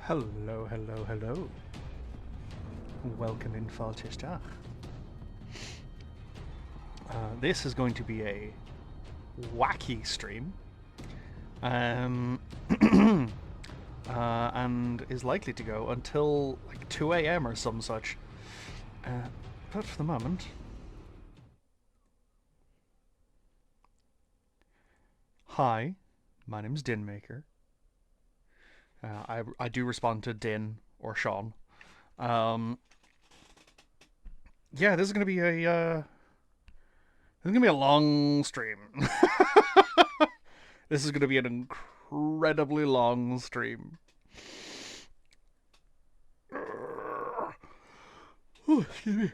Hello, hello, hello. Welcome in Faltisteach. This is going to be a wacky stream. And is likely to go until like 2 a.m. or some such. But for the moment... Hi, my name's Dinmaker. I do respond to Din or Sean. Yeah, this is gonna be a long stream. This is gonna be an incredibly long stream. Oh, excuse me.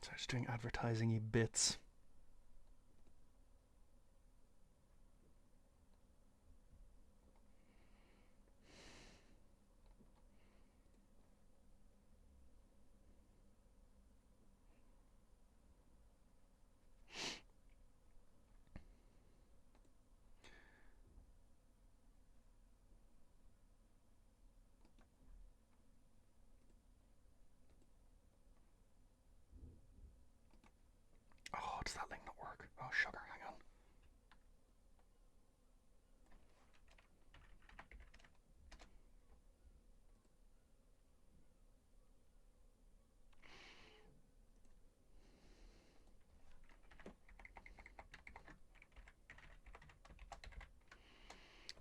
So just doing advertising-y bits. Oh, does that link not work? Oh, sugar, hang on.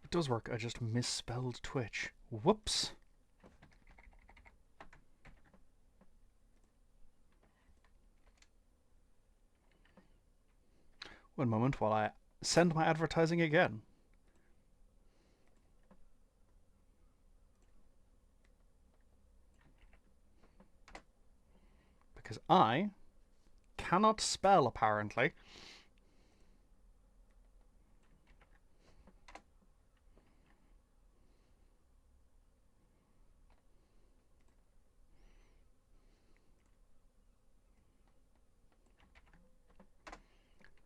It does work, I just misspelled Twitch. Whoops. One moment while I send my advertising again. Because I cannot spell, apparently.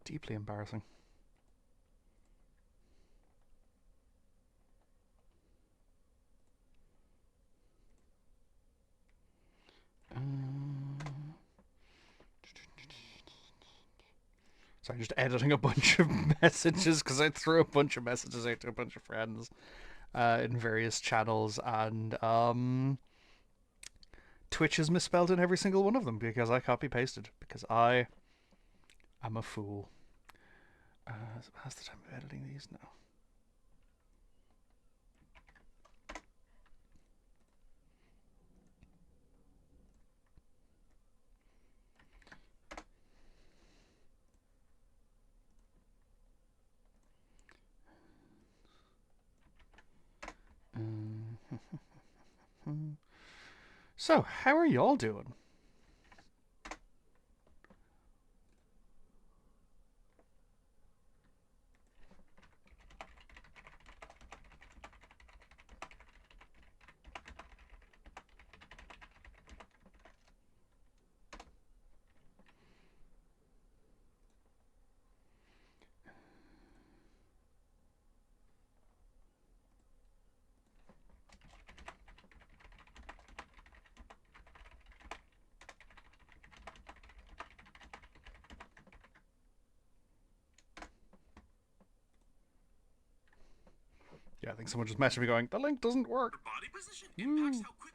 Deeply embarrassing. So I'm just editing a bunch of messages because I threw a bunch of messages out to a bunch of friends in various channels, and Twitch is misspelled in every single one of them because I copy pasted, because I am a fool. How's the time of editing these now? So, how are y'all doing? Yeah, I think someone just messaged me going, the link doesn't work. Body position impacts how quick.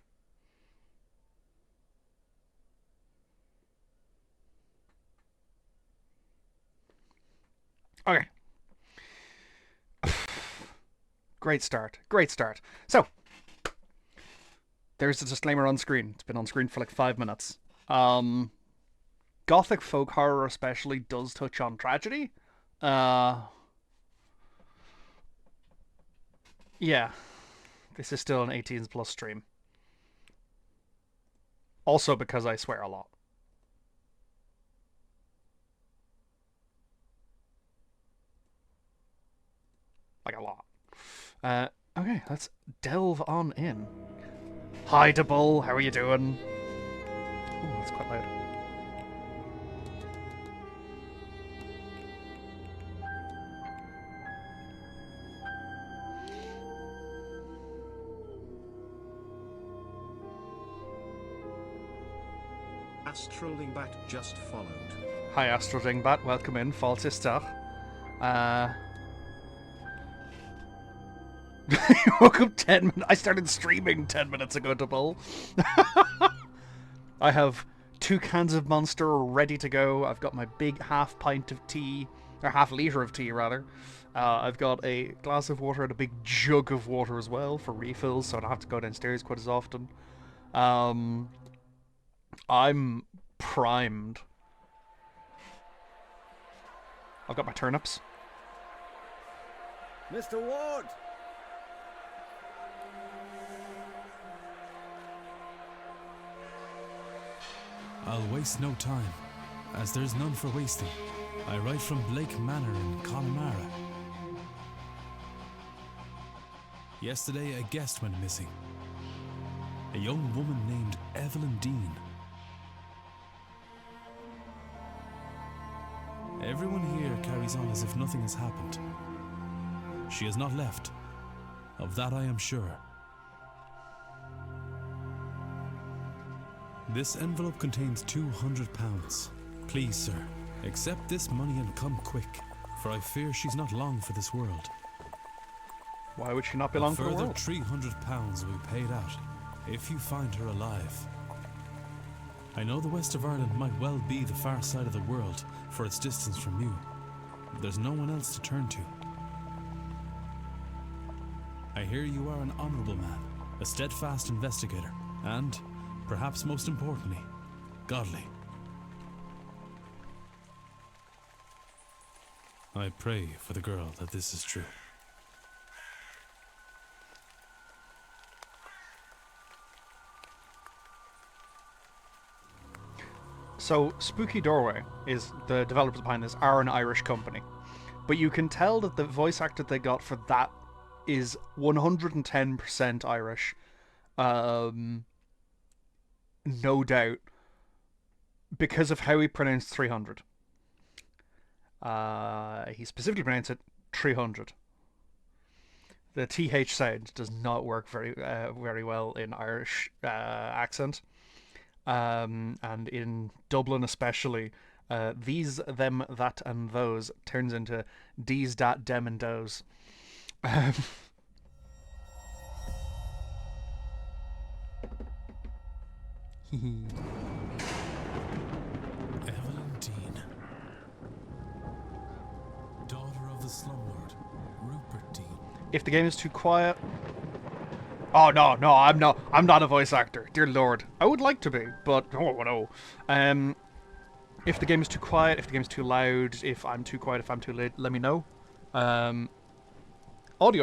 Okay. Great start. Great start. So, there's a disclaimer on screen. It's been on screen for like 5 minutes. Gothic folk horror especially does touch on tragedy. Yeah. This is still an 18s plus stream. Also because I swear a lot. Like a lot. Okay, let's delve on in. Hi, Debul, how are you doing? Ooh, that's quite loud. Astral Dingbat just followed. Hi, Astral Dingbat. Welcome in. Falsistach. You woke up 10 minutes. I started streaming 10 minutes ago to bowl. I have 2 cans of Monster ready to go. I've got my big half pint of tea, or half litre of tea, rather. I've got a glass of water and a big jug of water as well for refills, so I don't have to go downstairs quite as often. I'm primed. I've got my turnips. Mr. Ward! I'll waste no time, as there's none for wasting. I write from Blake Manor in Connemara. Yesterday a guest went missing. A young woman named Evelyn Dean. Everyone here carries on as if nothing has happened. She has not left. Of that I am sure. This envelope contains £200. Please, sir, accept this money and come quick, for I fear she's not long for this world. Why would she not belong to the further world? £300 will be paid out if you find her alive. I know the west of Ireland might well be the far side of the world for its distance from you, but there's no one else to turn to. I hear you are an honourable man, a steadfast investigator, and, perhaps most importantly, godly. I pray for the girl that this is true. So, Spooky Doorway is the developers behind this are an Irish company, but you can tell that the voice actor they got for that is 110% Irish. No doubt, because of how he pronounced 300. He specifically pronounced it 300. The TH sound does not work very well in Irish accent. And in Dublin especially, these, them, that, and those turns into these, dat, dem, and those. Evelyn Dean, daughter of the slumlord, Rupert Dean. If the game is too quiet... Oh, no, I'm not a voice actor. Dear Lord. I would like to be, but... Oh, no. If the game is too quiet, if the game is too loud, if I'm too quiet, if I'm too late, let me know. Audio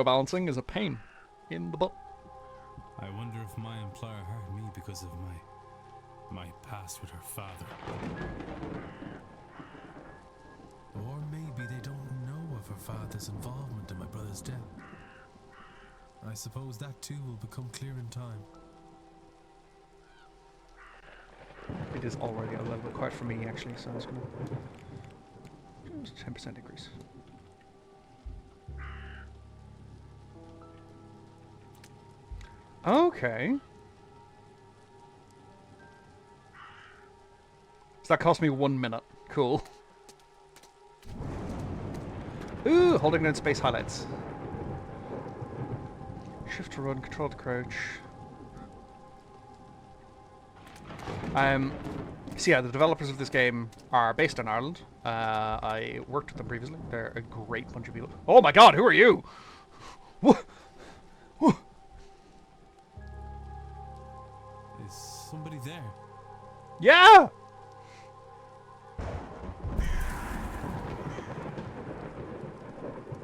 balancing is a pain in the butt. I wonder if my employer hired me because of my past with her father. Or maybe they don't know of her father's involvement in my brother's death. I suppose that too will become clear in time. It is already a little bit quiet for me, actually, so it's going to... 10% increase. Okay. So that cost me 1 minute. Cool. Ooh, holding down space highlights. Shift to run, control to crouch. So yeah, the developers of this game are based in Ireland. I worked with them previously. They're a great bunch of people. Oh my god, who are you? What? Is somebody there? Yeah!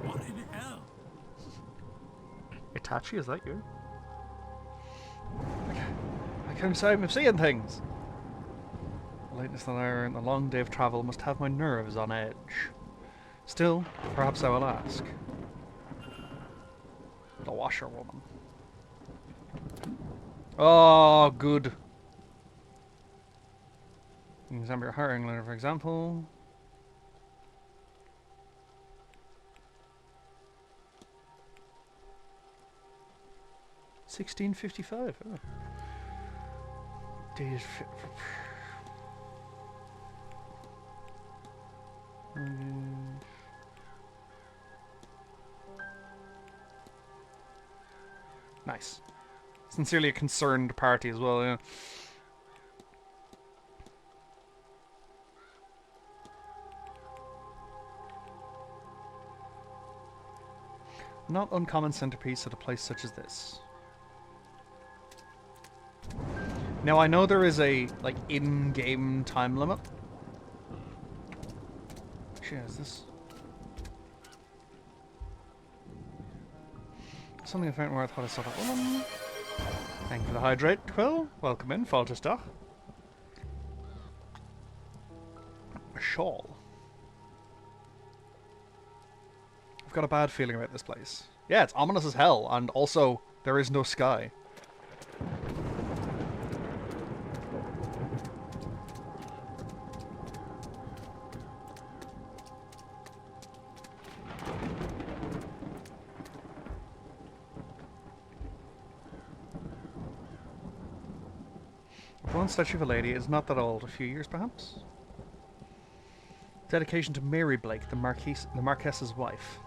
What in hell? Itachi, is that you? I can't say I'm seeing things. Lightness than iron, the long day of travel must have my nerves on edge. Still, perhaps I will ask. The washerwoman. Oh, good. Example, your hiring letter, for example. $16.55. Oh. Dated fit for. Nice. Sincerely a concerned party as well, yeah. Not uncommon centerpiece at a place such as this. Now I know there is a like in-game time limit. Actually, is this something I found where I thought I saw that one? Thank you for the hydrate, Quill. Welcome in, Falterstach. A shawl. I've got a bad feeling about this place. Yeah, it's ominous as hell, and also there is no sky. One statue of a lady is not that old, a few years perhaps. Dedication to Mary Blake, the Marquess's wife.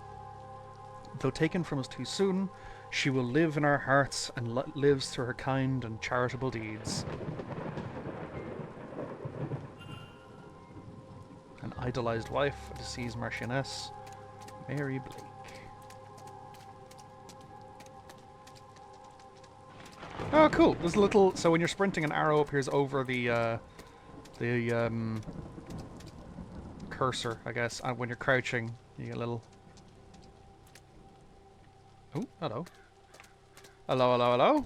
Though taken from us too soon, she will live in our hearts and lives through her kind and charitable deeds. An idolized wife, a deceased Marchioness, Mary Blake. Oh, cool. There's a little. So when you're sprinting, an arrow appears over the cursor, I guess. And when you're crouching, you get a little. Oh, hello. Hello, hello, hello.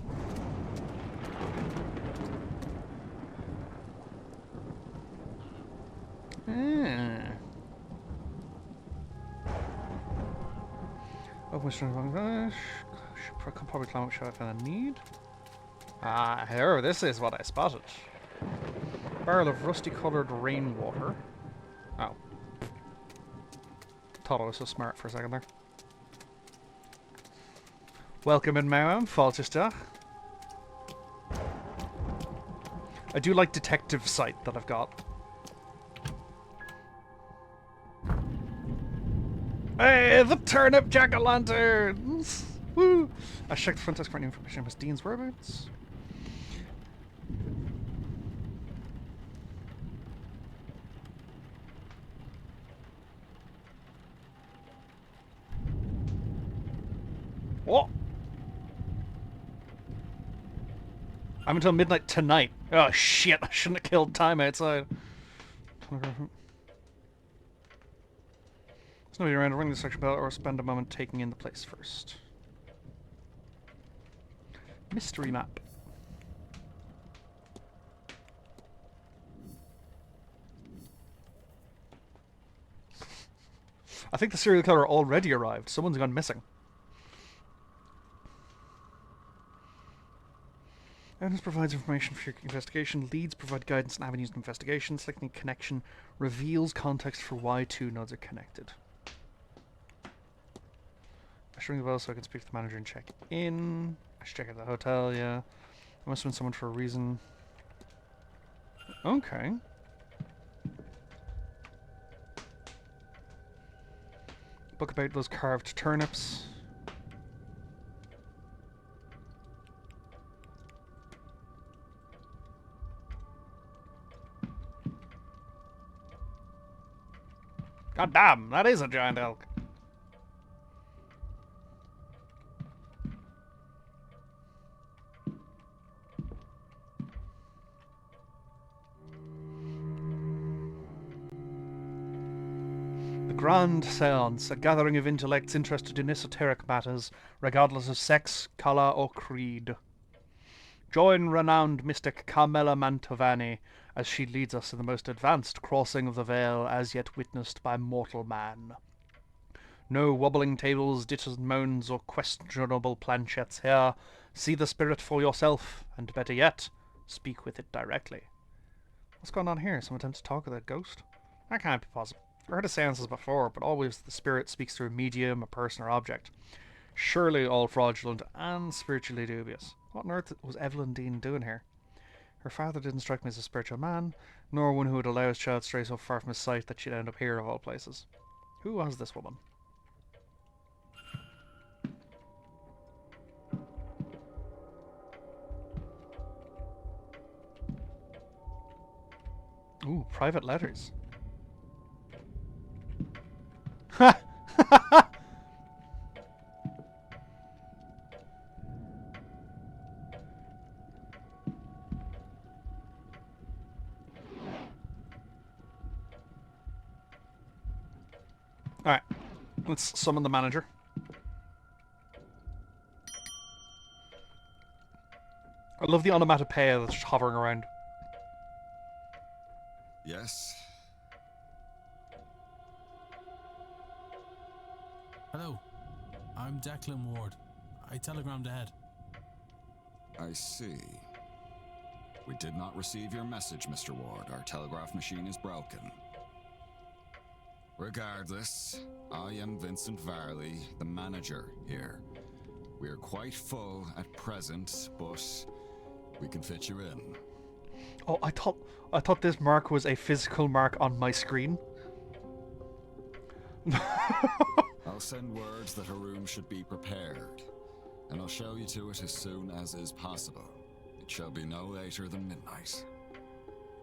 Open string. Should probably climb up. Should I find a need? Ah, here, this is what I spotted. Barrel of rusty-coloured rainwater. Oh. Thought I was so smart for a second there. Welcome in, Manor, Falterstach. I do like detective sight that I've got. Hey, the turnip jack-o'-lanterns! Woo! I checked the front desk for any information about Dean's whereabouts. What? I'm until midnight tonight. Oh shit, I shouldn't have killed time outside. There's nobody around to ring the section bell or spend a moment taking in the place first. Mystery map. I think the serial killer already arrived. Someone's gone missing. Evidence provides information for your investigation. Leads provide guidance and avenues of investigation. Selecting a connection reveals context for why two nodes are connected. I should ring the bell so I can speak to the manager and check in. I should check out the hotel, yeah. I must have been someone for a reason. Okay. Book about those carved turnips. God damn, that is a giant elk. The Grand Seance, a gathering of intellects interested in esoteric matters, regardless of sex, colour, or creed. Join renowned mystic Carmela Mantovani as she leads us in the most advanced crossing of the veil as yet witnessed by mortal man. No wobbling tables, ditches, moans, or questionable planchettes here. See the spirit for yourself, and better yet, speak with it directly. What's going on here? Some attempt to talk with a ghost? That can't be possible. I heard of seances before, but always the spirit speaks through a medium, a person, or object. Surely all fraudulent and spiritually dubious. What on earth was Evelyn Dean doing here? Her father didn't strike me as a spiritual man, nor one who would allow his child to stray so far from his sight that she'd end up here of all places. Who was this woman? Ooh, private letters. Ha! Alright, let's summon the manager. I love the onomatopoeia that's just hovering around. Yes? Hello, I'm Declan Ward. I telegrammed ahead. I see. We did not receive your message, Mr. Ward. Our telegraph machine is broken. Regardless, I am Vincent Varley, the manager here. We are quite full at present, but we can fit you in. Oh, I thought this mark was a physical mark on my screen. I'll send words that a room should be prepared, and I'll show you to it as soon as is possible. It shall be no later than midnight.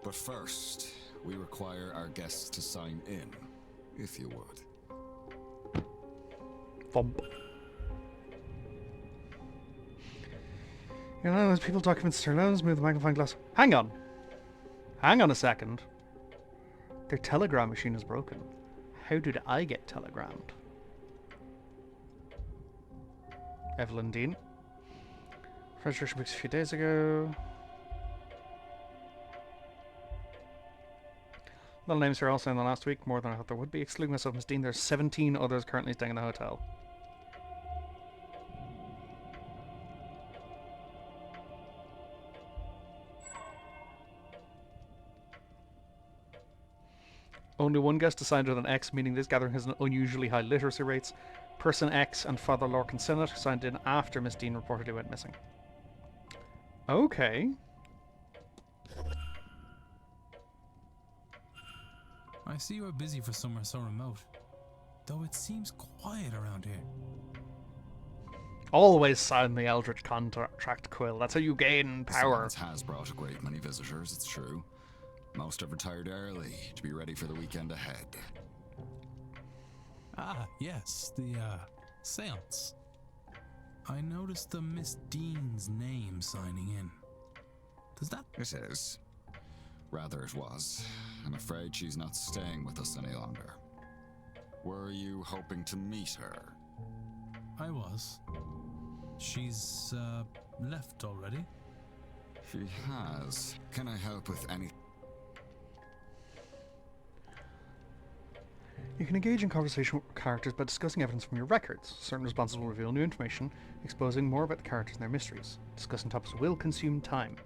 But first, we require our guests to sign in, if you would. Thump. You know, those people documents turn loans, move the magnifying glass. Hang on. Hang on a second. Their telegram machine is broken. How did I get telegrammed? Evelyn Dean. Registration books a few days ago. Little names here also in the last week, more than I thought there would be. Excluding myself, Miss Dean, there's 17 others currently staying in the hotel. Only one guest assigned with an X, meaning this gathering has an unusually high literacy rates. Person X and Father Lorcan Sinnott signed in after Miss Dean reportedly went missing. Okay. I see you are busy for somewhere so remote, though it seems quiet around here. Always sign the Eldritch Contract, Quill. That's how you gain power. Seance has brought a great many visitors, it's true. Most have retired early to be ready for the weekend ahead. Ah, yes, the, Seance. I noticed the Miss Dean's name signing in. Does that... It is. Rather it was. I'm afraid she's not staying with us any longer. Were you hoping to meet her? I was. She's, left already? She has. Can I help with any... You can engage in conversation with characters by discussing evidence from your records. Certain responses will reveal new information, exposing more about the characters and their mysteries. Discussing topics will consume time.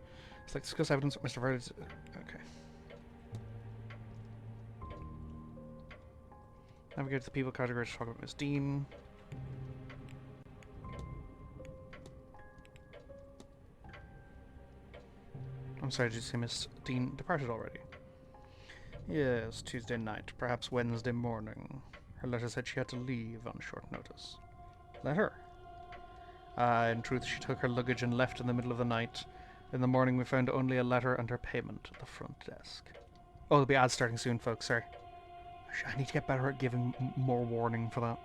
It's like discuss evidence with Mr. Varley's... Okay. Navigate to the people category to talk about Miss Dean. I'm sorry, did you say Miss Dean departed already? Yes, Tuesday night, perhaps Wednesday morning. Her letter said she had to leave on short notice. Letter? In truth, she took her luggage and left in the middle of the night. In the morning, we found only a letter and her payment at the front desk. Oh, there'll be ads starting soon, folks, sorry. I need to get better at giving more warning for that.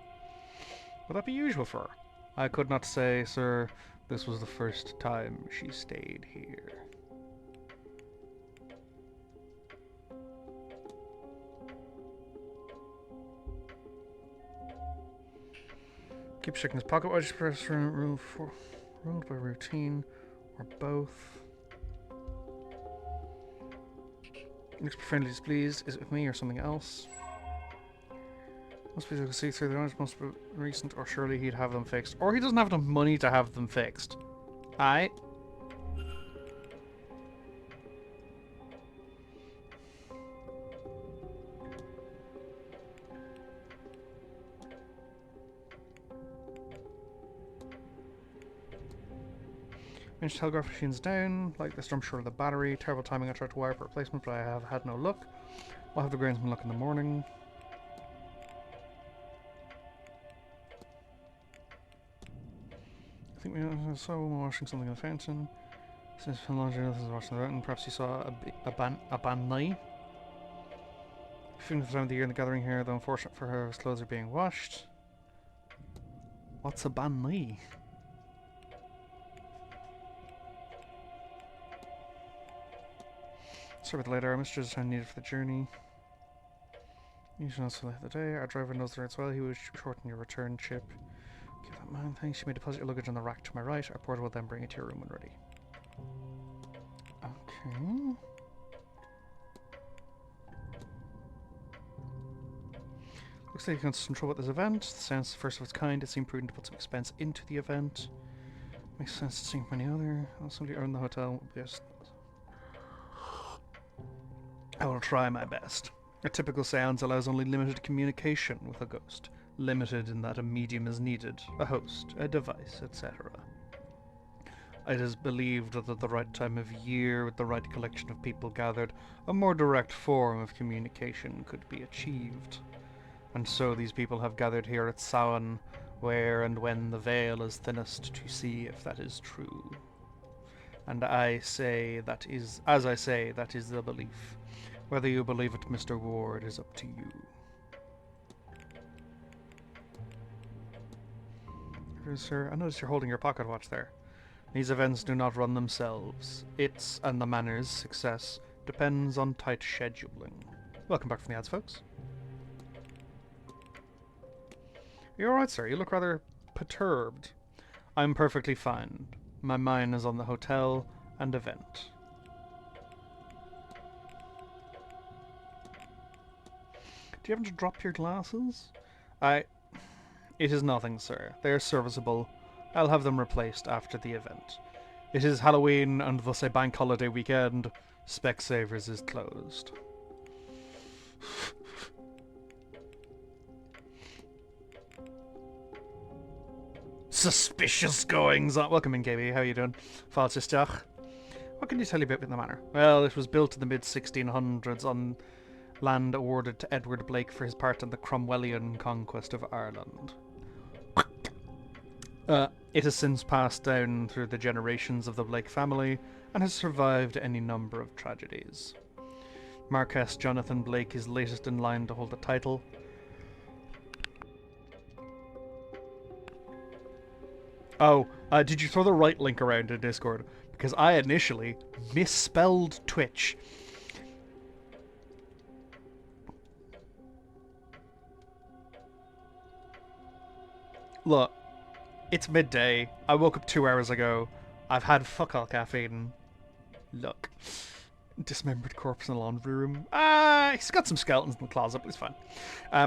Would that be usual for her? I could not say, sir. This was the first time she stayed here. Keep checking his pocket watch. Press ruled by routine, or both. Looks profoundly displeased. Is it with me or something else? Must be able to see through the eyes. Must be recent, or surely he'd have them fixed. Or he doesn't have enough money to have them fixed. Aye. Managed telegraph machines down. Like this, I'm short of the battery. Terrible timing. I tried to wire for replacement, but I have had no luck. I'll have the groundsman look in the morning. I think we saw a woman washing something in the fountain. Since laundry, this is washing the fountain. Perhaps you saw a ban nai. Feeling the time of the year in the gathering here, though unfortunate for her, his clothes are being washed. What's a ban nai? Sorry about the later. Our mistress is time needed for the journey. You should also let the day. Our driver knows the routes well. He will shorten your return trip. Give that man thanks. You may deposit your luggage on the rack to my right. Our porter will then bring it to your room when ready. Okay. Looks like you can control with this event. The Seance is the first of its kind. It seemed prudent to put some expense into the event. Makes sense to think many other. Somebody earned the hotel. Yes. I will try my best. A typical seance allows only limited communication with a ghost. Limited in that a medium is needed, a host, a device, etc. It is believed that at the right time of year, with the right collection of people gathered, a more direct form of communication could be achieved. And so these people have gathered here at Samhain, where and when the veil is thinnest, to see if that is true. And I say that is, as I say, that is the belief. Whether you believe it, Mr. Ward, is up to you. Sir, I notice you're holding your pocket watch there. These events do not run themselves. Its and the Manor's success depends on tight scheduling. Welcome back from the ads, folks. You're alright, sir. You look rather perturbed. I'm perfectly fine. My mind is on the hotel and event. Do you happen to drop your glasses? It is nothing, sir. They are serviceable. I'll have them replaced after the event. It is Halloween and thus a bank holiday weekend. Specsavers is closed. Suspicious goings on. Welcome in, KB. How are you doing? Falsistach. What can you tell me about the manor? Well, it was built in the mid-1600s on land awarded to Edward Blake for his part in the Cromwellian conquest of Ireland. It has since passed down through the generations of the Blake family and has survived any number of tragedies. Marquess Jonathan Blake is latest in line to hold the title. Oh, did you throw the right link around in Discord? Because I initially misspelled Twitch. Look, it's midday. I woke up 2 hours ago. I've had fuck all caffeine. Look. Dismembered corpse in the laundry room. He's got some skeletons in the closet, but it's fine.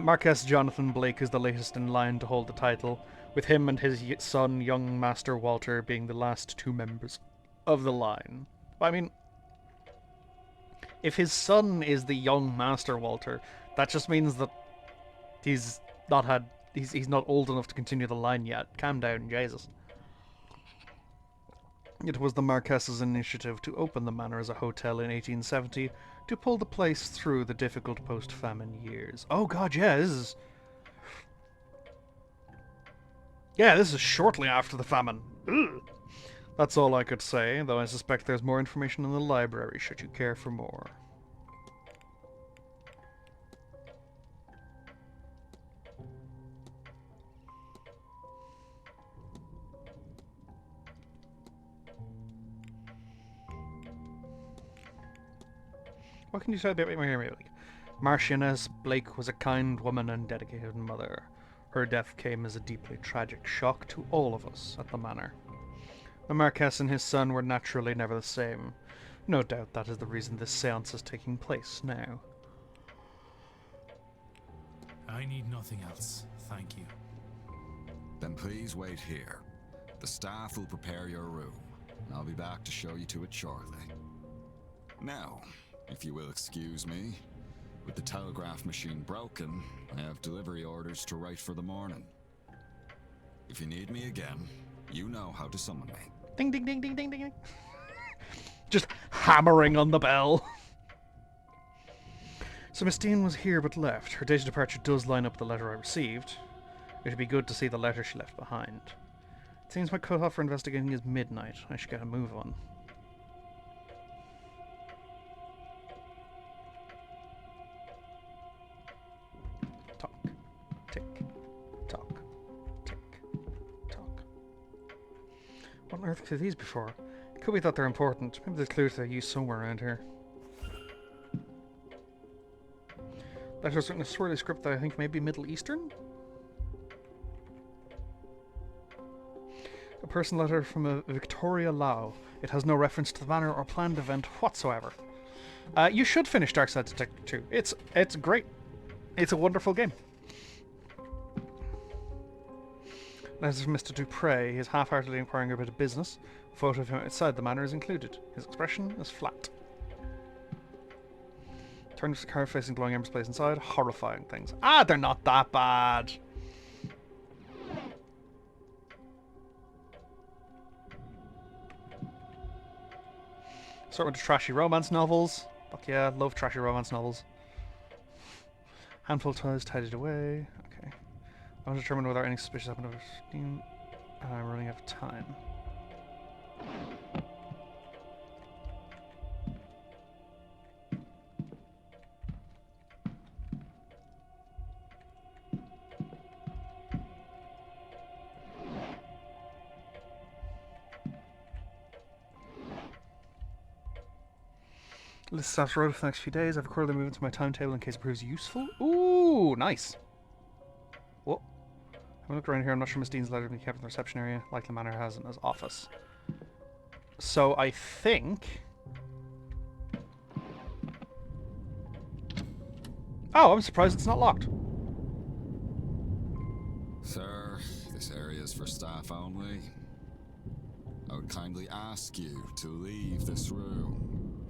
Marquess Jonathan Blake is the latest in line to hold the title, with him and his son, young Master Walter, being the last two members of the line. I mean, if his son is the young Master Walter, that just means that he's not old enough to continue the line yet. Calm down, Jesus. It was the Marquess's initiative to open the manor as a hotel in 1870 to pull the place through the difficult post-famine years. Oh god, yeah, this is shortly after the famine. Ugh. That's all I could say, though I suspect there's more information in the library, should you care for more. What can you say about Mary? Marchioness Blake was a kind woman and dedicated mother. Her death came as a deeply tragic shock to all of us at the manor. The Marquess and his son were naturally never the same. No doubt that is the reason this seance is taking place now. I need nothing else, thank you. Then please wait here. The staff will prepare your room, and I'll be back to show you to it shortly. Now, if you will excuse me, with the telegraph machine broken, I have delivery orders to write for the morning. If you need me again, you know how to summon me. Ding, ding, ding, ding, ding, ding, ding. Just hammering on the bell. So Miss Dean was here but left. Her date of departure does line up with the letter I received. It'd be good to see the letter she left behind. It seems my cut-off for investigating is midnight. I should get a move on. Talk. Tick. Talk. Tick. Talk. What on earth could these be for? Could be that they're important. Maybe there's clues they're used somewhere around here. Letters written in a swirly script that I think may be Middle Eastern? A personal letter from a Victoria Lau. It has no reference to the manor or planned event whatsoever. You should finish Darkside Detective 2. It's great. It's a wonderful game. Letters from Mr. Dupre. He is half-heartedly inquiring about a business. A photo of him outside the manor is included. His expression is flat. Turn to the car facing glowing embers placed inside. Horrifying things. Ah, they're not that bad. Sort of trashy romance novels. Fuck yeah, love trashy romance novels. Handful of toys tidied away. Okay. I want to determine whether any suspicious happened over Steam. I'm running out of time. List staff's road for the next few days. I've recorded the movements in my timetable in case it proves useful. Ooh, nice. Whoa. Have a look around here. I'm not sure Miss Dean's letter to be kept in the reception area. Likely Manor has it in his office. So I think... Oh, I'm surprised it's not locked. Sir, this area is for staff only. I would kindly ask you to leave this room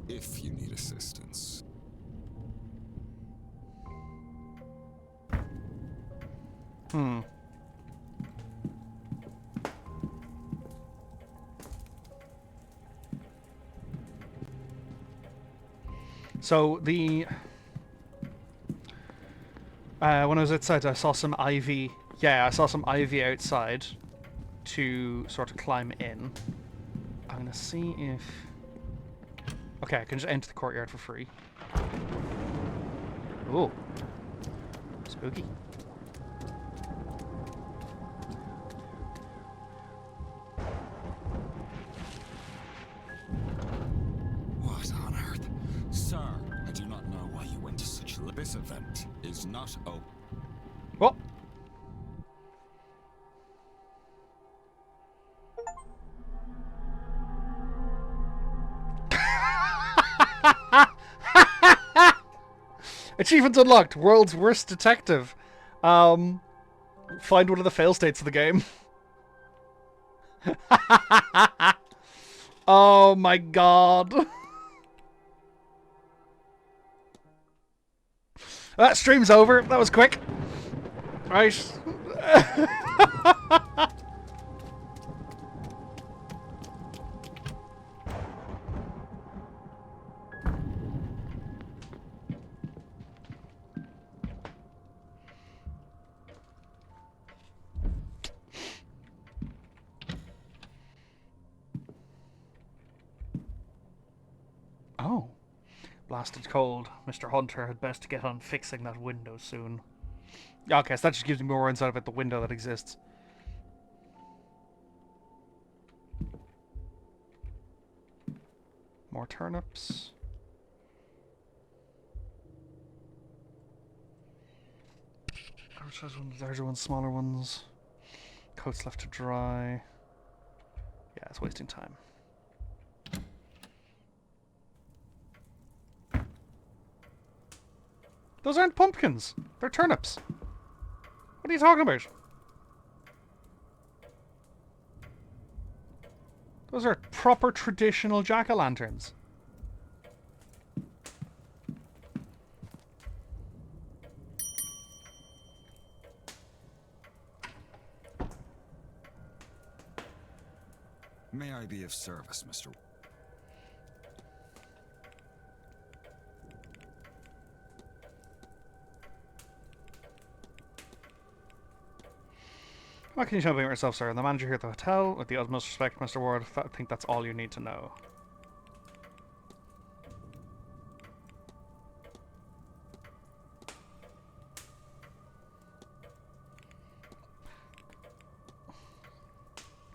if you need assistance. So the... when I was outside, I saw some ivy. Yeah, I saw some ivy outside to sort of climb in. I'm gonna see if... Okay, I can just enter the courtyard for free. Ooh. Spooky. What on earth? Sir, I do not know why you went to such a... This event is not open. What? Achievement unlocked. World's worst detective. Find one of the fail states of the game. Oh my god. That stream's over. That was quick. Right. Oh. Blasted cold. Mr. Hunter had best get on fixing that window soon. Okay, so that just gives me more insight about the window that exists. More turnips. Larger ones, smaller ones. Coats left to dry. Yeah, it's wasting time. Those aren't pumpkins. They're turnips. What are you talking about? Those are proper traditional jack-o'-lanterns. May I be of service, Mr. What can you tell me about yourself, sir? The manager here at the hotel. With the utmost respect, Mr. Ward, I think that's all you need to know.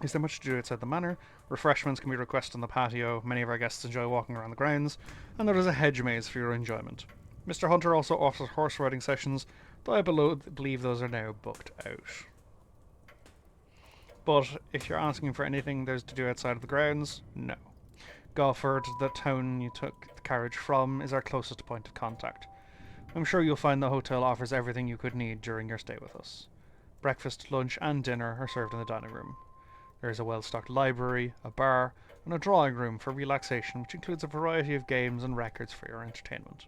Is there much to do outside the manor? Refreshments can be requested on the patio. Many of our guests enjoy walking around the grounds, and there is a hedge maze for your enjoyment. Mr. Hunter also offers horse riding sessions, though I believe those are now booked out. But if you're asking for anything there's to do outside of the grounds, no. Gulford, the town you took the carriage from, is our closest point of contact. I'm sure you'll find the hotel offers everything you could need during your stay with us. Breakfast, lunch, and dinner are served in the dining room. There is a well-stocked library, a bar, and a drawing room for relaxation, which includes a variety of games and records for your entertainment.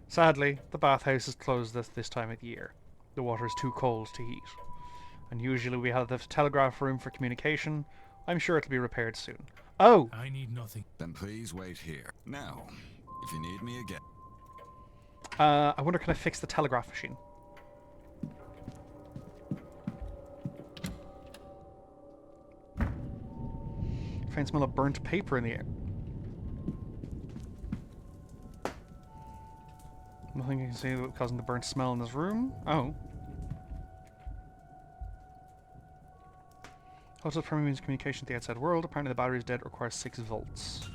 Sadly, the bathhouse is closed this time of the year. The water is too cold to heat. And usually we have the telegraph room for communication. I'm sure it'll be repaired soon. Oh! I need nothing. Then please wait here. Now, if you need me again. I wonder, can I fix the telegraph machine? Faint smell of burnt paper in the air. Nothing you can see causing the burnt smell in this room? Oh. Hotel primary means communication with the outside world. Apparently the battery is dead, requires 6 volts.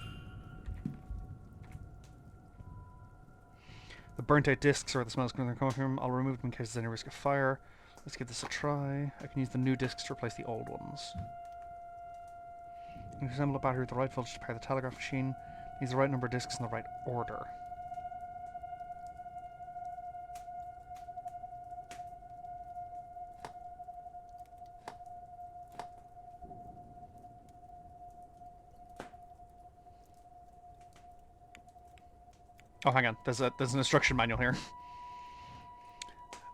The burnt out discs are where the smell is coming from. I'll remove them in case there's any risk of fire. Let's give this a try. I can use the new discs to replace the old ones. You can assemble a battery with the right voltage to power the telegraph machine. Needs the right number of discs in the right order. Oh, hang on. There's an instruction manual here.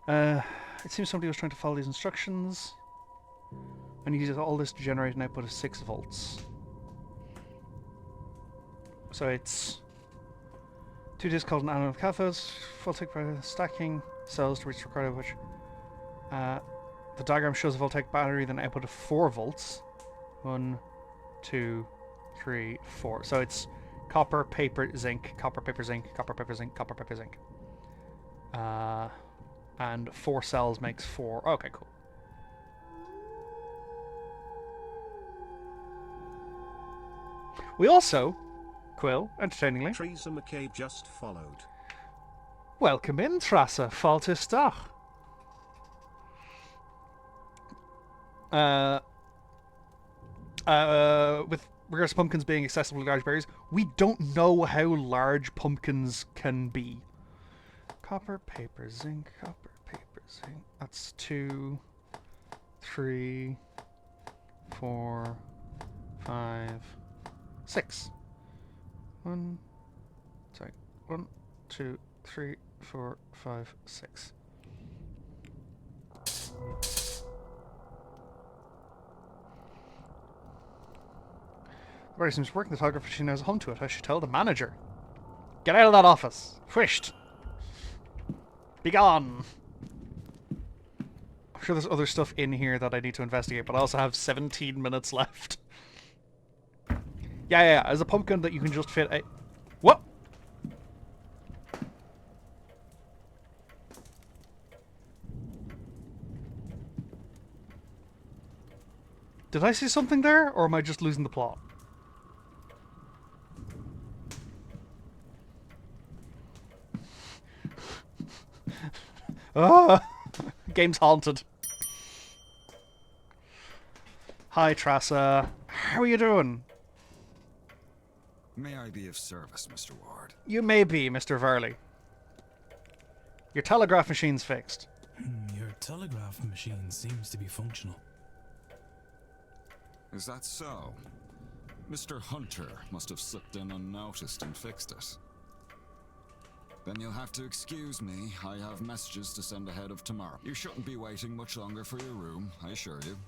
It seems somebody was trying to follow these instructions. I need all this to generate an output of 6 volts. So it's 2 discs called an anode cathodes, voltaic by stacking cells to reach the required voltage. The diagram shows a voltaic battery with an output of 4 volts. 1, 2, 3, 4. So it's copper, paper, zinc, copper, paper, zinc, copper, paper, zinc, copper, paper, zinc. And 4 cells makes 4. Okay, cool. We also, Quill, entertainingly, Teresa McCabe just followed. welcome in, Trassa, Faltis Dach. With regards to pumpkins being excessively large berries, we don't know how large pumpkins can be. Copper, paper, zinc, copper, paper, zinc. That's 2, 3, 4, 5, 6. 1, 2, 3, 4, 5, 6. Very seems working. The telegraph machine has a home to it. I should tell the manager. Get out of that office. Whisht. Be gone. I'm sure there's other stuff in here that I need to investigate, but I also have 17 minutes left. Yeah. As a pumpkin that you can just fit a... What? Did I see something there, or am I just losing the plot? Ah, game's haunted. Hi, Trassa. How are you doing? May I be of service, Mr. Ward? You may be, Mr. Verley. Your telegraph machine's fixed. Your telegraph machine seems to be functional. Is that so? Mr. Hunter must have slipped in unnoticed and fixed it. Then you'll have to excuse me. I have messages to send ahead of tomorrow. You shouldn't be waiting much longer for your room, I assure you.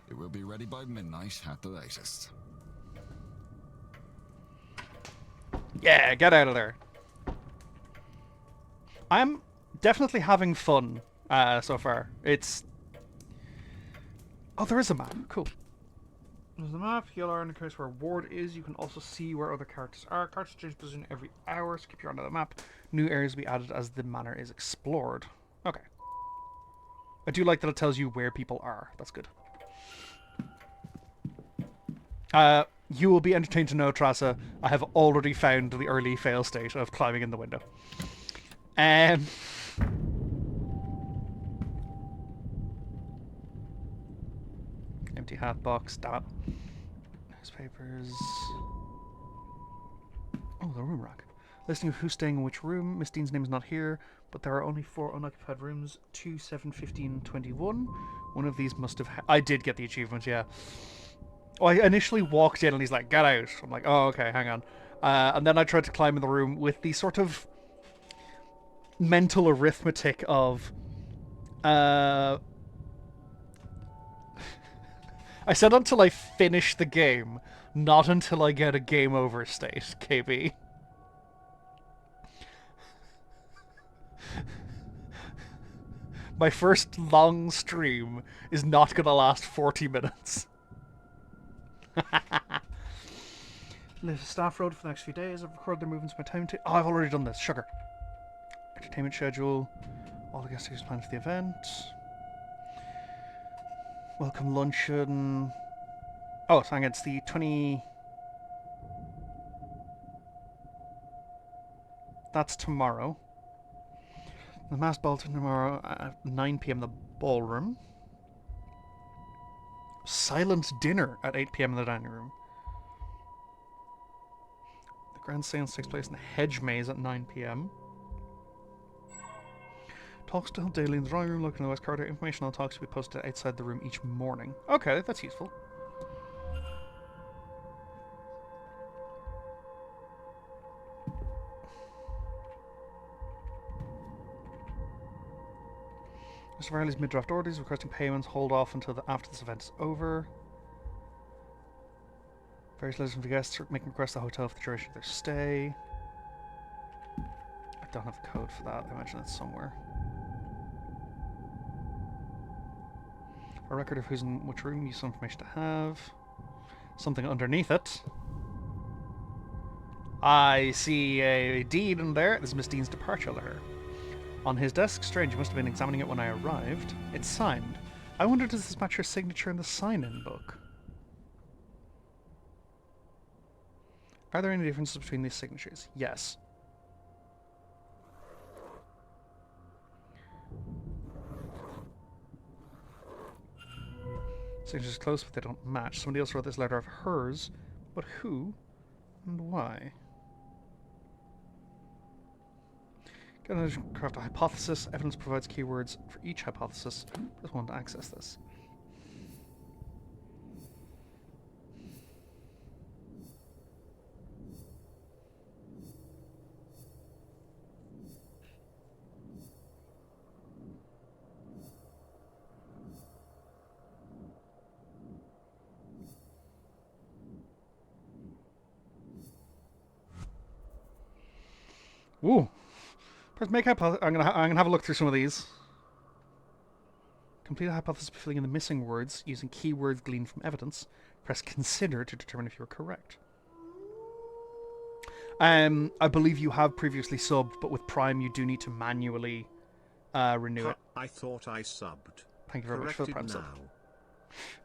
It will be ready by midnight at the latest. Yeah, get out of there. I'm definitely having fun so far. It's... Oh, there is a map. Cool. There's a map. Yellow arrow indicates where a ward is. You can also see where other characters are. Characters change position every hour, so keep your eye on the map. New areas will be added as the manor is explored. Okay. I do like that it tells you where people are. That's good. You will be entertained to know, Trassa, I have already found the early fail state of climbing in the window. Empty hat box, damn it. Newspapers. Oh, the room rack. Listing of who's staying in which room. Miss Dean's name is not here, but there are only 4 unoccupied rooms. 2, 7, 15, 21. One of these must have... I did get the achievement, yeah. Oh, I initially walked in and he's like, get out. I'm like, oh, okay, hang on. And then I tried to climb in the room with the sort of mental arithmetic of... I said until I finish the game, not until I get a game over state, KB. My first long stream is not going to last 40 minutes. Live staff road for the next few days. I've recorded their movements by time. Oh, I've already done this. Sugar. Entertainment schedule. All the guest tickets planned for the event. Welcome luncheon. Oh, so it's the 20... That's tomorrow. The mass ball tomorrow at 9 p.m. the ballroom. Silent dinner at 8 p.m. in the dining room. The grand seance takes place in the hedge maze at 9 p.m. Talks to held daily in the drawing room, looking at the west corridor. Information on talks will be posted outside the room each morning. Okay, that's useful. Mr. Varley's mid-draft orders requesting payments hold off until after this event is over. Various letters from the guests making requests to the hotel for the duration of their stay. I don't have a code for that. I imagine it's somewhere. A record of who's in which room, useful information to have. Something underneath it. I see a deed in there. This is Miss Dean's departure letter. On his desk, strange, you must have been examining it when I arrived. It's signed. I wonder, does this match your signature in the sign-in book? Are there any differences between these signatures? Yes. Signatures close, but they don't match. Somebody else wrote this letter of hers, but who and why? Craft a hypothesis. Evidence provides keywords for each hypothesis. Press 1 to access this. Ooh. Press make hypothesis. I'm gonna have a look through some of these. Complete a hypothesis by filling in the missing words using keywords gleaned from evidence. Press consider to determine if you are correct. I believe you have previously subbed, but with Prime you do need to manually renew it. I thought I subbed. Thank you very much for the Prime sub. Now.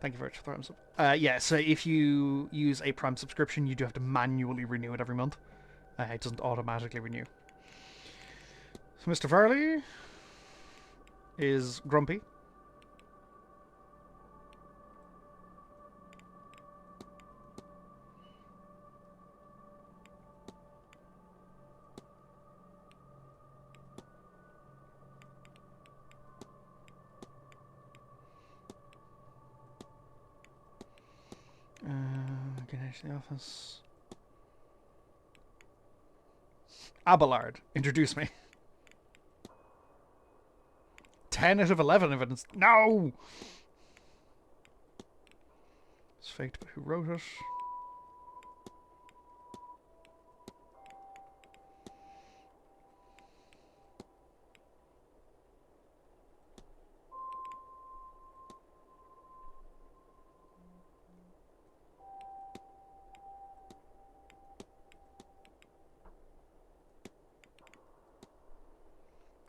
Thank you very much for the Prime sub. Yeah, so if you use a Prime subscription, you do have to manually renew it every month. It doesn't automatically renew. So Mr. Varley is grumpy. Get out to the office. Abelard, introduce me. 10 out of 11 evidence. No! It's faked, but who wrote it?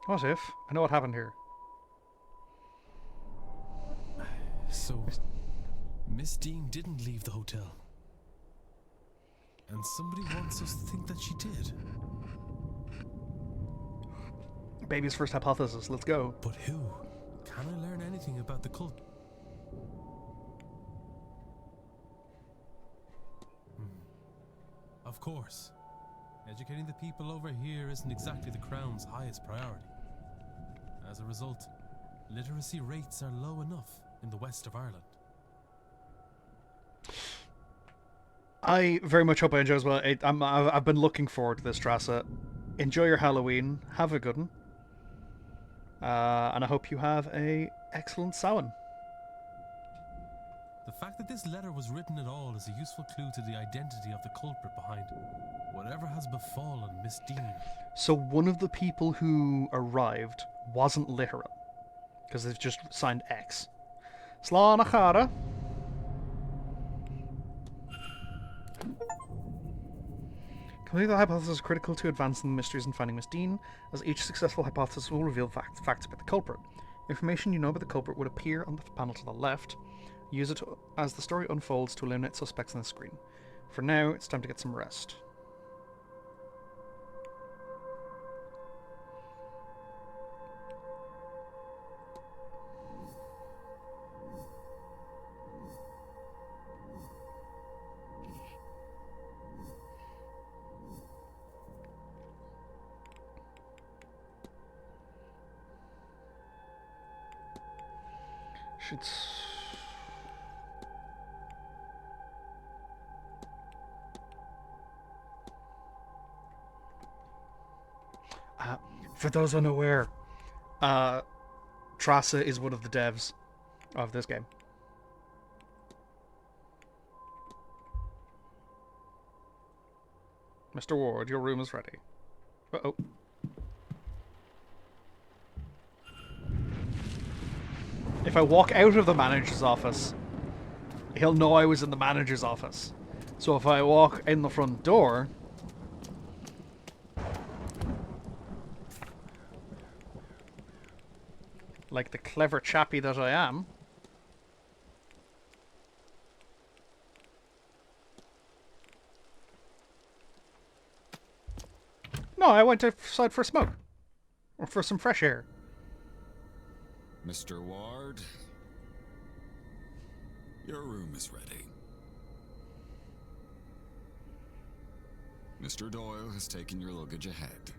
What if? I know what happened here. So, Miss Dean didn't leave the hotel. And somebody wants us to think that she did. Baby's first hypothesis. Let's go. But who? Can I learn anything about the cult? Of course. Educating the people over here isn't exactly the Crown's highest priority. As a result, literacy rates are low enough in the west of Ireland. I very much hope I enjoy as well. I've been looking forward to this, Trassa. Enjoy your Halloween. Have a good one. And I hope you have a excellent Samhain. The fact that this letter was written at all is a useful clue to the identity of the culprit behind whatever has befallen Miss Dean. So one of the people who arrived wasn't literal, because they've just signed X. Slán Achara. Completing the hypothesis is critical to advancing the mysteries and finding Miss Dean, as each successful hypothesis will reveal facts about the culprit. Information you know about the culprit would appear on the panel to the left. Use it as the story unfolds to eliminate suspects on the screen. For now, it's time to get some rest. Should... for those unaware, Trassa is one of the devs of this game. Mr. Ward, your room is ready. Uh-oh. If I walk out of the manager's office, he'll know I was in the manager's office. So if I walk in the front door... like the clever chappie that I am... No, I went outside for a smoke. Or for some fresh air. Mr. Ward, your room is ready. Mr. Doyle has taken your luggage ahead.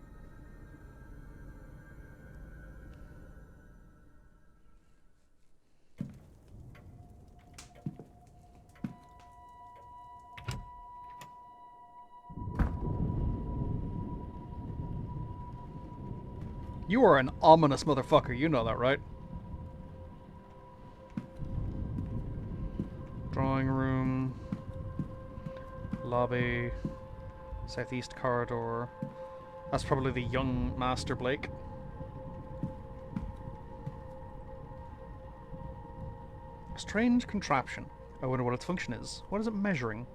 You are an ominous motherfucker, you know that, right? Drawing room, lobby, southeast corridor. That's probably the young Master Blake. Strange contraption. I wonder what its function is. What is it measuring?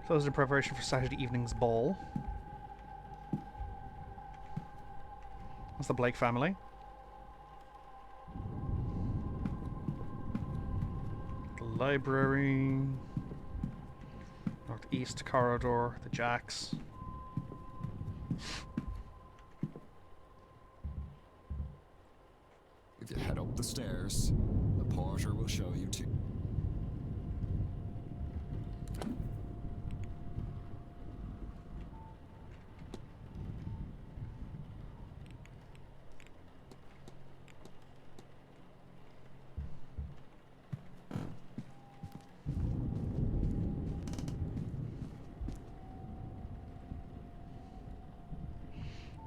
Closed in preparation for Saturday evening's ball. That's the Blake family. The library. Northeast corridor. The Jacks. If you head up the stairs, the porter will show you to...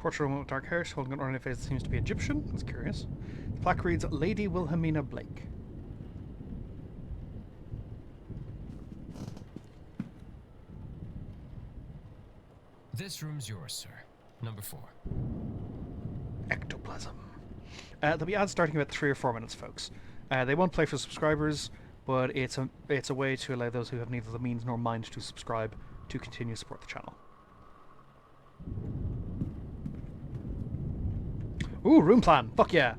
Portrait of a dark hair, holding an ornate face that seems to be Egyptian. That's curious. The plaque reads Lady Wilhelmina Blake. This room's yours, sir. Number 4. Ectoplasm. There'll be ads starting about 3 or 4 minutes, folks. They won't play for subscribers, but it's a way to allow those who have neither the means nor mind to subscribe to continue to support the channel. Ooh, room plan! Fuck yeah!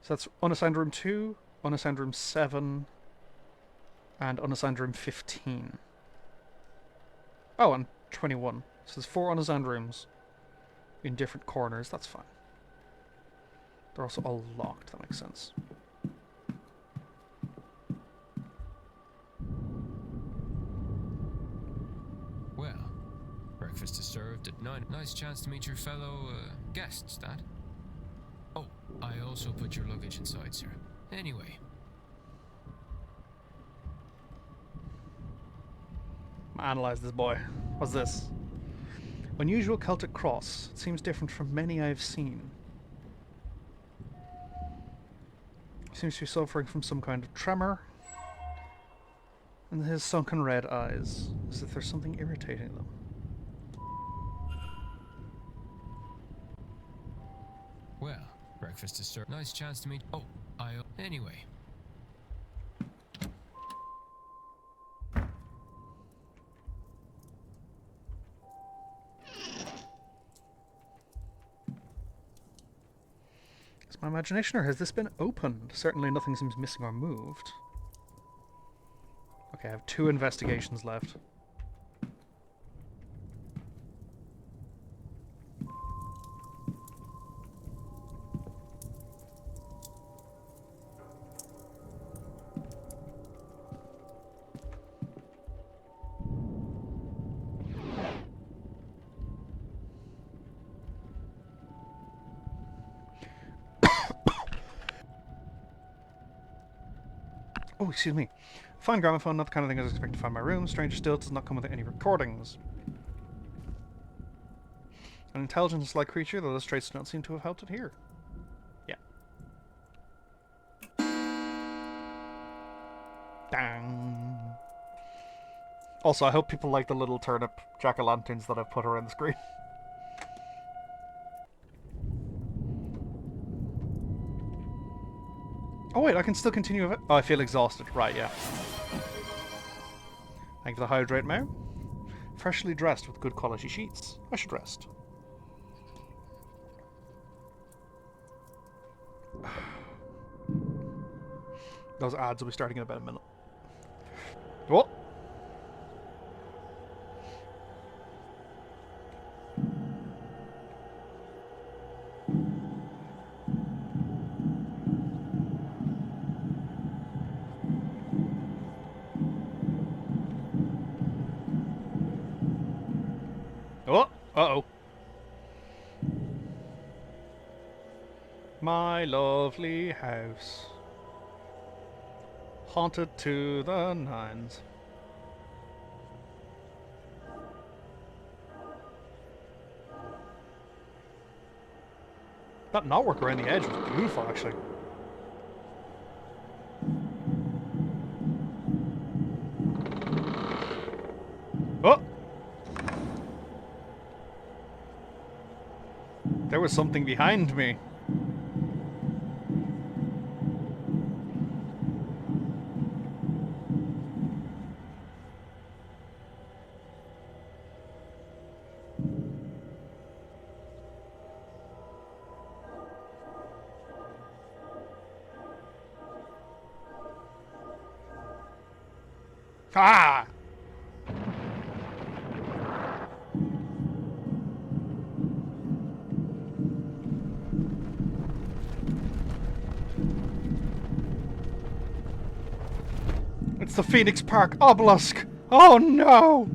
So that's unassigned room 2, unassigned room 7, and unassigned room 15. Oh, and 21. So there's 4 unassigned rooms in different corners. That's fine. They're also all locked. That makes sense. Well, breakfast is served at 9. Nice chance to meet your fellow guests, that. Oh, I also put your luggage inside, sir. Anyway. Analyze this boy. What's this? Unusual Celtic cross. It seems different from many I've seen. Seems to be suffering from some kind of tremor. And his sunken red eyes, as if there's something irritating them. Well, breakfast is served. Nice chance to meet. Oh, anyway. Is my imagination, or has this been opened? Certainly nothing seems missing or moved. Okay, I have 2 investigations left. Oh, excuse me. Fine gramophone, not the kind of thing I was expecting to find in my room. Stranger still, it does not come with any recordings. An intelligence-like creature, though those traits do not seem to have helped it here. Yeah. Dang. Also, I hope people like the little turnip jack-o'-lanterns that I've put around the screen. Oh wait, I can still continue with it. Oh, I feel exhausted. Right, yeah. Thank you for the hydrate, Mao. Freshly dressed with good quality sheets. I should rest. Those ads will be starting in about a minute. What? Oh, uh-oh. My lovely house. Haunted to the nines. That knotwork around the edge was beautiful, actually. Oh! There was something behind me. Ah! It's the Phoenix Park obelisk! Oh no!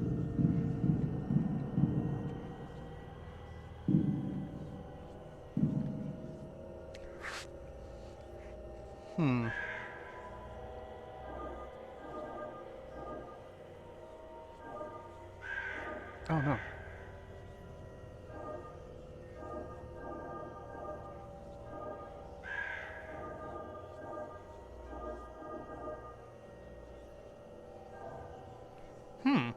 Hmm. Oh no. Hmm.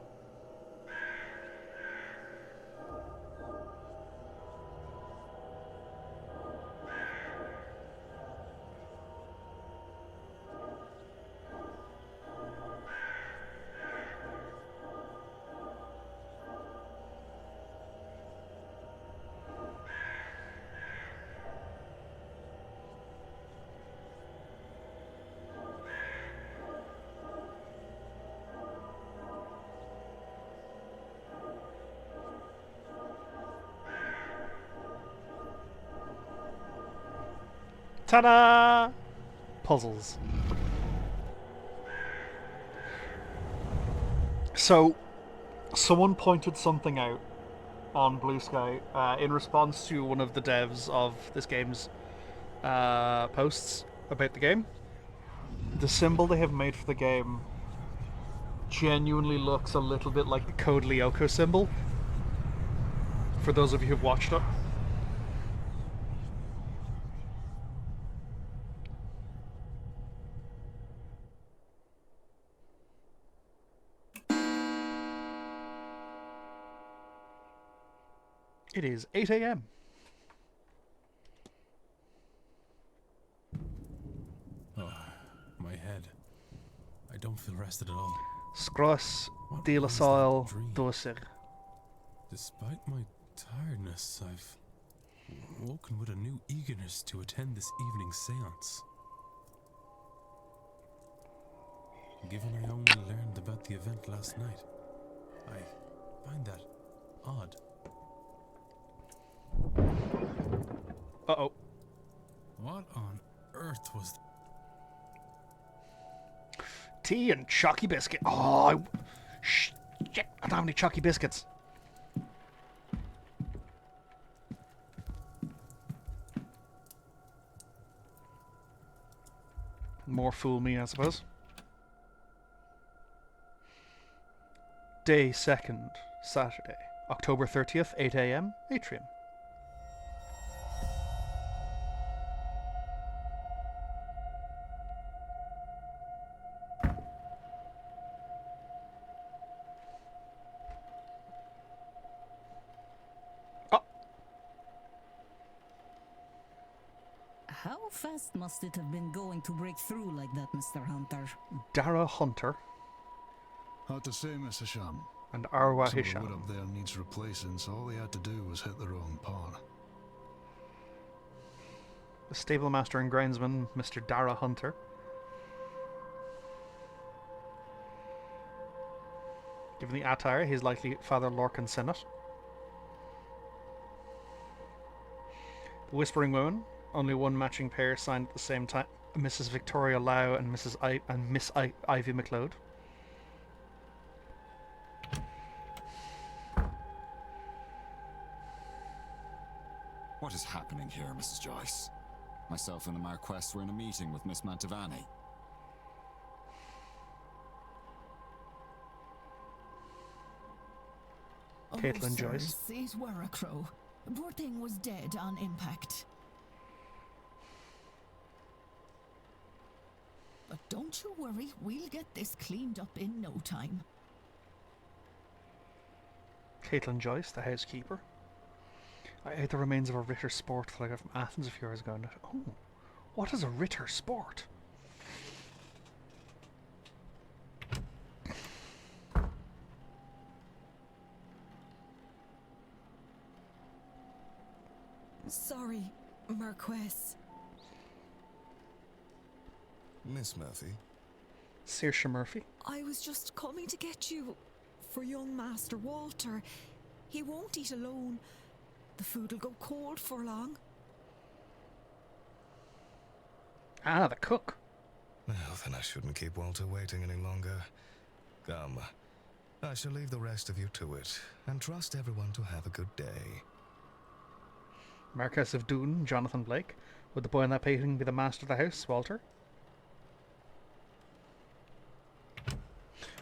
Ta-da! Puzzles. So, someone pointed something out on Blue Sky in response to one of the devs of this game's posts about the game. The symbol they have made for the game genuinely looks a little bit like the Code Lyoko symbol. For those of you who've watched it. It is 8 a.m. Oh, my head. I don't feel rested at all. Scross What de la was that Soil dream? Dosir. Despite my tiredness, I've woken with a new eagerness to attend this evening's seance. Given I only learned about the event last night, I find that odd. Uh-oh. What on earth was Tea and chalky biscuit. Oh, shit. I don't have any chalky biscuits. More fool me, I suppose. Day 2nd, Saturday, October 30th, 8 a.m., Atrium. Oh, How fast must it have been going to break through like that, Mr. Hunter? Dara Hunter Hard to say, Mr. Sham. and Arwa Some of the wood Hisham. up there needs replacing, so all they had to do was hit the wrong part. The stable master and groundsman, Mr. Dara Hunter. Given the attire, he's likely Father Lorcan Sinnott. The Whispering Woman, only one matching pair signed at the same time, Mrs. Victoria Lau and Miss Ivy McLeod. What is happening here, Mrs. Joyce? Myself and the Marquess were in a meeting with Miss Mantovani. Caitlin Joyce. It were a crow. Poor thing was dead on impact. But don't you worry, we'll get this cleaned up in no time. Caitlin Joyce, the housekeeper. I ate the remains of a Ritter sport that I got from Athens a few years ago. And oh, what is a Ritter sport? Sorry, Marquess. Miss Murphy? Saoirse Murphy. I was just coming to get you for young Master Walter. He won't eat alone. The food'll go cold for long. Ah, the cook. Well, then I shouldn't keep Walter waiting any longer. Come, I shall leave the rest of you to it, and trust everyone to have a good day. Marquess of Doon, Jonathan Blake. Would the boy in that painting be the master of the house, Walter?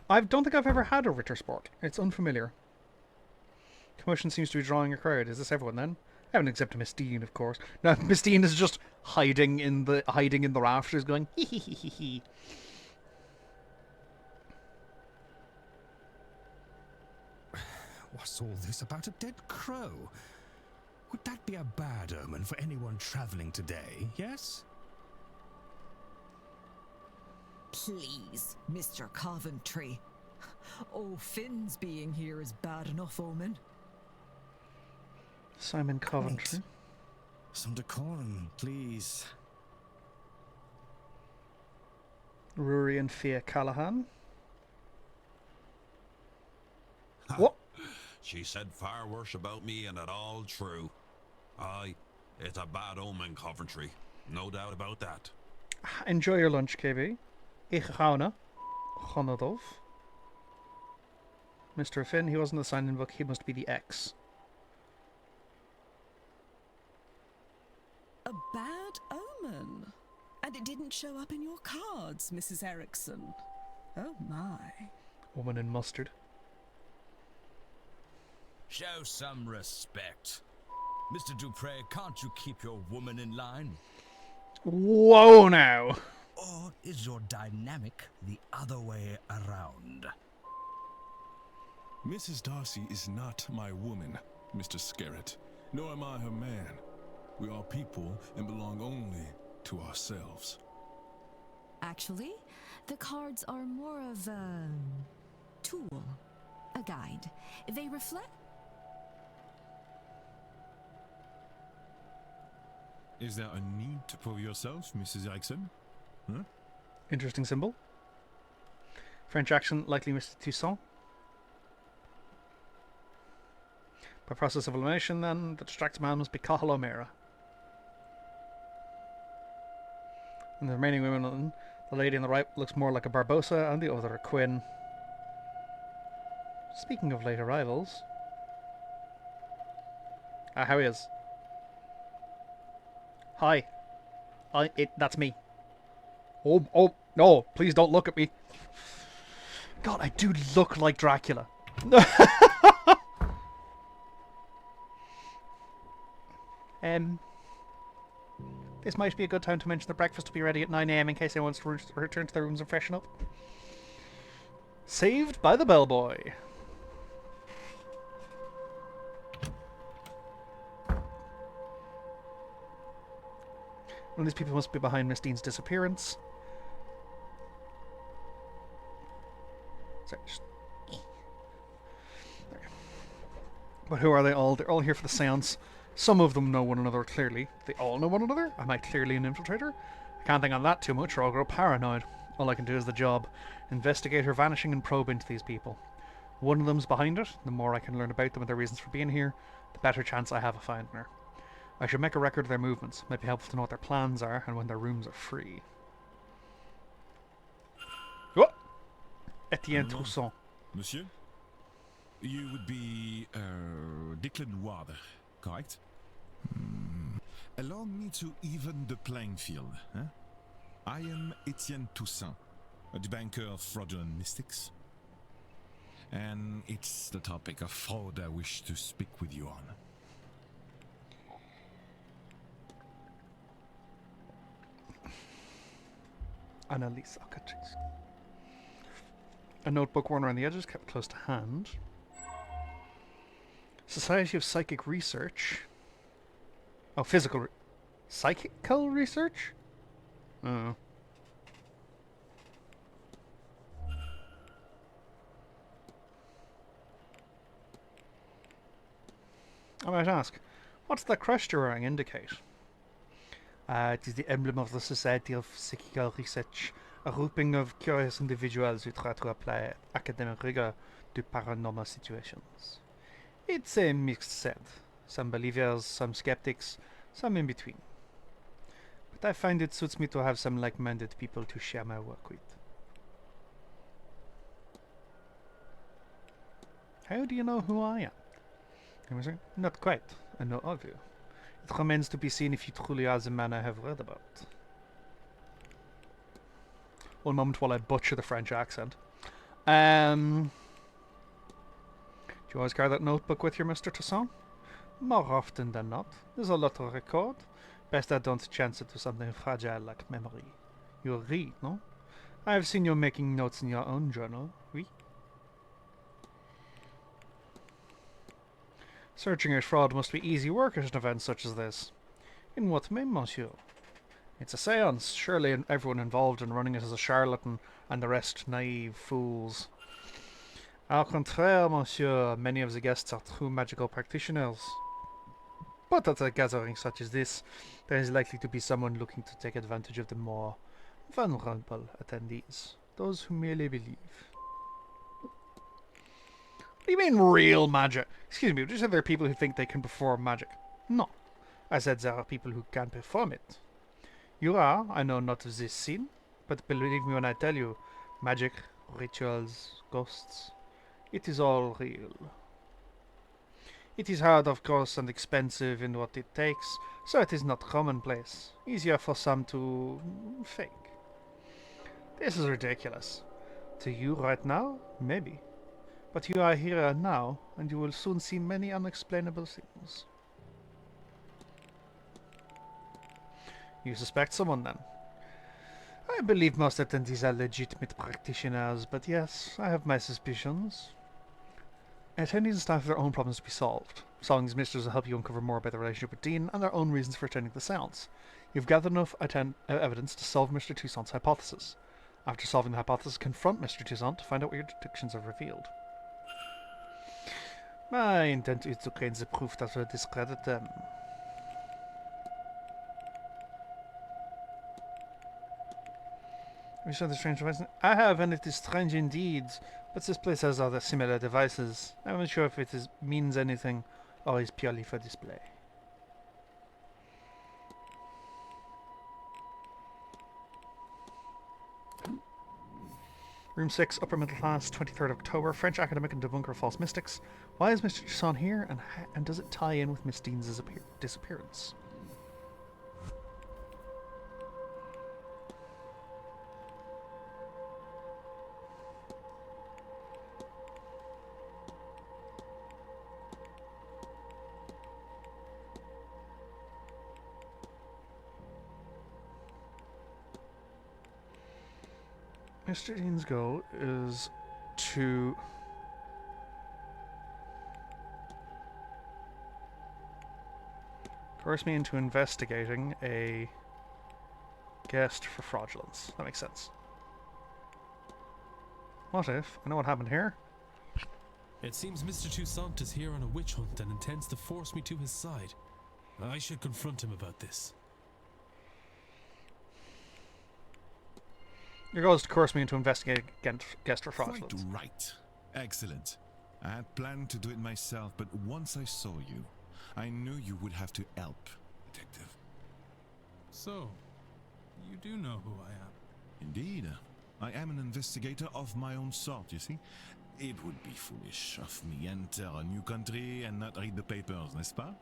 I don't think I've ever had a Ritter sport. It's unfamiliar. Commotion seems to be drawing a crowd. Is this everyone then? I haven't except Miss Dean, of course. No, Miss Dean is just hiding in the rafters, going hee hee hee hee hee. What's all this about a dead crow? Would that be a bad omen for anyone traveling today, yes? Please, Mr. Coventry. Oh, Finn's being here is bad enough omen. Simon Coventry. Some decorum, please. Rory and Fia Callahan. What? She said far worse about me, and it all true. Aye, it's a bad omen, Coventry. No doubt about that. Enjoy your lunch, KB. Ich gauna. Honodov. Mr. Finn, he wasn't the sign-in book, he must be the X. A bad omen. And it didn't show up in your cards, Mrs. Erickson. Oh my. Woman in mustard. Show some respect. Mr. Dupre, can't you keep your woman in line? Whoa now! Or is your dynamic the other way around? Mrs. Darcy is not my woman, Mr. Skerritt, nor am I her man. We are people and belong only to ourselves. Actually, the cards are more of a tool, a guide. They reflect. Is there a need to prove yourself, Mrs. Erickson? Huh? Interesting symbol. French accent, likely Mr. Toussaint. By process of elimination, then, the distracted man must be Cathal O'Meara. And the remaining women, the lady on the right looks more like a Barbosa, and the other a Quinn. Speaking of late arrivals... how he is. Hi. That's me. Oh, no, please don't look at me. God, I do look like Dracula. This might be a good time to mention the breakfast will be ready at 9 AM in case anyone wants to return to their rooms and freshen up. Saved by the bellboy. One of these people must be behind Miss Dean's disappearance. Sorry, just... There. But who are they all? They're all here for the seance. Some of them know one another clearly. They all know one another? Am I clearly an infiltrator? I can't think on that too much or I'll grow paranoid. All I can do is the job. Investigate her vanishing and probe into these people. One of them's behind it. The more I can learn about them and their reasons for being here, the better chance I have of finding her. I should make a record of their movements. Might be helpful to know what their plans are and when their rooms are free. What? Etienne Toussaint. Monsieur? You would be Declan Water, correct? Allow me to even the playing field. Huh? I am Etienne Toussaint, a debunker of fraudulent mystics. And it's the topic of fraud I wish to speak with you on. Annalise Alcatrice. A notebook worn around the edges, kept close to hand. Society of Psychic Research. Oh, psychical research? Oh. I might ask, what's that crest you're wearing indicate? It is the emblem of the Society of Psychical Research, a grouping of curious individuals who try to apply academic rigor to paranormal situations. It's a mixed set. Some believers, some skeptics, some in between. But I find it suits me to have some like-minded people to share my work with. How do you know who I am? I was like, not quite. I know of you. It remains to be seen if you truly are the man I have read about. One moment while I butcher the French accent. Do you always carry that notebook with you, Mr. Toussaint? More often than not. There's a lot to record. Best I don't chance it to something fragile like memory. You read, no? I have seen you making notes in your own journal, oui? Searching out fraud must be easy work at an event such as this. In what way, monsieur? It's a seance. Surely everyone involved in running it is a charlatan, and the rest naive fools. Au contraire, monsieur, many of the guests are true magical practitioners. But at a gathering such as this, there is likely to be someone looking to take advantage of the more vulnerable attendees, those who merely believe. What do you mean, real magic? Excuse me, did you say there are people who think they can perform magic? No. I said there are people who can perform it. You are, I know not of this scene, but believe me when I tell you, magic, rituals, ghosts, it is all real. It is hard, of course, and expensive in what it takes, so it is not commonplace. Easier for some to fake. This is ridiculous. To you right now, maybe. But you are here now, and you will soon see many unexplainable things. You suspect someone then? I believe most attendees are legitimate practitioners, but yes, I have my suspicions. Attendees and staff have their own problems to be solved. Solving these mysteries will help you uncover more about their relationship with Dean and their own reasons for attending the seance. You've gathered enough evidence to solve Mr. Toussaint's hypothesis. After solving the hypothesis, confront Mr. Toussaint to find out what your deductions have revealed. My intent is to gain the proof that will discredit them. You saw the strange device? I have, and it is strange indeed. But this place has other similar devices. I'm not sure if it means anything or is purely for display. Room 6, upper middle class, 23rd October, French academic and debunker of false mystics. Why is Mr. Toussaint here, and does it tie in with Miss Dean's disappearance? Mr. Dean's goal is to coerce me into investigating a guest for fraudulence. That makes sense. What if? I know what happened here. It seems Mr. Toussaint is here on a witch hunt and intends to force me to his side. I should confront him about this. Your goal is to coerce me into investigating guest for fraudulence. Quite right. Excellent. I had planned to do it myself, but once I saw you, I knew you would have to help, Detective. So, you do know who I am? Indeed. I am an investigator of my own sort, you see. It would be foolish of me enter a new country and not read the papers, n'est-ce pas?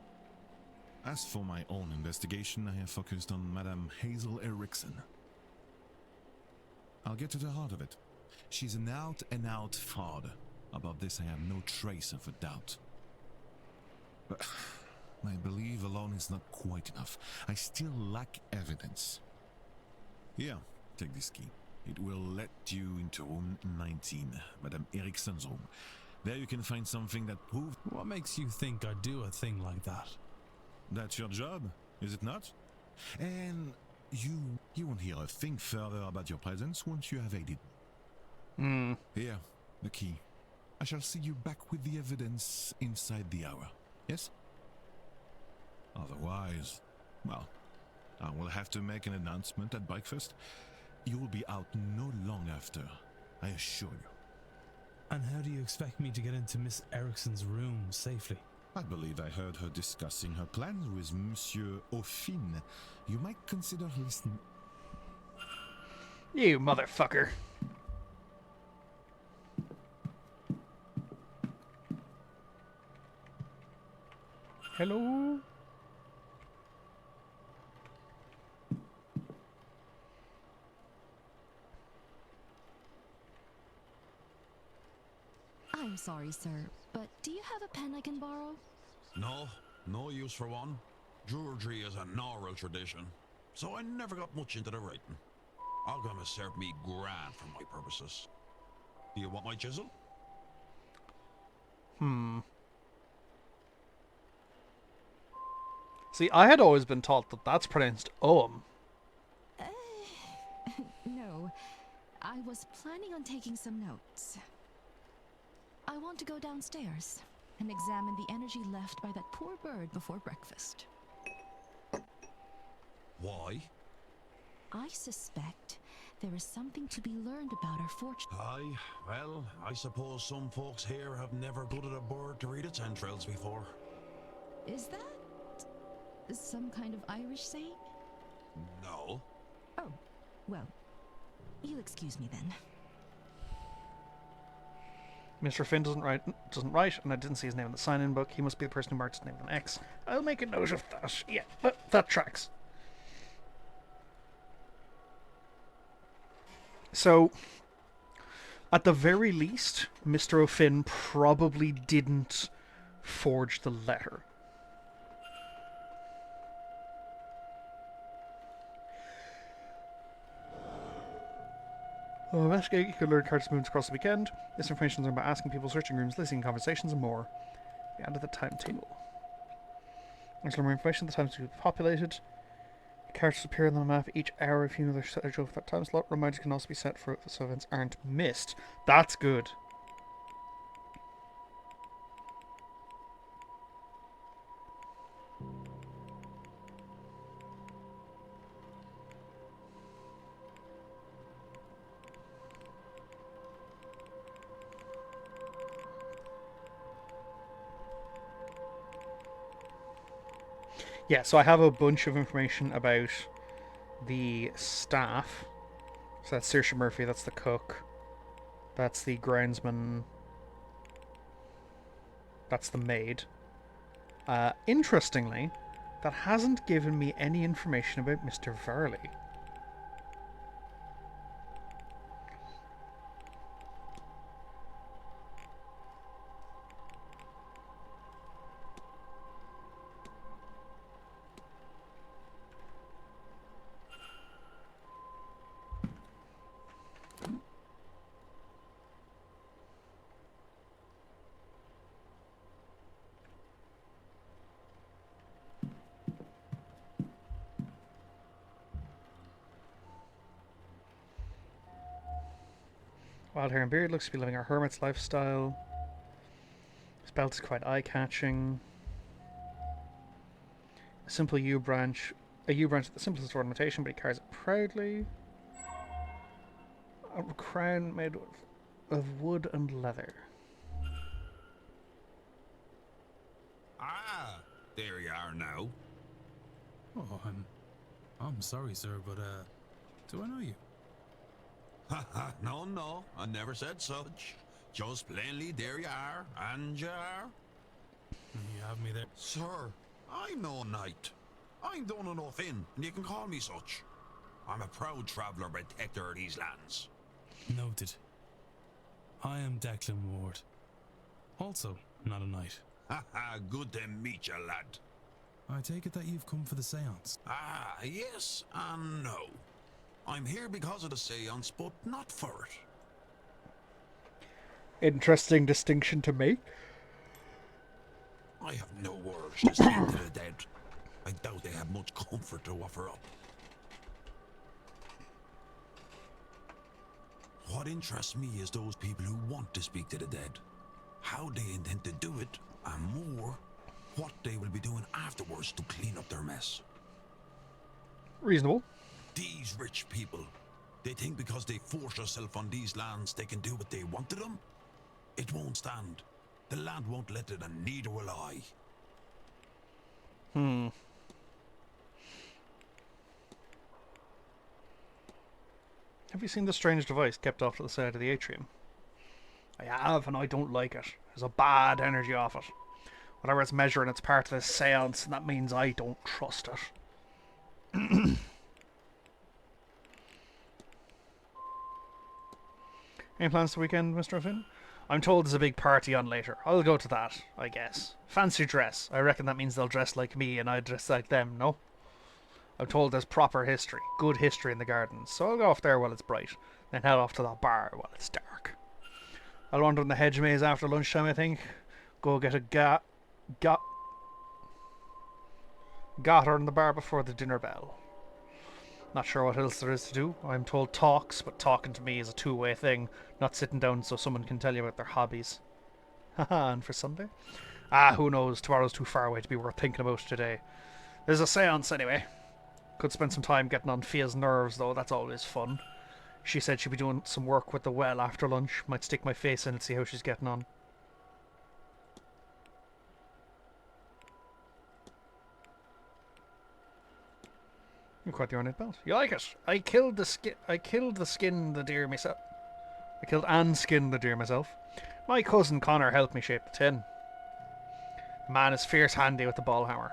As for my own investigation, I have focused on Madame Hazel Erickson. I'll get to the heart of it. She's an out-and-out fraud. About this, I have no trace of a doubt. But my belief alone is not quite enough. I still lack evidence. Here, take this key. It will let you into room 19, Madame Erickson's room. There you can find something that proves... What makes you think I'd do a thing like that? That's your job, is it not? And you won't hear a thing further about your presence once you have aided. Here, the key. I shall see you back with the evidence inside the hour. Yes? Otherwise, well, I will have to make an announcement at breakfast. You will be out no long after, I assure you. And how do you expect me to get into Miss Erickson's room safely? I believe I heard her discussing her plans with Monsieur Aufin. You might consider listening. You motherfucker. Hello? I'm sorry, sir, but do you have a pen I can borrow? No, no use for one. Jewelry is an oral tradition, so I never got much into the writing. Alchemists serve me grand for my purposes. Do you want my chisel? See, I had always been taught that that's pronounced Ohm. No, I was planning on taking some notes. I want to go downstairs and examine the energy left by that poor bird before breakfast. Why? I suspect there is something to be learned about our fortune. Aye, well, I suppose some folks here have never gutted a bird to read its entrails before. Is that some kind of Irish saying? No. Oh, well, you excuse me then. Mr. Finn doesn't write, and I didn't see his name in the sign-in book. He must be the person who marked his name with an X. I'll make a note of that. Yeah, that tracks. So, at the very least, Mr. O'Finn probably didn't forge the letter. Investigate, you could learn characters' movements across the weekend. This information is about asking people, searching rooms, listening to conversations, and more. We added the timetable. There's more information. The times to be populated. Characters appear on the map each hour if you know their schedule for that time slot. Reminders can also be set for it so events aren't missed. That's good. Yeah, so I have a bunch of information about the staff. So that's Saoirse Murphy, that's the cook. That's the groundsman. That's the maid. Interestingly, that hasn't given me any information about Mr. Varley. Wild hair and beard looks to be living a hermit's lifestyle. His belt is quite eye-catching. A simple U branch. A U branch is the simplest ornamentation, but he carries it proudly. A crown made of wood and leather. Ah, there you are now. Oh, I'm sorry, sir, but do I know you? No, I never said such. Just plainly, there you are, and you are. You have me there. Sir, I'm no knight. I'm done enough in, and you can call me such. I'm a proud traveller protector of these lands. Noted. I am Declan Ward. Also, not a knight. Good to meet you, lad. I take it that you've come for the seance. Ah, yes and no. I'm here because of the seance, but not for it. Interesting distinction to make. I have no words to speak to the dead. I doubt they have much comfort to offer up. What interests me is those people who want to speak to the dead. How they intend to do it, and more, what they will be doing afterwards to clean up their mess. Reasonable. These rich people, they think because they force themselves on these lands they can do what they want to them? It won't stand. The land won't let it, and neither will I. Have you seen the strange device kept off to the side of the atrium? I have, and I don't like it. There's a bad energy off it. Whatever it's measuring, it's part of this seance, and that means I don't trust it. Any plans for the weekend, Mr. O'Finn? I'm told there's a big party on later. I'll go to that, I guess. Fancy dress. I reckon that means they'll dress like me and I dress like them, no? I'm told there's proper history, good history in the gardens, so I'll go off there while it's bright, then head off to that bar while it's dark. I'll wander in the hedge maze after lunchtime, I think. Go get a gatter in the bar before the dinner bell. Not sure what else there is to do. I'm told talks, but talking to me is a two-way thing, not sitting down so someone can tell you about their hobbies. Haha, and for Sunday? Ah, who knows? Tomorrow's too far away to be worth thinking about today. There's a seance anyway. Could spend some time getting on Fia's nerves, though. That's always fun. She said she'd be doing some work with the well after lunch. Might stick my face in and see how she's getting on. You're quite the ornate belt. You like it? I killed the skin the deer myself. I killed and skinned the deer myself. My cousin Connor helped me shape the tin. The man is fierce handy with the ball hammer.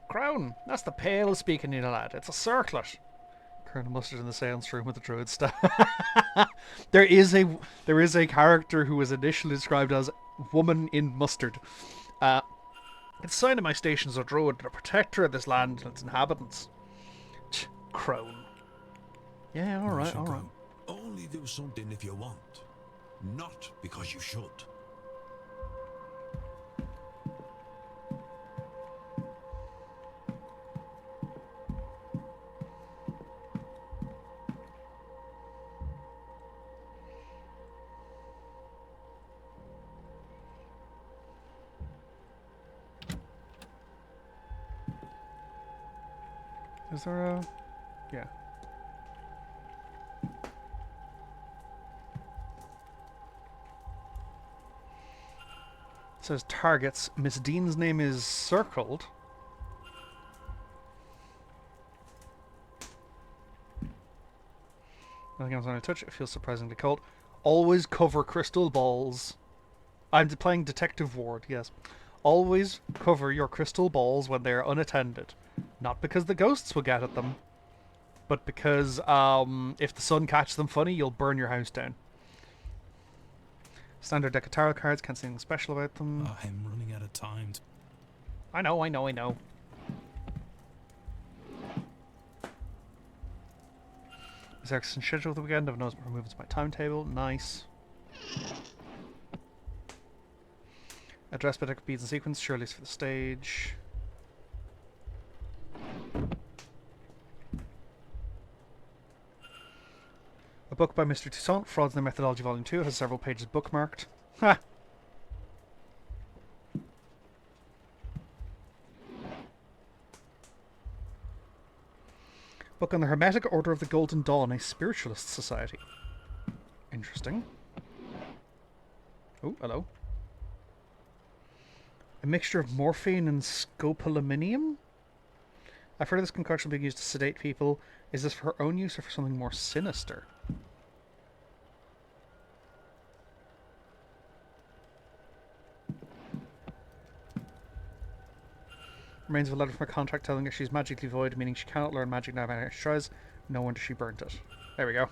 Crown! That's the pale speaking in a lad. It's a circlet. Colonel Mustard in the seance room with the druid staff. there is a character who was initially described as woman in mustard. It's a sign of my station as a druid, the protector of this land and its inhabitants. Crone. Yeah, alright. Only do something if you want, not because you should. Is there a... Yeah. It says targets. Miss Dean's name is circled. Nothing else when I touch it. It feels surprisingly cold. Always cover crystal balls. I'm playing Detective Ward, yes. Always cover your crystal balls when they are unattended. Not because the ghosts will get at them, but because if the sun catches them funny, you'll burn your house down. Standard deck of tarot cards, can't see anything special about them. I'm running out of time. I know. Is Ericsson schedule the weekend? I've noticed more movements in my timetable. Nice. Address by deck of beads and sequence, surely it's for the stage. A book by Mr. Toussaint, Frauds in the Methodology Volume 2, has several pages bookmarked. Ha! Book on the Hermetic Order of the Golden Dawn, a spiritualist society. Interesting. Oh, hello. A mixture of morphine and scopolaminium? I've heard of this concoction being used to sedate people. Is this for her own use or for something more sinister? Remains of a letter from her contract telling her she's magically void, meaning she cannot learn magic now matter she tries. No wonder she burnt it. There we go.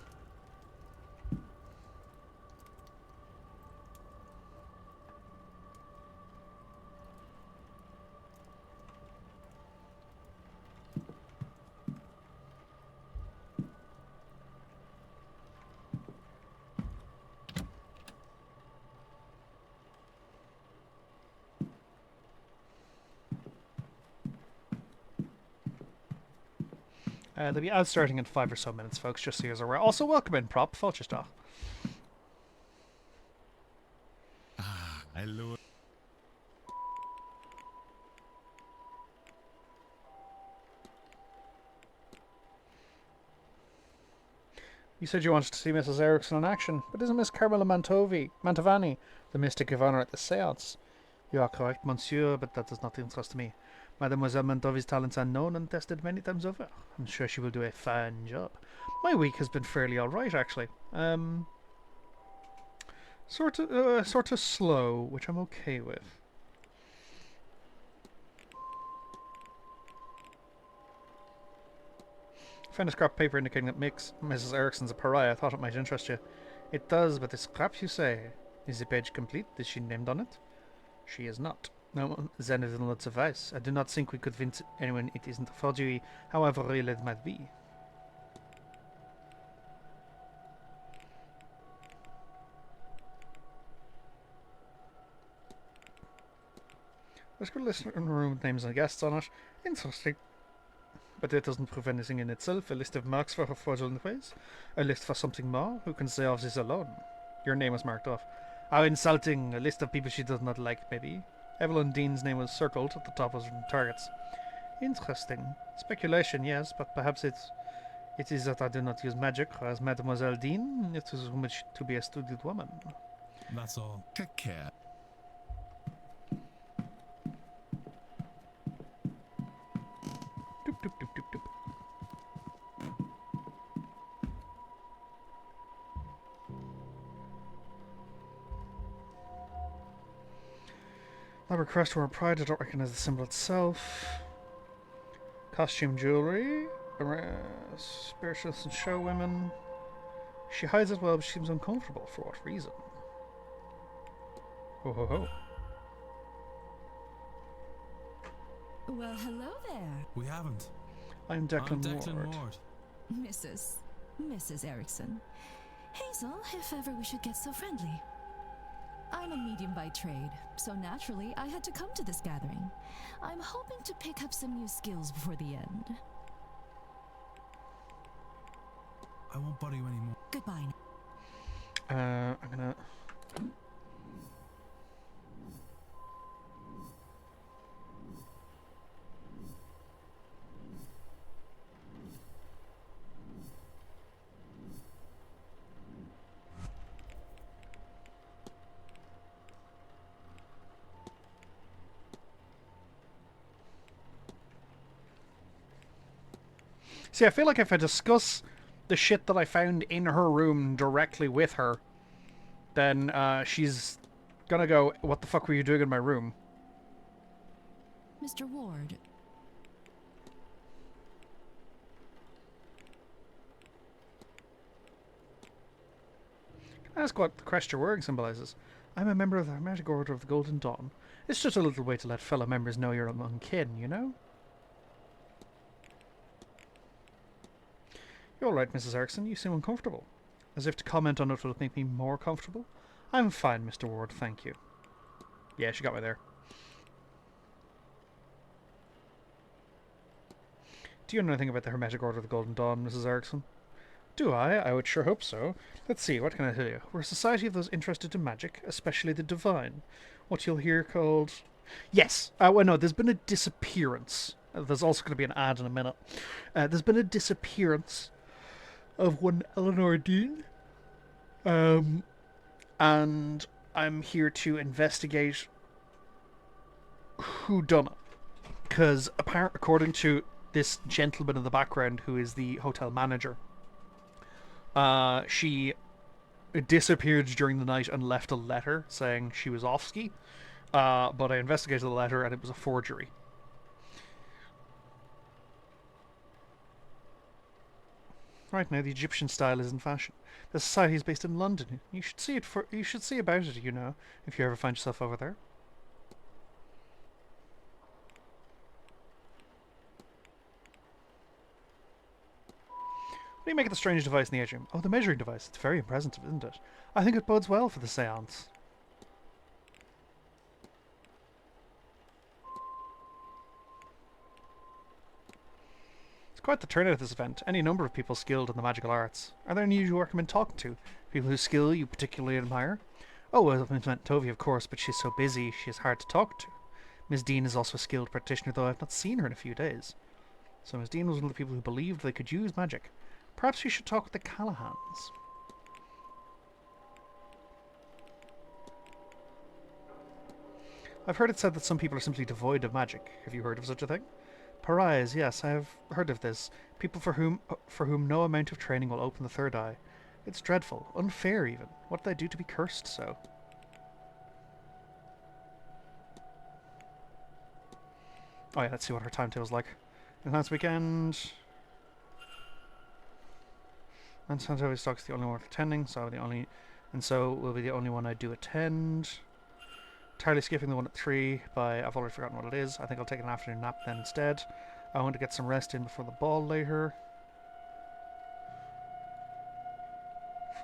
They'll be out starting in 5 or so minutes, folks, just so you're aware. Also, welcome in, Prop. Fulchestach. Hello. You said you wanted to see Mrs. Erickson in action, but isn't Miss Carmela Mantovani the mystic of honor at the seance? You are correct, monsieur, but that does not interest me. Mademoiselle Mantovi's talents are known and tested many times over. I'm sure she will do a fine job. My week has been fairly alright, actually. Sort of slow, which I'm okay with. I found a scrap of paper indicating that Mrs. Erickson's a pariah. I thought it might interest you. It does, but the scrap, you say? Is the page complete? Is she named on it? She is not. No, then it will not suffice. I do not think we could convince anyone it isn't a forgery, however real it might be. Let's go list in a room with names and guests on it. Interesting. But that doesn't prove anything in itself. A list of marks for her fraudulent ways. A list for something more. Who can say of this alone? Your name was marked off. How insulting. A list of people she does not like, maybe. Evelyn Dean's name was circled. At the top was written targets. Interesting. Speculation, yes, but perhaps it is that I do not use magic, whereas Mademoiselle Dean, it is rumored to be a studied woman. That's all. Take care. Elaborate crest or pride, I don't recognize the symbol itself. Costume jewellery. Spiritualists and show women. She hides it well, but she seems uncomfortable. For what reason? Ho ho ho. Well, hello there. We haven't. I'm Declan, Ward. Mrs. Erickson. Hazel, if ever we should get so friendly. I'm a medium by trade, so naturally I had to come to this gathering. I'm hoping to pick up some new skills before the end. I won't bother you anymore. Goodbye. I'm gonna... See, I feel like if I discuss the shit that I found in her room directly with her, then she's gonna go, what the fuck were you doing in my room? Mr. Ward. Can I ask what the crest you're wearing symbolizes? I'm a member of the Hermetic Order of the Golden Dawn. It's just a little way to let fellow members know you're among kin, you know? You're all right, Mrs. Erickson. You seem uncomfortable. As if to comment on it will make me more comfortable. I'm fine, Mr. Ward, thank you. Yeah, she got me there. Do you know anything about the Hermetic Order of the Golden Dawn, Mrs. Erickson? Do I? I would sure hope so. Let's see, what can I tell you? We're a society of those interested in magic, especially the divine. What you'll hear called... Yes! Well, no, there's been a disappearance. There's also going to be an ad in a minute. There's been a disappearance of one Eleanor Dean. And I'm here to investigate who done it. Because according to this gentleman in the background who is the hotel manager, she disappeared during the night and left a letter saying she was off ski. But I investigated the letter and it was a forgery. Right now, the Egyptian style is in fashion. The society is based in London. You should see about it, you know, if you ever find yourself over there. What do you make of the strange device in the atrium? Oh, the measuring device. It's very impressive, isn't it? I think it bodes well for the seance. It's quite the turnout at this event. Any number of people skilled in the magical arts. Are there any you recommend talking to? People whose skill you particularly admire? Oh, well, Miss Tovey, of course, but she's so busy she is hard to talk to. Miss Dean is also a skilled practitioner, though I've not seen her in a few days. So Miss Dean was one of the people who believed they could use magic. Perhaps we should talk with the Callahans. I've heard it said that some people are simply devoid of magic. Have you heard of such a thing? Pariahs, yes, I have heard of this. People for whom no amount of training will open the third eye. It's dreadful, unfair even. What did I do to be cursed so? Oh yeah, let's see what her timetable's like. Enhanced weekend. And Santovi Stock's the only one attending, so will be the only one I do attend. Entirely skipping the one at 3 by I've already forgotten what it is. I think I'll take an afternoon nap then instead. I want to get some rest in before the ball later.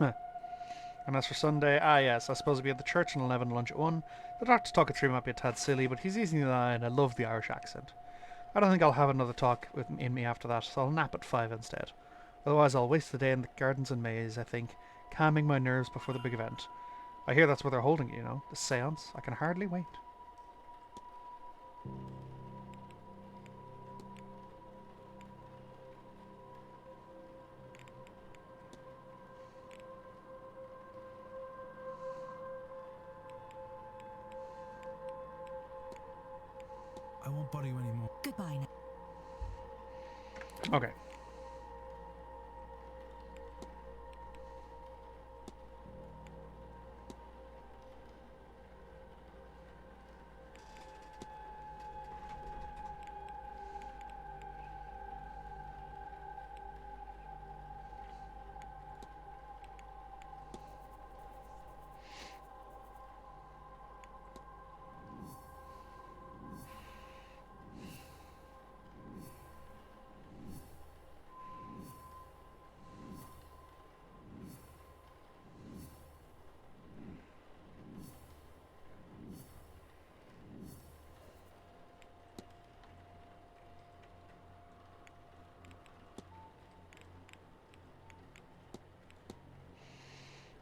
And as for Sunday, yes, I suppose I'll be at the church at 11, lunch at 1. The doctor's talk at 3 might be a tad silly, but he's easy in the eye and I love the Irish accent. I don't think I'll have another talk in me after that, so I'll nap at 5 instead. Otherwise I'll waste the day in the gardens and maze, I think, calming my nerves before the big event. I hear that's where they're holding it, you know, the seance. I can hardly wait. I won't bother you anymore. Goodbye now. Okay.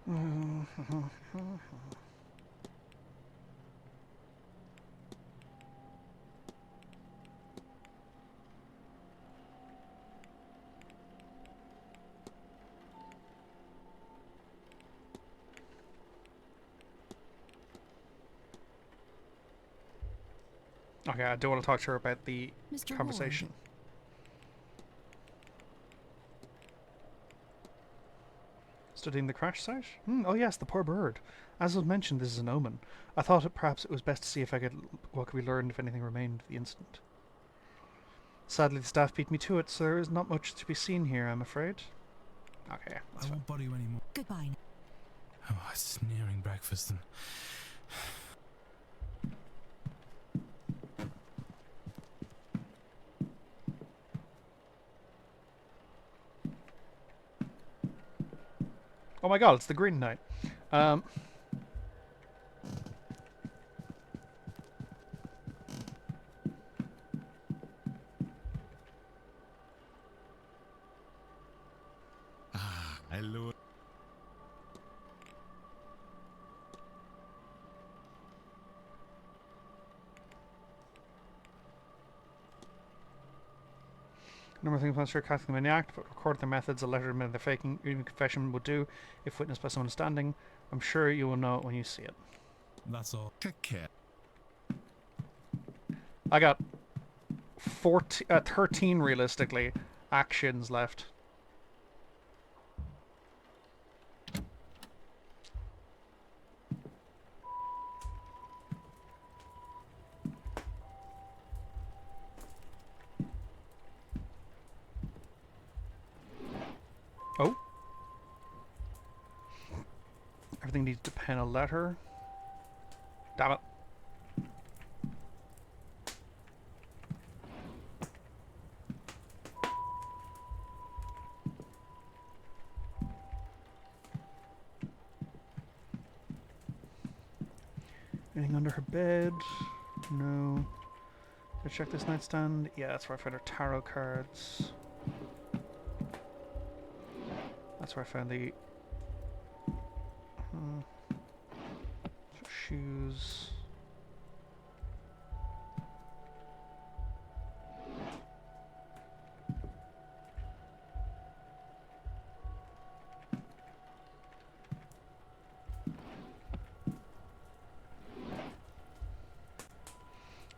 Okay, I do want to talk to her about the Mr. conversation. Ward. Studying the crash site? Oh yes, the poor bird. As was mentioned, this is an omen. I thought perhaps it was best to see if I could what could be learned if anything remained of the incident. Sadly, the staff beat me to it, so there is not much to be seen here, I'm afraid. Okay, I won't bother you anymore. Goodbye. Oh, it's nearing breakfast and... Oh my god, it's the Green Knight. Hello. Number of things I'm sure casting them in the act, but record their methods, a letter of their faking, even confession would do, if witnessed by someone standing. I'm sure you will know it when you see it. That's all. Take care. I got 13 realistically actions left. Oh. Everything needs to pen a letter. Damn it. Anything under her bed? No. Did I check this nightstand? Yeah, that's where I found her tarot cards. That's where I found the shoes.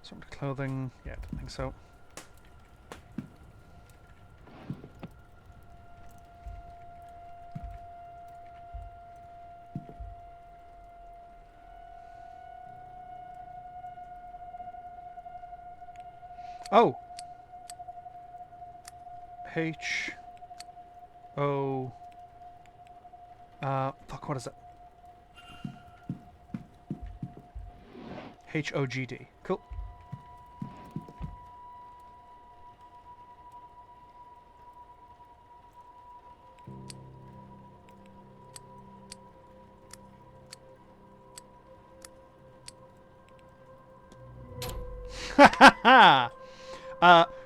Some clothing. Yeah, I don't think so. Oh! H... O... fuck, what is it? HOGD. Cool.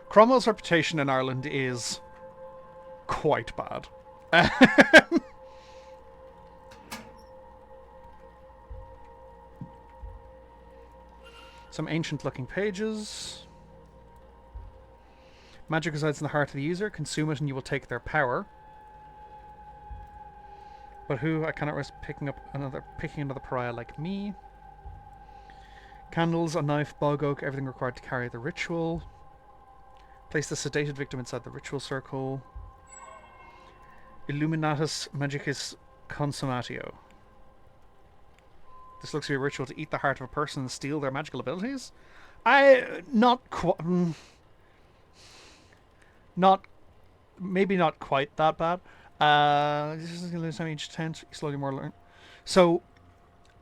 Cromwell's reputation in Ireland is quite bad. Some ancient looking pages. Magic resides in the heart of the user. Consume it and you will take their power. But who? I cannot risk picking another pariah like me. Candles, a knife, bog oak, everything required to carry the ritual. Place the sedated victim inside the ritual circle. Illuminatus magicus consummatio. This looks to be a ritual to eat the heart of a person and steal their magical abilities? Maybe not quite that bad. This is going to lose time each tent. Slowly more learn. So,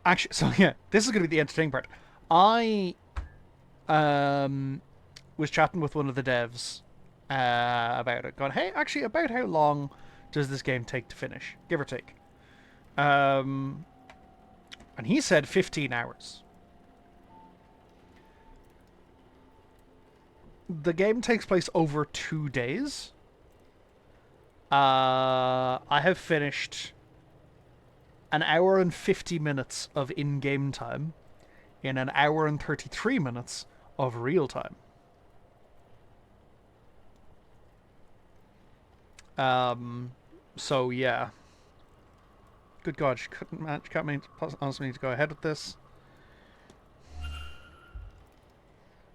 actually, yeah, this is going to be the entertaining part. I was chatting with one of the devs about it, going, hey, actually, about how long does this game take to finish, give or take? And he said 15 hours. The game takes place over 2 days. I have finished an hour and 50 minutes of in-game time in an hour and 33 minutes of real time. So yeah. Good God, she can't honestly need to go ahead with this.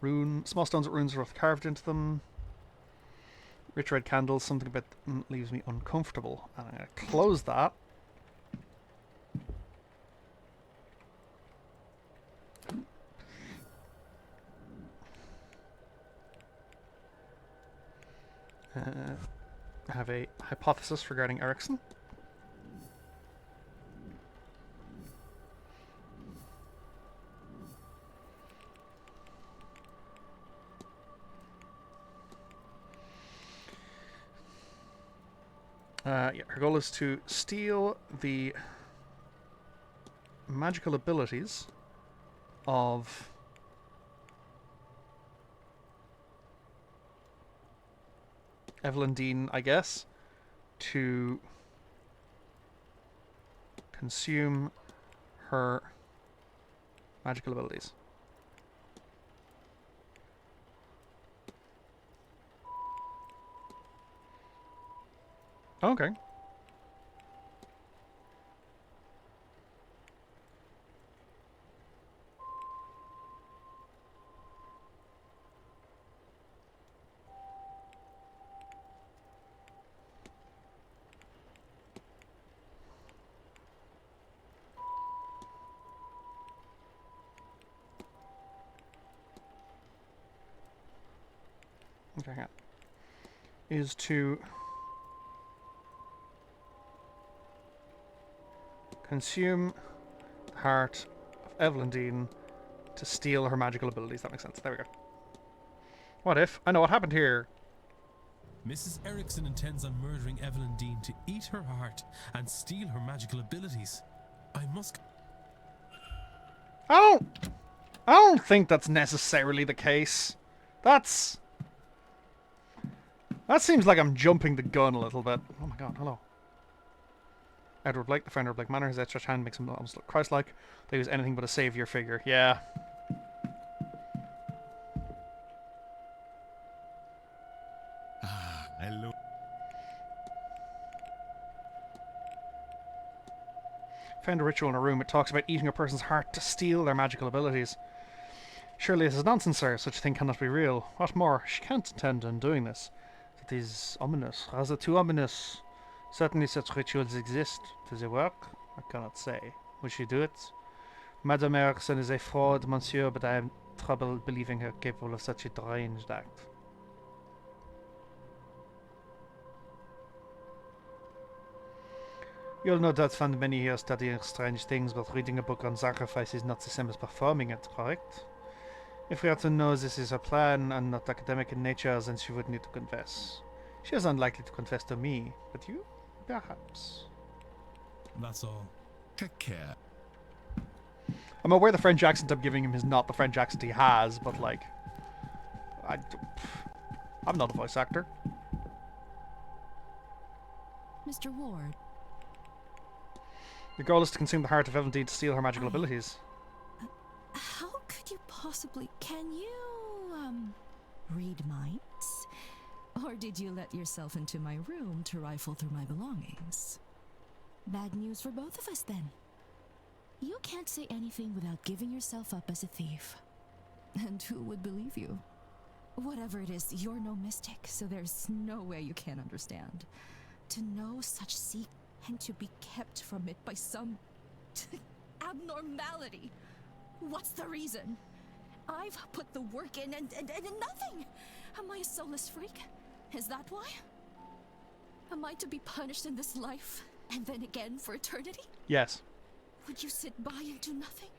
Small stones with runes are carved into them. Rich red candles, something about them leaves me uncomfortable. And I'm going to close that. I have a hypothesis regarding Erickson. Yeah, her goal is to steal the magical abilities of Evelyn Dean, I guess, to consume her magical abilities. Okay. Okay, yeah. Is to consume the heart of Evelyn Dean to steal her magical abilities. That makes sense. There we go. What if? I know what happened here. Mrs. Erickson intends on murdering Evelyn Dean to eat her heart and steal her magical abilities. I must... I don't think that's necessarily the case. That seems like I'm jumping the gun a little bit. Oh my god, hello. Edward Blake, the founder of Blake Manor, his outstretched hand makes him almost look Christ-like. They use anything but a savior figure. Yeah. Hello. Found a ritual in a room. It talks about eating a person's heart to steal their magical abilities. Surely this is nonsense, sir. Such a thing cannot be real. What more? She can't intend on doing this. It is ominous. Rather too ominous. Certainly such rituals exist. Do they work? I cannot say. Will she do it? Madame Erickson is a fraud, monsieur, but I have trouble believing her capable of such a deranged act. You'll no doubt find many here studying strange things, but reading a book on sacrifice is not the same as performing it, correct? If we are to know this is her plan and not academic in nature, then she would need to confess. She is unlikely to confess to me, but you? Perhaps. That's all. Take care. I'm aware the French accent I'm giving him is not the French accent he has, but like... I'm not a voice actor. Mr. Ward. Your goal is to consume the heart of Evelyn Dean to steal her magical abilities. How could you possibly... Can you, read minds? Or did you let yourself into my room to rifle through my belongings? Bad news for both of us, then. You can't say anything without giving yourself up as a thief. And who would believe you? Whatever it is, you're no mystic, so there's no way you can't understand. To know such secret and to be kept from it by some abnormality. What's the reason? I've put the work in and nothing. Am I a soulless freak? Is that why? Am I to be punished in this life and then again for eternity? Yes. Would you sit by and do nothing?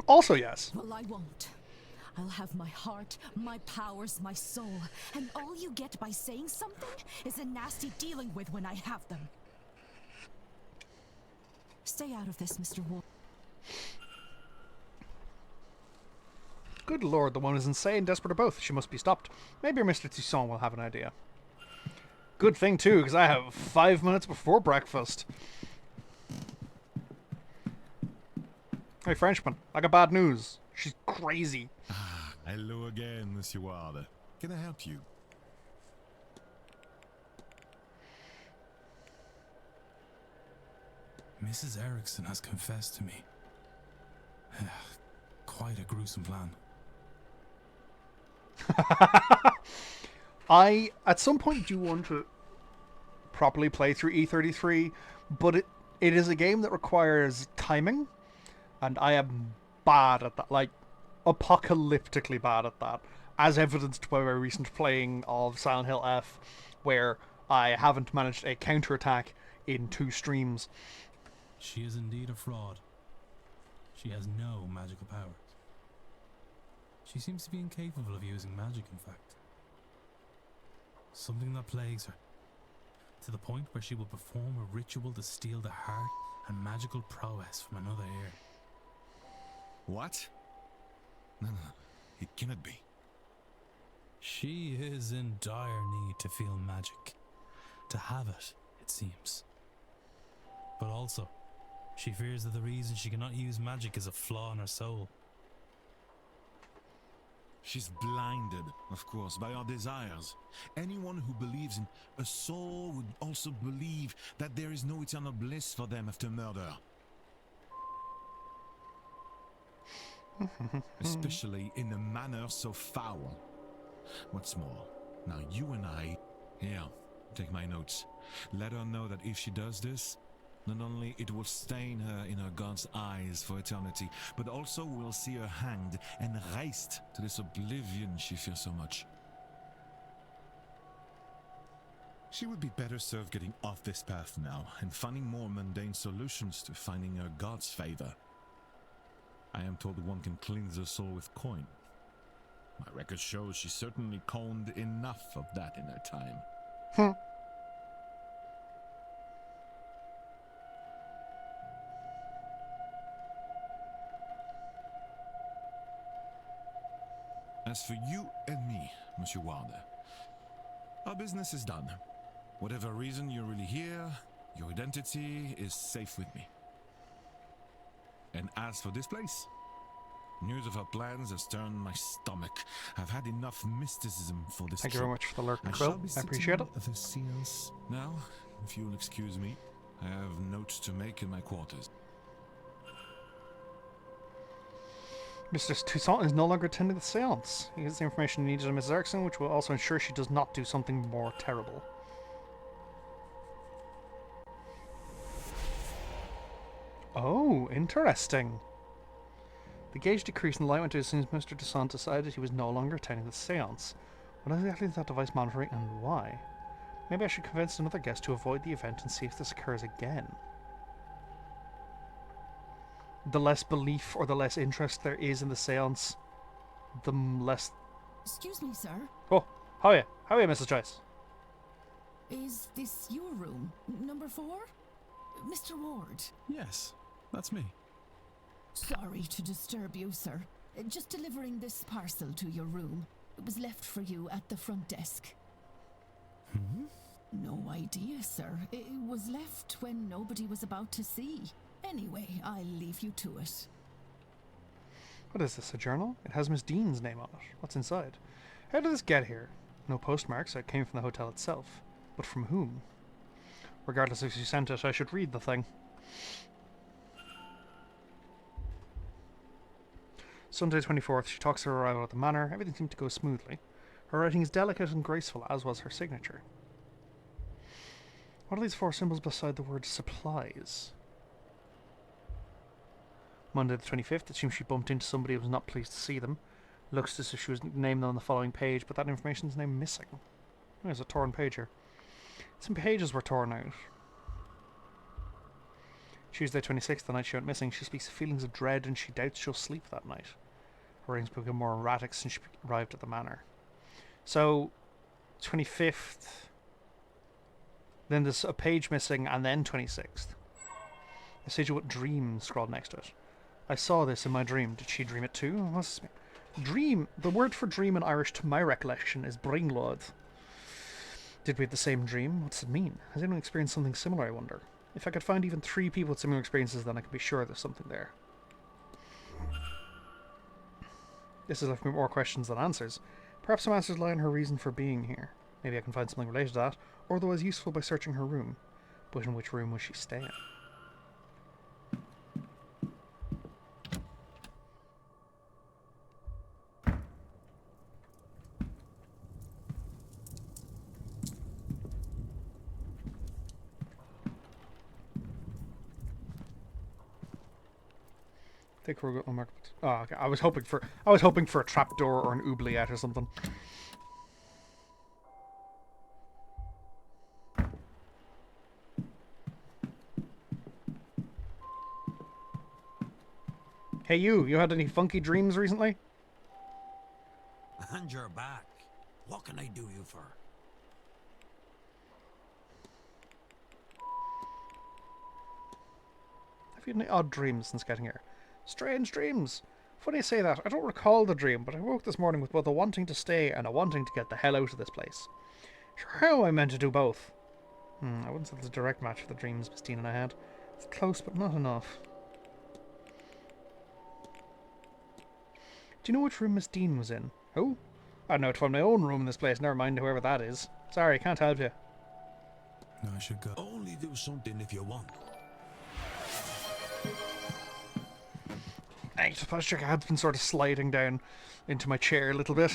Also yes. Well, I won't. I'll have my heart, my powers, my soul, and all you get by saying something is a nasty dealing with when I have them. Stay out of this, Mr. Ward. Good lord, the one is insane, desperate, or both. She must be stopped. Maybe Mr. Toussaint will have an idea. Good thing, too, because I have 5 minutes before breakfast. Hey, Frenchman, I got bad news. She's crazy. Ah, hello again, Monsieur Ward. Can I help you? Mrs. Erickson has confessed to me. Quite a gruesome plan. I, at some point, do want to properly play through E33, but it is a game that requires timing, and I am bad at that, like, apocalyptically bad at that, as evidenced by my recent playing of Silent Hill F, where I haven't managed a counterattack in 2 streams. She is indeed a fraud. She has no magical powers. She seems to be incapable of using magic, in fact. Something that plagues her, to the point where she will perform a ritual to steal the heart and magical prowess from another heir. What? No, it cannot be. She is in dire need to feel magic. To have it, it seems. But also, she fears that the reason she cannot use magic is a flaw in her soul. She's blinded, of course, by our desires. Anyone who believes in a soul would also believe that there is no eternal bliss for them after murder. Especially in a manner so foul. What's more, now you and I... Here, take my notes. Let her know that if she does this, not only it will stain her in her God's eyes for eternity, but also we'll see her hanged and raised to this oblivion she fears so much. She would be better served getting off this path now and finding more mundane solutions to finding her God's favor. I am told one can cleanse her soul with coin. My record shows she certainly coined enough of that in her time. As for you and me, Monsieur Wilder, our business is done. Whatever reason you're really here, your identity is safe with me. And as for this place, news of our plans has turned my stomach. I've had enough mysticism for this Thank you trip. very much for the lurk, I Quill. shall be I appreciate it. sitting at the Seance. Now, if you'll excuse me, I have notes to make in my quarters. Mr. Toussaint is no longer attending the seance. He has the information needed on Mrs. Erickson, which will also ensure she does not do something more terrible. Oh, interesting. The gauge decreased and the light went out as soon as Mr. Toussaint decided he was no longer attending the seance. What exactly is that device monitoring and why? Maybe I should convince another guest to avoid the event and see if this occurs again. The less belief or the less interest there is in the seance, the less... Excuse me, sir. Oh, how are you? How are you, Mrs. Joyce? Is this your room? Number 4? Mr. Ward? Yes, that's me. Sorry to disturb you, sir. Just delivering this parcel to your room. It was left for you at the front desk. No idea, sir. It was left when nobody was about to see. Anyway, I'll leave you to it. What is this, a journal? It has Miss Dean's name on it. What's inside? How did this get here? No postmarks, it came from the hotel itself. But from whom? Regardless of who sent it, I should read the thing. Sunday 24th, she talks of her arrival at the Manor. Everything seemed to go smoothly. Her writing is delicate and graceful, as was her signature. What are these 4 symbols beside the word supplies? Monday the 25th, it seems she bumped into somebody who was not pleased to see them. Looks as if she was named on the following page, but that information is now missing. There's a torn page here. Some pages were torn out. Tuesday 26th, the night she went missing, she speaks of feelings of dread and she doubts she'll sleep that night. Her writings become more erratic since she arrived at the Manor. So, 25th, then there's a page missing, and then 26th. A sage with dream scrawled next to it. I saw this in my dream. Did she dream it too? What's this mean? Dream. The word for dream in Irish, to my recollection, is bringlod. Did we have the same dream? What's it mean? Has anyone experienced something similar, I wonder? If I could find even 3 people with similar experiences, then I could be sure there's something there. This has left me more questions than answers. Perhaps some answers lie in her reason for being here. Maybe I can find something related to that, or otherwise useful by searching her room. But in which room was she staying? Take her market. Oh, okay. I was hoping for a trapdoor or an oubliette or something. Hey you had any funky dreams recently? And you're back. What can I do you for? Have you had any odd dreams since getting here? Strange dreams. Funny you say that. I don't recall the dream, but I woke this morning with both a wanting to stay and a wanting to get the hell out of this place. Sure, how am I meant to do both? I wouldn't say there's a direct match for the dreams Miss Dean and I had. It's close, but not enough. Do you know which room Miss Dean was in? Who? I don't know, to find my own room in this place, never mind whoever that is. Sorry, can't help you. No, I should go. Only do something if you want. Thanks, Patrick. I had been sort of sliding down into my chair a little bit.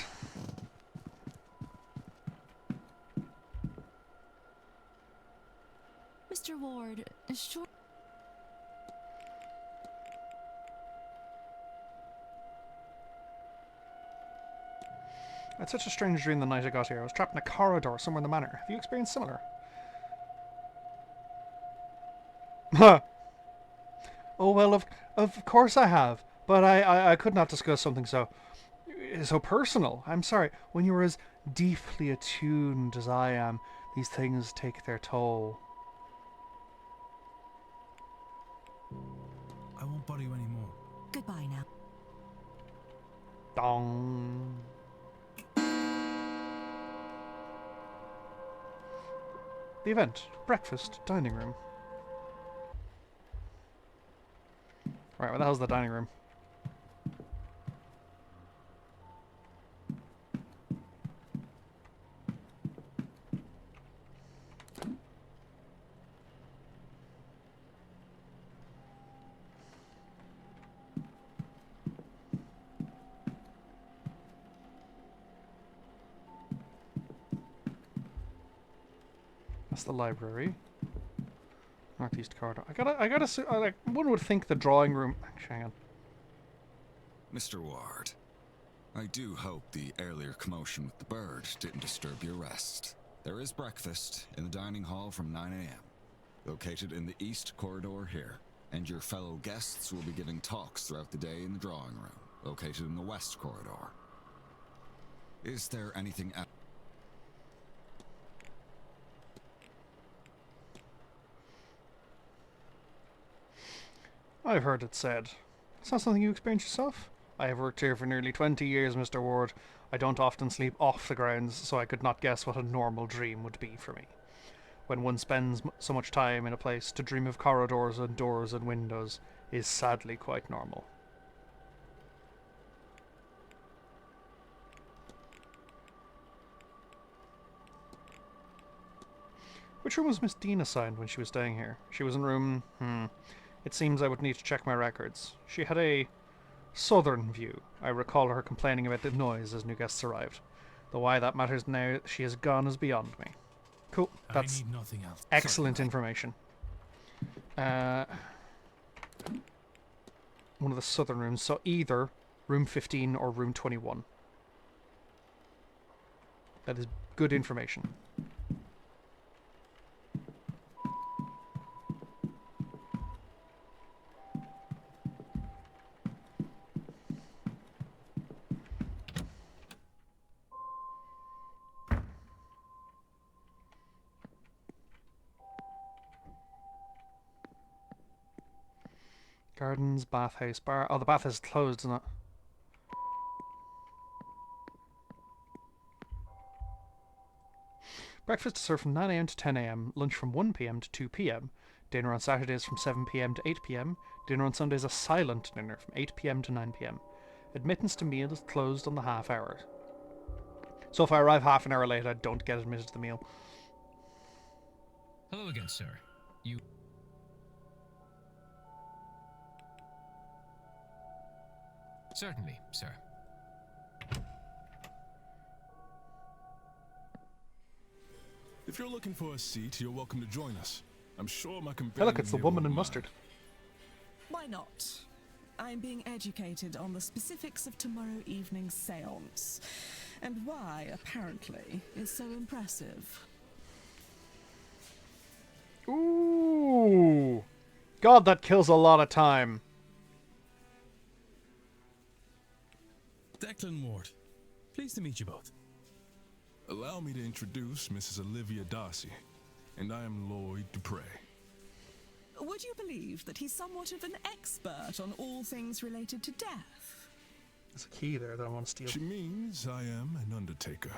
Mr. Ward, sure. I had such a strange dream the night I got here. I was trapped in a corridor somewhere in the manor. Have you experienced similar? Oh well, of course I have. But I could not discuss something so personal. I'm sorry. When you're as deeply attuned as I am, these things take their toll. I won't bother you anymore. Goodbye now. Dong. The event. Breakfast. Dining room. Right, where the hell's the dining room? That's the library. Northeast corridor. Like, one would think the drawing room. Actually, hang on. Mr. Ward, I do hope the earlier commotion with the bird didn't disturb your rest. There is breakfast in the dining hall from 9 a.m., located in the east corridor here, and your fellow guests will be giving talks throughout the day in the drawing room, located in the west corridor. Is there anything else? I've heard it said. It's not something you experience yourself? I have worked here for nearly 20 years, Mr. Ward. I don't often sleep off the grounds, so I could not guess what a normal dream would be for me. When one spends so much time in a place, to dream of corridors and doors and windows is sadly quite normal. Which room was Miss Dean assigned when she was staying here? She was in room... It seems I would need to check my records. She had a southern view. I recall her complaining about the noise as new guests arrived. Though why that matters now she has gone is beyond me. Cool. That's I need nothing else. excellent information. One of the southern rooms, so either room 15 or room 21. That is good information. Gardens, bathhouse, bar. Oh, the bathhouse is closed, isn't it? Breakfast is served from 9 a.m. to 10 a.m., lunch from 1 p.m. to 2 p.m., dinner on Saturdays from 7 p.m. to 8 p.m., dinner on Sundays a silent dinner from 8 p.m. to 9 p.m. Admittance to meal is closed on the half hour. So if I arrive half an hour late, I don't get admitted to the meal. Hello again, sir. You... Certainly, sir. If you're looking for a seat, you're welcome to join us. I'm sure my companion. Hey, look, it's the here woman won't in mind. mustard. Why not? I'm being educated on the specifics of tomorrow evening's seance, and why, apparently, it's so impressive. Ooh. God, that kills a lot of time. Declan Ward. Pleased to meet you both. Allow me to introduce Mrs. Olivia Darcy, and I am Lloyd Dupre. Would you believe that he's somewhat of an expert on all things related to death? There's a key there that I want to steal. She means I am an undertaker.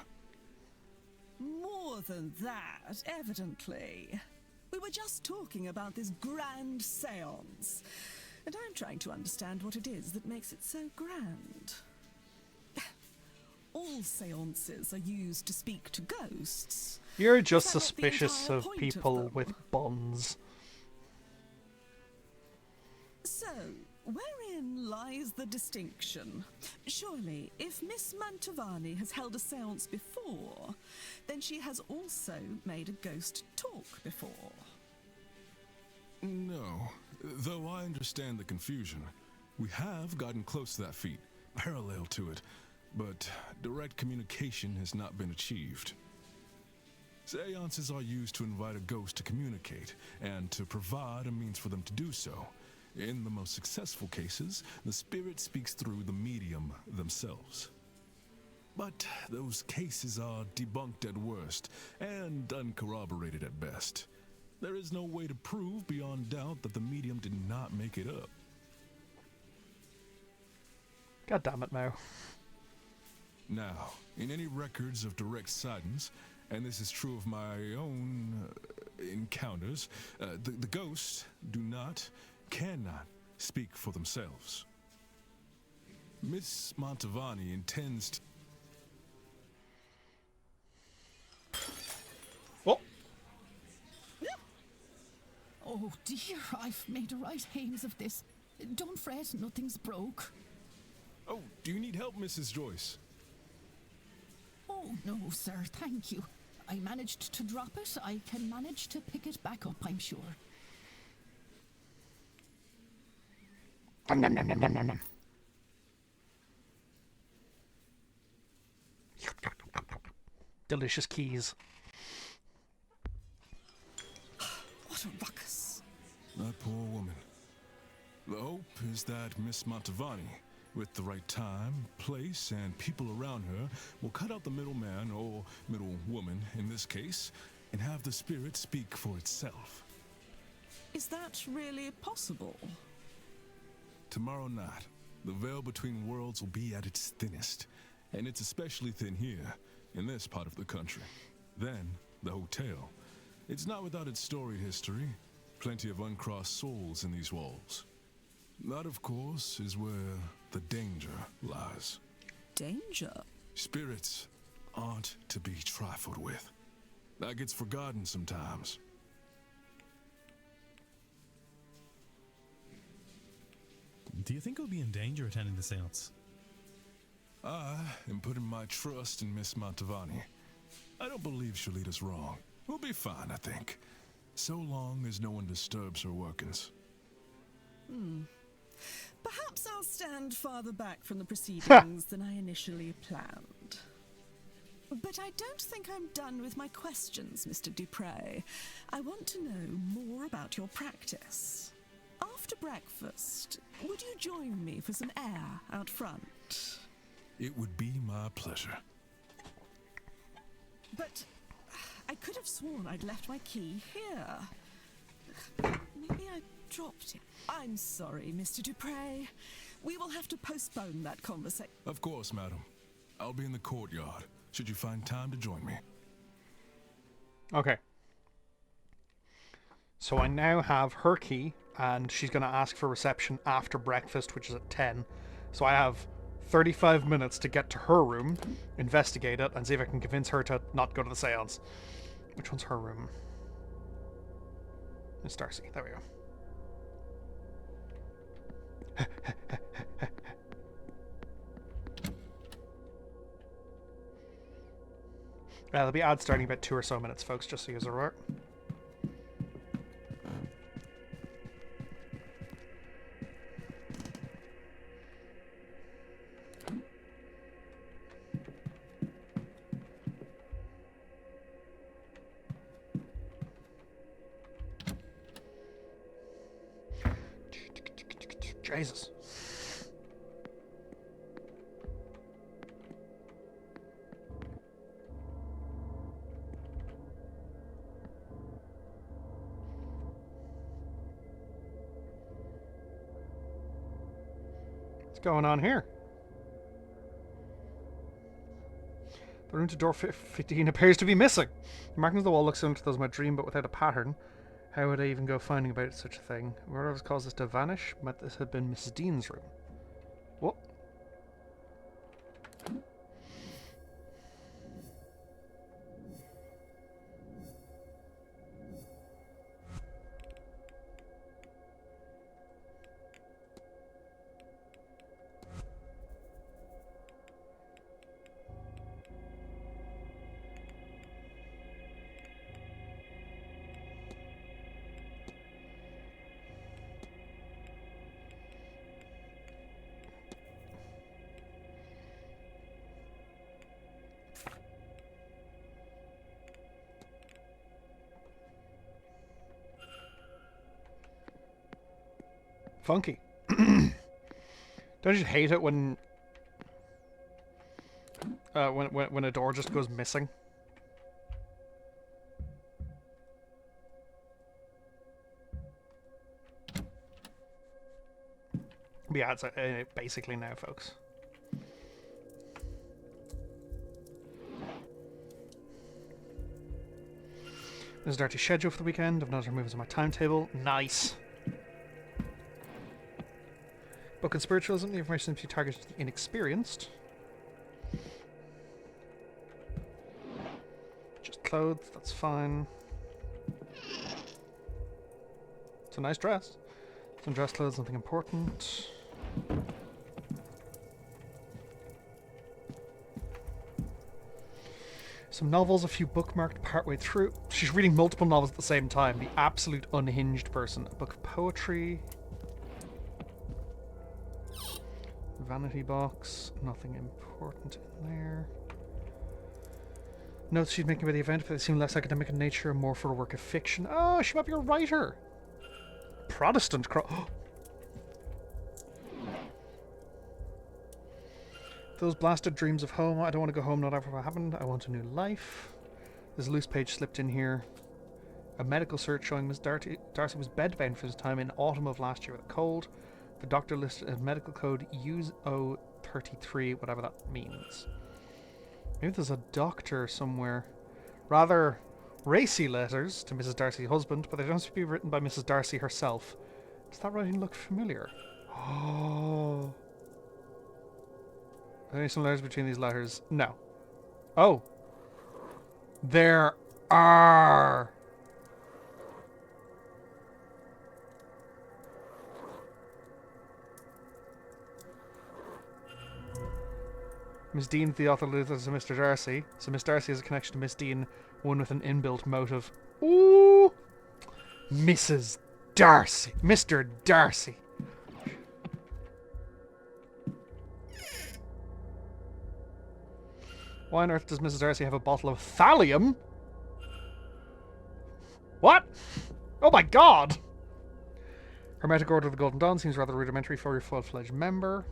More than that, evidently. We were just talking about this grand seance, and I'm trying to understand what it is that makes it so grand. All seances are used to speak to ghosts. You're just Is that not the suspicious entire of point people them? with bonds. So, wherein lies the distinction? Surely, if Miss Mantovani has held a seance before, then she has also made a ghost talk before. No, though I understand the confusion. We have gotten close to that feat, parallel to it, but direct communication has not been achieved. Seances are used to invite a ghost to communicate, and to provide a means for them to do so. In the most successful cases, the spirit speaks through the medium themselves. But those cases are debunked at worst, and uncorroborated at best. There is no way to prove beyond doubt that the medium did not make it up. God damn it, Mo. Now, in any records of direct sightings, and this is true of my own encounters, the ghosts cannot speak for themselves. Miss Mantovani intends to... Oh! Oh dear, I've made a right hames of this. Don't fret, nothing's broke. Oh, do you need help, Mrs. Joyce? Oh no, sir, thank you. I managed to drop it. I can manage to pick it back up, I'm sure. Nom, nom, nom, nom, nom, nom, nom. Delicious keys. What a ruckus. That poor woman. The hope is that Miss Mantovani, with the right time, place, and people around her, will cut out the middleman, or middlewoman in this case, and have the spirit speak for itself. Is that really possible? Tomorrow night, the veil between worlds will be at its thinnest, and it's especially thin here, in this part of the country. Then, the hotel. It's not without its storied history. Plenty of uncrossed souls in these walls. That, of course, is where the danger lies. Danger? Spirits aren't to be trifled with. That gets forgotten sometimes. Do you think I'll be in danger attending the seance? I am putting my trust in Miss Mantovani. I don't believe she'll lead us wrong. We'll be fine, I think. So long as no one disturbs her workings. Perhaps I'll stand farther back from the proceedings than I initially planned. But I don't think I'm done with my questions, Mr. Dupre. I want to know more about your practice. After breakfast, would you join me for some air out front? It would be my pleasure. But I could have sworn I'd left my key here. Maybe I dropped it. I'm sorry, Mr. Dupre. We will have to postpone that conversation. Of course, madam. I'll be in the courtyard, should you find time to join me. Okay. So I now have her key, and she's going to ask for reception after breakfast, which is at 10. So I have 35 minutes to get to her room, investigate it, and see if I can convince her to not go to the seance. Which one's her room? Miss Darcy. There we go. There'll be ads starting about 2 or so minutes, folks, just so you guys are aware. Jesus. What's going on here? The room to door 15 appears to be missing. The markings on the wall look similar to those of my dream, but without a pattern. How would I even go finding about such a thing? Whatever's caused this to vanish, might this have been Mrs. Dean's room? What? Funky. Don't you just hate it when a door just goes missing? But yeah, it's basically now, folks. There's a dirty schedule for the weekend. I've noticed removals on my timetable. Nice. Book in spiritualism, the information seems to be targeted to the inexperienced. Just clothes, that's fine. It's a nice dress. Some dress clothes, nothing important. Some novels, a few bookmarked partway through. She's reading multiple novels at the same time. The absolute unhinged person. A book of poetry. Vanity box, nothing important in there. Notes she's making about the event, but they seem less academic in nature and more for a work of fiction. Oh, she might be a writer. Protestant Those blasted dreams of home. I don't want to go home, not after what happened. I want a new life. There's a loose page slipped in here. A medical search showing Miss Darcy was bedbound for this time in autumn of last year with a cold. The doctor listed a medical code UO33, whatever that means. Maybe there's a doctor somewhere. Rather racy letters to Mrs. Darcy's husband, but they don't seem to be written by Mrs. Darcy herself. Does that writing look familiar? Oh. Are there any similarities between these letters? No. Oh. There are. Miss Dean, the author, letters to Mr. Darcy. So Miss Darcy has a connection to Miss Dean, one with an inbuilt motive. Ooh! Mrs. Darcy. Mr. Darcy. Why on earth does Mrs. Darcy have a bottle of thallium? What? Oh my god! Hermetic Order of the Golden Dawn seems rather rudimentary for your full-fledged member.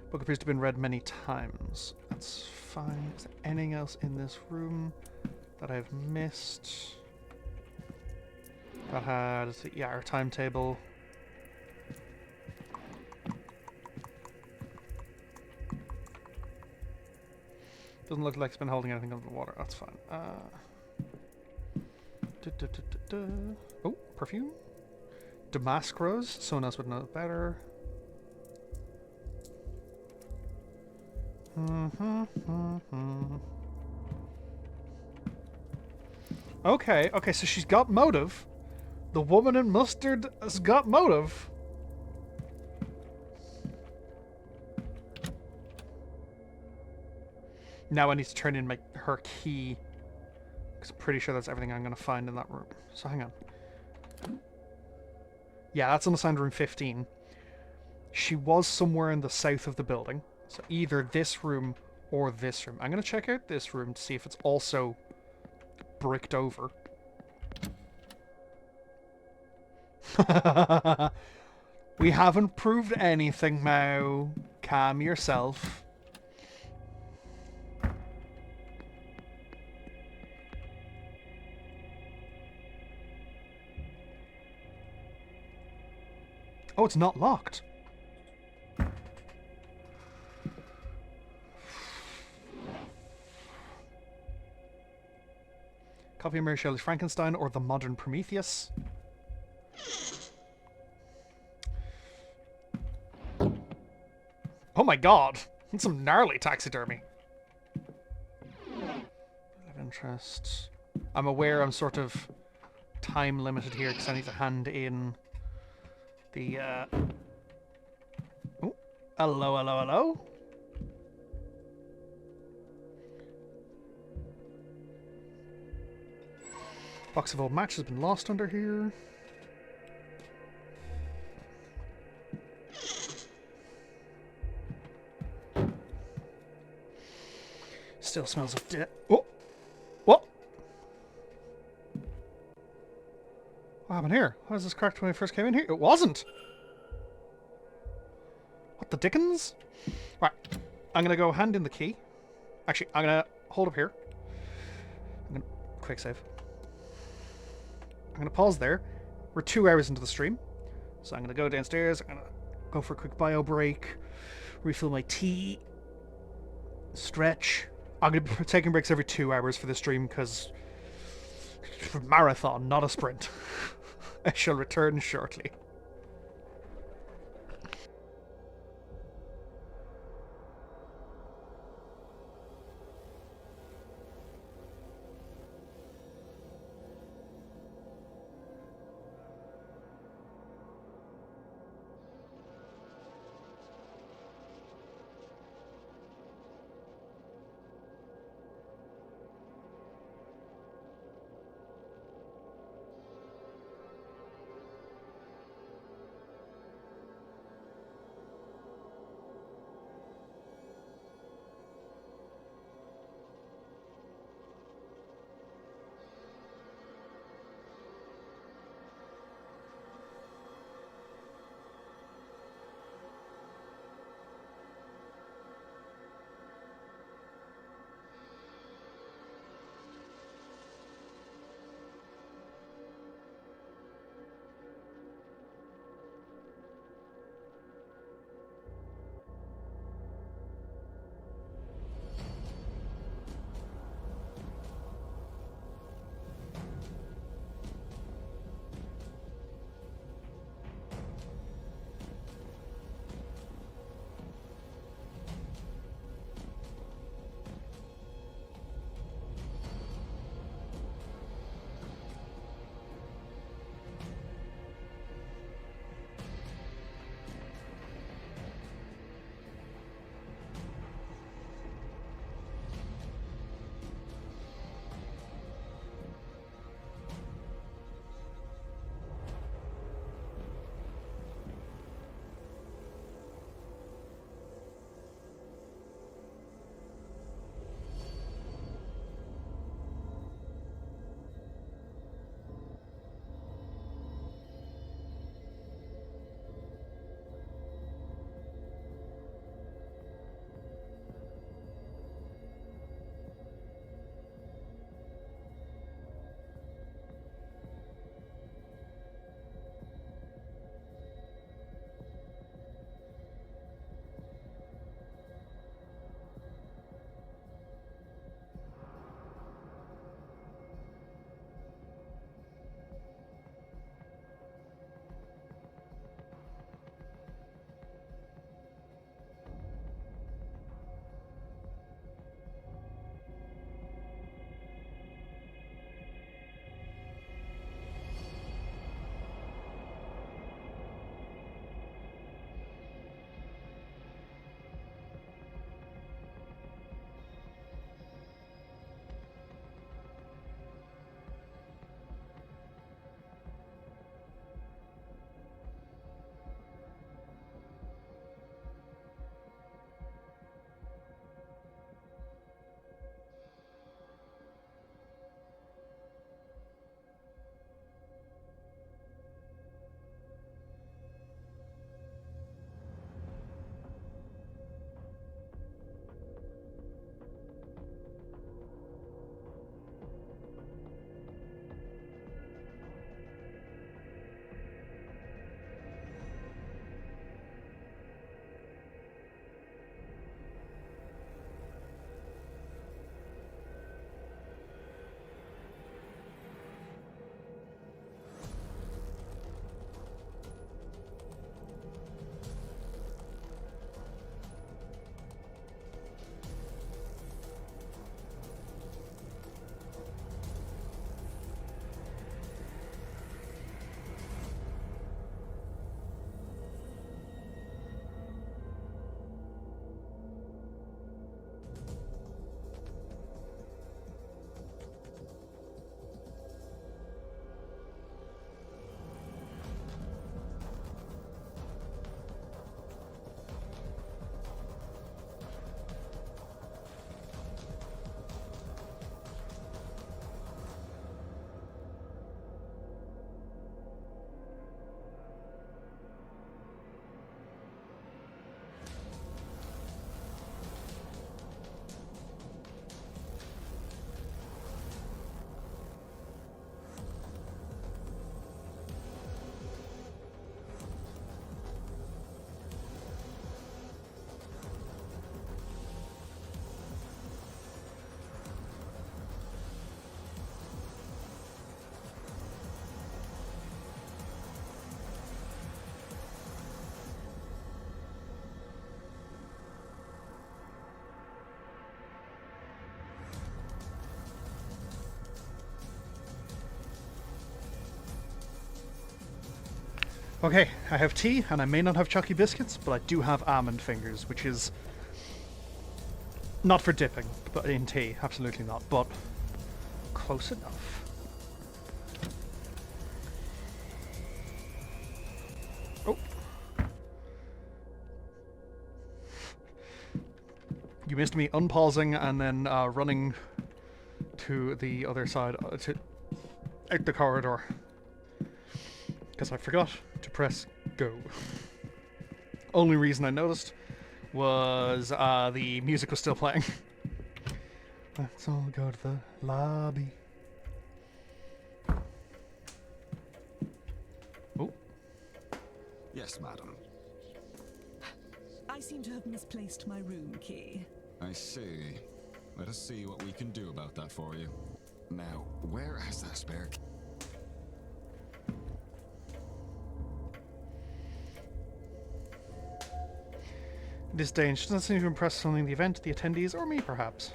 Book appears to have been read many times. That's fine. Is there anything else in this room that I've missed? That had, yeah, our timetable. Doesn't look like it's been holding anything under the water. That's fine. Oh, perfume. Damask rose. Someone else would know better. Okay, okay, so she's got motive. The woman in mustard has got motive. Now I need to turn in her key. Because I'm pretty sure that's everything I'm going to find in that room. So hang on. Yeah, that's unassigned room 15. She was somewhere in the south of the building. So either this room or this room. I'm going to check out this room to see if it's also bricked over. We haven't proved anything, Mao. Calm yourself. Oh, it's not locked. Copy of Mary Shelley's Frankenstein or the modern Prometheus. Oh my god! That's some gnarly taxidermy. Of interest. I'm aware I'm sort of time limited here because I need to hand in the Oh, hello, hello, hello. Box of old matches has been lost under here. Still smells of death. Oh! What? What happened here? Why was this cracked when I first came in here? It wasn't! What the dickens? Right. I'm gonna go hand in the key. Actually, I'm gonna hold up here. I'm gonna quick save. I'm gonna pause there. We're 2 hours into the stream. So I'm gonna go downstairs. I'm gonna go for a quick bio break. Refill my tea. Stretch. I'm going to be taking breaks every 2 hours for this stream because it's a marathon, not a sprint. I shall return shortly. Okay, I have tea, and I may not have chalky biscuits, but I do have almond fingers, which is not for dipping, but in tea, absolutely not, but close enough. Oh. You missed me unpausing and then running to the other side, out the corridor. Because I forgot to press go. Only reason I noticed was the music was still playing. Let's all go to the lobby. Oh. Yes, madam. I seem to have misplaced my room key. I see. Let us see what we can do about that for you. Now, where has that spare key? This danger doesn't seem to impress something the event, the attendees, or me, perhaps.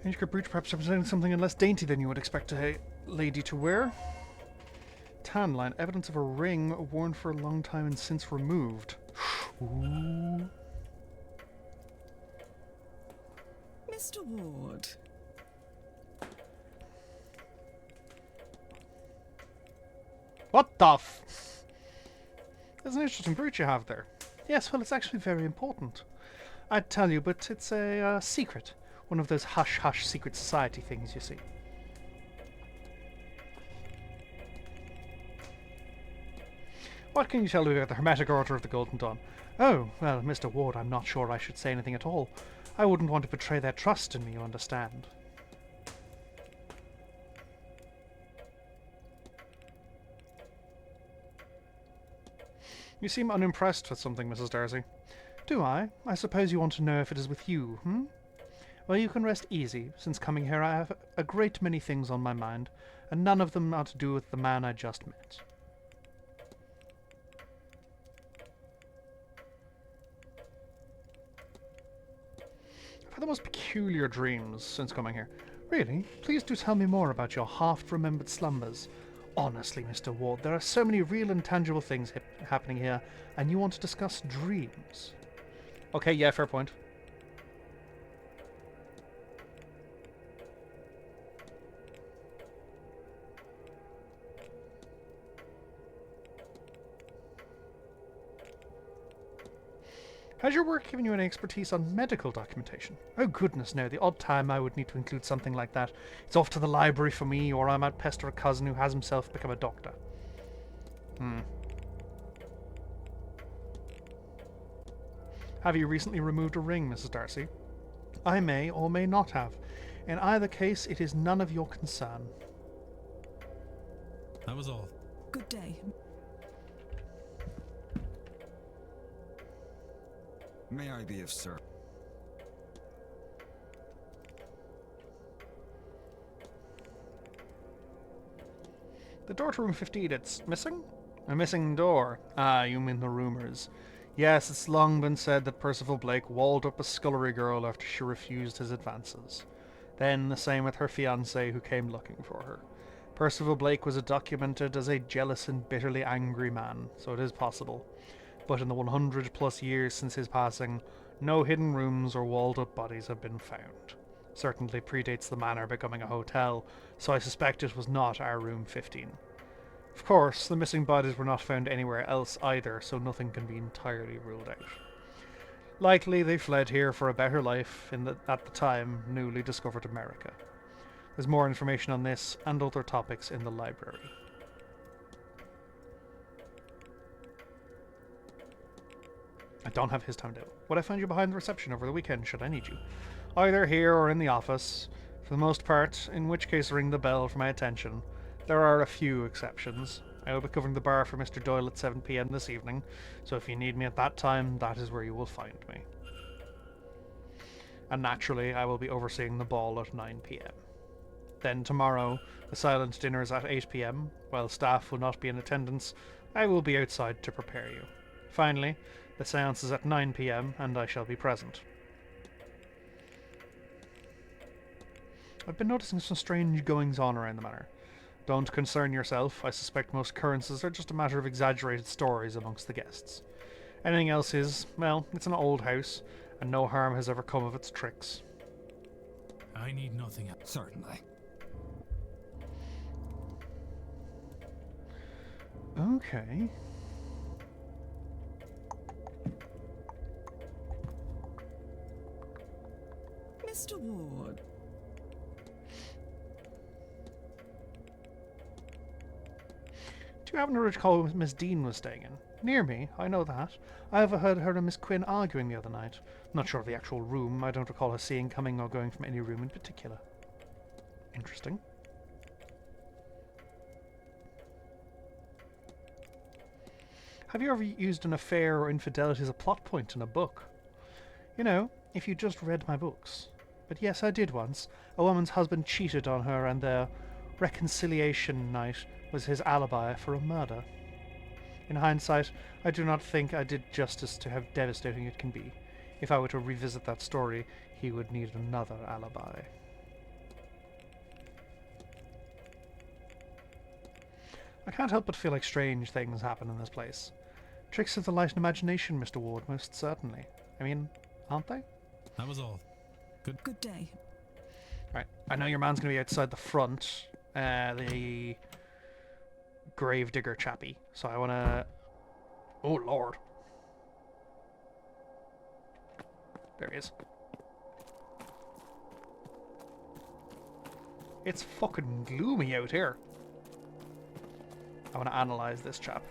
Intricate brooch perhaps representing something less dainty than you would expect a lady to wear. Tan line, evidence of a ring worn for a long time and since removed. Ooh. Mr. Ward. What the f... There's an interesting brooch you have there. Yes, well, it's actually very important. I'd tell you, but it's a secret. One of those hush-hush secret society things, you see. What can you tell me about the Hermetic Order of the Golden Dawn? Oh, well, Mr. Ward, I'm not sure I should say anything at all. I wouldn't want to betray their trust in me, you understand. You seem unimpressed with something, Mrs. Darcy. Do I? I suppose you want to know if it is with you, hmm? Well, you can rest easy. Since coming here, I have a great many things on my mind, and none of them are to do with the man I just met. I've had the most peculiar dreams since coming here. Really? Please do tell me more about your half-remembered slumbers. Honestly, Mr. Ward, there are so many real and tangible things happening here, and you want to discuss dreams. Okay, yeah, fair point. Has your work given you any expertise on medical documentation? Oh goodness no, the odd time I would need to include something like that. It's off to the library for me, or I might pester a cousin who has himself become a doctor. Have you recently removed a ring, Mrs. Darcy? I may or may not have. In either case, it is none of your concern. That was all. Good day. May I be of service? The door to room 15, it's missing? A missing door. Ah, you mean the rumours. Yes, it's long been said that Percival Blake walled up a scullery girl after she refused his advances. Then the same with her fiancé who came looking for her. Percival Blake was documented as a jealous and bitterly angry man, so it is possible. But in the 100 plus years since his passing, no hidden rooms or walled up bodies have been found. Certainly predates the manor becoming a hotel, so I suspect it was not our room 15. Of course, the missing bodies were not found anywhere else either, so nothing can be entirely ruled out. Likely they fled here for a better life in the, at the time, newly discovered America. There's more information on this and other topics in the library. I don't have his time now. Would I find you behind the reception over the weekend should I need you? Either here or in the office, for the most part, in which case ring the bell for my attention. There are a few exceptions. I will be covering the bar for Mr. Doyle at 7 PM this evening, so if you need me at that time, that is where you will find me. And naturally, I will be overseeing the ball at 9 PM. Then tomorrow, the silent dinner is at 8 PM. While staff will not be in attendance, I will be outside to prepare you. Finally, the seance is at 9 PM, and I shall be present. I've been noticing some strange goings-on around the manor. Don't concern yourself. I suspect most occurrences are just a matter of exaggerated stories amongst the guests. Anything else is, well, it's an old house, and no harm has ever come of its tricks. I need nothing else. Certainly. Okay. Mr. Ward. Do you happen to recall where Miss Dean was staying in? Near me, I know that. I overheard her and Miss Quinn arguing the other night. Not sure of the actual room. I don't recall her seeing, coming, or going from any room in particular. Interesting. Have you ever used an affair or infidelity as a plot point in a book? You know, if you just read my books. But yes, I did once. A woman's husband cheated on her, and their reconciliation night was his alibi for a murder. In hindsight, I do not think I did justice to how devastating it can be. If I were to revisit that story, he would need another alibi. I can't help but feel like strange things happen in this place. Tricks of the light and imagination, Mr. Ward, most certainly. I mean, aren't they? That was all. Good day. Right, I know your man's going to be outside the front, the gravedigger chappie, so I want to... Oh, Lord. There he is. It's fucking gloomy out here. I want to analyze this chap.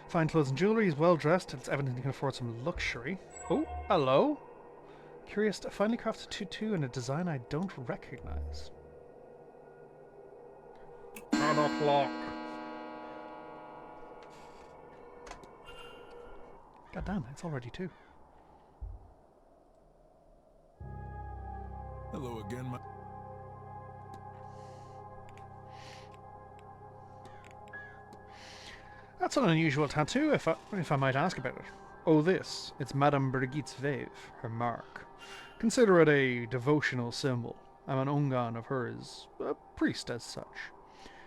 Fine clothes and jewellery, he's well dressed, it's evident he can afford some luxury. Oh, hello! Curious, a finely crafted tutu in a design I don't recognise. 10 o'clock. God damn, it's already 2. Hello again, my... That's an unusual tattoo, if I might ask about it. Oh, this. It's Madame Brigitte's Vave, her mark. Consider it a devotional symbol. I'm an ungan of hers, a priest as such.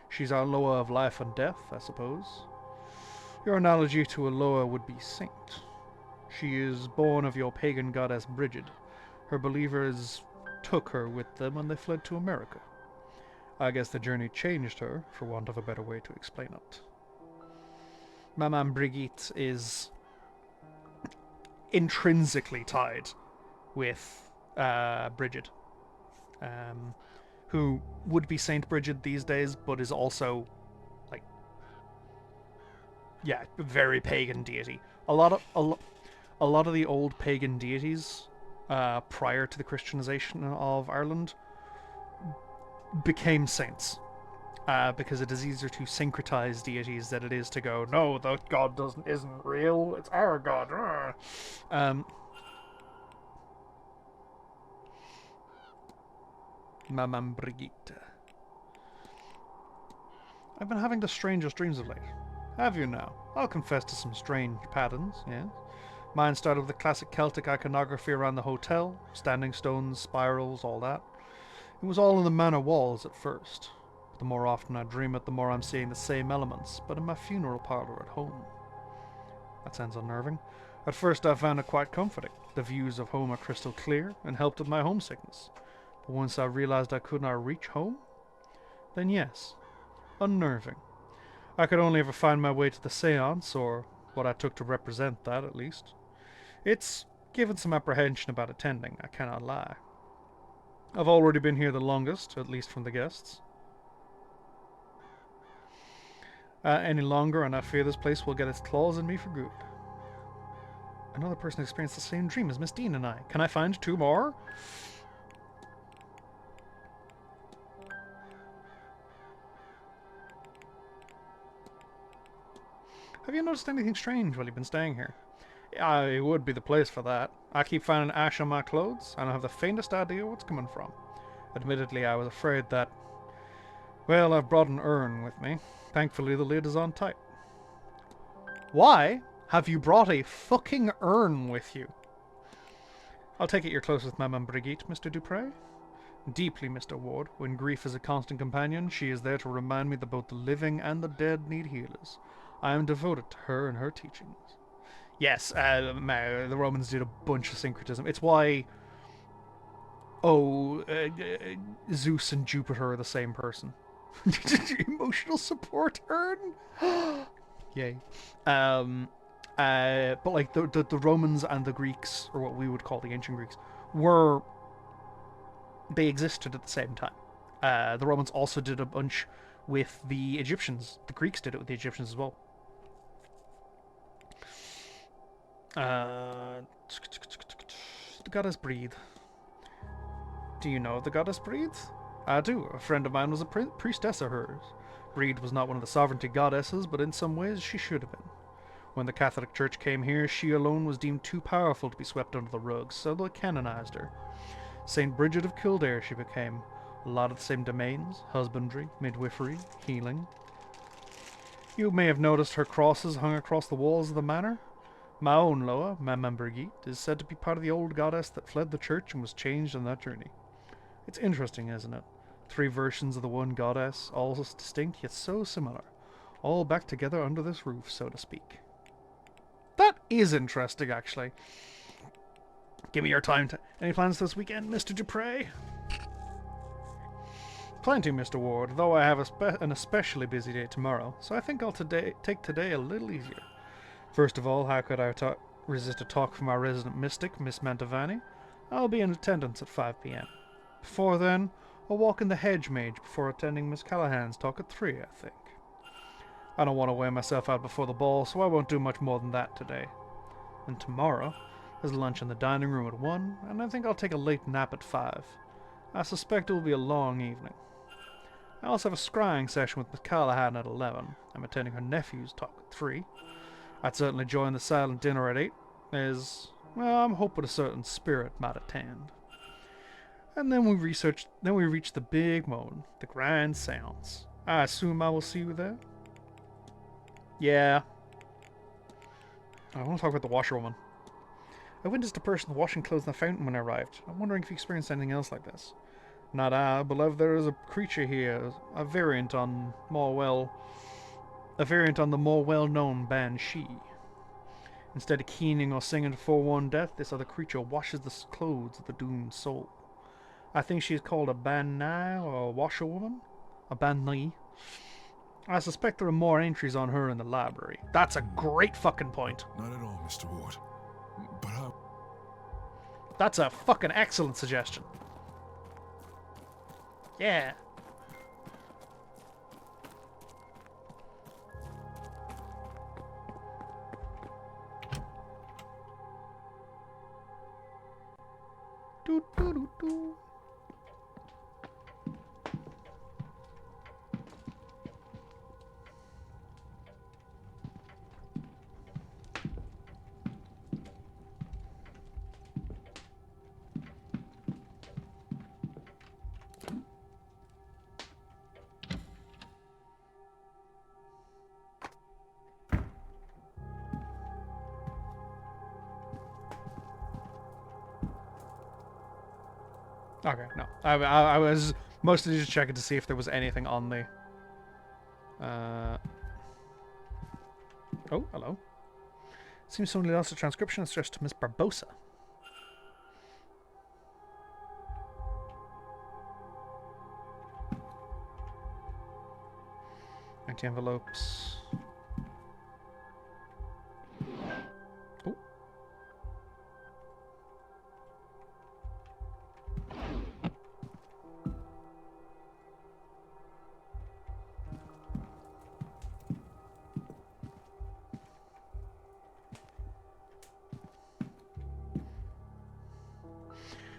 She's our Loa of life and death, I suppose. Your analogy to a Loa would be saint. She is born of your pagan goddess Brigid. Her believers took her with them when they fled to America. I guess the journey changed her, for want of a better way to explain it. Madame Brigitte is intrinsically tied with Brigid, who would be Saint Brigid these days, but is also, like, yeah, very pagan deity. A lot of the old pagan deities prior to the Christianization of Ireland became saints. Because it is easier to syncretize deities than it is to go, no, that god isn't real, it's our god. Madame Brigitte. I've been having the strangest dreams of late. Have you now? I'll confess to some strange patterns, yes. Mine started with the classic Celtic iconography around the hotel, standing stones, spirals, all that. It was all in the manor walls at first. The more often I dream it, the more I'm seeing the same elements, but in my funeral parlour at home. That sounds unnerving. At first I found it quite comforting. The views of home are crystal clear and helped with my homesickness. But once I realised I could not reach home, then yes, unnerving. I could only ever find my way to the Seance, or what I took to represent that at least. It's given some apprehension about attending, I cannot lie. I've already been here the longest, at least from the guests. Any longer, and I fear this place will get its claws in me for good. Another person experienced the same dream as Miss Dean and I. Can I find 2 more? Have you noticed anything strange while you've been staying here? Yeah, it would be the place for that. I keep finding ash on my clothes. I don't have the faintest idea where it's coming from. Admittedly, I was afraid that... Well, I've brought an urn with me. Thankfully, the lid is on tight. Why have you brought a fucking urn with you? I'll take it you're close with Maman Brigitte, Mr. Dupre? Deeply, Mr. Ward. When grief is a constant companion, she is there to remind me that both the living and the dead need healers. I am devoted to her and her teachings. Yes, the Romans did a bunch of syncretism. It's why, Zeus and Jupiter are the same person. Emotional support urn? Yay. But like the Romans and the Greeks, or what we would call the ancient Greeks, they existed at the same time. The Romans also did a bunch with the Egyptians. The Greeks did it with the Egyptians as well. The goddess Breathe. Do you know the goddess Breathe? I do. A friend of mine was a priestess of hers. Breed was not one of the sovereignty goddesses, but in some ways she should have been. When the Catholic Church came here, she alone was deemed too powerful to be swept under the rug, so they canonized her. Saint Bridget of Kildare she became. A lot of the same domains: husbandry, midwifery, healing. You may have noticed her crosses hung across the walls of the manor. My own Loa, Maman Brigitte, is said to be part of the old goddess that fled the church and was changed on that journey. It's interesting, isn't it? 3 versions of the one goddess, all distinct yet so similar. All back together under this roof, so to speak. That is interesting, actually. Give me your time. Any plans this weekend, Mr. Dupre? Plenty, Mr. Ward, though I have an especially busy day tomorrow, so I think I'll take today a little easier. First of all, how could I resist a talk from our resident mystic, Miss Mantovani? I'll be in attendance at 5 p.m. Before then, a walk in the hedge mage before attending Miss Callahan's talk at 3, I think. I don't want to wear myself out before the ball, so I won't do much more than that today. And tomorrow, there's lunch in the dining room at 1, and I think I'll take a late nap at 5. I suspect it will be a long evening. I also have a scrying session with Miss Callahan at 11. I'm attending her nephew's talk at 3. I'd certainly join the silent dinner at 8, I'm hoping a certain spirit might attend. And then we reach the big moment, the grand seance. I assume I will see you there? Yeah. I want to talk about the washerwoman. I witnessed a person washing clothes in the fountain when I arrived. I'm wondering if you experienced anything else like this. Not I, beloved. There is a creature here, a variant on the more well-known banshee. Instead of keening or singing to forewarn death, this other creature washes the clothes of the doomed soul. I think she is called a banai or a washerwoman. A banai. I suspect there are more entries on her in the library. That's a great fucking point. Not at all, Mr. Ward. But That's a fucking excellent suggestion. Yeah. Do do do do. Okay, no. I was mostly just checking to see if there was anything on the... Oh, hello. Seems somebody lost a transcription addressed to Miss Barbosa. Empty envelopes. Oh.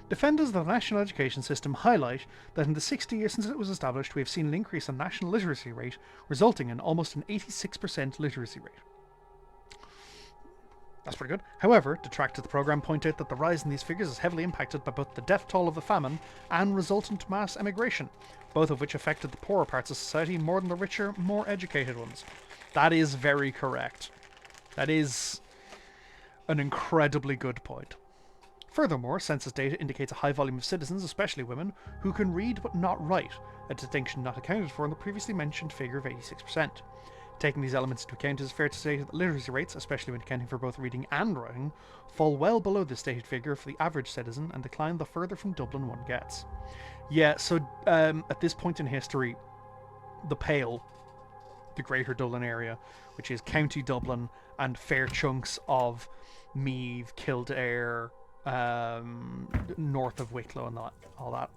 Defenders of the national education system highlight that in the 60 years since it was established, we have seen an increase in national literacy rate, resulting in almost an 86% literacy rate. That's pretty good. However, detractors of the program point out that the rise in these figures is heavily impacted by both the death toll of the famine and resultant mass emigration, both of which affected the poorer parts of society more than the richer, more educated ones. That is very correct. That is an incredibly good point. Furthermore, census data indicates a high volume of citizens, especially women, who can read but not write, a distinction not accounted for in the previously mentioned figure of 86%. Taking these elements into account, it is fair to say that literacy rates, especially when accounting for both reading and writing, fall well below the stated figure for the average citizen and decline the further from Dublin one gets. Yeah, so at this point in history, the Pale, the Greater Dublin area, which is County Dublin and fair chunks of Meath, Kildare, north of Wicklow and all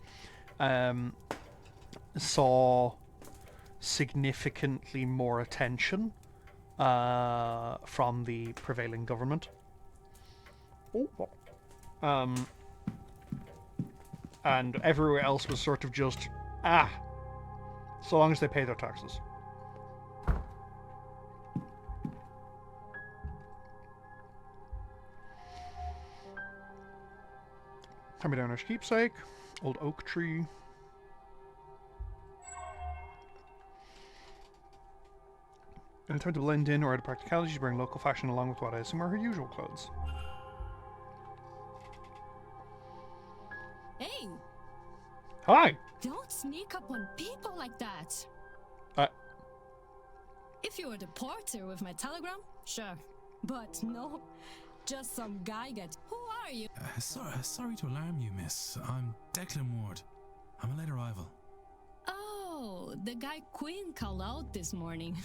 that, saw significantly more attention from the prevailing government. And everywhere else was sort of just, so long as they pay their taxes. Hand-me-down keepsake, old oak tree. In attempt to blend in or out of practicality, she's wearing local fashion along with what I assume are her usual clothes. Hey! Hi! Don't sneak up on people like that. If you were the porter with my telegram, sure. But no, just some guy Who are you? Sorry to alarm you, miss. I'm Declan Ward. I'm a late arrival. Oh, the guy Queen called out this morning.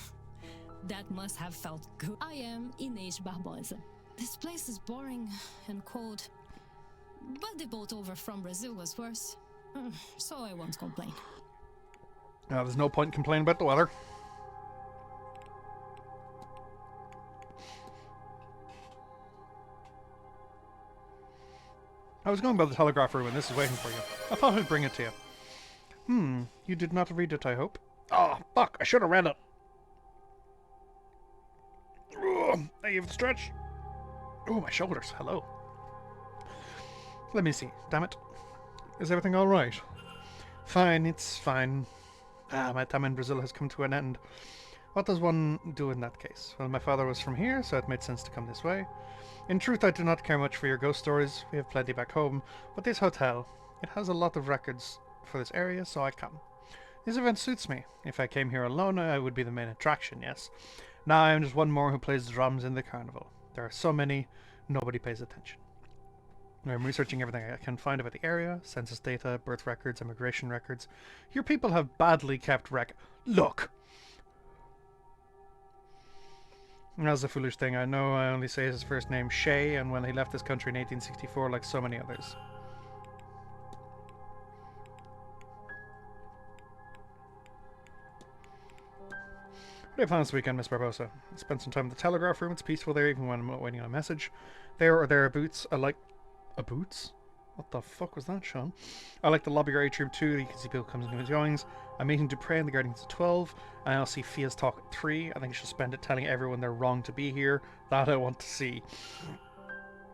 That must have felt good. I am Inês Barbosa. This place is boring and cold. But the boat over from Brazil was worse. So I won't complain. There's no point in complaining about the weather. I was going by the telegraph room and this is waiting for you. I thought I'd bring it to you. You did not read it, I hope? Oh, fuck, I should have read it. I give the stretch. Oh, my shoulders, hello. Let me see, damn it. Is everything alright? Fine, it's fine. My time in Brazil has come to an end. What does one do in that case? Well, my father was from here, so it made sense to come this way. In truth, I do not care much for your ghost stories. We have plenty back home. But this hotel, it has a lot of records for this area, so I come. This event suits me. If I came here alone, I would be the main attraction, yes. Now I am just one more who plays the drums in the carnival. There are so many, nobody pays attention. I'm researching everything I can find about the area, census data, birth records, immigration records. Your people have badly kept Look! That's a foolish thing. I know I only say his first name Shay, and when he left this country in 1864 like so many others. What do you find this weekend, Miss Barbosa? I spent some time in the telegraph room. It's peaceful there, even when I'm not waiting on a message. There or thereabouts, I like... A boots? What the fuck was that, Sean? I like the lobby or atrium too. You can see people coming and goings. I'm meeting Dupre and the Guardians at 12. And I'll see Fia's talk at 3. I think she'll spend it telling everyone they're wrong to be here. That I want to see.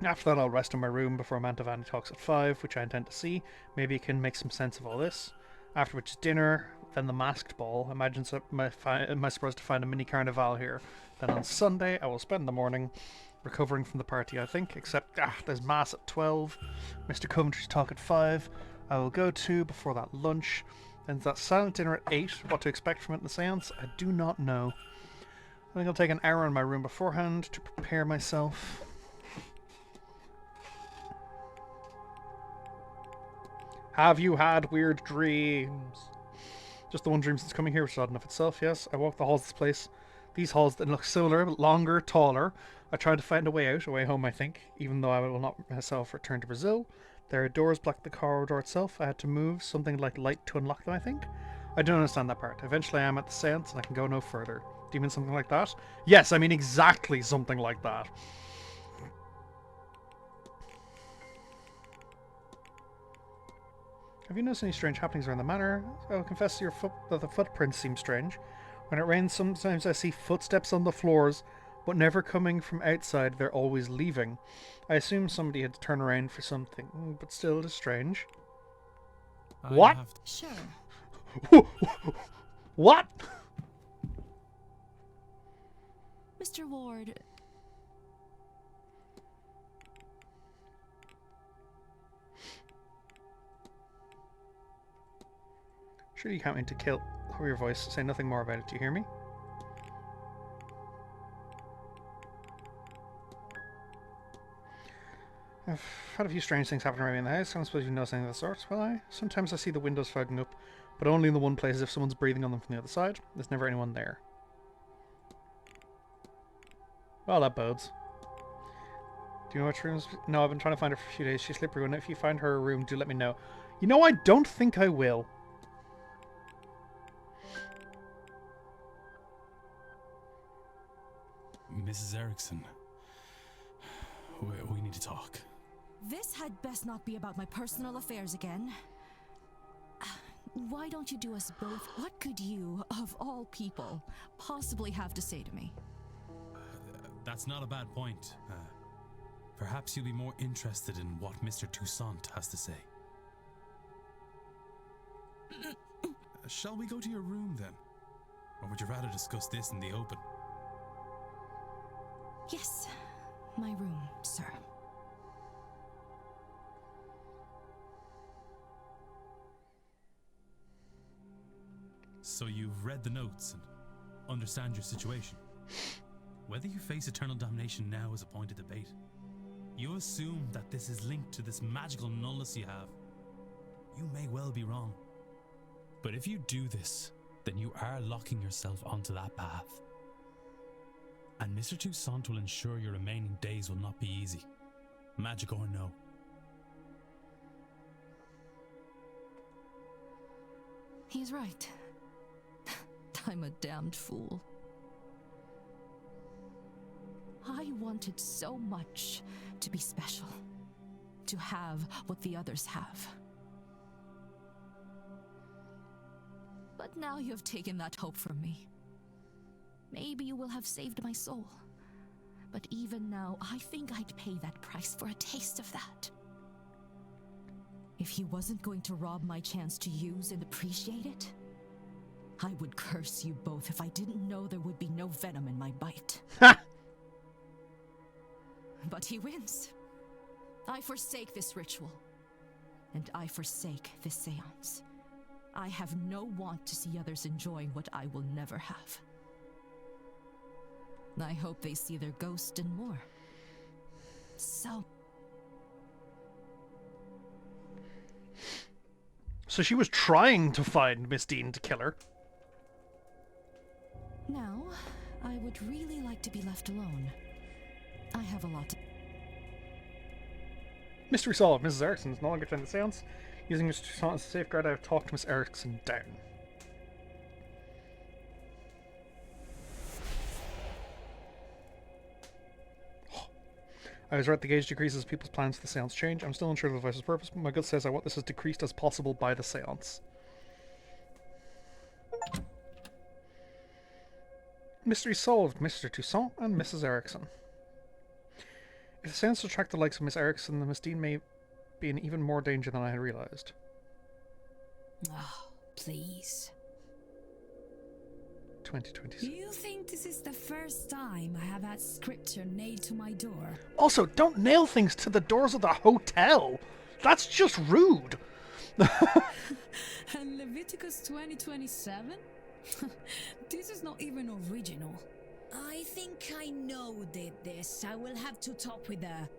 After that, I'll rest in my room before Mantovani talks at 5, which I intend to see. Maybe it can make some sense of all this. After which is dinner, then the masked ball. Imagine am I supposed to find a mini carnival here? Then on Sunday, I will spend the morning recovering from the party, I think, except there's mass at 12, Mr. Coventry's talk at 5, I will go to before that lunch, then that silent dinner at 8, what to expect from it in the seance, I do not know. I think I'll take an hour in my room beforehand to prepare myself. Have you had weird dreams? Just the one dream since coming here, which is odd enough itself, yes. I walk the halls of this place. These halls that look similar, but longer, taller. I tried to find a way out, a way home, I think, even though I will not myself return to Brazil. There are doors blocked the corridor itself. I had to move something like light to unlock them, I think. I don't understand that part. Eventually I am at the seance and I can go no further. Do you mean something like that? Yes, I mean exactly something like that. Have you noticed any strange happenings around the manor? I will confess to that the footprints seem strange. When it rains, sometimes I see footsteps on the floors, but never coming from outside, they're always leaving. I assume somebody had to turn around for something, but still it is strange. What? Sure. What? Mr. Ward. Surely you can't mean to kill. Lower your voice. Say nothing more about it. Do you hear me? I've had a few strange things happen around me in the house. I don't suppose you know something of the sort. Well, sometimes I see the windows fogging up, but only in the one place as if someone's breathing on them from the other side. There's never anyone there. Well, that bodes. Do you know which rooms? No, I've been trying to find her for a few days. She's slippery. And if you find her a room, do let me know. You know, I don't think I will. Mrs. Erickson, we need to talk. This had best not be about my personal affairs again. Why don't you do us both? What could you, of all people, possibly have to say to me? That's not a bad point. Perhaps you'll be more interested in what Mr. Toussaint has to say. Shall we go to your room then? Or would you rather discuss this in the open? Yes, my room, sir. So you've read the notes and understand your situation. Whether you face eternal damnation now is a point of debate. You assume that this is linked to this magical nullness you have. You may well be wrong. But if you do this, then you are locking yourself onto that path. And Mr. Toussaint will ensure your remaining days will not be easy. Magic or no. He's right. I'm a damned fool. I wanted so much to be special, to have what the others have. But now you have taken that hope from me. Maybe you will have saved my soul. But even now, I think I'd pay that price for a taste of that. If he wasn't going to rob my chance to use and appreciate it, I would curse you both if I didn't know there would be no venom in my bite. But he wins. I forsake this ritual. And I forsake this seance. I have no want to see others enjoying what I will never have. I hope they see their ghost and more. So she was trying to find Miss Dean to kill her. now, I would really like to be left alone. I have a lot to... Mystery solved. Mrs. Erickson is no longer attending the seance. Using Mr. Toussaint as a safeguard, I have talked Miss Erickson down. I was right, the gauge decreases as people's plans for the seance change. I'm still unsure of the device's purpose, but my gut says I want this as decreased as possible by the seance. Mystery solved. Mr. Toussaint and Mrs. Erickson. If the seance attract the likes of Miss Erickson, then Miss Dean may be in even more danger than I had realised. Oh, please. 2026. You think this is the first time I have had scripture nailed to my door? Also, don't nail things to the doors of the hotel. That's just rude. And Leviticus 20:27? This is not even original. I think I know who did this. I will have to talk with her.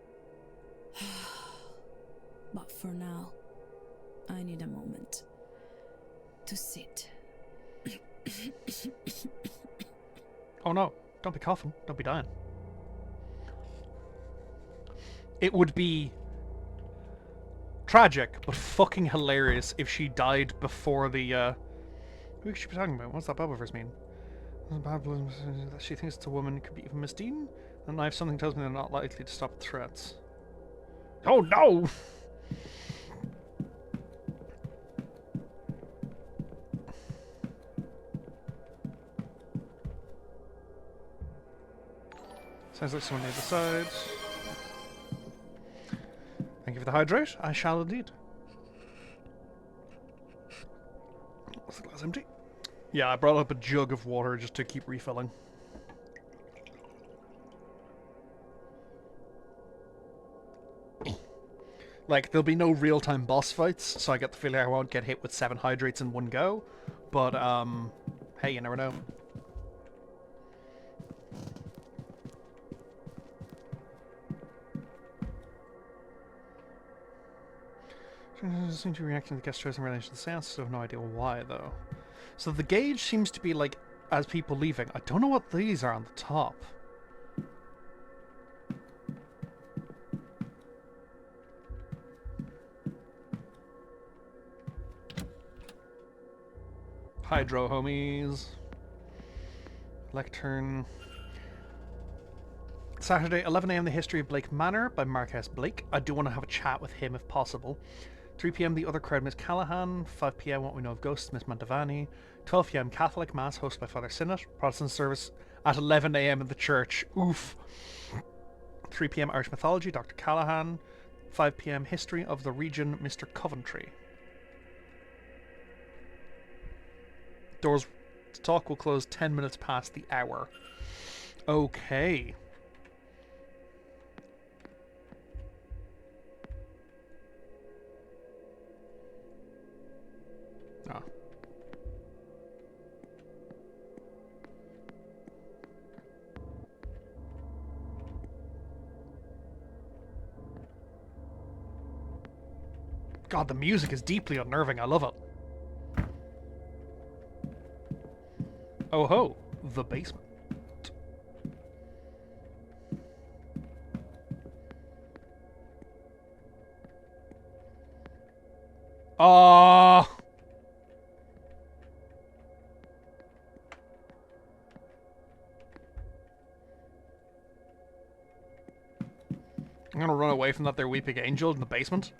But for now, I need a moment to sit. Oh no, don't be coughing. Don't be dying. It would be tragic, but fucking hilarious if she died before the, Who could she be talking about? What's that Bible verse mean? She thinks it's a woman, could be even Miss Dean? And I have something tells me they're not likely to stop threats. Oh no! Sounds like someone near the side. Thank you for the hydrate. I shall indeed. Was the glass empty? Yeah, I brought up a jug of water just to keep refilling. Like, there'll be no real-time boss fights, so I get the feeling I won't get hit with 7 hydrates in one go. But, hey, you never know. Seem to be reacting to the guest choice in relation to the seance, so I have no idea why, though. So the gauge seems to be, like, as people leaving. I don't know what these are on the top. Hydro homies. Lectern. Saturday, 11 a.m. The History of Blake Manor by Marquess Blake. I do want to have a chat with him if possible. 3 p.m. The Other Crowd, Miss Callahan. 5 p.m. What We Know of Ghosts, Miss Mantovani. 12 p.m. Catholic Mass, hosted by Father Sinnott. Protestant service at 11 a.m. in the church. Oof. 3 p.m. Irish Mythology, Dr. Callahan. 5 p.m. History of the Region, Mr. Coventry. Doors to talk will close 10 minutes past the hour. Okay. Oh. God, the music is deeply unnerving. I love it. Oh ho, the basement. Ah. I'm gonna run away from that there weeping angel in the basement.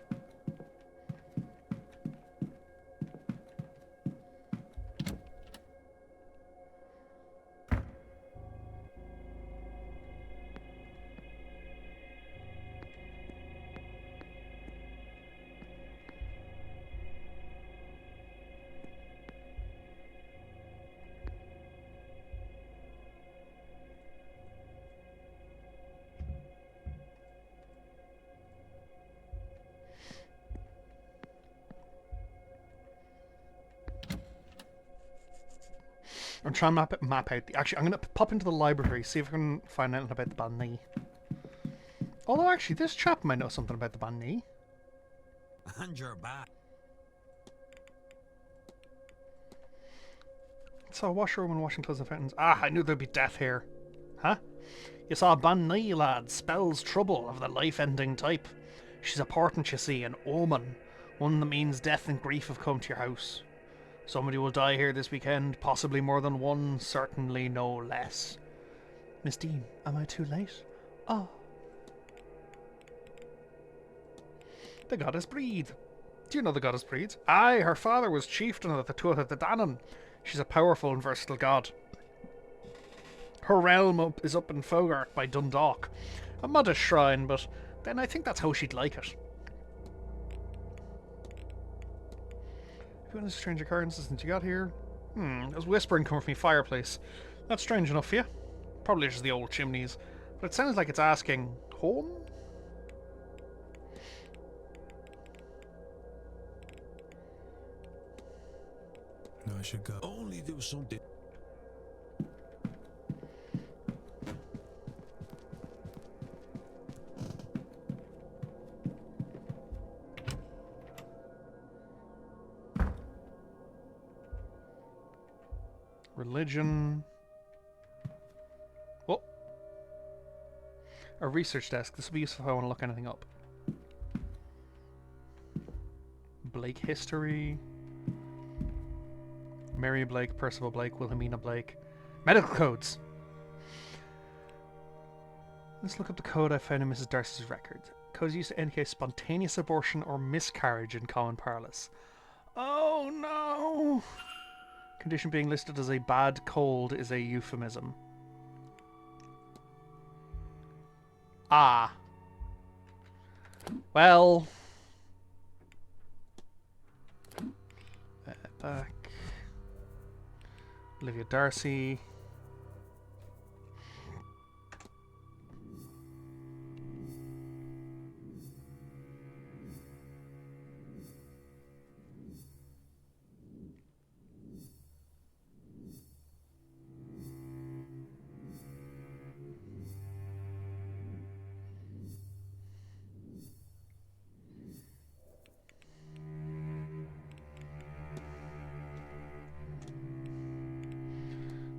I'm trying to map out the... Actually, I'm going to pop into the library, see if I can find anything about the band knee. Although, actually, this chap might know something about the band knee. And you're back. Saw a washerwoman and washing clothes and fountains. Ah, I knew there'd be death here. Huh? You saw a band knee, lad. Spells trouble of the life-ending type. She's a portent, you see, an omen. One that means death and grief have come to your house. Somebody will die here this weekend, possibly more than one, certainly no less. Miss Dean, am I too late? Oh. The goddess Breed. Do you know the goddess Breed? Aye, her father was chieftain of the Tuatha De Danann. She's a powerful and versatile god. Her realm is up in Fogart by Dundalk. A modest shrine, but then I think that's how she'd like it. Any strange occurrences since you got here? There's whispering coming from your fireplace. That's strange enough for you. Probably just the old chimneys. But it sounds like it's asking, home? I should go. Only do something. Religion. Oh. A research desk. This will be useful if I want to look anything up. Blake history. Mary Blake, Percival Blake, Wilhelmina Blake. Medical codes. Let's look up the code I found in Mrs. Darcy's record. Codes used to indicate spontaneous abortion or miscarriage in common parlance. Oh no! Condition being listed as a bad cold is a euphemism. Ah. Well. Back. Olivia Darcy.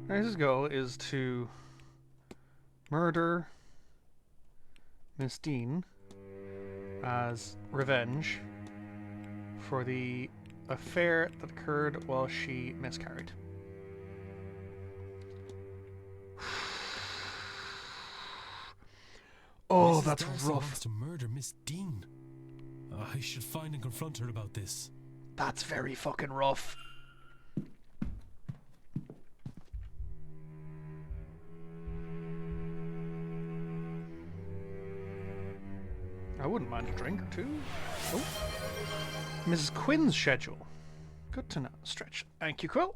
His goal is to murder Miss Dean as revenge for the affair that occurred while she miscarried. Oh, Mrs. that's Darcy rough. wants to murder Miss Dean. I should find and confront her about this. That's very fucking rough. I wouldn't mind a drink or two. Oh. Mrs. Quinn's schedule. Good to know. Stretch. Thank you, Quill.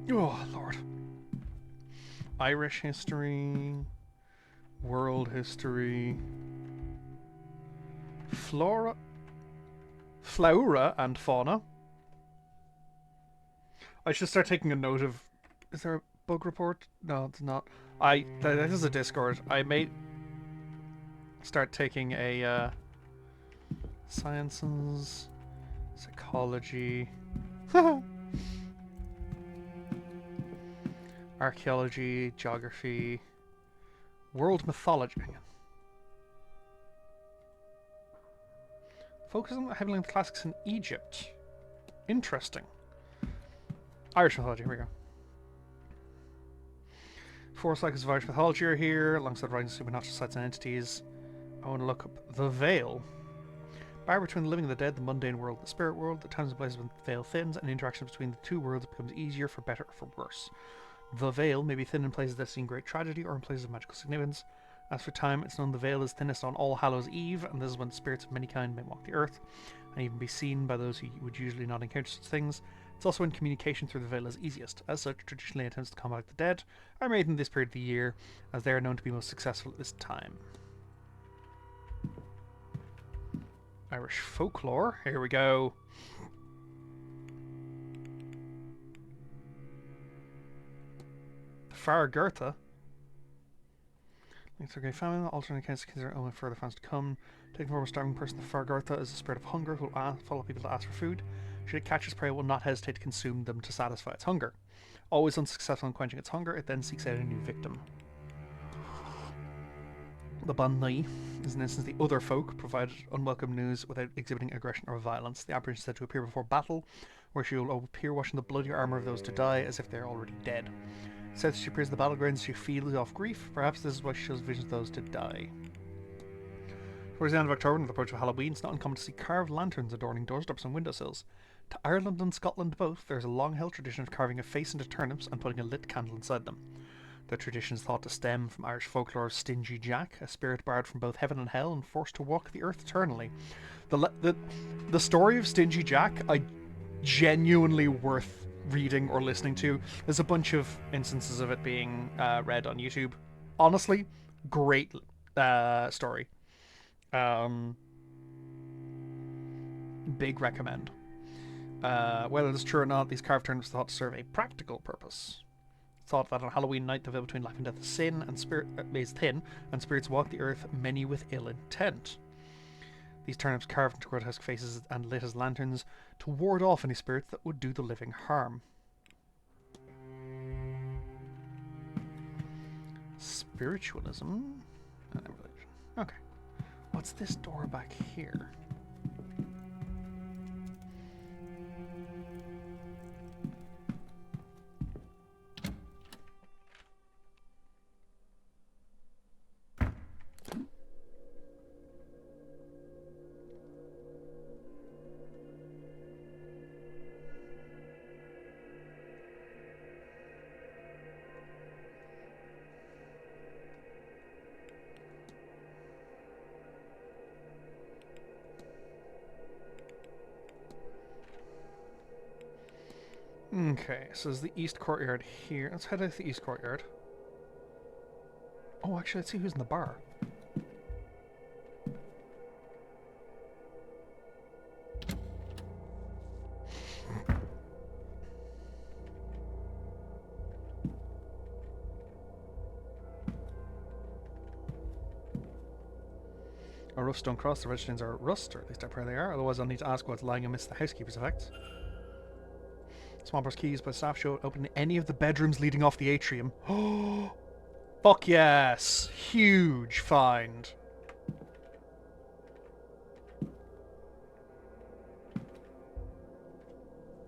Oh, Lord. Irish history. World history. Flora and fauna. I should start taking a note of... Is there a bug report? No, it's not. This is a Discord. I may start taking a sciences, psychology, archaeology, geography, world mythology. Focus on heavily on the classics in Egypt. Interesting. Irish mythology, here we go. 4 cycles of Irish mythology are here, alongside writing supernatural sites and entities. I want to look up the Veil. Barrier between the living and the dead, the mundane world and the spirit world. The times and places when the veil thins, and interaction between the two worlds becomes easier for better or for worse. The Veil may be thin in places that see great tragedy or in places of magical significance. As for time, it's known the Veil is thinnest on All Hallows Eve, and this is when spirits of many kind may walk the earth, and even be seen by those who would usually not encounter such things. It's also when communication through the Veil is easiest. As such, traditionally attempts to combat the dead are made in this period of the year, as they are known to be most successful at this time. Irish folklore, here we go. Fargurtha. It's okay, famine, alternate accounts consider only further fans to come. Taking the form of a starving person, the Fargurtha is the spirit of hunger who will follow people to ask for food. Should it catch its prey, it will not hesitate to consume them to satisfy its hunger. Always unsuccessful in quenching its hunger, it then seeks out a new victim. The Banai is an instance the other folk provided unwelcome news without exhibiting aggression or violence. The apparition is said to appear before battle, where she will appear washing the bloody armour of those to die as if they are already dead. Said she appears in the battlegrounds, she feels off grief. Perhaps this is why she shows visions of those to die. Towards the end of October and the approach of Halloween, it's not uncommon to see carved lanterns adorning doorsteps and windowsills. To Ireland and Scotland both, there is a long-held tradition of carving a face into turnips and putting a lit candle inside them. The tradition is thought to stem from Irish folklore of Stingy Jack, a spirit borrowed from both heaven and hell and forced to walk the earth eternally. The story of Stingy Jack, I genuinely worth reading or listening to. There's a bunch of instances of it being read on YouTube. Honestly, great story. Big recommend. Whether it's true or not, these carved turnips are thought to serve a practical purpose. It's thought that on Halloween night, the veil between life and death is thin, and spirits walk the earth, many with ill intent. These turnips carved into grotesque faces and lit as lanterns to ward off any spirits that would do the living harm. Spiritualism and religion. Okay. What's this door back here? Okay, so there's the east courtyard here. Let's head out to the east courtyard. Oh, actually, let's see who's in the bar. A rough stone cross. The red stones are rust, or at least I pray they are. Otherwise, I'll need to ask what's lying amidst the housekeeper's effects. Small brass keys by staff show open any of the bedrooms leading off the atrium. Oh, fuck yes! Huge find.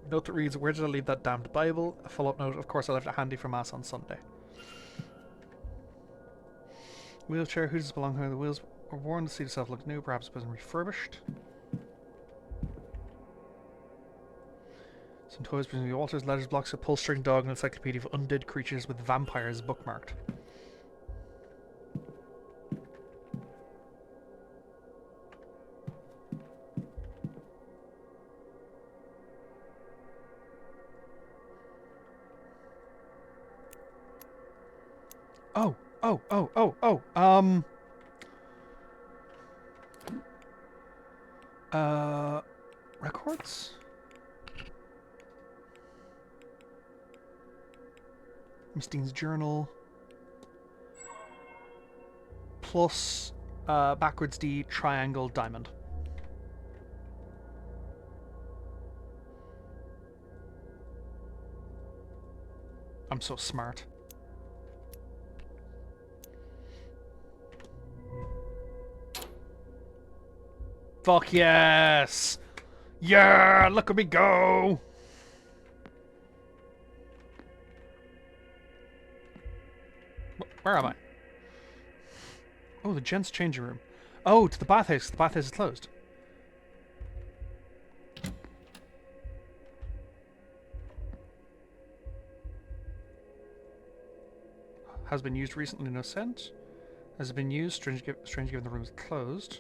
Note that reads, "Where did I leave that damned Bible?" A follow-up note, "Of course I left it handy for Mass on Sunday." Wheelchair, who does it belong to? The wheels were worn, the seat itself looked new, perhaps it was refurbished. Some toys, presumably Walter's, letters, blocks, a pull string dog, and an encyclopedia of undead creatures with vampires bookmarked. Records? Miss Dean's journal. Plus, backwards D, triangle, diamond. I'm so smart. Fuck yes! Yeah, look at me go! Where am I? Oh, the gents' changing room. Oh, to the bathhouse. The bathhouse is closed. Has been used recently, no scent. Has it been used? Strange given the room is closed.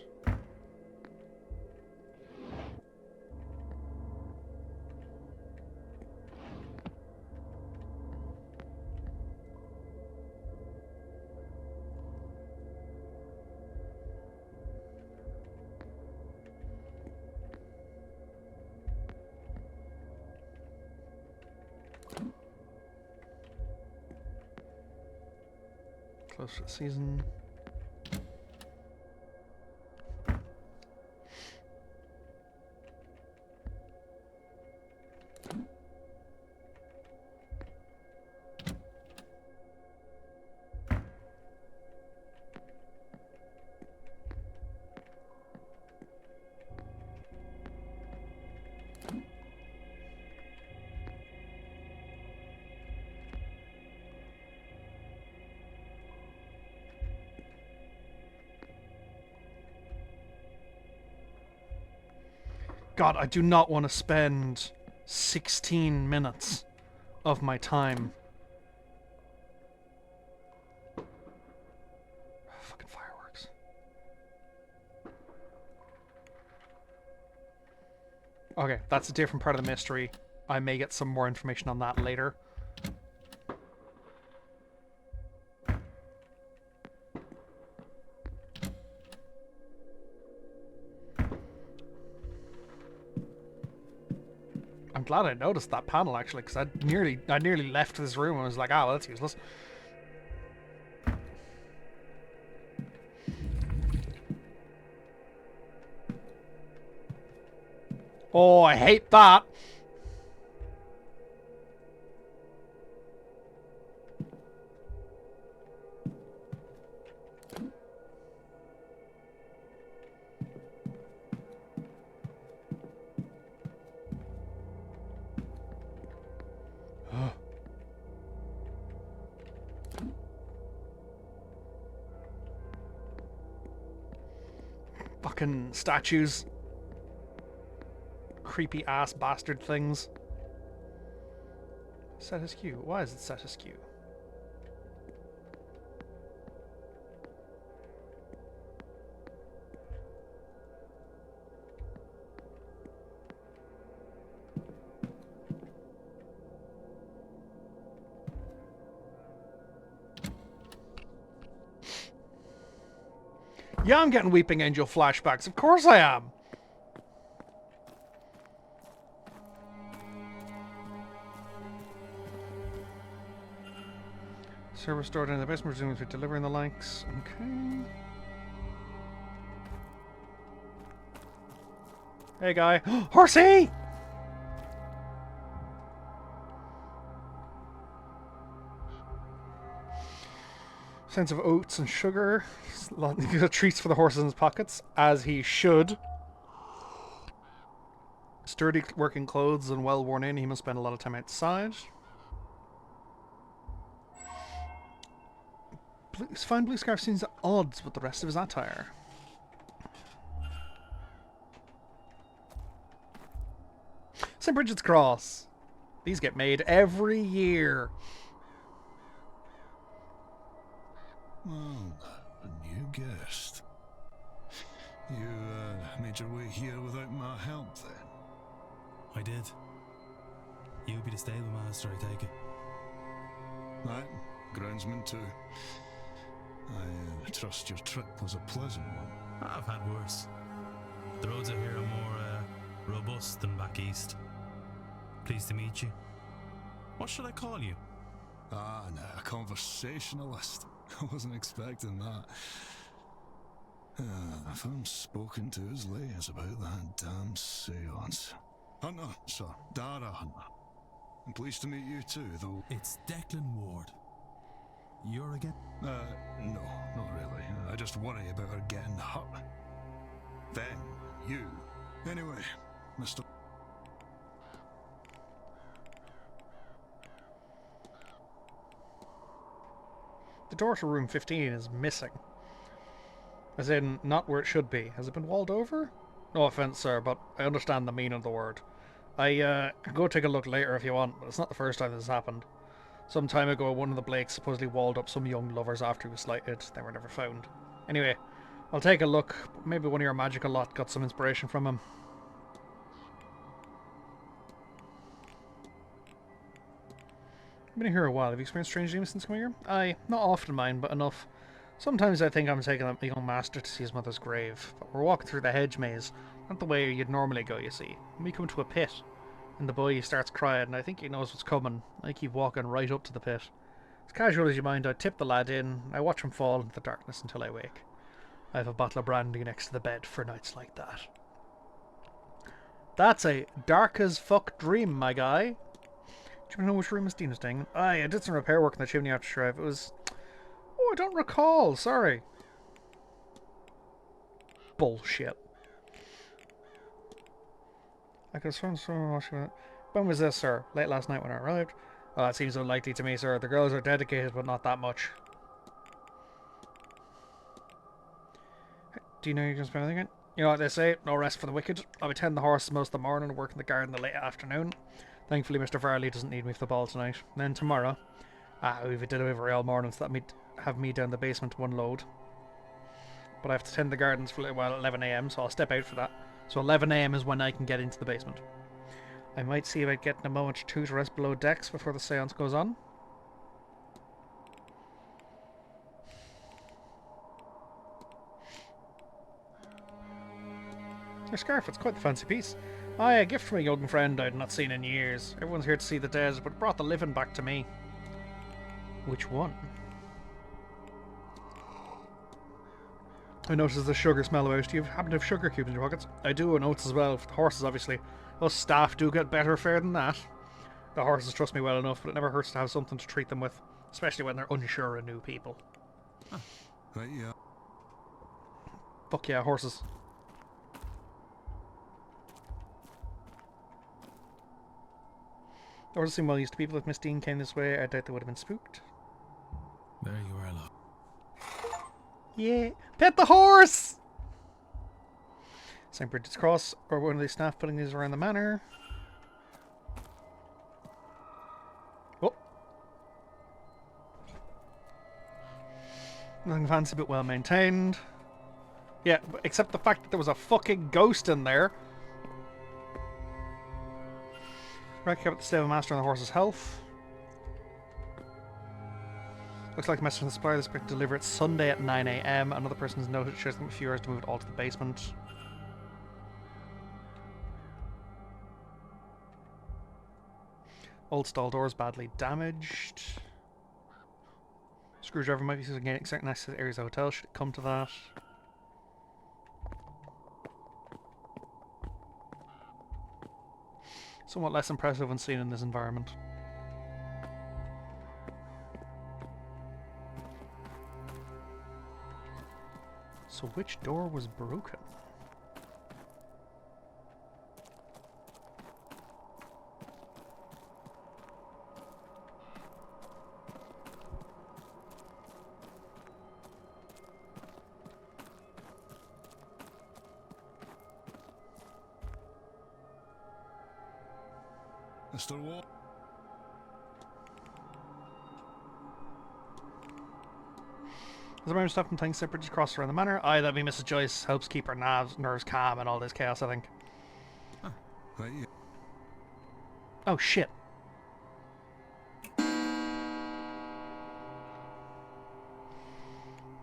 Close for the season. God, I do not want to spend 16 minutes of my time. Fucking fireworks. Okay, that's a different part of the mystery. I may get some more information on that later. I'm glad I noticed that panel actually, because I nearly left this room and was like, ah, well, that's useless. Oh, I hate that. Fucking statues. Creepy ass bastard things. Set askew. Why is it set askew? Yeah, I'm getting Weeping Angel flashbacks. Of course I am. Server stored in the basement, presumably for delivering the likes. Okay. Hey, guy. Horsey! Sense of oats and sugar. He's got treats for the horses in his pockets, as he should. Sturdy working clothes and well worn in, he must spend a lot of time outside. His fine blue scarf seems at odds with the rest of his attire. St. Bridget's Cross. These get made every year. Well, a new guest. You made your way here without my help, then? I did. You'll be the stable master, I take it. Right, groundsman too. I trust your trip was a pleasant one. I've had worse. The roads out here are more robust than back east. Pleased to meet you. What should I call you? Ah, no, a conversationalist. I wasn't expecting that. If I'm spoken to as late as about that damn seance. Hunter, sir. Dara Hunter. I'm pleased to meet you too, though. It's Declan Ward. You're again? No, not really. I just worry about her getting hurt. Then, you. Anyway, Mr. The door to room 15 is missing. As in, not where it should be. Has it been walled over? No offense, sir, but I understand the meaning of the word. I can go take a look later if you want, but it's not the first time this has happened. Some time ago, one of the Blakes supposedly walled up some young lovers after he was slighted. They were never found. Anyway, I'll take a look. Maybe one of your magical lot got some inspiration from him. I've been here a while. Have you experienced strange dreams since coming here? Aye, not often, mind, but enough. Sometimes I think I'm taking a young master to see his mother's grave, but we're walking through the hedge maze, not the way you'd normally go, you see. And we come to a pit, and the boy starts crying, and I think he knows what's coming. I keep walking right up to the pit. As casual as you mind, I tip the lad in, I watch him fall into the darkness until I wake. I have a bottle of brandy next to the bed for nights like that. That's a dark as fuck dream, my guy. Do you know which room is Dean staying in? Aye, I did some repair work in the chimney after Shrive. It was... Oh, I don't recall. Sorry. Bullshit. I could have sworn when was this, sir? Late last night when I arrived. Oh, that seems unlikely to me, sir. The girls are dedicated, but not that much. Do you know you can spend anything? You know what they say, no rest for the wicked. I'll be tending the horses most of the morning and working the garden the late afternoon. Thankfully, Mr. Varley doesn't need me for the ball tonight. And then tomorrow, we have a delivery all morning, so that have me down the basement to unload. But I have to tend the gardens for a little while at 11 AM, so I'll step out for that. So 11 AM is when I can get into the basement. I might see about getting a moment or two to rest below decks before the seance goes on. Your scarf, it's quite the fancy piece. Aye, a gift from a young friend I'd not seen in years. Everyone's here to see the dead, but it brought the living back to me. Which one? I noticed the sugar smell about. Do you happen to have sugar cubes in your pockets? I do, and oats as well. For the horses, obviously. Us staff do get better fare than that. The horses trust me well enough, but it never hurts to have something to treat them with. Especially when they're unsure of new people. Huh. Right, yeah. Fuck yeah, horses. The horses seem well used to people. If Miss Dean came this way, I doubt they would have been spooked. There you are, love. Yeah. Pet the horse! St. Bridget's Cross, or one of the staff putting these around the manor. Oh. Nothing fancy but well maintained. Yeah, except the fact that there was a fucking ghost in there. Right, kept the stable master on the horse's health. Looks like a message from the supplier. They're expected to deliver it Sunday at 9 AM. Another person has noted it shares them a few hours to move it all to the basement. Old stall doors badly damaged. Screwdriver might be used again exact next to the areas of the hotel. Should it come to that? Somewhat less impressive when seen in this environment. So which door was broken? Mr. Wall. As a member stuff and things separate across around the manor. Aye, that'd be Mrs. Joyce. Helps keep her nerves calm and all this chaos, I think. Huh. Right, yeah. Oh shit.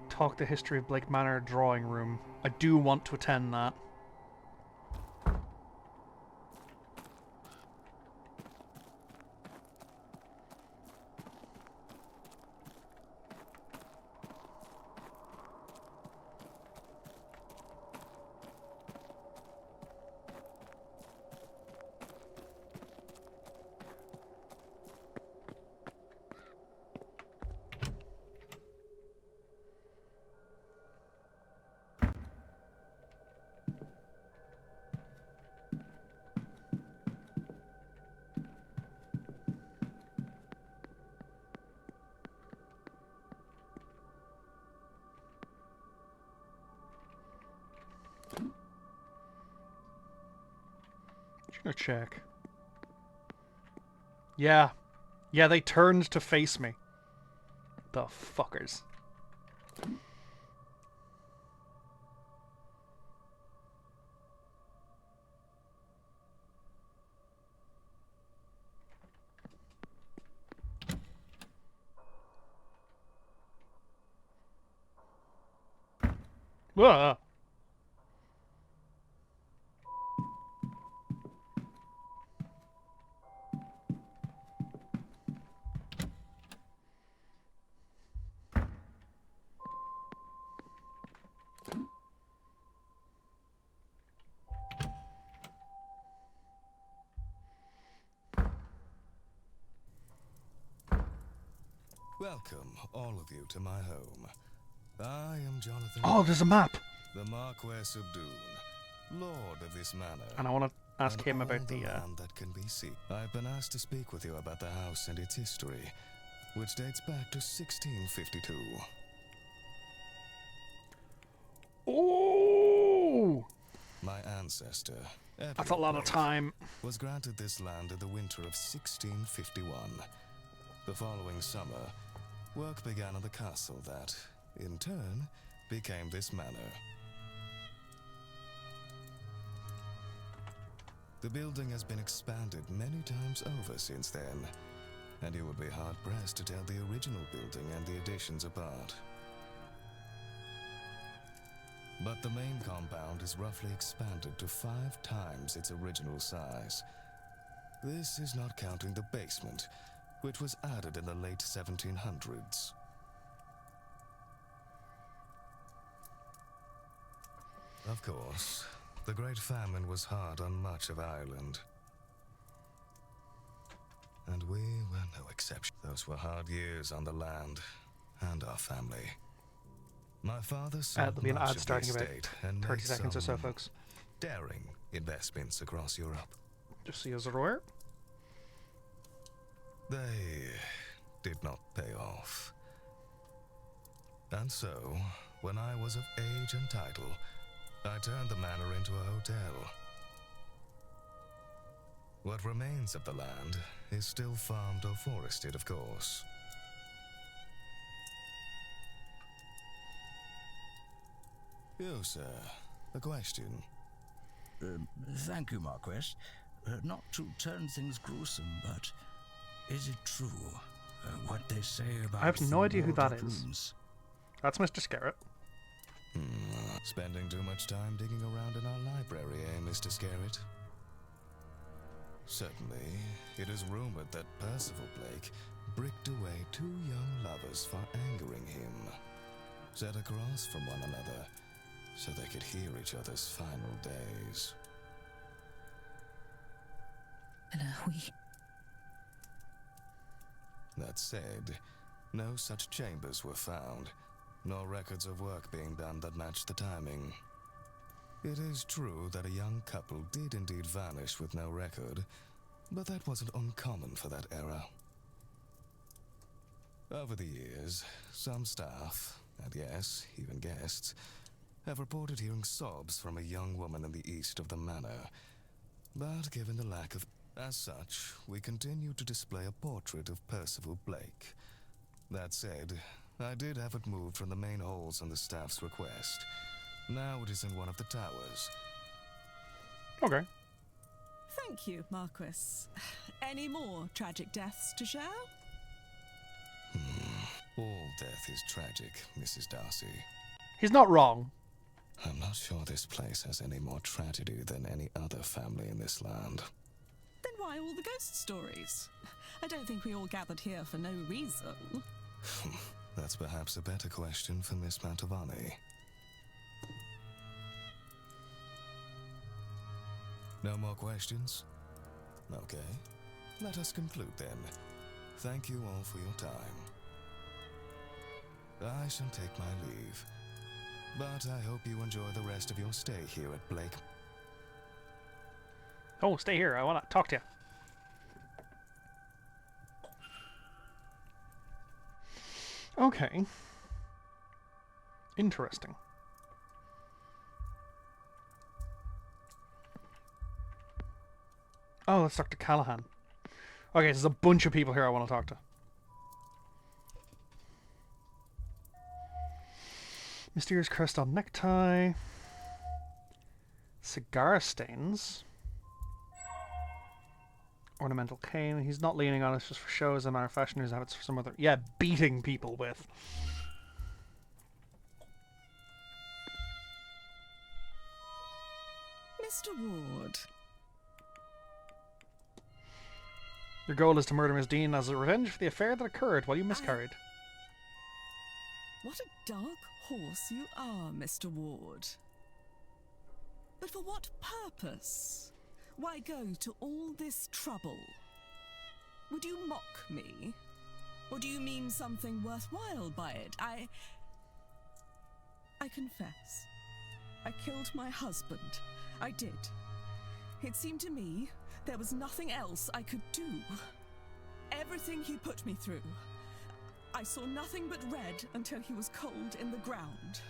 Talk the history of Blake Manor drawing room. I do want to attend that. Gonna check. Yeah. Yeah, they turned to face me. The fuckers. Whoa. Welcome, all of you, to my home. I am Jonathan. Oh, there's a map. The Marquess of Doon, Lord of this manor. And I want to ask him all about the land that can be seen. I've been asked to speak with you about the house and its history, which dates back to 1652. Oh! My ancestor, That's a lot of time. was granted this land in the winter of 1651. The following summer, work began on the castle that, in turn, became this manor. The building has been expanded many times over since then, and you would be hard-pressed to tell the original building and the additions apart. But the main compound is roughly expanded to 5 times its original size. This is not counting the basement, which was added in the late 1700s. Of course, the Great Famine was hard on much of Ireland. And we were no exception. Those were hard years on the land and our family. My father sold There'll be an much ad of starting the about estate and 30 made seconds or so, some folks. daring investments across Europe. Just so you're aware. They did not pay off. And so, when I was of age and title, I turned the manor into a hotel. What remains of the land is still farmed or forested, of course. You, sir, a question. Thank you, Marquess. Not to turn things gruesome, but is it true what they say about I have no the idea who that water is. rooms? That's Mr. Scarrett. Spending too much time digging around in our library, eh, Mr. Scarrett? Certainly, it is rumored that Percival Blake bricked away 2 young lovers for angering him, set across from one another so they could hear each other's final days. That said, no such chambers were found, nor records of work being done that matched the timing. It is true that a young couple did indeed vanish with no record, but that wasn't uncommon for that era. Over the years, some staff, and yes, even guests, have reported hearing sobs from a young woman in the east of the manor. But given the lack of... As such, we continue to display a portrait of Percival Blake. That said, I did have it moved from the main halls on the staff's request. Now it is in one of the towers. Okay. Thank you, Marquis. Any more tragic deaths to share? All death is tragic, Mrs. Darcy. He's not wrong. I'm not sure this place has any more tragedy than any other family in this land. Then why all the ghost stories? I don't think we all gathered here for no reason. That's perhaps a better question for Miss Mantovani. No more questions? Okay. Let us conclude then. Thank you all for your time. I shall take my leave. But I hope you enjoy the rest of your stay here at Blake. Oh, stay here. I want to talk to you. Okay. Interesting. Oh, let's talk to Callahan. Okay, there's a bunch of people here I want to talk to. Mysterious crest on necktie. Cigar stains. Ornamental cane. He's not leaning on it just for show as a matter of fashion. He's habits for some other... Yeah, beating people with. Mr. Ward. Your goal is to murder Miss Dean as a revenge for the affair that occurred while you miscarried. What a dark horse you are, Mr. Ward. But for what purpose? Why go to all this trouble? Would you mock me? Or do you mean something worthwhile by it? I confess. I killed my husband. I did. It seemed to me there was nothing else I could do. Everything he put me through. I saw nothing but red until he was cold in the ground.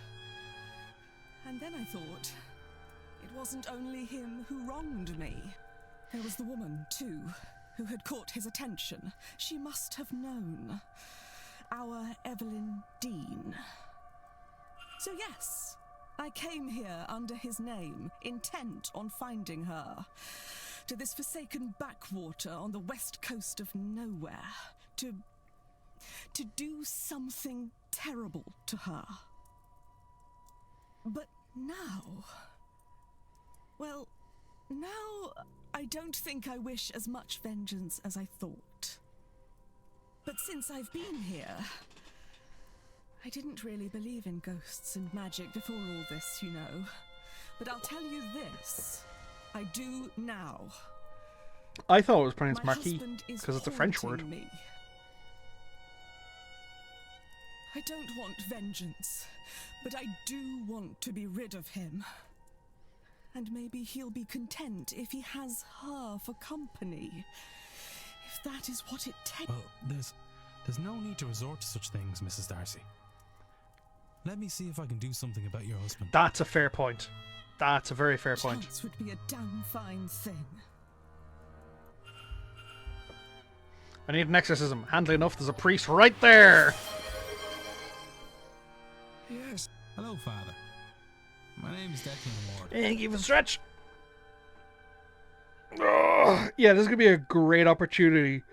And then I thought, it wasn't only him who wronged me. There was the woman, too, who had caught his attention. She must have known. Our Evelyn Dean. So yes, I came here under his name, intent on finding her. To this forsaken backwater on the west coast of nowhere. To do something terrible to her. But now... Well, now I don't think I wish as much vengeance as I thought. But since I've been here... I didn't really believe in ghosts and magic before all this, you know. But I'll tell you this. I do now. I thought it was pronounced My Marquis, husband is because it's a French word. haunting me. I don't want vengeance, but I do want to be rid of him. And maybe he'll be content if he has her for company. If that is what it takes. Well, there's no need to resort to such things, Mrs. Darcy. Let me see if I can do something about your husband. That's a fair point. That's a very fair point. Chance would be a damn fine thing. I need an exorcism. Handily enough, there's a priest right there. Yes. Hello, Father. My name's Declan Ward. And give a stretch. Oh, yeah, this is gonna be a great opportunity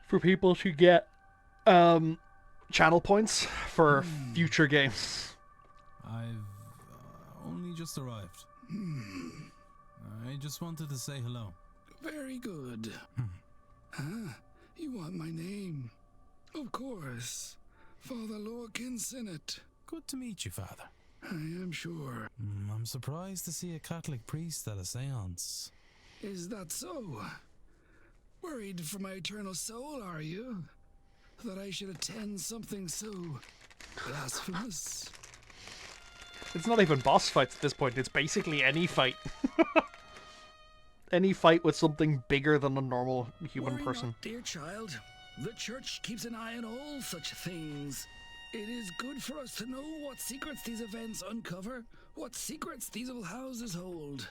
for people to get channel points for future games. I've only just arrived. I just wanted to say hello. Very good. You want my name? Of course. Father Lorcan Sinnott. Good to meet you, Father. I am sure. I'm surprised to see a Catholic priest at a seance. Is that so? Worried for my eternal soul, are you? That I should attend something so blasphemous? It's not even boss fights at this point. It's basically any fight. Any fight with something bigger than a normal human Worry person. not, dear child. The church keeps an eye on all such things. It is good for us to know what secrets these events uncover, what secrets these old houses hold.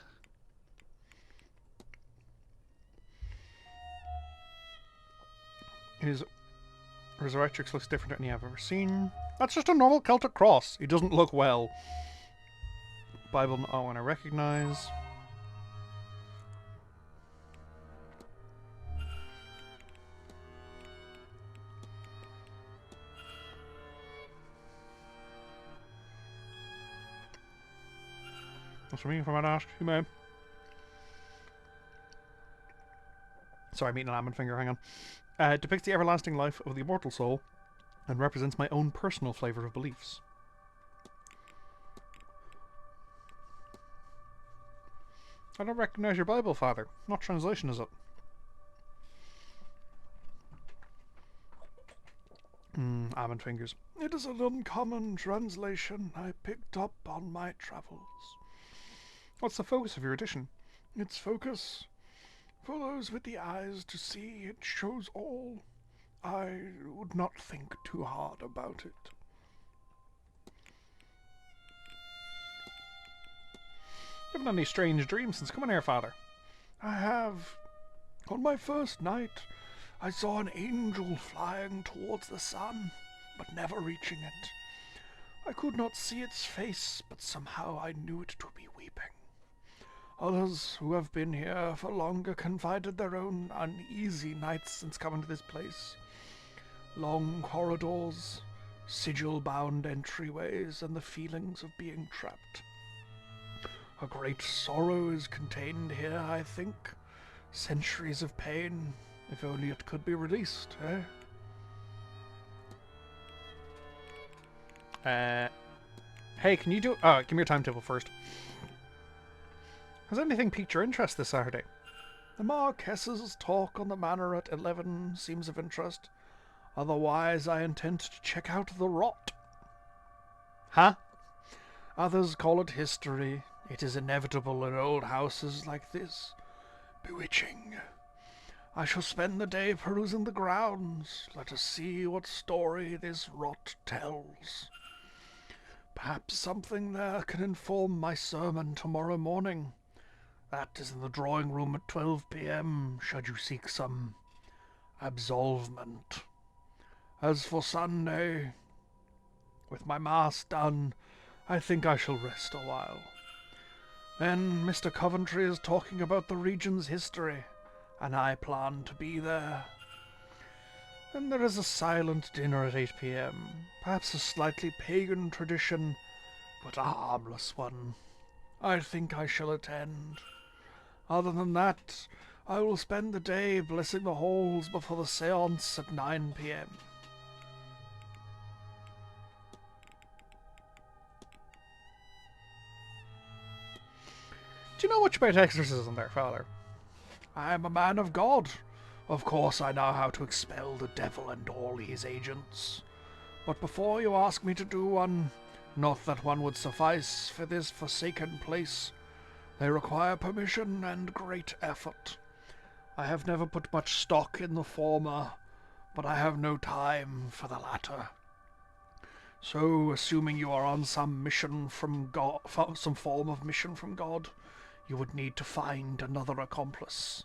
His resurrectrix looks different than any I've ever seen. That's just a normal Celtic cross. He doesn't look well. Bible, oh, and I recognize. That's for me, if I might ask. You may. Sorry, I'm eating an almond finger, hang on. Depicts the everlasting life of the immortal soul and represents my own personal flavour of beliefs. I don't recognise your Bible, Father. What translation is it? Almond fingers. It is an uncommon translation I picked up on my travels. What's the focus of your edition? Its focus? For those with the eyes to see, it shows all. I would not think too hard about it. You haven't had any strange dreams since coming here, Father? I have. On my first night, I saw an angel flying towards the sun, but never reaching it. I could not see its face, but somehow I knew it to be weeping. Others who have been here for longer confided their own uneasy nights since coming to this place. Long corridors, sigil-bound entryways, and the feelings of being trapped. A great sorrow is contained here, I think. Centuries of pain, if only it could be released, eh? Hey, can you do... give me your timetable first. Has anything piqued your interest this Saturday? The Marquess's talk on the Manor at 11 seems of interest. Otherwise, I intend to check out the rot. Huh? Others call it history. It is inevitable in old houses like this. Bewitching. I shall spend the day perusing the grounds. Let us see what story this rot tells. Perhaps something there can inform my sermon tomorrow morning. That is in the drawing room at 12 p.m, should you seek some absolvement. As for Sunday, with my mass done, I think I shall rest a while. Then Mr. Coventry is talking about the region's history, and I plan to be there. Then there is a silent dinner at 8 p.m, perhaps a slightly pagan tradition, but a harmless one. I think I shall attend. Other than that, I will spend the day blessing the halls before the seance at 9 p.m. Do you know much about exorcism there, Father? I am a man of God. Of course I know how to expel the devil and all his agents. But before you ask me to do one, not that one would suffice for this forsaken place, they require permission and great effort. I have never put much stock in the former, but I have no time for the latter. So, assuming you are on some mission from God, some form of mission from God, you would need to find another accomplice.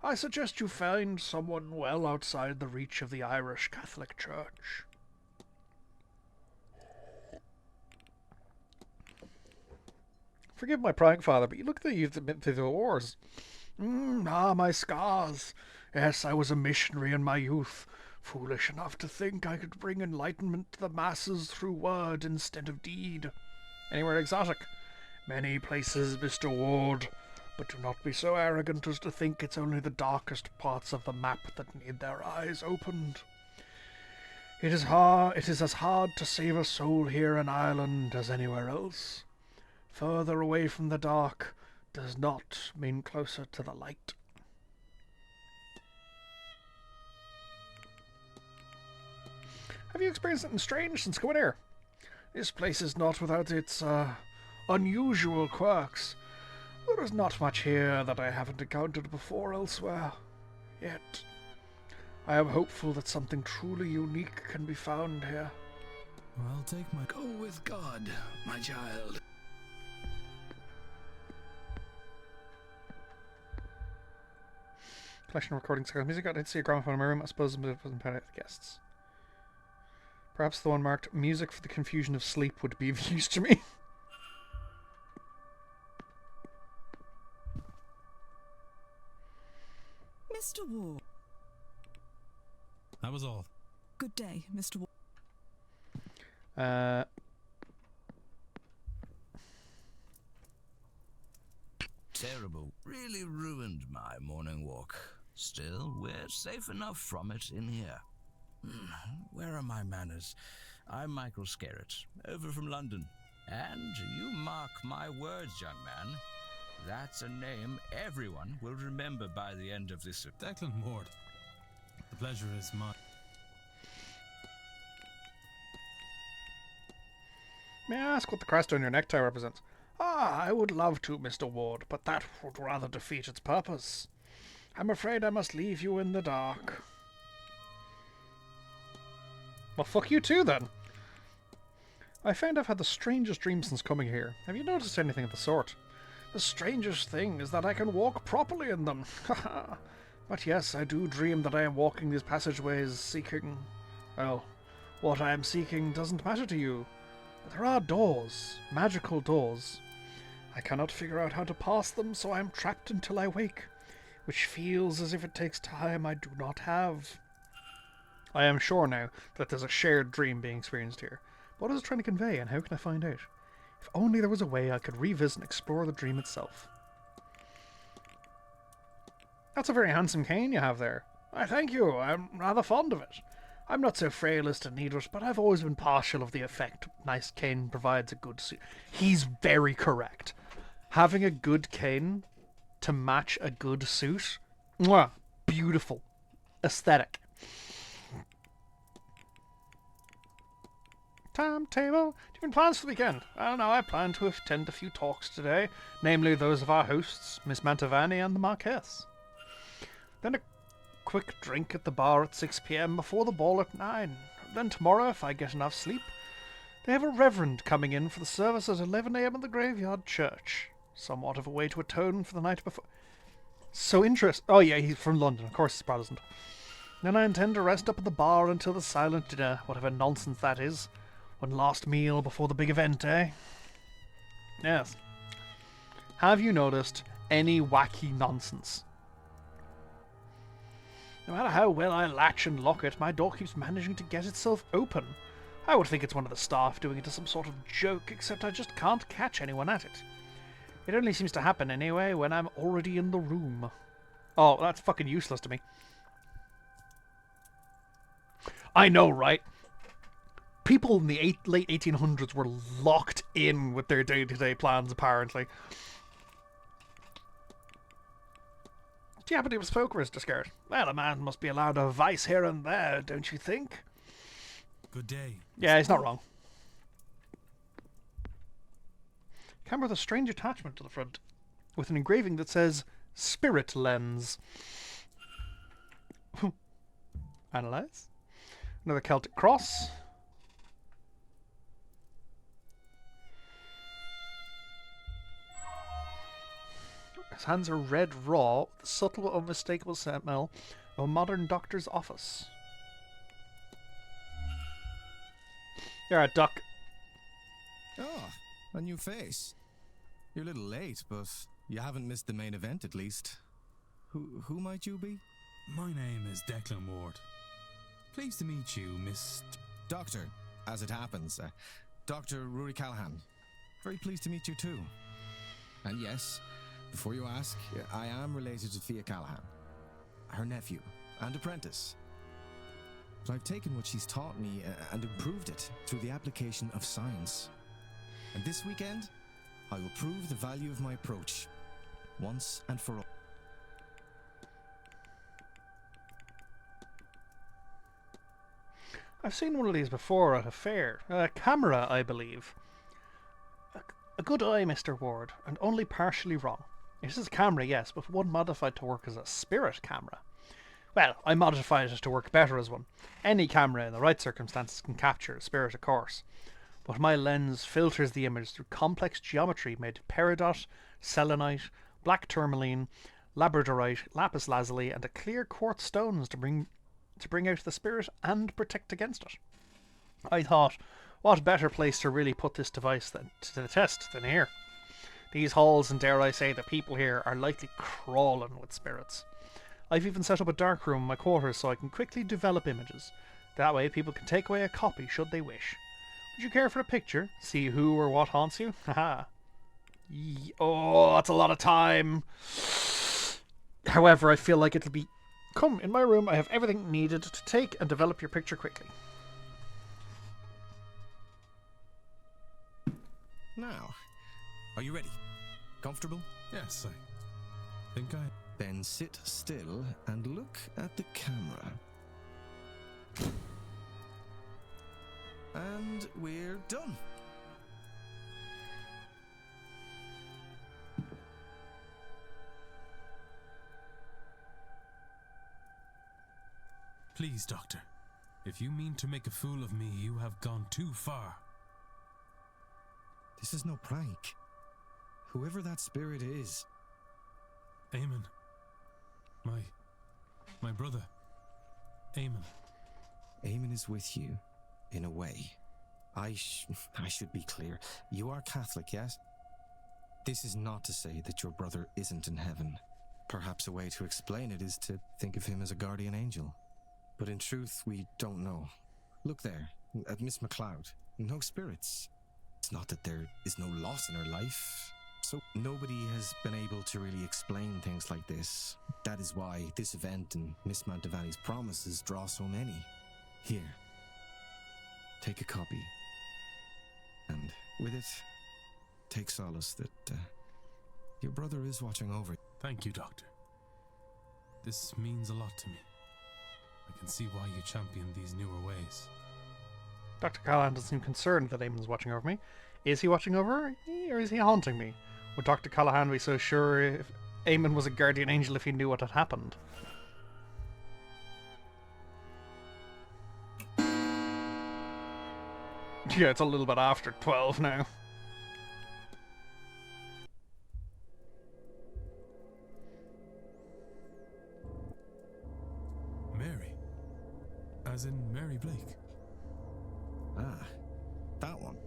I suggest you find someone well outside the reach of the Irish Catholic Church. Forgive my prying, Father, but you look that you've been through the wars. My scars. Yes, I was a missionary in my youth, foolish enough to think I could bring enlightenment to the masses through word instead of deed. Anywhere exotic? Many places, Mr. Ward, but do not be so arrogant as to think it's only the darkest parts of the map that need their eyes opened. It is as hard to save a soul here in Ireland as anywhere else. Further away from the dark does not mean closer to the light. Have you experienced anything strange since coming here? This place is not without its, unusual quirks. There is not much here that I haven't encountered before elsewhere. Yet, I am hopeful that something truly unique can be found here. I'll take my... Go with God, my child. Collection of recordings, music. I did see a gramophone in my room. I suppose it wasn't paid out to the guests. Perhaps the one marked "Music for the Confusion of Sleep" would be of use to me. Mr. Ward. That was all. Good day, Mr. Ward. Terrible. Really ruined my morning walk. Still, we're safe enough from it in here. Where are my manners? I'm Michael Scarrett, over from London. And you mark my words, young man, that's a name everyone will remember by the end of this. Declan Ward. The pleasure is mine. May I ask what the crest on your necktie represents? Ah, I would love to, Mr. Ward, but that would rather defeat its purpose. I'm afraid I must leave you in the dark. Well, fuck you too, then. I find I've had the strangest dream since coming here. Have you noticed anything of the sort? The strangest thing is that I can walk properly in them. But yes, I do dream that I am walking these passageways seeking... Well, what I am seeking doesn't matter to you. But there are doors, magical doors. I cannot figure out how to pass them, so I am trapped until I wake, which feels as if it takes time I do not have. I am sure now that there's a shared dream being experienced here. What is it trying to convey, and how can I find out? If only there was a way I could revisit and explore the dream itself. That's a very handsome cane you have there. I thank you, I'm rather fond of it. I'm not so frail as to need it, but I've always been partial of the effect a nice cane provides a good suit. He's very correct. Having a good cane to match a good suit, mwah, beautiful. Aesthetic. Timetable. Do you have any plans for the weekend? I don't know, I plan to attend a few talks today, namely those of our hosts, Miss Mantovani and the Marquess. Then a quick drink at the bar at 6 p.m. before the ball at 9. Then tomorrow, if I get enough sleep, they have a reverend coming in for the service at 11 a.m. in the graveyard church. Somewhat of a way to atone for the night before. So interesting. Oh yeah, he's from London. Of course he's Protestant. Then I intend to rest up at the bar until the silent dinner, whatever nonsense that is. One last meal before the big event, eh? Yes. Have you noticed any wacky nonsense? No matter how well I latch and lock it, my door keeps managing to get itself open. I would think it's one of the staff doing it as some sort of joke, except I just can't catch anyone at it. It only seems to happen anyway when I'm already in the room. Oh, that's fucking useless to me. I know, right? People in the late 1800s were locked in with their day-to-day plans, apparently. Do you happen to have a spoke, Mr. Scarrett? Well, a man must be allowed a vice here and there, don't you think? Good day. Yeah, he's not wrong. Camera with a strange attachment to the front, with an engraving that says Spirit Lens. Analyze. Another Celtic cross. His hands are red raw, with the subtle, unmistakable smell of a modern doctor's office. You're a duck. Oh, a new face. You're a little late, but you haven't missed the main event at least. Who might you be? My name is Declan Ward. Pleased to meet you, Miss... Doctor, as it happens. Dr. Rory Callahan. Very pleased to meet you too. And yes, before you ask, I am related to Thea Callahan, her nephew and apprentice. But I've taken what she's taught me and improved it through the application of science. And this weekend, I will prove the value of my approach, once and for all. I've seen one of these before at a fair. A camera, I believe. A good eye, Mr. Ward, and only partially wrong. It is a camera, yes, but one modified to work as a spirit camera. Well, I modified it to work better as one. Any camera in the right circumstances can capture a spirit, of course. But my lens filters the image through complex geometry made of peridot, selenite, black tourmaline, labradorite, lapis lazuli, and a clear quartz stones to bring out the spirit and protect against it. I thought, what better place to really put this device to the test than here? These halls, and dare I say, the people here, are likely crawling with spirits. I've even set up a darkroom in my quarters so I can quickly develop images. That way people can take away a copy should they wish. Would you care for a picture? See who or what haunts you? Haha. Oh, that's a lot of time. However, I feel like it'll be... Come, in my room I have everything needed to take and develop your picture quickly. Now, are you ready? Comfortable? Yes, I think I... Then sit still and look at the camera. And we're done. Please, Doctor. If you mean to make a fool of me, you have gone too far. This is no prank. Whoever that spirit is... Eamon. My brother. Eamon. Eamon is with you, in a way. I should be clear. You are Catholic, yes? This is not to say that your brother isn't in heaven. Perhaps a way to explain it is to think of him as a guardian angel. But in truth, we don't know. Look there, at Miss MacLeod. No spirits. It's not that there is no loss in her life. So nobody has been able to really explain things like this. That is why this event and Miss Mantovani's promises draw so many. Here, take a copy. And with it, take solace that your brother is watching over you. Thank you, Doctor. This means a lot to me. I can see why you champion these newer ways. Dr. Callahan doesn't seem concerned that Eamon's watching over me. Is he watching over me, or is he haunting me? Would Dr. Callahan be so sure if Eamon was a guardian angel if he knew what had happened? Yeah, it's a little bit after 12 now. Mary? As in Mary Blake? Ah, that one.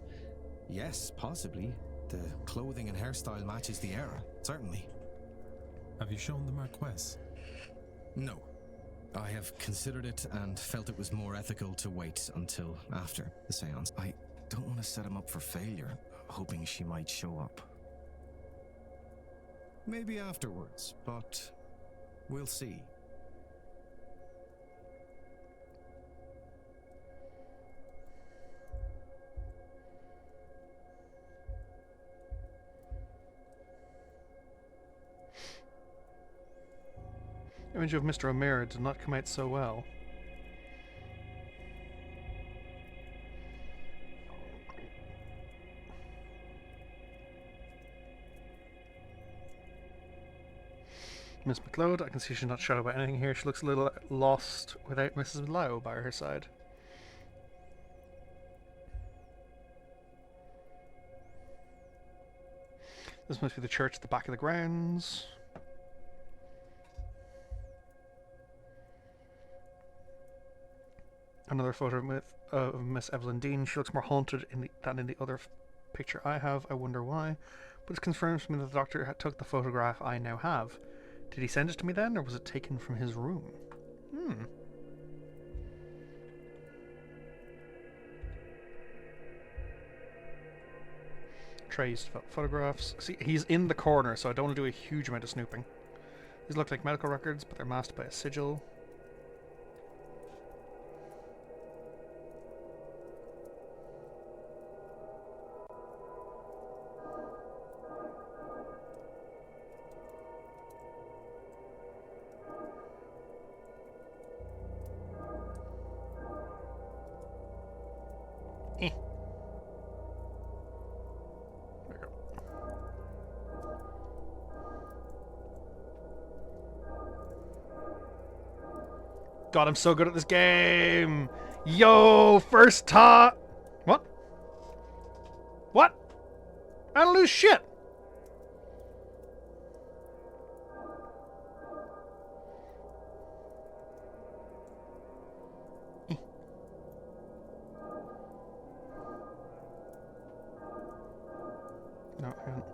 Yes, possibly. The clothing and hairstyle matches the era, certainly. Have you shown the Marquess? No. I have considered it and felt it was more ethical to wait until after the seance. I don't want to set him up for failure, hoping she might show up. Maybe afterwards, but we'll see. Image of Mr. O'Meara did not come out so well. Miss MacLeod, I can see she's not shut about anything here. She looks a little lost without Mrs. Lau by her side. This must be the church at the back of the grounds. Another photo of Miss Evelyn Dean. She looks more haunted than in the other picture I have. I wonder why. But it confirms to me that the doctor took the photograph I now have. Did he send it to me then, or was it taken from his room? Traced photographs. See, he's in the corner, so I don't want to do a huge amount of snooping. These look like medical records, but they're masked by a sigil. God, I'm so good at this game. Yo, first time. What? What? I don't lose shit. No, I haven't.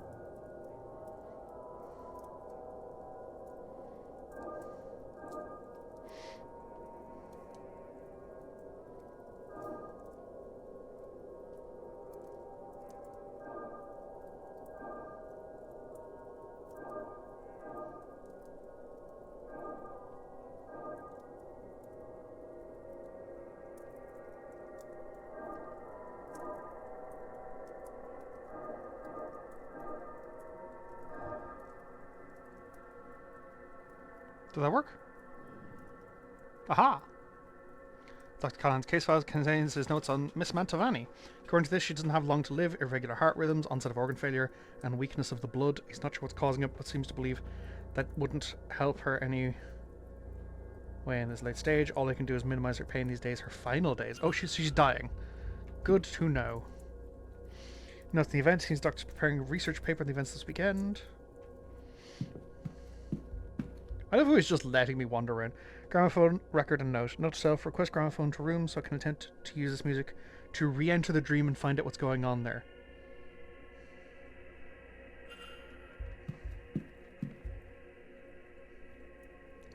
Did that work? Aha! Dr. Callahan's case file contains his notes on Miss Mantovani. According to this, she doesn't have long to live, irregular heart rhythms, onset of organ failure, and weakness of the blood. He's not sure what's causing it, but seems to believe that wouldn't help her any way in this late stage. All they can do is minimize her pain these days, her final days. Oh, she's dying. Good to know. Note the event, seems doctor's preparing a research paper on the events this weekend. I love how he's just letting me wander around. Gramophone, record, and note. Note to self, request gramophone to room so I can attempt to use this music to re-enter the dream and find out what's going on there.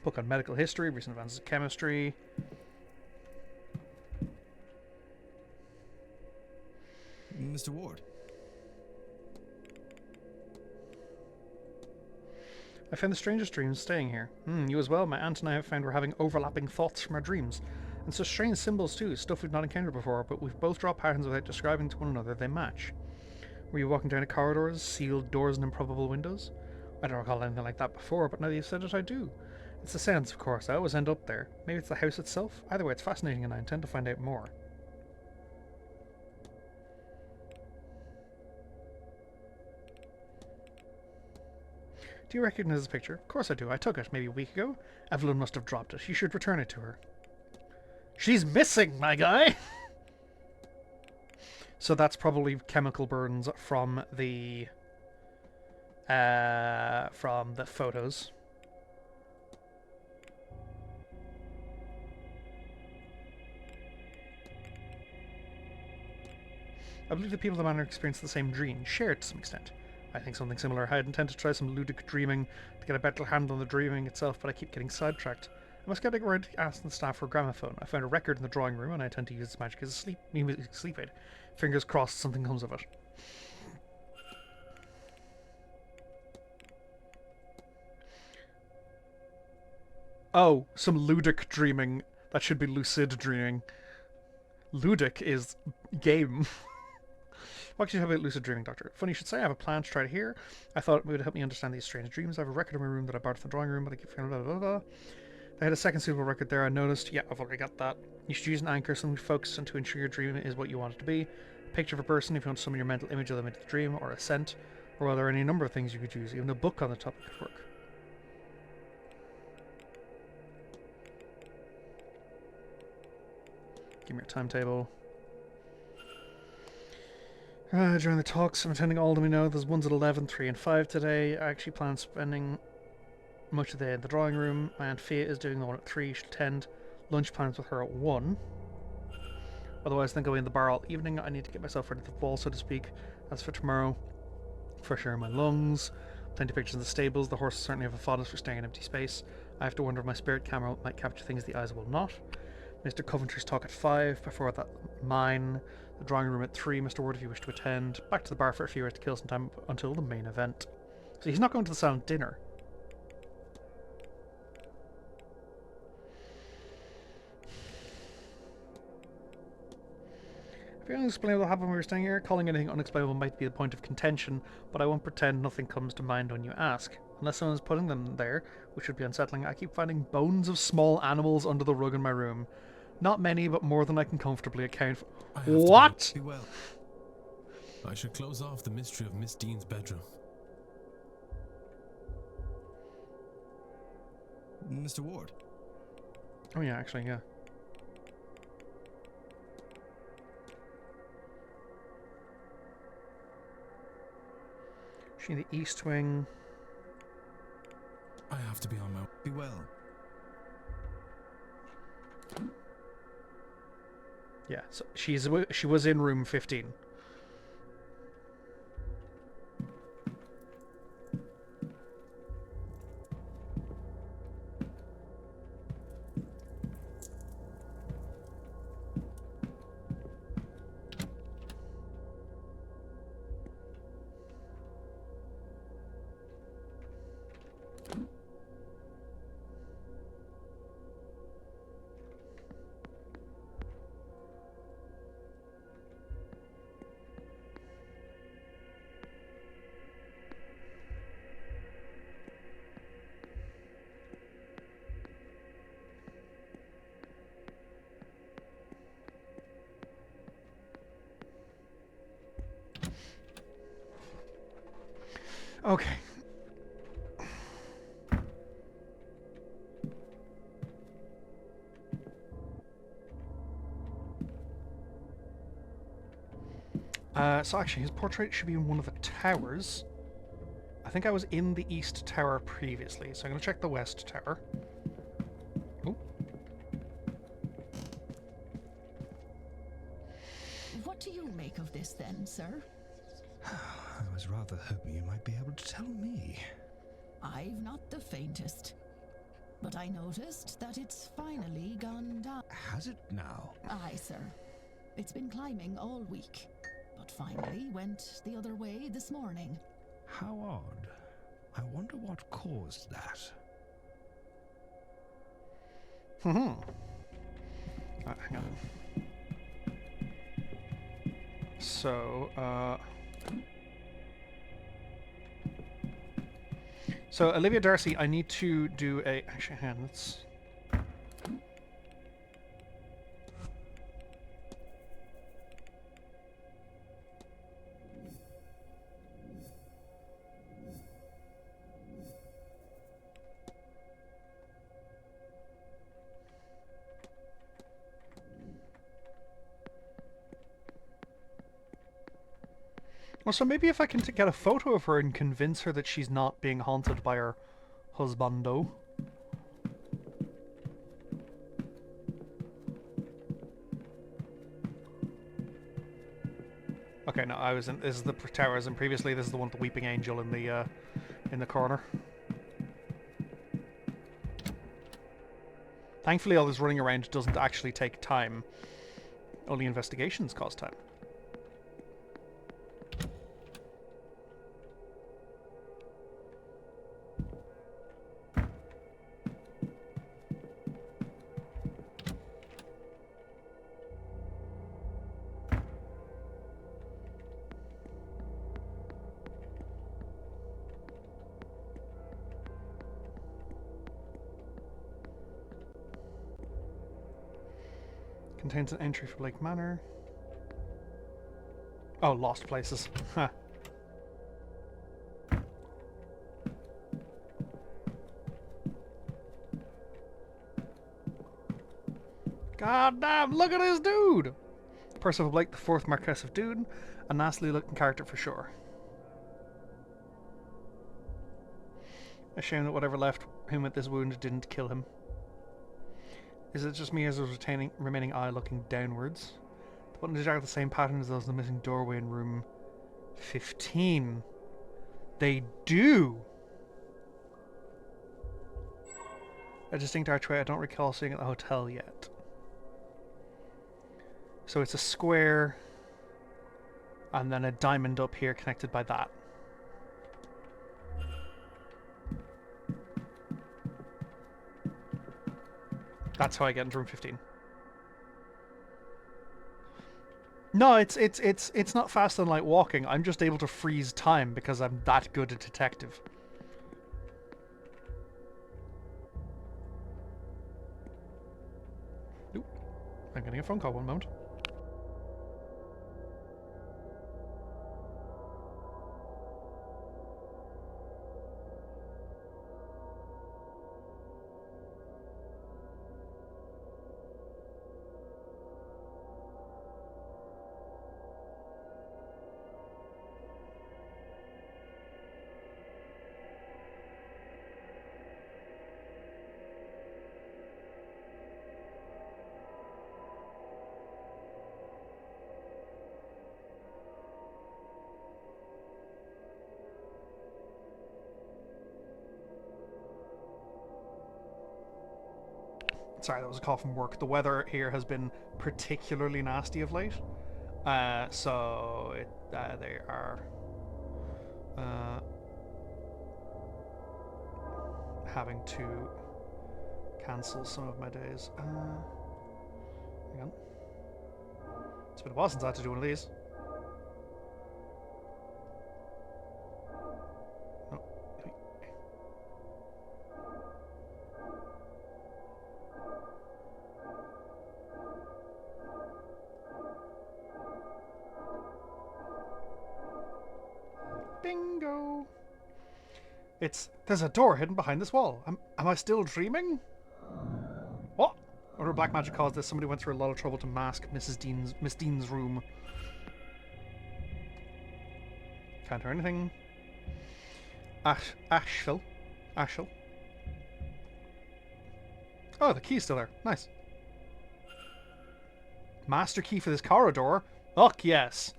Book on medical history, recent advances in chemistry. Mr. Ward. I found the strangest dreams staying here. You as well. My aunt and I have found we're having overlapping thoughts from our dreams. And such strange symbols too, stuff we've not encountered before, but we've both drawn patterns without describing to one another they match. Were you walking down the corridors, sealed doors and improbable windows? I don't recall anything like that before, but now that you've said it, I do. It's the Seance, of course. I always end up there. Maybe it's the house itself? Either way, it's fascinating and I intend to find out more. Do you recognize this picture? Of course I do. I took it maybe a week ago. Evelyn must have dropped it. You should return it to her. She's missing, my guy! So that's probably chemical burns from the photos. I believe the people of the Manor experienced the same dream, shared to some extent. I think something similar. I had intended to try some ludic dreaming to get a better handle on the dreaming itself, but I keep getting sidetracked. I must get around to asking the staff for a gramophone. I found a record in the drawing room, and I intend to use its magic as a sleep aid. Fingers crossed something comes of it. Oh, some ludic dreaming. That should be lucid dreaming. Ludic is game. What can you tell me about lucid dreaming, Doctor? Funny you should say. I have a plan to try it here. I thought it would help me understand these strange dreams. I have a record in my room that I borrowed from the drawing room, but I keep forgetting blah, blah, blah. I had a second suitable record there. I noticed. Yeah, I've already got that. You should use an anchor, something to focus on to ensure your dream is what you want it to be. A picture of a person if you want to summon your mental image of them into the dream, or a scent, or well, there are any number of things you could use. Even a book on the topic could work. Give me your timetable. During the talks, I'm attending all of them. There's ones at 11, 3 and 5 today. I actually plan spending much of the day in the drawing room. My Aunt Fia is doing the one at 3. She'll attend. Lunch plans with her at 1. Otherwise, I think I'll be in the bar all evening. I need to get myself ready for the ball, so to speak. As for tomorrow, fresh air in my lungs. Plenty of pictures in the stables. The horses certainly have a fondness for staring in empty space. I have to wonder if my spirit camera might capture things the eyes will not. Mr. Coventry's talk at 5. Before that, mine. The drawing room at 3. Mr. Ward, if you wish to attend. Back to the bar for a few hours to kill some time until the main event. So he's not going to the silent dinner. If you explain what happened when we were staying here, calling anything unexplainable might be the point of contention, but I won't pretend nothing comes to mind when you ask. Unless someone's putting them there, which would be unsettling, I keep finding bones of small animals under the rug in my room. Not many, but more than I can comfortably account for. What? Be well. I should close off the mystery of Miss Dean's bedroom. Mr. Ward. Oh yeah, actually, yeah. She in the east wing. I have to be on my... Be well. Yeah, so she was in room 15. Okay. So actually, his portrait should be in one of the towers. I think I was in the east tower previously, so I'm going to check the west tower. Oh. What do you make of this then, sir? I was rather hoping you might be able to tell me. I've not the faintest. But I noticed that it's finally gone down. Has it now? Aye, sir. It's been climbing all week, but finally went the other way this morning. How odd. I wonder what caused that. Hang on. So, Olivia Darcy, I need to do a... Actually, hang on, let's... Well, so maybe if I can get a photo of her and convince her that she's not being haunted by her husbando. Okay, no, I was in. This is the towers, and previously this is the one with the weeping angel in the corner. Thankfully, all this running around doesn't actually take time. Only investigations cost time. Contains an entry for Lake Manor. Oh, lost places. Huh. God damn, look at this dude! Percival Blake, the 4th Marquess of Doon. A nastily looking character for sure. A shame that whatever left him with this wound didn't kill him. Is it just me as a remaining eye looking downwards? The buttons are the same pattern as those in the missing doorway in room 15. They do! A distinct archway I don't recall seeing at the hotel yet. So it's a square and then a diamond up here connected by that. That's how I get into room 15. No, it's not fast and light walking. I'm just able to freeze time because I'm that good a detective. Oop. I'm getting a phone call, one moment. Sorry, that was a call from work. The weather here has been particularly nasty of late. So they are having to cancel some of my days. Hang on. It's been a while since I had to do one of these. Bingo! There's a door hidden behind this wall. Am I still dreaming? What? Whatever black magic caused this, somebody went through a lot of trouble to mask Miss Dean's room. Can't hear anything. Ashville. Oh, the key's still there. Nice. Master key for this corridor? Fuck yes.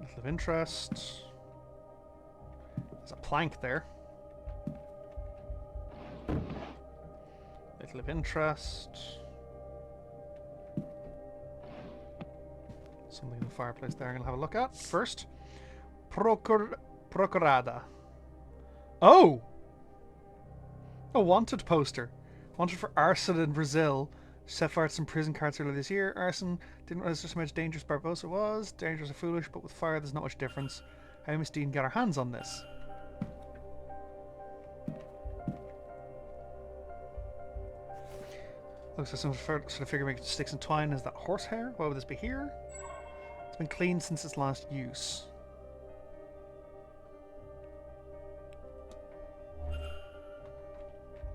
Little of interest. There's a plank there. Little of interest. Something in the fireplace there I'm going to have a look at first. Procurada. Oh! A wanted poster. Wanted for arson in Brazil. Set fire to some prison cards earlier this year. Arson. Didn't realize just how much dangerous Barbosa was. Dangerous and foolish, but with fire there's not much difference. How Miss Dean get her hands on this? Looks like some sort of figure making sticks and twine. Is that horsehair? Why would this be here? It's been cleaned since its last use.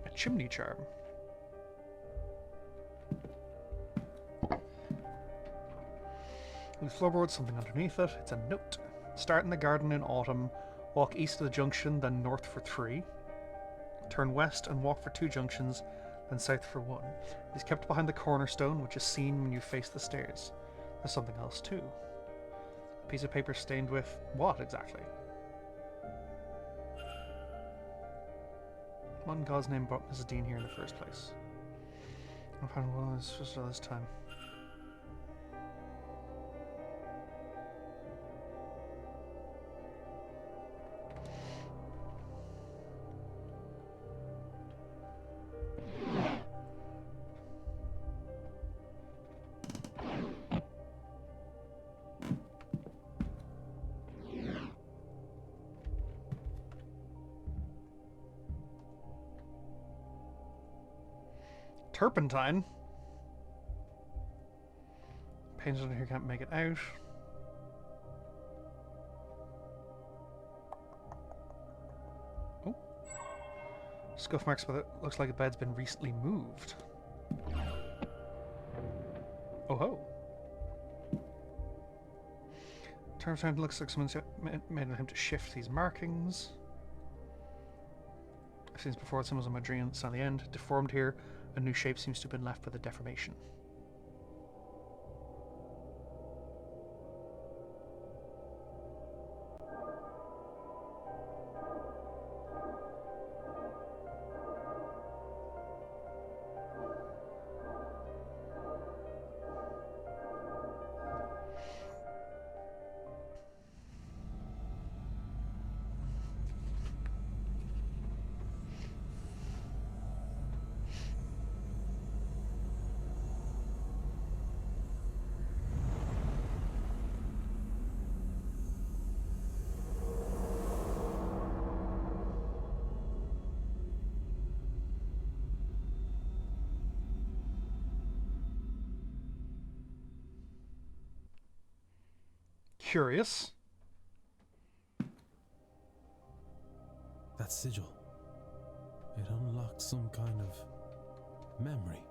A chimney charm. Loose floorboard, something underneath it. It's a note. Start in the garden in autumn. Walk east of the junction, then north for 3. Turn west and walk for 2 junctions, then south for 1. It is kept behind the cornerstone, which is seen when you face the stairs. There's something else too. A piece of paper stained with what exactly? What in God's name brought Mrs. Dean here in the first place? I found one just all this time. Turpentine. Painted on here, can't make it out. Oh. Scuff marks, but it looks like the bed's been recently moved. Oh ho. Turpentine looks like someone's made him to shift these markings. I've seen this before, symbols on my dreams on the end. Deformed here. A new shape seems to have been left by the deformation. Curious. That sigil. It unlocked some kind of memory.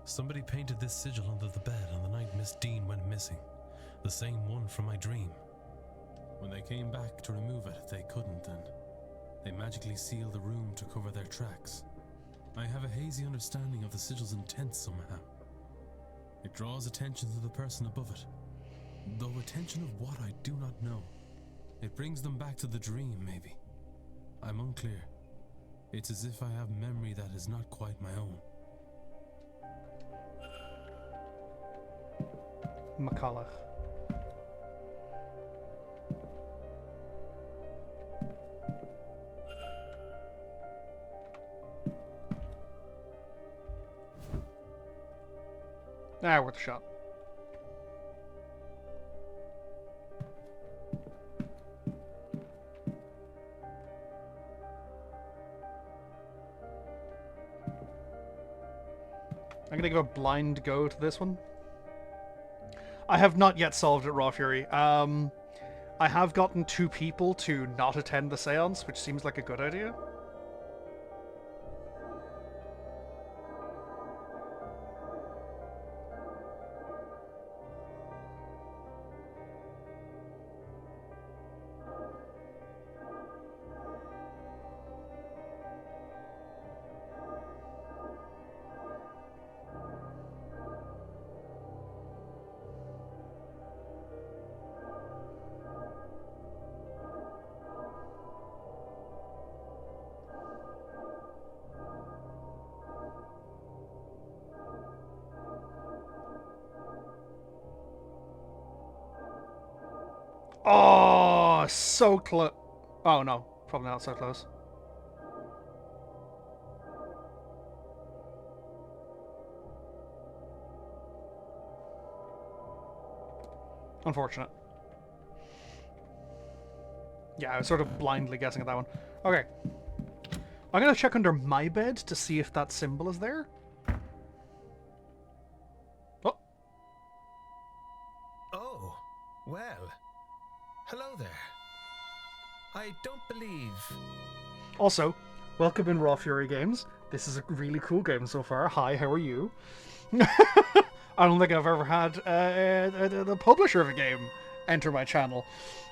Somebody painted this sigil under the bed on the night Miss Dean went missing. The same one from my dream. When they came back to remove it, they couldn't, and they magically sealed the room to cover their tracks. I have a hazy understanding of the sigil's intent somehow. It draws attention to the person above it. though attention of what I do not know. It brings them back to the dream, maybe. I'm unclear. It's as if I have memory that is not quite my own. McCulloch. Ah, worth a shot. I'm gonna give a blind go to this one. I have not yet solved it, Raw Fury. I have gotten 2 people to not attend the seance, which seems like a good idea. Oh, so close. Oh no, probably not so close. Unfortunate. Yeah, I was sort of blindly guessing at that one. Okay. I'm gonna check under my bed to see if that symbol is there. Oh. Oh, well. Hello there. I don't believe... Also, welcome in Raw Fury Games. This is a really cool game so far. Hi, how are you? I don't think I've ever had the publisher of a game enter my channel.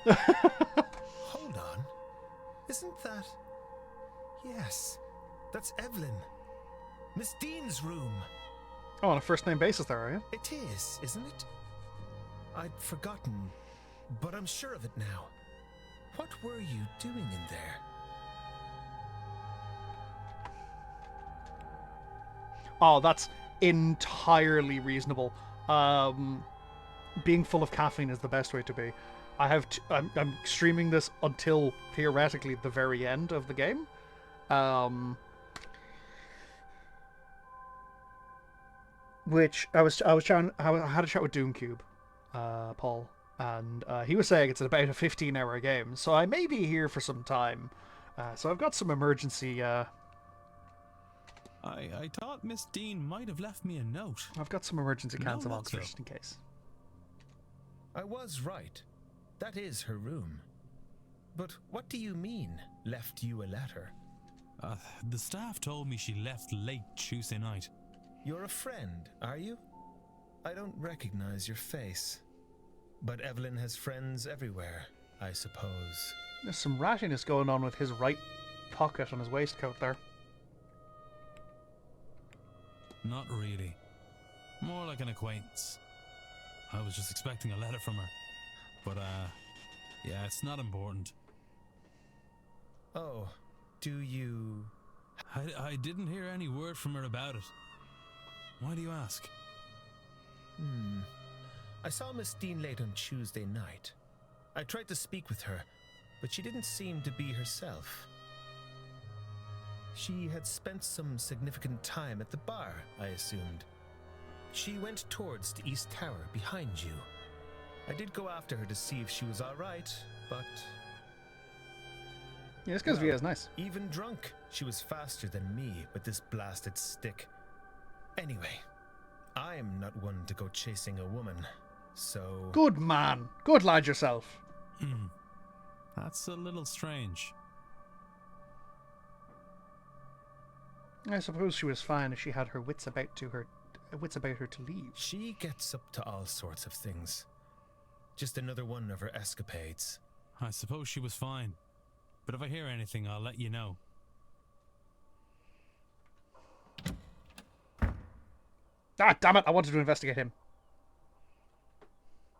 Hold on. Isn't that... Yes, that's Evelyn. Miss Dean's room. Oh, on a first name basis there, are you? It is, isn't it? I'd forgotten, but I'm sure of it now. What were you doing in there? Oh, that's entirely reasonable. Being full of caffeine is the best way to be. I'm streaming this until theoretically the very end of the game. Which I had a chat with Doomcube, Paul, and he was saying it's about a 15-hour game, so I may be here for some time. So I've got some emergency. I thought Miss Dean might have left me a note. I've got some emergency cancel luck, logs though. just in case. I was right. That is her room. But what do you mean, left you a letter? The staff told me she left late Tuesday night. You're a friend, are you? I don't recognize your face. But Evelyn has friends everywhere, I suppose. There's some rattiness going on with his right pocket on his waistcoat there. Not really. More like an acquaintance. I was just expecting a letter from her. But, yeah, it's not important. Oh, do you... I didn't hear any word from her about it. Why do you ask? I saw Miss Dean late on Tuesday night. I tried to speak with her, but she didn't seem to be herself. She had spent some significant time at the bar, I assumed. She went towards the East Tower behind you. I did go after her to see if she was alright, but... Yeah, this guy's VA is nice. Even drunk, she was faster than me with this blasted stick. Anyway, I'm not one to go chasing a woman, so... Good man. Good lad yourself. That's a little strange. I suppose she was fine if she had her wits about her to leave. She gets up to all sorts of things. Just another one of her escapades. I suppose she was fine. But if I hear anything, I'll let you know. Ah, damn it! I wanted to investigate him.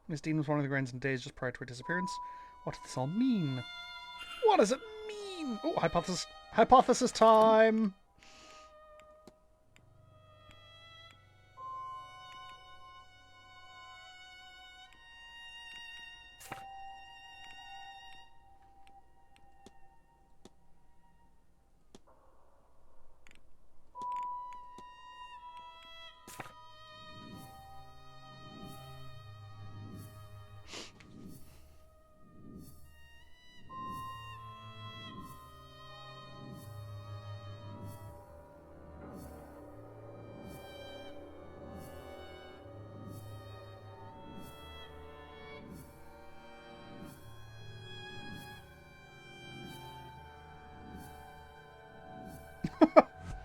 Miss Dean was wandering the grounds in days just prior to her disappearance. What does this all mean? What does it mean? Oh, hypothesis. Hypothesis time!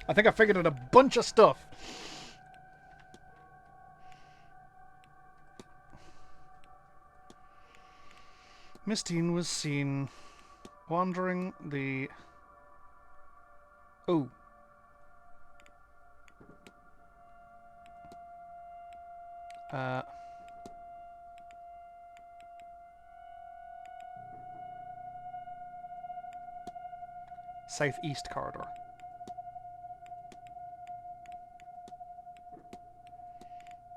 I think I figured out a bunch of stuff. Miss Dean was seen wandering the... Oh. Southeast corridor.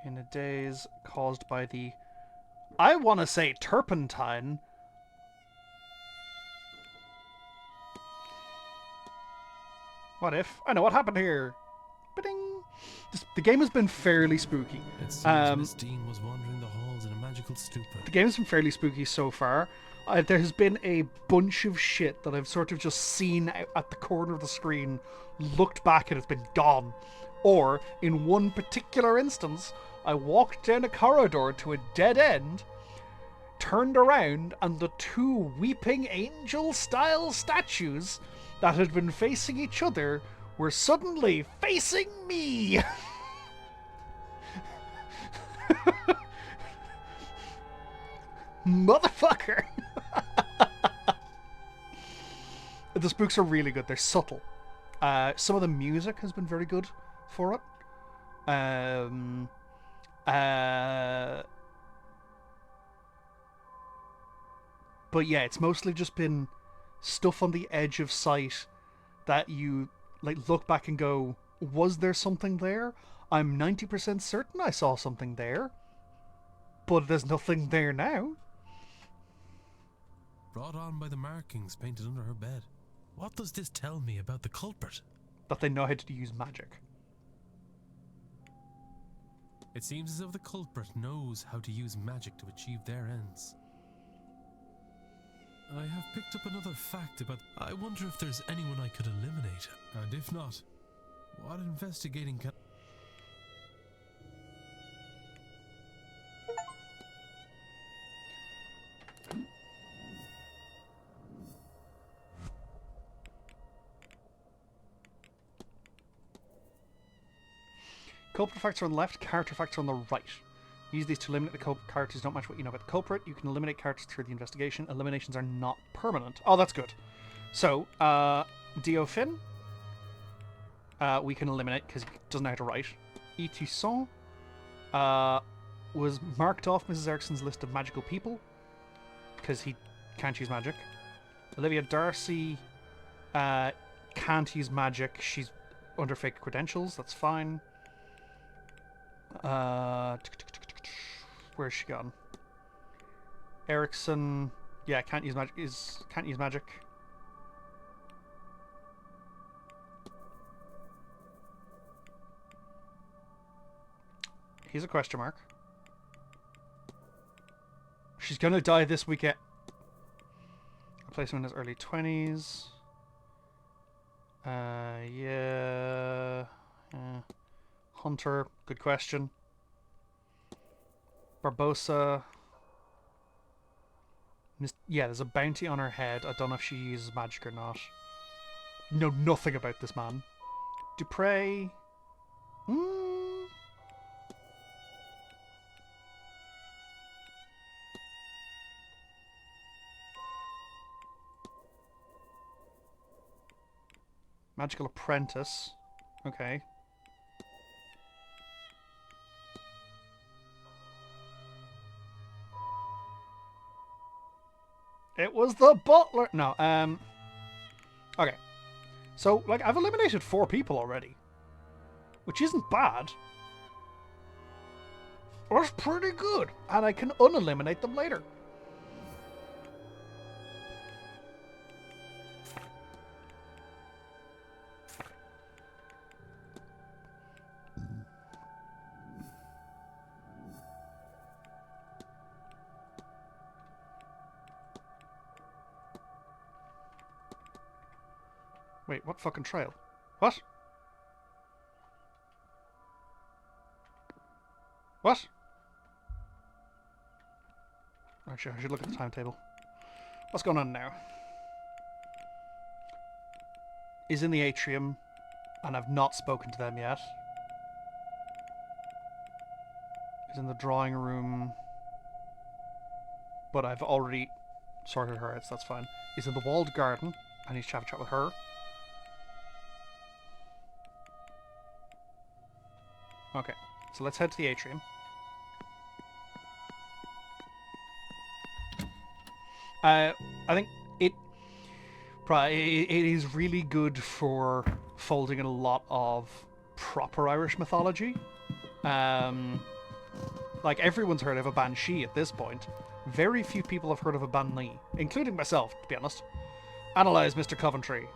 In a daze caused by the... I want to say turpentine. What if? I know what happened here. Ba-ding. The game has been fairly spooky. It seems Miss Dean was wandering the halls in a magical stupor. The game's been fairly spooky so far. There has been a bunch of shit that I've sort of just seen out at the corner of the screen, looked back and it's been gone. Or, in one particular instance, I walked down a corridor to a dead end, turned around, and the two weeping angel-style statues that had been facing each other were suddenly facing me! Motherfucker! The spooks are really good. They're subtle. Some of the music has been very good for it. But yeah, it's mostly just been stuff on the edge of sight that you like look back and go, was there something there? I'm 90% certain I saw something there, but there's nothing there now. Brought on by the markings painted under her bed. What does this tell me about the culprit? That they know how to use magic. It seems as if the culprit knows how to use magic to achieve their ends. I have picked up another fact about... I wonder if there's anyone I could eliminate. And if not, what investigating can... Culprit facts are on the left, character facts are on the right. Use these to eliminate the culprit. Characters don't match what you know about the culprit. You can eliminate characters through the investigation. Eliminations are not permanent. Oh, that's good. So, Dio Finn, we can eliminate because he doesn't know how to write. E. Toussaint was marked off Mrs. Erickson's list of magical people because he can't use magic. Olivia Darcy can't use magic. She's under fake credentials. That's fine. Where's she gone? Erickson, yeah, can't use magic. Can't use magic. Here's a question mark. She's gonna die this weekend. Replacement in his early 20s. Yeah. Hunter, good question. Barbosa. Yeah, there's a bounty on her head. I don't know if she uses magic or not. Know nothing about this man. Dupre. Magical apprentice. Okay. It was the butler. No, okay. So, like, I've eliminated 4 people already. Which isn't bad. That's pretty good. And I can uneliminate them later. Wait, what fucking trail? What? What? Actually, I should look at the timetable. What's going on now? Is in the atrium, and I've not spoken to them yet. Is in the drawing room, but I've already sorted her out, so that's fine. Is in the walled garden. I need to have a chat with her. Okay, so let's head to the atrium. I think it is really good for folding in a lot of proper Irish mythology. Like, everyone's heard of a banshee at this point. Very few people have heard of a banshee, including myself, to be honest. Analyze Mr. Coventry.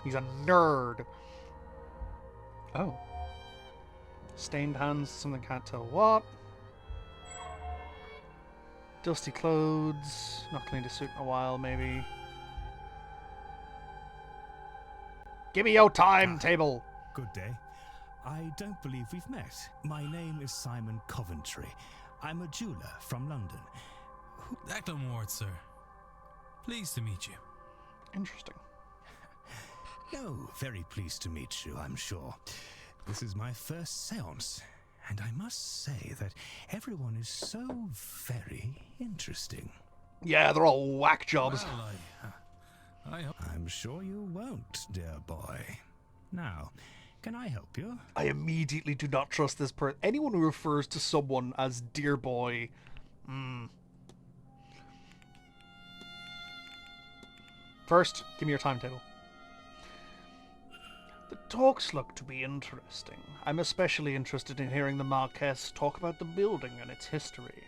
He's a nerd. Oh. Stained hands, something can't tell what. Dusty clothes, not cleaned a suit in a while, maybe. Give me your timetable! Good day. I don't believe we've met. My name is Simon Coventry. I'm a jeweller from London. Declan Ward, sir. Pleased to meet you. Interesting. No, very pleased to meet you, I'm sure. This is my first seance, and I must say that everyone is so very interesting. Yeah, they're all whack jobs. Well, I'm sure you won't, dear boy. Now, can I help you? I immediately do not trust this person. Anyone who refers to someone as dear boy. First, give me your timetable. The talks look to be interesting. I'm especially interested in hearing the Marquess talk about the building and its history.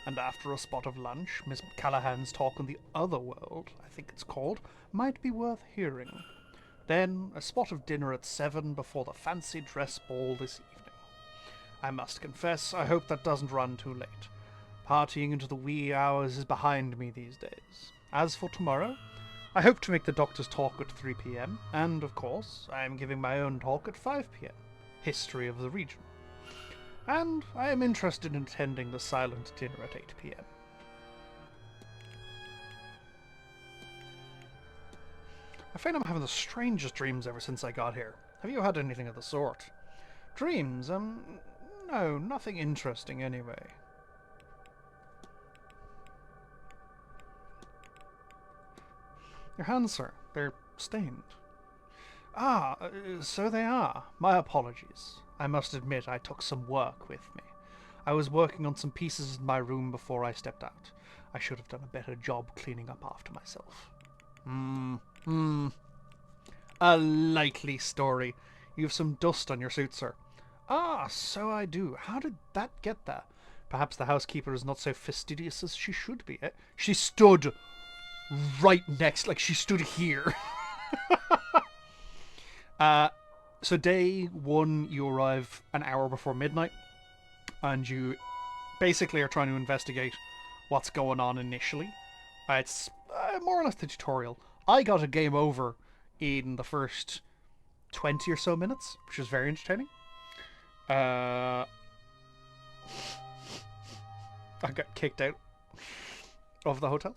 And after a spot of lunch, Miss Callahan's talk on the other world, I think it's called, might be worth hearing. Then, a spot of dinner at 7 before the fancy dress ball this evening. I must confess, I hope that doesn't run too late. Partying into the wee hours is behind me these days. As for tomorrow, I hope to make the doctor's talk at 3 p.m, and, of course, I am giving my own talk at 5 p.m, History of the Region. And I am interested in attending the silent dinner at 8 p.m. I find I'm having the strangest dreams ever since I got here. Have you had anything of the sort? Dreams? No, nothing interesting anyway. Your hands, sir. They're stained. Ah, so they are. My apologies. I must admit I took some work with me. I was working on some pieces in my room before I stepped out. I should have done a better job cleaning up after myself. A likely story. You have some dust on your suit, sir. Ah, so I do. How did that get there? Perhaps the housekeeper is not so fastidious as she should be, eh? She stood right next, like she stood here. So day 1, you arrive an hour before midnight, and you basically are trying to investigate what's going on initially. It's more or less the tutorial. I got a game over in the first 20 or so minutes, which was very entertaining. I got kicked out of the hotel.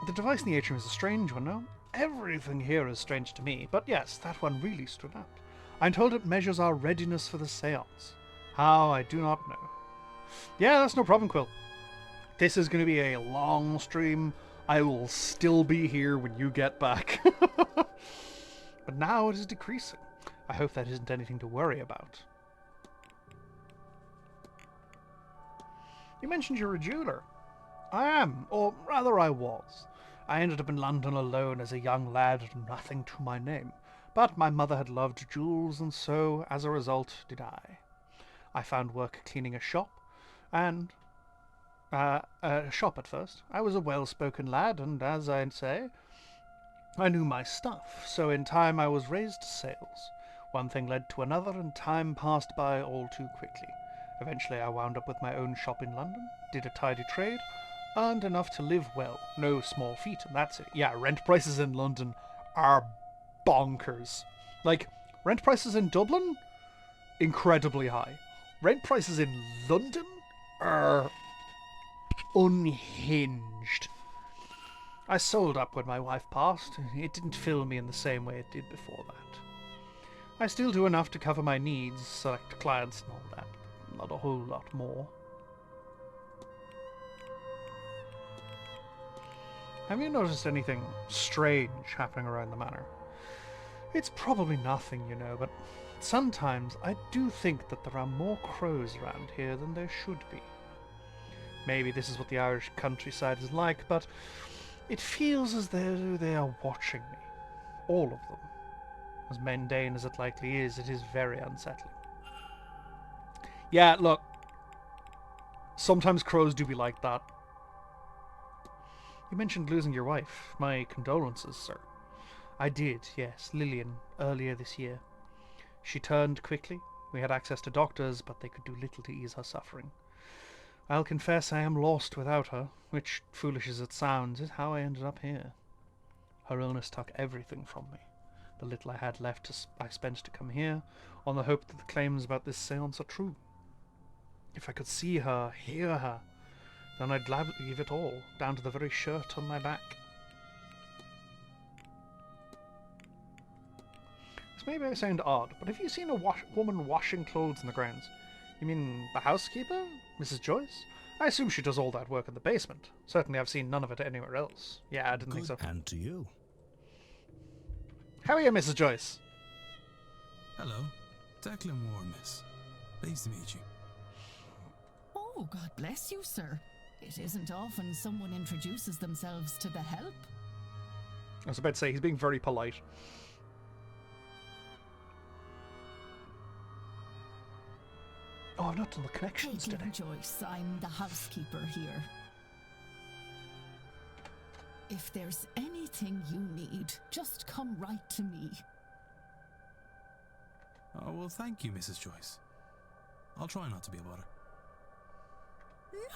The device in the atrium is a strange one, no? Everything here is strange to me, but yes, that one really stood out. I'm told it measures our readiness for the seance. How, I do not know. Yeah, that's no problem, Quill. This is going to be a long stream. I will still be here when you get back. But now it is decreasing. I hope that isn't anything to worry about. You mentioned you're a jeweller. I am, or rather I was. I ended up in London alone as a young lad with nothing to my name. But my mother had loved jewels, and so, as a result, did I. I found work cleaning a shop, and a shop at first. I was a well-spoken lad, and as I say, I knew my stuff, so in time I was raised to sales. One thing led to another, and time passed by all too quickly. Eventually I wound up with my own shop in London, did a tidy trade, earned enough to live well. No small feat, and that's it. Yeah, rent prices in London are bonkers. Like, rent prices in Dublin? Incredibly high. Rent prices in London are unhinged. I sold up when my wife passed. It didn't fill me in the same way it did before that. I still do enough to cover my needs, select clients and all that. Not a whole lot more. Have you noticed anything strange happening around the manor? It's probably nothing, you know, but sometimes I do think that there are more crows around here than there should be. Maybe this is what the Irish countryside is like, but it feels as though they are watching me. All of them. As mundane as it likely is, it is very unsettling. Yeah, look. Sometimes crows do be like that. You mentioned losing your wife. My condolences, sir. I did, yes, Lillian, earlier this year. She turned quickly. We had access to doctors, but they could do little to ease her suffering. I'll confess I am lost without her, which, foolish as it sounds, is how I ended up here. Her illness took everything from me. The little I had left I spent to come here, on the hope that the claims about this seance are true. If I could see her, hear her, then I'd gladly give it all, down to the very shirt on my back. This may sound odd, but have you seen a woman washing clothes in the grounds? You mean the housekeeper, Mrs. Joyce? I assume she does all that work in the basement. Certainly I've seen none of it anywhere else. Yeah, I didn't think so. And to you. How are you, Mrs. Joyce? Hello. Declan Moore, miss. Pleased to meet you. Oh, God bless you, sir. It isn't often someone introduces themselves to the help. I was about to say, he's being very polite. Oh, I've not done the connections today. Joyce, I'm the housekeeper here. If there's anything you need, just come right to me. Oh, well, thank you, Mrs. Joyce. I'll try not to be a bother.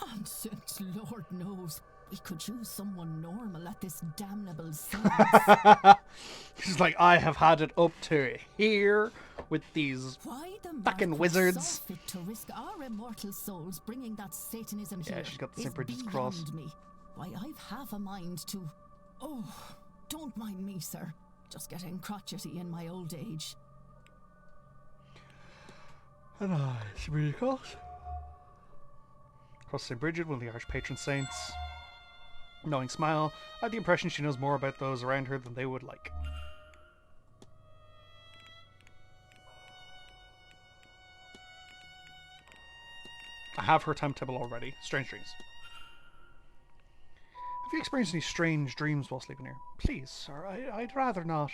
Nonsense, Lord knows. We could use someone normal at this damnable seance. She's like, I have had it up to here with these fucking wizards. Saw fit to risk our immortal souls bringing that Satanism here. Yeah, she's got the St. Bridget's cross. Me. Why, I've half a mind to... Oh, don't mind me, sir. Just getting crotchety in my old age. And St. Bridget's cross. Cross St. Bridget, one of the Irish patron saints. Knowing smile, I had the impression she knows more about those around her than they would like. I have her timetable already. Strange dreams. Have you experienced any strange dreams while sleeping here? Please, sir, I'd rather not.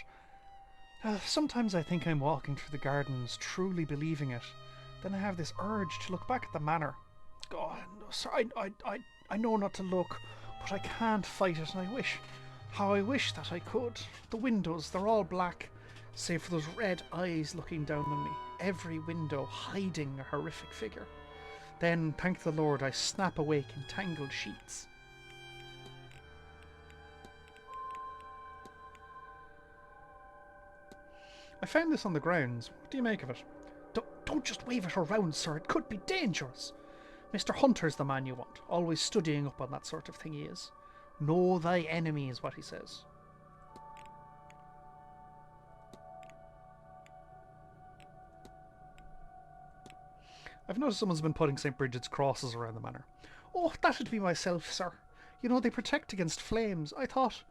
Sometimes I think I'm walking through the gardens, truly believing it. Then I have this urge to look back at the manor. God, no, sir, I know not to look, but I can't fight it, and I wish that I could. The windows, they're all black, save for those red eyes looking down on me. Every window hiding a horrific figure. Then, thank the Lord, I snap awake in tangled sheets. I found this on the grounds. What do you make of it? Don't just wave it around, sir. It could be dangerous. Mr. Hunter's the man you want. Always studying up on that sort of thing he is. Know thy enemy is what he says. I've noticed someone's been putting St. Bridget's crosses around the manor. Oh, that'd be myself, sir. You know, they protect against flames. I thought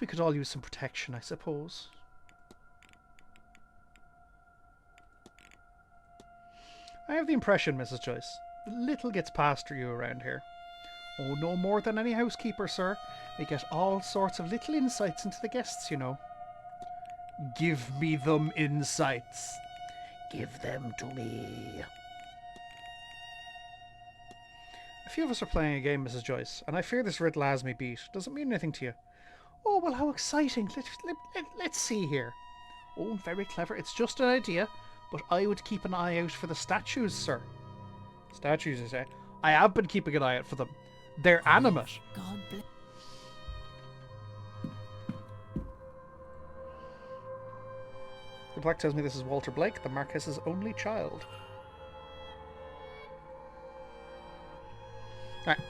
we could all use some protection, I suppose. I have the impression, Mrs. Joyce, Little gets past you around here. Oh, no more than any housekeeper, sir. We get all sorts of little insights into the guests, you know. Give me them insights. Give them to me. A few of us are playing a game, Mrs. Joyce, and I fear this riddle has me beat. Does it mean anything to you? Oh, well, how exciting. Let's see here. Oh, very clever. It's just an idea, but I would keep an eye out for the statues, sir. Statues, you say? I have been keeping an eye out for them. They're animate. God bless. The plaque tells me this is Walter Blake, the Marquess's only child. Alright,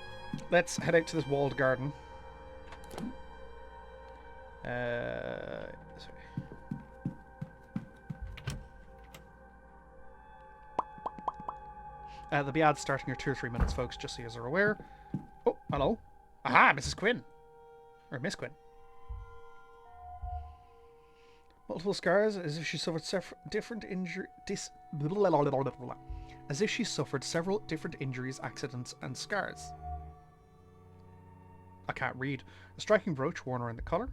let's head out to this walled garden. Sorry. There'll be ads starting in 2 or 3 minutes, folks, just so you are aware. Oh, hello. Aha, Mrs. Quinn. Or Miss Quinn. Multiple scars, as if she suffered different injuries. As if she suffered several different injuries, accidents, and scars. I can't read. A striking brooch worn around the collar.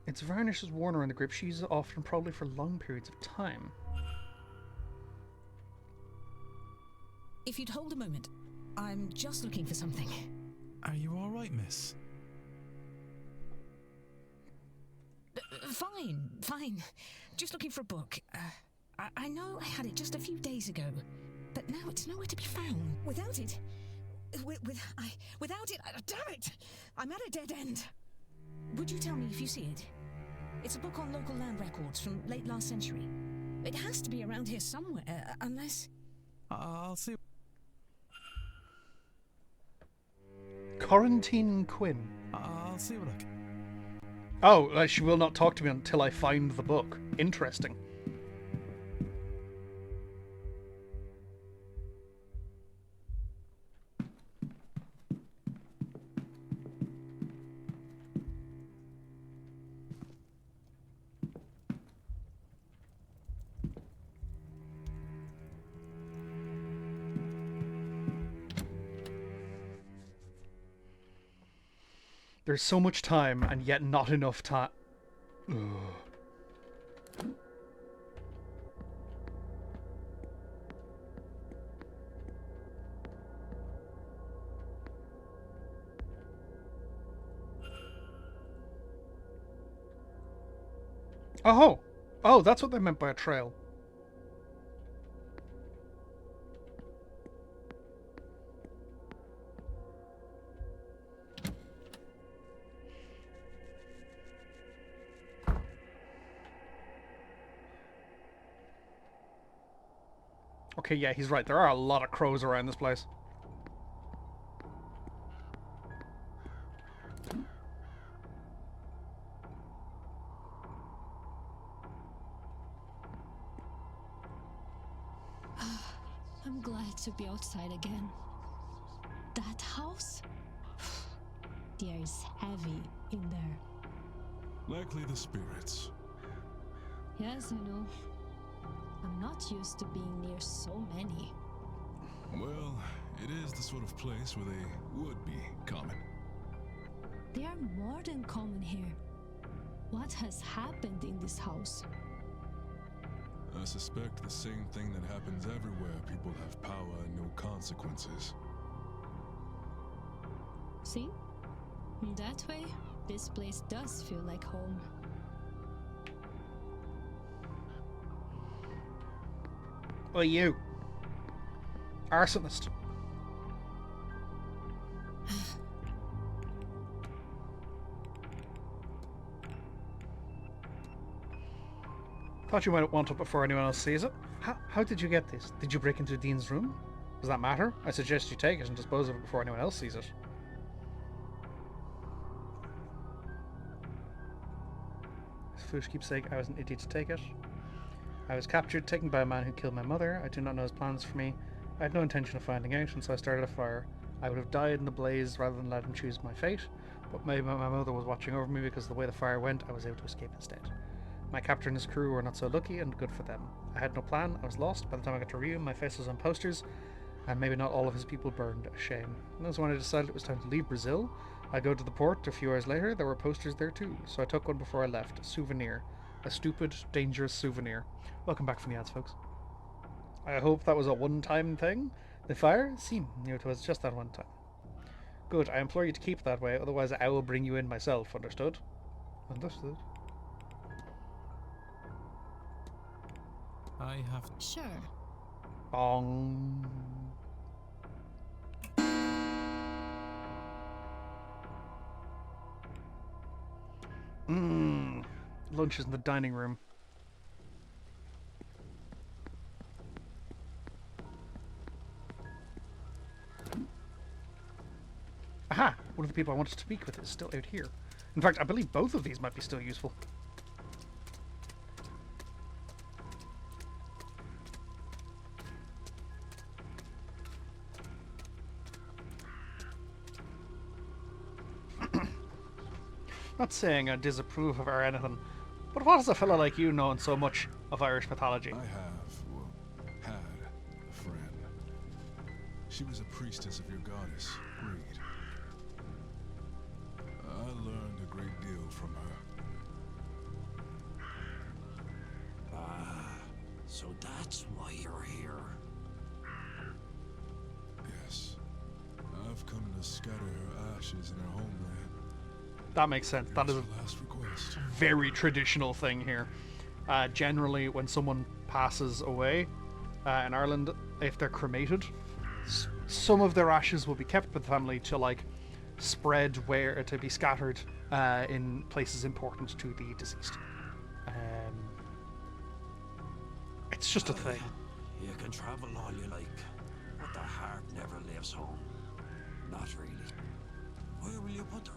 Its varnish is worn around the grip. She uses it often, probably for long periods of time. If you'd hold a moment, I'm just looking for something. Are you alright, miss? Fine. Just looking for a book. I know I had it just a few days ago, but now it's nowhere to be found. Without it, damn it! I'm at a dead end. Would you tell me if you see it? It's a book on local land records from late last century. It has to be around here somewhere, unless... I'll see. Quarantine Quinn. I'll see what I can. Oh, she will not talk to me until I find the book. Interesting. There's so much time, and yet not enough time. Oh! Oh, that's what they meant by a trail. Okay, yeah, he's right. There are a lot of crows around this place. I'm glad to be outside again. That house? The air is heavy in there. Likely the spirits. Yes, I know. I'm not used to being near so many. Well, it is the sort of place where they would be common. They are more than common here. What has happened in this house? I suspect the same thing that happens everywhere people have power and no consequences. See? In that way, this place does feel like home. Oh, you. Arsonist. Thought you might want it before anyone else sees it. How did you get this? Did you break into Dean's room? Does that matter? I suggest you take it and dispose of it before anyone else sees it. Foolish keepsake, I was an idiot to take it. I was captured, taken by a man who killed my mother. I do not know his plans for me. I had no intention of finding out, and so I started a fire. I would have died in the blaze rather than let him choose my fate, but maybe my mother was watching over me because of the way the fire went, I was able to escape instead. My captor and his crew were not so lucky, and good for them. I had no plan, I was lost. By the time I got to Rio, my face was on posters, and maybe not all of his people burned. A shame. And that's when I decided it was time to leave Brazil. I go to the port. A few hours later, there were posters there too, so I took one before I left. A souvenir. A stupid, dangerous souvenir. Welcome back from the ads, folks. I hope that was a one-time thing. The fire? Seem it was just that one time. Good, I implore you to keep it that way, otherwise I will bring you in myself, understood? Understood. I have... Sure. Bong. Lunch is in the dining room. Aha! One of the people I wanted to speak with is still out here. In fact, I believe both of these might be still useful. Not saying I disapprove of her or anything, but what does a fella like you knowing so much of Irish mythology? I have, well, had a friend. She was a priestess of your goddess, Greed. I learned a great deal from her. Ah, so that's why you're here. Yes. I've come to scatter her ashes in her homeland. That makes sense. That is a very traditional thing here. Generally, when someone passes away in Ireland, if they're cremated, some of their ashes will be kept with the family to like spread where to be scattered in places important to the deceased. It's just a thing. You can travel all you like, but the heart never leaves home. Not really. Where will you put her?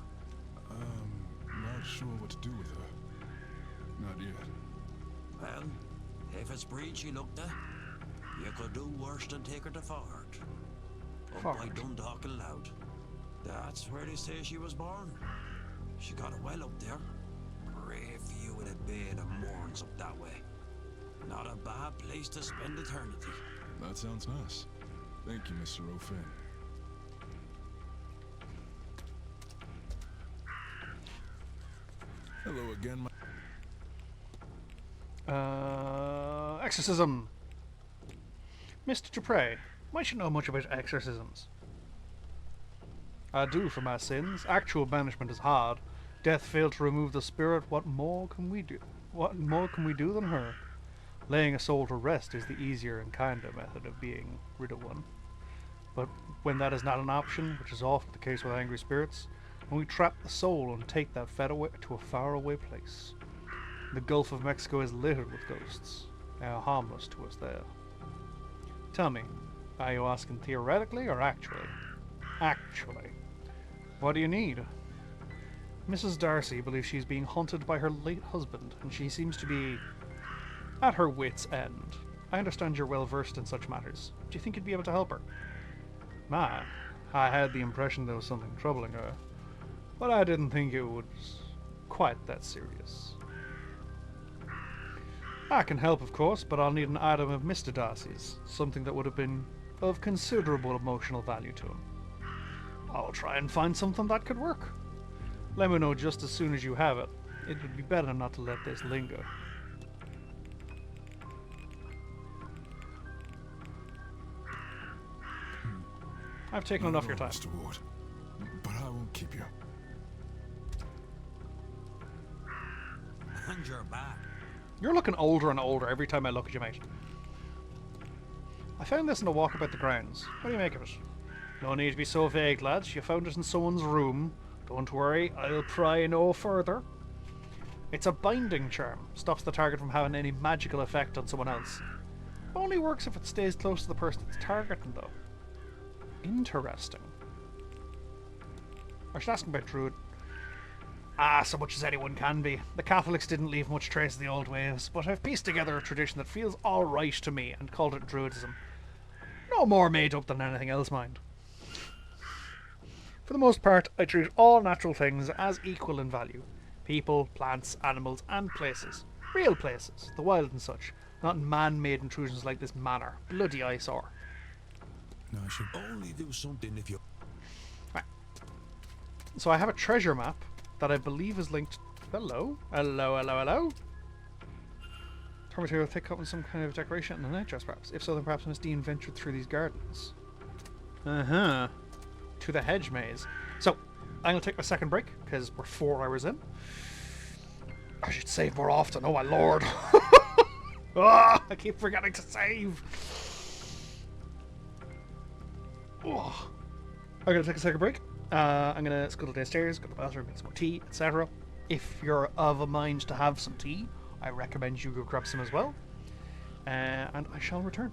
Not sure what to do with her. Not yet. Well, if it's breed she looked at, you could do worse than take her to Ford. Up by Dundalk and Loud. That's where they say she was born. She got a well up there. Brave view of the bay that mourns up that way. Not a bad place to spend eternity. That sounds nice. Thank you, Mr. O'Finn. Hello again, Exorcism. Mr. Dupre, might you know much about exorcisms? I do for my sins. Actual banishment is hard. Death failed to remove the spirit. What more can we do? What more can we do than her? Laying a soul to rest is the easier and kinder method of being rid of one. But when that is not an option, which is often the case with angry spirits, when we trap the soul and take that fed away to a faraway place. The Gulf of Mexico is littered with ghosts. They are harmless to us there. Tell me, are you asking theoretically or actually? Actually. What do you need? Mrs. Darcy believes she's being haunted by her late husband, and she seems to be at her wit's end. I understand you're well versed in such matters. Do you think you'd be able to help her? I had the impression there was something troubling her, but I didn't think it was quite that serious. I can help, of course, but I'll need an item of Mr. Darcy's, something that would have been of considerable emotional value to him. I'll try and find something that could work. Let me know just as soon as you have it. It would be better not to let this linger. I've taken enough of your time. Mr. Ward, but I won't keep you. And you're back. You're looking older and older every time I look at you, mate. I found this in a walk about the grounds. What do you make of it? No need to be so vague, lads. You found it in someone's room. Don't worry, I'll pry no further. It's a binding charm. Stops the target from having any magical effect on someone else. Only works if it stays close to the person it's targeting, though. Interesting. I should ask him about Druid. So much as anyone can be. The Catholics didn't leave much trace of the old ways, but I've pieced together a tradition that feels alright to me and called it Druidism. No more made up than anything else, mind. For the most part, I treat all natural things as equal in value. People, plants, animals, and places. Real places, the wild and such, not man-made intrusions like this manor. Bloody eyesore. No, I should only do something if you... Right. So I have a treasure map that I believe is linked... Hello? Hello, hello, hello? Torn material thick up in some kind of decoration and a nightdress perhaps. If so, then perhaps Miss Dean ventured through these gardens. Uh-huh. To the hedge maze. So, I'm going to take my second break, because we're 4 hours in. I should save more often, oh my lord. Ah, I keep forgetting to save. Oh. I'm going to take a second break. I'm going to scuttle downstairs, go to the bathroom, make some more tea, etc. If you're of a mind to have some tea, I recommend you go grab some as well. And I shall return.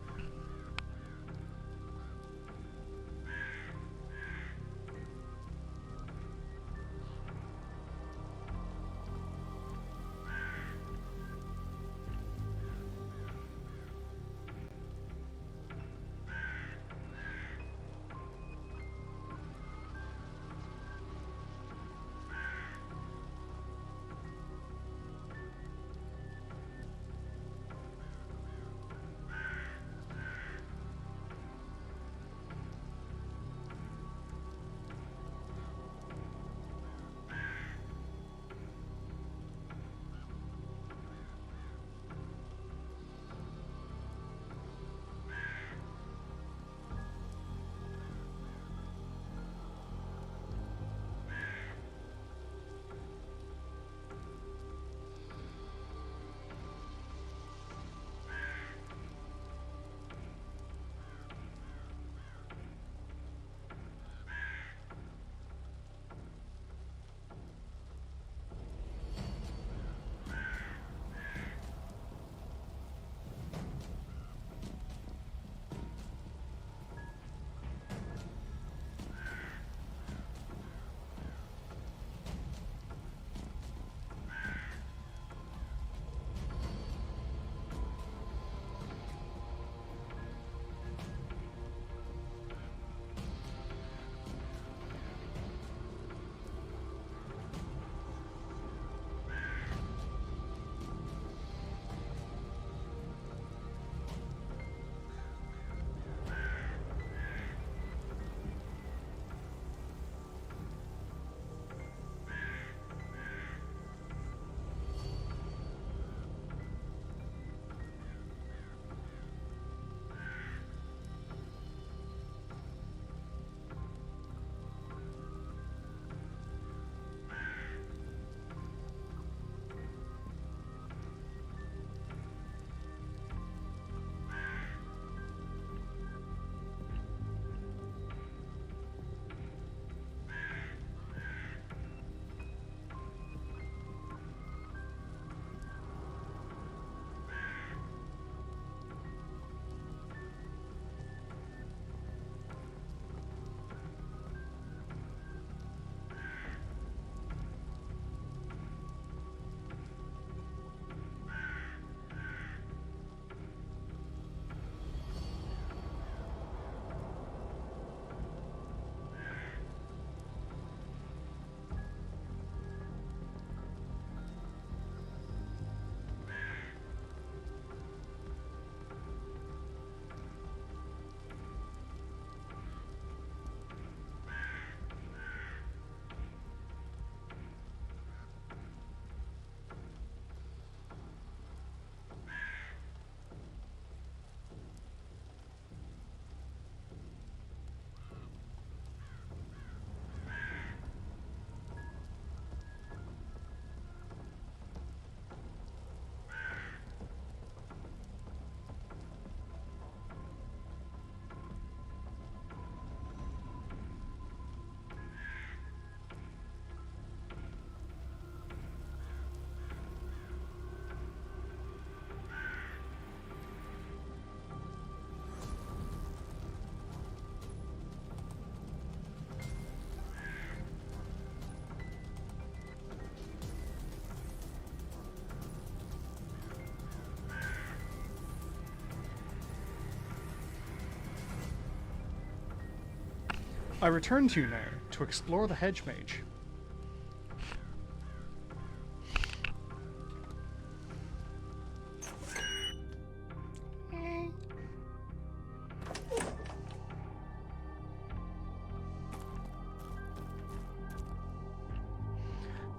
I return to you now to explore the hedge mage.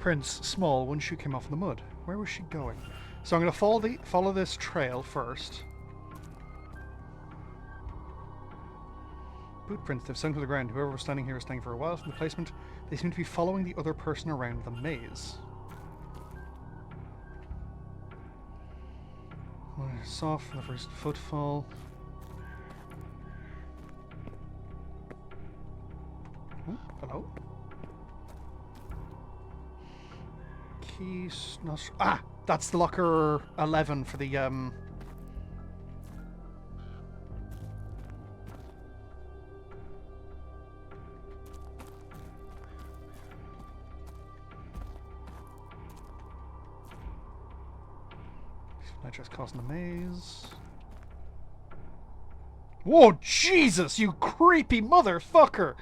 footprints small when she came off in the mud. Where was she going? So I'm going to follow this trail first. Footprints, they've sunk to the ground. Whoever was standing here was standing for a while. From the placement, they seem to be following the other person around the maze. Soft from the first footfall. Oh, hello. Keys, not... Ah! That's the locker 11 for the, Nitrous causing the maze. Whoa, Jesus, you creepy motherfucker!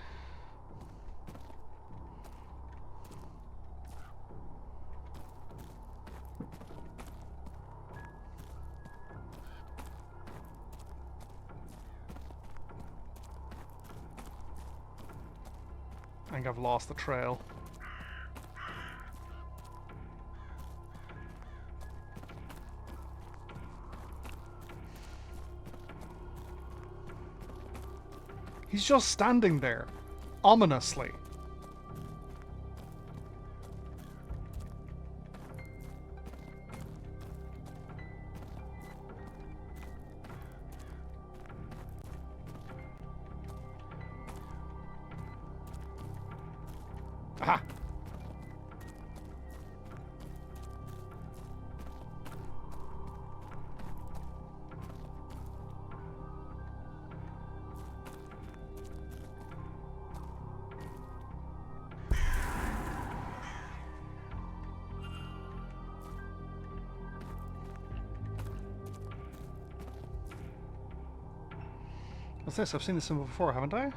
I think I've lost the trail. He's just standing there, ominously. Aha! What's this? I've seen this symbol before, haven't I?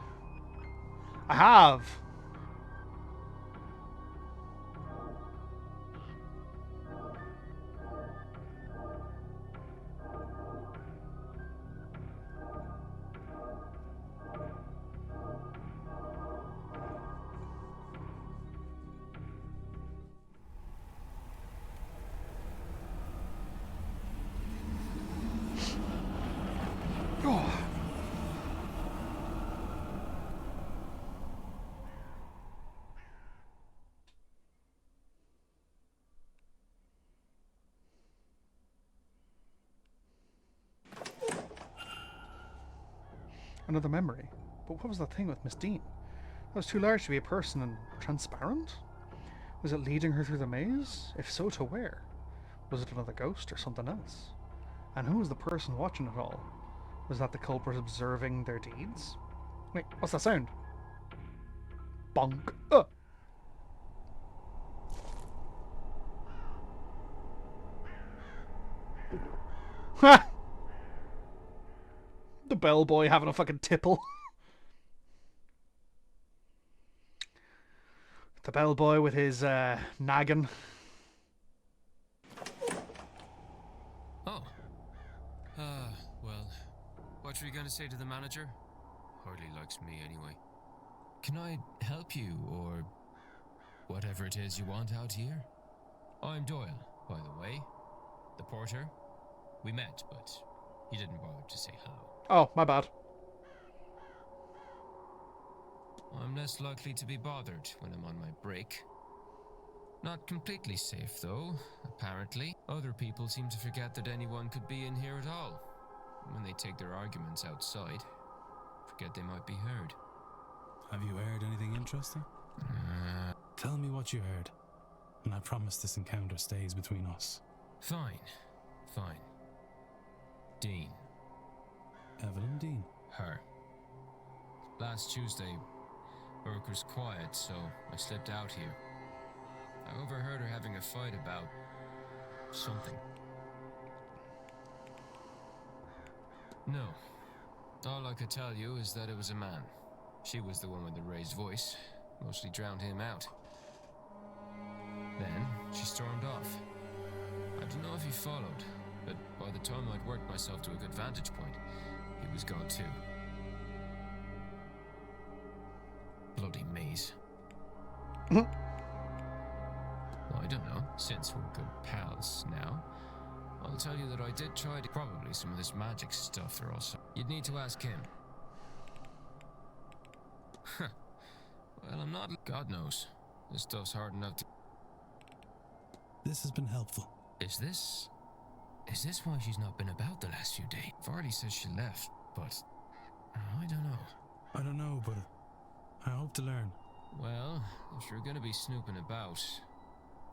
I have! Oh. Another memory. But what was that thing with Miss Dean? That was too large to be a person and transparent? Was it leading her through the maze? If so, to where? Was it another ghost or something else? And who was the person watching it all? Was that the culprit observing their deeds? Wait, what's that sound? Bonk. Ha! The bellboy having a fucking tipple. The bellboy with his naggin. Oh. Well, what were you going to say to the manager? Hardly likes me anyway. Can I help you, or whatever it is you want out here? I'm Doyle, by the way. The porter. We met, but he didn't bother to say hello. Oh, my bad. I'm less likely to be bothered when I'm on my break. Not completely safe, though, apparently. Other people seem to forget that anyone could be in here at all. When they take their arguments outside, forget they might be heard. Have you heard anything interesting? Tell me what you heard, and I promise this encounter stays between us. Fine. Dean. Evelyn Dean? Her. Last Tuesday, work was quiet, so I slipped out here. I overheard her having a fight about something. No. All I could tell you is that it was a man. She was the one with the raised voice. Mostly drowned him out. Then, she stormed off. I don't know if he followed, but by the time I'd worked myself to a good vantage point, he was gone too. Bloody maze. don't know, since we're good pals now, I'll tell you that I did try to... Probably some of this magic stuff they're also... You'd need to ask him. Well, I'm not... God knows. This stuff's hard enough to... This has been helpful. Is this why she's not been about the last few days? Vardy says she left, but... I don't know. I don't know, but I hope to learn. Well, if you're gonna be snooping about...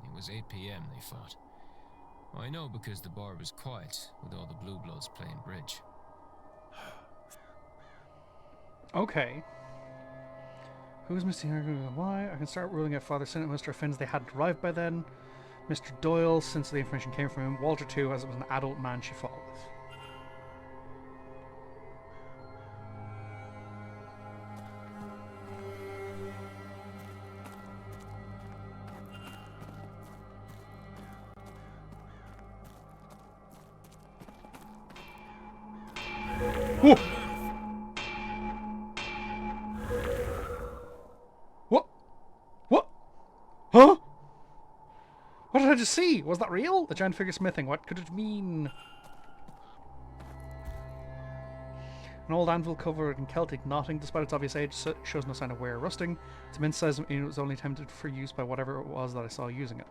It was 8 p.m. they fought. I know because the bar was quiet, with all the Blue Bloods playing bridge. Okay. Who's Mr. Why? I can start ruling out Father Sinnott Mr. offends they hadn't arrived by then. Mr. Doyle, since the information came from him. Walter too, as it was an adult man she fought with. Whoa. What? What? Huh? What did I just see? Was that real? The giant figure smithing. What could it mean? An old anvil covered in Celtic knotting, despite its obvious age, shows no sign of wear or rusting. Its mint says it was only intended for use by whatever it was that I saw using it.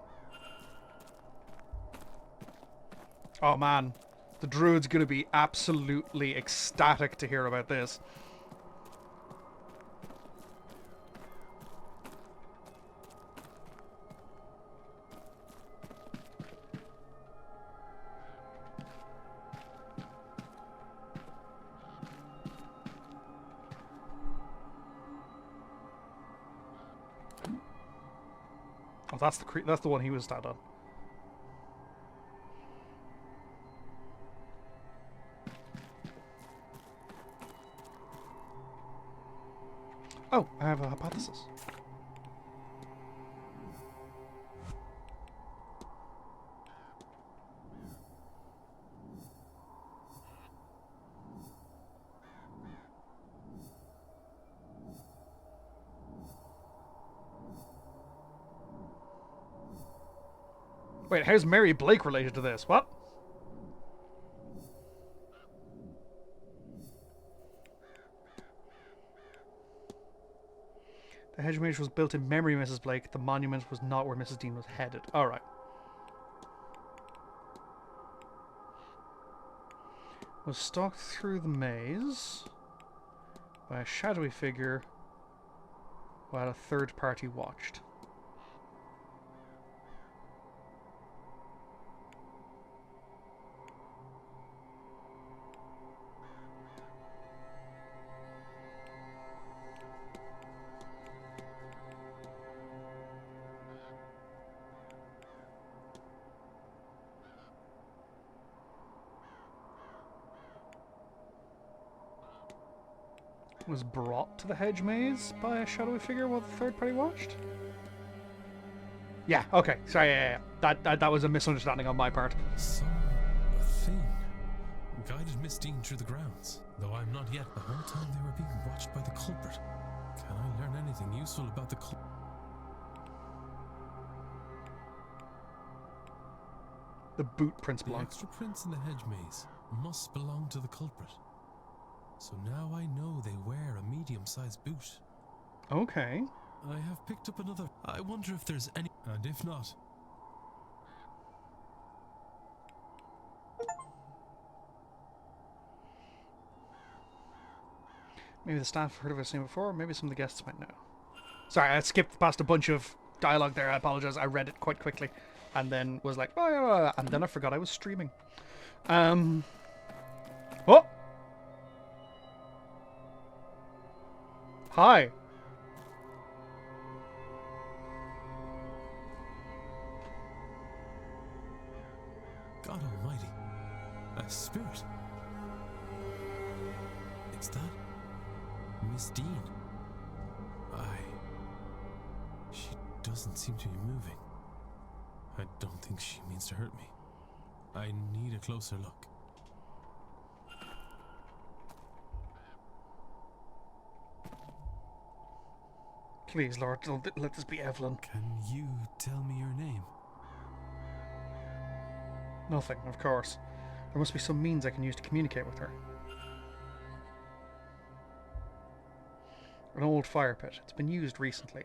Oh man, the druid's gonna be absolutely ecstatic to hear about this. Oh, that's the one he was stabbed on. Oh, I have a hypothesis. Wait, how's Mary Blake related to this? What? The hedge mage was built in memory of Mrs. Blake. The monument was not where Mrs. Dean was headed. Alright. Was stalked through the maze by a shadowy figure while a third party watched. Was brought to the hedge maze by a shadowy figure while the third party watched? Yeah, okay. Sorry, yeah. That was a misunderstanding on my part. Some thing guided Miss Dean through the grounds, though I'm not yet. The whole time they were being watched by the culprit. Can I learn anything useful about the culprit? The boot prints belong. The extra prints in the hedge maze must belong to the culprit. So now I know they wear a medium-sized boot. Okay. I have picked up another. I wonder if there's any... And if not... Maybe the staff heard of us name before, maybe some of the guests might know. Sorry, I skipped past a bunch of dialogue there, I apologize. I read it quite quickly. And then was like, oh, yeah, and then I forgot I was streaming. Oh! Hi. God almighty. A spirit. Is that Miss Dean? She doesn't seem to be moving. I don't think she means to hurt me. I need a closer look. Please, Lord, don't let this be Evelyn. Can you tell me your name? Nothing, of course. There must be some means I can use to communicate with her. An old fire pit. It's been used recently.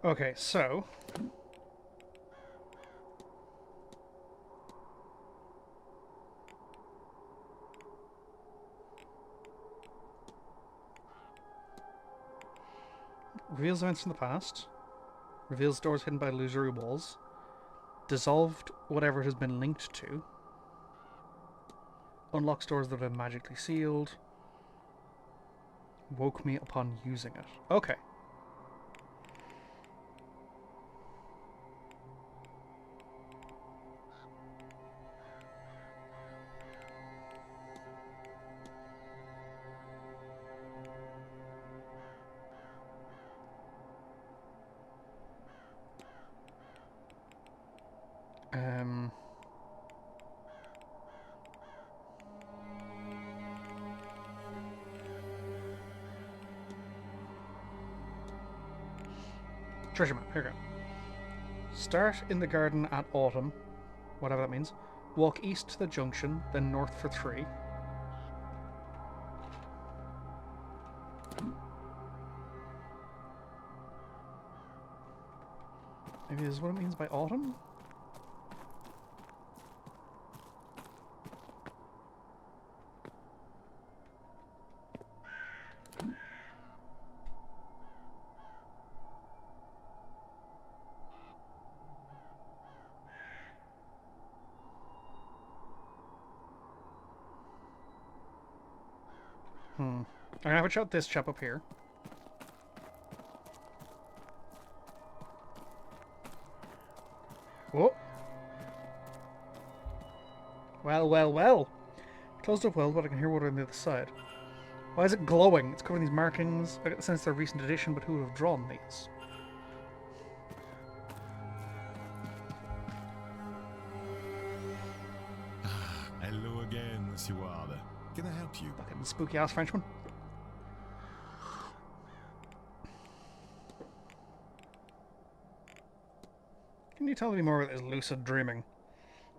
Okay, so... reveals events from the past. Reveals doors hidden by illusory walls. Dissolved whatever it has been linked to. Unlocks doors that have been magically sealed. Woke me upon using it. Okay. Treasure map, here we go. Start in the garden at autumn, whatever that means. Walk east to the junction, then north for 3. Maybe this is what it means by autumn? I'm gonna have a chat with this chap up here. Whoa. Well. Closed up well, but I can hear water on the other side. Why is it glowing? It's covering these markings. I get the sense they're a recent addition, but who would have drawn these? Hello again, Monsieur Ward. Can I help you? Fucking spooky ass Frenchman. Can you tell me more about this lucid dreaming?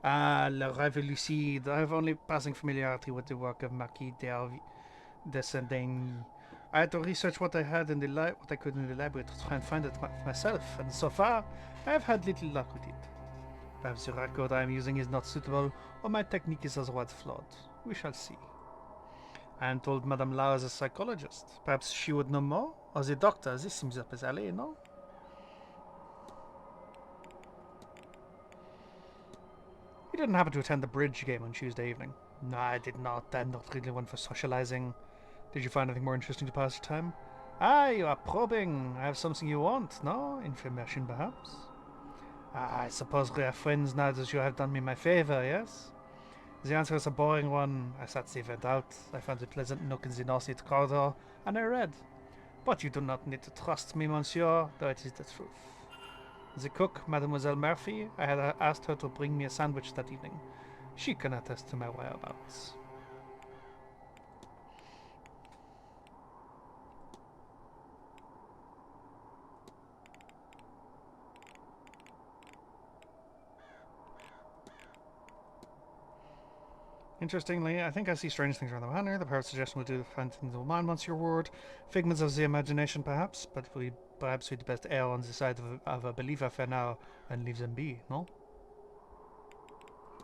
Ah, le rêve lucide. I have only passing familiarity with the work of Marquis de Saint-Denis. I had to research what I could in the library to try and find it myself, and so far, I have had little luck with it. Perhaps the record I am using is not suitable, or my technique is otherwise flawed. We shall see. I am told Madame Lau is a psychologist. Perhaps she would know more? Or the doctor? This seems up his alley, no? You didn't happen to attend the bridge game on Tuesday evening? No, I did not. I'm not really one for socializing. Did you find anything more interesting to pass your time? Ah, you are probing. I have something you want, no? Information, perhaps? Ah, I suppose we are friends now that you have done me my favor, yes? The answer is a boring one. I sat the event out. I found a pleasant nook in the northeast corridor, and I read. But you do not need to trust me, monsieur, though it is the truth. The cook, Mademoiselle Murphy, I had asked her to bring me a sandwich that evening. She can attest to my whereabouts. Interestingly, I think I see strange things around the manor. The power suggestion will do the fine things of a man, Monsieur Ward. Figments of the imagination, perhaps, but perhaps we'd best err on the side of a believer for now and leave them be, no?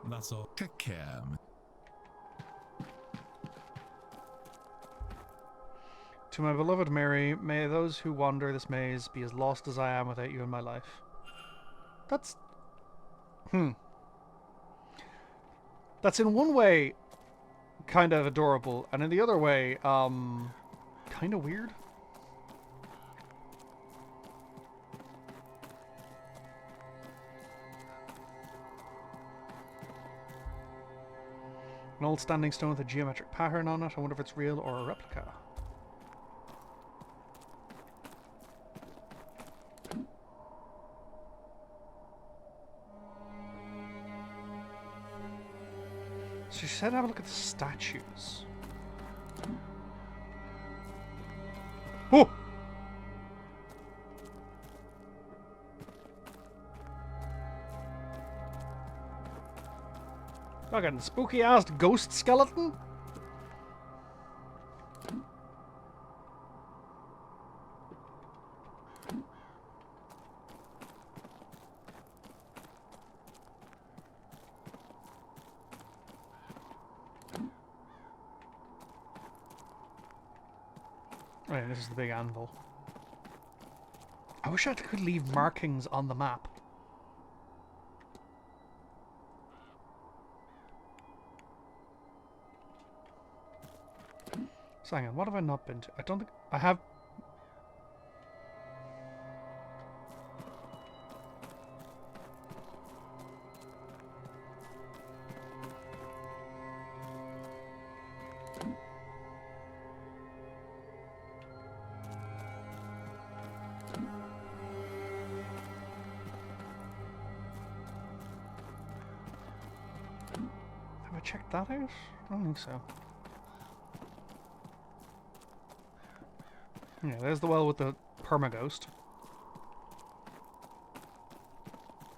That's all. Take care. To my beloved Mary, may those who wander this maze be as lost as I am without you in my life. That's... That's in one way kind of adorable, and in the other way, kind of weird. An old standing stone with a geometric pattern on it. I wonder if it's real or a replica. So she said have a look at the statues. Oh! Fucking spooky ass ghost skeleton? Right, this is the big anvil. I wish I could leave markings on the map. So hang on, what have I not been to? I don't think I have. Have I checked that out? I don't think so. Yeah, there's the well with the permaghost.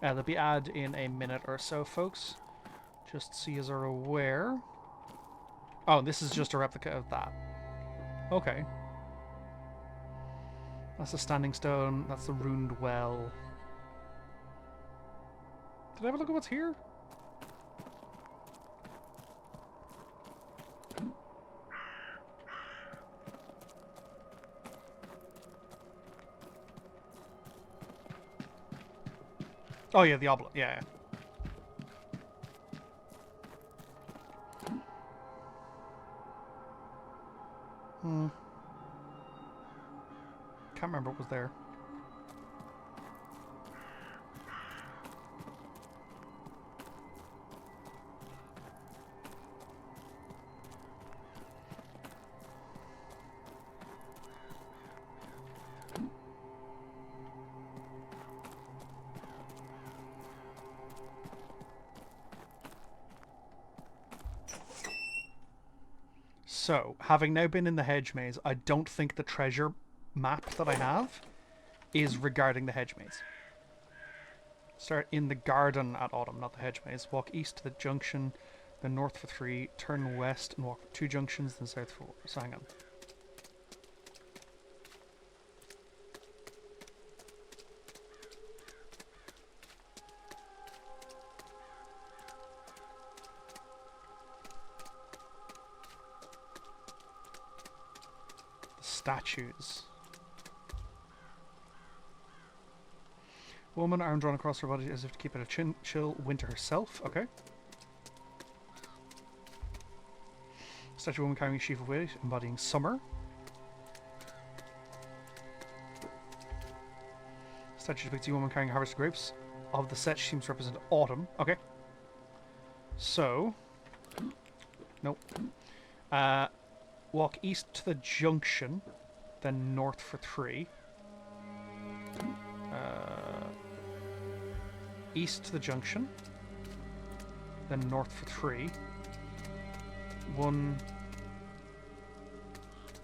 There'll be ad in a minute or so, folks. Just so you are aware. Oh, this is just a replica of that. Okay. That's the standing stone. That's the ruined well. Did I have a look at what's here? Oh yeah, the obelisk. Yeah. Can't remember what was there. So, having now been in the hedge maze, I don't think the treasure map that I have is regarding the hedge maze. Start in the garden at Autumn, not the hedge maze. Walk east to the junction, then north for 3, turn west and walk for 2 junctions, then south for 4. So hang on. Statues. Woman, arm drawn across her body as if to keep it a chill winter herself. Okay. Statue woman carrying a sheaf of wheat, embodying summer. Statue depicts a woman carrying harvested grapes. Of the set, she seems to represent autumn. Okay. So. Nope. Walk east to the junction, then north for 3. East to the junction, then north for 3. 1,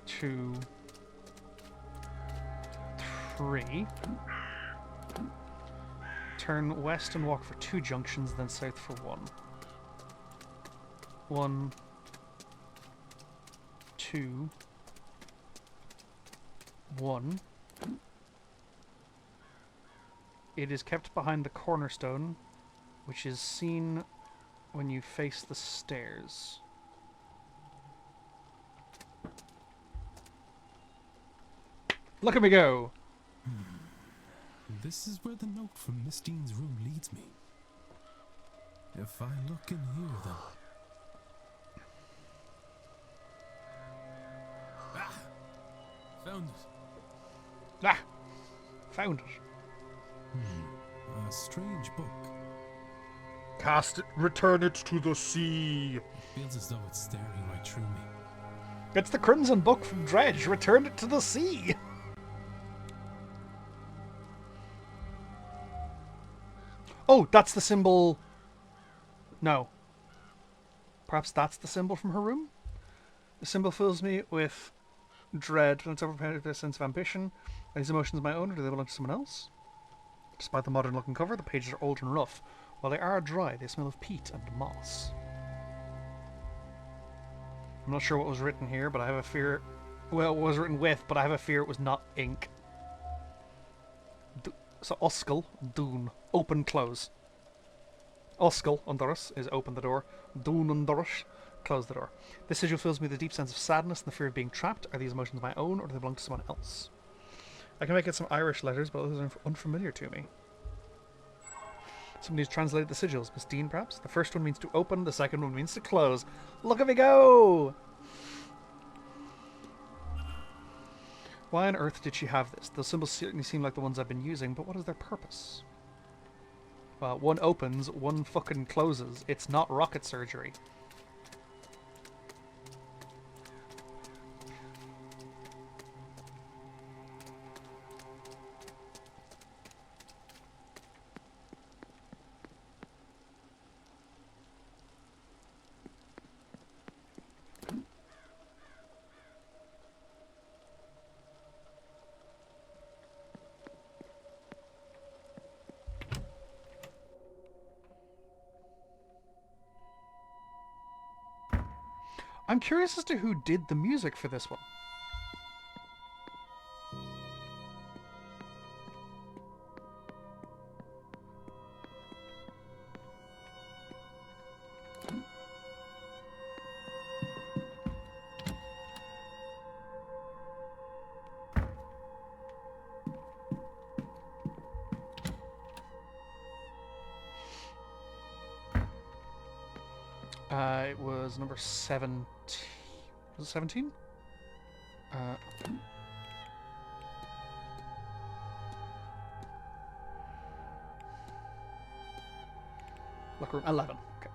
2, 3. Turn west and walk for 2 junctions, then south for 1. 1, 2, 1. It is kept behind the cornerstone, which is seen when you face the stairs. Look at me go! This is where the note from Miss Dean's room leads me. If I look in here, then... Ah! Found it. Ah! Found it. A strange book. Cast it, return it to the sea. It feels as though it's staring right through me. It's the Crimson Book from Dredge. Return it to the sea. Oh, that's the symbol. No. Perhaps that's the symbol from her room? The symbol fills me with dread when it's overpowered with a sense of ambition. Are these emotions my own, or do they belong to someone else? Despite the modern-looking cover, the pages are old and rough. While they are dry, they smell of peat and moss. I'm not sure what was written here, but I have a fear... Well, it was written with, but I have a fear it was not ink. So, Oskel, Dune. Open, close. Oskel, under us, is open the door. Dune, under us, close the door. This sigil fills me with a deep sense of sadness and the fear of being trapped. Are these emotions my own, or do they belong to someone else? I can make it some Irish letters, but others are unfamiliar to me. Somebody's translated the sigils. Miss Dean, perhaps? The first one means to open, the second one means to close. Look at me go! Why on earth did she have this? Those symbols certainly seem like the ones I've been using, but what is their purpose? Well, one opens, one fucking closes. It's not rocket surgery. I'm curious as to who did the music for this one. It was number 17. Was it 17? Locker room 11. Okay.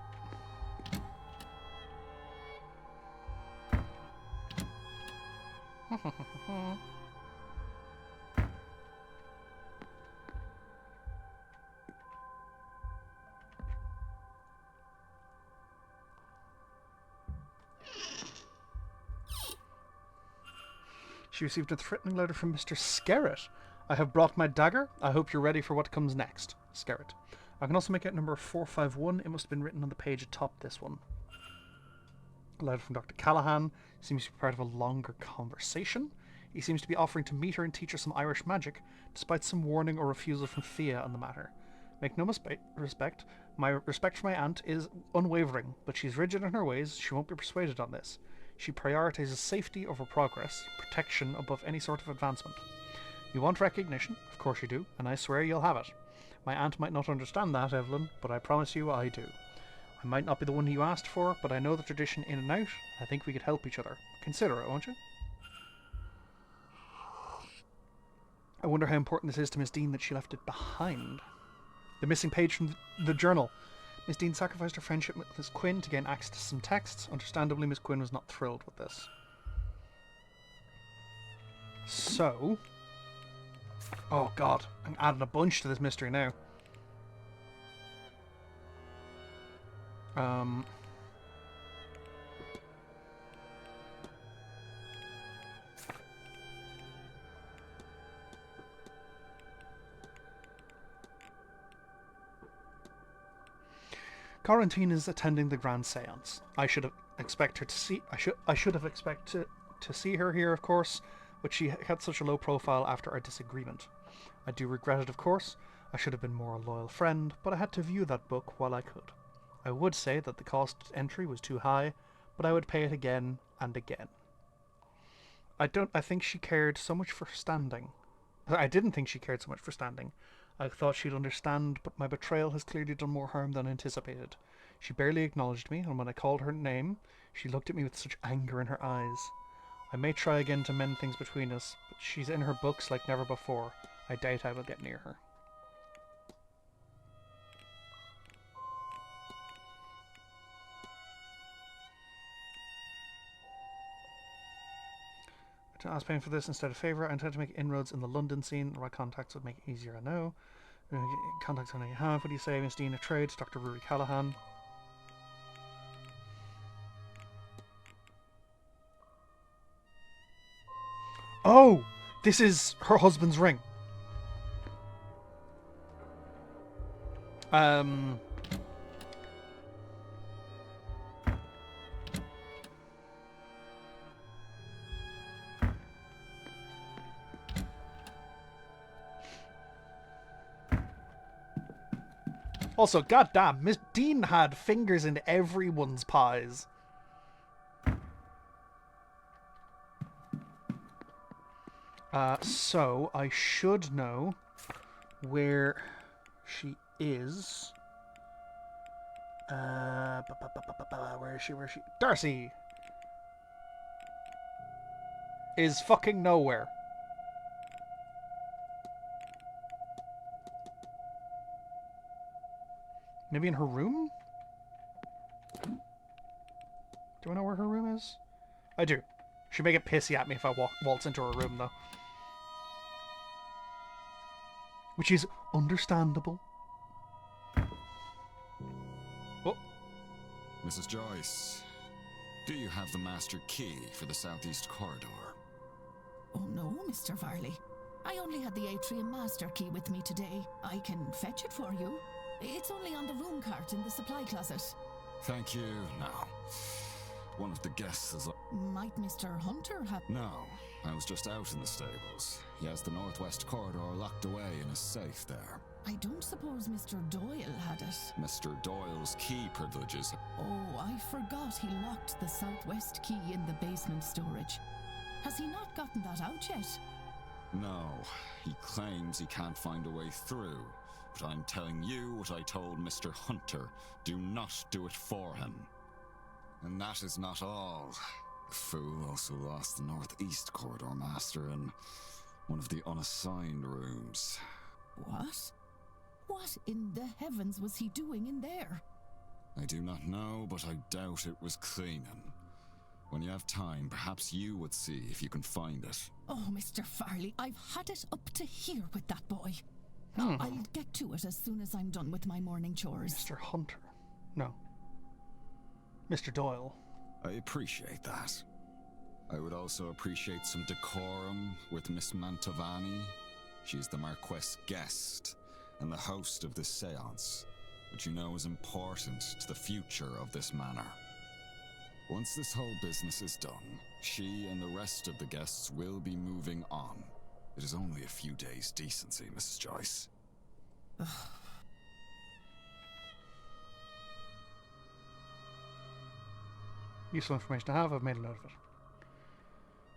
She received a threatening letter from Mr. Skerritt. I have brought my dagger. I hope you're ready for what comes next. Skerritt. I can also make out number 451. It must have been written on the page atop this one. A letter from Dr. Callahan. Seems to be part of a longer conversation. He seems to be offering to meet her and teach her some Irish magic, despite some warning or refusal from Thea on the matter. Make no respect. My respect for my aunt is unwavering, but she's rigid in her ways. She won't be persuaded on this. She prioritizes safety over progress, protection above any sort of advancement. You want recognition, of course you do, and I swear you'll have it. My aunt might not understand that, Evelyn, but I promise you I do. I might not be the one you asked for, but I know the tradition in and out. I think we could help each other. Consider it, won't you? I wonder how important this is to Miss Dean that she left it behind. The missing page from the journal. Miss Dean sacrificed her friendship with Miss Quinn to gain access to some texts. Understandably, Miss Quinn was not thrilled with this. So... Oh god, I'm adding a bunch to this mystery now. Quarantine is attending the grand seance. I should have expected to see her here, of course, but she had such a low profile after our disagreement. I do regret it, of course. I should have been more a loyal friend, but I had to view that book while I could. I would say that the cost entry was too high, but I would pay it again and again. I think she cared so much for standing. I didn't think she cared so much for standing. I thought she'd understand, but my betrayal has clearly done more harm than anticipated. She barely acknowledged me, and when I called her name, she looked at me with such anger in her eyes. I may try again to mend things between us, but she's in her books like never before. I doubt I will get near her. To ask paying for this instead of favour, I intend to make inroads in the London scene. My contacts would make it easier, I know. Contacts I know you have. What do you say, Miss Dean of Trade? Dr. Rory Callahan. Oh! This is her husband's ring. Also, goddamn, Miss Dean had fingers in everyone's pies. So I should know where she is. Where is she? Where is she? Darcy is fucking nowhere. Maybe in her room? Do I know where her room is? I do. She'll make it pissy at me if I waltz into her room, though. Which is understandable. Oh. Mrs. Joyce, do you have the master key for the southeast corridor? Oh no, Mr. Varley. I only had the atrium master key with me today. I can fetch it for you. It's only on the room cart in the supply closet. Thank you. No. One of the guests is... Might Mr. Hunter have... No. I was just out in the stables. He has the northwest corridor locked away in a safe there. I don't suppose Mr. Doyle had it. Mr. Doyle's key privileges... Oh, I forgot he locked the southwest key in the basement storage. Has he not gotten that out yet? No. He claims he can't find a way through. But I'm telling you what I told Mr. Hunter. Do not do it for him. And that is not all. The fool also lost the northeast corridor master in one of the unassigned rooms. What? What in the heavens was he doing in there? I do not know, but I doubt it was cleaning. When you have time, perhaps you would see if you can find it. Oh, Mr. Farley, I've had it up to here with that boy. I'll get to it as soon as I'm done with my morning chores. Mr. Hunter. No. Mr. Doyle. I appreciate that. I would also appreciate some decorum with Miss Mantovani. She's the Marquess' guest and the host of this seance, which you know is important to the future of this manor. Once this whole business is done, she and the rest of the guests will be moving on. It is only a few days' decency, Mrs. Joyce. Useful information to have. I've made a note of it.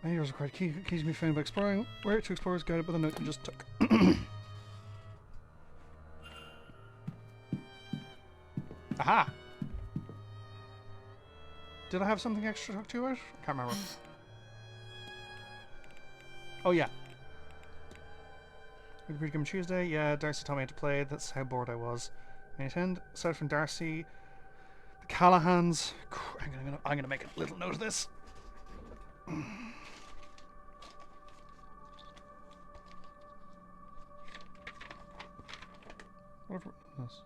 Many doors required keys to be found by exploring. Where to explore is guided by the note you just took. Aha! Did I have something extra to talk to you about? I can't remember. Oh, yeah. We agreed to come Tuesday. Yeah, Darcy told me to play. That's how bored I was. I attend. Aside from Darcy, the Callahans. I'm gonna make a little note of this. Whatever this.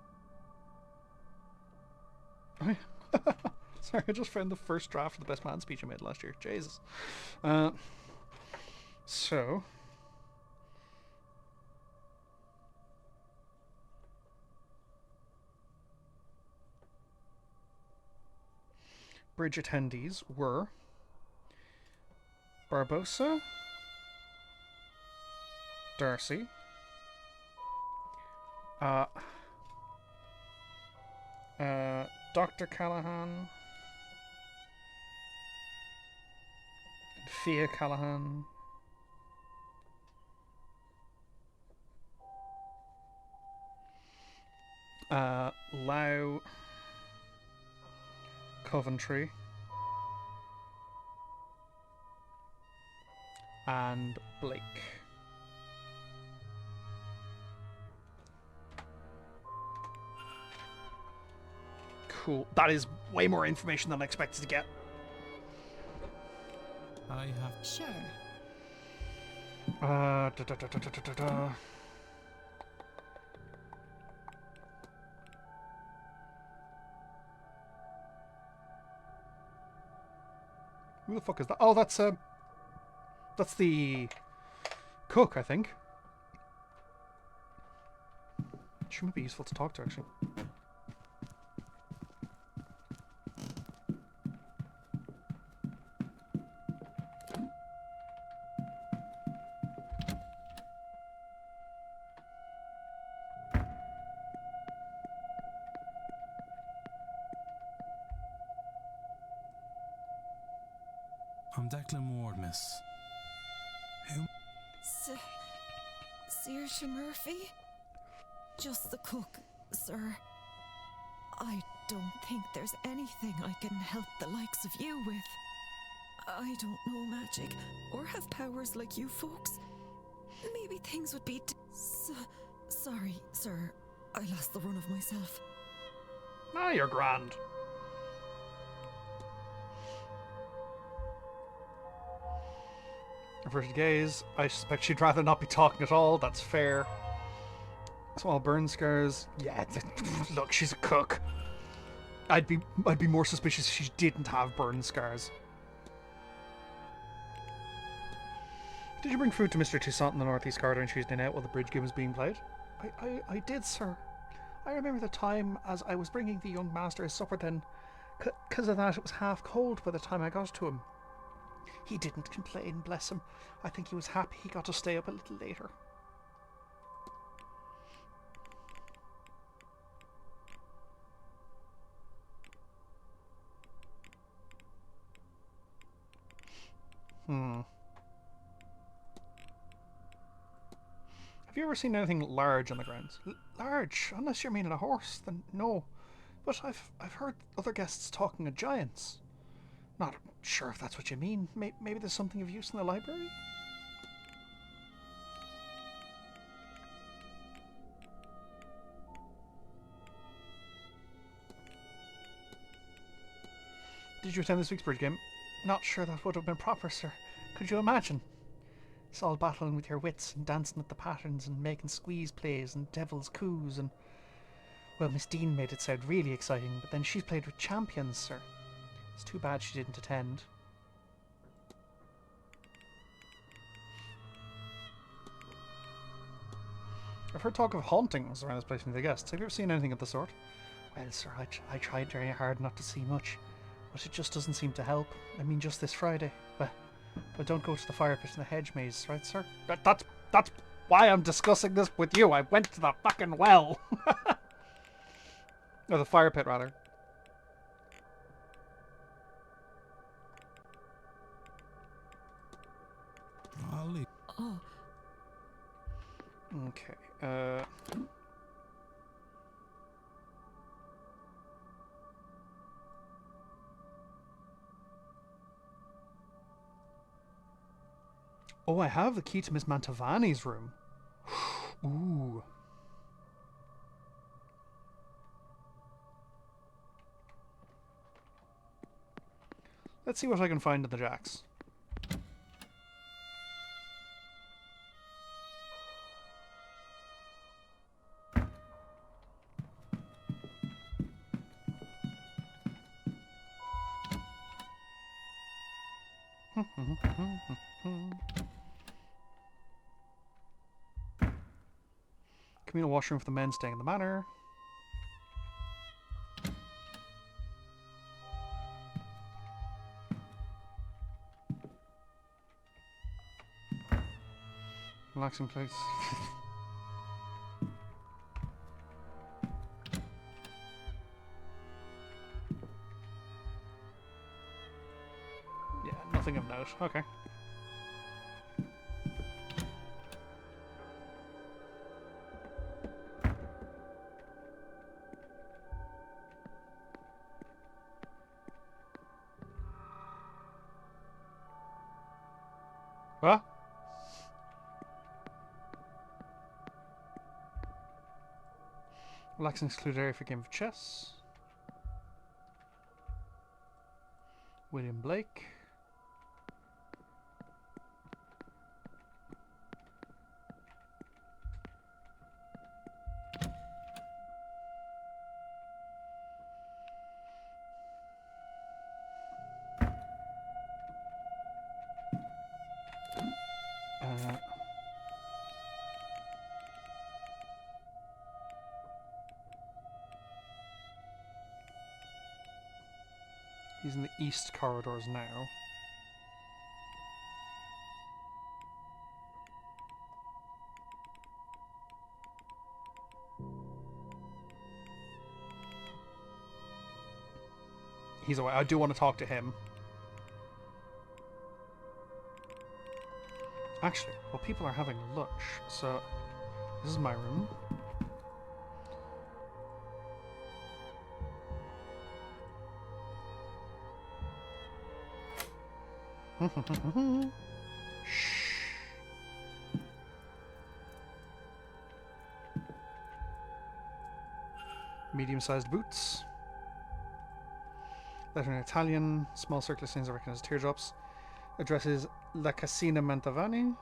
Sorry, I just found the first draft of the Best Man speech I made last year. Jesus. So. Bridge attendees were Barbosa, Darcy, Dr. Callahan. And Fia Callahan. Lau Coventry. And Blake. Cool. That is way more information than I expected to get. I have. Sure. Da, da, da, da, da, da, da. Who the fuck is that? Oh, that's the cook, I think. She might be useful to talk to, actually. I'm Declan Ward, miss. Who? Saoirse Murphy? Just the cook, sir. I don't think there's anything I can help the likes of you with. I don't know magic or have powers like you folks. Maybe things would be sorry, sir. I lost the run of myself. Ah, you're grand. Averted gaze. I suspect she'd rather not be talking at all. That's fair. Small burn scars. Yeah, look, she's a cook. I'd be more suspicious if she didn't have burn scars. Did you bring food to Mr. Toussaint in the Northeast Corridor on Tuesday night while the bridge game was being played? I did, sir. I remember the time as I was bringing the young master his supper then. Because of that, it was half cold by the time I got to him. He didn't complain, bless him. I think he was happy he got to stay up a little later. Have you ever seen anything large on the grounds? Large? Unless you're meaning a horse, then no. But I've heard other guests talking of giants. Not sure if that's what you mean. Maybe there's something of use in the library? Did you attend this week's bridge game? Not sure that would have been proper, sir. Could you imagine? It's all battling with your wits and dancing at the patterns and making squeeze plays and devil's coups and... Well, Miss Dean made it sound really exciting, but then she's played with champions, sir. It's too bad she didn't attend. I've heard talk of hauntings around this place from the guests. Have you ever seen anything of the sort? Well, sir, I tried very hard not to see much, but it just doesn't seem to help. I mean, just this Friday. But don't go to the fire pit in the hedge maze, right, sir? That's why I'm discussing this with you. I went to the fucking well. Or the fire pit, rather. I'll leave. Oh. Okay, Oh, I have the key to Miss Mantovani's room. Ooh. Let's see what I can find in the jacks. Communal washroom for the men staying in the manor. Relaxing place. Nothing of note. Okay. What? Relaxing excluded area for game of chess. William Blake. He's in the east corridors now. He's away. I do want to talk to him. Actually, well, people are having lunch, so this is my room. Shh. Medium-sized boots. Letter in Italian. Small circular stains are recognized as teardrops. Addresses La Casina Mantovani.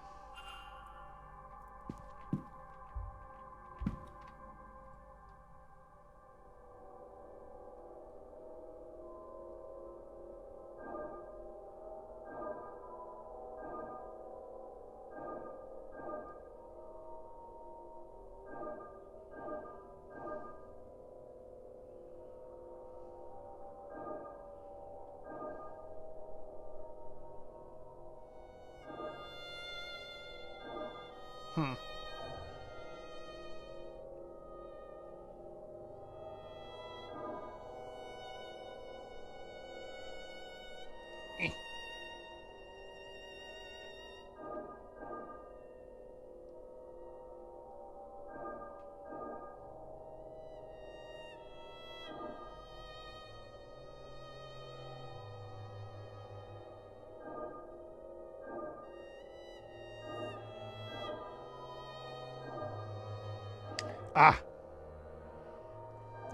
Ah!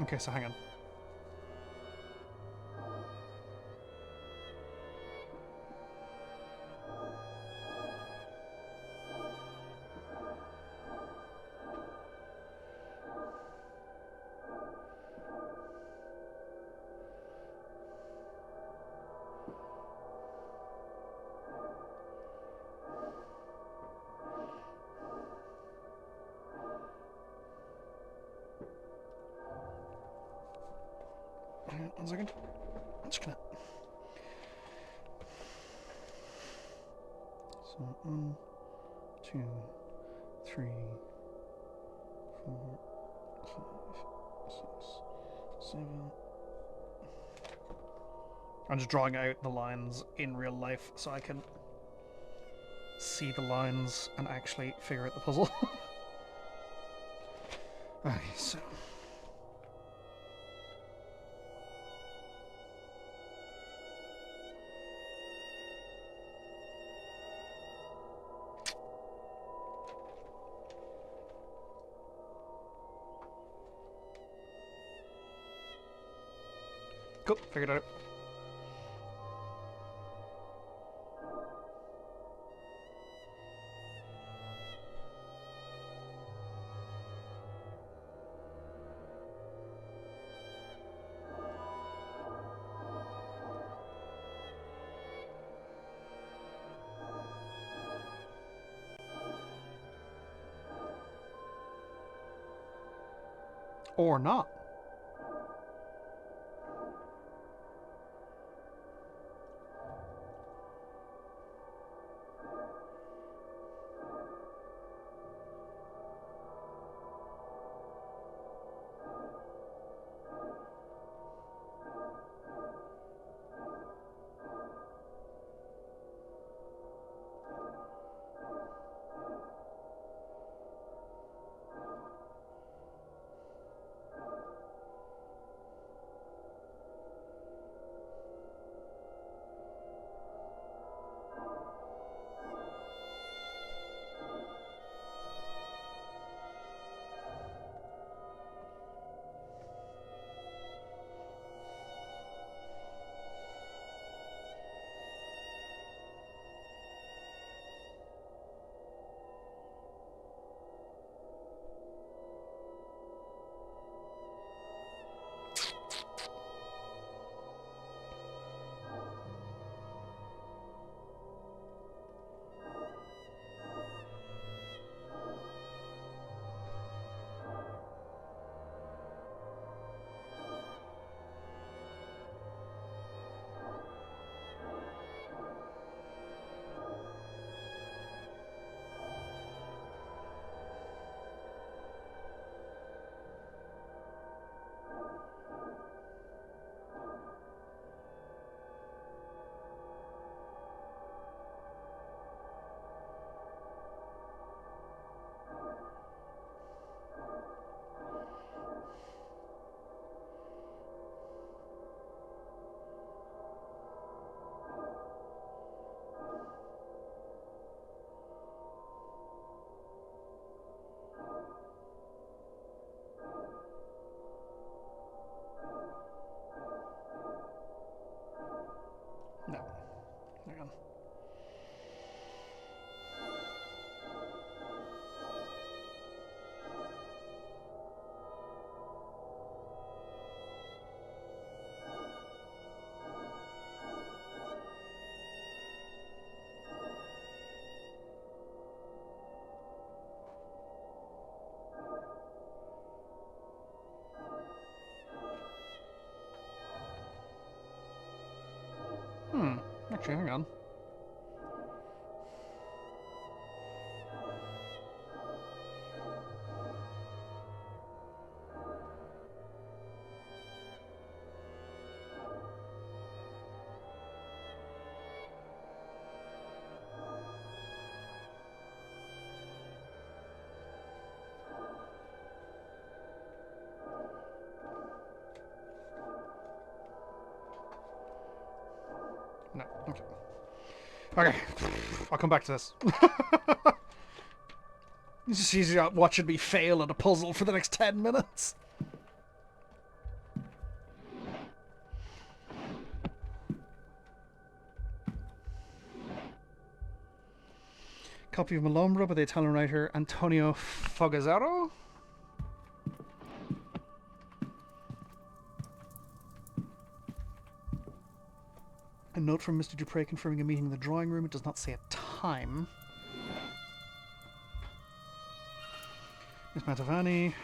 Okay, so hang on. Hang on 1 second. I'm just gonna. So 1, 2, 3, 4, 5, 6, 7. I'm just drawing out the lines in real life so I can see the lines and actually figure out the puzzle. Okay, so. Cool, figured it out. Or not. No. Hang on. Actually, hang on. No. Okay. Okay. I'll come back to this. It's just easier watching me fail at a puzzle for the next 10 minutes. Copy of Malombra by the Italian writer Antonio Fogazzaro. A note from Mr. Dupre confirming a meeting in the drawing room. It does not say a time. Miss Mantovani.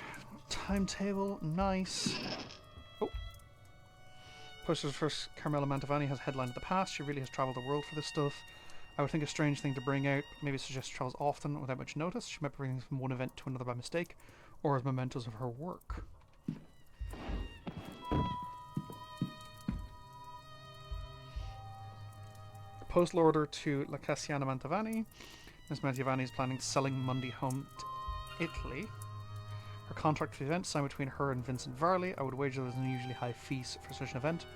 Timetable. Nice. Oh. Posters for Carmela Mantovani has headlined the past. She really has travelled the world for this stuff. I would think a strange thing to bring out. Maybe suggest she travels often without much notice. She might be bringing from one event to another by mistake, or as mementos of her work. Postal order to La Cassiana Mantovani. Miss Mantovani is planning selling Monday home to Italy. Her contract for the event signed between her and Vincent Varley. I would wager there's unusually high fees for such an event.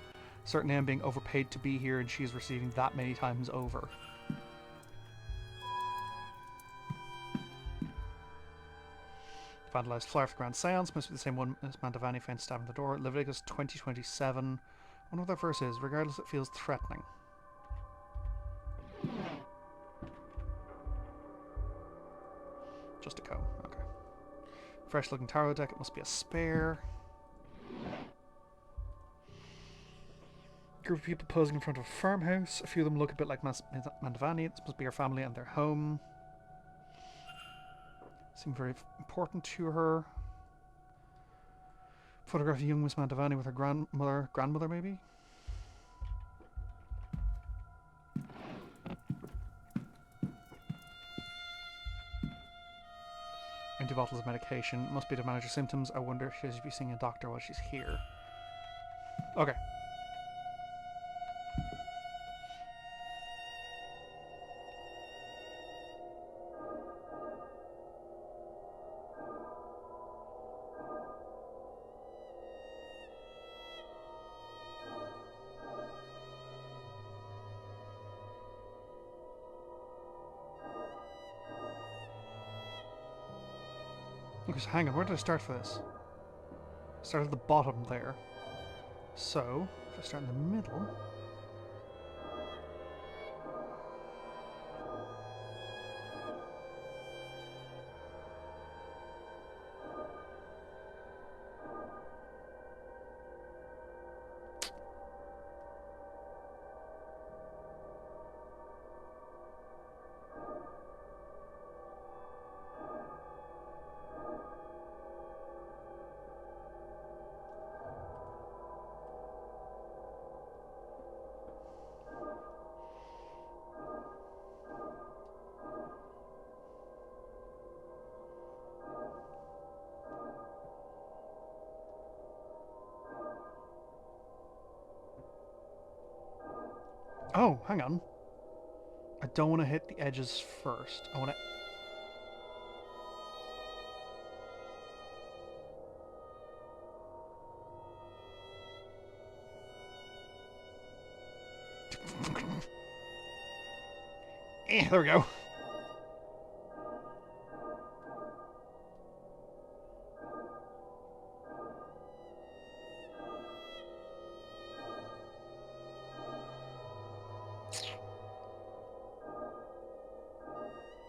Certainly I'm being overpaid to be here and she is receiving that many times over. Vandalized flyer for the Grand Seance. Must be the same one Miss Mantovani found stabbing the door. Leviticus 20:27. I wonder what that verse is. Regardless, it feels threatening. Just a comb. Okay. Fresh looking tarot deck. It must be a spare. Group of people posing in front of a farmhouse. A few of them look a bit like Mantovani. This must be her family and their home. Seem very important to her. Photograph of young Miss Mantovani with her grandmother maybe? Empty bottles of medication. Must be to manage her symptoms. I wonder if she should be seeing a doctor while she's here. Okay. Okay, so hang on, where did I start for this? I started at the bottom there. So, if I start in the middle... Oh, hang on. I don't want to hit the edges first. I want to... there we go.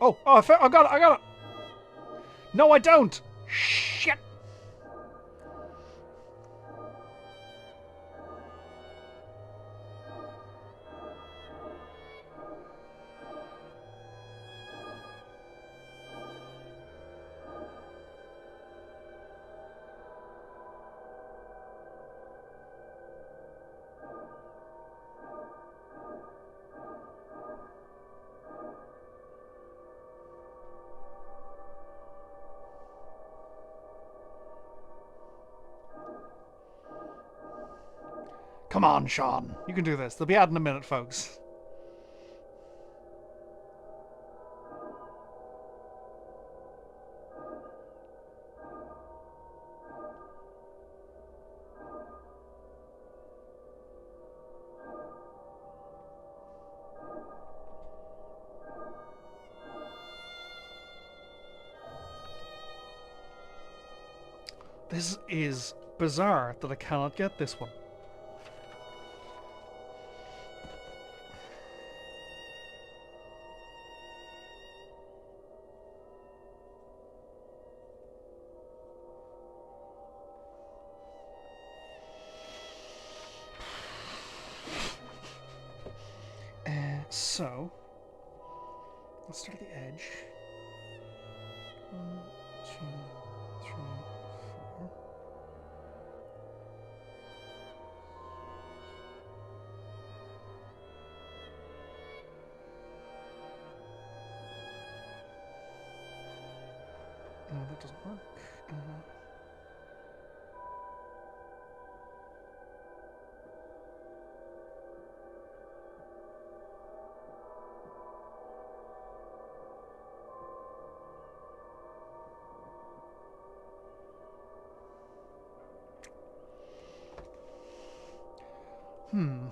Oh, I got it, I got it! No, I don't! Shit! Come on, Sean. You can do this. They'll be out in a minute, folks. This is bizarre that I cannot get this one. So, let's start at the edge. 1, 2, 3, 4. No, that doesn't work. Hmm.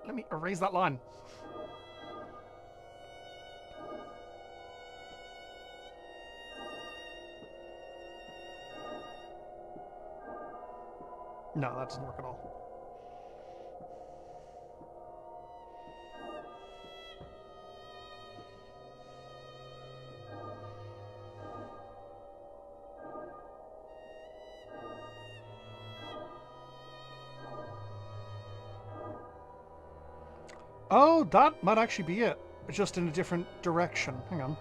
Let me erase that line. No, that doesn't work at all. Oh, that might actually be it. Just in a different direction. Hang on.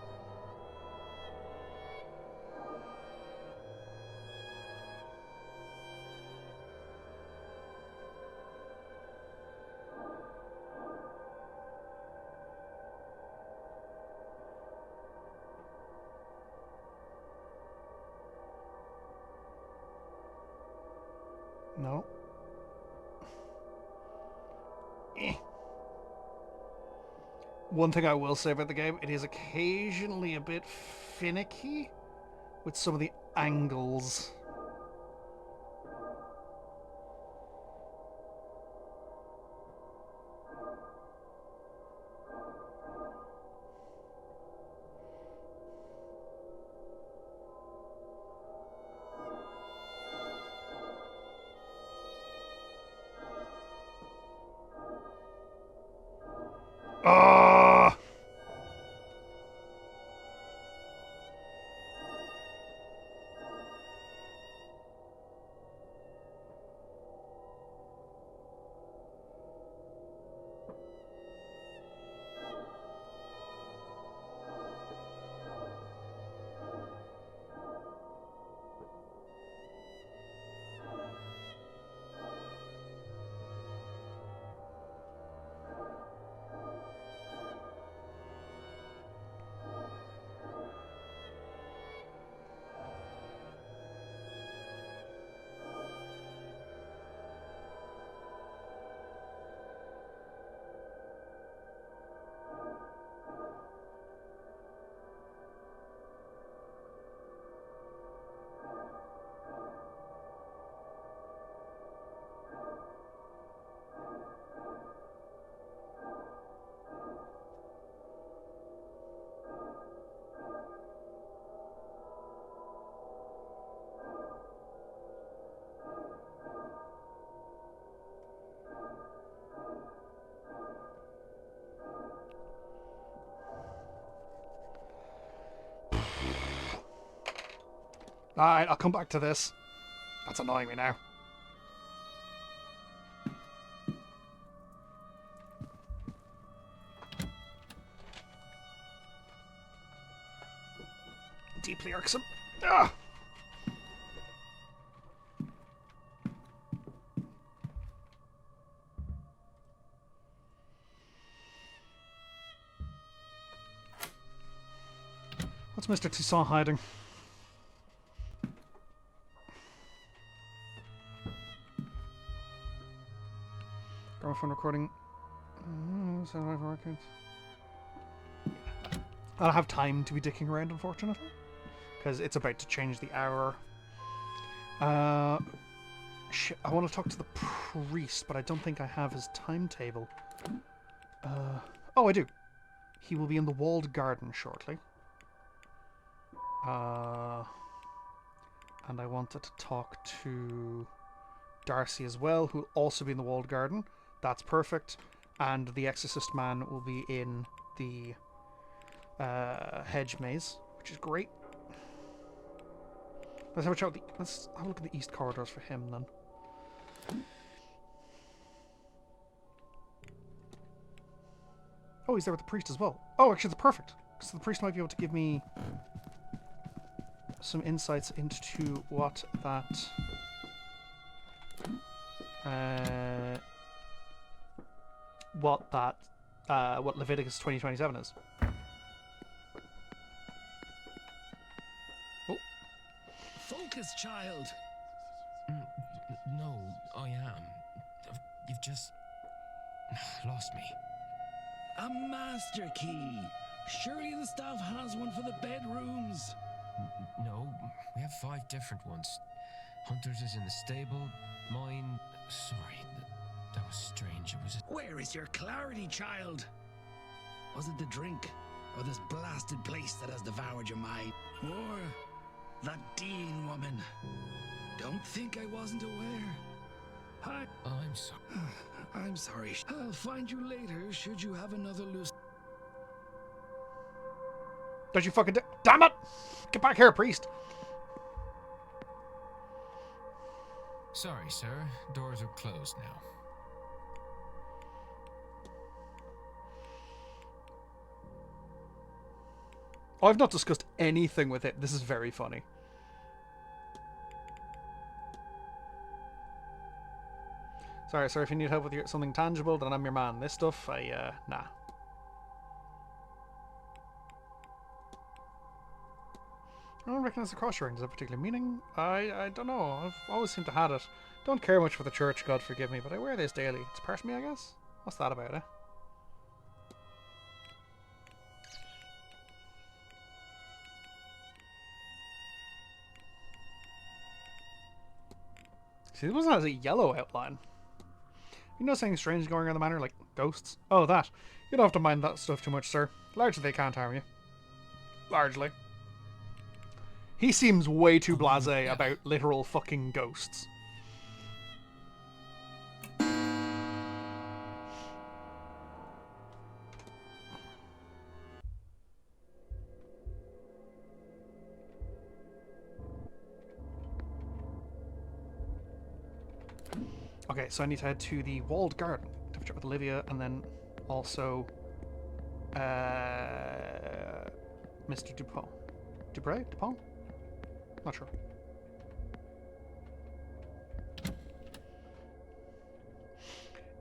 No. One thing I will say about the game, it is occasionally a bit finicky with some of the angles. Ah! Alright, I'll come back to this. That's annoying me now. Deeply irksome. Ah! What's Mr. Toussaint hiding? Gramophone recording. I don't have time to be dicking around, unfortunately, because it's about to change the hour. Shit, I want to talk to the priest, but I don't think I have his timetable. Oh, I do. He will be in the walled garden shortly. And I wanted to talk to Darcy as well, who will also be in the walled garden. That's perfect. And the exorcist man will be in the hedge maze, which is great. Let's have a chat with let's have a look at the east corridors for him then. Oh, he's there with the priest as well. Oh, actually, that's perfect. So the priest might be able to give me some insights into what that what Leviticus 20:27 is. Oh. Focus, child. No, I am. You've just lost me. A master key. Surely the staff has one for the bedrooms. No, we have 5 different ones. Hunter's is in the stable. Mine. Sorry, that was strange. It was. Where is your clarity, child? Was it the drink, or this blasted place that has devoured your mind, or that Dean woman? Don't think I wasn't aware. I'm sorry. I'm sorry. I'll find you later should you have another loose. Don't you fucking damn it! Get back here, priest! Sorry, sir. Doors are closed now. I've not discussed anything with it. This is very funny. Sorry, sir, if you need help with something tangible, then I'm your man. This stuff, nah. I don't recognize the cross ring. Does that particular meaning? I don't know. I've always seemed to have it. Don't care much for the church, God forgive me, but I wear this daily. It's part of me, I guess? What's that about, eh? See, this one has a yellow outline. You know something strange going on in the manor, like ghosts? Oh, that. You don't have to mind that stuff too much, sir. Largely they can't harm you. Largely. He seems way too blasé about literal fucking ghosts. Okay, so I need to head to the walled garden to have a chat with Olivia, and then also Mr. Dupont. Dupont? Not sure.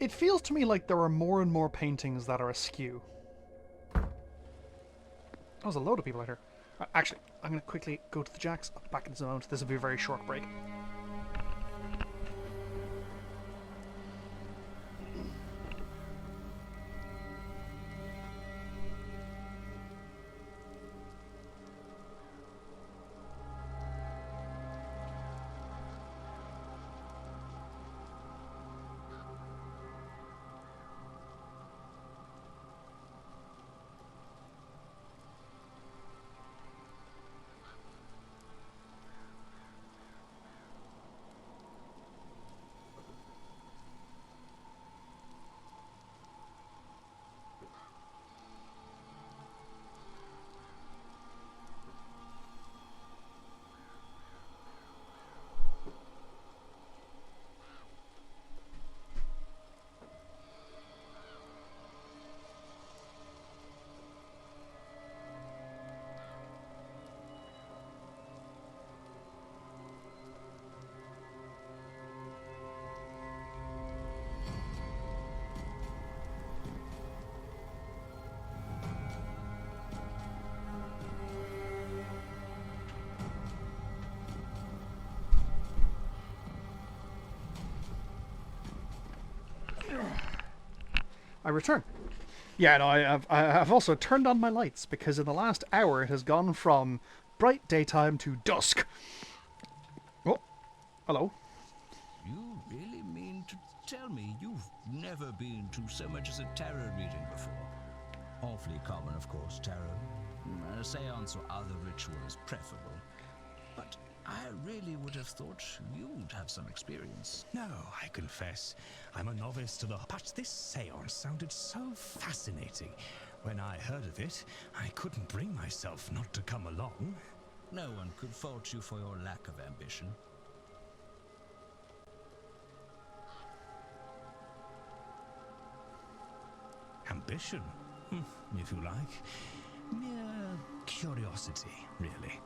It feels to me like there are more and more paintings that are askew. There's a load of people out here. Actually, I'm going to quickly go to the Jacks. I'll be back in a moment. This will be a very short break. return. Yeah, no, I've also turned on my lights because in the last hour it has gone from bright daytime to dusk. Oh, hello. You really mean to tell me you've never been to so much as a tarot reading before? Awfully common, of course, tarot. A seance or other ritual is preferable. But I really would have thought you'd have some experience. No, I confess, I'm a novice to the... But this seance sounded so fascinating. When I heard of it, I couldn't bring myself not to come along. No one could fault you for your lack of ambition. Ambition, if you like. Mere curiosity, really.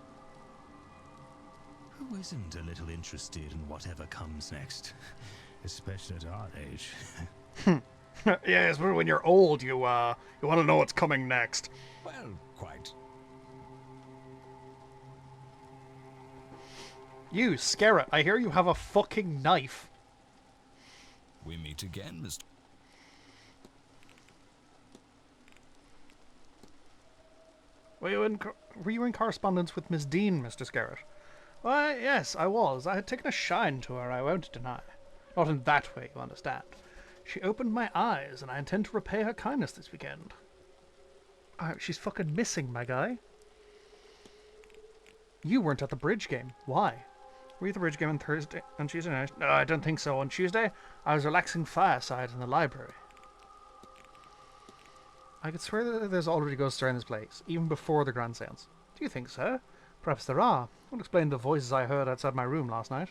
Who isn't a little interested in whatever comes next? Especially at our age. Yes, but when you're old, you want to know what's coming next. Well, quite. You, Scarrett, I hear you have a fucking knife. We meet again, Mr. Were you in correspondence with Miss Dean, Mr. Scarrett? Why, yes, I was. I had taken a shine to her, I won't deny. Not in that way, you understand. She opened my eyes, and I intend to repay her kindness this weekend. She's fucking missing, my guy. You weren't at the bridge game. Why? Were you at the bridge game on Tuesday night? No, I don't think so. On Tuesday, I was relaxing fireside in the library. I could swear that there's already ghosts around this place, even before the grand seance. Do you think so? Perhaps there are. Would explain the voices I heard outside my room last night.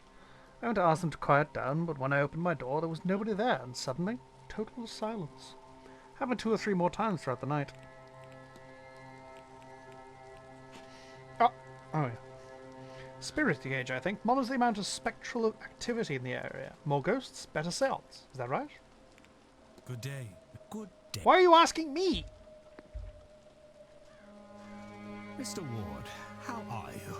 I went to ask them to quiet down, but when I opened my door, there was nobody there, and suddenly, total silence. Happened 2 or 3 more times throughout the night. Oh yeah. Spirit gauge, I think, monitors the amount of spectral activity in the area. More ghosts, better seance. Is that right? Good day. Good day. Why are you asking me? Mr. Ward, how are you?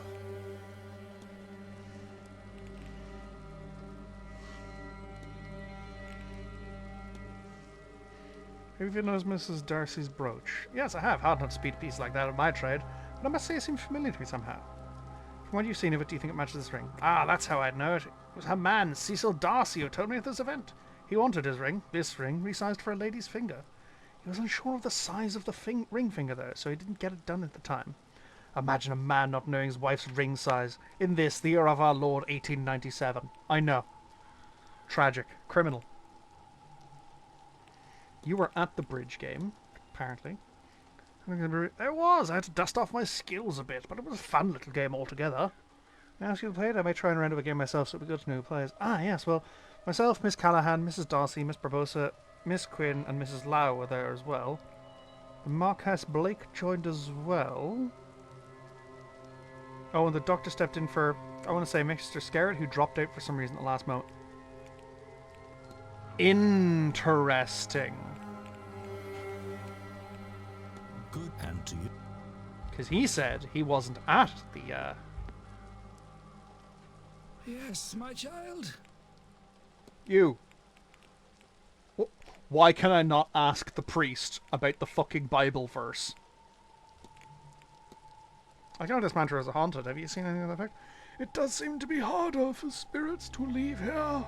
Have you noticed Mrs. Darcy's brooch? Yes, I have. Hard not to speed a piece like that in my trade, but I must say it seems familiar to me somehow. From what you've seen of it, do you think it matches this ring? Ah, that's how I'd know it. It was her man, Cecil Darcy, who told me of this event. He wanted his ring, this ring, resized for a lady's finger. He was unsure of the size of the ring finger, though, so he didn't get it done at the time. Imagine a man not knowing his wife's ring size. In this, the year of our Lord, 1897. I know. Tragic. Criminal. You were at the bridge game, apparently. There was. I had to dust off my skills a bit, but it was a fun little game altogether. May I ask you to play it? I may try and render a game myself, so it'd be good to know who plays. Ah, yes, well, myself, Miss Callahan, Mrs. Darcy, Miss Barbosa, Miss Quinn, and Mrs. Lau were there as well. The Marquess Blake joined as well. Oh, and the doctor stepped in for, I want to say, Mr. Scarrett, who dropped out for some reason at the last moment. Interesting. Good, and to you. Because he said he wasn't at the, Yes, my child. You. Why can I not ask the priest about the fucking Bible verse? I know this mantra is haunted. Have you seen anything of that effect? It does seem to be harder for spirits to leave here.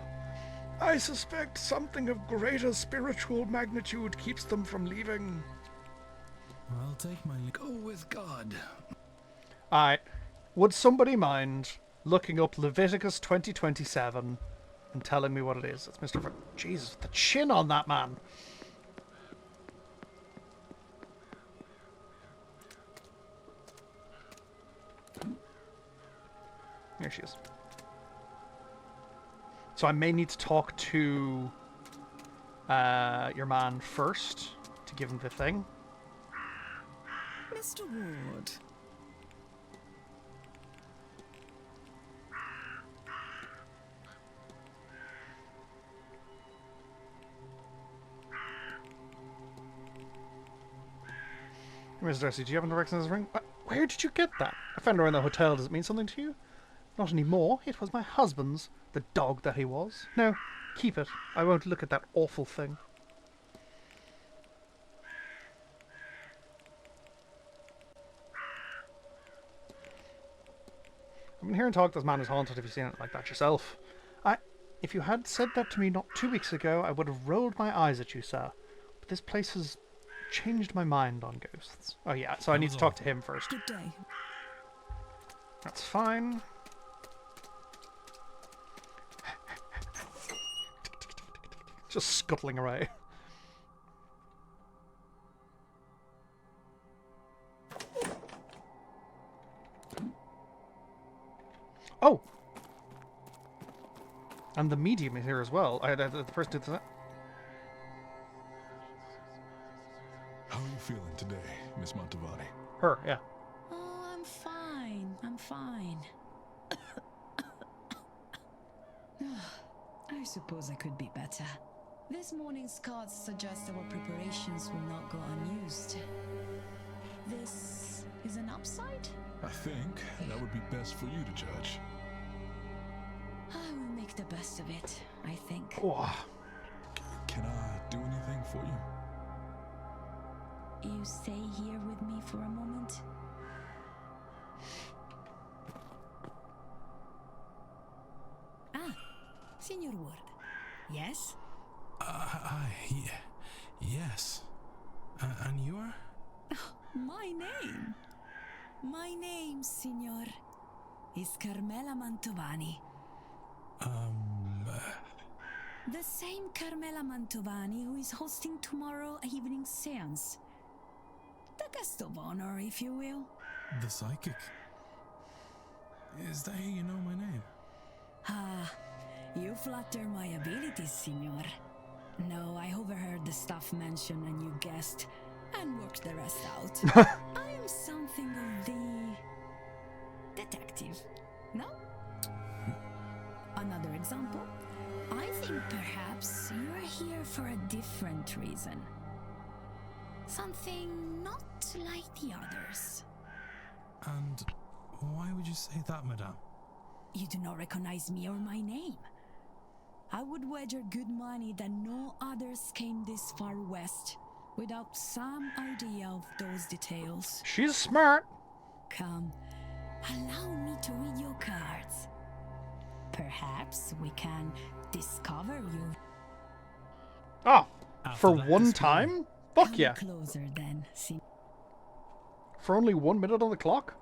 I suspect something of greater spiritual magnitude keeps them from leaving. I'll take my... Go with God. Alright. Would somebody mind looking up Leviticus 20:27 and telling me what it is? It's Mr. Jesus, the chin on that man. Here she is. So I may need to talk to your man first to give him the thing. Mr. Ward. Mrs. Darcy, do you happen to recognize this ring? Where did you get that? I found her in the hotel. Does it mean something to you? Not anymore. It was my husband's. The dog that he was. No, keep it. I won't look at that awful thing. I've been hearing talk this man is haunted. Have you seen it like that yourself? If you had said that to me not 2 weeks ago, I would have rolled my eyes at you, sir. But this place has changed my mind on ghosts. Oh yeah, so I need to talk to him first. Good day. That's fine. Just scuttling away. Oh! And the medium is here as well. The first did that. How are you feeling today, Miss Mantovani? Her, yeah. Oh, I'm fine. I'm fine. I suppose I could be better. This morning's cards suggest our preparations will not go unused. This is an upside? I think that would be best for you to judge. I will make the best of it, I think. Oh. Can I do anything for you? You stay here with me for a moment? Signor Ward. Yes? Yes. And you are? My name? My name, Signor, is Carmela Mantovani. The same Carmela Mantovani who is hosting tomorrow evening's seance. The guest of honor, if you will. The psychic. Is that how you know my name? You flatter my abilities, Signor. No, I overheard the stuff mentioned and you guessed, and worked the rest out. I am something of the detective, no? Another example? I think perhaps you're here for a different reason. Something not like the others. And why would you say that, madame? You do not recognize me or my name. I would wager good money that no others came this far west without some idea of those details. She's smart. Come, allow me to read your cards. Perhaps we can discover you. Oh, for one time? Fuck Come yeah. Closer then, see. For only 1 minute on the clock?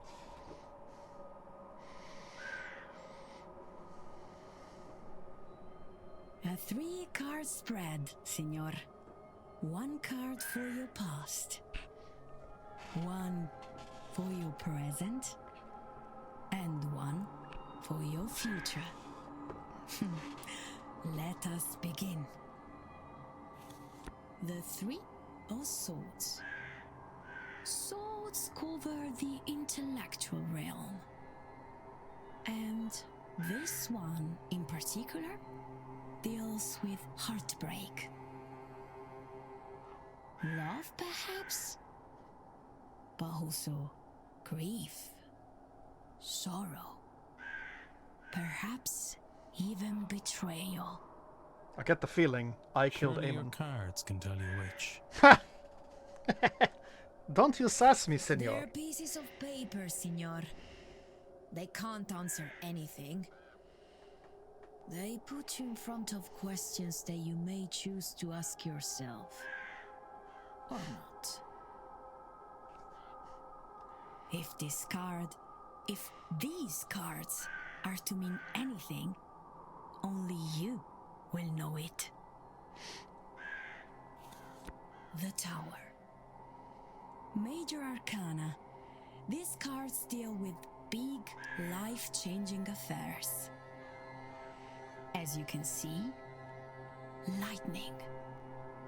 A 3-card spread, Signor. 1 card for your past, 1 for your present, and 1 for your future. Let us begin. The 3 of Swords. Swords cover the intellectual realm. And this one in particular deals with heartbreak. Love, perhaps, but also grief, sorrow, perhaps even betrayal. I get the feeling I killed Surely your Eamon. cards can tell you which. Don't you sass me, senor. They're pieces of paper, Signor. They can't answer anything. They put you in front of questions that you may choose to ask yourself. Or not. If these cards are to mean anything, only you will know it. The Tower. Major Arcana. These cards deal with big, life-changing affairs. As you can see, lightning,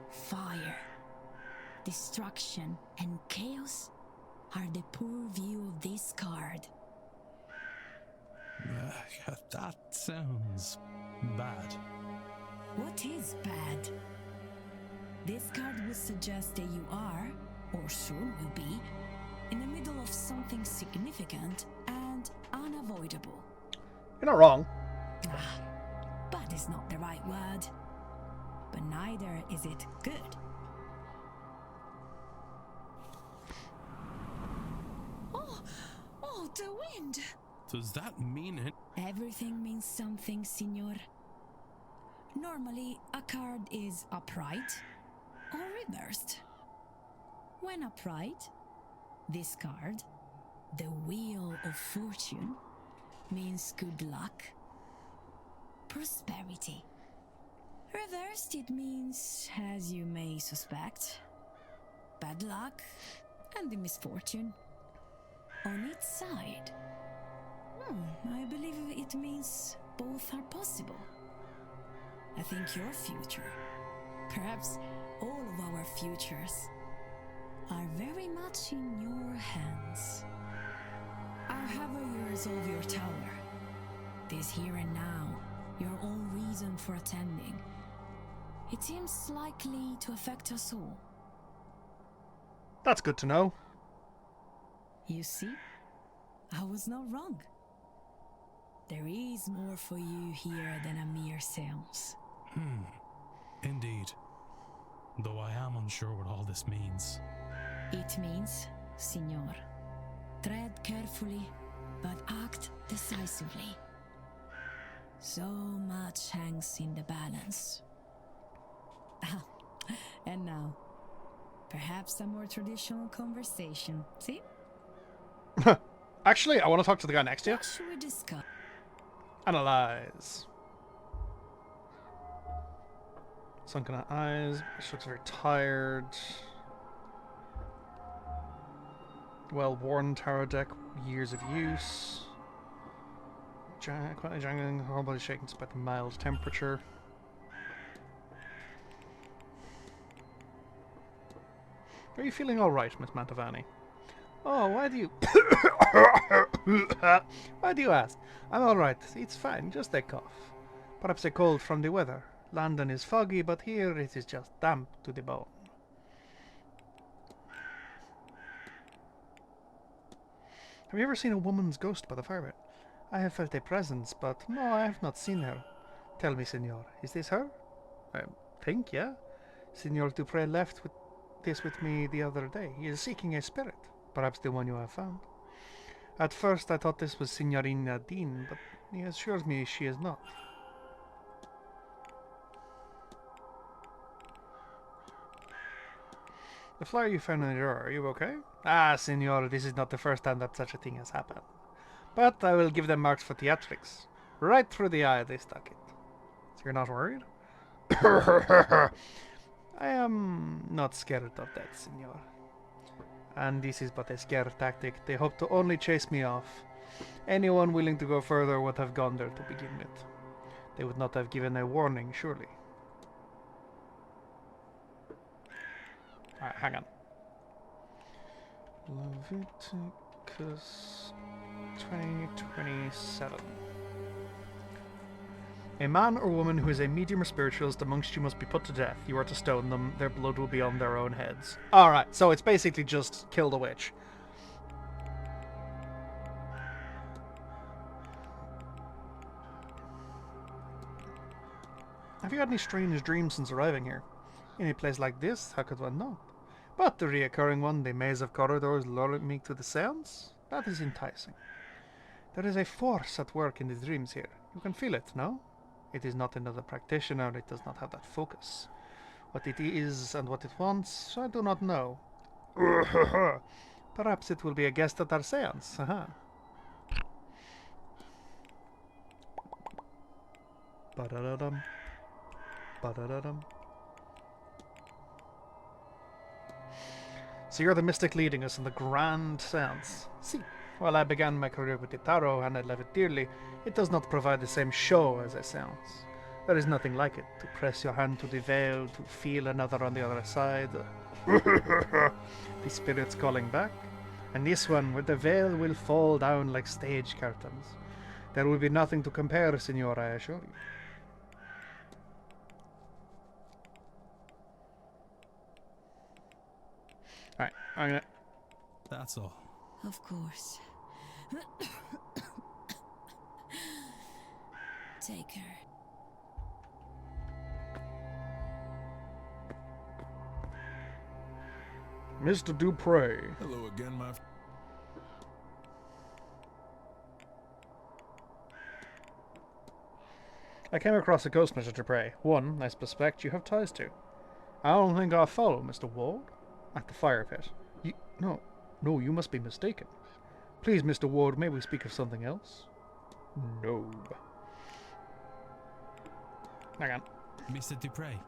fire, destruction, and chaos are the purview of this card. That sounds bad. What is bad? This card would suggest that you are, or soon will be, in the middle of something significant and unavoidable. You're not wrong. Bad is not the right word, but neither is it good. Oh, the wind! Does that mean it? Everything means something, Signor. Normally, a card is upright or reversed. When upright, this card, the Wheel of Fortune, means good luck, prosperity. Reversed, it means, as you may suspect, bad luck and the misfortune. On its side, I believe it means both are possible. I think your future, perhaps all of our futures, are very much in your hands. I have you resolve your tower. This here and now, your own reason for attending. It seems likely to affect us all. That's good to know. You see, I was not wrong. There is more for you here than a mere seance. Indeed. Though I am unsure what all this means. It means, Signor, tread carefully, but act decisively. So much hangs in the balance. And now, perhaps a more traditional conversation, see? Actually, I want to talk to the guy next to you. What should we discuss? Analyze. Sunken eyes. She looks very tired. Well-worn tarot deck. Years of use. Quietly jangling. Whole body shaking despite the mild temperature. Are you feeling all right, Miss Mantovani? Oh, why do you... Why do you ask? I'm all right. It's fine. Just a cough. Perhaps a cold from the weather. London is foggy, but here it is just damp to the bone. Have you ever seen a woman's ghost by the fire pit? I have felt a presence, but no, I have not seen her. Tell me, Signor, is this her? I think, yeah. Signor Dupre left this with me the other day. He is seeking a spirit. Perhaps the one you have found. At first I thought this was Signorina Dean, but he assures me she is not. The flyer you found in the drawer, are you okay? Ah, Signor, this is not the first time that such a thing has happened. But I will give them marks for theatrics. Right through the eye they stuck it. So you're not worried? I am not scared of that, Signor. And this is but a scare tactic. They hope to only chase me off. Anyone willing to go further would have gone there to begin with. They would not have given a warning, surely. Alright, hang on. Leviticus 20:27. A man or woman who is a medium or spiritualist amongst you must be put to death. You are to stone them. Their blood will be on their own heads. Alright, so it's basically just kill the witch. Have you had any strange dreams since arriving here? In a place like this, how could one not? But the reoccurring one, the maze of corridors luring me to the seance, that is enticing. There is a force at work in the dreams here. You can feel it, no? It is not another practitioner, it does not have that focus. What it is and what it wants, I do not know. Perhaps it will be a guest at our seance. Ba-da-da-dum. Ba-da-da-dum. So you're the mystic leading us in the grand seance. See, while I began my career with the tarot and I love it dearly, it does not provide the same show as a seance. There is nothing like it, to press your hand to the veil, to feel another on the other side. The spirits calling back. And this one, where the veil will fall down like stage curtains. There will be nothing to compare, Signor, I assure you. Alright, I'm gonna... That's all. Of course. Take her. Mr. Dupre. Hello again, my... I came across a ghost, Mr. Dupre. One I suspect you have ties to. I don't think I'll follow Mr. Ward at the fire pit. No, you must be mistaken. Please, Mr. Ward, may we speak of something else? No. Hang on. Mr. Dupre,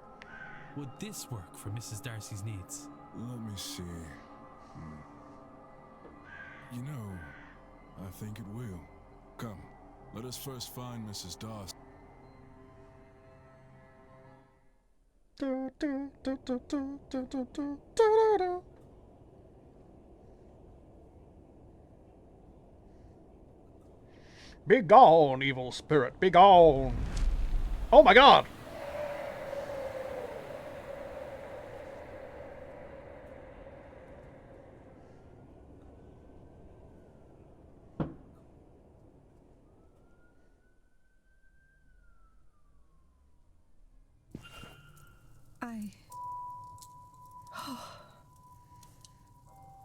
would this work for Mrs. Darcy's needs? Let me see. You know, I think it will. Come, let us first find Mrs. Darcy. Be gone, evil spirit, be gone. Oh my god!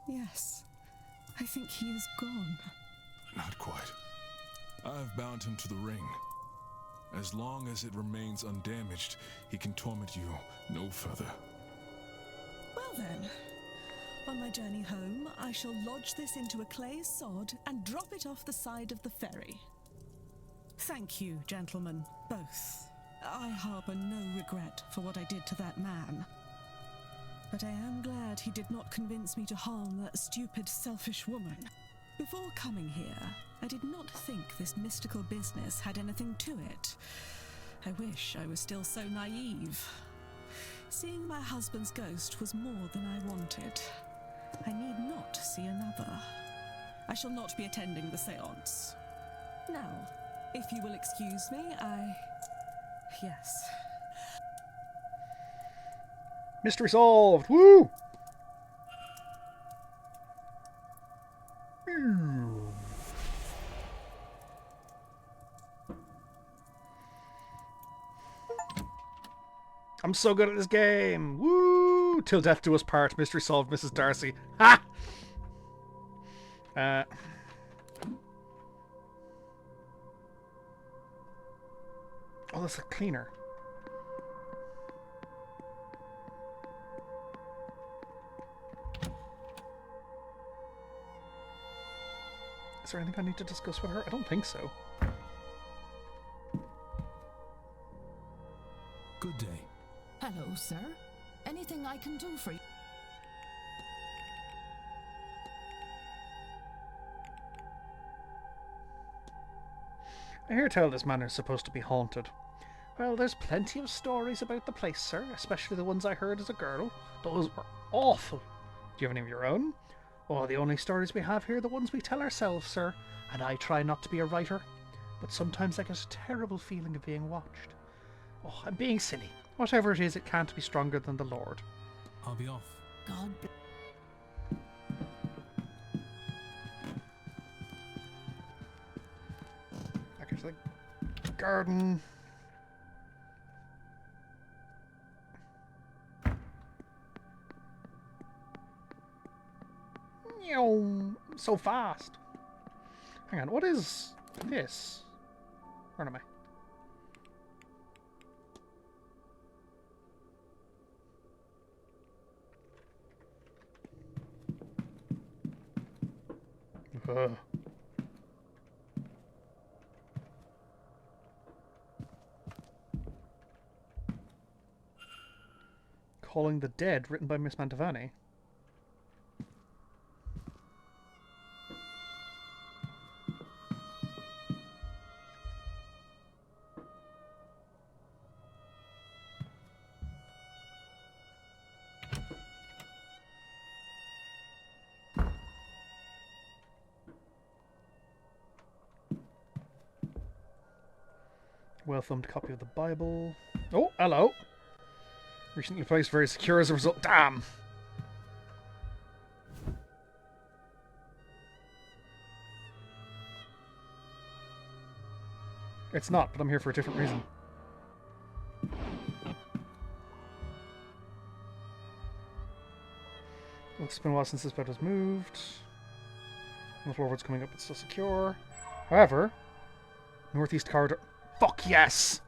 Yes, I think he is gone. Not quite. I've bound him to the ring. As long as it remains undamaged, he can torment you no further. Well then, on my journey home, I shall lodge this into a clay sod and drop it off the side of the ferry. Thank you, gentlemen, both. I harbour no regret for what I did to that man. But I am glad he did not convince me to harm that stupid, selfish woman. Before coming here, I did not think this mystical business had anything to it. I wish I was still so naive. Seeing my husband's ghost was more than I wanted. I need not see another. I shall not be attending the seance. Now, if you will excuse me, Yes. Mystery solved! Woo! I'm so good at this game! Woo! Till death do us part. Mystery solved, Mrs. Darcy. Ha! Oh, that's a cleaner. Is there anything I need to discuss with her? I don't think so. Good day. Hello, sir. Anything I can do for you? I hear tell this manor is supposed to be haunted. Well, there's plenty of stories about the place, sir, especially the ones I heard as a girl. Those were awful. Do you have any of your own? Oh, the only stories we have here are the ones we tell ourselves, sir, and I try not to be a writer. But sometimes I get a terrible feeling of being watched. Oh, I'm being silly. Whatever it is, it can't be stronger than the Lord. I'll be off. God bless. Back into the garden. So fast. Hang on, what is this? Where am I? Calling the Dead, written by Miss Mantovani. Well-thumbed copy of the Bible. Oh, hello. Recently placed very secure as a result. Damn! It's not, but I'm here for a different reason. It's been a while since this bed was moved. No floorboards coming up, it's still secure. However, northeast corridor. Fuck yes!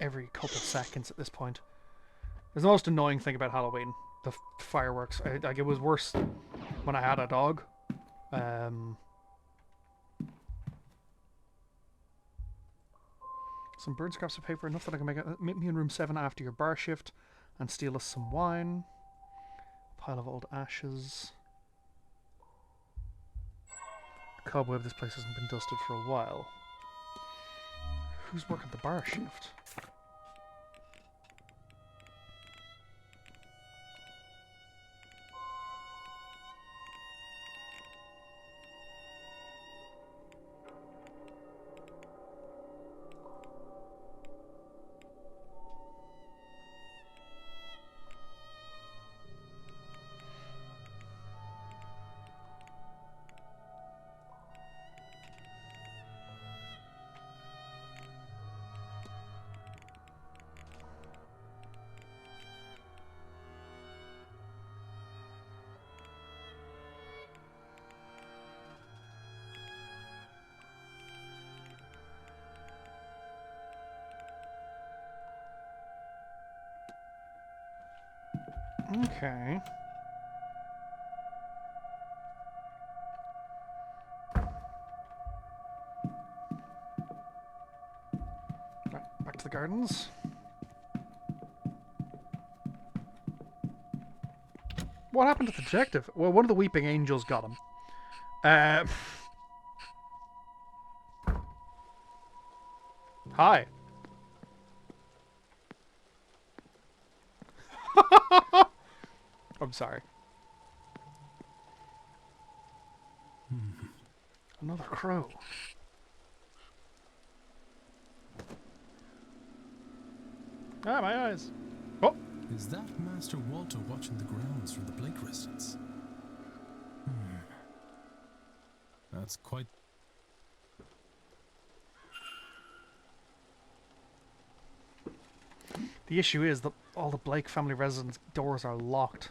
every couple of seconds at this point. It's the most annoying thing about Halloween. The fireworks. Like, it was worse when I had a dog. Some bird scraps of paper, enough that I can meet me in room 7 after your bar shift and steal us some wine. Pile of old ashes. Cobweb, this place hasn't been dusted for a while. Who's working the bar shift? Okay. Right, back to the gardens. What happened to the detective? Well, one of the weeping angels got him. Hi. I'm sorry. Another crow. Ah, my eyes. Oh! Is that Master Walter watching the grounds from the Blake residence? That's quite... The issue is that all the Blake family residence doors are locked.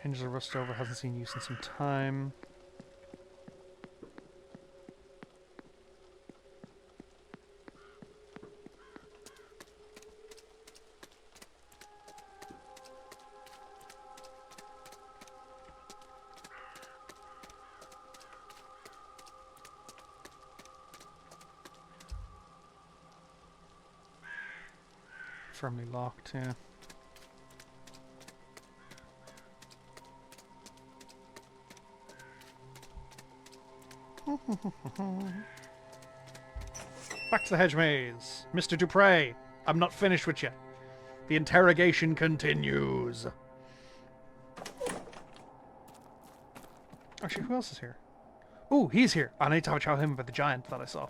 Hinges are rusted over, hasn't seen use in some time. Firmly locked, yeah. Back to the hedge maze. Mr. Dupre, I'm not finished with you. The interrogation continues. Actually, who else is here? Ooh, he's here. I need to have a chat with him about the giant that I saw.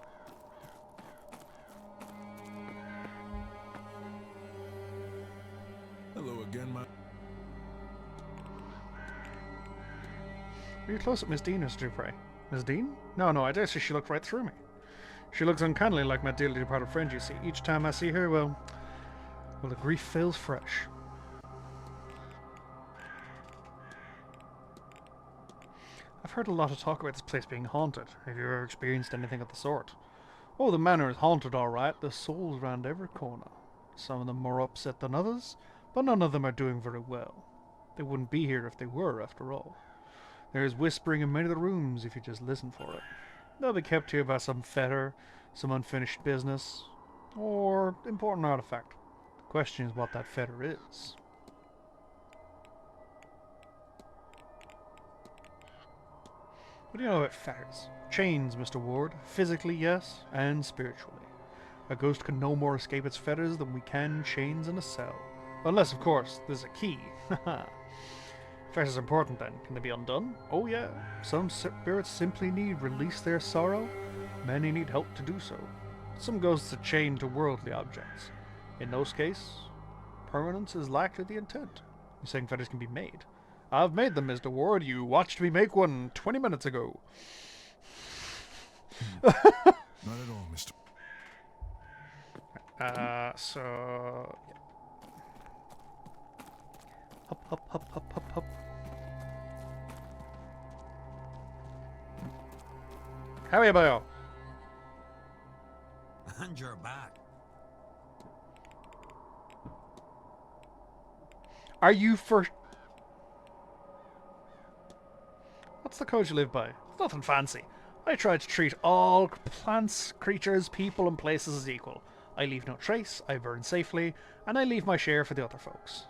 Hello again, my... Are you close at Miss Dean, Mr. Dupre? Miss Dean? No, I dare say she looked right through me. She looks uncannily like my dearly departed friend, you see. Each time I see her, well, the grief feels fresh. I've heard a lot of talk about this place being haunted. Have you ever experienced anything of the sort? Oh, the manor is haunted, all right. There's souls round every corner. Some of them more upset than others, but none of them are doing very well. They wouldn't be here if they were, after all. There is whispering in many of the rooms if you just listen for it. They'll be kept here by some fetter, some unfinished business, or important artifact. The question is what that fetter is. What do you know about fetters? Chains, Mr. Ward. Physically, yes, and spiritually. A ghost can no more escape its fetters than we can chains in a cell. Unless, of course, there's a key. Haha. Fetters are important then. Can they be undone? Oh yeah. Some spirits simply need release their sorrow. Many need help to do so. Some ghosts are chained to worldly objects. In those cases, permanence is likely the intent. You're saying fetters can be made? I've made them, Mr. Ward. You watched me make one 20 minutes ago. Not at all, Mr. So... Hop. How are you, boyo? And you're back. Are you for... What's the code you live by? It's nothing fancy. I try to treat all plants, creatures, people, and places as equal. I leave no trace, I burn safely, and I leave my share for the other folks.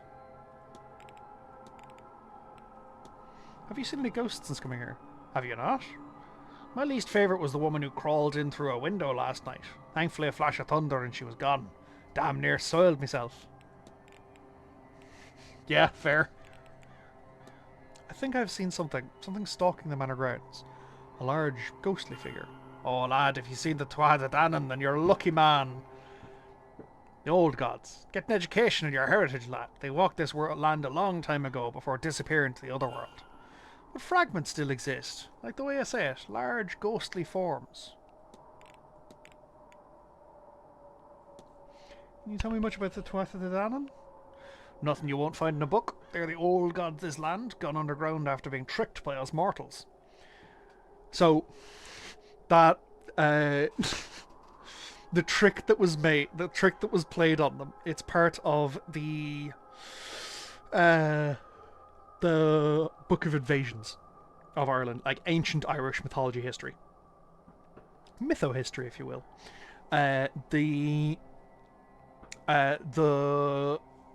Have you seen any ghosts since coming here? Have you not? My least favourite was the woman who crawled in through a window last night. Thankfully a flash of thunder and she was gone. Damn near soiled myself. Yeah, fair. I think I've seen something stalking the manor grounds. A large, ghostly figure. Oh lad, if you've seen the Tuatha De Danann, then you're a lucky man. The old gods. Get an education in your heritage, lad. They walked this land a long time ago before disappearing to the other world. But fragments still exist, like the way I say it, large ghostly forms. Can you tell me much about the Tuatha De Danann? Nothing you won't find in a book. They're the old gods of this land, gone underground after being tricked by us mortals. So, that, the trick that was made, the trick that was played on them, it's part of the Book of Invasions of Ireland, like ancient Irish mythology history. Mytho-history, if you will.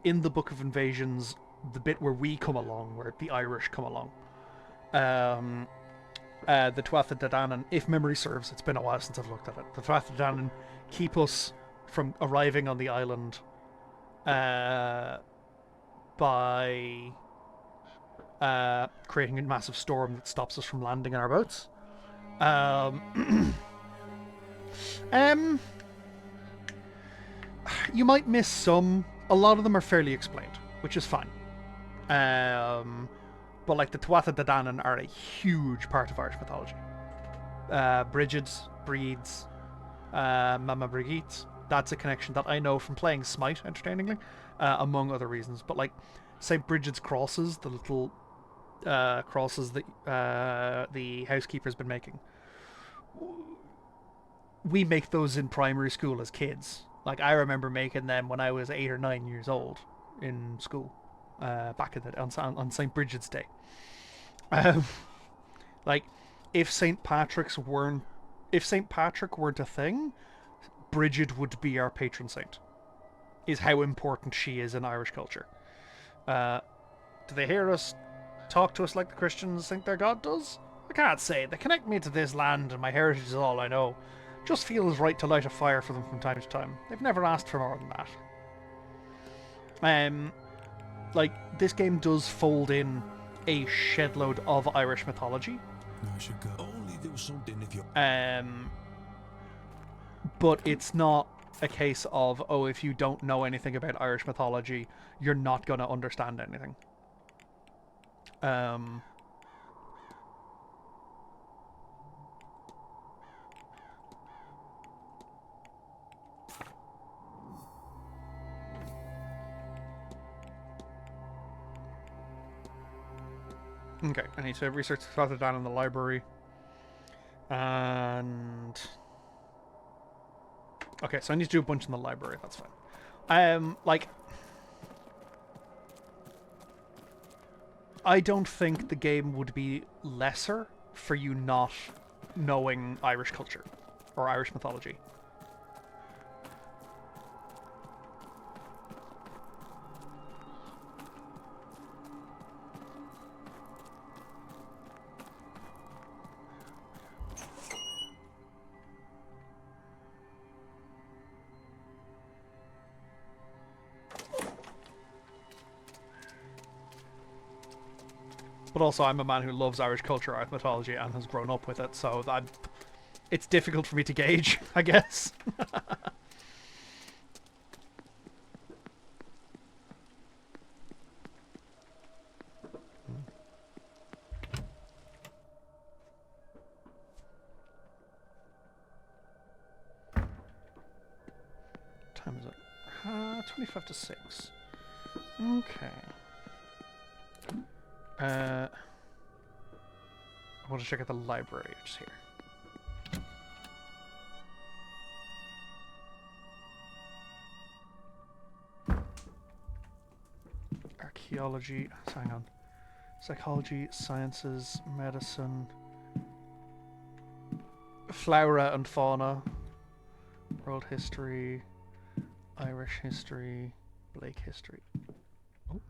In the Book of Invasions, the bit where we come along, where the Irish come along, the Tuatha De Danann, if memory serves, it's been a while since I've looked at it, the Tuatha De Danann keep us from arriving on the island by creating a massive storm that stops us from landing in our boats. You might miss some. A lot of them are fairly explained, which is fine. But like the Tuatha De Danann are a huge part of Irish mythology. Bridget's, Breeds, Mama Brigitte. That's a connection that I know from playing Smite, entertainingly, among other reasons. But like St. Bridget's crosses, the little crosses that the housekeeper's been making. We make those in primary school as kids. Like, I remember making them when I was 8 or 9 years old in school, back in the on St. Bridget's Day. Like, if St. Patrick weren't a thing, Bridget would be our patron saint. Is how important she is in Irish culture. Do they hear us talk to us like the Christians think their God does? I can't say. They connect me to this land, and my heritage is all I know. Just feels right to light a fire for them from time to time. They've never asked for more than that. Like, this game does fold in a shedload of Irish mythology. I should go. Only do something if you... But it's not a case of, oh, if you don't know anything about Irish mythology, you're not going to understand anything. Okay, I need to research further down in the library. And... okay, so I need to do a bunch in the library, that's fine. Like... I don't think the game would be lesser for you not knowing Irish culture or Irish mythology. But also, I'm a man who loves Irish culture, Irish mythology, and has grown up with it, so it's difficult for me to gauge, I guess. What time is it? 25 to 6. Okay. I want to check out the library, which is here. theology. Hang on. Psychology, sciences, medicine, flora and fauna, world history, Irish history, Blake history. Oh.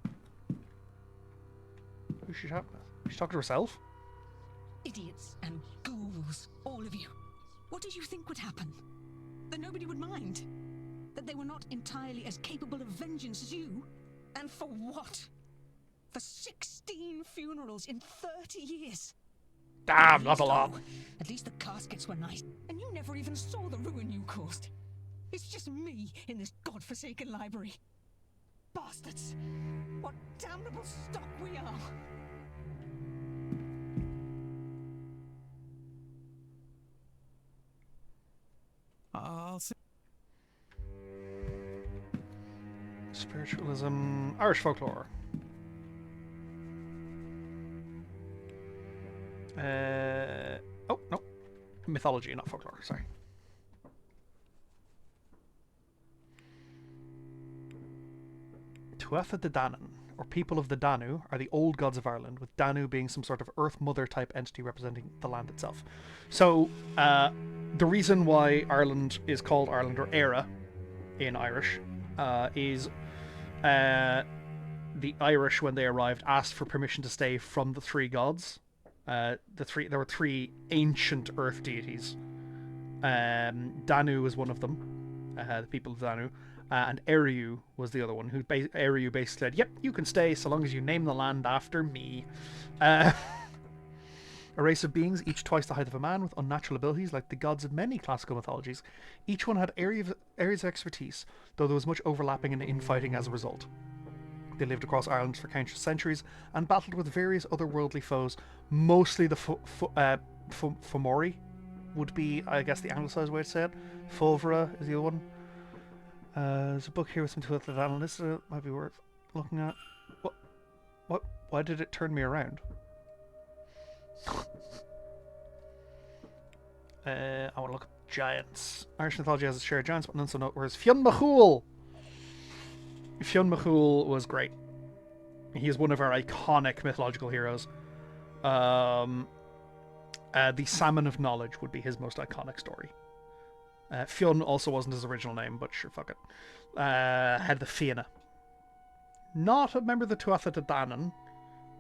Who's she talking with? She's talking to herself? Idiots and ghouls, all of you. What did you think would happen? That nobody would mind? That they were not entirely as capable of vengeance as you? And for what? For 16 funerals in 30 years? Damn, not a lot. At least the caskets were nice. And you never even saw the ruin you caused. It's just me in this godforsaken library. Bastards! What damnable stock we are! I'll say. Spiritualism, Irish folklore. Oh, no. Mythology, not folklore, sorry. Tuatha De Danann, or people of the Danu, are the old gods of Ireland, with Danu being some sort of Earth Mother type entity representing the land itself. So, the reason why Ireland is called Ireland, or Éire in Irish, is the Irish, when they arrived, asked for permission to stay from the three gods. There were three ancient earth deities. Danu was one of them, the people of Danu, and Eriu was the other one. Eriu basically said, "Yep, you can stay so long as you name the land after me." A race of beings, each twice the height of a man, with unnatural abilities like the gods of many classical mythologies. Each one had areas of expertise, though there was much overlapping and infighting as a result. They lived across Ireland for countless centuries and battled with various otherworldly foes. Mostly the Fomori would be, I guess, the anglicised way to say it. Fulvera is the other one. There's a book here with some tools that listed. Might be worth looking at. What? Why did it turn me around? I want to look up giants. Irish mythology has its share of giants, but none so noteworthy. Fionn Machuel! Fionn Machuel was great. He is one of our iconic mythological heroes. The Salmon of Knowledge would be his most iconic story. Fionn also wasn't his original name, but sure, fuck it. Had the Fianna. Not a member of the Tuatha De Danann.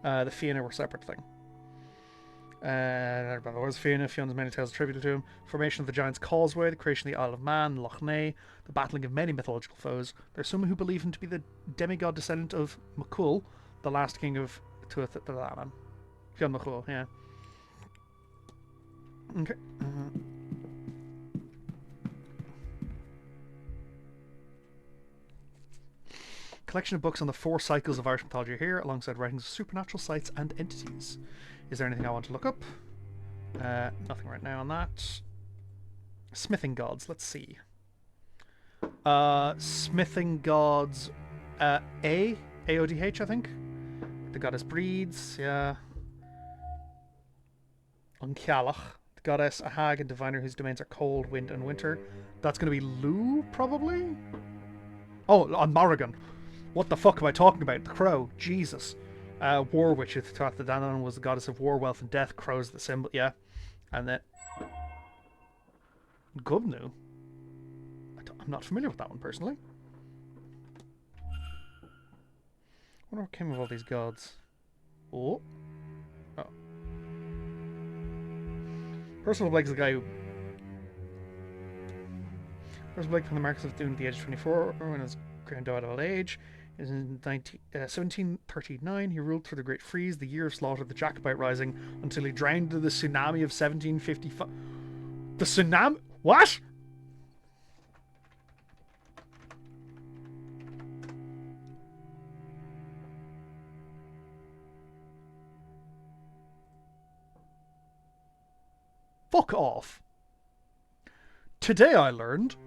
The Fianna were a separate thing. There was Fianna. Fionn's many tales attributed to him. Formation of the Giant's Causeway, the creation of the Isle of Man, Loch Ness, the battling of many mythological foes. There's some who believe him to be the demigod descendant of Machuel, the last king of Tuatha De Danann. Fionn Machuel, yeah. Okay. Collection of books on the 4 cycles of Irish mythology here, alongside writings of supernatural sites and entities. Is there anything I want to look up? Nothing right now on that. Smithing gods, let's see. Smithing gods, AODH, I think. The goddess breeds, yeah. Unkialach, the goddess, a hag and diviner whose domains are cold, wind, and winter. That's going to be Lugh, probably? Oh, on Morrigan. What the fuck am I talking about? The crow. Jesus. War Witch, Tuatha De Danann was the goddess of war, wealth, and death. Crow's the symbol, yeah. And then Gubnu. I'm not familiar with that one personally. I wonder what came of all these gods. Oh. Percival Blake's the guy who... Percival Blake from the Marquess of Doon at the age of 24, when his grand died of old age. In 1739, he ruled through the Great Freeze, the year of slaughter, the Jacobite Rising, until he drowned in the tsunami of 1755. The tsunami? What? Fuck off. Today I learned,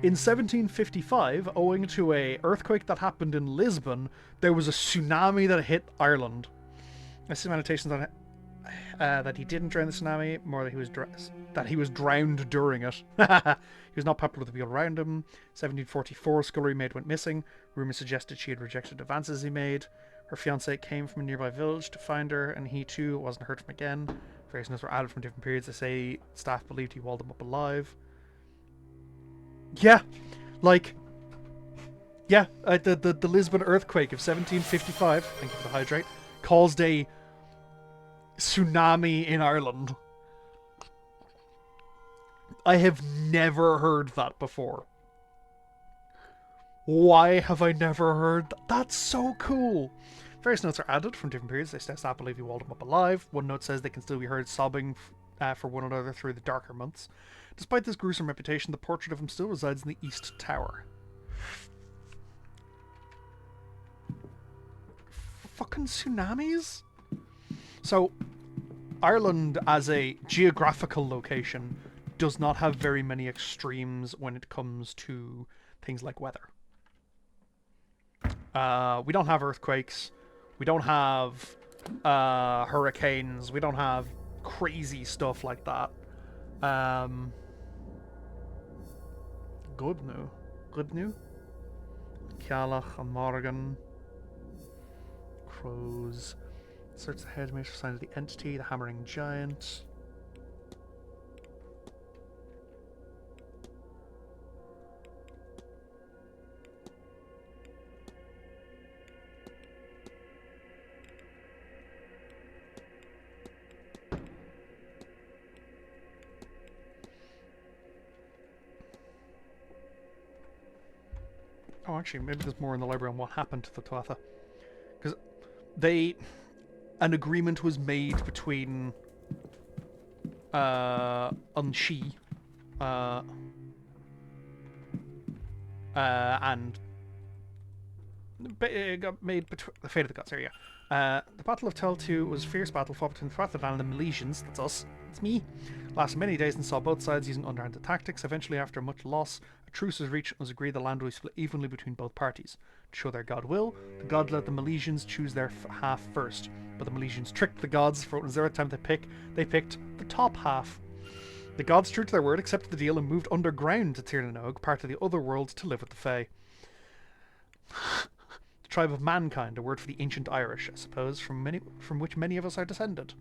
in 1755, owing to a earthquake that happened in Lisbon, there was a tsunami that hit Ireland. I see annotations on it that he didn't drown the tsunami, more that he was drowned during it. He was not popular with the people around him. 1744, scullery maid went missing. Rumours suggested she had rejected advances he made. Her fiance came from a nearby village to find her, and he too wasn't heard from again. Various notes were added from different periods. They say staff believed he walled them up alive. Yeah, like, yeah, the Lisbon earthquake of 1755, thank you for the hydrate, caused a tsunami in Ireland. I have never heard that before. Why have I never heard that? That's so cool. Various notes are added from different periods. They staff believe he walled him up alive. One note says they can still be heard sobbing for one another through the darker months. Despite this gruesome reputation, the portrait of him still resides in the East Tower. Fucking tsunamis? So, Ireland as a geographical location does not have very many extremes when it comes to things like weather. We don't have earthquakes. We don't have hurricanes. We don't have crazy stuff like that. Gudnu? Kialach and Morgan. Crows. Search the head, make sure sign of the entity, the hammering giant. Oh, actually, maybe there's more in the library on what happened to the Tuatha. Because an agreement was made between Unshi and it got made between the fate of the gods area. The Battle of Teltu was a fierce battle fought between the Thrathavan and the Milesians. That's us. It's me. Lasted many days and saw both sides using underhanded tactics. Eventually, after much loss, a truce was reached and was agreed the land would be split evenly between both parties. To show their god will, the god let the Milesians choose their half first, but the Milesians tricked the gods. For it was their time to pick. They picked the top half. The gods, true to their word, accepted the deal and moved underground to Tir na Nog, part of the other world, to live with the Fae. The tribe of mankind, a word for the ancient Irish, I suppose, from which many of us are descended.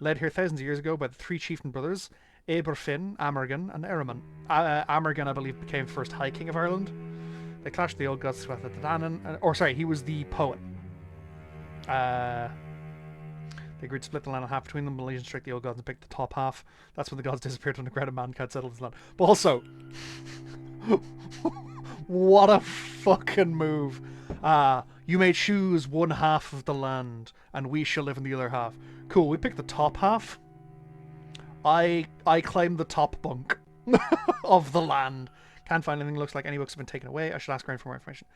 Led here thousands of years ago by the three chieftain brothers, Eberfin, Amergan, and Ereman. Amergan, I believe, became first High King of Ireland. They clashed the old gods with the Danan, he was the poet. They agreed to split the land in half between them. Milesians tricked the old gods and picked the top half. That's when the gods disappeared underground and mankind settled this land. But also, what a fucking move. You may choose one half of the land, and we shall live in the other half. Cool, we picked the top half. I claim the top bunk of the land. Can't find anything. Looks like any books have been taken away. I should ask around for more information.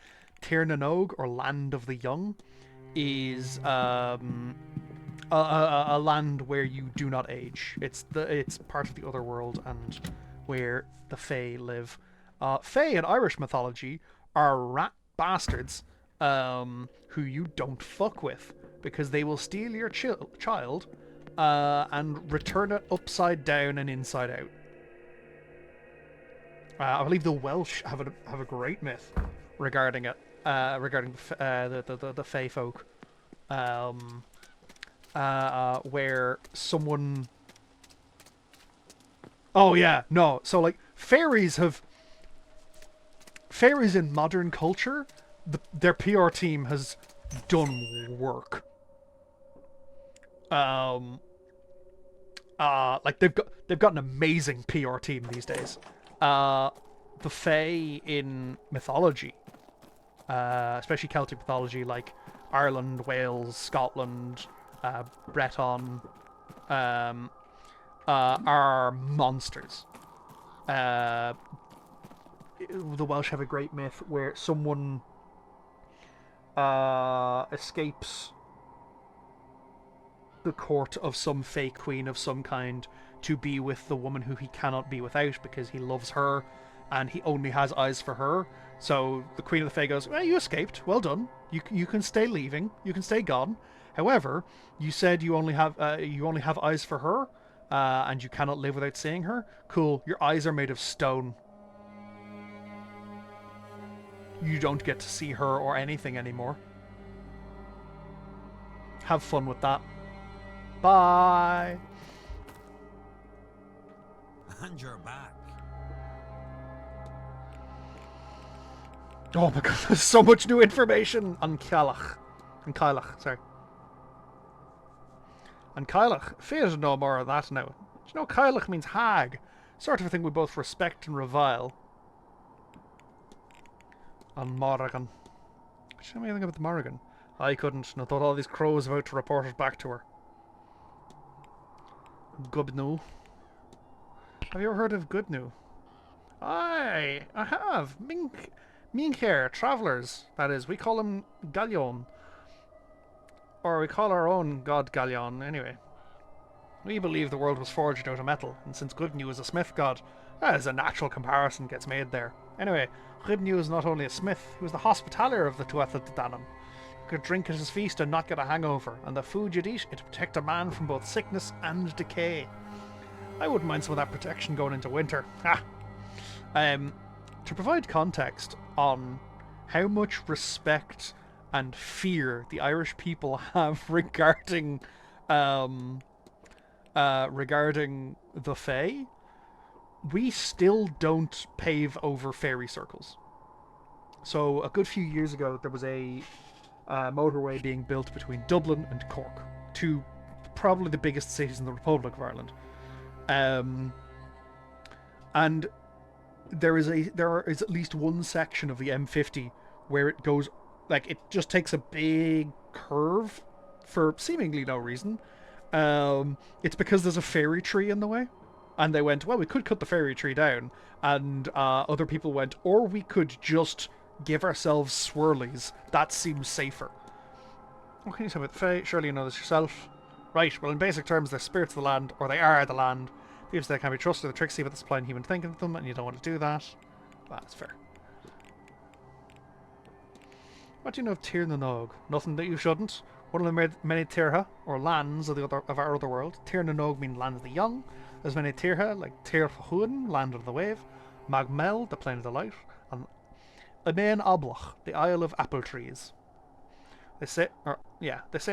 Tir na Nog, or Land of the Young, is a land where you do not age. It's part of the other world and where the Fae live. Fae in Irish mythology are rat bastards who you don't fuck with, because they will steal your child and return it upside down and inside out. I believe the Welsh have a great myth regarding it, regarding the Fae folk, where someone. Oh yeah, no. So like fairies in modern culture, their PR team has done work. Like they've got an amazing PR team these days. The Fae in mythology, especially Celtic mythology, like Ireland, Wales, Scotland, Breton, are monsters. The Welsh have a great myth where someone escapes the court of some fake queen of some kind to be with the woman who he cannot be without because he loves her and he only has eyes for her. So the Queen of the Fae goes, well, you escaped. Well done. You can stay leaving. You can stay gone. However, you said you only have eyes for her, and you cannot live without seeing her. Cool. Your eyes are made of stone. You don't get to see her or anything anymore. Have fun with that. Bye. And you're back. Oh my god, there's so much new information on Kylach. On Kylach, sorry. On Kylach. Fear to know more of that now. Do you know Kylach means hag? Sort of a thing we both respect and revile. On Morrigan. Did you know anything about the Morrigan? I couldn't, and I thought all these crows about to report it back to her. Gubnu. Have you ever heard of Gubnu? Aye, I have. Minkere, travellers, that is. We call him Gallion. Or we call our own god Gallion, anyway. We believe the world was forged out of metal, and since Gubnu is a smith god, as a natural comparison gets made there. Anyway, Gubnu is not only a smith, he was the hospitalier of the Tuatha De Danann. You could drink at his feast and not get a hangover, and the food you'd eat, it'd protect a man from both sickness and decay. I wouldn't mind some of that protection going into winter. Ha! To provide context on how much respect and fear the Irish people have regarding regarding the Fae, we still don't pave over fairy circles. So a good few years ago, there was a motorway being built between Dublin and Cork, two probably the biggest cities in the Republic of Ireland. And there is at least one section of the M50 where it goes, like, it just takes a big curve for seemingly no reason. It's because there's a fairy tree in the way, and they went, well, we could cut the fairy tree down, and other people went, or we could just give ourselves swirlies. That seems safer. What can you say about the Fae? Surely you know this yourself. Right, well, in basic terms, they're spirits of the land, or they are the land. People say they can be trusted, they're tricksy, but they're supplying human thinking to them, and you don't want to do that. Well, that's fair. What do you know of Tir na Nog? Nothing that you shouldn't. One of the many Tirha, or lands of our other world. Tir na Nog means land of the young. There's many Tirha, like Tir Fahuan, land of the wave, Magmel, the plain of the light, and Amain Oblach, the Isle of Apple Trees. They say on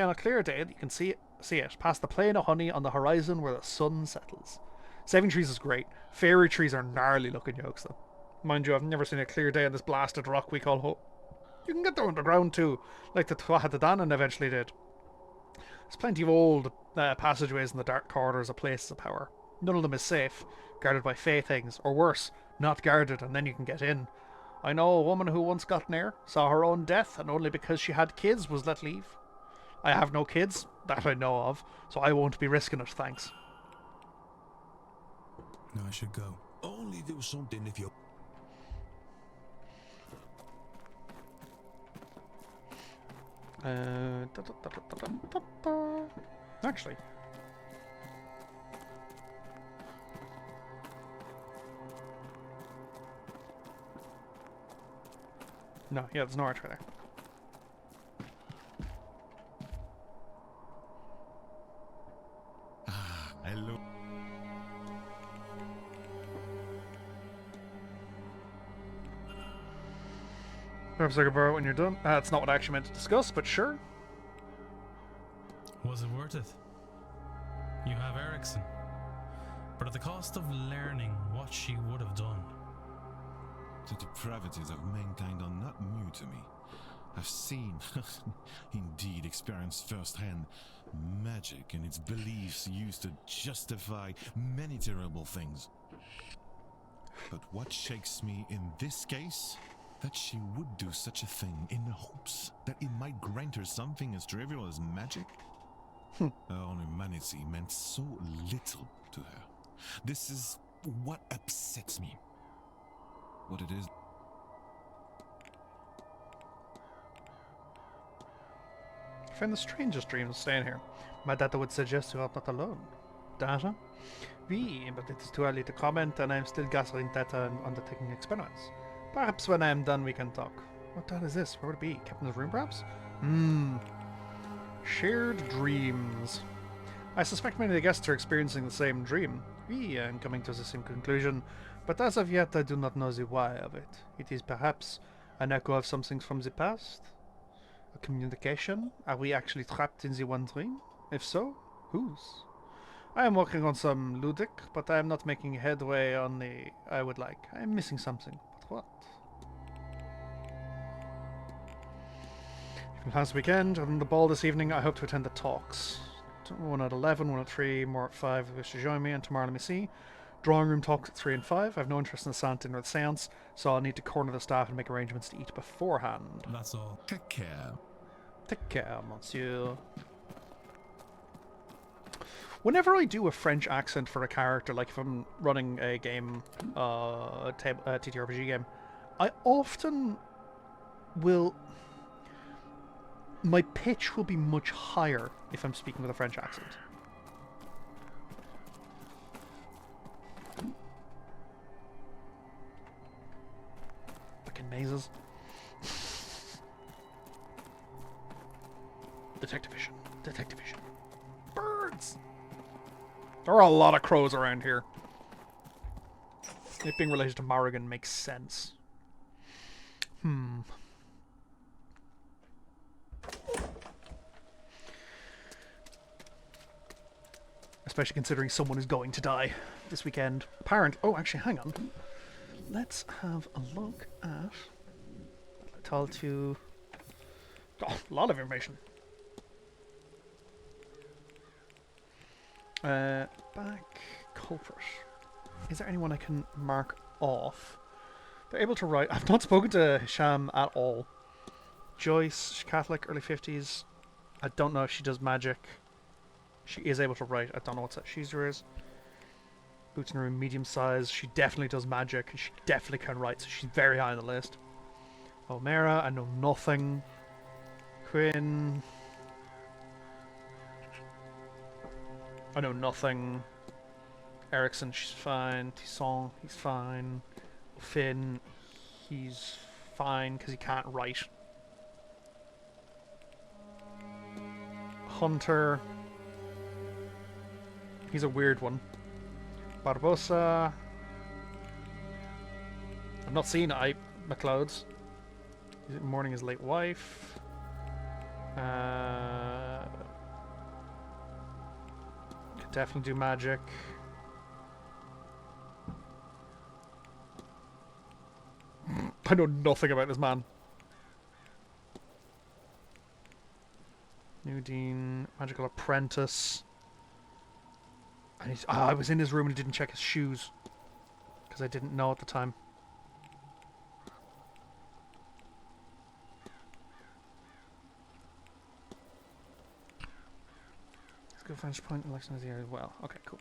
a clear day that you can see it past the plain of honey on the horizon where the sun settles. Saving trees is great. Fairy trees are gnarly looking yokes though. Mind you, I've never seen a clear day on this blasted rock we call Hope. You can get there underground too, like the Tuatha De Danann eventually did. There's plenty of old passageways in the dark corridors of places of power. None of them is safe, guarded by fey things, or worse, not guarded and then you can get in. I know a woman who once got near, saw her own death, and only because she had kids was let leave. I have no kids, that I know of, so I won't be risking it, thanks. No, I should go. Only do something if you... Actually. No, yeah, there's no archer there. Hello. Perhaps I could borrow it when you're done. That's not what I actually meant to discuss, but sure. Was it worth it? You have Ericsson, but at the cost of learning what she would have done. The depravities of mankind are not new to me. I've seen, indeed experienced firsthand, magic and its beliefs used to justify many terrible things. But what shakes me in this case, that she would do such a thing in the hopes that it might grant her something as trivial as magic. Her own humanity meant so little to her. This is what upsets me. What it is. I find the strangest dreams staying here. My data would suggest you are not alone. Data? Oui, but it is too early to comment and I'm still gathering data and undertaking experiments. Perhaps when I am done we can talk. What data is this? Where would it be? Captain's room perhaps? Shared dreams. I suspect many of the guests are experiencing the same dream. Oui, I am coming to the same conclusion, but as of yet I do not know the why of it. It is perhaps an echo of something from the past? communication? Are we actually trapped in the one dream? If so, whose? I am working on some ludic, but I am not making headway on the I would like. I am missing something, but what? Last weekend, on the ball this evening, I hope to attend the talks. One at 11, one at 3, more at 5 if you wish to join me, and tomorrow let me see. Drawing room talks at 3 and 5. I have no interest in the Santa or the Seance, so I'll need to corner the staff and make arrangements to eat beforehand. That's all. Take care. Take care, monsieur. Whenever I do a French accent for a character, like if I'm running a game, TTRPG game, I often will... My pitch will be much higher if I'm speaking with a French accent. Fucking mazes. Detective vision. Detective vision. Birds! There are a lot of crows around here. It being related to Morrigan makes sense. Especially considering someone is going to die this weekend. Oh, actually, hang on. Let's have a look at... Tell to... Oh, a lot of information. Back culprit. Is there anyone I can mark off? They're able to write. I've not spoken to Hisham at all. Joyce, Catholic, early 50s. I don't know if she does magic. She is able to write. I don't know what set she's is. Boots in her room, medium size. She definitely does magic, and she definitely can write, so she's very high on the list. O'Mara, I know nothing. Quinn. I know nothing. Erickson, she's fine. Tisson, he's fine. Finn, he's fine because he can't write. Hunter, he's a weird one. Barbosa, I've not seen McLeod's. Is it mourning his late wife? Could definitely do magic. I know nothing about this man. New Dean, Magical Apprentice. And I was in his room and he didn't check his shoes. Because I didn't know at the time. Let's go French point election here as well. Okay, cool.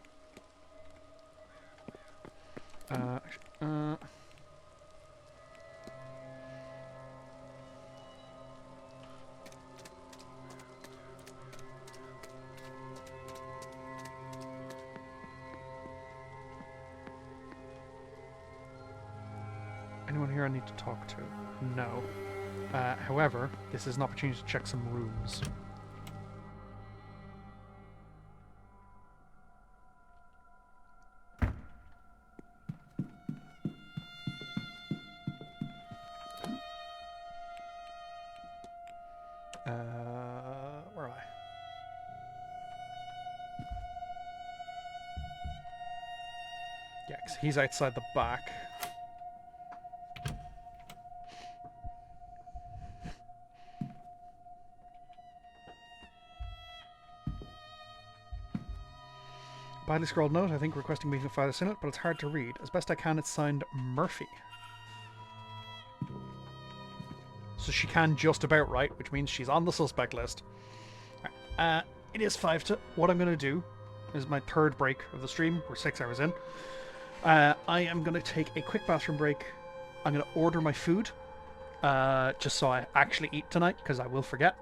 Anyone here I need to talk to? No. However, this is an opportunity to check some rooms. Where am I? Yeah, 'cause he's outside the back. Badly scrawled note, I think, requesting meeting with Father Sinnott, but it's hard to read. As best I can, it's signed Murphy. So she can just about write, which means she's on the suspect list. It is 5 to... What I'm going to do is my third break of the stream. We're 6 hours in. I am going to take a quick bathroom break. I'm going to order my food. Just so I actually eat tonight, because I will forget.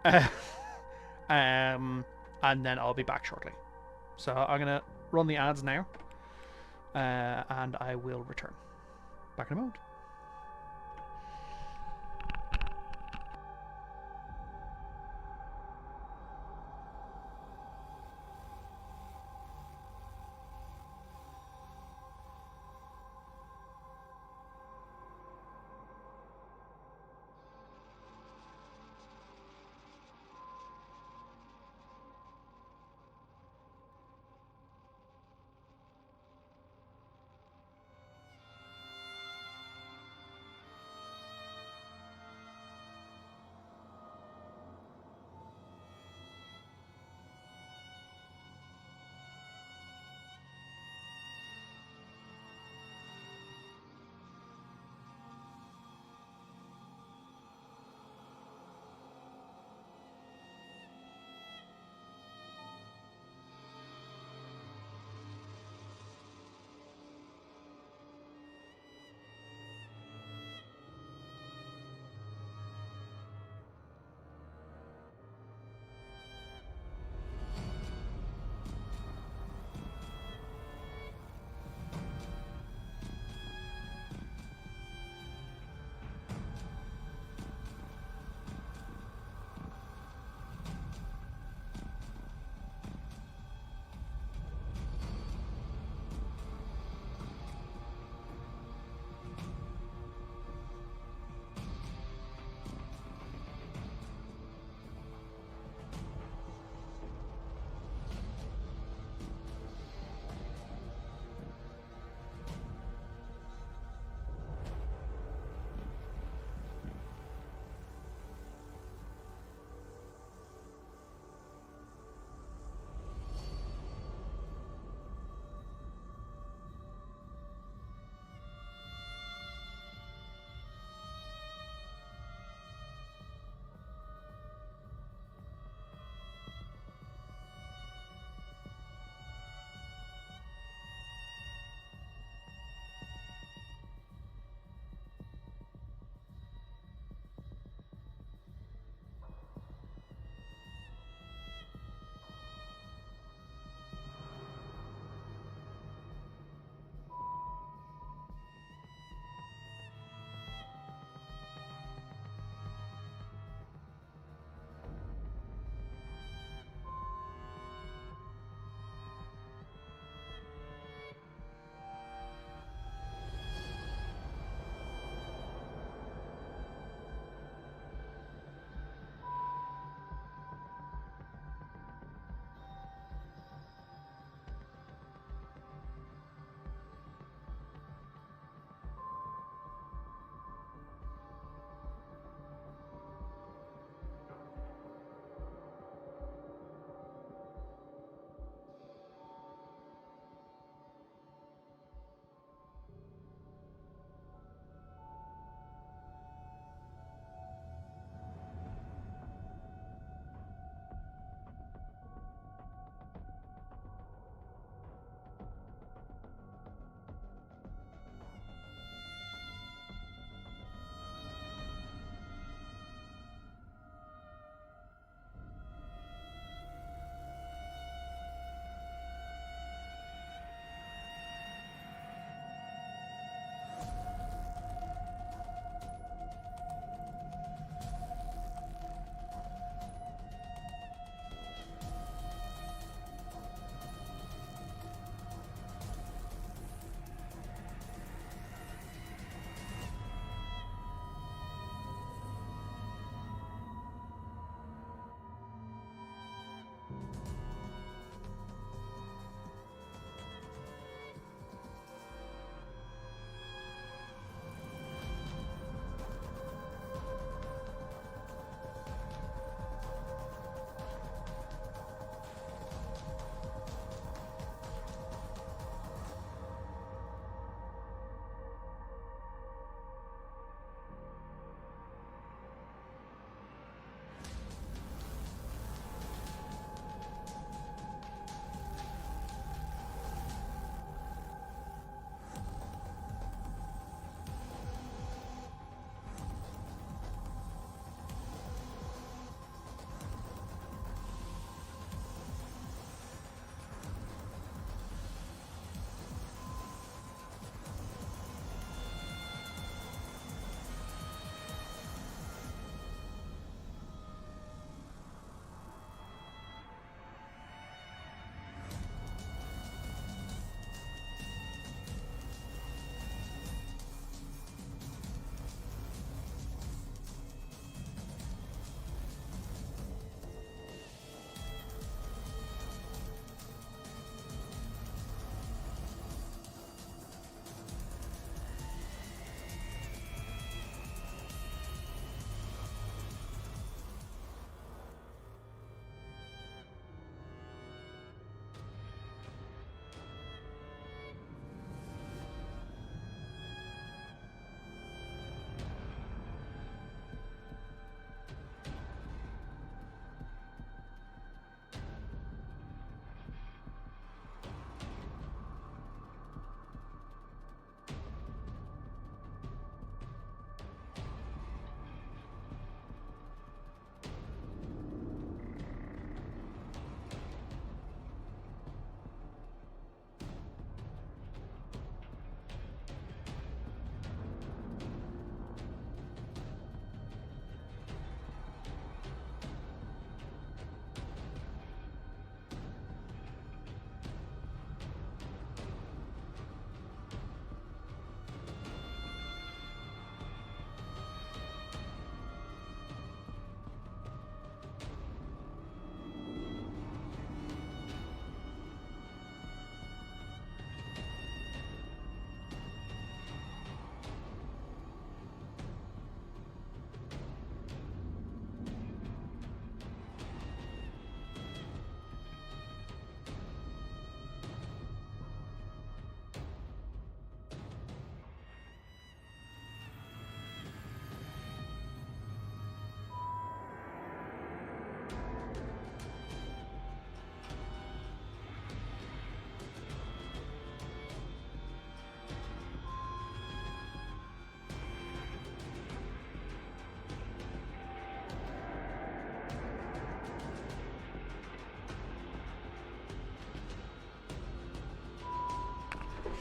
And then I'll be back shortly. So I'm going to run the ads now. And I will return. Back in a moment.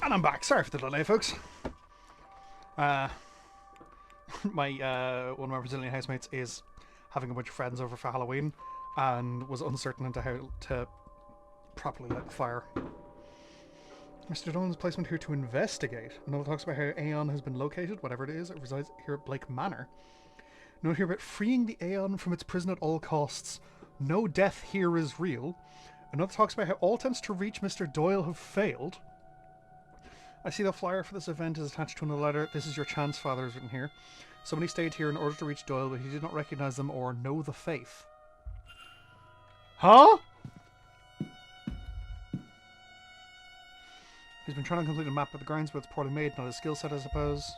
And I'm back. Sorry for the delay, folks. My one of my Brazilian housemates is having a bunch of friends over for Halloween, and was uncertain into how to properly light the fire. Mr. Dolan's placement here to investigate. Another talks about how Aeon has been located, whatever it is. It resides here at Blake Manor. Note here about freeing the Aeon from its prison at all costs. No death here is real. Another talks about how all attempts to reach Mr. Doyle have failed. I see the flyer for this event is attached to another letter. This is your chance, Father, is written here. Somebody stayed here in order to reach Doyle, but he did not recognize them or know the faith. Huh? He's been trying to complete a map of the grounds, but it's poorly made, not his skill set, I suppose.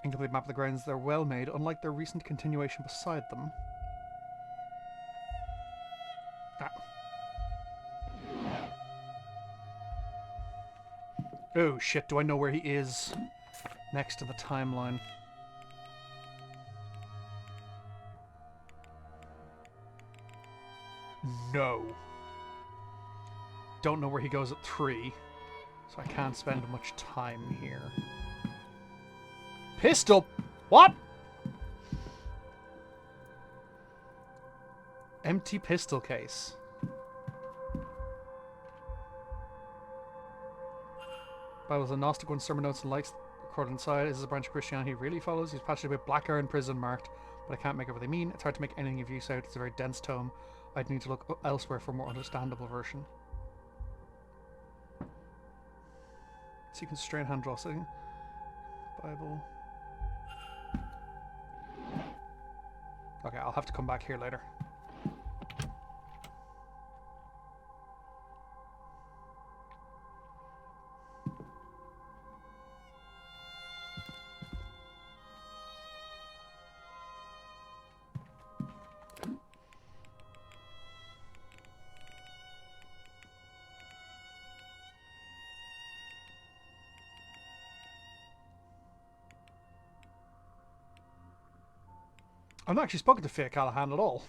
Incomplete map of the grounds, they're well made, unlike their recent continuation beside them. Ah. Oh shit, do I know where he is next to the timeline? No. Don't know where he goes at 3, so I can't spend much time here. Pistol? What? Empty pistol case. Bible's a Gnostic one, sermon notes and likes recorded inside. Is this a branch of Christianity he really follows? He's passionate about Black Iron Prison marked, but I can't make out what they mean. It's hard to make anything of use out. It's a very dense tome. I'd need to look elsewhere for a more understandable version. Sequence strain hand draw setting. Bible. Okay, I'll have to come back here later. I've not actually spoken to Fia Callahan at all.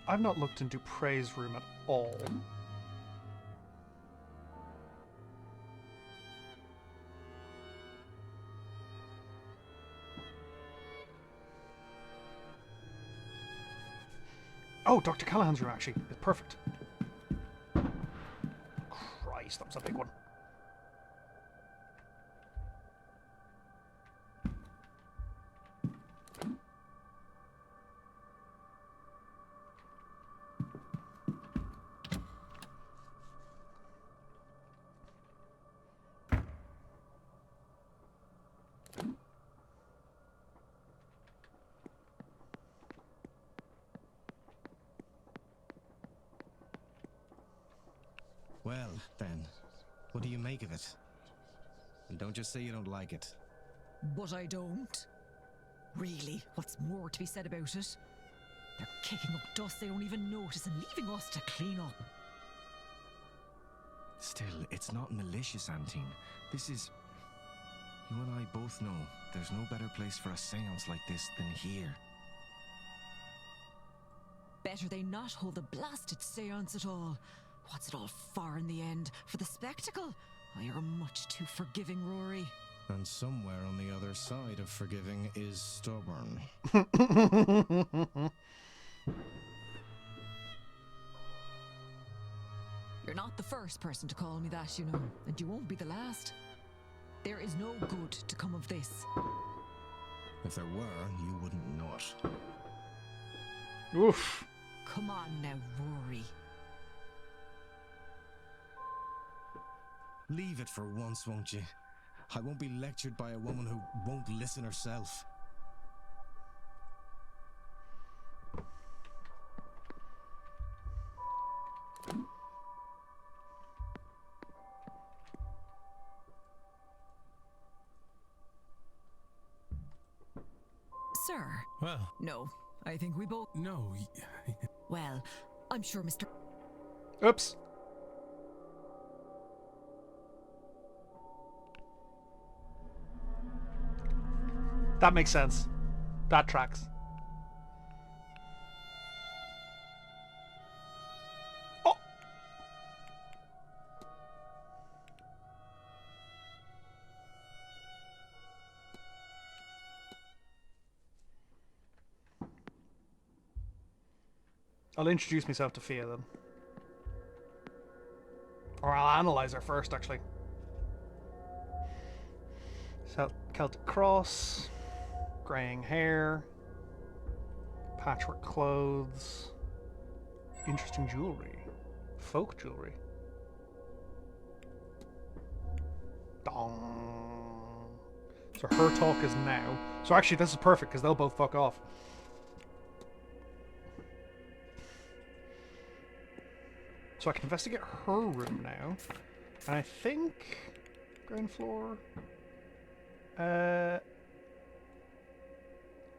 I've not looked into Prey's room at all. Oh, Dr. Callahan's room actually is perfect. Christ, that was a big one. Well, then, what do you make of it? And don't just say you don't like it. But I don't. Really, what's more to be said about it? They're kicking up dust they don't even notice and leaving us to clean up. Still, it's not malicious, Antine. This is... You and I both know there's no better place for a seance like this than here. Better they not hold the blasted seance at all. What's it all for in the end? For the spectacle? Oh, you're much too forgiving, Rory. And somewhere on the other side of forgiving is stubborn. You're not the first person to call me that, you know, and you won't be the last. There is no good to come of this. If there were, you wouldn't know it. Oof. Come on now, Rory. Leave it for once, won't you? I won't be lectured by a woman who won't listen herself. Sir. Well. No, I think we both... No. Well, I'm sure Mr... Oops. That makes sense. That tracks. Oh! I'll introduce myself to Fia then. Or I'll analyze her first, actually. Celtic cross, greying hair, patchwork clothes, interesting jewelry, folk jewelry. Dong. So her talk is now. So actually this is perfect because they'll both fuck off. So I can investigate her room now. And I think ground floor.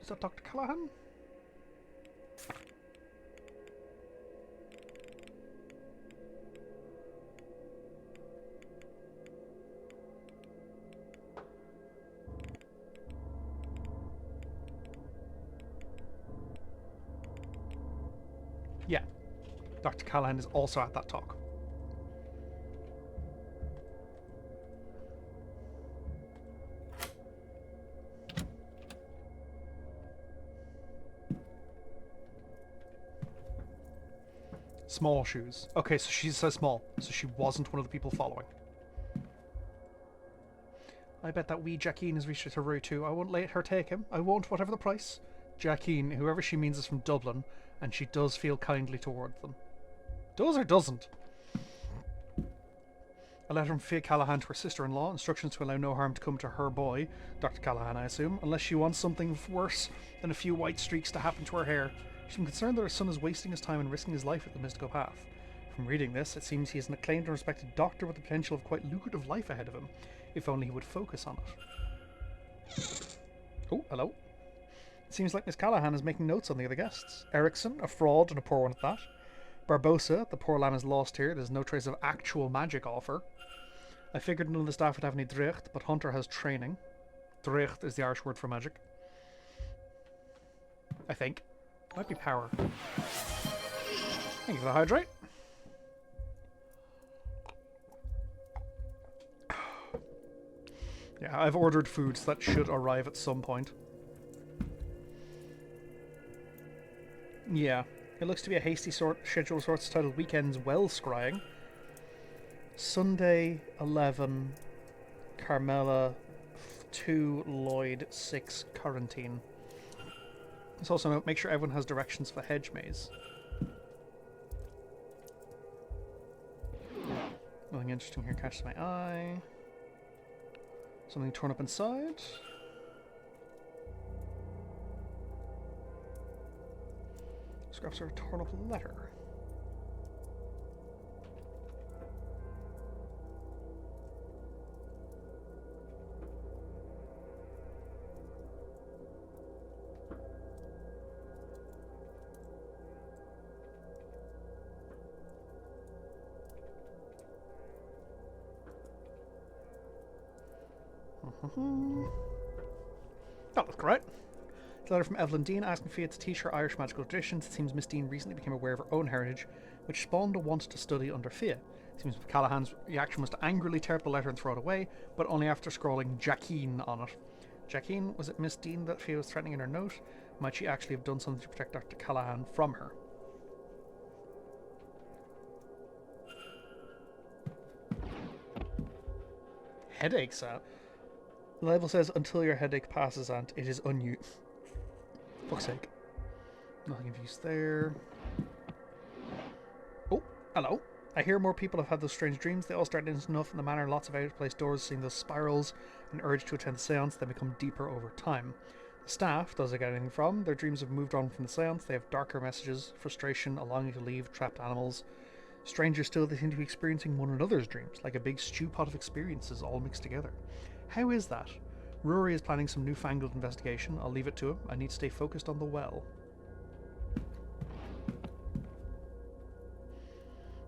Is that Dr. Callahan? Yeah. Dr. Callahan is also at that talk. Small shoes. Okay, so she says small. So she wasn't one of the people following. I bet that wee Jacqueline has reached her Rue too. I won't let her take him. I won't, whatever the price. Jacqueline, whoever she means, is from Dublin, and she does feel kindly towards them. Does or doesn't? A letter from Fia Callahan to her sister-in-law. Instructions to allow no harm to come to her boy, Dr. Callahan, I assume, unless she wants something worse than a few white streaks to happen to her hair. She's been concerned that her son is wasting his time and risking his life at the mystical path. From reading this, it seems he is an acclaimed and respected doctor with the potential of quite lucrative life ahead of him, if only he would focus on it. Oh, hello. It seems like Miss Callahan is making notes on the other guests. Erickson, a fraud and a poor one at that. Barbosa, the poor lamb is lost here. There's no trace of actual magic offer. I figured none of the staff would have any dricht, but Hunter has training. Dricht is the Irish word for magic. I think. Might be power. Thank you for the hydrate. Yeah, I've ordered foods that should arrive at some point. Yeah, it looks to be a hasty schedule of sorts titled Weekends Well Scrying. Sunday 11, Carmela 2, Lloyd 6, Quarantine. It's also note, make sure everyone has directions for the hedge maze. Nothing interesting here catches my eye. Something torn up inside. Scraps are a torn up letter. That looks correct. It's a letter from Evelyn Dean asking Fia to teach her Irish magical traditions. It seems Miss Dean recently became aware of her own heritage, which spawned a want to study under Fia. It seems Callahan's reaction was to angrily tear up the letter and throw it away, but only after scrawling Jacqueline on it. Jacqueline, was it Miss Dean that Fia was threatening in her note? Might she actually have done something to protect Dr. Callahan from her? Headaches, the label says, until your headache passes, and it is unused. Fuck's sake. Nothing of use there. Oh, hello. I hear more people have had those strange dreams. They all start innocent enough in the manor. Lots of out-of-place doors, seeing those spirals, an urge to attend the seance, then become deeper over time. The staff, those I get anything from, their dreams have moved on from the seance. They have darker messages, frustration, a longing to leave, trapped animals. Stranger still, they seem to be experiencing one another's dreams, like a big stew pot of experiences all mixed together. How is that? Rory is planning some newfangled investigation. I'll leave it to him. I need to stay focused on the well.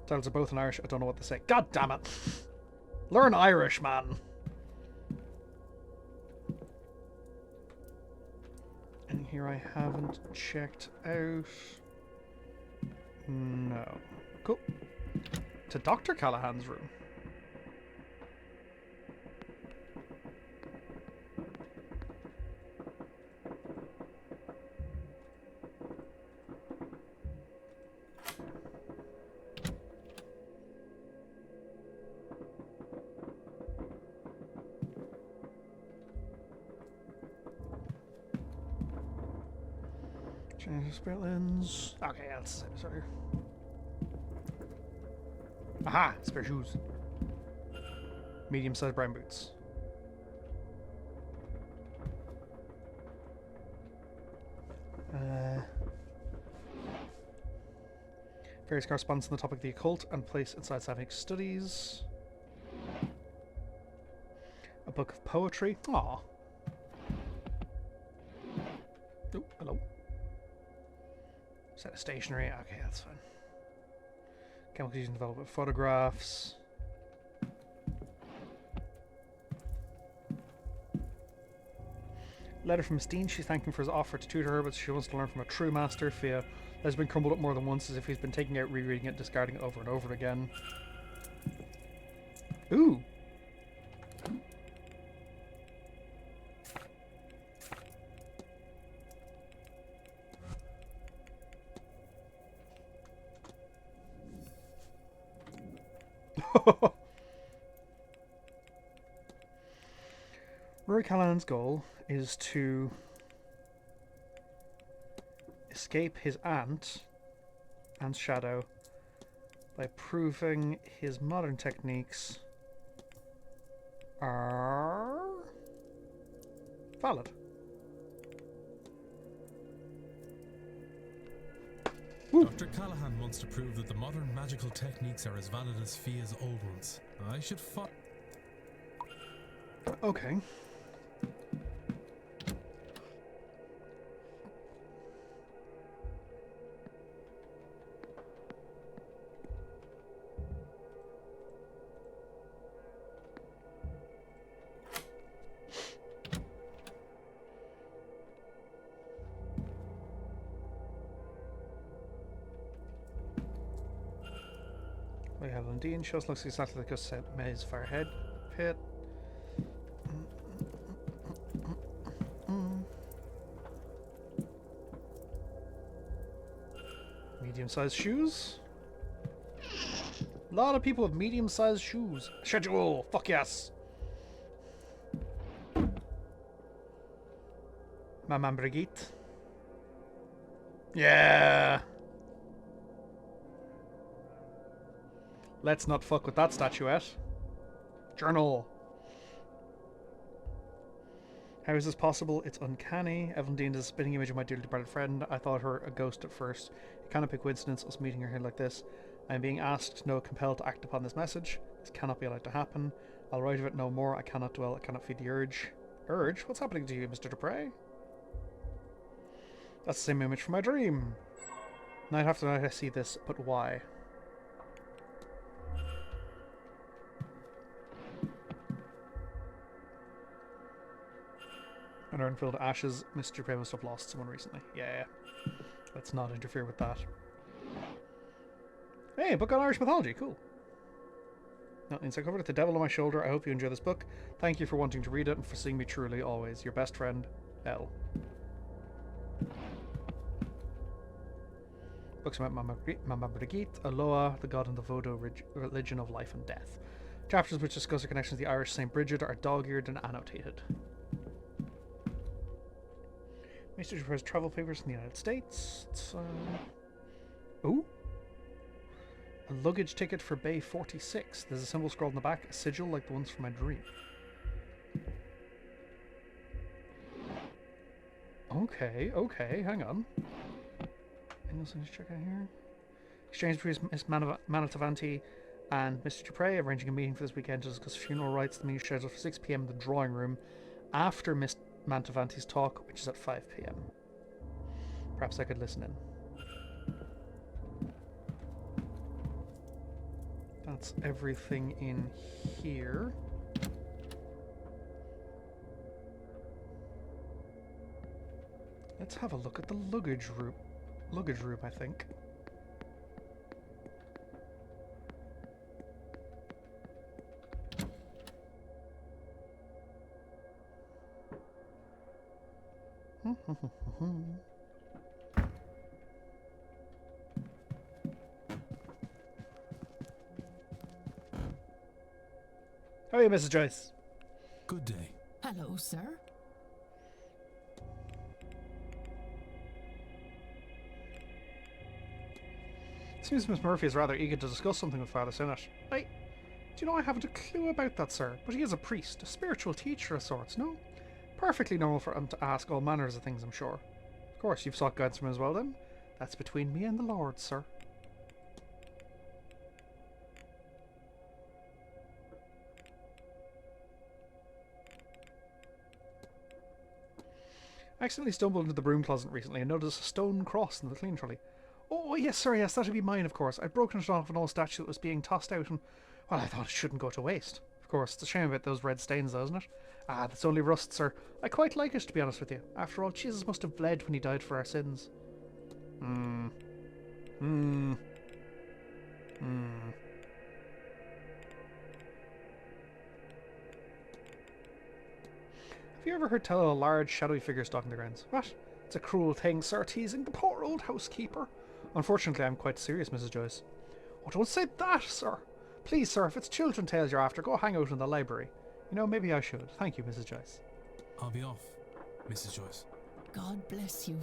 Titles are both in Irish. I don't know what to say. God damn it! Learn Irish, man! Anything here I haven't checked out? No. Cool. To Dr. Callahan's room. Change the spirit lens. Okay, that's the same. Sorry. Aha! Spare shoes. Medium-sized brown boots. Various correspondence on the topic of the occult and place inside Slavic studies. A book of poetry. Aww. Oh, hello. Set of stationery. Okay, that's fine. Chemicals used in development of photographs. Letter from Steen. She's thanking him for his offer to tutor her, but she wants to learn from a true master. Fia has been crumbled up more than once, as if he's been taking it, rereading it, discarding it over and over again. Ooh! Rory Callahan's goal is to escape his aunt's shadow by proving his modern techniques are valid. Dr. Callahan wants to prove that the modern magical techniques are as valid as Fia's old ones. I should Okay. We have Undine. Shows looks exactly like us at May's Firehead Pit. Medium-sized shoes. A lot of people with medium-sized shoes. Schedule. Fuck yes. Maman Brigitte. Yeah. Let's not fuck with that statuette. Journal. How is this possible? It's uncanny. Evelyn Dean is a spitting image of my dearly departed friend. I thought her a ghost at first. It cannot be a coincidence, us meeting her here like this. I am being asked, no, compelled to act upon this message. This cannot be allowed to happen. I'll write of it no more. I cannot dwell. I cannot feed the urge. Urge? What's happening to you, Mr. Dupre? That's the same image from my dream. Night after night I see this, but why? An urn filled ashes. Mr. Dupre must have lost someone recently. Yeah. Let's not interfere with that. Hey, a book on Irish mythology. Cool. Now, inside cover with the devil on my shoulder. I hope you enjoy this book. Thank you for wanting to read it and for seeing me truly always. Your best friend, Elle. Books about Mama Brigitte, Aloha, the god and the Vodou religion of life and death. Chapters which discuss the connections to the Irish St. Bridget are dog-eared and annotated. Mr. Dupre's travel papers in the United States. It's, ooh. A luggage ticket for Bay 46. There's a symbol scrawled in the back, a sigil like the ones from my dream. Okay, hang on. Anything else I need to check out here? Exchange between Miss Manor and Mr. Dupre, arranging a meeting for this weekend to discuss funeral rites. The meeting is scheduled for 6 p.m. in the drawing room after Miss Mantavanti's talk, which is at 5 p.m. Perhaps I could listen in. That's everything in here. Let's have a look at the luggage room. Luggage room, I think. How are you, Mrs. Joyce? Good day. Hello, sir. Seems Miss Murphy is rather eager to discuss something with Father Sinnott. Do you know, I haven't a clue about that, sir, but he is a priest, a spiritual teacher of sorts, no? Perfectly normal for him to ask all manners of things, I'm sure. Of course, you've sought guidance from him as well, then? That's between me and the Lord, sir. I accidentally stumbled into the broom closet recently and noticed a stone cross in the clean trolley. Oh, yes, sir, yes, that'd be mine, of course. I'd broken it off an old statue that was being tossed out and, well, I thought it shouldn't go to waste. Of course, it's a shame about those red stains, though, isn't it? Ah, that's only rust, sir. I quite like it, to be honest with you. After all, Jesus must have bled when he died for our sins. Have you ever heard tell of a large, shadowy figure stalking the grounds? What? It's a cruel thing, sir, teasing the poor old housekeeper. Unfortunately, I'm quite serious, Mrs. Joyce. Oh, don't say that, sir. Please, sir, if it's children's tales you're after, go hang out in the library. You know, maybe I should. Thank you, Mrs. Joyce. I'll be off, Mrs. Joyce. God bless you.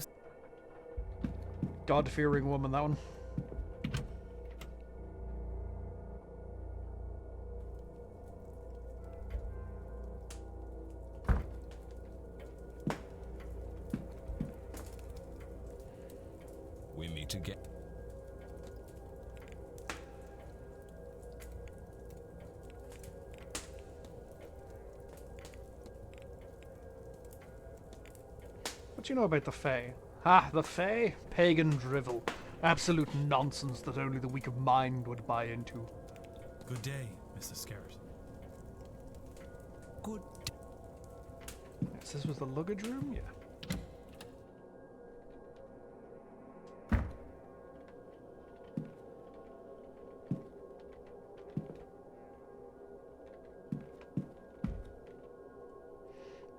God-fearing woman, that one. We meet again. What do you know about the Fae? Ah, the Fae? Pagan drivel. Absolute nonsense that only the weak of mind would buy into. Good day, Mr. Scarrett. Good. Yes, this was the luggage room? Yeah.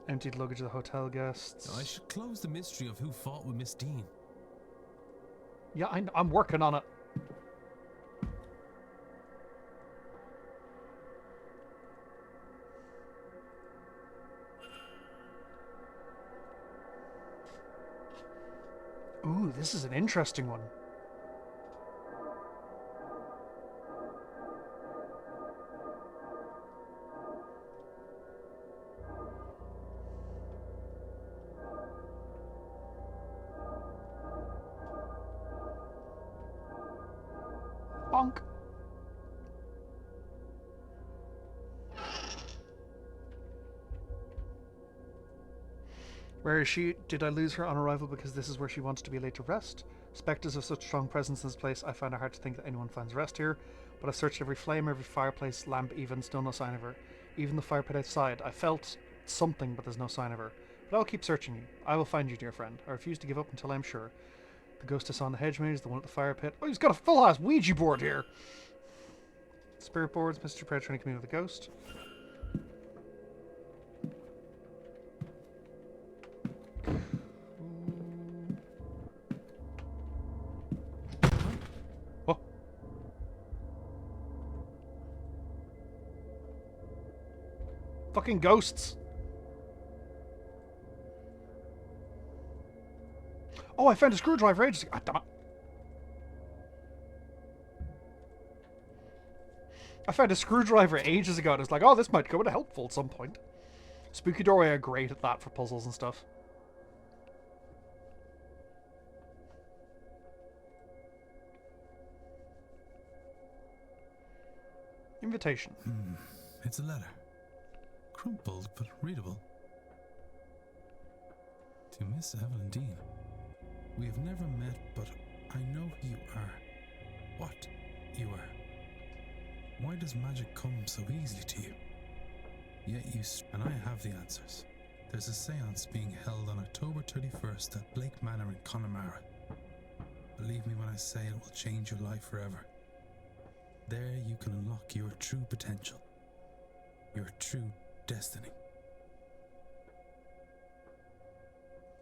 Emptied luggage of the hotel guests. I should close the mystery of who fought with Miss Dean. Yeah, I'm working on it. Ooh, this is an interesting one. Bonk. Where is she? Did I lose her on arrival because this is where she wants to be laid to rest? Spectres of such strong presence in this place, I find it hard to think that anyone finds rest here, but I've searched every flame, every fireplace, lamp even, still no sign of her. Even the fire pit outside, I felt something, but there's no sign of her. But I'll keep searching you. I will find you, dear friend. I refuse to give up until I'm sure. The ghost I saw in the hedge maze, the one at the fire pit. Oh, he's got a full-ass Ouija board here! Spirit boards, Mr. Prayer trying to commune with the ghost. Oh. Fucking ghosts. Oh, I found a screwdriver ages ago. Ah, damn it. I found a screwdriver ages ago and it's like, oh, this might come in helpful at some point. Spooky Doorway are great at that for puzzles and stuff. Invitation. It's a letter. Crumpled, but readable. To Miss Evelyn Dean. We have never met, but I know who you are. What you are. Why does magic come so easily to you? Yet and I have the answers. There's a seance being held on October 31st at Blake Manor in Connemara. Believe me when I say it will change your life forever. There you can unlock your true potential, your true destiny.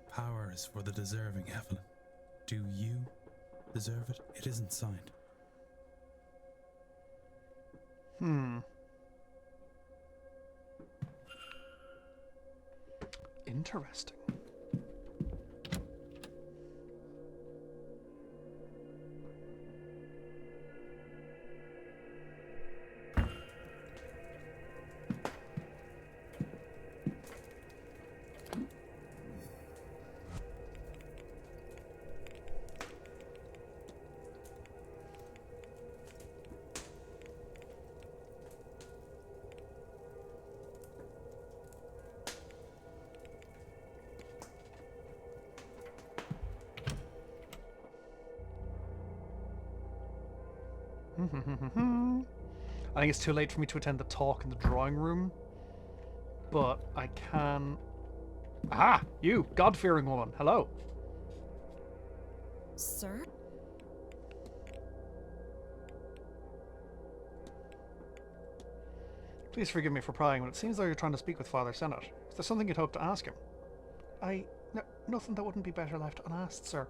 Power is for the deserving, Evelyn. Do you deserve it? It isn't signed. Interesting. I think it's too late for me to attend the talk in the drawing room, but I can... Aha! You, God-fearing woman. Hello. Sir? Please forgive me for prying, but it seems though you're trying to speak with Father Senate. Is there something you'd hope to ask him? Nothing that wouldn't be better left unasked, sir.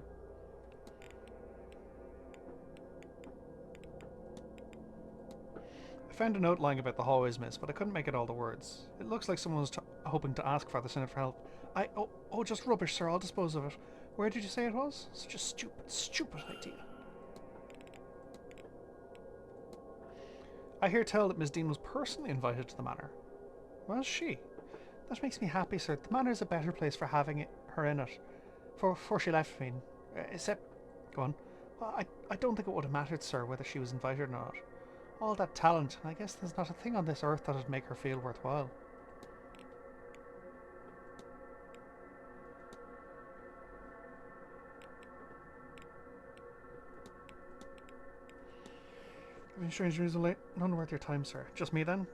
I found a note lying about the hallways, miss, but I couldn't make out all the words. It looks like someone was hoping to ask Father Senate for help. Oh, just rubbish, sir. I'll dispose of it. Where did you say it was? Such a stupid idea. I hear tell that Miss Dean was personally invited to the manor. Was she? That makes me happy, sir. The manor is a better place for having her in it. Before she left me. Except... Go on. Well, I don't think it would have mattered, sir, whether she was invited or not. All that talent, and I guess there's not a thing on this earth that would make her feel worthwhile. I've been strange news of late. None worth your time, sir. Just me, then?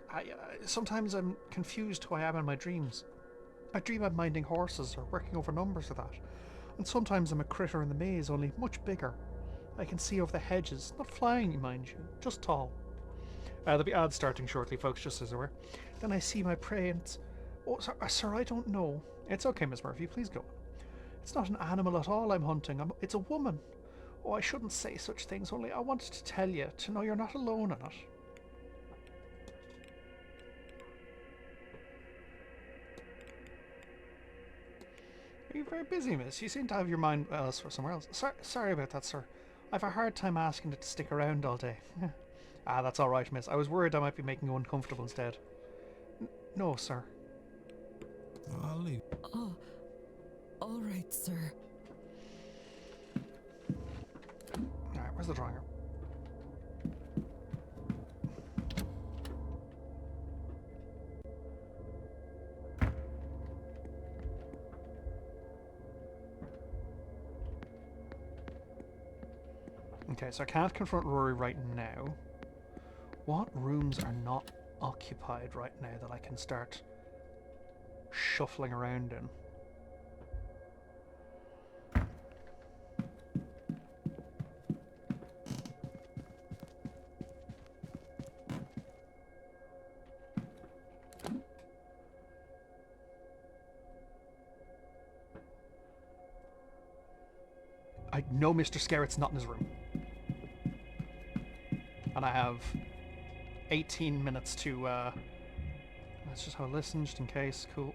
Sometimes I'm confused who I am in my dreams. I dream I'm minding horses or working over numbers or that. And sometimes I'm a critter in the maze, only much bigger. I can see over the hedges, not flying, mind you, just tall. There'll be ads starting shortly, folks, just as it were. Then I see my prey and it's... Oh, sir, I don't know. It's okay, Miss Murphy, please go on. It's not an animal at all I'm hunting. It's a woman. Oh, I shouldn't say such things, only I wanted to tell you, to know you're not alone in it. Are you very busy, miss? You seem to have your mind elsewhere, somewhere else. Sorry about that, sir. I've a hard time asking it to stick around all day. That's all right, miss. I was worried I might be making you uncomfortable instead. No, sir. I'll leave. Oh, all right, sir. Alright, where's the drawing room? Okay, so I can't confront Rory right now. What rooms are not occupied right now that I can start shuffling around in? I know Mr. Scarrett's not in his room. And I have 18 minutes to, let's just have a listen, just in case. Cool.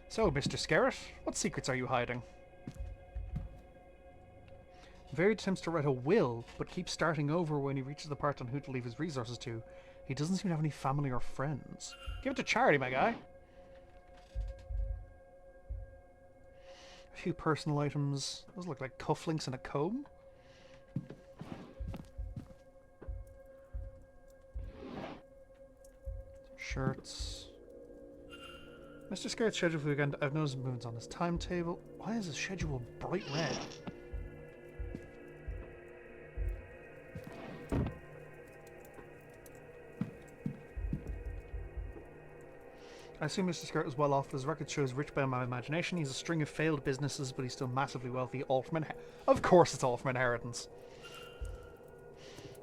So, Mr. Scarrett, what secrets are you hiding? Varied attempts to write a will, but keeps starting over when he reaches the part on who to leave his resources to. He doesn't seem to have any family or friends. Give it to charity, my guy. A few personal items. Those look like cufflinks and a comb. Some shirts. Mr. Scarrett's schedule for the weekend. I've noticed movements on his timetable. Why is his schedule bright red? I assume Mr. Skirt is well off. His record shows rich by my imagination. He's a string of failed businesses, but he's still massively wealthy. All from Of course it's all from inheritance.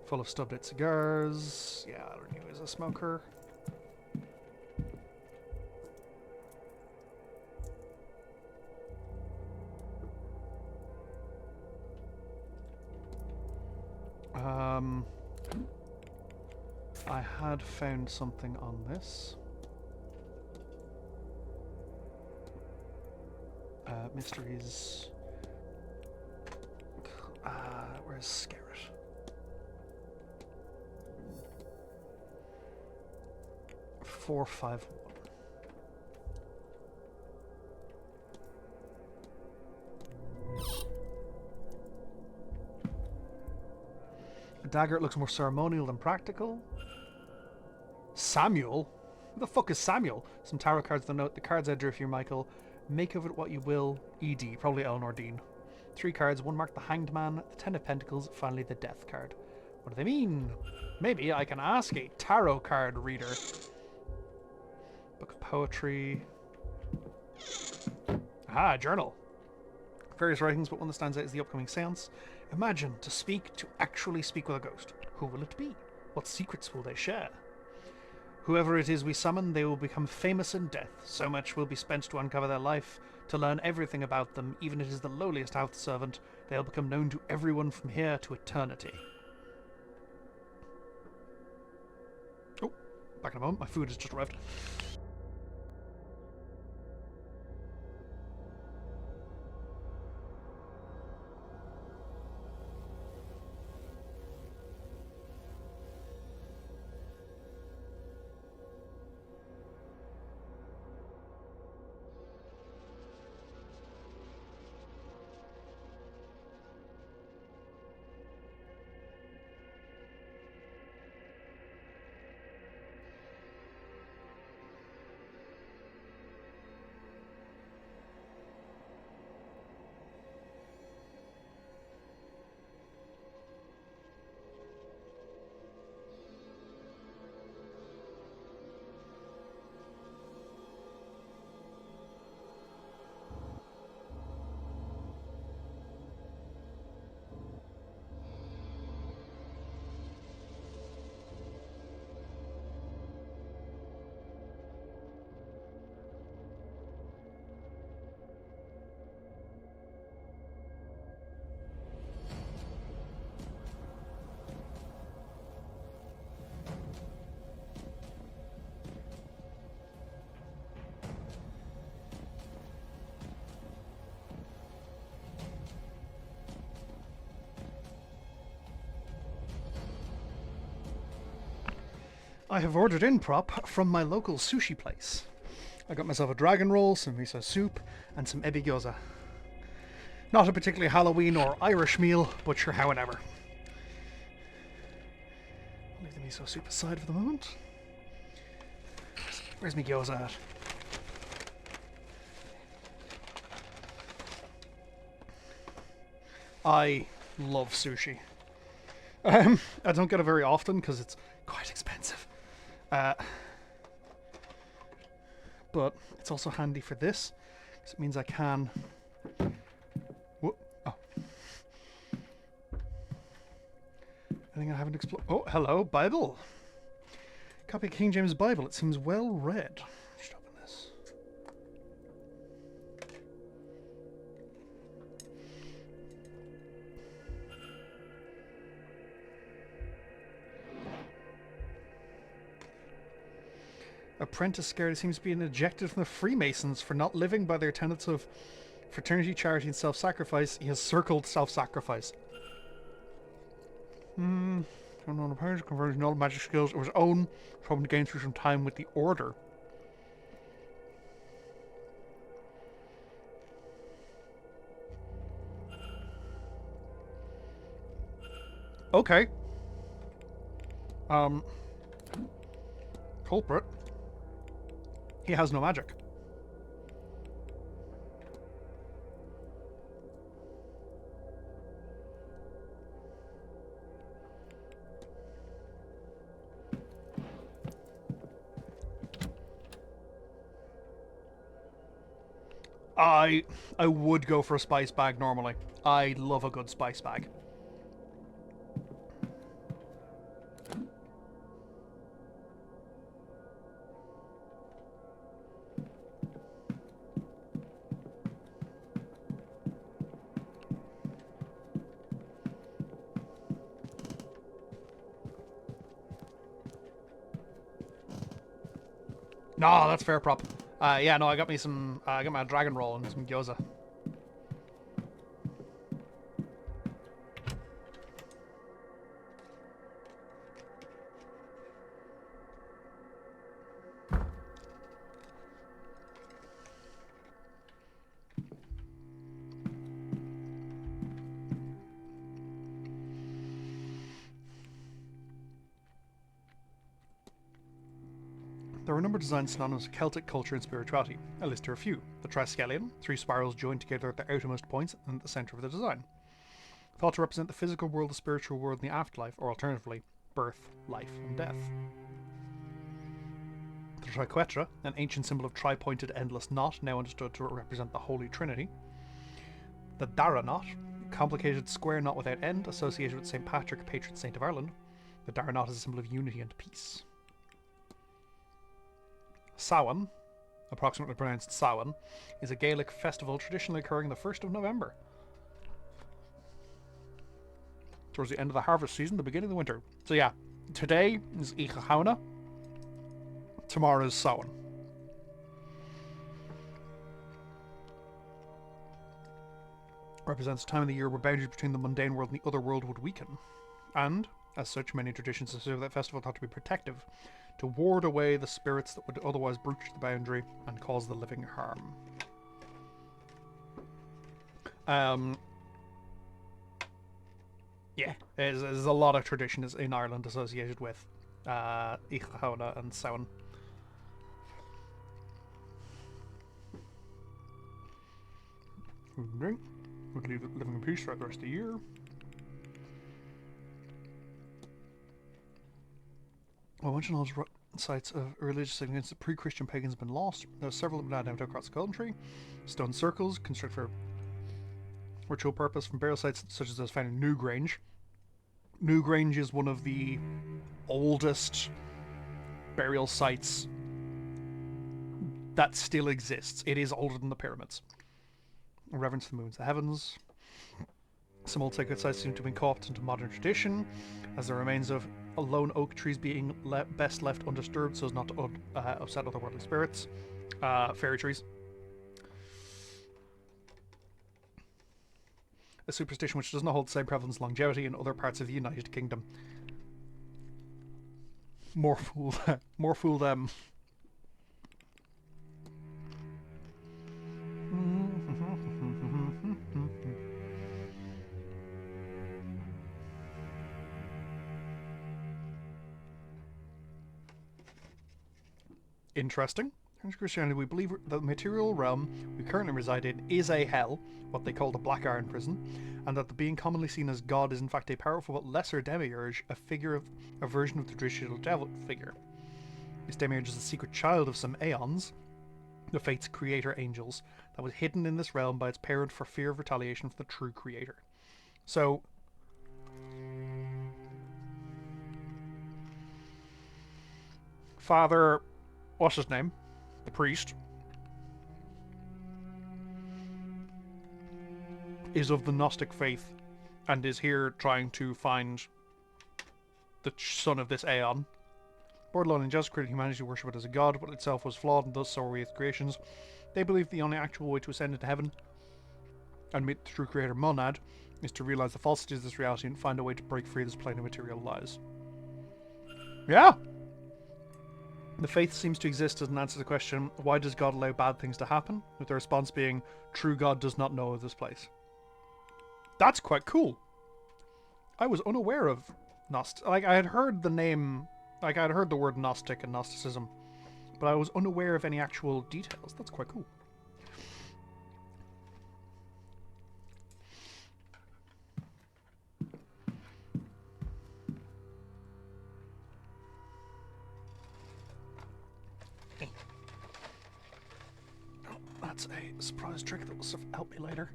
Full of stubbed out cigars. Yeah, I don't know, he's a smoker. I had found something on this. Mysteries. Where's Scarret? Four, 5, 1. A dagger, it looks more ceremonial than practical. Samuel? Who the fuck is Samuel? Some tarot cards that note the cards I drew for you, Michael. Make of it what you will. ED, probably Eleanor Dean. 3 cards, one marked the Hanged Man, the 10 of Pentacles, finally the Death card. What do they mean? Maybe I can ask a tarot card reader. Book of Poetry. Ah, journal. Various writings, but one that stands out is the upcoming seance. Imagine to actually speak with a ghost. Who will it be? What secrets will they share? Whoever it is we summon, they will become famous in death. So much will be spent to uncover their life, to learn everything about them, even if it is the lowliest house servant. They'll become known to everyone from here to eternity. Oh, back in a moment. My food has just arrived. I have ordered in prop from my local sushi place. I got myself a dragon roll, some miso soup, and some ebi gyoza. Not a particularly Halloween or Irish meal, but sure, however. I'll leave the miso soup aside for the moment. Where's my gyoza at? I love sushi. I don't get it very often because it's quite expensive. But it's also handy for this, because it means I can... Whoop. Oh. Anything I haven't explored? Oh, hello, Bible. Copy of King James Bible. It seems well read. I should open this. Apprentice scared seems to be ejected from the Freemasons for not living by their tenets of fraternity, charity, and self-sacrifice. He has circled self-sacrifice. Unknown apparent conversion all magic skills of his own, hoping to gain through some time with the Order. Okay. Culprit. He has no magic. I would go for a spice bag normally. I love a good spice bag. No, that's fair prop. Yeah, no, I got me some. I got my dragon roll and some gyoza. There are a number of designs synonymous with Celtic culture and spirituality. I list here a few. The triskelion, 3 spirals joined together at their outermost points and at the centre of the design. Thought to represent the physical world, the spiritual world, and the afterlife, or alternatively, birth, life, and death. The triquetra, an ancient symbol of tri-pointed endless knot, now understood to represent the Holy Trinity. The Dara knot, a complicated square knot without end, associated with St. Patrick, patron saint of Ireland. The Dara knot is a symbol of unity and peace. Samhain, approximately pronounced Samhain, is a Gaelic festival traditionally occurring the 1st of November. Towards the end of the harvest season, the beginning of the winter. So yeah, today is Ichahauna, tomorrow is Samhain. Represents a time of the year where boundaries between the mundane world and the other world would weaken. And, as such, many traditions associate that festival thought to be protective, to ward away the spirits that would otherwise breach the boundary and cause the living harm. Yeah, there's a lot of traditions in Ireland associated with Ichahauna and Samhain. Would leave it living in peace throughout the rest of the year. Well, much knowledge sites of religious significance of pre-Christian pagans have been lost. There are several that have been identified across the country. Stone circles, constructed for ritual purpose from burial sites such as those found in Newgrange. Newgrange is one of the oldest burial sites that still exists. It is older than the pyramids. In reverence to the moons, the heavens. Some old sacred sites seem to have been co-opted into modern tradition, as the remains of lone oak trees being best left undisturbed so as not to upset otherworldly spirits. Fairy trees. A superstition which does not hold the same prevalence and longevity in other parts of the United Kingdom. More fool them. Interesting. In Christianity, we believe that the material realm we currently reside in is a hell, what they call the Black Iron Prison, and that the being commonly seen as God is in fact a powerful but lesser demiurge, a version of the traditional devil figure. This demiurge is a secret child of some aeons, the Fate's creator angels, that was hidden in this realm by its parent for fear of retaliation from the true creator. So, Father, what's his name? The priest is of the Gnostic faith and is here trying to find the son of this Aeon. Borderline unjust, created humanity to worship it as a god, but itself was flawed, and thus so were its creations. They believe the only actual way to ascend into heaven and meet the true creator Monad is to realize the falsities of this reality and find a way to break free of this plane of material lies. Yeah! The faith seems to exist as an answer to the question, why does God allow bad things to happen? With the response being, true God does not know of this place. That's quite cool. I was unaware of Gnostic. Like, I had heard the name, like, I had heard the word Gnostic and Gnosticism, but I was unaware of any actual details. That's quite cool. That's a surprise trick that will help me later.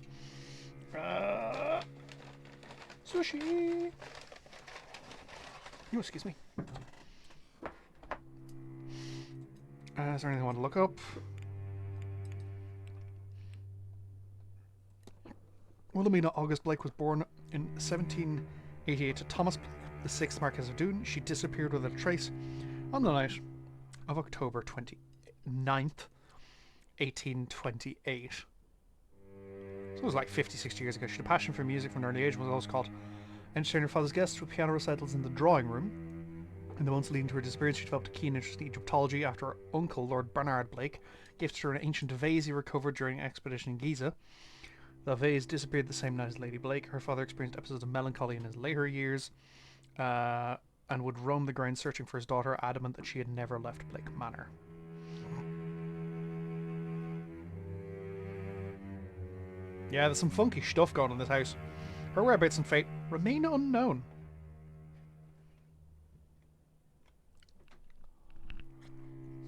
Sushi! Oh, excuse me. Is there anything I want to look up? Wilhelmina August Blake was born in 1788 to Thomas Blake, the 6th Marquess of Doon. She disappeared without a trace on the night of October 29th, 1828. So it was like 50, 60 years ago. She had a passion for music from an early age, was always called entertaining her father's guests with piano recitals in the drawing room. In the months leading to her disappearance, she developed a keen interest in Egyptology after her uncle, Lord Bernard Blake, gifted her an ancient vase he recovered during an expedition in Giza. The vase disappeared the same night as Lady Blake. Her father experienced episodes of melancholy in his later years, and would roam the grounds searching for his daughter, adamant that she had never left Blake Manor. Yeah, there's some funky stuff going on in this house. Her whereabouts and fate remain unknown.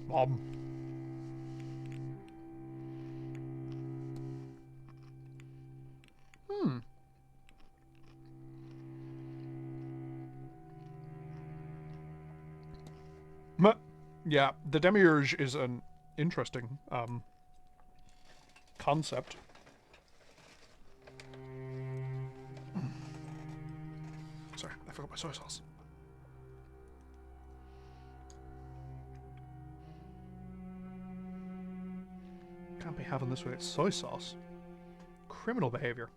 Mom. Yeah, the demiurge is an interesting concept. Sorry, I forgot my soy sauce. Can't be having this without soy sauce. Criminal behavior.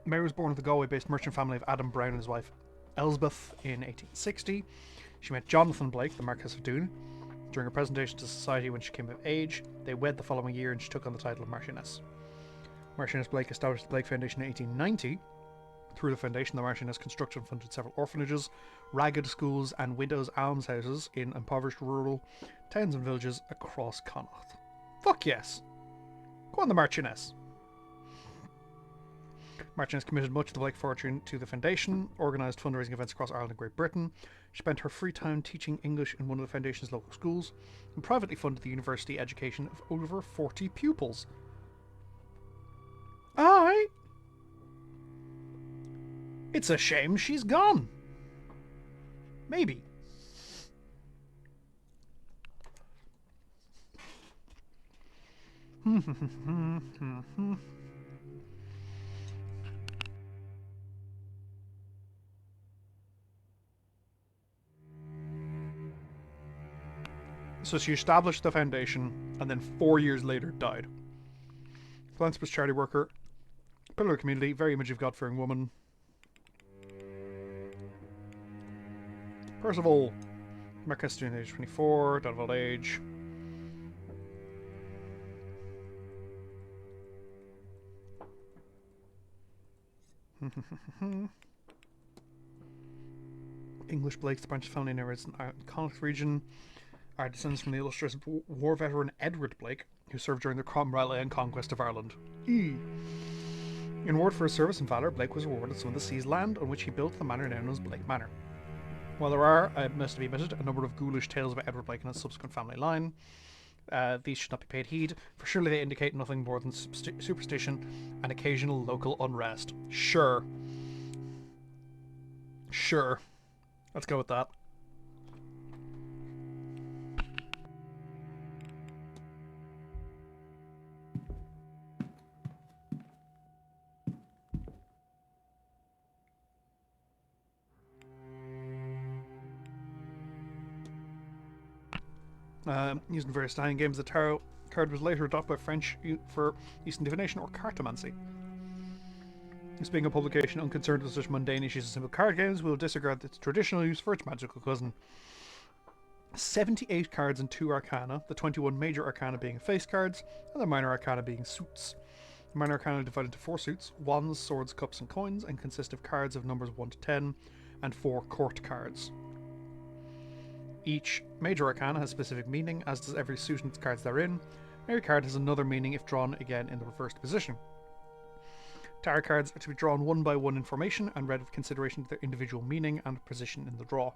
Mary was born of the Galway-based merchant family of Adam Brown and his wife Elsbeth in 1860. She met Jonathan Blake, the Marquess of Doon, during her presentation to society when she came of age. They wed the following year and she took on the title of Marchioness. Marchioness Blake established the Blake Foundation in 1890. Through the foundation, the Marchioness constructed and funded several orphanages, ragged schools, and widows' almshouses in impoverished rural towns and villages across Connacht. Fuck yes! Go on, the Marchioness! Marchioness committed much of the Blake fortune to the foundation, organised fundraising events across Ireland and Great Britain. She spent her free time teaching English in one of the foundation's local schools, and privately funded the university education of over 40 pupils. Aye! It's a shame she's gone. Maybe. So she established the foundation and then 4 years later died. Philanthropist, charity worker, pillar of community, very image of God-fearing woman. Percival, Marquess of Doon, age 24, died of old age. English Blakes, the branch of family inherits in the Connacht region, are descendants from the illustrious war veteran Edward Blake, who served during the Cromwellian conquest of Ireland. In reward for his service and valour, Blake was awarded some of the sea's land on which he built the manor known as Blake Manor. While there are, it must be admitted, a number of ghoulish tales about Edward Blake and his subsequent family line, these should not be paid heed, for surely they indicate nothing more than superstition and occasional local unrest. Sure. Sure. Let's go with that. Used in various dining games, the tarot card was later adopted by French for use in divination or cartomancy. This being a publication unconcerned with such mundane issues as simple card games, will disregard its traditional use for its magical cousin. 78 cards and 2 arcana, the 21 major arcana being face cards, and the minor arcana being suits. The minor arcana are divided into 4 suits: wands, swords, cups, and coins, and consist of cards of numbers 1 to 10, and 4 court cards. Each major arcana has specific meaning, as does every suit and its cards therein. Every card has another meaning if drawn again in the reversed position. Tarot cards are to be drawn one by one in formation and read with consideration to their individual meaning and position in the draw.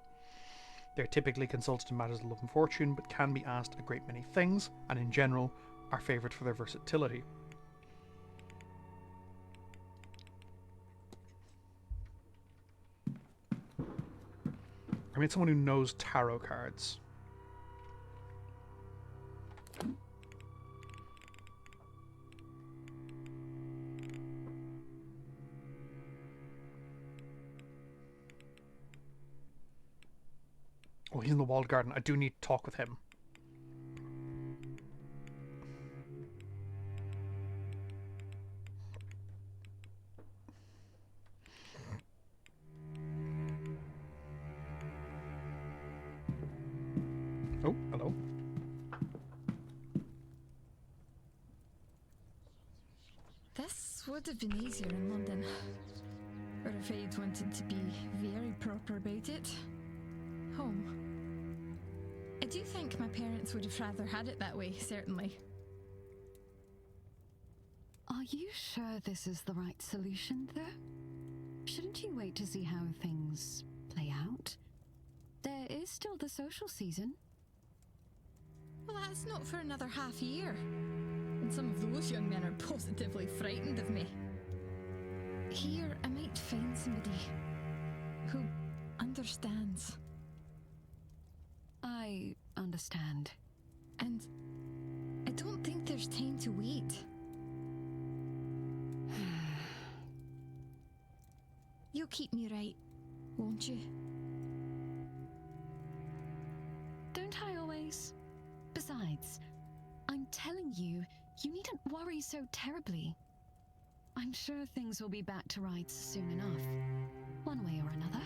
They are typically consulted in matters of love and fortune, but can be asked a great many things, and in general are favoured for their versatility. I mean, someone who knows tarot cards. Oh, he's in the walled garden. I do need to talk with him. Oh, hello. This would have been easier in London. But if I'd wanted to be very proper about it, home. I do think my parents would have rather had it that way, certainly. Are you sure this is the right solution, though? Shouldn't you wait to see how things play out? There is still the social season. Well, that's not for another half year. And some of those young men are positively frightened of me. Here, I might find somebody who understands. I understand. And I don't think there's time to wait. You'll keep me right, won't you? Don't I always? Besides, I'm telling you, you needn't worry so terribly. I'm sure things will be back to rights soon enough, one way or another.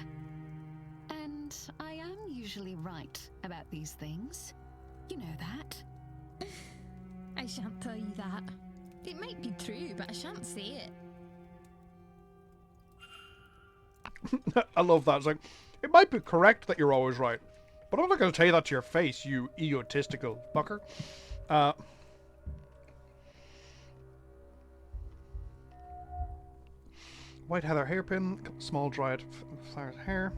And I am usually right about these things. You know that. I shan't tell you that. It might be true, but I shan't say it. I love that. It's like, it might be correct that you're always right, but I'm not going to tell you that to your face, you egotistical fucker. White heather hairpin, small dried flowered hair.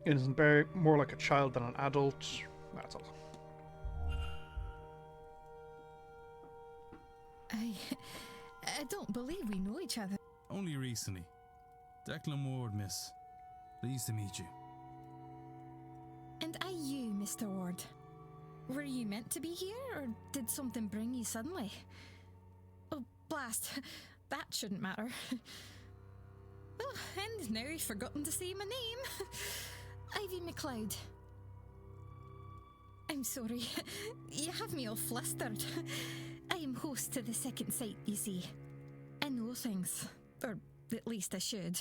Innocent berry, more like a child than an adult. That's all. I don't believe we know each other. Only recently. Declan Ward, miss. Pleased to meet you. And are you, Mr. Ward? Were you meant to be here, or did something bring you suddenly? Oh, blast. That shouldn't matter. Oh, and now I've forgotten to say my name. Ivy MacLeod. I'm sorry. You have me all flustered. I am host to the second sight, you see. I know things. Or at least I should.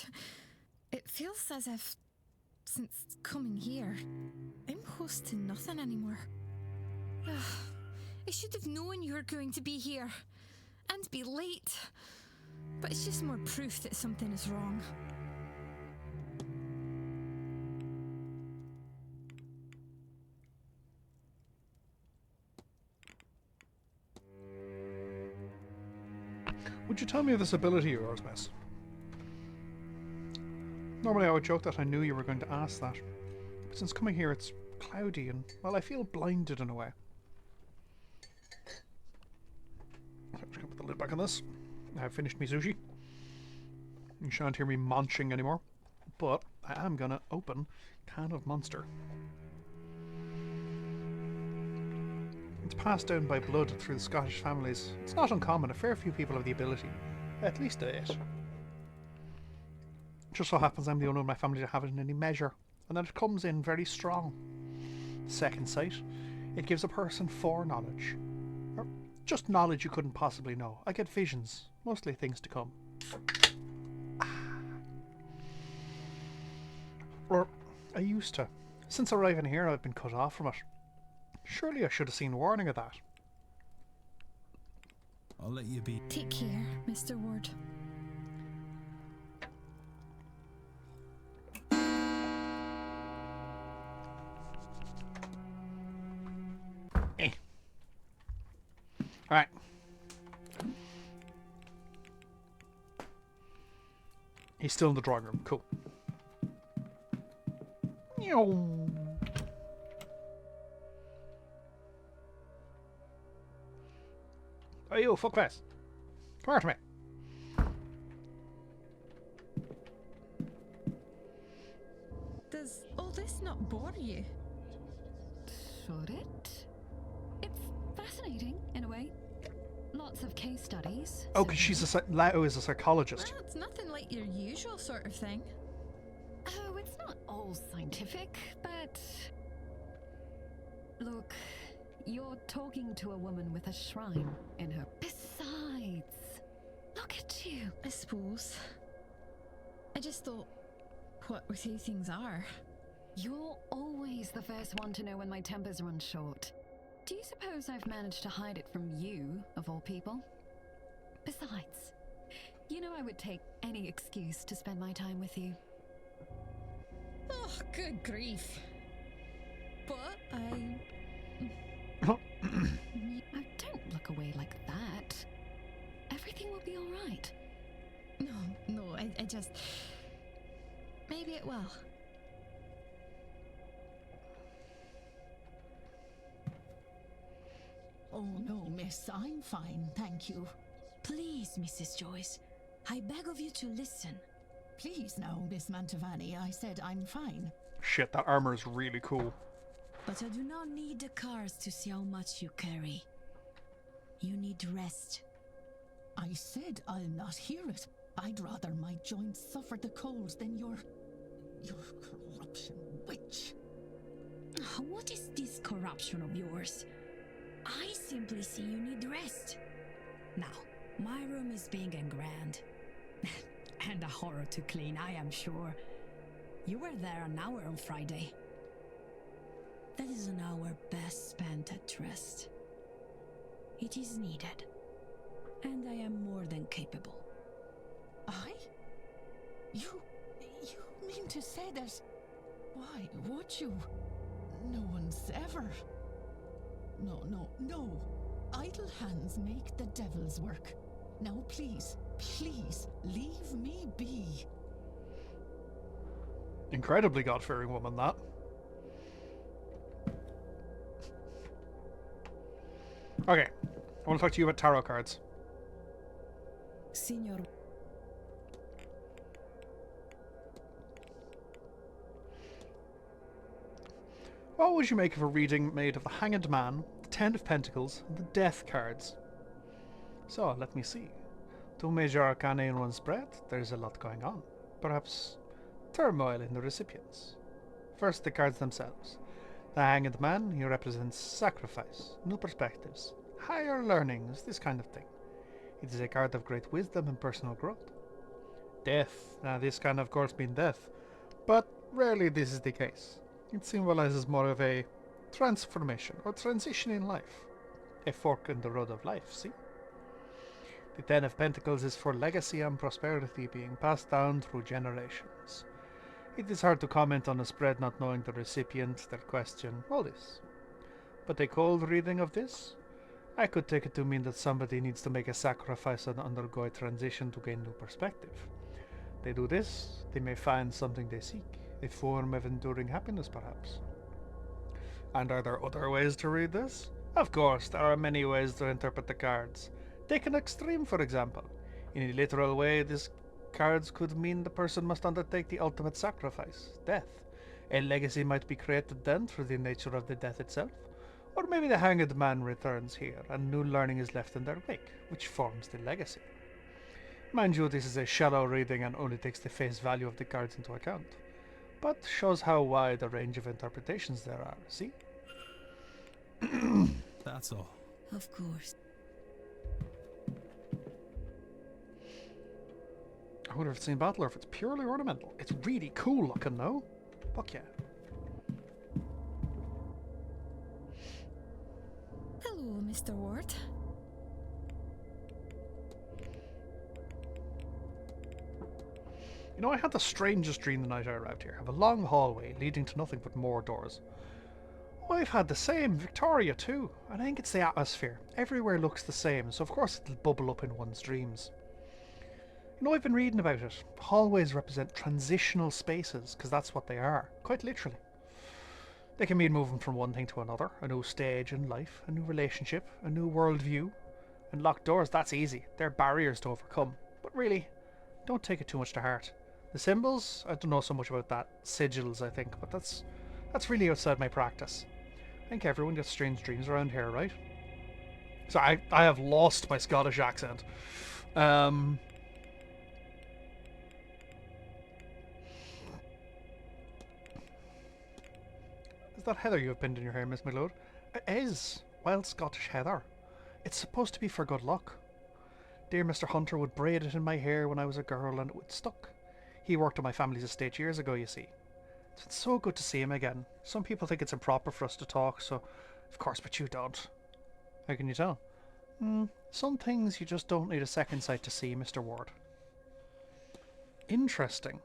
It feels as if, since coming here, I'm host to nothing anymore. I should have known you were going to be here. And be late. But it's just more proof that something is wrong. Would you tell me of this ability of yours, miss? Normally I would joke that I knew you were going to ask that. But since coming here it's cloudy and, well, I feel blinded in a way. I'm just going to put the lid back on this. I've finished my sushi. You shan't hear me munching anymore. But I am going to open Can of Monster. It's passed down by blood through the Scottish families. It's not uncommon. A fair few people have the ability. At least a bit. Just so happens I'm the only one in my family to have it in any measure. And that it comes in very strong. Second sight. It gives a person foreknowledge. Or just knowledge you couldn't possibly know. I get visions. Mostly things to come. Or I used to. Since arriving here I've been cut off from it. Surely I should have seen warning of that. I'll let you be. Take care, Mr. Ward. Alright. He's still in the drawing room. Cool. Oh, you, fuck face. Come here to me. Does all this not bore you? Should it? It's fascinating, in a way. Lots of case studies. Oh, because she's Lao is a psychologist. Well, it's nothing like your usual sort of thing. Oh, it's not all scientific, but... Look, you're talking to a woman with a shrine in her... Besides, look at you. I suppose. I just thought, what with who things are? You're always the first one to know when my tempers run short. Do you suppose I've managed to hide it from you, of all people? Besides, you know I would take any excuse to spend my time with you. Oh, good grief. But I... Oh, don't look away like that. Everything will be alright. No, I just... Maybe it will. Oh no, miss, I'm fine, thank you. Please, Mrs. Joyce, I beg of you to listen. Please now, Miss Mantovani, I said I'm fine. Shit, that armor is really cool. But I do not need the cards to see how much you carry. You need rest. I said I'll not hear it. I'd rather my joints suffer the cold than your corruption witch. What is this corruption of yours? I simply see you need rest. Now, my room is big and grand. And a horror to clean, I am sure. You were there an hour on Friday. That is an hour best spent at rest. It is needed. And I am more than capable. I? You mean to say that... Why would you? No one's ever... No. Idle hands make the devil's work. Now please, leave me be. Incredibly God-fearing woman, that. Okay, I want to talk to you about tarot cards. Signor... What would you make of a reading made of the Hanged Man, the Ten of Pentacles, and the Death cards? So, let me see. Two major arcana in one spread, there's a lot going on. Perhaps turmoil in the recipients. First, the cards themselves. The Hanged Man, he represents sacrifice, new perspectives, higher learnings, this kind of thing. It is a card of great wisdom and personal growth. Death, now this can of course mean death, but rarely this is the case. It symbolizes more of a transformation or transition in life. A fork in the road of life, see? The Ten of Pentacles is for legacy and prosperity being passed down through generations. It is hard to comment on a spread not knowing the recipient, their question, all this. But a cold reading of this? I could take it to mean that somebody needs to make a sacrifice and undergo a transition to gain new perspective. They do this, they may find something they seek. A form of enduring happiness, perhaps. And are there other ways to read this? Of course, there are many ways to interpret the cards. Take an extreme, for example. In a literal way, these cards could mean the person must undertake the ultimate sacrifice, death. A legacy might be created then through the nature of the death itself. Or maybe the Hanged Man returns here, and new learning is left in their wake, which forms the legacy. Mind you, this is a shallow reading and only takes the face value of the cards into account. But shows how wide a range of interpretations there are, see? That's all. Of course. I wonder if it's in battle or if it's purely ornamental. It's really cool looking, though. Fuck yeah. Hello, Mr. Ward. You know, I had the strangest dream the night I arrived here. I have a long hallway leading to nothing but more doors. Oh, I've had the same. Victoria, too. And I think it's the atmosphere. Everywhere looks the same, so of course it'll bubble up in one's dreams. You know, I've been reading about it. Hallways represent transitional spaces, because that's what they are, quite literally. They can mean moving from one thing to another, a new stage in life, a new relationship, a new worldview. And locked doors, that's easy. They're barriers to overcome. But really, don't take it too much to heart. The symbols, I don't know so much about that. Sigils, I think, but that's really outside my practice. I think everyone gets strange dreams around here, right? So I have lost my Scottish accent. Is that heather you have pinned in your hair, Miss McLeod? It is. Wild Scottish heather. It's supposed to be for good luck. Dear Mr. Hunter would braid it in my hair when I was a girl and it would stuck. He worked on my family's estate years ago, you see. It's so good to see him again. Some people think it's improper for us to talk, so of course, but you don't. How can you tell? Some things you just don't need a second sight to see, Mr. Ward. Interesting.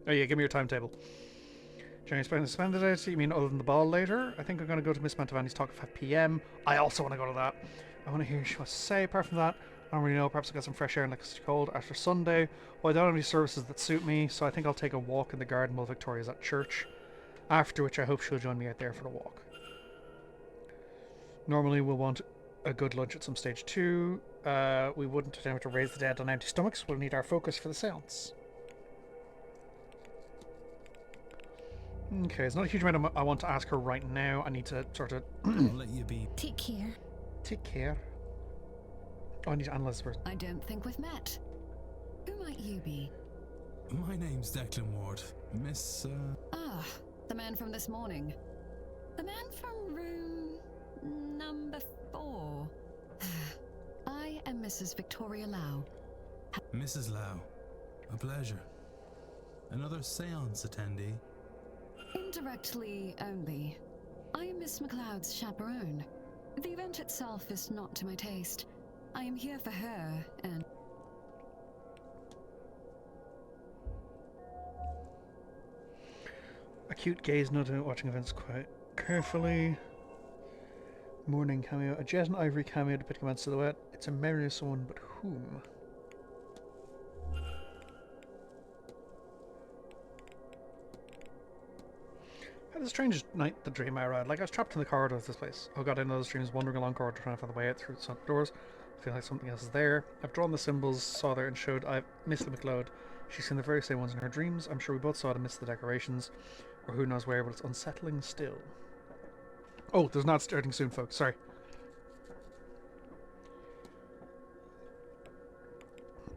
Oh yeah, give me your timetable. Jenny spend the day, so you mean other than the ball later? I think I'm going to go to Miss Mantovani's talk at 5 p.m. I also want to go to that. I want to hear what she has to say. Apart from that, I don't really know. Perhaps I'll get some fresh air and it's cold after Sunday. Well, I don't have any services that suit me, so I think I'll take a walk in the garden while Victoria's at church. After which I hope she'll join me out there for the walk. Normally we'll want a good lunch at some stage too. We wouldn't attempt to raise the dead on empty stomachs. We'll need our focus for the seance. Okay, there's not a huge amount I want to ask her right now. I need to sort of... I'll let you be. Take care. Take care. Oh, I need to analyze this. I don't think we've met. Who might you be? My name's Declan Ward. Miss, Ah, the man from this morning. The man from room... number 4. I am Mrs. Victoria Lau. Mrs. Lau. A pleasure. Another seance attendee. Indirectly only. I am Miss MacLeod's chaperone. The event itself is not to my taste. I am here for her, and... Acute gaze, not watching events quite carefully. Morning cameo. A jet and ivory cameo depicting a man's silhouette. It's a memory of someone, but whom? I had the strangest night, the dream I had. Like, I was trapped in the corridor of this place. I got into those dreams, wandering along corridor, trying to find the way out through the doors. I feel like something else is there. I've drawn the symbols, saw there, and showed Miss McLeod. She's seen the very same ones in her dreams. I'm sure we both saw it and missed the decorations, or who knows where, but it's unsettling still. Oh, there's not starting soon, folks. Sorry.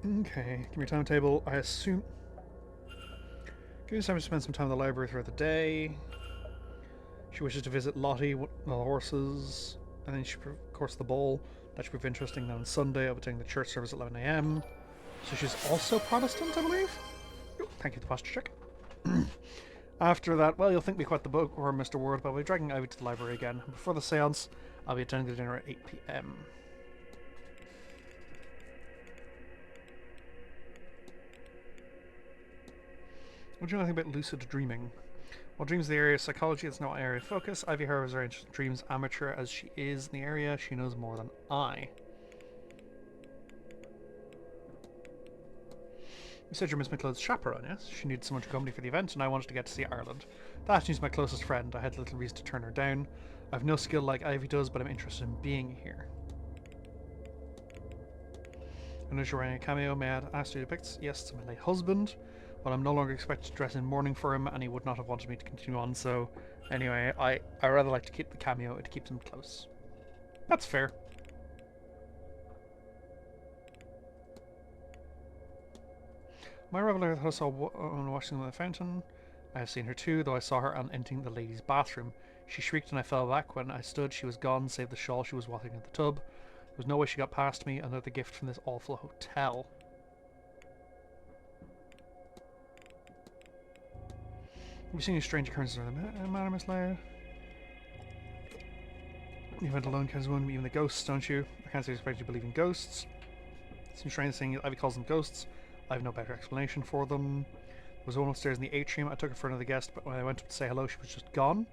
Okay, give me a timetable. I assume... Give me time to spend some time in the library throughout the day. She wishes to visit Lottie, the horses, and then she, of course, the ball. That should be interesting. Then on Sunday, I'll be taking the church service at 11 a.m. So she's also Protestant, I believe? Oh, thank you, the posture check. After that, well, you'll think me quite the bookworm, Mr. Ward, but I'll be dragging Ivy to the library again. Before the seance, I'll be attending the dinner at 8 p.m. What do you know anything about lucid dreaming? While dreams is the area of psychology, it's not an area of focus. Ivy, however, is very interested in dreams. Amateur as she is in the area, she knows more than I. You said you're Miss McLeod's chaperone, yes? She needed someone to accompany for the event, and I wanted to get to see Ireland. That she's my closest friend. I had little reason to turn her down. I have no skill like Ivy does, but I'm interested in being here. I know you're wearing a cameo. May I ask you depicts? Yes, it's my late husband. Well, I'm no longer expected to dress in mourning for him, and he would not have wanted me to continue on, so... Anyway, I rather like to keep the cameo. It keeps him close. That's fair. My reveler who saw washing the fountain. I have seen her too, though I saw her on entering the ladies' bathroom. She shrieked and I fell back. When I stood, she was gone, save the shawl she was washing in the tub. There was no way she got past me. Another gift from this awful hotel. Have you seen any strange occurrences around the Manor, Miss Leia? The event alone counts one, even the ghosts, don't you? I can't say I expect you to believe in ghosts. Some strange thing, Ivy calls them ghosts. I have no better explanation for them. There was one upstairs in the atrium. I took her for another guest, but when I went up to say hello, she was just gone.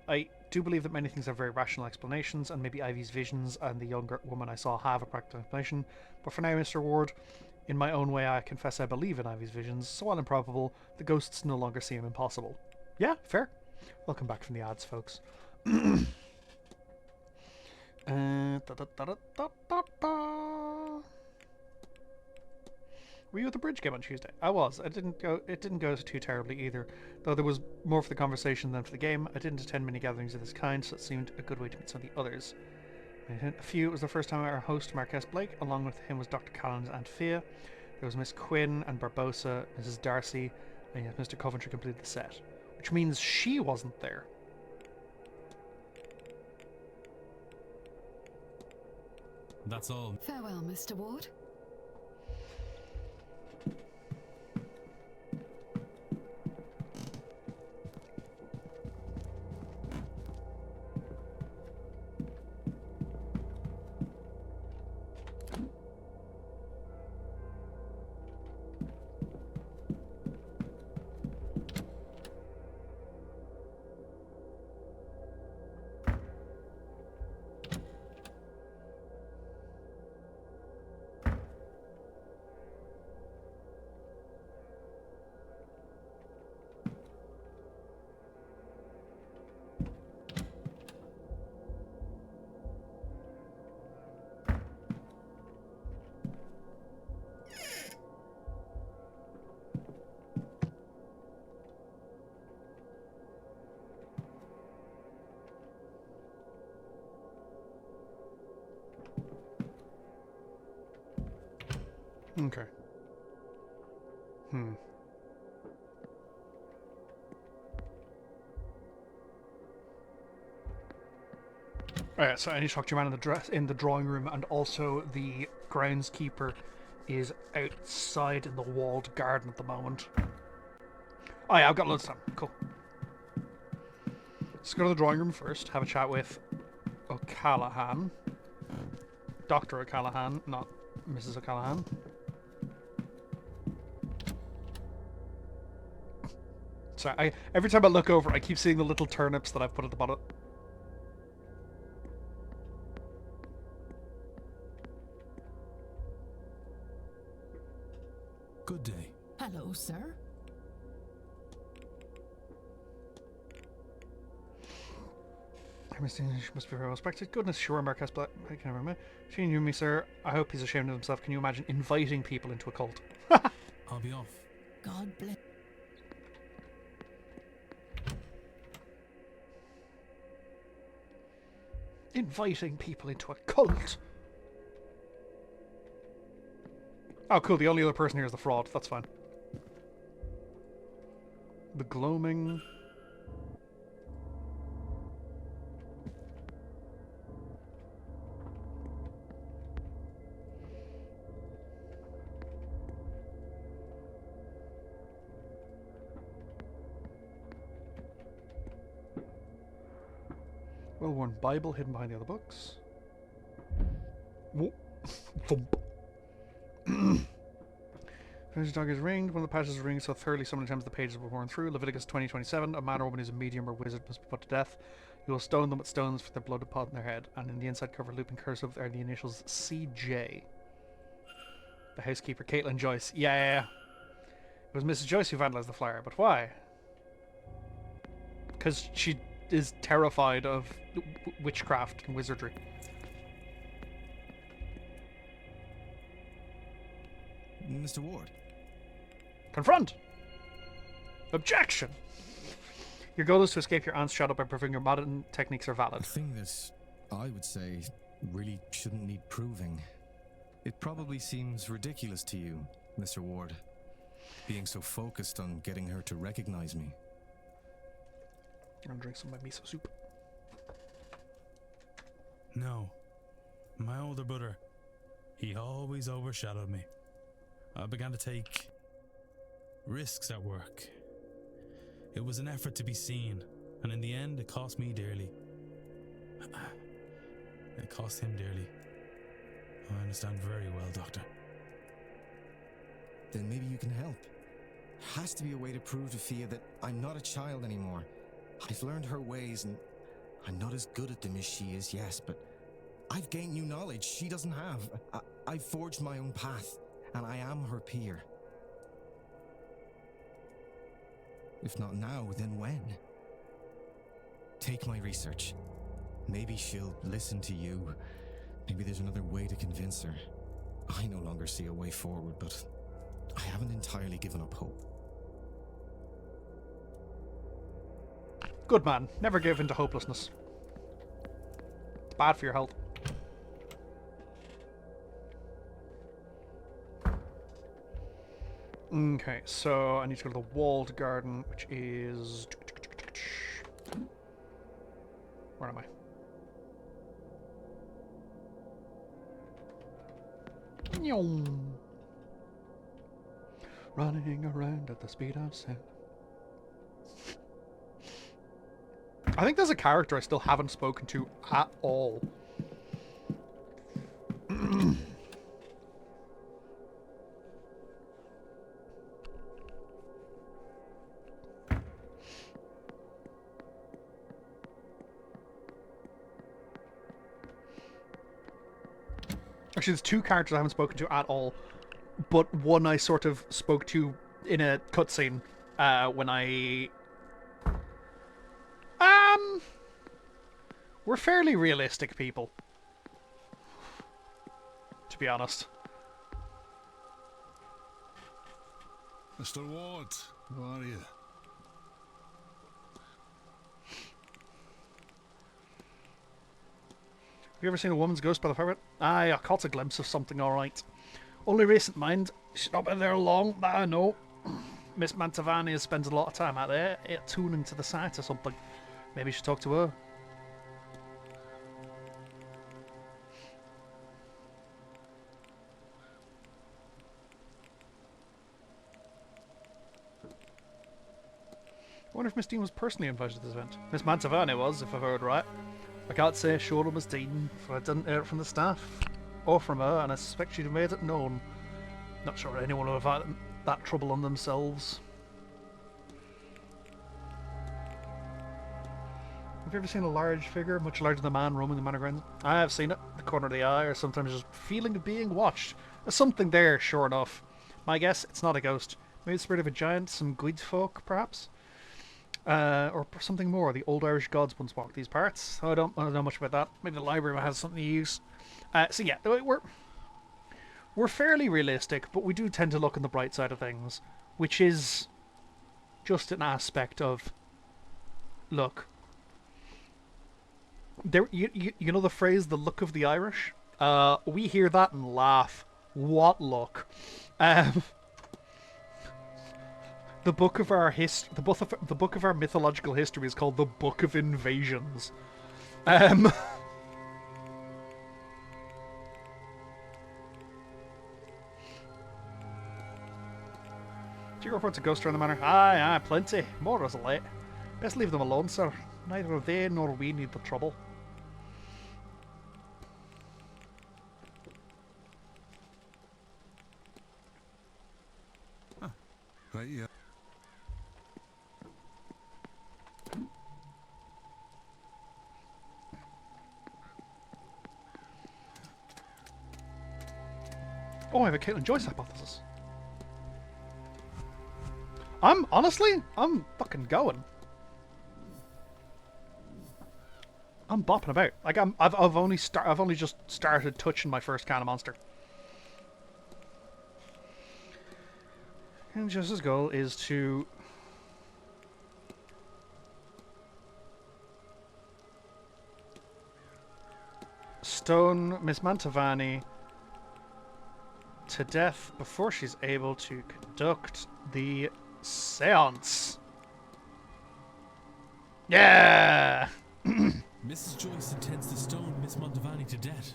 I do believe that many things have very rational explanations, and maybe Ivy's visions and the younger woman I saw have a practical explanation. But for now, Mr. Ward, in my own way, I confess I believe in Ivy's visions. So while improbable, the ghosts no longer seem impossible. Yeah, fair. Welcome back from the ads, folks. Were you at the bridge game on Tuesday? I was. It didn't go too terribly either, though there was more for the conversation than for the game. I didn't attend many gatherings of this kind, so it seemed a good way to meet some of the others. A few. It was the first time our host, Marquez Blake, along with him was Dr. Callan's Aunt Fia. There was Miss Quinn and Barbosa, Mrs. Darcy, and yes, Mr. Coventry completed the set. Which means she wasn't there. That's all. Farewell, Mr. Ward. Okay. Alright, so I need to talk to your man in the drawing room, and also the groundskeeper is outside in the walled garden at the moment. Oh yeah, I've got loads of time. Cool. Let's go to the drawing room first, have a chat with O'Callaghan. Dr. O'Callaghan, not Mrs. O'Callaghan. Sorry, every time I look over, I keep seeing the little turnips that I've put at the bottom. Good day. Hello, sir. She must be very well respected. Goodness, sure, Marquez Black. I can't remember. She knew me, sir. I hope he's ashamed of himself. Can you imagine inviting people into a cult? I'll be off. God bless. Inviting people into a cult. Oh, cool. The only other person here is the fraud. That's fine. The gloaming. Well-worn Bible hidden behind the other books. Whoa. Thump. Finish dog is ringed. One of the patches is ringed so thoroughly so many times the pages were worn through. Leviticus 20:27. A man or woman who is a medium or wizard must be put to death. You will stone them with stones for their blood upon their head. And in the inside cover, loop and cursive are the initials CJ. The housekeeper, Caitlin Joyce. Yeah. It was Mrs. Joyce who vandalized the flyer, but why? Because she is terrified of witchcraft and wizardry. Mr. Ward. Confront! Objection! Your goal is to escape your aunt's shadow by proving your modern techniques are valid. A thing that I would say really shouldn't need proving. It probably seems ridiculous to you, Mr. Ward, being so focused on getting her to recognize me. I'm gonna drink some of my miso soup. No. My older brother, he always overshadowed me. I began to take risks at work. It was an effort to be seen, and in the end, it cost me dearly. It cost him dearly. I understand very well, Doctor. Then maybe you can help. Has to be a way to prove to Fia that I'm not a child anymore. I've learned her ways, and I'm not as good at them as she is, yes, but I've gained new knowledge she doesn't have. I've forged my own path, and I am her peer. If not now, then when? Take my research. Maybe she'll listen to you. Maybe there's another way to convince her. I no longer see a way forward, but I haven't entirely given up hope. Good man. Never give in to hopelessness. It's bad for your health. Okay, so I need to go to the walled garden, which is... Where am I? Running around at the speed of sound. I think there's a character I still haven't spoken to at all. Actually, there's two characters I haven't spoken to at all, but one I sort of spoke to in a cutscene when I... We're fairly realistic people, to be honest. Mr. Ward, who are you? Have you ever seen a woman's ghost by the fire pit? Aye, I caught a glimpse of something, alright. Only recent mind. She's not been there long, that I know. Miss Mantovani has spent a lot of time out there, tuning to the site or something. Maybe you should talk to her. I wonder if Miss Dean was personally invited to this event. Miss Mantovani was, if I've heard right. I can't say sure to Miss Dean, for I didn't hear it from the staff. Or from her, and I suspect she'd have made it known. Not sure anyone would have had that trouble on themselves. Have you ever seen a large figure, much larger than a man, roaming the manor grounds? I have seen it. The corner of the eye, or sometimes just feeling of being watched. There's something there, sure enough. My guess, it's not a ghost. Maybe the spirit of a giant, some good folk, perhaps? Or something more. The old Irish gods once walked these parts. I don't know much about that. Maybe the library has something to use. So yeah, we're fairly realistic, but we do tend to look on the bright side of things, which is just an aspect of, look, there. You know the phrase, the look of the Irish. We hear that and laugh. What look? The book of our the book of our mythological history is called the Book of Invasions. Do you report a ghost around the manor? Aye, plenty. More as a late. Best leave them alone, sir. Neither they nor we need the trouble. Right, yeah. Oh, I have a Caitlin Joyce hypothesis. I'm fucking going. I'm bopping about. Like I've only just started touching my first can of Monster. And Joyce's goal is to stone Miss Mantovani to death before she's able to conduct the seance. Yeah! Mrs. Joyce intends to stone Miss Mantovani to death.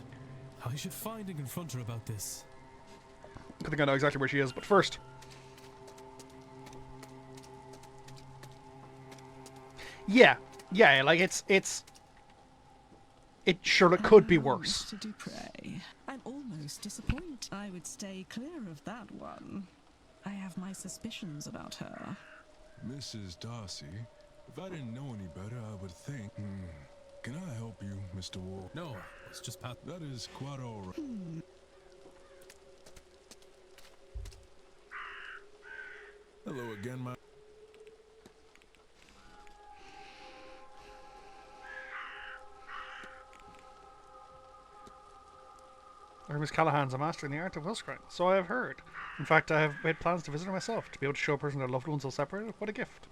I should find and confront her about this. I think I know exactly where she is, but first... Yeah, like it sure, it could be worse. Mr. Dupre, I'm almost disappointed. I would stay clear of that one. I have my suspicions about her. Mrs. Darcy, if I didn't know any better, I would think... Can I help you, Mr. Ward? No, it's just Pat. That is quite all right. Hello again, my... Miss Callahan's a master in the art of whiskering, so I have heard. In fact, I have made plans to visit her myself, to be able to show a person their loved ones so separated. What a gift.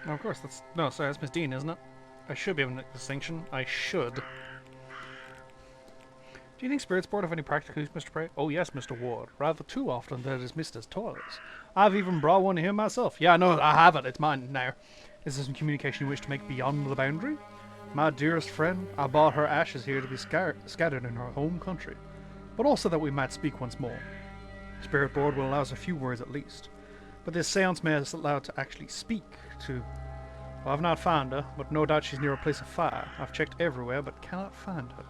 Oh, of course, that's... No, sorry, that's Miss Dean, isn't it? I should be able to make a distinction. I should. Do you think spirits board have any practical use, Mr. Prey? Oh yes, Mr. Ward. Rather too often that it is missed as toys. I've even brought one here myself. Yeah, no, I have it. It's mine now. Is there some communication you wish to make beyond the boundary? My dearest friend, I brought her ashes here to be scattered in her home country, but also that we might speak once more. Spirit board will allow us a few words at least, but this seance may us allow to actually speak to... Well, I've not found her, but no doubt she's near a place of fire. I've checked everywhere, but cannot find her.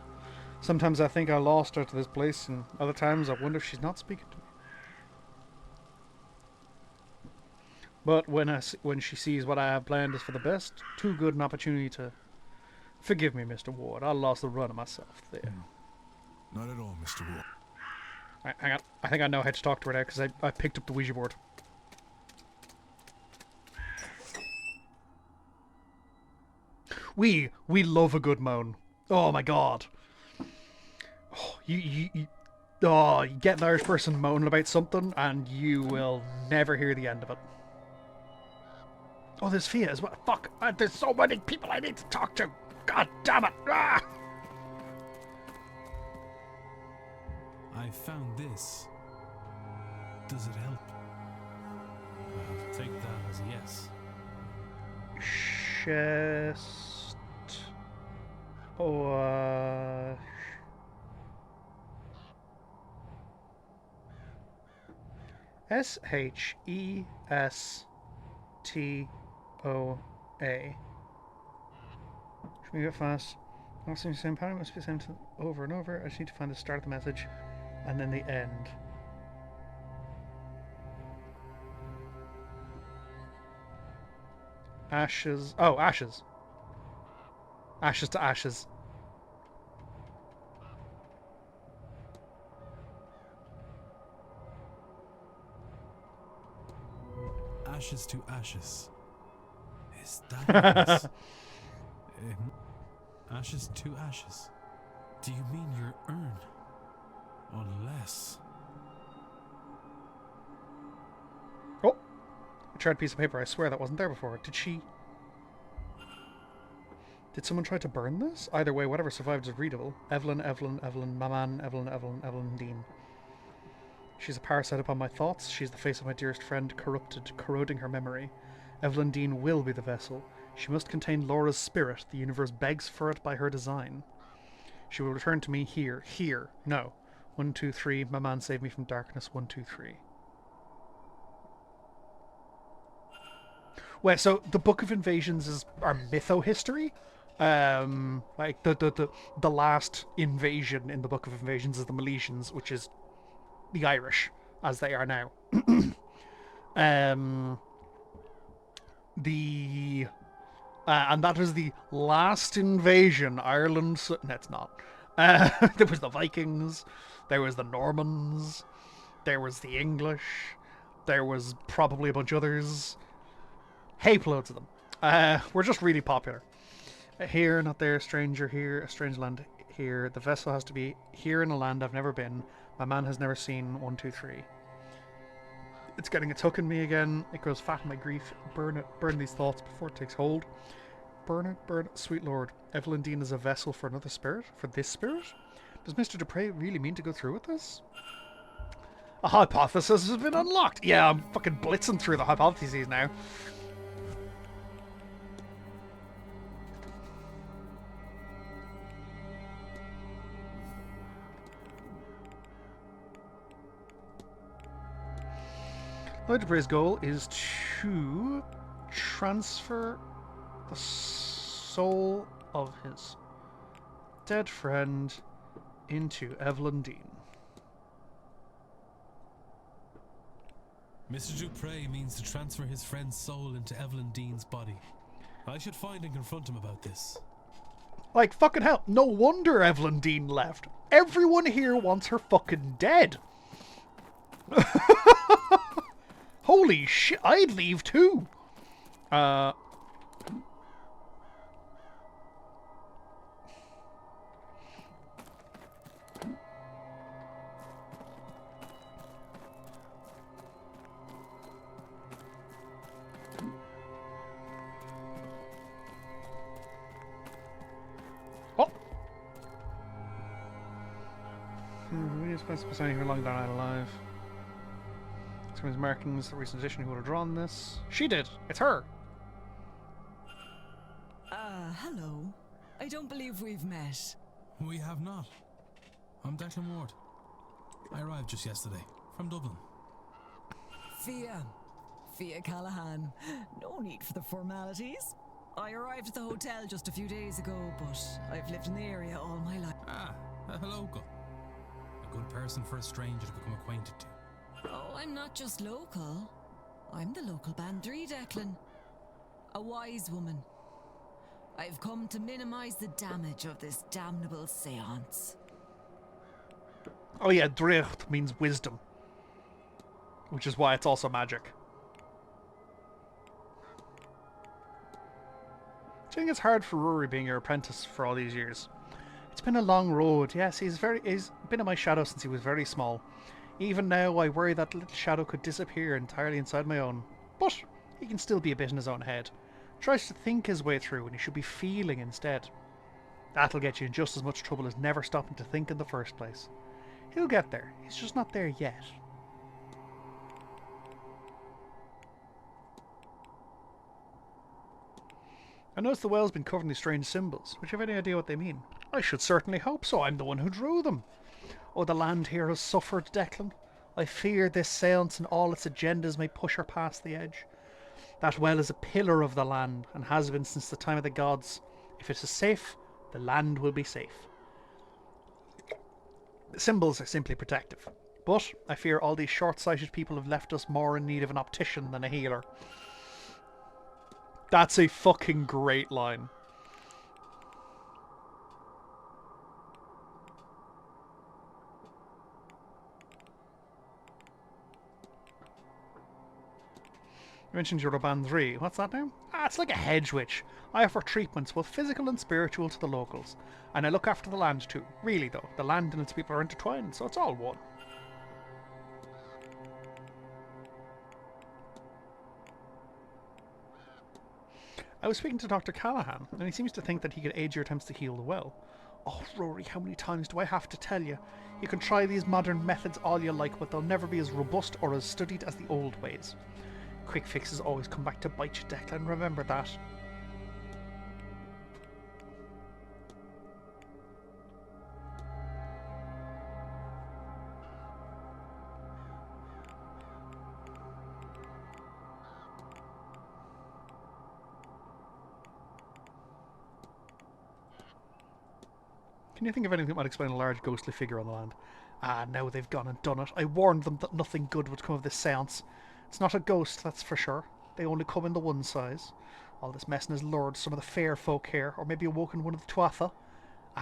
Sometimes I think I lost her to this place, and other times I wonder if she's not speaking to me. But when she sees what I have planned is for the best, too good an opportunity to... Forgive me, Mr. Ward. I lost the run of myself there. Not at all, Mr. Ward. Hang on. I think I know how to talk to her now, because I picked up the Ouija board. We love a good moan. Oh my god. Oh, you get an Irish person moaning about something and you will never hear the end of it. Oh, there's Fia as well. Fuck, there's so many people I need to talk to. God damn it. Ah! I found this. Does it help? I'll take that as a yes. Chest. Oh, Shesta. Should we go fast? Not seeing the same pattern, must be sent over and over. I just need to find the start of the message and then the end. Ashes. Oh, ashes. Ashes to ashes. Ashes to ashes. Is that what it is? Ashes to ashes. Do you mean your urn? Unless... Oh! A charred piece of paper. I swear that wasn't there before. Did someone try to burn this? Either way, whatever survived is readable. Evelyn, Maman, Evelyn, Dean. She's a parasite upon my thoughts. She's the face of my dearest friend, corroding her memory. Evelyn Dean will be the vessel. She must contain Laura's spirit. The universe begs for it by her design. She will return to me here. No. 1, 2, 3. Maman, save me from darkness. 1, 2, 3. Well, so the Book of Invasions is our mytho-history. Like the last invasion in the Book of Invasions is the Milesians, which is the Irish, as they are now. And that was the last invasion Ireland... No, it's not. There was the Vikings, there was the Normans, there was the English, there was probably a bunch of others. Heap loads of them. We're just really popular. Here, not there, stranger here, a strange land here. The vessel has to be here in a land I've never been. My man has never seen. 1, 2, 3. It's getting a tuck in me again. It grows fat in my grief. Burn it. Burn these thoughts before it takes hold. Burn it. Burn it. Sweet Lord. Evelyn Dean is a vessel for another spirit? For this spirit? Does Mr. Dupre really mean to go through with this? A hypothesis has been unlocked. Yeah, I'm fucking blitzing through the hypotheses now. Lloyd Dupre's goal is to transfer the soul of his dead friend into Evelyn Dean. Mr. Dupre means to transfer his friend's soul into Evelyn Dean's body. I should find and confront him about this. Like, fucking hell, no wonder Evelyn Dean left. Everyone here wants her fucking dead. Holy shit, I'd leave too. Oh! Who is supposed to be standing here long down alive? Some of his markings, the recent edition who would have drawn this. She did! It's her! Hello. I don't believe we've met. We have not. I'm Declan Ward. I arrived just yesterday, from Dublin. Fia Callahan. No need for the formalities. I arrived at the hotel just a few days ago, but I've lived in the area all my life. A local. A good person for a stranger to become acquainted to. Oh, I'm not just local. I'm the local bandri, Declan. A wise woman. I've come to minimize the damage of this damnable seance. Oh yeah, Dricht means wisdom. Which is why it's also magic. I think it's hard for Rory being your apprentice for all these years. It's been a long road. Yes, he's been in my shadow since he was very small. Even now, I worry that little shadow could disappear entirely inside my own. But he can still be a bit in his own head. Tries to think his way through, and he should be feeling instead. That'll get you in just as much trouble as never stopping to think in the first place. He'll get there. He's just not there yet. I noticed the well's been covered in these strange symbols. Would you have any idea what they mean? I should certainly hope so. I'm the one who drew them. Oh, the land here has suffered, Declan. I fear this seance and all its agendas may push her past the edge. That well is a pillar of the land, and has been since the time of the gods. If it is safe, the land will be safe. The symbols are simply protective. But I fear all these short-sighted people have left us more in need of an optician than a healer. That's a fucking great line. You mentioned you're a bandri. What's that now? It's like a hedge witch. I offer treatments, both physical and spiritual, to the locals. And I look after the land too. Really though, the land and its people are intertwined, so it's all one. I was speaking to Dr. Callahan, and he seems to think that he could aid your attempts to heal the well. Oh, Rory, how many times do I have to tell you? You can try these modern methods all you like, but they'll never be as robust or as studied as the old ways. Quick fixes always come back to bite you, Declan. Remember that. Can you think of anything that might explain a large ghostly figure on the land? Now they've gone and done it. I warned them that nothing good would come of this seance. It's not a ghost, that's for sure. They only come in the one size. All this messing has lured some of the fair folk here, or maybe awoken one of the Tuatha.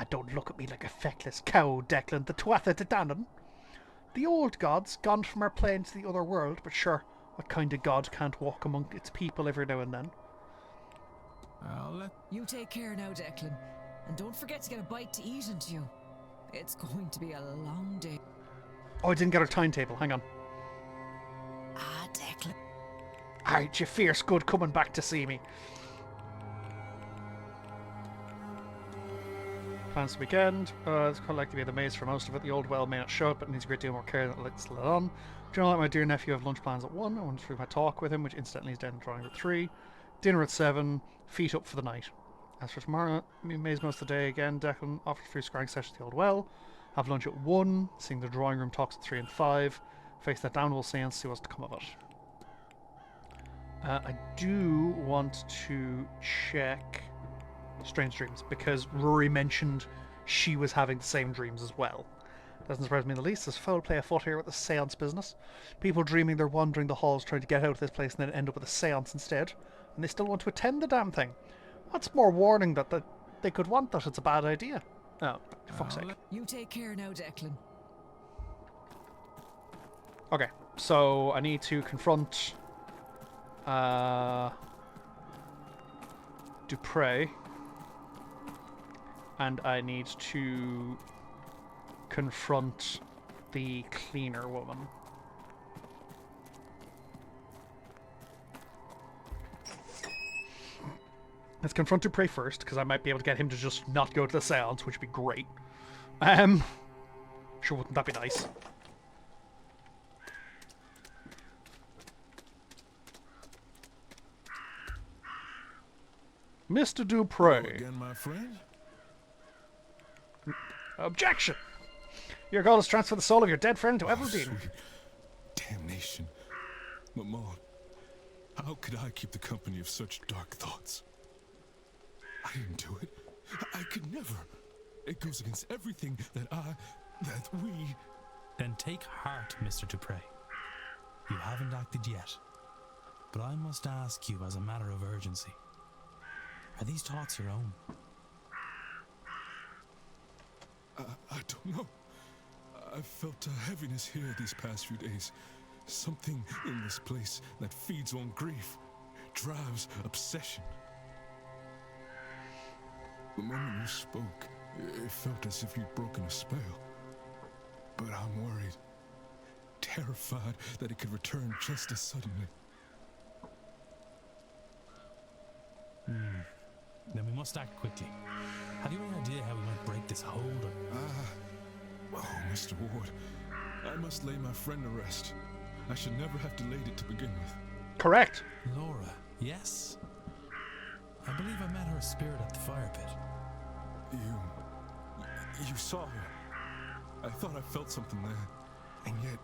Don't look at me like a feckless cow, Declan. The Tuatha de Danann. The old gods, gone from our plane to the other world, but sure, what kind of god can't walk among its people every now and then? You take care now, Declan. And don't forget to get a bite to eat into you. It's going to be a long day. Oh, I didn't get our timetable. Hang on. Declan. Aren't you fierce good coming back to see me? Plans for the weekend. It's quite likely to be the maze for most of it. The old well may not show up, but it needs a great deal more care than it lets let on. Do you know, like my dear nephew, have lunch plans at 1. I went through my talk with him, which incidentally is down in the drawing room at 3. Dinner at 7. Feet up for the night. As for tomorrow, maze most of the day again. Declan offered 3 scrying sessions at the old well. Have lunch at 1. Seeing the drawing room talks at 3 and 5. Face that downwell seance, see what's to come of it. I do want to check Strange Dreams, because Rory mentioned she was having the same dreams as well. Doesn't surprise me in the least. There's foul play afoot here with the seance business. People dreaming they're wandering the halls trying to get out of this place and then end up with a seance instead. And they still want to attend the damn thing. That's more warning that they could want that it's a bad idea. Oh, for fuck's sake. You take care now, Declan. Okay, so I need to confront Dupre. And I need to confront the cleaner woman. Let's confront Dupre first, because I might be able to get him to just not go to the seance, which would be great. Sure, wouldn't that be nice? Mr. Dupre. Hello again, my friend. Objection! Your goal is to transfer the soul of your dead friend to Eveldine. Sweet damnation. Maman, how could I keep the company of such dark thoughts? I didn't do it. I could never. It goes against everything that we... Then take heart, Mr. Dupre. You haven't acted yet. But I must ask you as a matter of urgency. Are these thoughts your own? I don't know. I've felt a heaviness here these past few days. Something in this place that feeds on grief, drives obsession. The moment you spoke, it felt as if you'd broken a spell. But I'm worried, terrified that it could return just as suddenly. Then we must act quickly. Have you any idea how we might break this hold? Oh, Mr. Ward, I must lay my friend to rest. I should never have delayed it to begin with. Correct. Laura, yes. I believe I met her spirit at the fire pit. You saw her. I thought I felt something there, and yet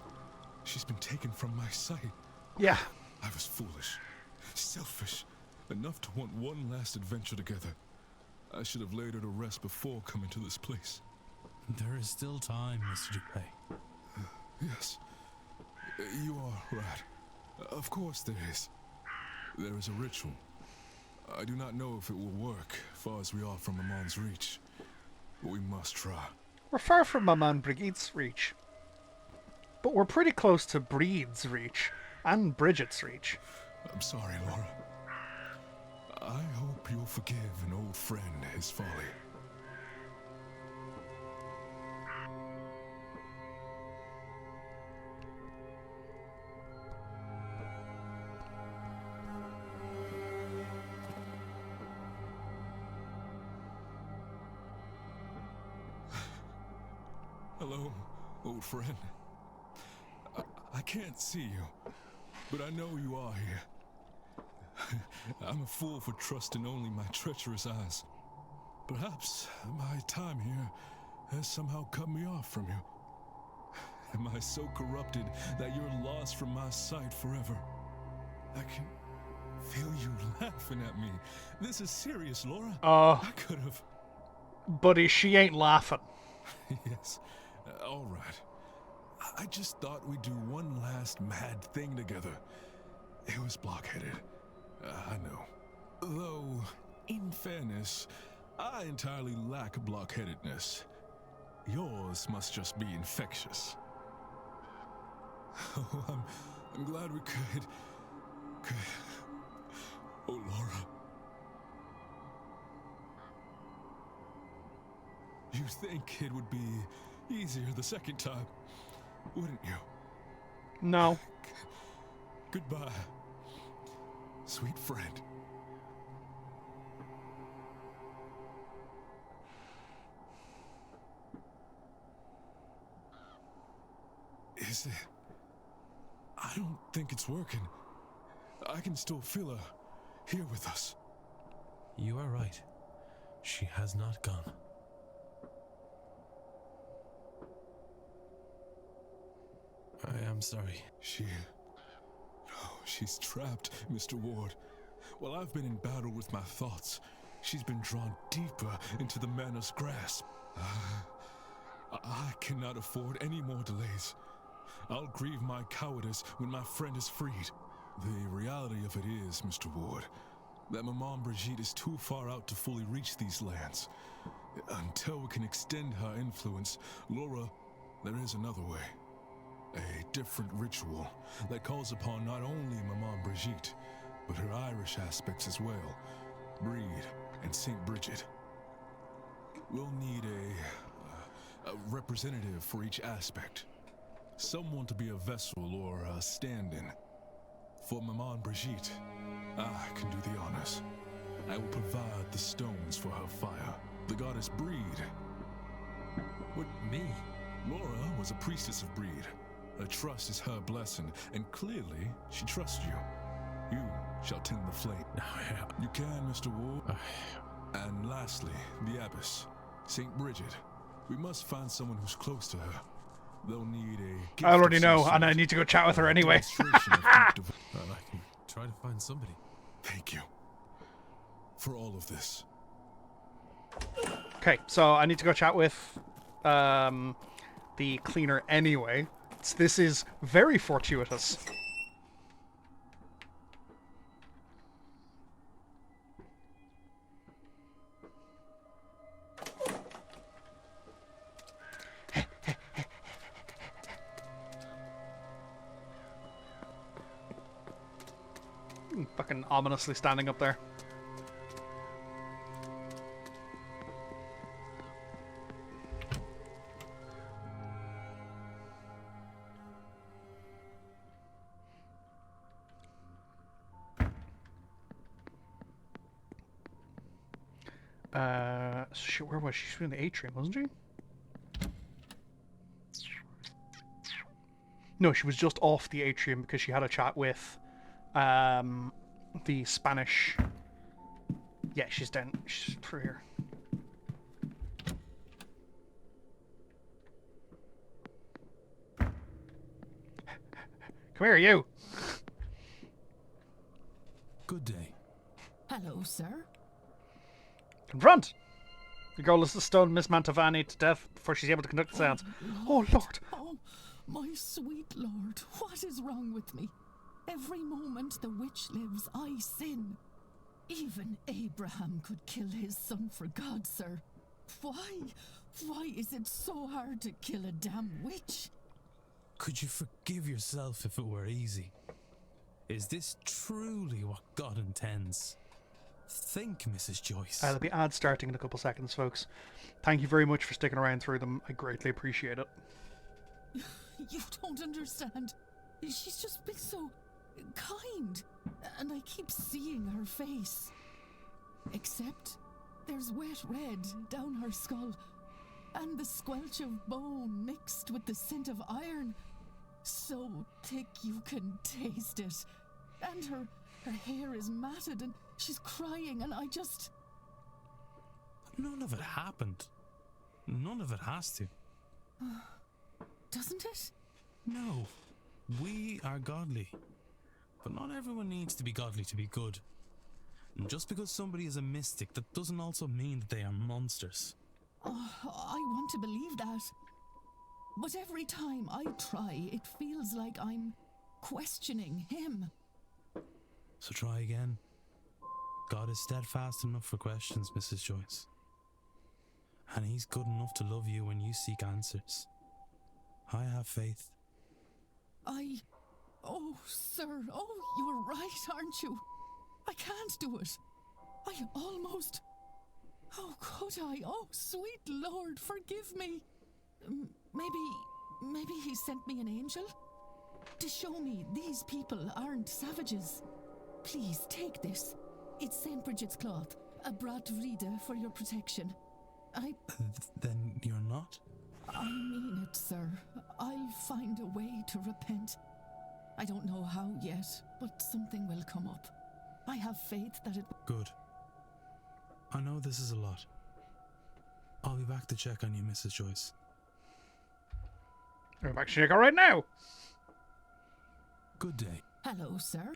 she's been taken from my sight. Yeah. I was foolish, selfish, enough to want one last adventure together. I should have laid her to rest before coming to this place. There is still time, Mr. Dupre. Yes, you are right. Of course there is. There is a ritual. I do not know if it will work, far as we are from Maman's reach. But we must try. We're far from Maman Brigitte's reach. But we're pretty close to Breed's reach. And Bridget's reach. I'm sorry, Laura. I hope you'll forgive an old friend his folly. Hello, old friend. I can't see you, but I know you are here. I'm a fool for trusting only my treacherous eyes. Perhaps my time here has somehow cut me off from you. Am I so corrupted that you're lost from my sight forever? I can feel you laughing at me. This is serious, Laura. I could have... Buddy, she ain't laughing. Yes. All right. I just thought we'd do one last mad thing together. It was blockheaded. I know. Though, in fairness, I entirely lack blockheadedness. Yours must just be infectious. Oh, I'm glad we could... Oh, Laura. You think it would be easier the second time, wouldn't you? No. Goodbye, sweet friend. Is it? I don't think it's working. I can still feel her here with us. You are right. She has not gone. I am sorry. She's trapped, Mr. Ward. While I've been in battle with my thoughts, she's been drawn deeper into the Manor's grasp. I cannot afford any more delays. I'll grieve my cowardice when my friend is freed. The reality of it is, Mr. Ward, that Maman Brigitte is too far out to fully reach these lands. Until we can extend her influence, Laura, there is another way. A different ritual that calls upon not only Maman Brigitte, but her Irish aspects as well, Breed and St. Bridget. We'll need a representative for each aspect. Someone to be a vessel or a stand-in. For Maman Brigitte, I can do the honors. I will provide the stones for her fire. The goddess Breed. What, me? Laura was a priestess of Breed. Her trust is her blessing, and clearly she trusts you. You shall tend the flame. You can, Mr. Ward. And lastly, the abbess, St. Bridget. We must find someone who's close to her. They'll need a gift I already of some know, and I sort. need to go chat with her anyway. Demonstration of deep devotion. Well, I can try to find somebody. Thank you for all of this. Okay, so I need to go chat with the cleaner anyway. This is very fortuitous. Fucking ominously standing up there. Shit, where was she? She was in the atrium, wasn't she? No, she was just off the atrium because she had a chat with the Spanish. Yeah, she's down. She's through here. Come here, you. Good day. Hello, sir. Confront! The girl is to stone Miss Mantovani to death before she's able to conduct the seance. Oh, Lord! Oh, my sweet Lord, what is wrong with me? Every moment the witch lives, I sin. Even Abraham could kill his son for God, sir. Why? Why is it so hard to kill a damn witch? Could you forgive yourself if it were easy? Is this truly what God intends? Think, Mrs. Joyce. There'll be ads starting in a couple seconds, folks. Thank you very much for sticking around through them. I greatly appreciate it. You don't understand. She's just been so kind, and I keep seeing her face. Except there's wet red down her skull, and the squelch of bone mixed with the scent of iron. So thick you can taste it. And her hair is matted, and she's crying, and I just... None of it happened. None of it has to. Doesn't it? No. We are godly. But not everyone needs to be godly to be good. And just because somebody is a mystic, that doesn't also mean that they are monsters. Oh, I want to believe that. But every time I try, it feels like I'm questioning him. So try again. God is steadfast enough for questions, Mrs. Joyce. And he's good enough to love you when you seek answers. I have faith. Oh, sir, you're right, aren't you? I can't do it. I almost... Oh, could I? Oh, sweet Lord, forgive me. Maybe he sent me an angel? To show me these people aren't savages. Please, take this. It's St. Bridget's cloth. A brat vrede for your protection. Then you're not? I mean it, sir. I'll find a way to repent. I don't know how yet, but something will come up. I have faith that it... Good. I know this is a lot. I'll be back to check on you, Mrs. Joyce. I'm back to check out right now. Good day. Hello, sir.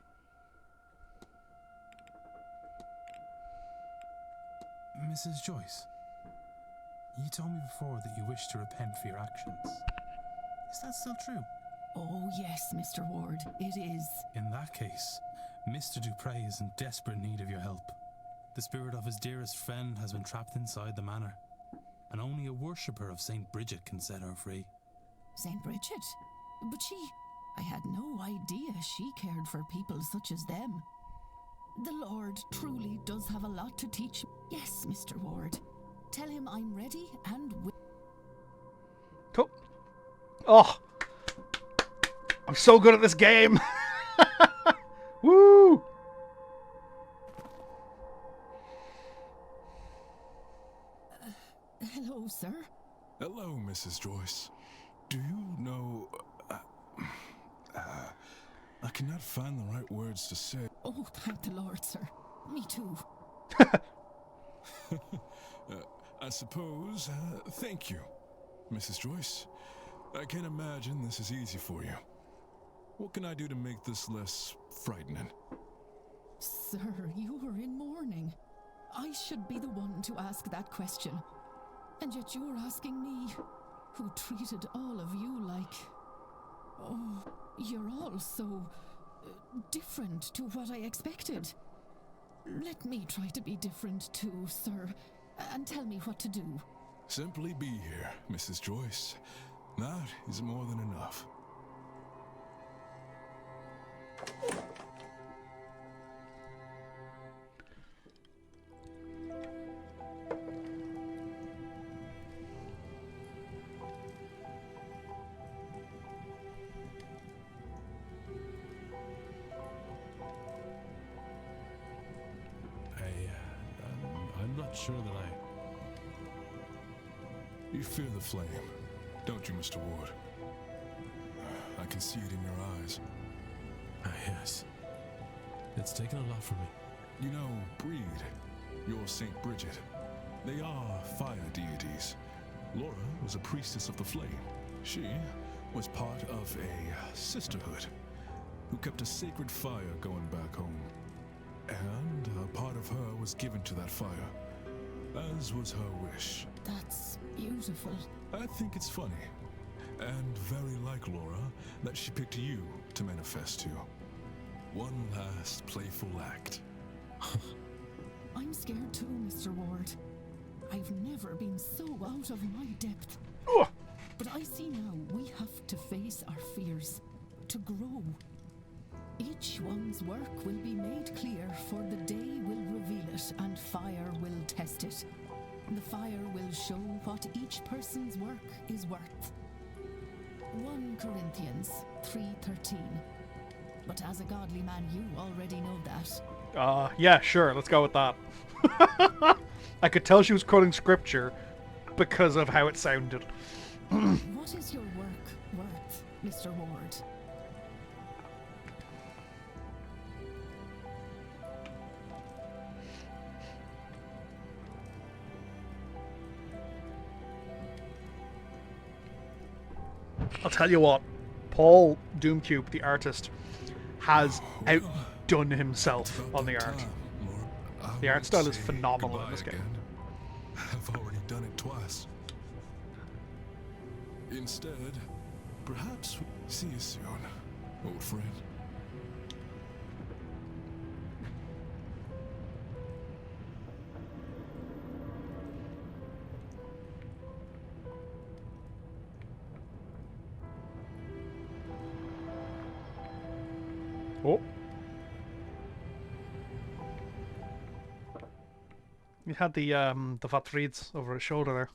Mrs. Joyce. You told me before that you wish to repent for your actions. Is that still true? Oh, yes, Mr. Ward, it is. In that case, Mr. Dupre is in desperate need of your help. The spirit of his dearest friend has been trapped inside the manor, and only a worshipper of St. Bridget can set her free. St. Bridget? But I had no idea she cared for people such as them. The Lord truly does have a lot to teach. Yes, Mr. Ward. Tell him I'm ready and will. Cool. Oh, I'm so good at this game. Woo! Hello, sir. Hello, Mrs. Joyce. Do you know... I cannot find the right words to say. Oh, thank the Lord, sir. Me too. I suppose, thank you, Mrs. Joyce. I can't imagine this is easy for you. What can I do to make this less frightening? Sir, you were in mourning. I should be the one to ask that question. And yet you're asking me, who treated all of you like... Oh, you're all so... different to what I expected. Let me try to be different too, sir, and tell me what to do. Simply be here, Mrs. Joyce. That is more than enough. I'm not sure that You fear the flame, don't you, Mr. Ward? I can see it in your eyes. Yes. It's taken a lot from me. You know, Breed, your St. Bridget, they are fire deities. Laura was a priestess of the flame. She was part of a sisterhood who kept a sacred fire going back home. And a part of her was given to that fire, as was her wish. That's beautiful. I think it's funny, and very like Laura, that she picked you to manifest to. One last playful act. I'm scared too, Mr. Ward. I've never been so out of my depth. But I see now we have to face our fears, to grow. Each one's work will be made clear, for the day will reveal it, and fire will test it. The fire will show what each person's work is worth. 1 Corinthians 3:13. But as a godly man, you already know that. Yeah, sure, let's go with that. I could tell she was quoting scripture because of how it sounded. What is your work worth, Mr. Ward? I'll tell you what, Paul Doomcube, the artist, has outdone himself on the art. The art style is phenomenal in this game. I've already done it twice. Instead, perhaps see you soon, old friend. Oh. He had the Vatfrieds over his shoulder there.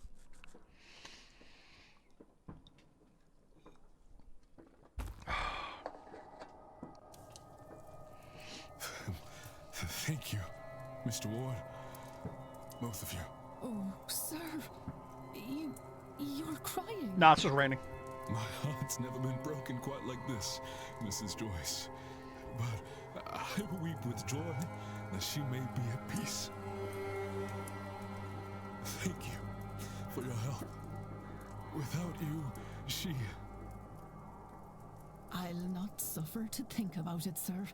Thank you, Mr. Ward. Both of you. Oh, sir. You're crying. Nah, it's just raining. My heart's never been broken quite like this, Mrs. Joyce. But I weep with joy that she may be at peace. Thank you for your help. Without you, she... I'll not suffer to think about it, sir.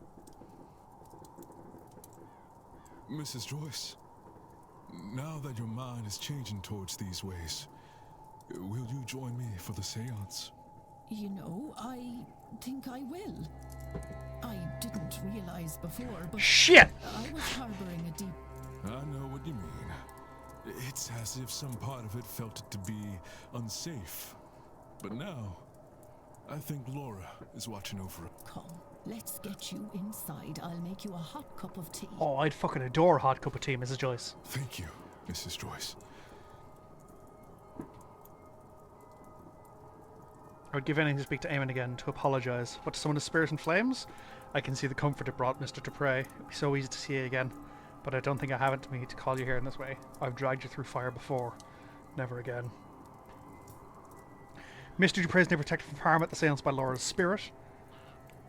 Mrs. Joyce, Now that your mind is changing towards these ways, will you join me for the seance? You know, I think I will. I didn't realize before, but shit! I was harboring a deep... I know what you mean. It's as if some part of it felt it to be unsafe. But now, I think Laura is watching over it. Come, let's get you inside. I'll make you a hot cup of tea. Oh, I'd fucking adore a hot cup of tea, Mrs. Joyce. Thank you, Mrs. Joyce. I would give anything to speak to Eamon again, to apologise. But to summon the spirit in flames? I can see the comfort it brought Mr. Dupre. It'd be so easy to see you again. But I don't think I have it to me to call you here in this way. I've dragged you through fire before. Never again. Mr. Dupre is never protected from harm at the seance by Laura's spirit.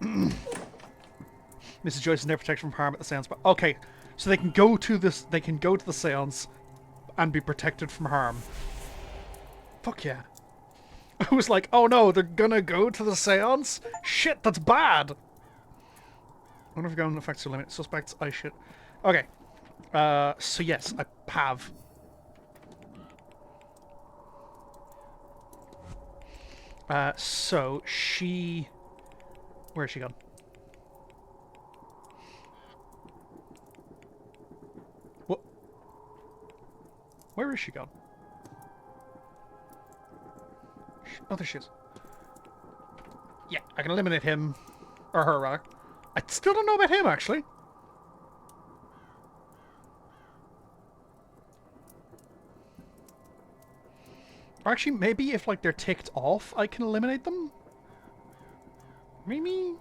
Mrs. Joyce is never protected from harm at the seance by... Okay, so they can go to this... They can go to the seance and be protected from harm. Fuck yeah. I was like, oh no, they're gonna go to the seance? Shit, that's bad! I wonder if gun effects to limit suspects. I shit. Okay. So yes, I have. So she... Where is she gone? What? Where is she gone? Oh, there she is. Yeah, I can eliminate him. Or her, rather. I still don't know about him, actually. Or actually, maybe if, like, they're ticked off, I can eliminate them? Maybe?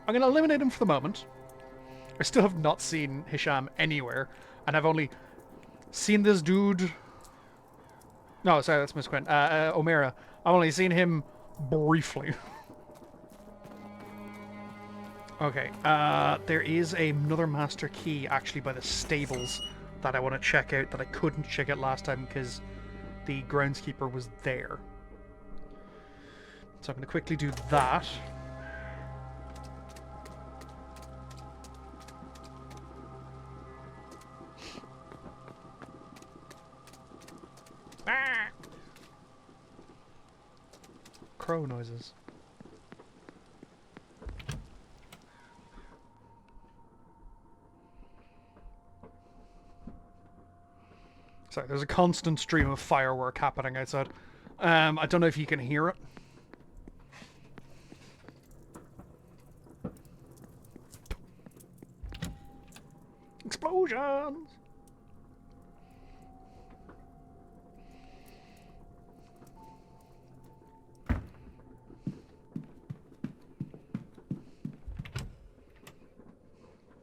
I'm going to eliminate him for the moment. I still have not seen Hisham anywhere, and I've only seen this dude... No, sorry, that's Miss Quinn. O'Meara. I've only seen him briefly. Okay, there is another master key actually by the stables that I want to check out that I couldn't check out last time because the groundskeeper was there. So I'm going to quickly do that. Crow noises. Sorry, there's a constant stream of firework happening outside. I don't know if you can hear it. Explosions!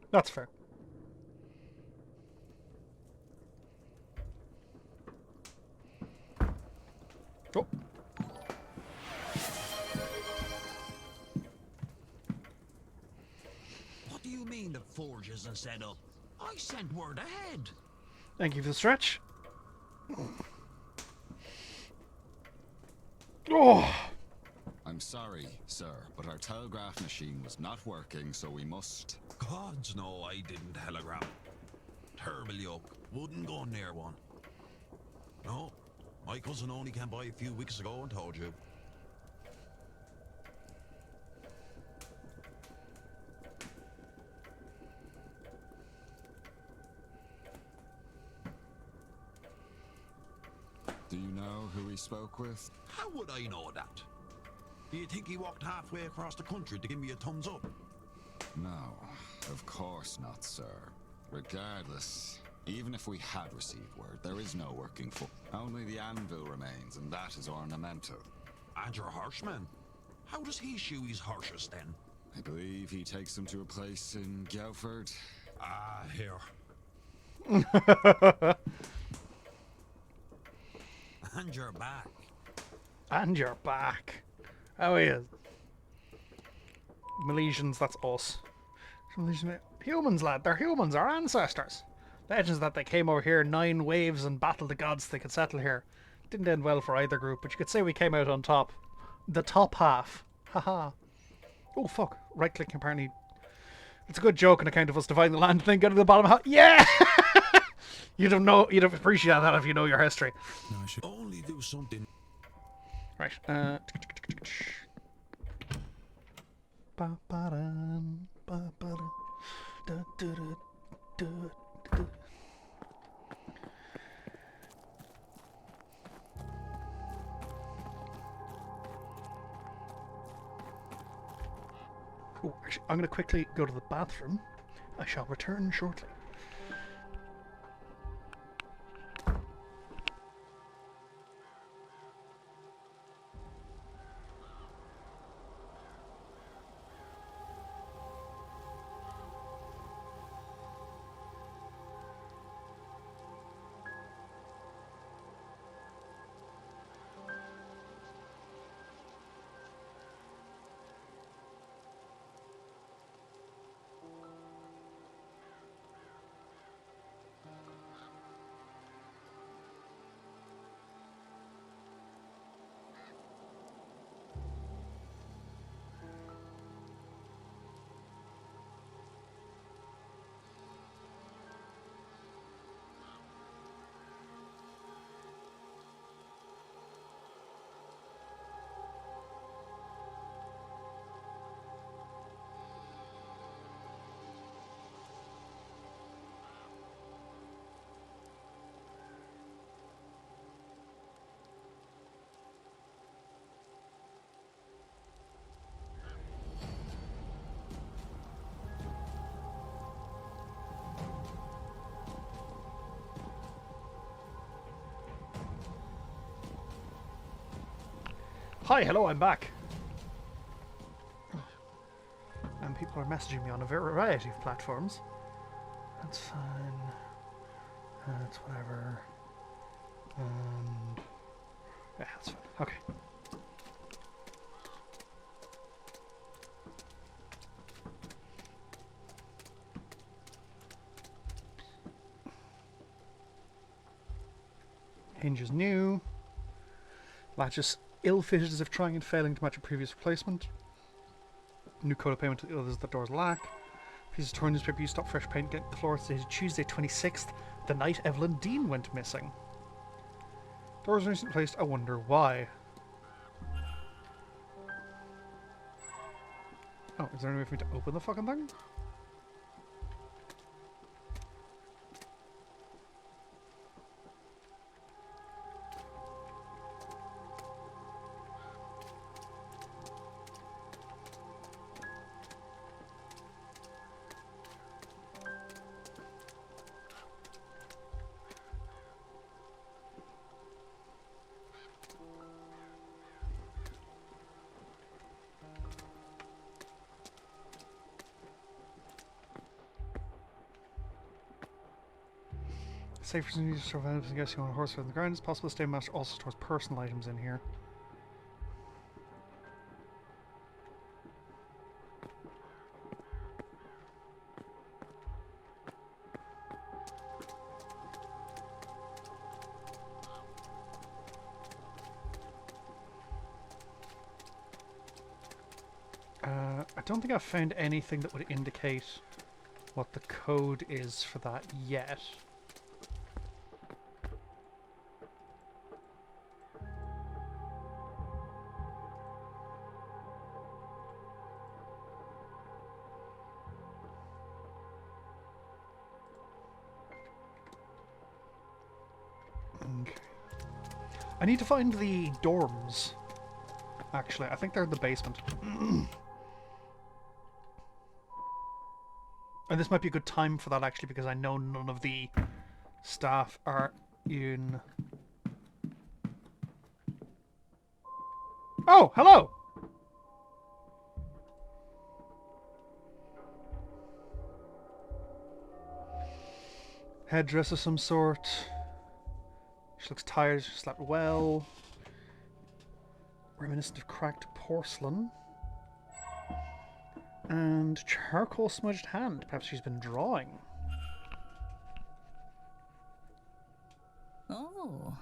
That's fair. Oh. What do you mean the forge isn't set up? I sent word ahead. Thank you for the stretch. Oh! I'm sorry, sir, but our telegraph machine was not working, so we must... Gods, no, I didn't telegram. Terrible yoke. Wouldn't go near one. No, my cousin only came by a few weeks ago and told you. Do you know who he spoke with? How would I know that? Do you think he walked halfway across the country to give me a thumbs up? No, of course not, sir. Regardless, even if we had received word, there is no working for. Only the anvil remains, and that is ornamental. And your horseman? How does he shoe his horses then? I believe he takes them to a place in Guildford. Ah, here. And you're back. And you're back. Oh, he is. Milesians, that's us. Humans, lad. They're humans, our ancestors. Legends that they came over here 9 waves and battled the gods so they could settle here. Didn't end well for either group, but you could say we came out on top. The top half. Haha. Oh, fuck. Right-clicking apparently It's a good joke on account of us dividing the land and then getting to the bottom of yeah! You'd have appreciated that if you know your history. No, I should only do something. Right. Oh, actually, I'm going to quickly go to the bathroom. I shall return shortly. Hi, hello, I'm back. And people are messaging me on a variety of platforms. That's fine. That's whatever. And yeah, that's fine. Okay. Hinge is new. Latches ill-fitted as if trying and failing to match a previous replacement. New code of payment to the others that doors lack. Pieces of torn newspaper used stop fresh paint getting the floor dated Tuesday 26th, the night Evelyn Dean went missing. Doors recently placed, I wonder why. Oh, is there any way for me to open the fucking thing? Safe for some survivors and guessing on a horse on the ground. It's possible to stay master also stores personal items in here. I don't think I've found anything that would indicate what the code is for that yet. Okay. I need to find the dorms. Actually, I think they're in the basement. And this might be a good time for that, actually, because I know none of the staff are in... Oh, hello! Headdress of some sort. She looks tired, she slept well. Reminiscent of cracked porcelain. And charcoal smudged hand. Perhaps she's been drawing. Oh,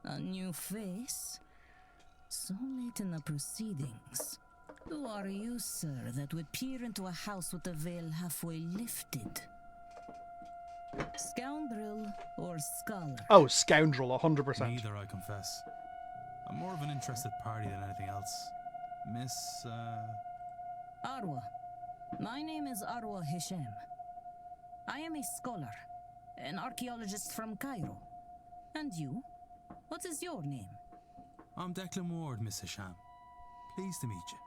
a new face? So late in the proceedings. Who are you, sir, that would peer into a house with the veil halfway lifted? Scoundrel or scholar? Oh, scoundrel, 100%. Neither, I confess. I'm more of an interested party than anything else. Miss, Arwa. My name is Arwa Hisham. I am a scholar, an archaeologist from Cairo. And you? What is your name? I'm Declan Ward, Miss Hisham. Pleased to meet you.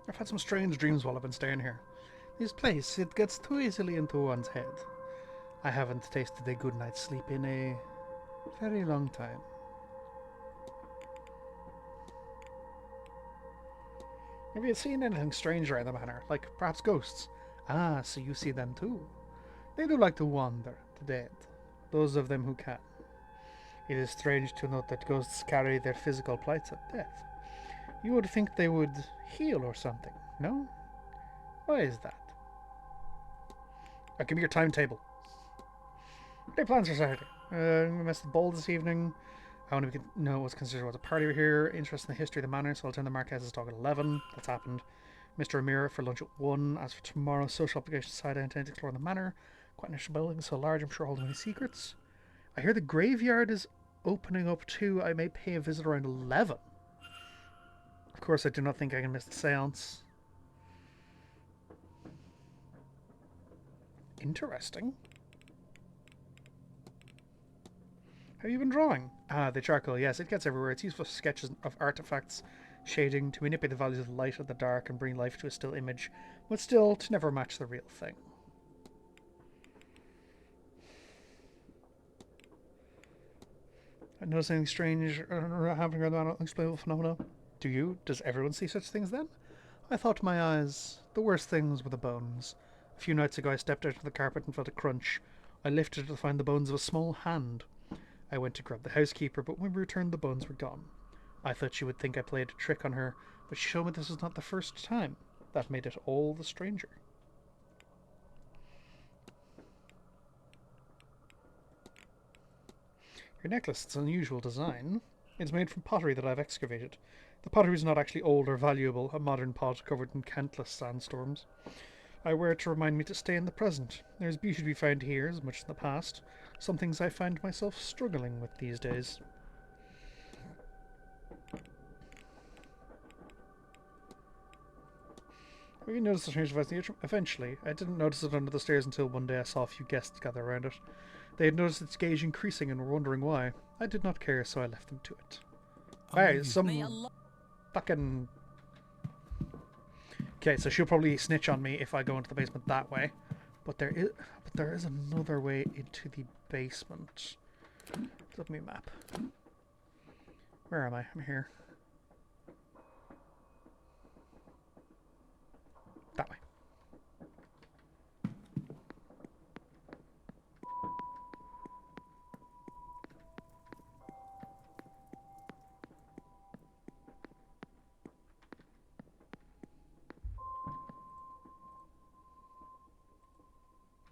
I've had some strange dreams while I've been staying here. This place, it gets too easily into one's head. I haven't tasted a good night's sleep in a very long time. Have you seen anything strange around the manor? Like perhaps ghosts? Ah, so you see them too. They do like to wander, the dead. Those of them who can. It is strange to note that ghosts carry their physical plights at death. You would think they would heal or something, no? Why is that? Give me your timetable. What are plans for Saturday? We missed the ball this evening. I want to know what's considered as a party over here. Interest in the history of the manor, so I'll attend the Marquez's talk at 11. That's happened. Mr. Amir for lunch at 1. As for tomorrow, social obligation side, I intend to explore the manor. Quite an interesting building, so large, I'm sure holding many secrets. I hear the graveyard is opening up too. I may pay a visit around 11. Of course, I do not think I can miss the seance. Interesting. Have you been drawing? Ah, the charcoal, yes, it gets everywhere. It's useful for sketches of artifacts, shading, to manipulate the values of light and the dark and bring life to a still image, but still to never match the real thing. I notice anything strange happening around the unexplainable phenomena? Do you? Does everyone see such things then? I thought my eyes, the worst things were the bones. A few nights ago I stepped out of the carpet and felt a crunch. I lifted it to find the bones of a small hand. I went to grab the housekeeper, but when we returned the bones were gone. I thought she would think I played a trick on her, but she showed me this was not the first time. That made it all the stranger. Your necklace, it's an unusual design. It's made from pottery that I've excavated. The pottery is not actually old or valuable, a modern pot covered in countless sandstorms. I wear it to remind me to stay in the present. There's beauty to be found here as much as in the past. Some things I find myself struggling with these days. Have you noticed the strange device in the atrium? Eventually. I didn't notice it under the stairs until one day I saw a few guests gather around it. They had noticed its gauge increasing and were wondering why. I did not care, so I left them to it. Wow, some fucking... Okay, so she'll probably snitch on me if I go into the basement that way. But there is another way into the basement. Let me map. Where am I? I'm here. That way.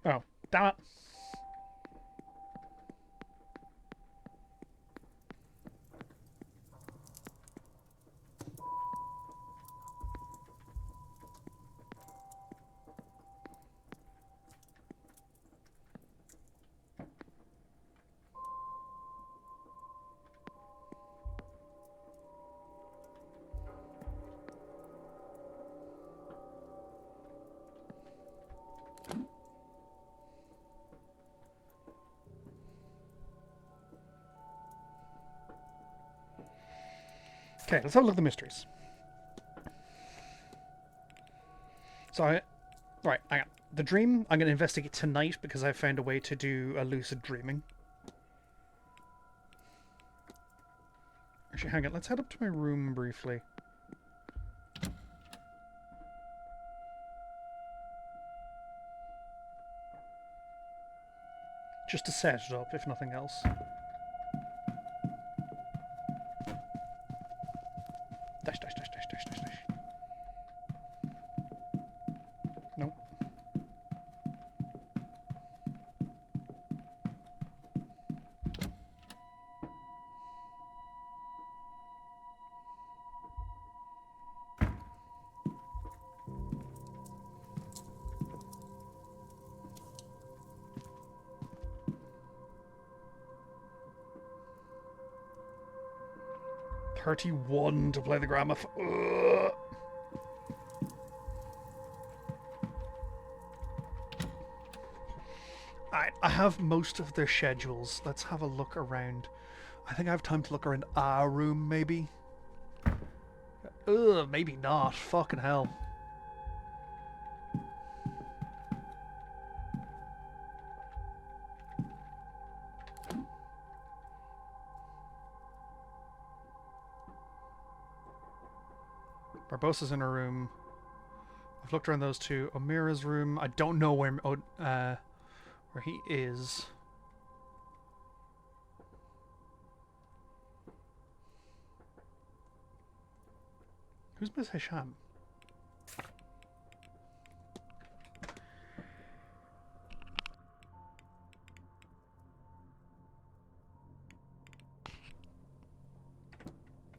Oh, damn it. Okay, let's have a look at the mysteries. So right, hang on. The dream, I'm going to investigate tonight because I found a way to do a lucid dreaming. Actually, hang on, let's head up to my room briefly. Just to set it up, if nothing else. Dash, dash, dash, dash, dash, dash, dash. Nope. 31 to play the gramophone. I have most of their schedules. Let's have a look around. I think I have time to look around our room, maybe. Ugh, maybe not. Fucking hell. Barbossa's in her room. I've looked around those two. Omira's room. I don't know where he is. Who's Miss Hisham?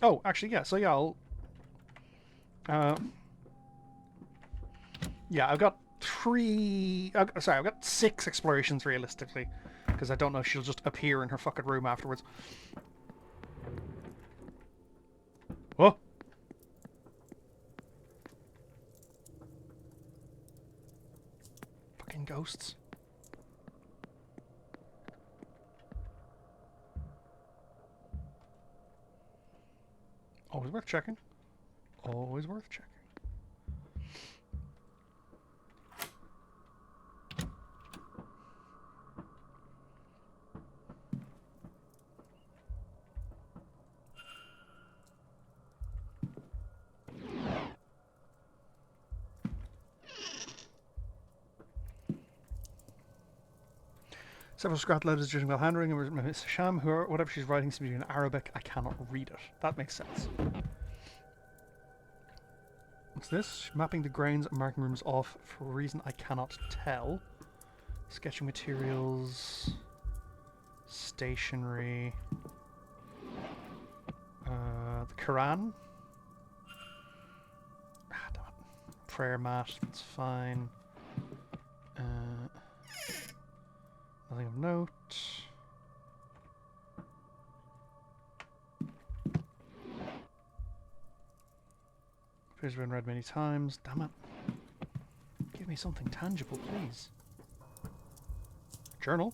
Oh, actually, yeah. So yeah, I'll. Yeah, I've got I've got 6 explorations realistically, because I don't know if she'll just appear in her fucking room afterwards. Whoa. Fucking ghosts. Always worth checking. Always worth checking. Several scrap letters judging while handwriting and Miss Sham, whatever she's writing seems to be in Arabic. I cannot read it. That makes sense. What's this? Mapping the grains and marking rooms off for a reason I cannot tell. Sketching materials. Stationery. The Quran. Ah, damn it. Prayer mat. That's fine. Nothing of note. Appears to have been read many times. Damn it. Give me something tangible, please. Journal.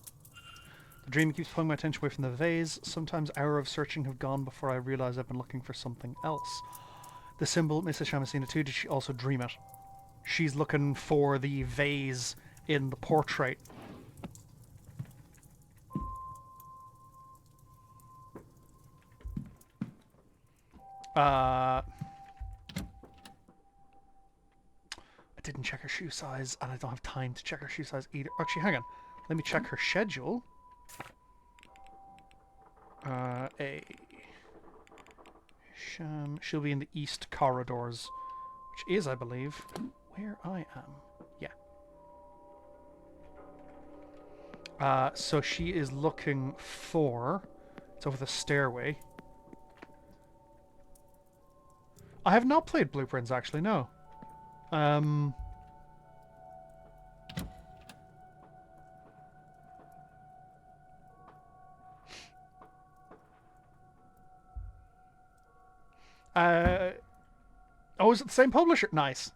The dream keeps pulling my attention away from the vase. Sometimes hours of searching have gone before I realise I've been looking for something else. The symbol, Mrs. Shamasina too, did she also dream it? She's looking for the vase in the portrait. I didn't check her shoe size, and I don't have time to check her shoe size either. Actually, hang on. Let me check her schedule. She'll be in the east corridors, which is, I believe, where I am. Yeah. So she is looking for... It's over the stairway. I have not played Blueprints, actually, no. Oh, is it the same publisher? Nice.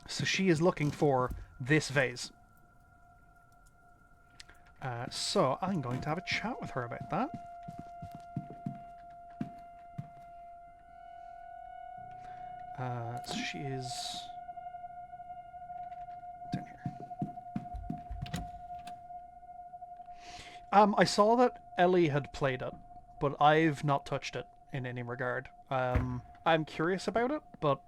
So she is looking for this vase. So I'm going to have a chat with her about that. So she is down here. I saw that Ellie had played it, but I've not touched it in any regard. I'm curious about it, but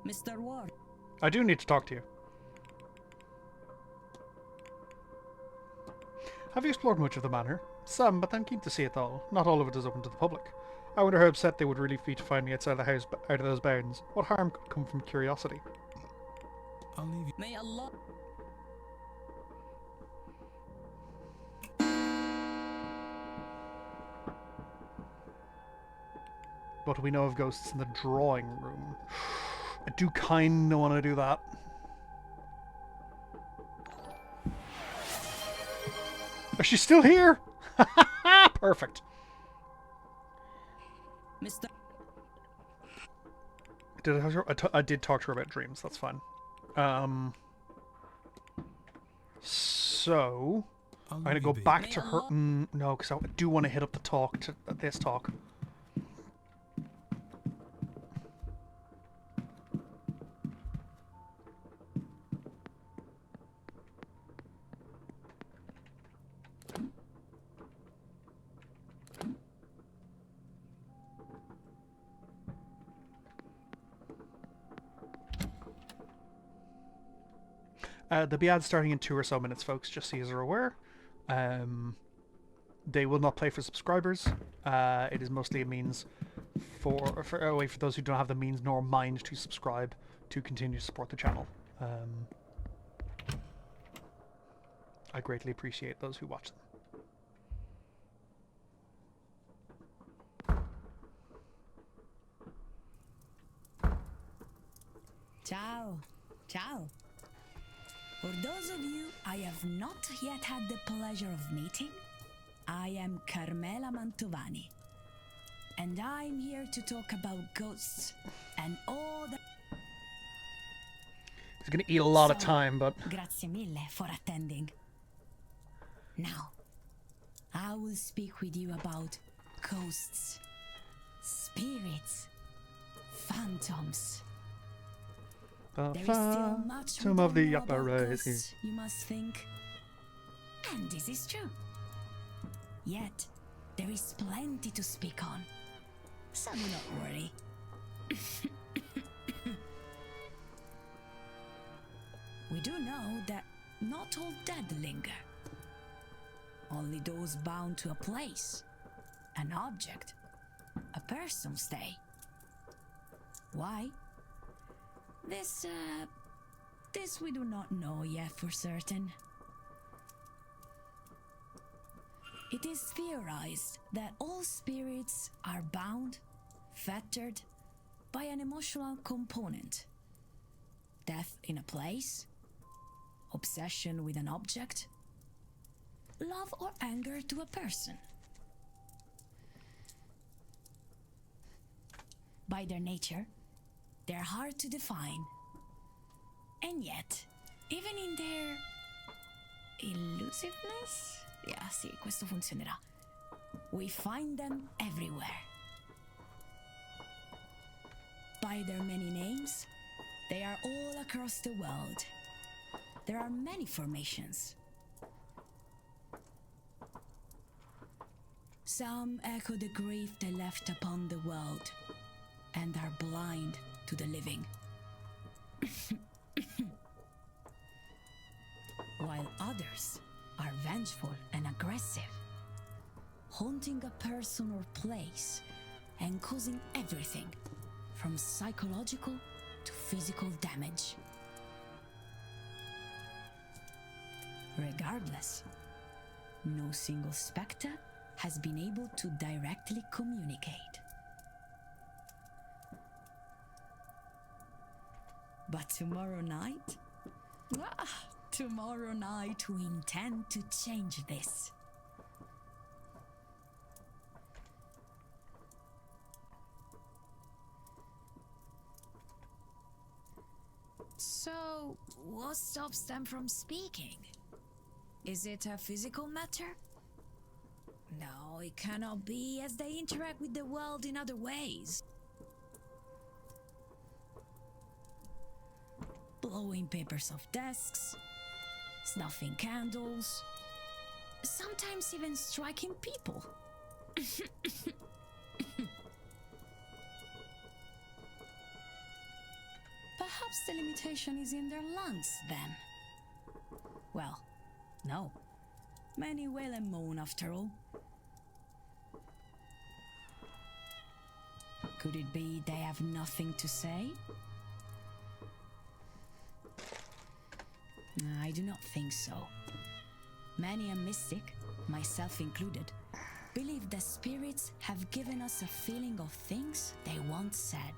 Mr. Ward. I do need to talk to you. Have you explored much of the manor? Some, but I'm keen to see it all. Not all of it is open to the public. I wonder how upset they would really be to find me outside the house, out of those bounds. What harm could come from curiosity? I'll leave you. May Allah. What do we know of ghosts in the drawing room? I do kind of want to do that. Is she still here? Perfect. Mr. I did talk to her about dreams. That's fine. So I'm gonna go back to her. No, because I do want to hit up the talk to this talk. There'll be ads starting in 2 or so minutes, folks, just so you're aware. They will not play for subscribers. It is mostly a means for those who don't have the means nor mind to subscribe to continue to support the channel. I greatly appreciate those who watch them. Ciao. Ciao. For those of you I have not yet had the pleasure of meeting, I am Carmela Mantovani, and I'm here to talk about ghosts and all the... It's going to eat a lot of time, but... Grazie mille for attending. Now, I will speak with you about ghosts, spirits, phantoms. There is still much we don't know about ghosts, you must think. And this is true. Yet, there is plenty to speak on. So do not worry. We do know that not all dead linger. Only those bound to a place, an object, a person stay. Why? This we do not know yet for certain. It is theorized that all spirits are bound, fettered by an emotional component. Death in a place, obsession with an object, love or anger to a person. By their nature, they're hard to define. And yet, even in their elusiveness, yeah, sì, questo funzionerà. We find them everywhere. By their many names, they are all across the world. There are many formations. Some echo the grief they left upon the world and are blind to the living. While others are vengeful and aggressive, haunting a person or place and causing everything from psychological to physical damage. Regardless, no single spectre has been able to directly communicate. But tomorrow night? Tomorrow night we intend to change this. So, what stops them from speaking? Is it a physical matter? No, it cannot be, as they interact with the world in other ways. Blowing papers off desks, snuffing candles, sometimes even striking people. Perhaps the limitation is in their lungs, then. Well, no. Many wail and moan, after all. Could it be they have nothing to say? I do not think so. Many a mystic, myself included, believe that spirits have given us a feeling of things they once said.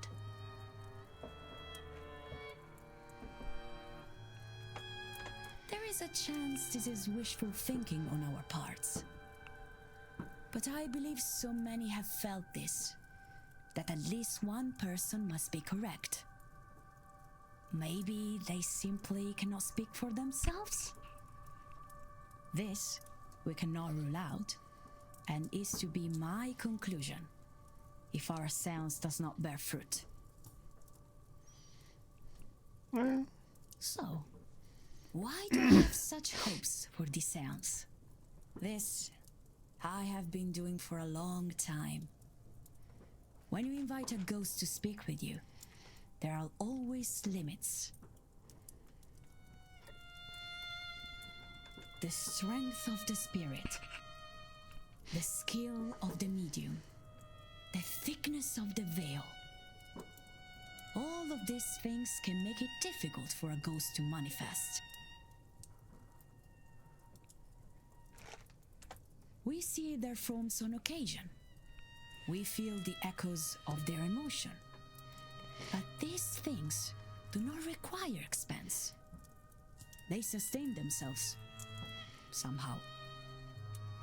is a chance this is wishful thinking on our parts. But I believe so many have felt this, that at least one person must be correct. Maybe they simply cannot speak for themselves? This we cannot rule out, and is to be my conclusion if our seance does not bear fruit. Well. So, why do I have such hopes for this seance? This I have been doing for a long time. When you invite a ghost to speak with you, there are always limits. The strength of the spirit, the skill of the medium, the thickness of the veil. All of these things can make it difficult for a ghost to manifest. We see their forms on occasion. We feel the echoes of their emotion. But these things do not require expense. They sustain themselves, somehow.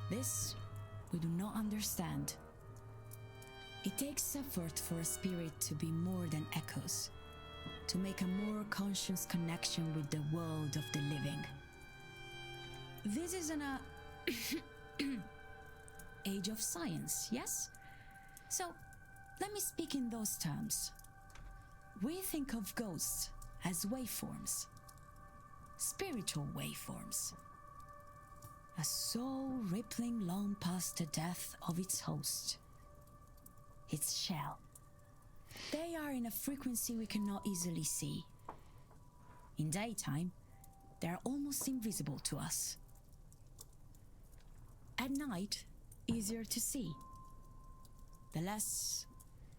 This we do not understand. It takes effort for a spirit to be more than echoes, to make a more conscious connection with the world of the living. This is an age of science, yes? So, let me speak in those terms. We think of ghosts as waveforms, spiritual waveforms. A soul rippling long past the death of its host, its shell. They are in a frequency we cannot easily see. In daytime, they are almost invisible to us. At night, easier to see. The less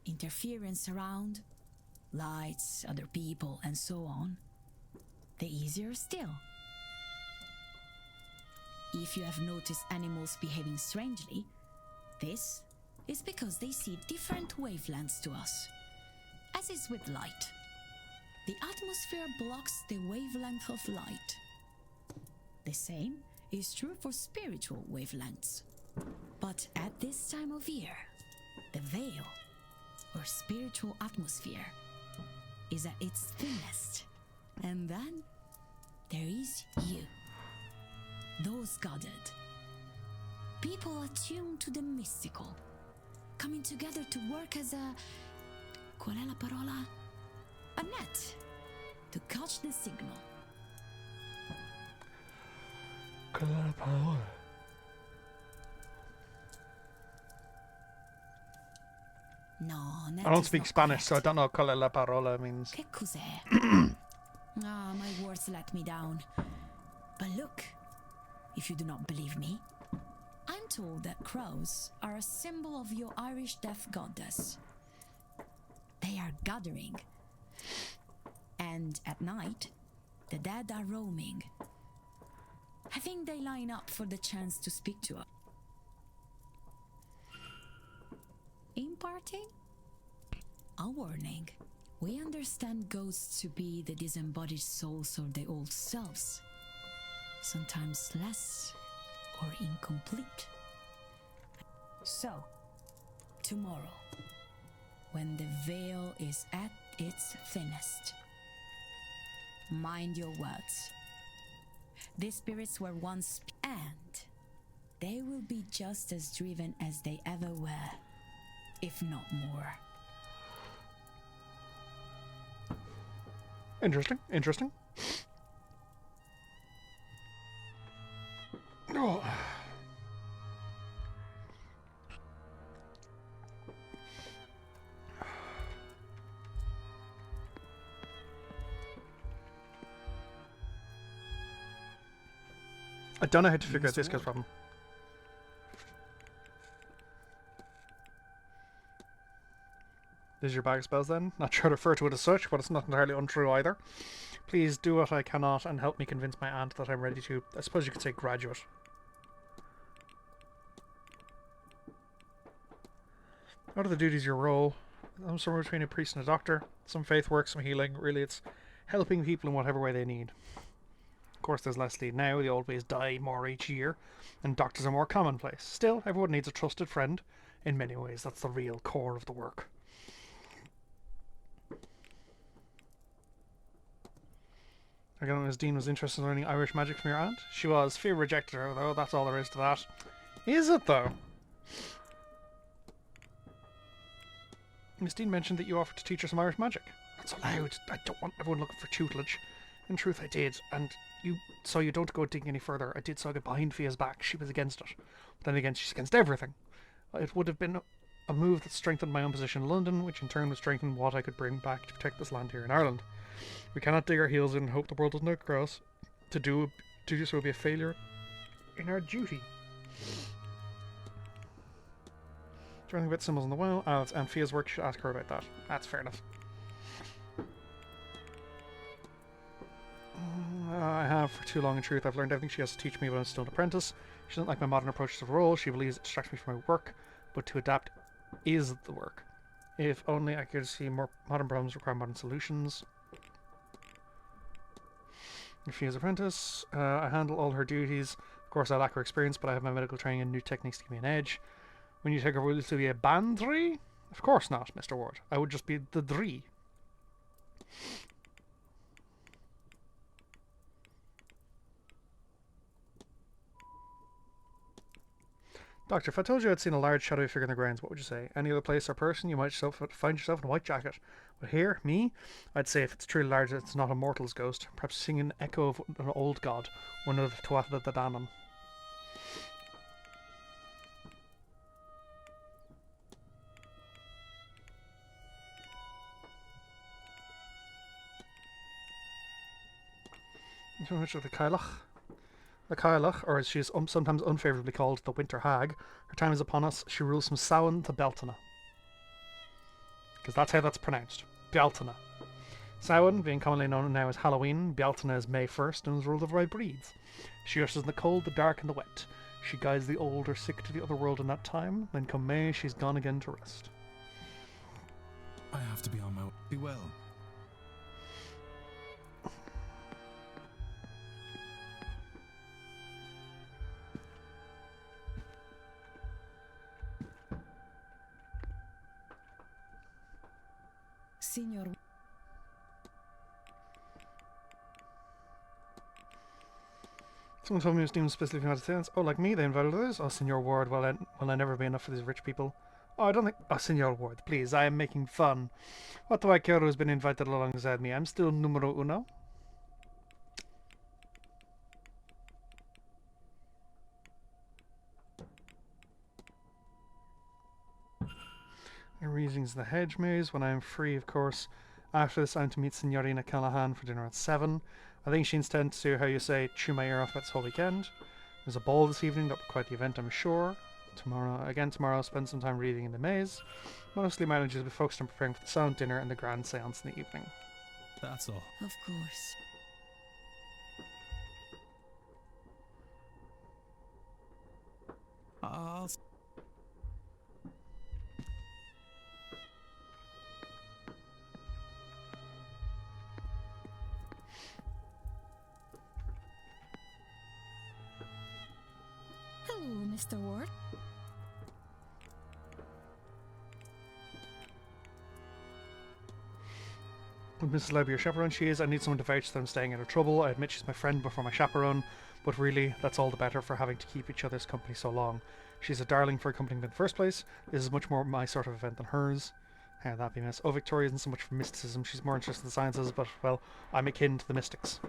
interference around, lights, other people, and so on, the easier still. If you have noticed animals behaving strangely, this is because they see different wavelengths to us, as is with light. The atmosphere blocks the wavelength of light. The same is true for spiritual wavelengths. But at this time of year, the veil, or spiritual atmosphere, is at its thinnest. And then there is you. Those guarded. People attuned to the mystical, coming together to work as a... qual è la parola? A net, to catch the signal. Qual è la parola? No, net I don't is speak not Spanish, so I correct. don't know qual è la parola means. Che cos'è? Ah, my words let me down. But look, if you do not believe me, I'm told that crows are a symbol of your Irish death goddess. They are gathering. And at night, the dead are roaming. I think they line up for the chance to speak to us. Imparting? A warning. We understand ghosts to be the disembodied souls of the old selves, sometimes less or incomplete. So, tomorrow, when the veil is at its thinnest, mind your words. These spirits were once, and they will be just as driven as they ever were, if not more. Interesting, interesting. Oh. I don't know how to figure out this guy's problem. This is your bag of spells then? Not sure to refer to it as such, but it's not entirely untrue either. Please do what I cannot and help me convince my aunt that I'm ready to, I suppose you could say, graduate. What are the duties of your role? I'm somewhere between a priest and a doctor. Some faith work, some healing. Really, it's helping people in whatever way they need. course, there's less lead now. The old ways die more each year, and doctors are more commonplace. Still, everyone needs a trusted friend. In many ways, that's the real core of the work. I don't know, Miss Dean was interested in learning Irish magic from your aunt? She was. Fear rejected her, though. That's all there is to that. Is it, though? Miss Dean mentioned that you offered to teach her some Irish magic. That's allowed. I don't want everyone looking for tutelage. In truth, I did. And so you don't go digging any further. I did so I got behind Fia's back. She was against it. But then again, she's against everything. It would have been a move that strengthened my own position in London, which in turn would strengthen what I could bring back to protect this land here in Ireland. We cannot dig our heels in and hope the world doesn't outgrow us. To do so would be a failure in our duty. Is there anything about symbols on the well? It's Fia's work. You should ask her about that. That's fair enough. I have for too long, in truth. I've learned everything she has to teach me, but I'm still an apprentice. She doesn't like my modern approach to the role. She believes it distracts me from my work, but to adapt is the work. If only I could see more modern problems require modern solutions. If she is apprentice, I handle all her duties. Of course, I lack her experience, but I have my medical training and new techniques to give me an edge. When you take her, will it be a bandry? Of course not, Mr. Ward. I would just be the dree. Doctor, if I told you I'd seen a large shadowy figure in the grounds, what would you say? Any other place or person, you might find yourself in a white jacket. But here, me, I'd say if it's truly large, it's not a mortal's ghost. Perhaps seeing an echo of an old god, one of the Tuatha the Danann. So much of the Kailach. The Kailach, or as she is sometimes unfavourably called, the Winter Hag. Her time is upon us. She rules from Samhain to Beltana. Because that's how that's pronounced. Beltana. Samhain, being commonly known now as Halloween, Beltana is May 1st and is ruled over by breeds. She ushers in the cold, the dark and the wet. She guides the old or sick to the other world in that time. Then come May, she's gone again to rest. I have to be on my way. Be well. Signor. Someone told me it was deemed specifically not a seance. Oh, like me, they invited others? Oh, Signor Ward, will I never be enough for these rich people? Oh, I don't think... Oh, Signor Ward, please, I am making fun. What do I care who's been invited alongside me? I'm still numero uno. Reasons the hedge maze when I am free, of course. After this, I'm to meet Signorina Callahan for dinner at 7. I think she intends to, how you say, chew my ear off this whole weekend. There's a ball this evening, that'll be quite the event, I'm sure. Tomorrow, I'll spend some time reading in the maze. Mostly my energies will be focused on preparing for the silent dinner and the grand seance in the evening. That's all. Of course. I'll... Hello, Mr. Ward. Would Mrs. Levy your chaperone? She is. I need someone to vouch that I'm staying out of trouble. I admit she's my friend before my chaperone, but really, that's all the better for having to keep each other's company so long. She's a darling for accompanying me in the first place. This is much more my sort of event than hers. How that be, miss? Oh, Victoria isn't so much for mysticism. She's more interested in the sciences, but, well, I'm akin to the mystics.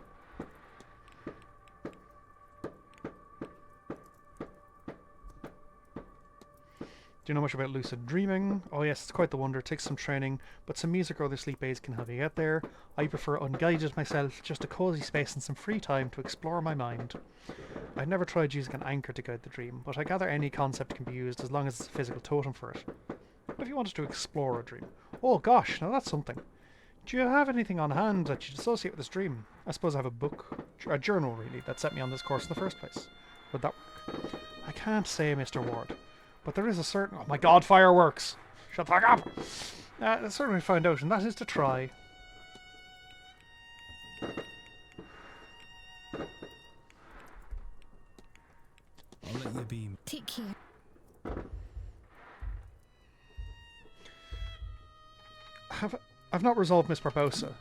Do you know much about lucid dreaming? Oh yes, it's quite the wonder. It takes some training, but some music or other sleep aids can help you get there. I prefer unguided myself, just a cosy space and some free time to explore my mind. I've never tried using an anchor to guide the dream, but I gather any concept can be used as long as it's a physical totem for it. What if you wanted to explore a dream? Oh gosh, now that's something. Do you have anything on hand that you'd associate with this dream? I suppose I have a book, a journal really, that set me on this course in the first place. Would that work? I can't say, Mr. Ward. But there is a certain... Oh my god, fireworks! Shut the fuck up! That's certainly we found out, and that is to try. I've not resolved Miss Barbosa.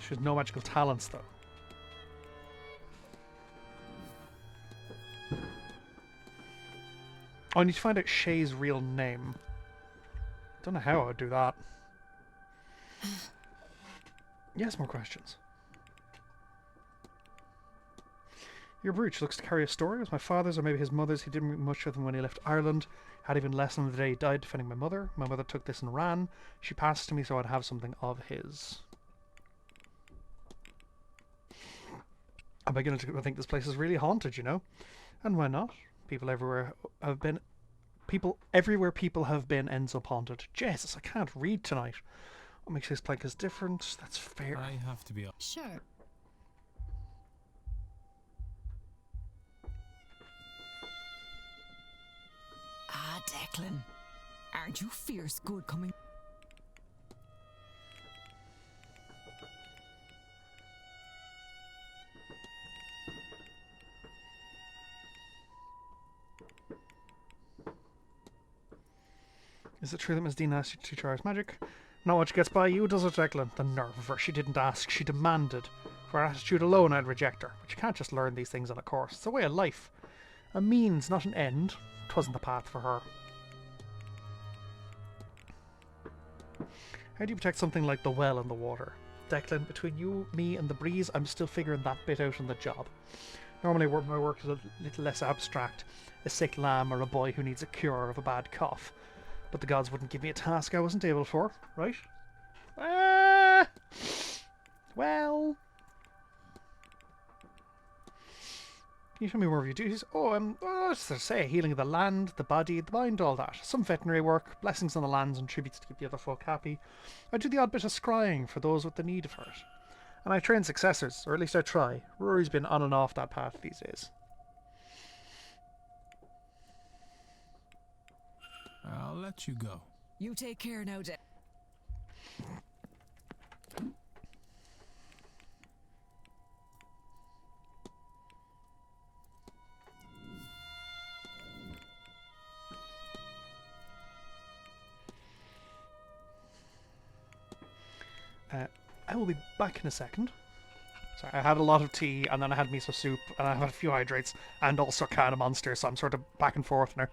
She has no magical talents, though. Oh, I need to find out Shay's real name. Don't know how I would do that. Yes, more questions. Your brooch looks to carry a story. It was my father's or maybe his mother's. He didn't much of them when he left Ireland. Had even less on the day he died defending my mother. My mother took this and ran. She passed it to me so I'd have something of his. I'm beginning to think this place is really haunted, you know? And why not? People everywhere have been ends up haunted. Jesus, I can't read tonight. What makes this plank is different? That's fair. I have to be up. Sure. Ah, Declan. Aren't you fierce good coming? Is it true that Miss Dean asked you to teach her magic? Not much gets by you, does it, Declan? The nerve of her. She didn't ask, she demanded. For her attitude alone, I'd reject her. But you can't just learn these things on a course. It's a way of life. A means, not an end. 'Twasn't the path for her. How do you protect something like the well and the water? Declan, between you, me, and the breeze, I'm still figuring that bit out on the job. Normally my work is a little less abstract. A sick lamb or a boy who needs a cure of a bad cough. But the gods wouldn't give me a task I wasn't able for, right? Well... Can you tell me more of your duties? What's there to say? Healing of the land, the body, the mind, all that. Some veterinary work, blessings on the lands and tributes to keep the other folk happy. I do the odd bit of scrying for those with the need for it. And I train successors, or at least I try. Rory's been on and off that path these days. I'll let you go. You take care now, Declan. I will be back in a second. Sorry, I had a lot of tea, and then I had miso soup, and I had a few hydrates, and also a can of Monster, so I'm sort of back and forth now.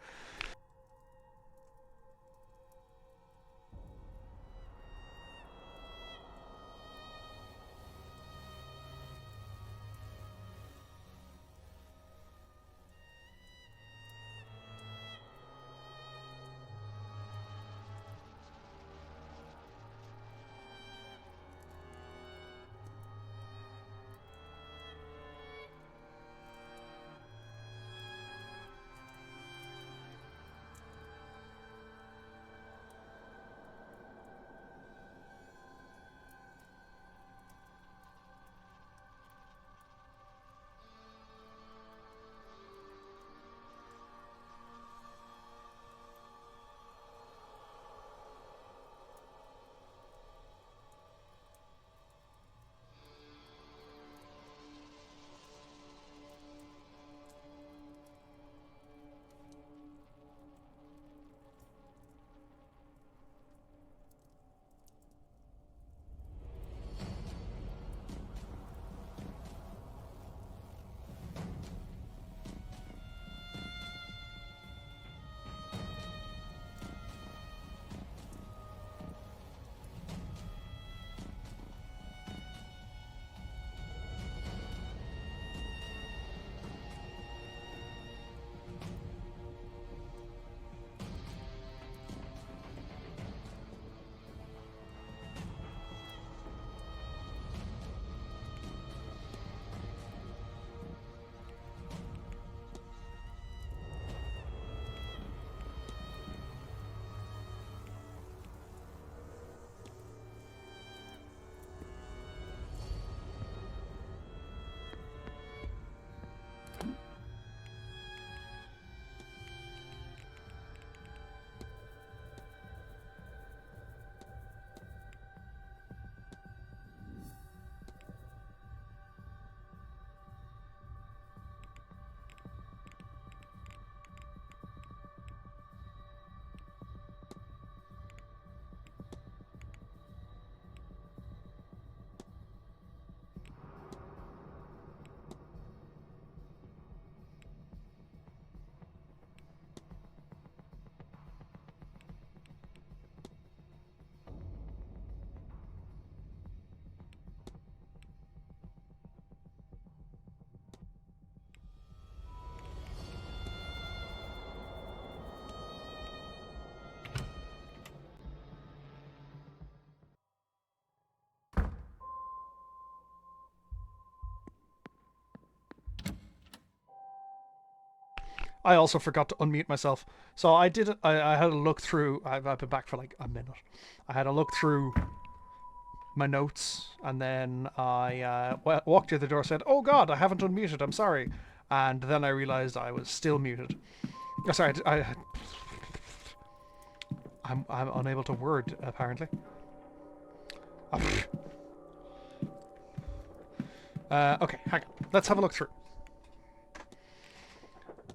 I also forgot to unmute myself. So I did. I had a look through. I've been back for like a minute. I had a look through my notes, and then I walked to the door, said, "Oh God, I haven't unmuted. I'm sorry." And then I realized I was still muted. Oh, sorry, I'm unable to word apparently. Okay, hang on. Let's have a look through.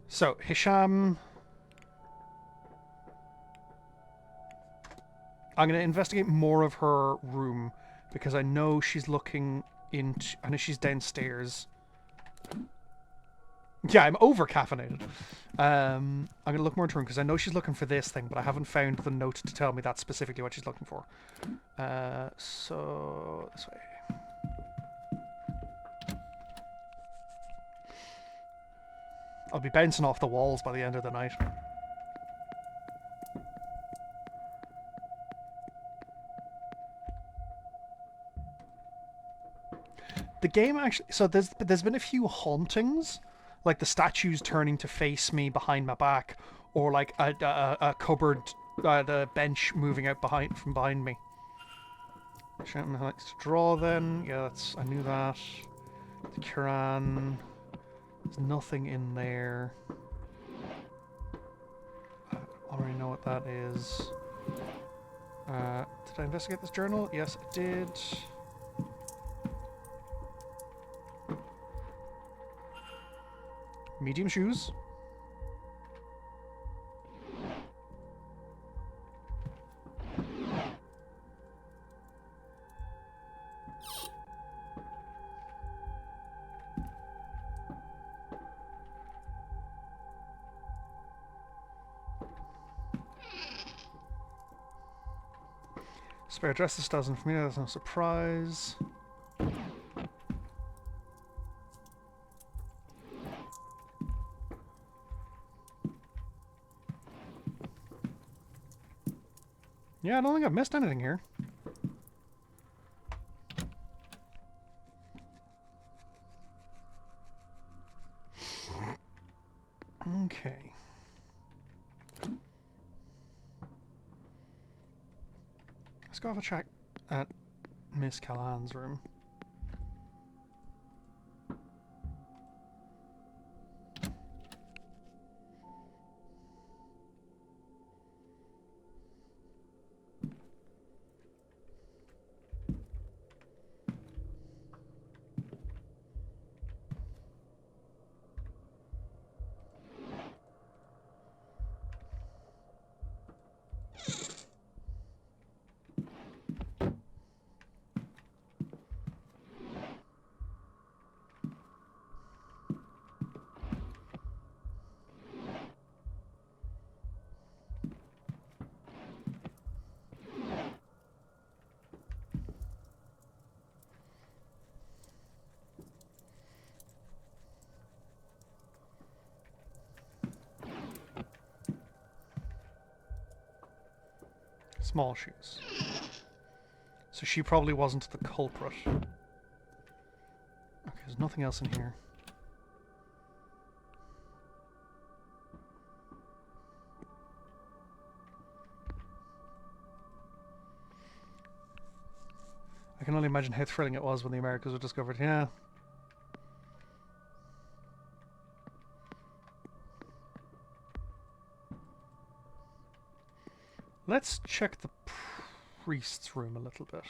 So Hisham. I'm going to investigate more of her room because I know she's looking into. I know she's downstairs. Yeah, I'm over caffeinated. I'm going to look more into her room because I know she's looking for this thing, but I haven't found the note to tell me that's specifically what she's looking for. So this way. I'll be bouncing off the walls by the end of the night. The game actually, so there's been a few hauntings, like the statues turning to face me behind my back, or like a cupboard, the bench moving out from behind me. Shannon likes to draw. Then yeah, I knew that. The Quran. There's nothing in there. I already know what that is. Did I investigate this journal? Yes, I did. Medium shoes. Spare dresses doesn't for me, that's no surprise. Yeah, I don't think I've missed anything here. Okay. Let's go have a check at Miss Callahan's room. Small shoes. So she probably wasn't the culprit. Okay, there's nothing else in here. I can only imagine how thrilling it was when the Americas were discovered. Yeah. Let's check the priest's room a little bit.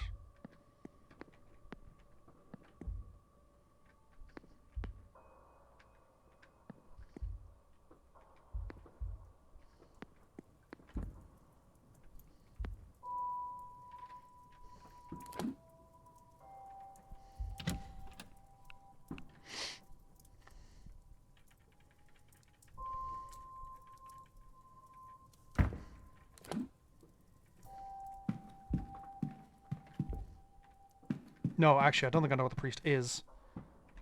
No, actually, I don't think I know what the priest is.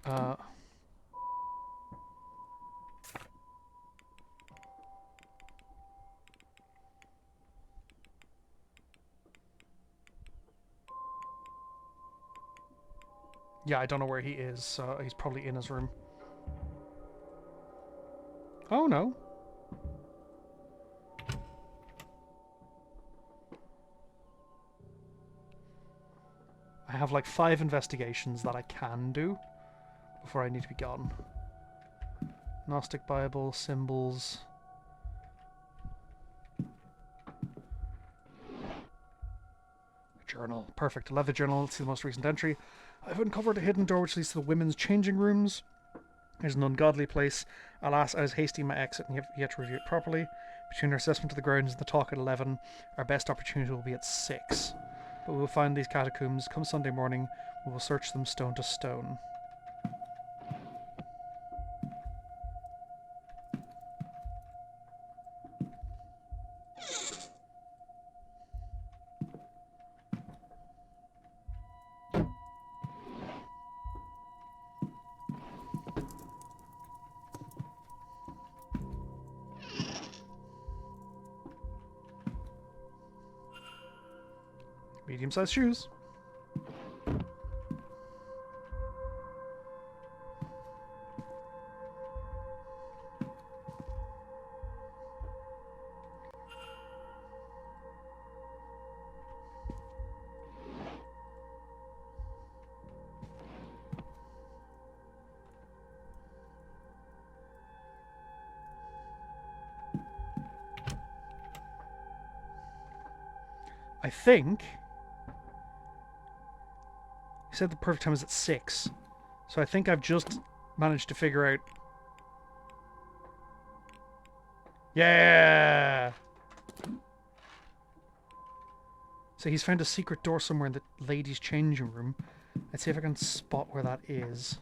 Yeah, I don't know where he is, so he's probably in his room. Oh, no. I have like 5 investigations that I can do before I need to be gone. Gnostic Bible, symbols. Journal. Perfect. I love the journal. Let's see the most recent entry. I've uncovered a hidden door which leads to the women's changing rooms. It's an ungodly place. Alas, I was hasty in my exit and yet to review it properly. Between our assessment of the grounds and the talk at 11, our best opportunity will be at 6. But we will find these catacombs. Come Sunday morning, we will search them stone to stone. Medium-sized shoes. I think he said the perfect time is at 6. So I think I've just managed to figure out. Yeah! So he's found a secret door somewhere in the ladies' changing room. Let's see if I can spot where that is.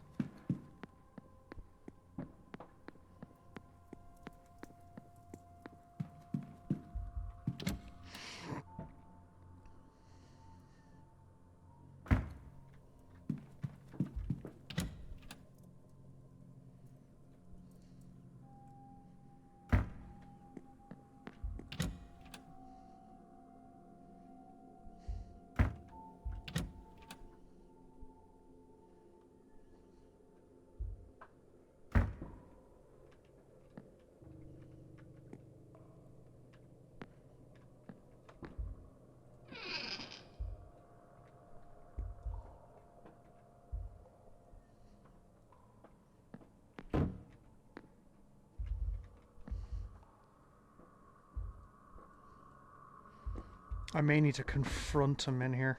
I may need to confront him in here.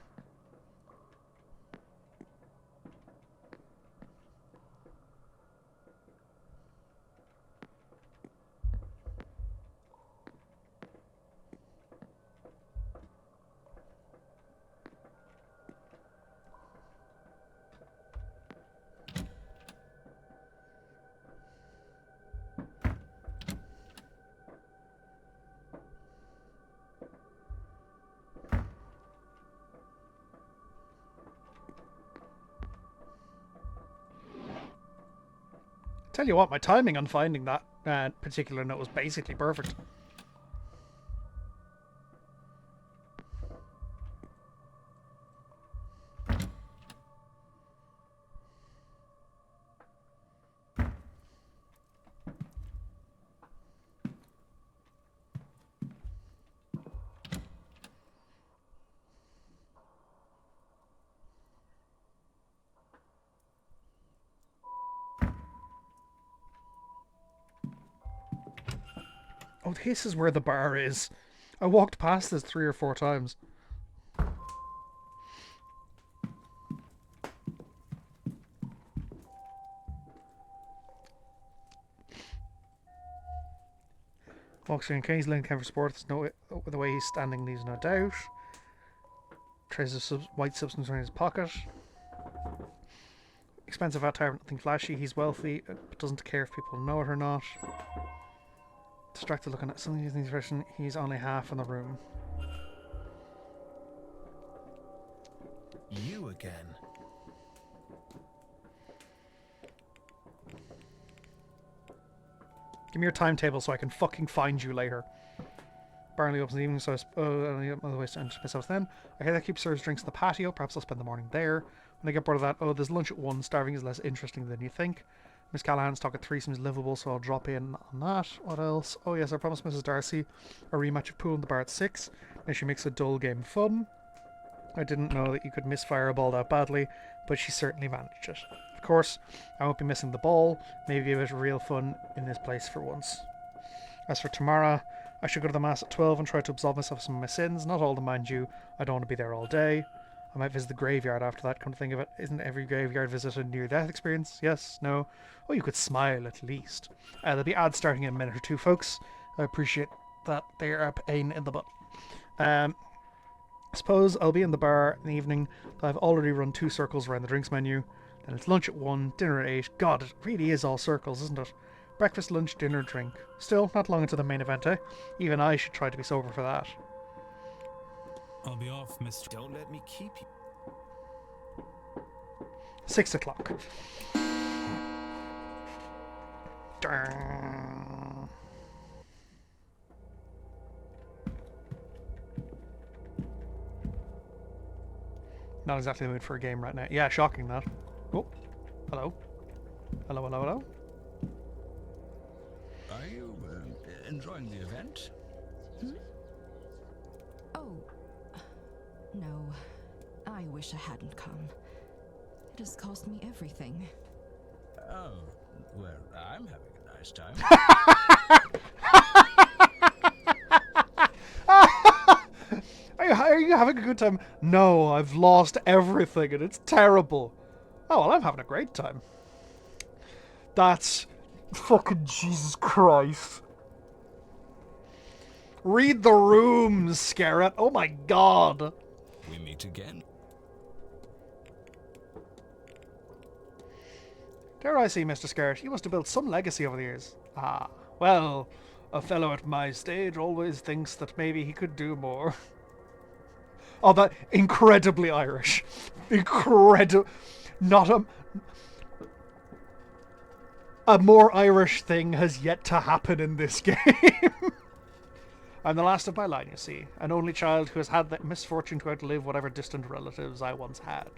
Tell you what, my timing on finding that particular note was basically perfect. Oh, this is where the bar is. I walked past this 3 or 4 times. Walks in King's Lane for sport. The way he's standing leaves no doubt. Traces of white substance in his pocket. Expensive attire, nothing flashy. He's wealthy, but doesn't care if people know it or not. Distracted looking at something using the expression, he's only half in the room. You again. Give me your timetable so I can fucking find you later. Barnley opens the evening, so otherwise to enter myself then. I hear that keep serves drinks in the patio. Perhaps I'll spend the morning there. When I get bored of that, oh, there's lunch at 1. Starving is less interesting than you think. Miss Callahan's talk at 3 seems livable, so I'll drop in on that. What else? Oh yes, I promised Mrs. Darcy a rematch of pool in the bar at 6. Now she makes a dull game fun. I didn't know that you could misfire a ball that badly, but she certainly managed it. Of course, I won't be missing the ball. Maybe give it real fun in this place for once. As for tomorrow, I should go to the mass at 12 and try to absolve myself of some of my sins. Not all of them, mind you. I don't want to be there all day. I might visit the graveyard after that, come to think of it. Isn't every graveyard visit a near-death experience? Yes? No? Oh, you could smile at least. There'll be ads starting in a minute or two, folks. I appreciate that. They are a pain in the butt. I suppose I'll be in the bar in the evening. I've already run 2 circles around the drinks menu. Then it's lunch at 1, dinner at 8. God, it really is all circles, isn't it? Breakfast, lunch, dinner, drink. Still, not long into the main event, eh? Even I should try to be sober for that. I'll be off, Mr. Don't let me keep you. 6 o'clock. Darn. Not exactly the mood for a game right now. Yeah, shocking that. Oh, hello. Hello, hello, hello. Are you enjoying the event? Oh, no. I wish I hadn't come. It has cost me everything. Oh, well, I'm having a nice time. Are you having a good time? No, I've lost everything and it's terrible. Oh, well, I'm having a great time. That's fucking Jesus Christ. Read the rooms, Scarrett. Oh my god. We meet again. Dare I say, Mr. Scarrett, you must have built some legacy over the years. Ah, well, a fellow at my stage always thinks that maybe he could do more. Oh, that incredibly Irish. Not a more Irish thing has yet to happen in this game. I'm the last of my line, you see, an only child who has had the misfortune to outlive whatever distant relatives I once had.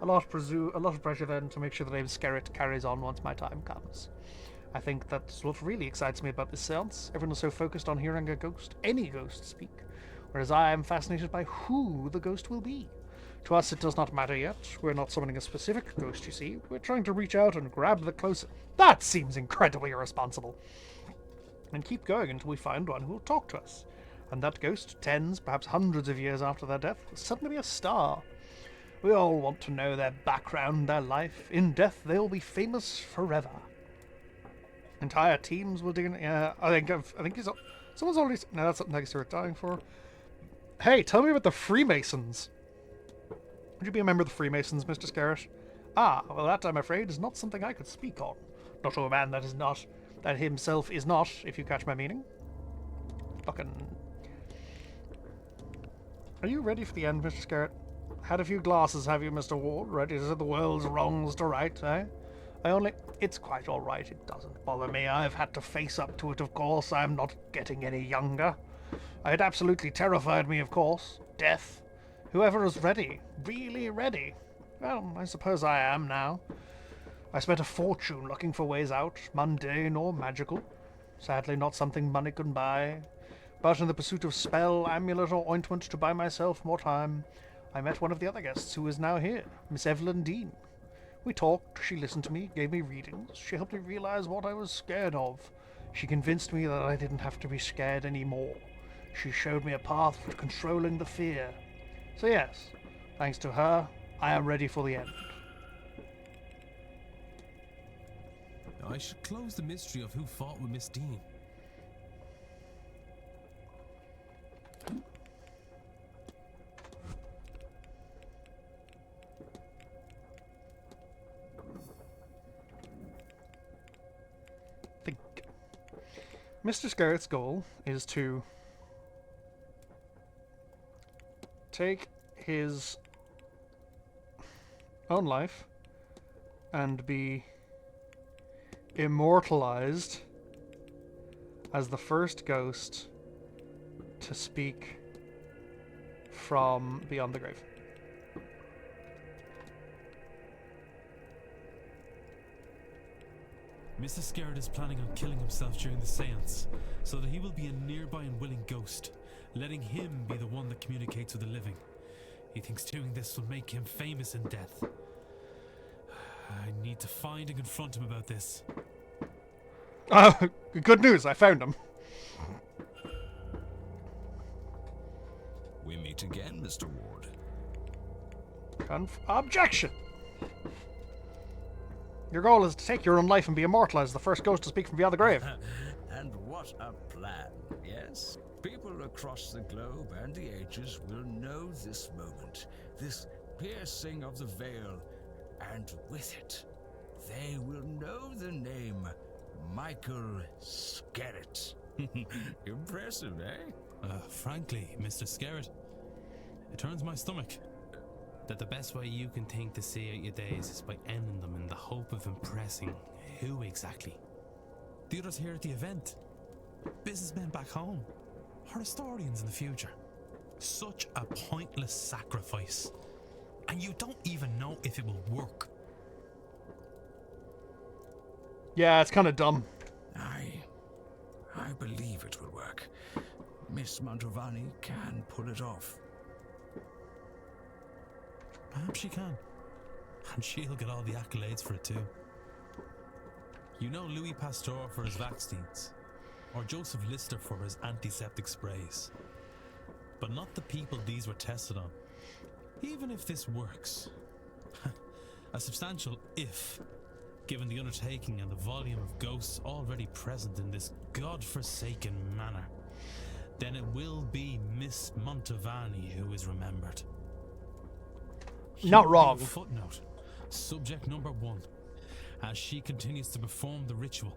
A lot of pressure then to make sure the name Scarrett carries on once my time comes. I think that's what really excites me about this seance. Everyone is so focused on hearing a ghost, any ghost, speak, whereas I am fascinated by who the ghost will be. To us, it does not matter yet. We're not summoning a specific ghost, you see. We're trying to reach out and grab the closest. That seems incredibly irresponsible. And keep going until we find one who will talk to us. And that ghost, tens, perhaps hundreds of years after their death, will suddenly be a star. We all want to know their background, their life. In death, they'll be famous forever. Entire teams will dig in. Yeah, I think he's. Someone's already. No, that's something next to it dying for. Hey, tell me about the Freemasons. Would you be a member of the Freemasons, Mr. Scarrett? Ah, well, that, I'm afraid, is not something I could speak on. Not to a man that is not. That himself is not, if you catch my meaning. Fucking. Are you ready for the end, Mr. Scarrett? Had a few glasses, have you, Mr. Ward? Ready to set the world's wrongs to right, eh? It's quite all right. It doesn't bother me. I've had to face up to it, of course. I'm not getting any younger. It absolutely terrified me, of course. Death. Whoever is ready. Really ready. Well, I suppose I am now. I spent a fortune looking for ways out, mundane or magical. Sadly, not something money can buy. But in the pursuit of spell, amulet, or ointment to buy myself more time, I met one of the other guests who is now here, Miss Evelyn Dean. We talked, she listened to me, gave me readings, she helped me realize what I was scared of. She convinced me that I didn't have to be scared anymore. She showed me a path for controlling the fear. So yes, thanks to her, I am ready for the end. I should close the mystery of who fought with Miss Dean. Mr. Scarrett's goal is to take his own life and be immortalized as the first ghost to speak from beyond the grave. Mr. Scarrett is planning on killing himself during the seance, so that he will be a nearby and willing ghost, letting him be the one that communicates with the living. He thinks doing this will make him famous in death. I need to find and confront him about this. Good news, I found him. We meet again, Mr. Ward. Objection! Your goal is to take your own life and be immortal as the first ghost to speak from beyond the grave. And what a plan, yes? People across the globe and the ages will know this moment, this piercing of the veil, and with it, they will know the name Michael Skerritt. Impressive, eh? Frankly, Mr. Skerritt, it turns my stomach that the best way you can think to see out your days is by ending them in the hope of impressing who exactly? The others here at the event? Businessmen back home? Or historians in the future? Such a pointless sacrifice. And you don't even know if it will work. Yeah, it's kind of dumb. I believe it will work. Miss Mantovani can pull it off. Perhaps she can. And she'll get all the accolades for it too. You know Louis Pasteur for his vaccines, or Joseph Lister for his antiseptic sprays. But not the people these were tested on. Even if this works, a substantial if, given the undertaking and the volume of ghosts already present in this god-forsaken manor, then it will be Miss Mantovani who is remembered. Not wrong. Footnote. Subject number 1. As she continues to perform the ritual,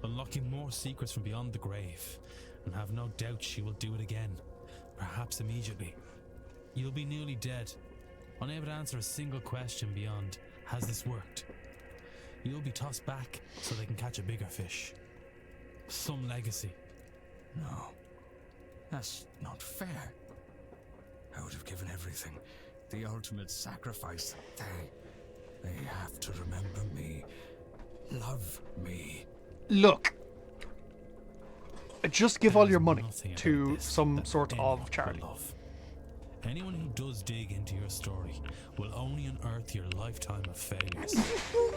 unlocking more secrets from beyond the grave, and have no doubt she will do it again, perhaps immediately. You'll be nearly dead, unable to answer a single question beyond, has this worked? You'll be tossed back so they can catch a bigger fish. Some legacy. No, that's not fair. I would have given everything. The ultimate sacrifice. They have to remember me. Love me. Look. Just give all your money to some sort of charity. Anyone who does dig into your story will only unearth your lifetime of failures.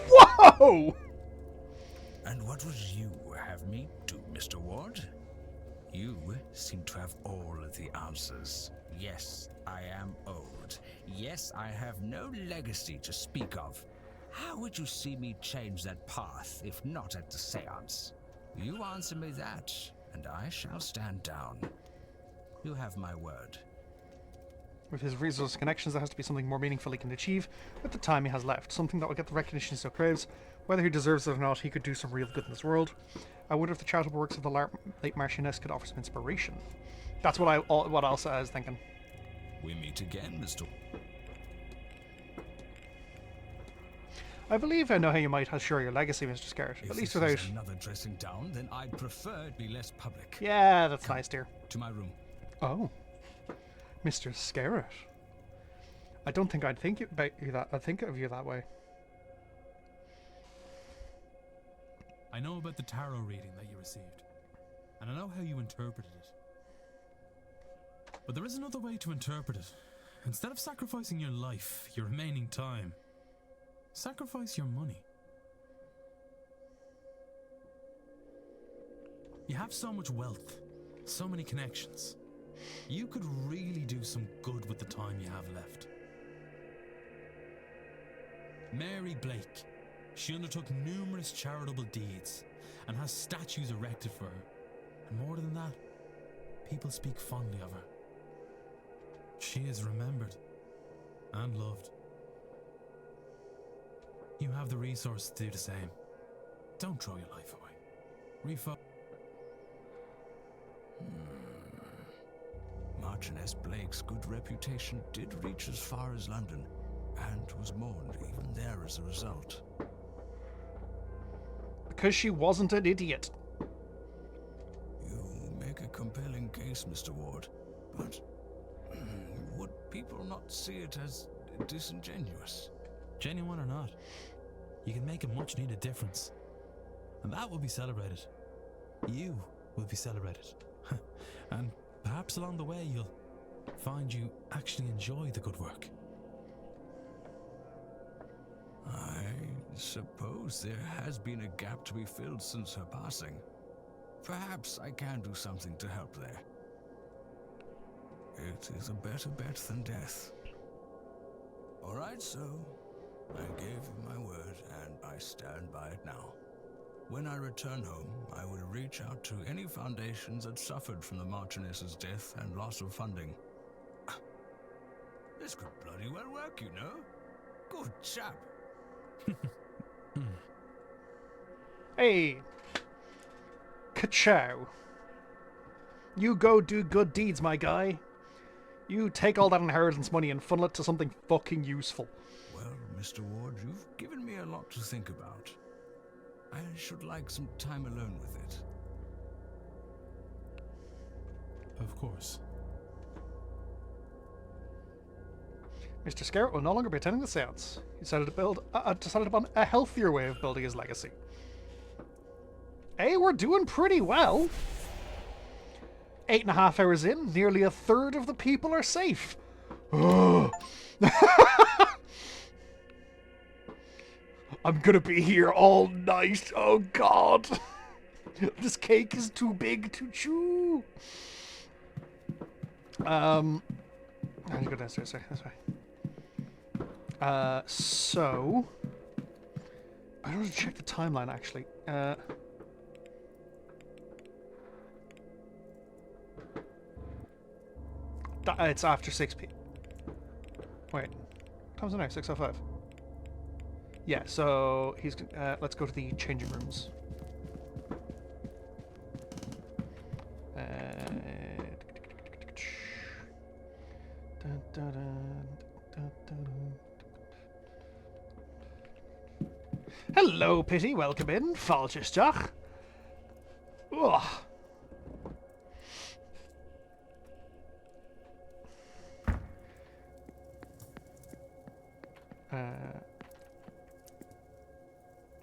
Whoa! And what would you have me do, Mr. Ward? You seem to have all of the answers. Yes, I am old. Yes, I have no legacy to speak of. How would you see me change that path, if not at the seance? You answer me that, and I shall stand down. You have my word. With his resource connections, there has to be something more meaningful he can achieve with the time he has left. Something that will get the recognition he so craves. Whether he deserves it or not, he could do some real good in this world. I wonder if the charitable works of the late Marchioness could offer some inspiration. That's what else I was thinking. We meet again, Mr. I believe I know how you might assure your legacy, Mr. Skerritt. At least without another dressing down, then I'd prefer it be less public. Yeah, that's nice, dear. To my room. Oh, Mr. Skerritt. I don't think I'd think about you that. I'd think of you that way. I know about the tarot reading that you received, and I know how you interpreted it. But there is another way to interpret it. Instead of sacrificing your life, your remaining time, sacrifice your money. You have so much wealth, so many connections. You could really do some good with the time you have left. Mary Blake, she undertook numerous charitable deeds and has statues erected for her. And more than that, people speak fondly of her. She is remembered and loved. You have the resources to do the same. Don't throw your life away. Marchioness Blake's good reputation did reach as far as London, and was mourned even there as a result. Because she wasn't an idiot. You make a compelling case, Mr. Ward, but would people not see it as disingenuous? Genuine or not, you can make a much needed difference. And that will be celebrated. You will be celebrated. And perhaps along the way find you actually enjoy the good work. I suppose there has been a gap to be filled since her passing. Perhaps I can do something to help there. It is a better bet than death. All right, so I gave you my word, and I stand by it now. When I return home, I will reach out to any foundations that suffered from the Marchioness's death and loss of funding. This could bloody well work, you know. Good chap. Hey, ka-chow. You go do good deeds, my guy. You take all that inheritance money and funnel it to something fucking useful. Well, Mr. Ward, you've given me a lot to think about. I should like some time alone with it. Of course. Mr. Scarrett will no longer be attending the seance. He decided upon a healthier way of building his legacy. Hey, we're doing pretty well. 8.5 hours in, nearly a third of the people are safe. I'm gonna be here all night. Oh God. This cake is too big to chew. I need to go downstairs. Sorry, that's fine. So I don't want to check the timeline actually. It's after 6 p.m. Wait, what time's it now? 6:05. Yeah, so he's. Let's go to the changing rooms. Hello, Pity. Welcome in. Falchistach. Ugh.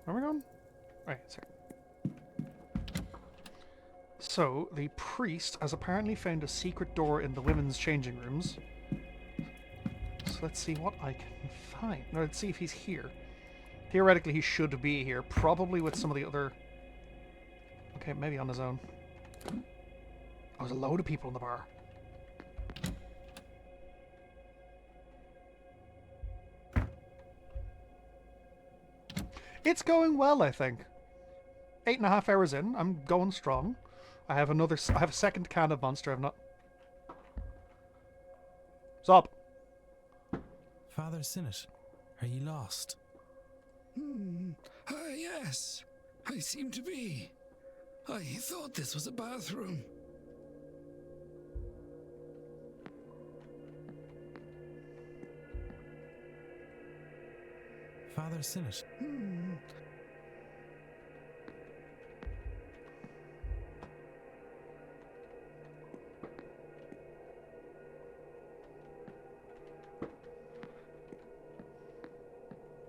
Where are we going? Right, sorry. So, the priest has apparently found a secret door in the women's changing rooms. So let's see what I can find. No, let's see if he's here. Theoretically, he should be here. Probably with some of the other... Okay, maybe on his own. Oh, there's a load of people in the bar. It's going well, I think. 8.5 hours in, I'm going strong. I have a second can of Monster. I've not. Stop. Father Sinnott, are you lost? Yes, I seem to be. I thought this was a bathroom. Father Sinnott.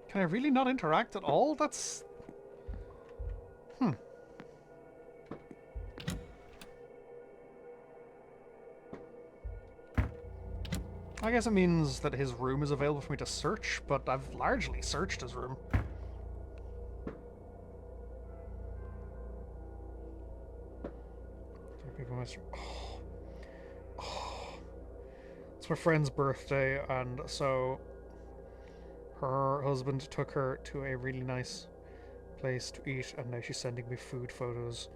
Can I really not interact at all? That's... I guess it means that his room is available for me to search, but I've largely searched his room. It's my friend's birthday, and so her husband took her to a really nice place to eat, and now she's sending me food photos,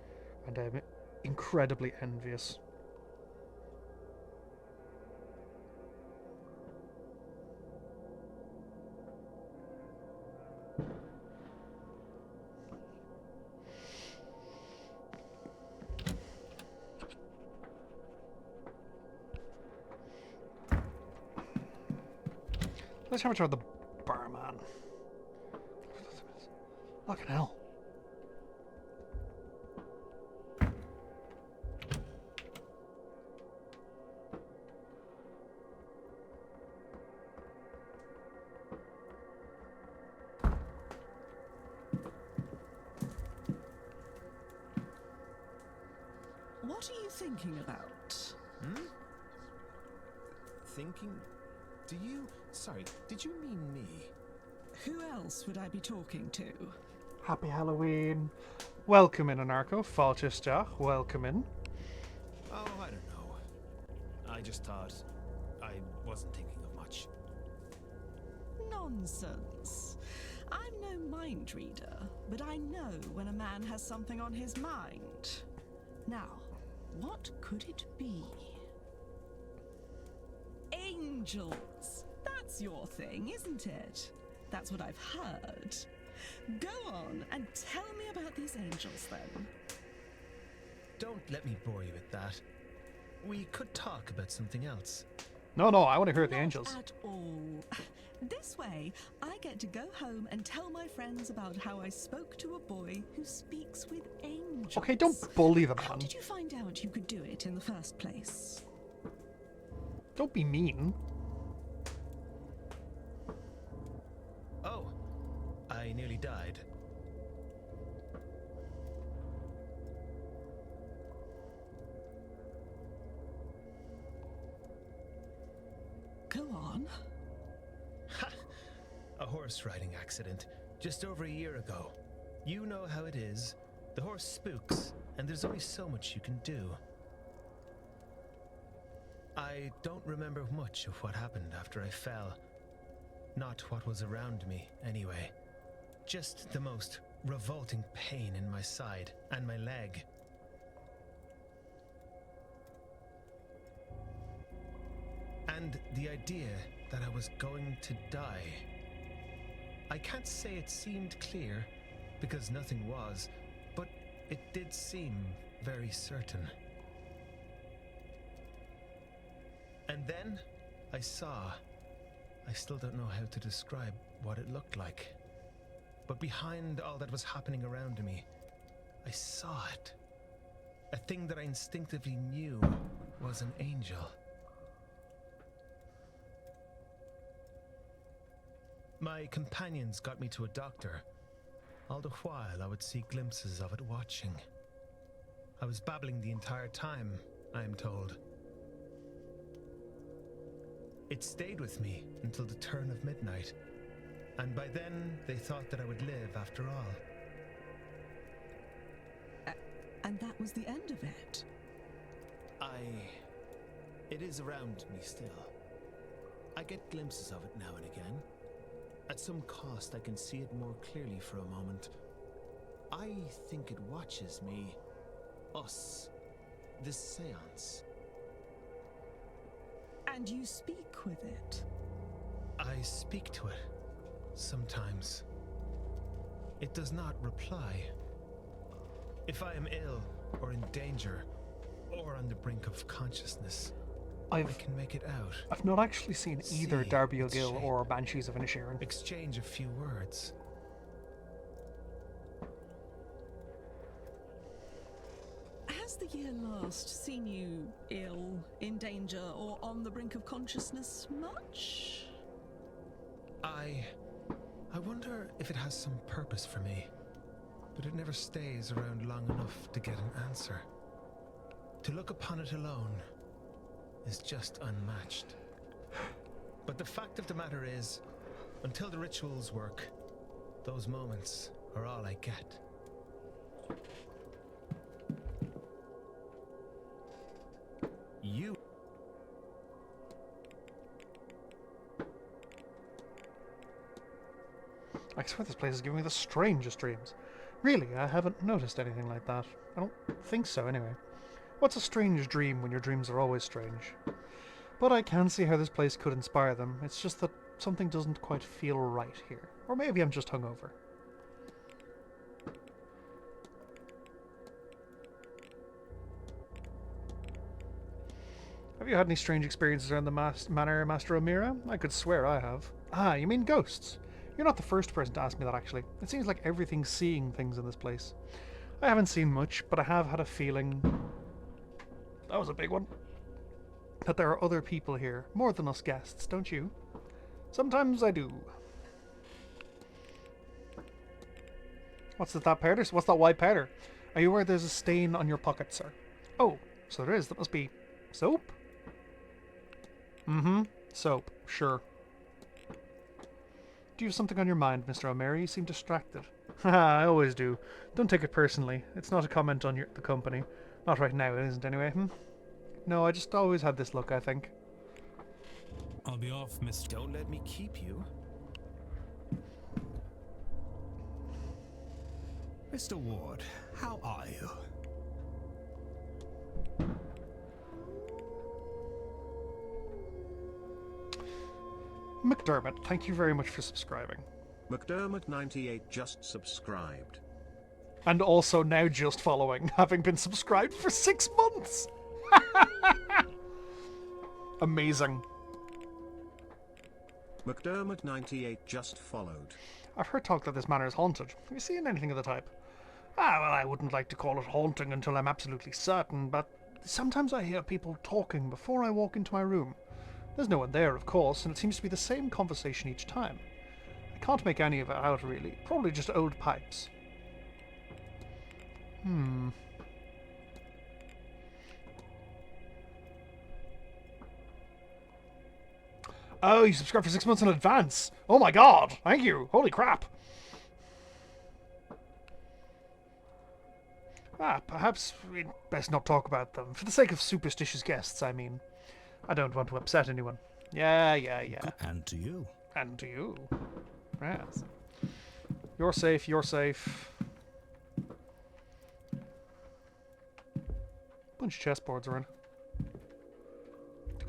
and I'm incredibly envious. Let's have a chat with the barman. Fucking hell. What are you thinking about? thinking... Do you... Sorry, did you mean me? Who else would I be talking to? Happy Halloween. Welcome in, Anarcho. Falchistach, welcome in. Oh, I don't know. I just thought I wasn't thinking of much. Nonsense. I'm no mind reader, but I know when a man has something on his mind. Now, what could it be? Angels. That's your thing, isn't it? That's what I've heard. Go on and tell me about these angels, then. Don't let me bore you with that. We could talk about something else. No, I want to hear the angels. Not at all. This way, I get to go home and tell my friends about how I spoke to a boy who speaks with angels. Okay, don't bully the man. How did you find out you could do it in the first place? Don't be mean. Oh, I nearly died. Go on. Ha! A horse riding accident, just over a year ago. You know how it is. The horse spooks, and there's only so much you can do. I don't remember much of what happened after I fell. Not what was around me, anyway. Just the most revolting pain in my side and my leg. And the idea that I was going to die. I can't say it seemed clear, because nothing was, but it did seem very certain. And then I saw. I still don't know how to describe what it looked like. But behind all that was happening around me, I saw it. A thing that I instinctively knew was an angel. My companions got me to a doctor. All the while I would see glimpses of it watching. I was babbling the entire time, I am told. It stayed with me until the turn of midnight, and by then they thought that I would live after all. And that was the end of it? It is around me still. I get glimpses of it now and again. At some cost, I can see it more clearly for a moment. I think it watches me. Us. This seance. And you speak with it? I speak to it. Sometimes. It does not reply. If I am ill, or in danger, or on the brink of consciousness, I can make it out. I've not actually seen either Darby O'Gill or Banshees of Inisherin. Exchange a few words. Has the year last seen you ill, in danger, or on the brink of consciousness much? I wonder if it has some purpose for me, but it never stays around long enough to get an answer. To look upon it alone is just unmatched. But the fact of the matter is, until the rituals work, those moments are all I get. You... I swear this place is giving me the strangest dreams. Really, I haven't noticed anything like that. I don't think so, anyway. What's a strange dream when your dreams are always strange? But I can see how this place could inspire them. It's just that something doesn't quite feel right here. Or maybe I'm just hungover. Have you had any strange experiences around the Manor, Master O'Meara? I could swear I have. Ah, you mean ghosts? You're not the first person to ask me that, actually. It seems like everything's seeing things in this place. I haven't seen much, but I have had a feeling... That was a big one. That there are other people here, more than us guests, don't you? Sometimes I do. What's that powder? What's that white powder? Are you aware there's a stain on your pocket, sir? Oh, so there is. That must be soap? Mm-hmm. Soap. Sure. Do you have something on your mind, Mr. O'Mary? You seem distracted. Haha, I always do. Don't take it personally. It's not a comment on the company. Not right now, it isn't anyway, No, I just always had this look, I think. I'll be off, Mr. Don't let me keep you. Mr. Ward, how are you? McDermott, thank you very much for subscribing. McDermott98 just subscribed. And also now just following, having been subscribed for 6 months! Amazing. McDermott98 just followed. I've heard talk that this manor is haunted. Have you seen anything of the type? Ah, well, I wouldn't like to call it haunting until I'm absolutely certain, but sometimes I hear people talking before I walk into my room. There's no one there, of course, and it seems to be the same conversation each time. I can't make any of it out, really. Probably just old pipes. Oh, you subscribed for 6 months in advance! Oh my god! Thank you! Holy crap! Ah, perhaps we'd best not talk about them. For the sake of superstitious guests, I mean. I don't want to upset anyone. Yeah. And to you. And to you. Yes. You're safe, you're safe. Bunch of chessboards around.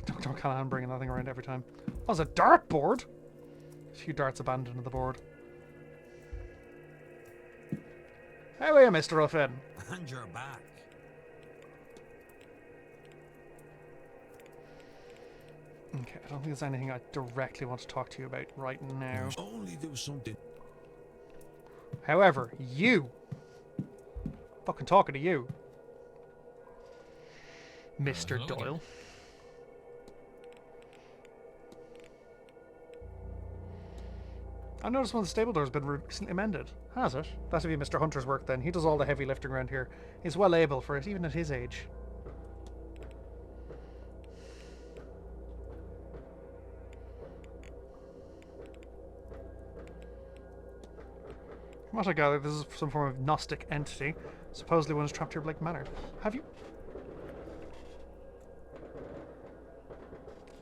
Dr. Callahan bringing that thing around every time. Oh, it's a dartboard! A few darts abandoned on the board. How are you, Mr. Ruffin? And you're back. Okay, I don't think there's anything I directly want to talk to you about right now. Only do something. However, you. Fucking talking to you. Mr. Doyle. I noticed one of the stable doors has been recently amended. Has it? That'll be Mr. Hunter's work then. He does all the heavy lifting around here. He's well able for it, even at his age. From what I gather, this is some form of Gnostic entity. Supposedly one is trapped here like Manor. Have you...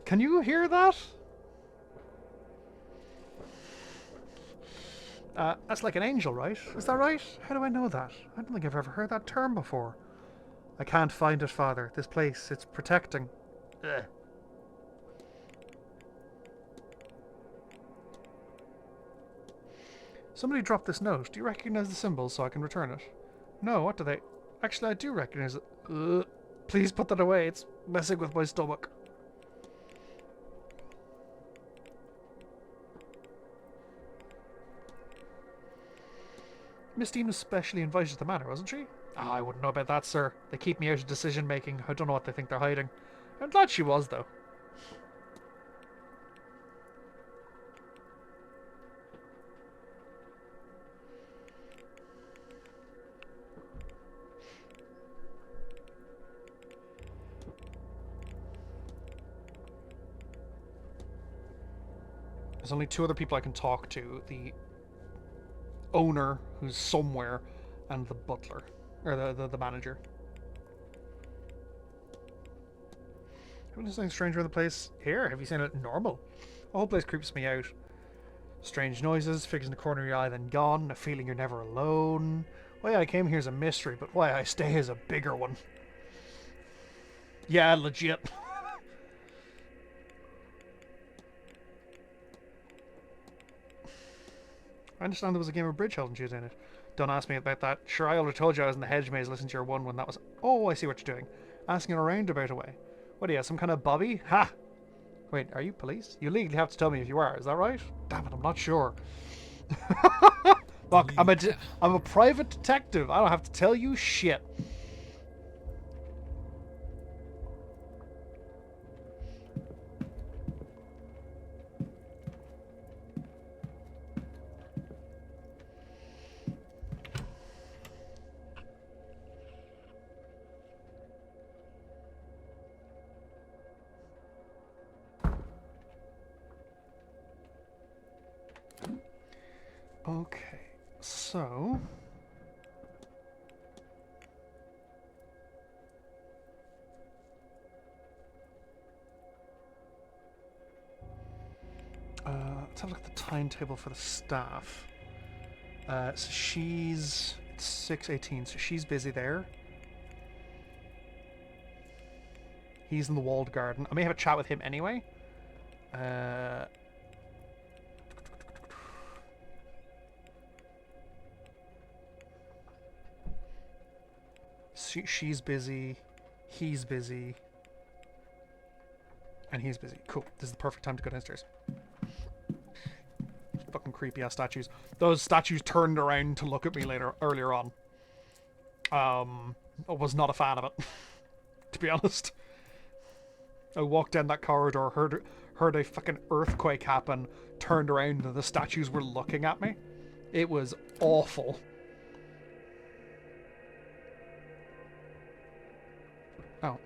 Can you hear that? That's like an angel, right? Is that right? How do I know that? I don't think I've ever heard that term before. I can't find it, Father. This place, it's protecting. Ugh. Somebody dropped this note. Do you recognize the symbols so I can return it? No, what do they... Actually, I do recognize it. Ugh. Please put that away. It's messing with my stomach. Miss Dean was specially invited to the manor, wasn't she? Oh, I wouldn't know about that, sir. They keep me out of decision-making. I don't know what they think they're hiding. I'm glad she was, though. There's only two other people I can talk to. The owner, who's somewhere, and the butler. Or the manager. Haven't you seen anything strange around the place? Here, have you seen it? Normal. The whole place creeps me out. Strange noises, figures in the corner of your eye then gone, a feeling you're never alone. Why I came here is a mystery, but why I stay is a bigger one. Yeah, legit. I understand there was a game of bridge held on Tuesday night. Don't ask me about that. Sure, I already told you I was in the hedge maze listening to your one when that was... Oh, I see what you're doing. Asking in a roundabout way. What are you, some kind of bobby? Ha! Wait, are you police? You legally have to tell me if you are, is that right? Damn it, I'm not sure. Look, I'm a private detective. I don't have to tell you shit. Okay, so... let's have a look at the timetable for the staff. So she's 6:18, so she's busy there. He's in the walled garden. I may have a chat with him anyway. She's busy. He's busy. And he's busy. Cool. This is the perfect time to go downstairs. Fucking creepy ass statues. Those statues turned around to look at me earlier on. I was not a fan of it, to be honest. I walked down that corridor, heard a fucking earthquake happen, turned around, and the statues were looking at me. It was awful. Oh.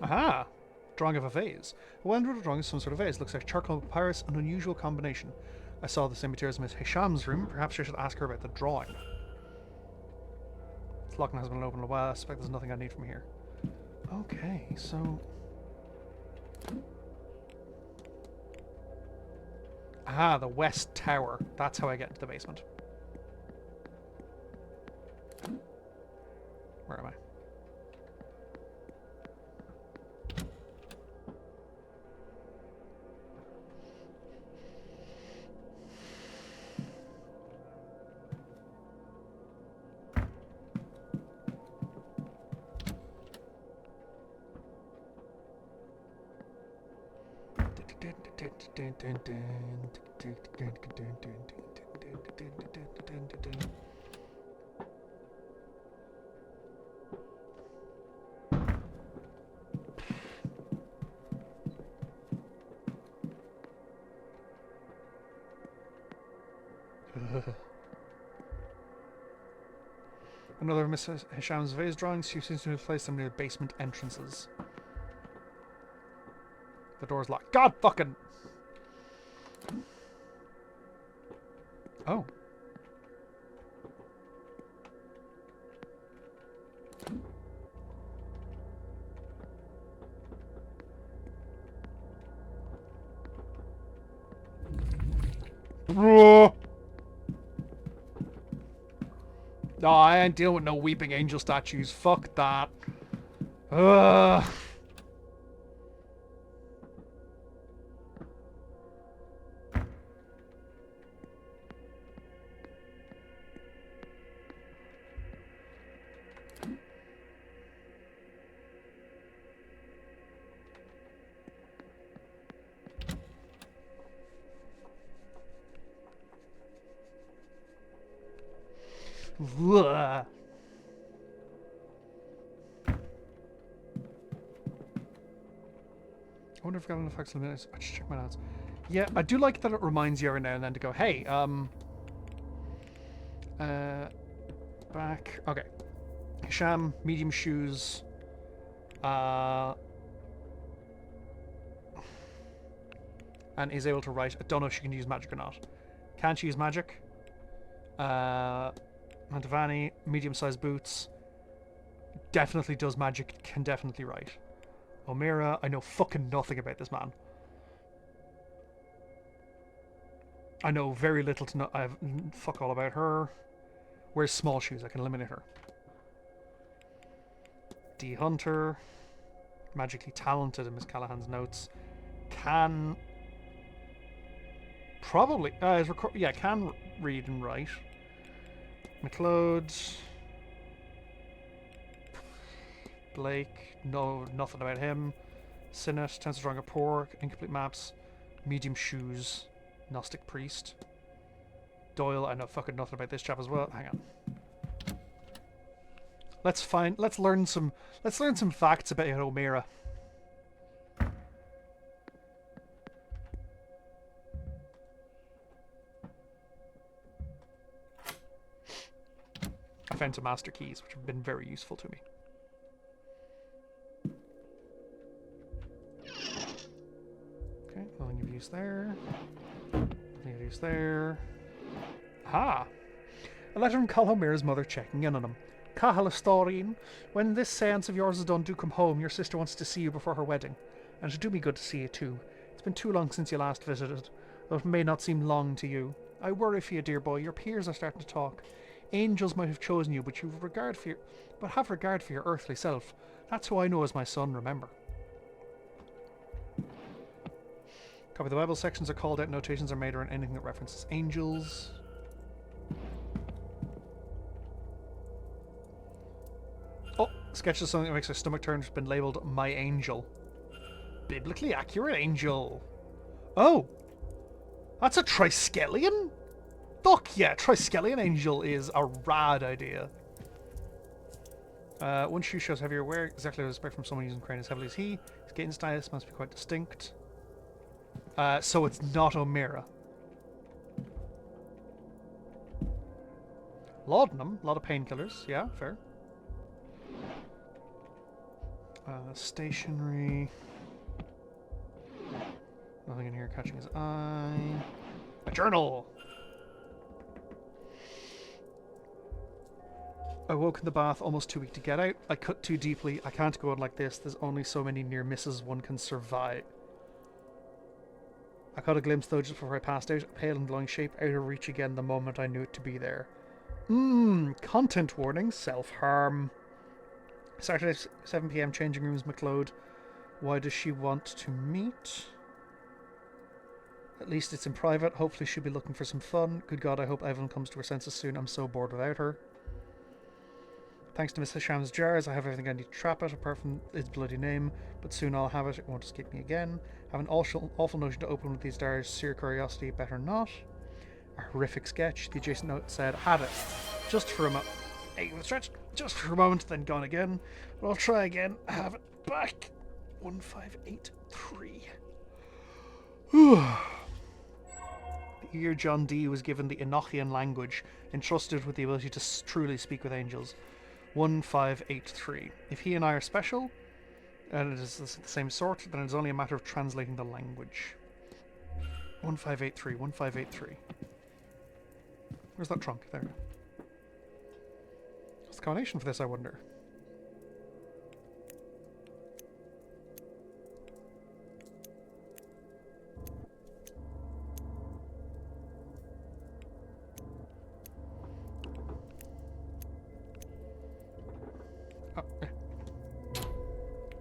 Aha! Drawing of a vase. A well-known drawing of some sort of vase. Looks like charcoal and papyrus, an unusual combination. I saw the same materials in Miss Hisham's room. Perhaps I should ask her about the drawing. This lock has been opened in a while. I suspect there's nothing I need from here. Okay, so... Ah, the West Tower. That's how I get into the basement. Where am I? Another of Miss Hisham's vase drawings. She seems to have placed them near basement entrances. The door's locked. God fucking... Oh. No, I ain't dealing with no weeping angel statues. Fuck that. Ugh. Ugh. I wonder if I've got enough excellent minutes. I just check my notes. Yeah, I do like that it reminds you every now and then to go, hey, back. Okay. Hisham, medium shoes. And is able to write. I don't know if she can use magic or not. Can she use magic? Mantovani, medium-sized boots. Definitely does magic, can definitely write. Omira, I know fucking nothing about this man. I know very little to know. I have fuck all about her. Wears small shoes, I can eliminate her. D. Hunter. Magically talented in Miss Callahan's notes. Can... Probably... yeah, can read and write. McLeod. Blake. No, nothing about him. Sinnott. Tends to drawing a poor. Incomplete maps. Medium shoes. Gnostic priest. Doyle. I know fucking nothing about this chap as well. Hang on. Let's learn some facts about Omira. Phantom Master keys, which have been very useful to me. Okay, nothing of use there. Nothing of use there. Ha! A letter from Calhomir's mother checking in on him. Cahalastorin, when this seance of yours is done, do come home. Your sister wants to see you before her wedding. And it'll do me good to see you too. It's been too long since you last visited, though it may not seem long to you. I worry for you, dear boy. Your peers are starting to talk. Angels might have chosen you, but have regard for your earthly self. That's who I know as my son, remember. Copy the Bible sections are called out, notations are made around anything that references angels. Oh, sketch of something that makes our stomach turn has been labelled My Angel. Biblically accurate angel. Oh! That's a Triskelion? Fuck yeah, Triskelion angel is a rad idea. One shoe shows heavier wear, exactly what I expect from someone using crane as heavily as he. His gait and stylus must be quite distinct. So it's not O'Meara. Laudanum, a lot of painkillers, yeah, fair. Stationery. Nothing in here catching his eye. A journal! I woke in the bath, almost too weak to get out. I cut too deeply. I can't go on like this. There's only so many near misses one can survive. I caught a glimpse though just before I passed out. A pale and glowing shape out of reach again the moment I knew it to be there. Content warning. Self-harm. Saturday, 7 PM, changing rooms, McLeod. Why does she want to meet? At least it's in private. Hopefully she'll be looking for some fun. Good God, I hope Evelyn comes to her senses soon. I'm so bored without her. Thanks to Miss Hisham's jars, I have everything I need to trap it, apart from his bloody name. But soon I'll have it. It won't escape me again. I have an awful notion to open with these jars. Sheer curiosity, better not. A horrific sketch. The adjacent note said, had it. Just for a moment. Hey, stretch. Just for a moment, then gone again. But I'll try again. I have it back. 1583. The year John Dee was given the Enochian language, entrusted with the ability to truly speak with angels. 1583. If he and I are special, and it is the same sort, then it's only a matter of translating the language. 1583, 1583. Where's that trunk? There. What's the combination for this, I wonder?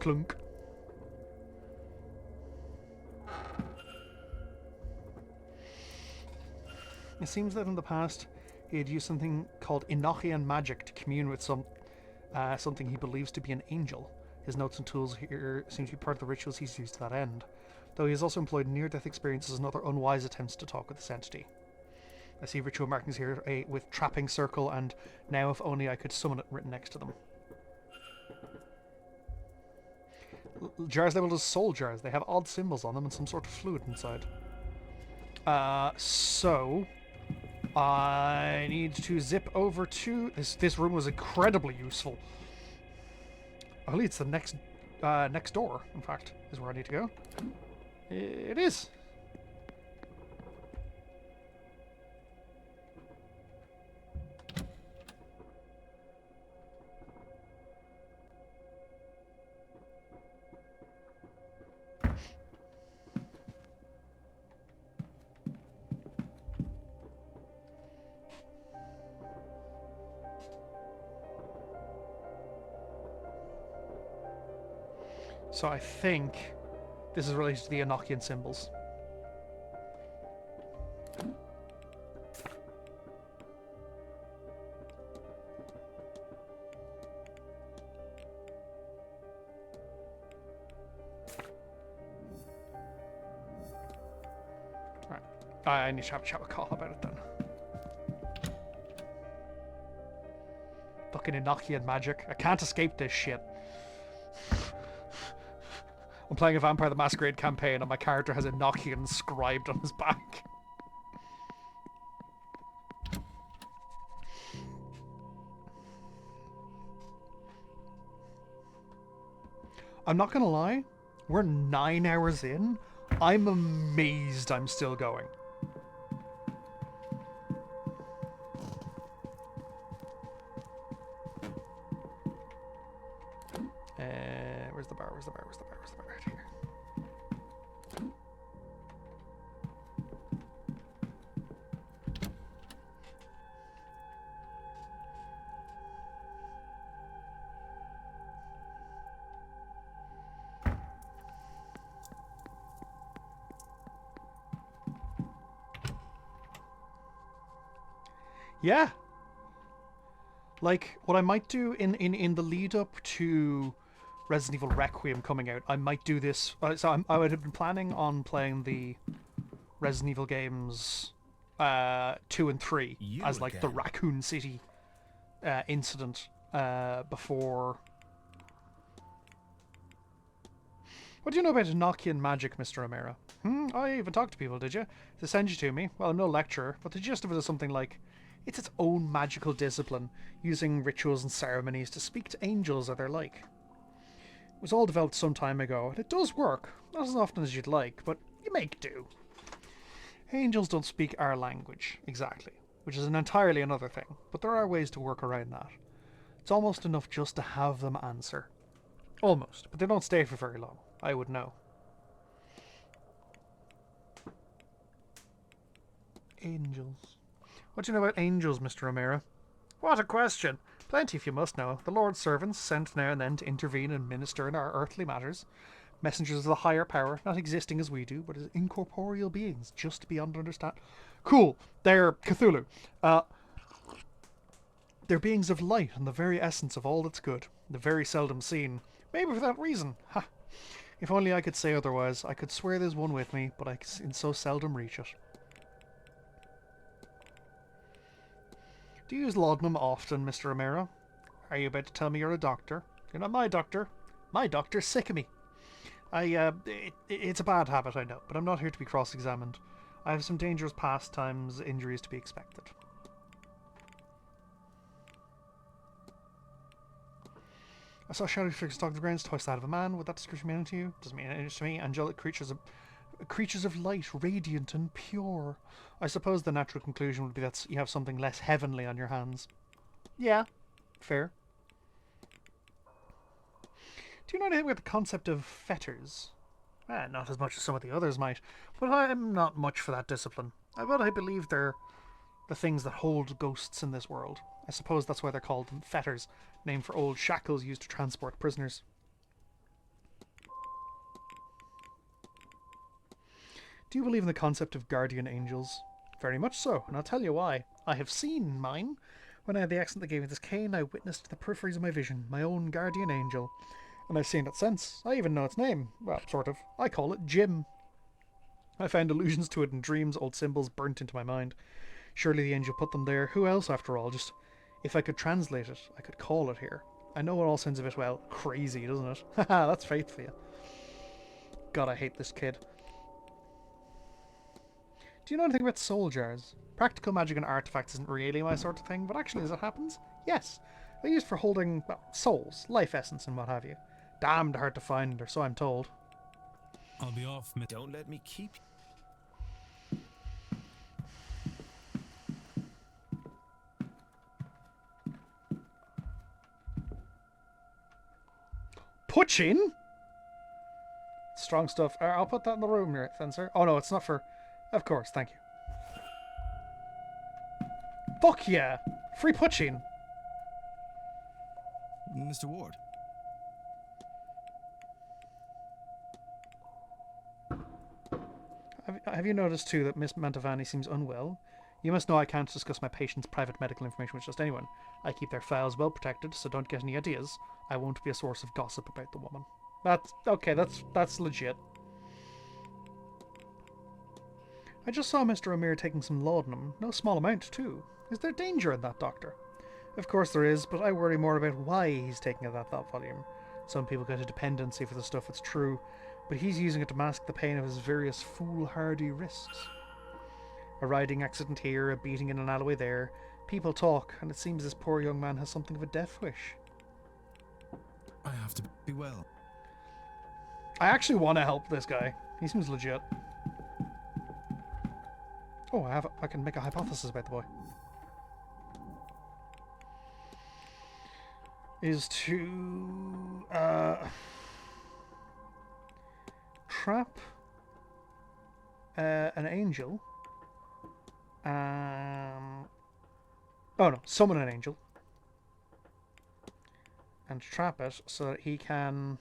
Clunk. It seems that in the past he had used something called Enochian magic to commune with something he believes to be an angel. His notes and tools here seem to be part of the rituals he's used to that end, though he has also employed near-death experiences and other unwise attempts to talk with this entity. I see ritual markings here with trapping circle and now if only I could summon it written next to them. Jars labeled as soul jars. They have odd symbols on them and some sort of fluid inside. So I need to zip over to this room was incredibly useful. I believe it's the next door, in fact, is where I need to go. It is. So I think this is related to the Enochian symbols. Alright. I need to have a chat with Carl about it then. Fucking Enochian magic. I can't escape this shit. I'm playing a Vampire the Masquerade campaign and my character has Enochian inscribed on his back. I'm not gonna lie, we're 9 hours in. I'm amazed I'm still going. Where's the bar? Where's the bar? Where's the bar? Where's the bar? Right here. Yeah. Like, what I might do in the lead up to Resident Evil Requiem coming out, I might do this. I would have been planning on playing the Resident Evil games 2 and 3 as like the Raccoon City incident before. What do you know about Enochian magic, Mr. O'Mara? Oh, you even talked to people, did you? They send you to me. Well, I'm no lecturer, but the gist of it is something like, it's its own magical discipline, using rituals and ceremonies to speak to angels or their like. It was all developed some time ago, and it does work. Not as often as you'd like, but you make do. Angels don't speak our language, exactly, which is an entirely another thing, but there are ways to work around that. It's almost enough just to have them answer. Almost, but they don't stay for very long. I would know. Angels. What do you know about angels, Mr. O'Mara? What a question! Plenty if you must know. The Lord's servants, sent now and then to intervene and minister in our earthly matters. Messengers of the higher power, not existing as we do, but as incorporeal beings, just beyond understand. Cool. They're Cthulhu. They're beings of light and the very essence of all that's good. The very seldom seen. Maybe for that reason. Ha! If only I could say otherwise. I could swear there's one with me, but I can so seldom reach it. Do you use laudanum often, Mr. O'Mara? Are you about to tell me you're a doctor? You're not my doctor. My doctor's sick of me. It's a bad habit, I know, but I'm not here to be cross-examined. I have some dangerous pastimes, injuries to be expected. I saw shadowy figures stalk the grounds, twice that of a man. Would that description mean anything to you? Doesn't mean anything to me. Angelic creatures of light, radiant and pure. I suppose the natural conclusion would be that you have something less heavenly on your hands. Yeah, fair. Do you know anything about the concept of fetters? Not as much as some of the others might, but I'm not much for that discipline. I believe they're the things that hold ghosts in this world. I suppose that's why they're called fetters, named for old shackles used to transport prisoners. Do you believe in the concept of guardian angels? Very much so, and I'll tell you why. I have seen mine. When I had the accident that gave me this cane, I witnessed the peripheries of my vision, my own guardian angel. And I've seen it since. I even know its name. Well, sort of. I call it Jim. I found allusions to it in dreams, old symbols burnt into my mind. Surely the angel put them there. Who else, after all? Just, if I could translate it, I could call it here. I know it all sounds a bit, well, crazy, doesn't it? Haha, that's faith for you. God, I hate this kid. Do you know anything about soul jars? Practical magic and artifacts isn't really my sort of thing, but actually as it happens, yes. They're used for holding, well, souls, life essence and what have you. Damned hard to find, or so I'm told. I'll be off, Miss. Don't let me keep... Puchin? Strong stuff. I'll put that in the room here, then, sir. Oh no, it's not for... Of course, thank you. Fuck yeah! Free Puchin! Mr. Ward. Have you noticed too that Miss Mantovani seems unwell? You must know I can't discuss my patient's private medical information with just anyone. I keep their files well protected, so don't get any ideas. I won't be a source of gossip about the woman. That's okay, that's legit. I just saw Mr. O'Meara taking some laudanum. No small amount, too. Is there danger in that, Doctor? Of course there is, but I worry more about why he's taking it at that volume. Some people get a dependency for the stuff that's true, but he's using it to mask the pain of his various foolhardy risks. A riding accident here, a beating in an alleyway there. People talk, and it seems this poor young man has something of a death wish. I have to be well. I actually want to help this guy. He seems legit. Oh, I can make a hypothesis about the boy. Is to trap an angel. Oh no, summon an angel. And trap it so that he can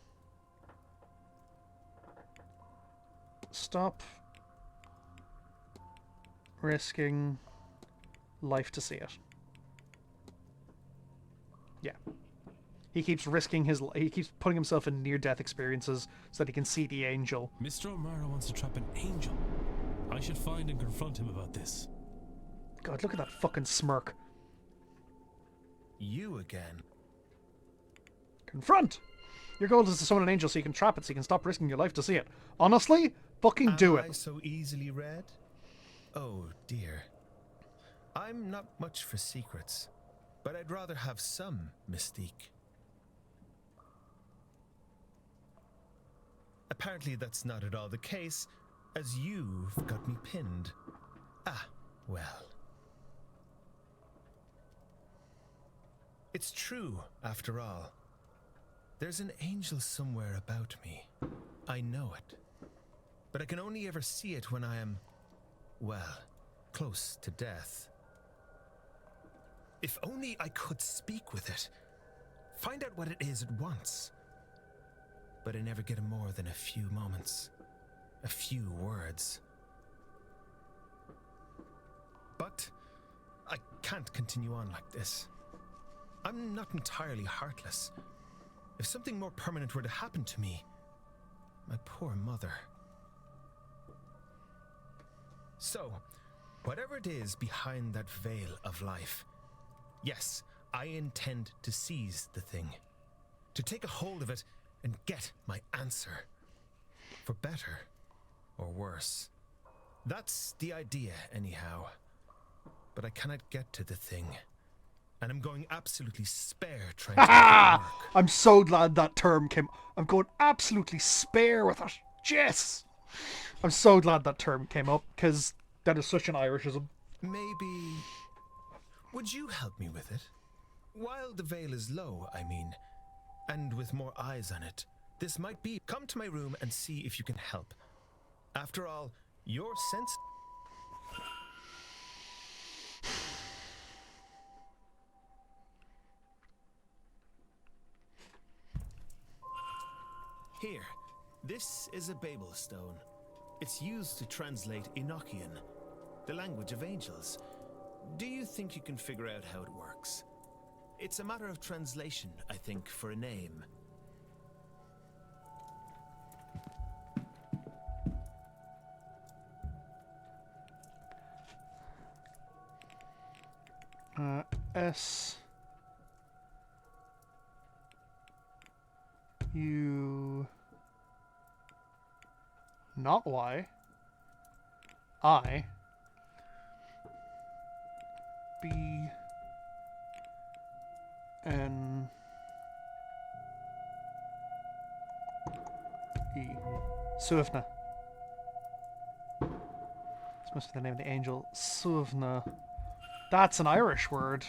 stop risking life to see it. Yeah. He keeps risking he keeps putting himself in near-death experiences so that he can see the angel. Mr. O'Mara wants to trap an angel. I should find and confront him about this. God, look at that fucking smirk. You again? Confront! Your goal is to summon an angel so you can trap it so you can stop risking your life to see it. Honestly, fucking do it. Am I so easily read? Oh dear. I'm not much for secrets, but I'd rather have some mystique. Apparently that's not at all the case, as you've got me pinned. Ah, well. It's true, after all. There's an angel somewhere about me. I know it. But I can only ever see it when I am, well, close to death. If only I could speak with it. Find out what it is at once. But I never get more than a few moments. A few words. But I can't continue on like this. I'm not entirely heartless. If something more permanent were to happen to me, my poor mother. So, whatever it is behind that veil of life, yes, I intend to seize the thing, to take a hold of it and get my answer, for better or worse. That's the idea, anyhow. But I cannot get to the thing, and I'm going absolutely spare trying to make it work. I'm so glad that term came. I'm going absolutely spare with it. Yes! I'm so glad that term came up, because that is such an Irishism. Maybe... would you help me with it? While the veil is low, I mean, and with more eyes on it, this might be... Come to my room and see if you can help. After all, your sense... Here, this is a Babel stone. It's used to translate Enochian, the language of angels. Do you think you can figure out how it works? It's a matter of translation, I think, for a name. S U not Y I B N E Suvna. This must be the name of the angel. Suvna. That's an Irish word.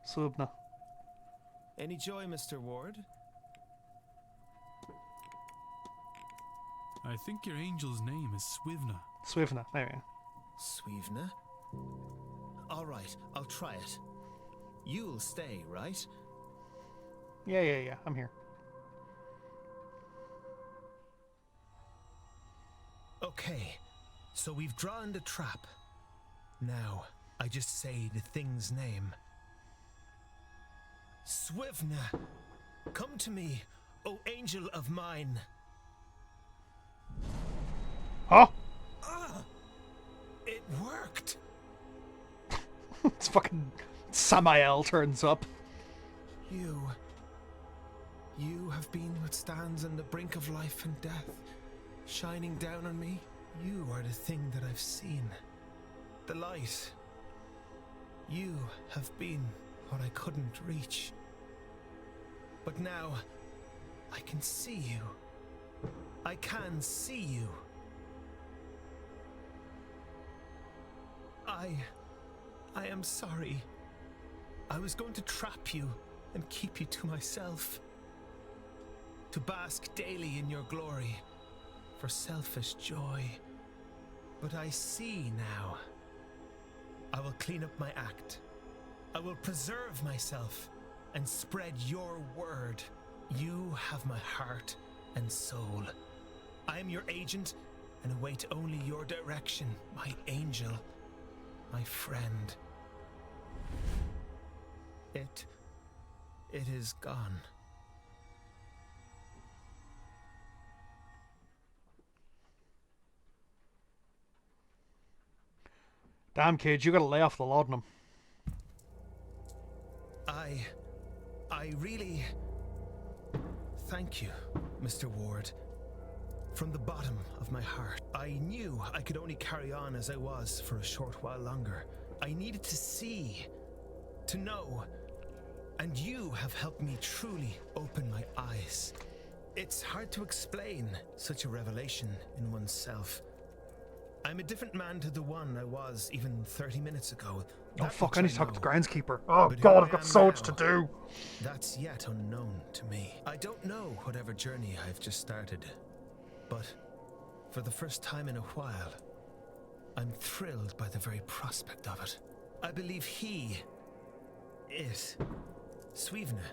Subna. Any joy, Mr. Ward? I think your angel's name is Swivna. Swivna, there we go. Swivna? All right, I'll try it. You'll stay, right? Yeah, I'm here. Okay, so we've drawn the trap. Now, I just say the thing's name. Swivna, come to me, O angel of mine. Huh? It worked. It's fucking Samael turns up. You have been what stands on the brink of life and death, shining down on me. You are the thing that I've seen. The light. You have been what I couldn't reach. But now, I can see you. I can see you. I am sorry. I was going to trap you and keep you to myself. To bask daily in your glory, for selfish joy. But I see now. I will clean up my act. I will preserve myself and spread your word. You have my heart and soul. I am your agent and await only your direction, my angel, my friend. It is gone. Damn, kid, you gotta lay off the laudanum. I really thank you, Mr. Ward. From the bottom of my heart. I knew I could only carry on as I was for a short while longer. I needed to see, to know, and you have helped me truly open my eyes. It's hard to explain such a revelation in oneself. I'm a different man to the one I was even 30 minutes ago. Oh That fuck, much I need to talk to know. the groundskeeper. Oh But who god, I I've got am so much to now, do. That's yet unknown to me. I don't know whatever journey I've just started, but for the first time in a while, I'm thrilled by the very prospect of it. I believe Swevna,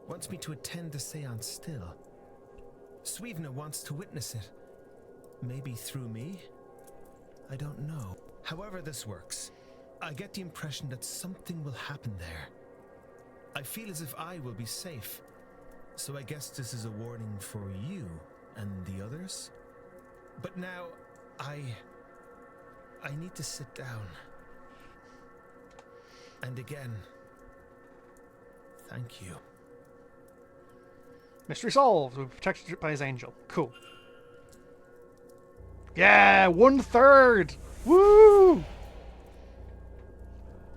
wants me to attend the seance still. Swevna wants to witness it. Maybe through me? I don't know. However this works, I get the impression that something will happen there. I feel as if I will be safe. So I guess this is a warning for you and the others? But now, I need to sit down. And again, thank you. Mystery solved. We're protected by his angel. Cool. Yeah, 1/3. Woo!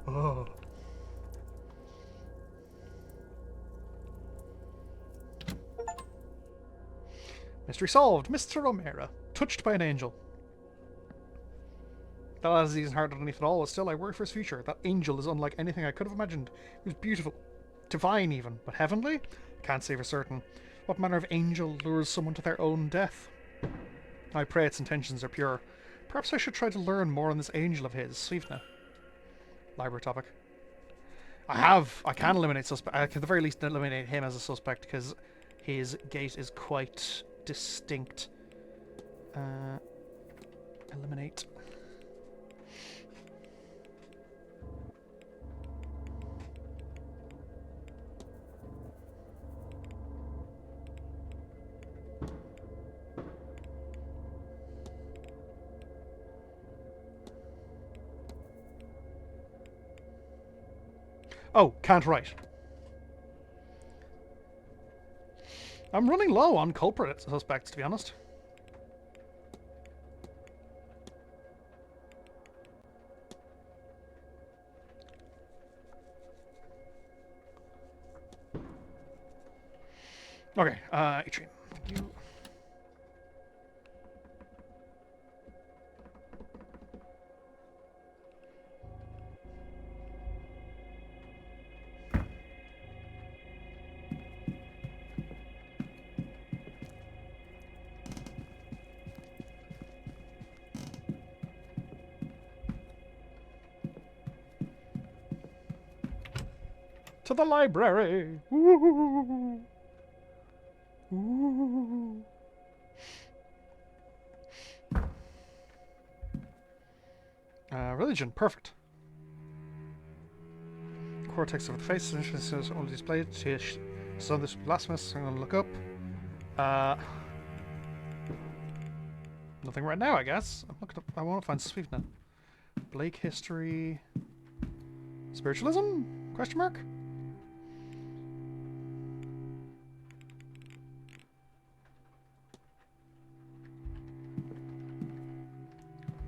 Oh. Mystery solved. Mr. O'Mara. Touched by an angel. That last isn't hard underneath at all, but still I worry for his future. That angel is unlike anything I could have imagined. He was beautiful. Divine even. But heavenly? Can't say for certain. What manner of angel lures someone to their own death? I pray its intentions are pure. Perhaps I should try to learn more on this angel of his, Swevna. Library topic. I can eliminate suspect. I can at the very least eliminate him as a suspect because his gait is quite distinct. Eliminate. Oh, can't write. I'm running low on culprit suspects, to be honest. Okay, Atrium. Thank you. To the library. Ooh. Ooh. Religion, perfect. Cortex of the face, is only displayed. So this blasphemous. I'm gonna look up. Nothing right now, I guess. I'm looking up. I want to find Swevna. Blake history. Spiritualism? Question mark.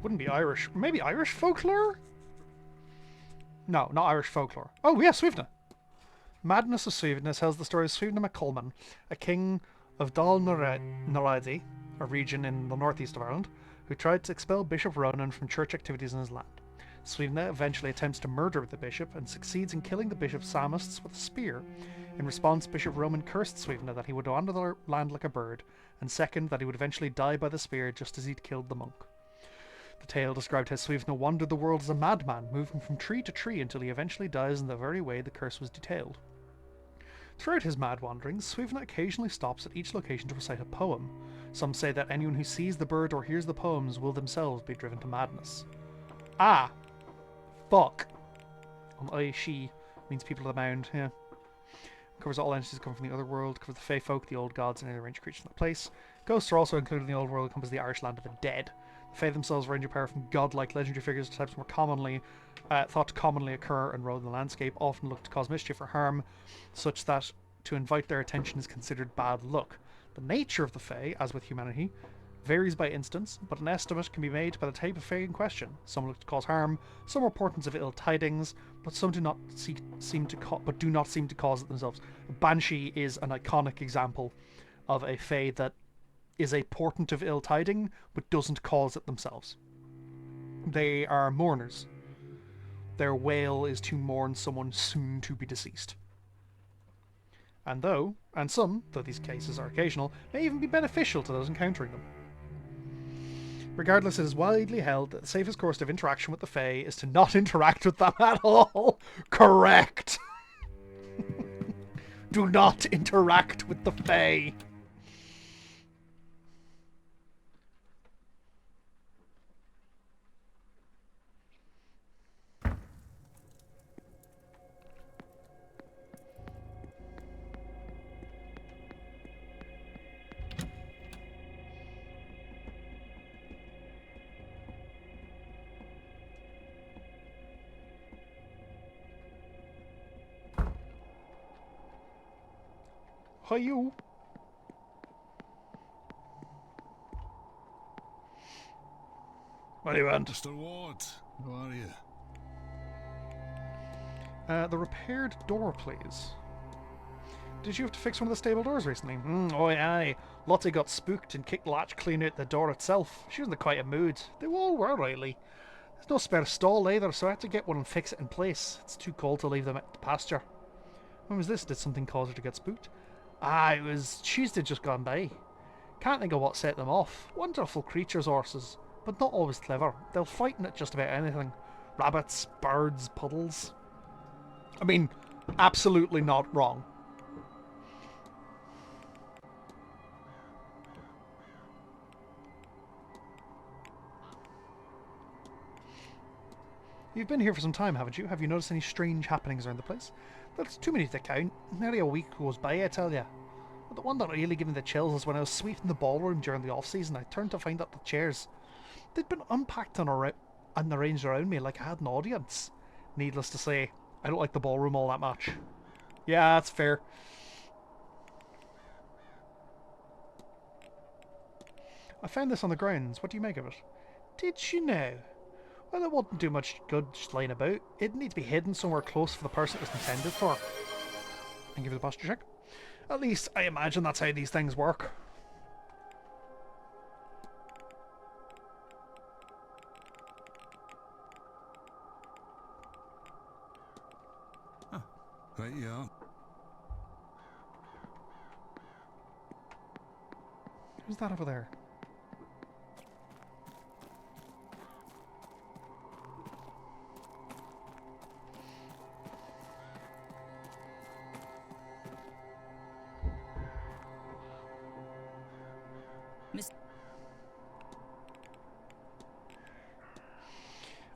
Wouldn't be Irish. Maybe Irish folklore? No, not Irish folklore. Oh, yeah, Swevna. Madness of Swevna tells the story of Swevna McColman, a king of Dal Noradi, a region in the northeast of Ireland, who tried to expel Bishop Ronan from church activities in his land. Suivna eventually attempts to murder the bishop and succeeds in killing the bishop's psalmists with a spear. In response, Bishop Roman cursed Suivna that he would wander the land like a bird, and second, that he would eventually die by the spear just as he'd killed the monk. The tale described how Suivna wandered the world as a madman, moving from tree to tree until he eventually dies in the very way the curse was detailed. Throughout his mad wanderings, Suivna occasionally stops at each location to recite a poem. Some say that anyone who sees the bird or hears the poems will themselves be driven to madness. Ah! Fuck. She means people of the mound, yeah. Covers all entities that come from the other world, covers the Fey folk, the old gods, and any ranged creatures in that place. Ghosts are also included in the old world, encompass the Irish land of the dead. The Fey themselves range in power from godlike legendary figures to types more commonly thought to commonly occur and roam the landscape, often look to cause mischief or harm, such that to invite their attention is considered bad luck. The nature of the Fey, as with humanity, varies by instance, but an estimate can be made by the type of Fey in question. Some look to cause harm, some are portents of ill tidings, but some do not seem to cause it themselves. Banshee is an iconic example of a Fey that is a portent of ill tiding, but doesn't cause it themselves. They are mourners. Their wail is to mourn someone soon to be deceased. And some, though these cases are occasional, may even be beneficial to those encountering them. Regardless, it is widely held that the safest course of interaction with the Fae is to not interact with them at all. Correct! Do not interact with the Fae. Hi, you. What do you want? Mr. Ward, how are you? The repaired door, please. Did you have to fix one of the stable doors recently? Aye. Lottie got spooked and kicked the latch clean out the door itself. She was in quite a mood. They all were, rightly. There's no spare stall either, so I had to get one and fix it in place. It's too cold to leave them at the pasture. When was this? Did something cause her to get spooked? It was Tuesday just gone by. Can't think of what set them off. Wonderful creatures, horses, but not always clever. They'll frighten at just about anything. Rabbits, birds, puddles. I mean, absolutely not wrong. You've been here for some time, haven't you? Have you noticed any strange happenings around the place? There's too many to count. Nearly a week goes by, I tell ya. But the one that really gave me the chills was when I was sweeping the ballroom during the off-season. I turned to find that the chairs, they'd been unpacked and arranged around me like I had an audience. Needless to say, I don't like the ballroom all that much. Yeah, that's fair. I found this on the grounds. What do you make of it? Did you know? Well, it wouldn't do much good just lying about. It'd need to be hidden somewhere close for the person it was intended for. And give it a posture check. At least, I imagine that's how these things work. Oh, right you are. Who's that over there?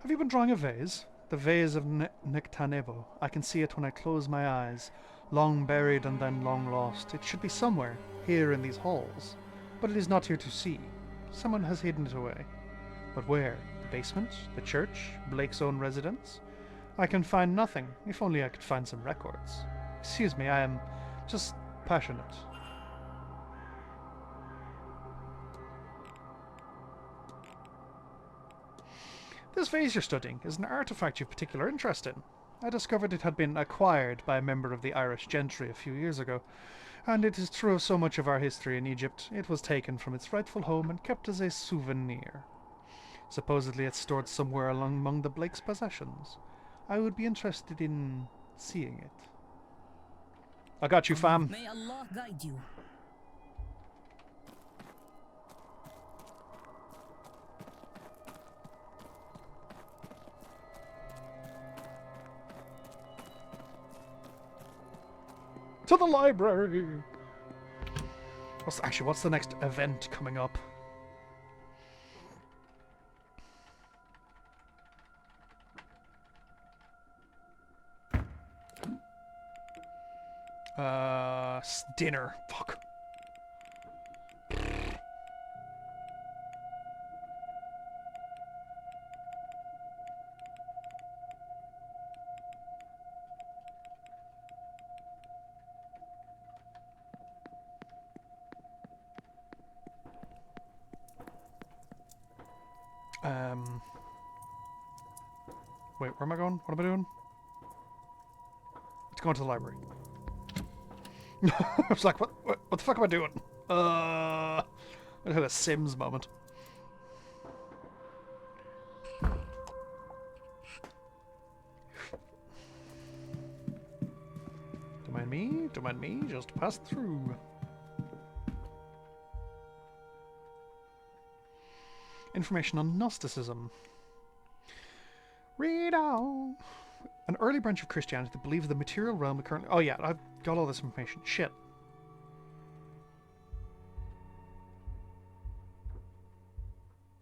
Have you been drawing a vase? The vase of Nectanebo. I can see it when I close my eyes. Long buried and then long lost. It should be somewhere, here in these halls. But it is not here to see. Someone has hidden it away. But where? The basement? The church? Blake's own residence? I can find nothing. If only I could find some records. Excuse me, I am just passionate. This vase you're studying is an artifact you've particular interest in. I discovered it had been acquired by a member of the Irish gentry a few years ago. And it is true of so much of our history in Egypt. It was taken from its rightful home and kept as a souvenir. Supposedly it's stored somewhere among the Blake's possessions. I would be interested in seeing it. I got you, fam. May Allah guide you. To the library! What's the next event coming up? Dinner. Fuck. Wait, where am I going? What am I doing? It's going to the library. I was like, what the fuck am I doing? I had a Sims moment. Don't mind me, just pass through. Information on Gnosticism. Read on. An early branch of Christianity that believes the material realm currently... Oh yeah, I've got all this information. Shit.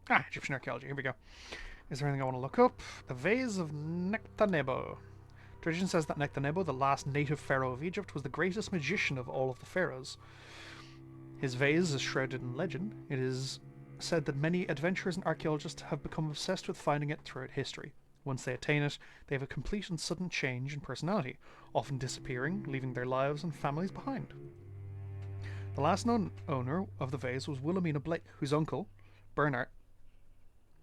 Egyptian archaeology. Here we go. Is there anything I want to look up? The Vase of Nectanebo. Tradition says that Nectanebo, the last native pharaoh of Egypt, was the greatest magician of all of the pharaohs. His vase is shrouded in legend. It is said that many adventurers and archaeologists have become obsessed with finding it throughout history. Once they attain it, they have a complete and sudden change in personality, often disappearing, leaving their lives and families behind. The last known owner of the vase was Wilhelmina Blake, whose uncle, Bernard,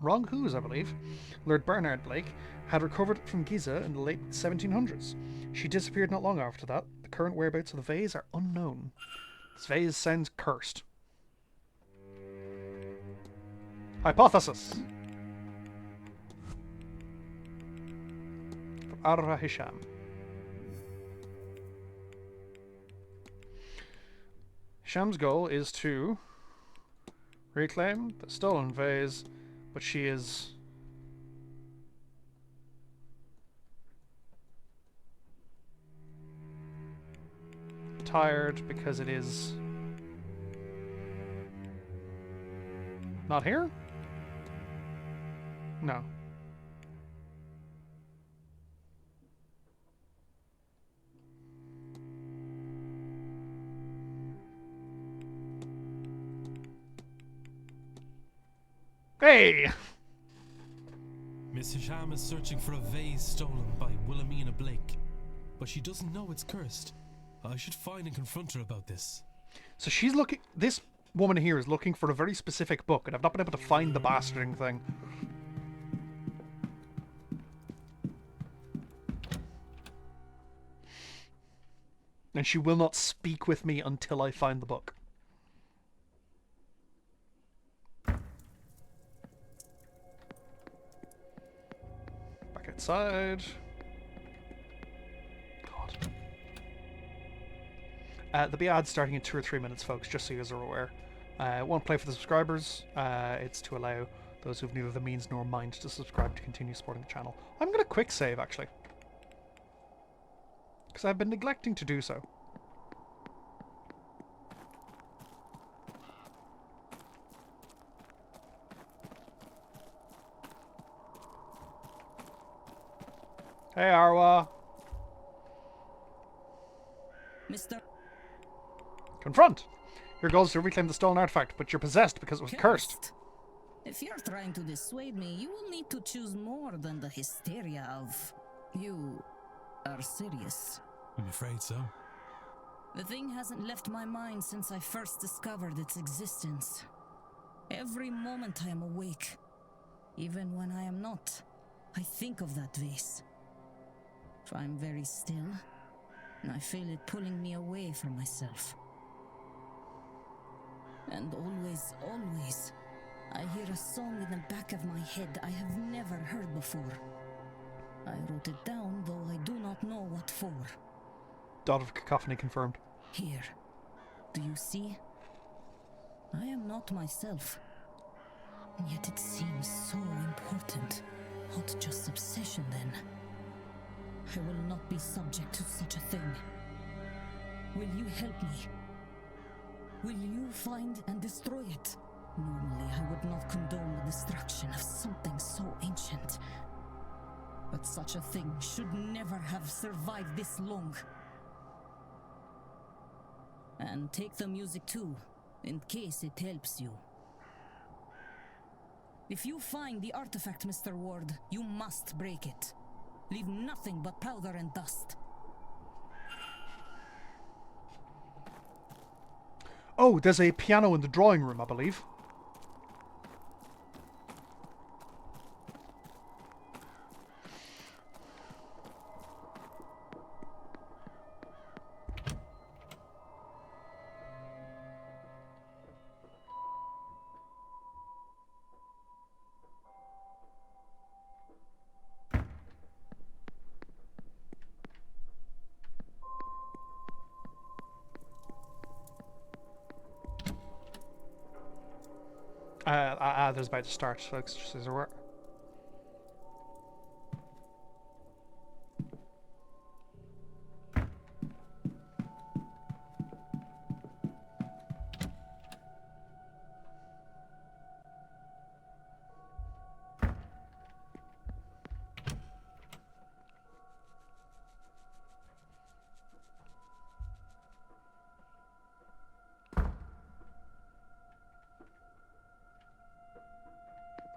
Wrong Who's, I believe, Lord Bernard Blake, had recovered it from Giza in the late 1700s. She disappeared not long after that. The current whereabouts of the vase are unknown. This vase sounds cursed. Hypothesis. Arra Hisham. Hisham's goal is to reclaim the stolen vase, but she is tired because it is not here? No. Hey! Miss Hisham is searching for a vase stolen by Wilhelmina Blake, but she doesn't know it's cursed. I should find and confront her about this. So she's looking... This woman here is looking for a very specific book, and I've not been able to find the bastarding thing. And she will not speak with me until I find the book. Back outside. There'll be ads starting in 2 or 3 minutes, folks, just so you guys are aware. It won't play for the subscribers. It's to allow those who have neither the means nor mind to subscribe to continue supporting the channel. I'm going to quick save, actually, because I've been neglecting to do so. Hey, Arwa. Mr. Confront! Your goal is to reclaim the stolen artifact, but you're possessed because it was cursed. If you're trying to dissuade me, you will need to choose more than the hysteria of... You are serious. I'm afraid so. The thing hasn't left my mind since I first discovered its existence. Every moment I am awake, even when I am not, I think of that vase. If I'm very still, I feel it pulling me away from myself. And always, always, I hear a song in the back of my head I have never heard before. I wrote it down, though I do not know what for. Dot of cacophony confirmed. Here. Do you see? I am not myself. And yet it seems so important. Not just obsession, then. I will not be subject to such a thing. Will you help me? Will you find and destroy it? Normally, I would not condone the destruction of something so ancient. But such a thing should never have survived this long. And take the music too, in case it helps you. If you find the artifact, Mr. Ward, you must break it. Leave nothing but powder and dust. Oh, there's a piano in the drawing room, I believe. There's about to start, folks, just as it were.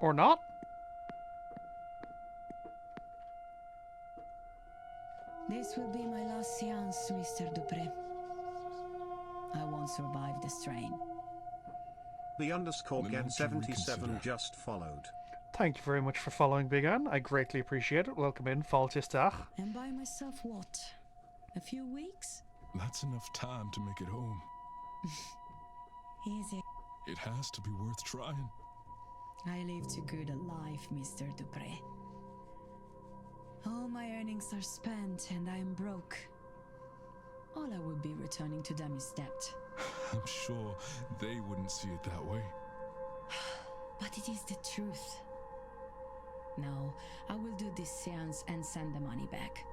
Or not? This will be my last seance, Mr. Dupré. I won't survive the strain. The underscore Gen 77 just followed. Thank you very much for following, Big Ann. I greatly appreciate it. Welcome in, Faltistach. And by myself what? A few weeks? That's enough time to make it home. Easy. It has to be worth trying. I live too good a life, Mr. Dupré. All my earnings are spent and I am broke. All I would be returning to them is debt. I'm sure they wouldn't see it that way. But it is the truth. No, I will do this seance and send the money back.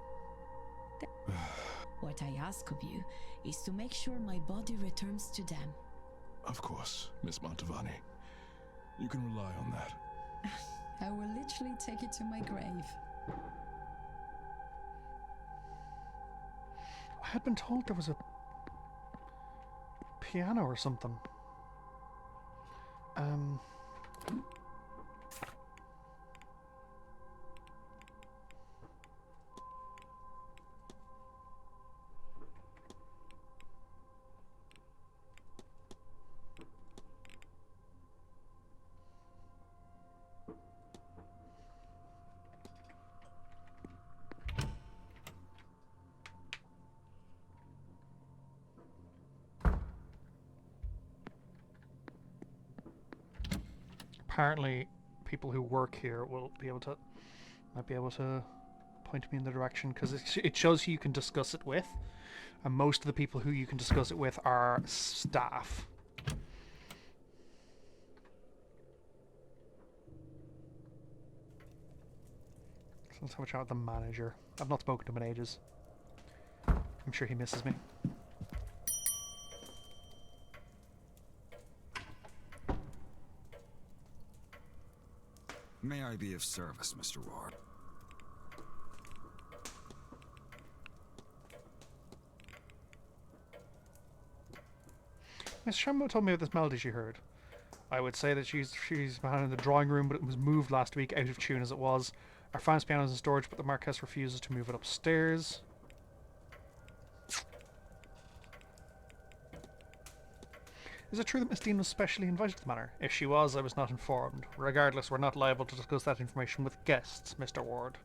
What I ask of you is to make sure my body returns to them. Of course, Miss Mantovani. You can rely on that. I will literally take it to my grave. I had been told there was a piano or something. Apparently, people who work here will be able to, might be able to point me in the direction, because it shows who you can discuss it with, and most of the people who you can discuss it with are staff. So let's have a chat with the manager. I've not spoken to him in ages. I'm sure he misses me. May I be of service, Mr. Ward? Miss Shambo told me about this melody she heard. I would say that she's behind in the drawing room, but it was moved last week out of tune as it was. Our fan's piano is in storage, but the Marquess refuses to move it upstairs. Is it true that Miss Dean was specially invited to the Manor? If she was, I was not informed. Regardless, we're not liable to discuss that information with guests, Mr. Ward.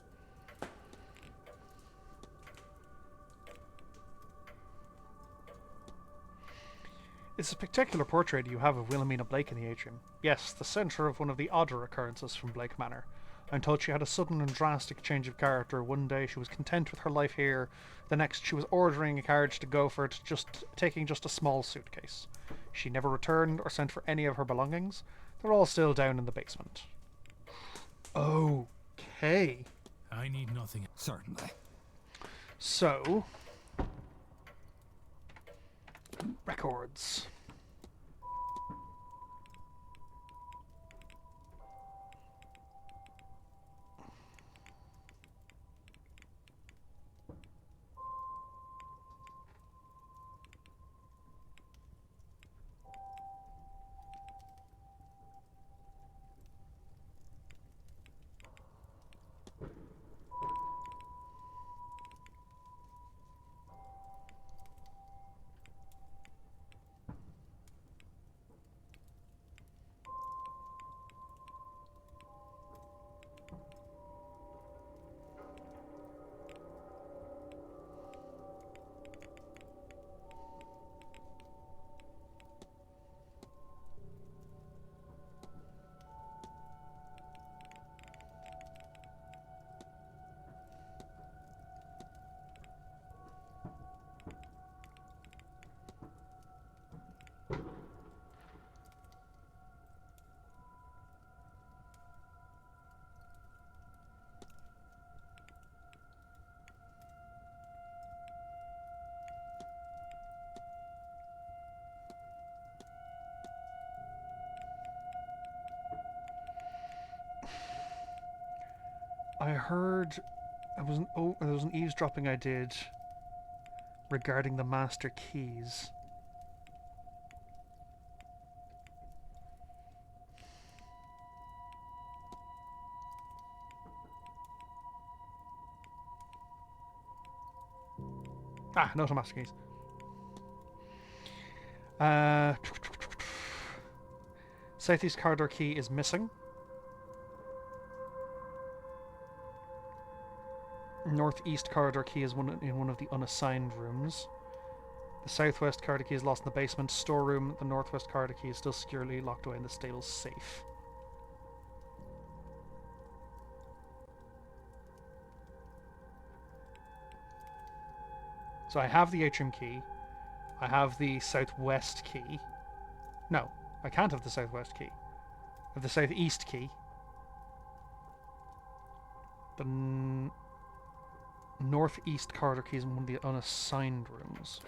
It's a spectacular portrait you have of Wilhelmina Blake in the atrium. Yes, the centre of one of the odder occurrences from Blake Manor. I'm told she had a sudden and drastic change of character. One day she was content with her life here, the next she was ordering a carriage to go for it, taking just a small suitcase. She never returned or sent for any of her belongings. They're all still down in the basement. Okay. I need nothing. Certainly. So, records. I heard there was an eavesdropping I did regarding the master keys. Not a master keys. Southeast corridor key is missing. Northeast corridor key is in one of the unassigned rooms. The southwest corridor key is lost in the basement storeroom. The northwest corridor key is still securely locked away in the stable safe. So I have the atrium key. I have the southwest key. No, I can't have the southwest key. I have the southeast key. The northeast corridor key is in one of the unassigned rooms.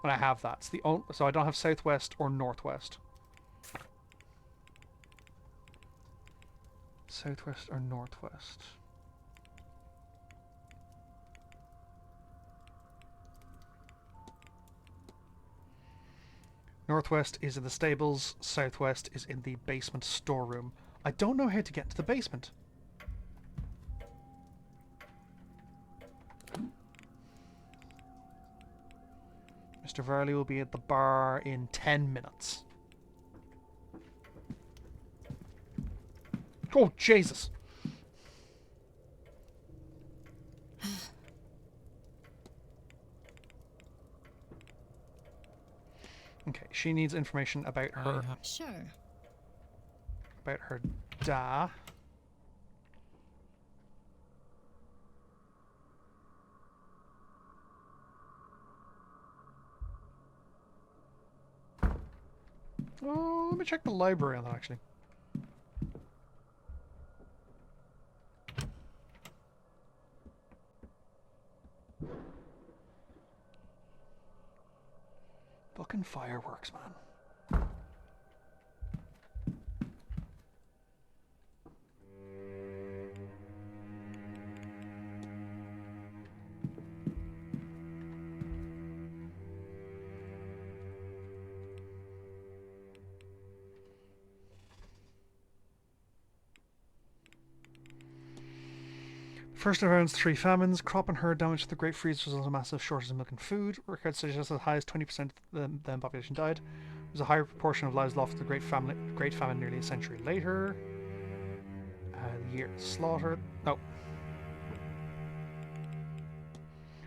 And I have that. So I don't have southwest or northwest. Southwest or northwest. Northwest is in the stables. Southwest is in the basement storeroom. I don't know how to get to the basement. Mr. Varley will be at the bar in 10 minutes. Oh, Jesus! Okay, she needs information about her. Sure. About her da. Oh, let me check the library on that actually. Fucking fireworks, man. First of round's 3 famines, crop and herd damage to the Great Freeze resulted in a massive shortage of milk and food. Records suggest as high as 20% of the population died. There was a higher proportion of lives lost to the Great Famine nearly a century later. The year slaughter. No.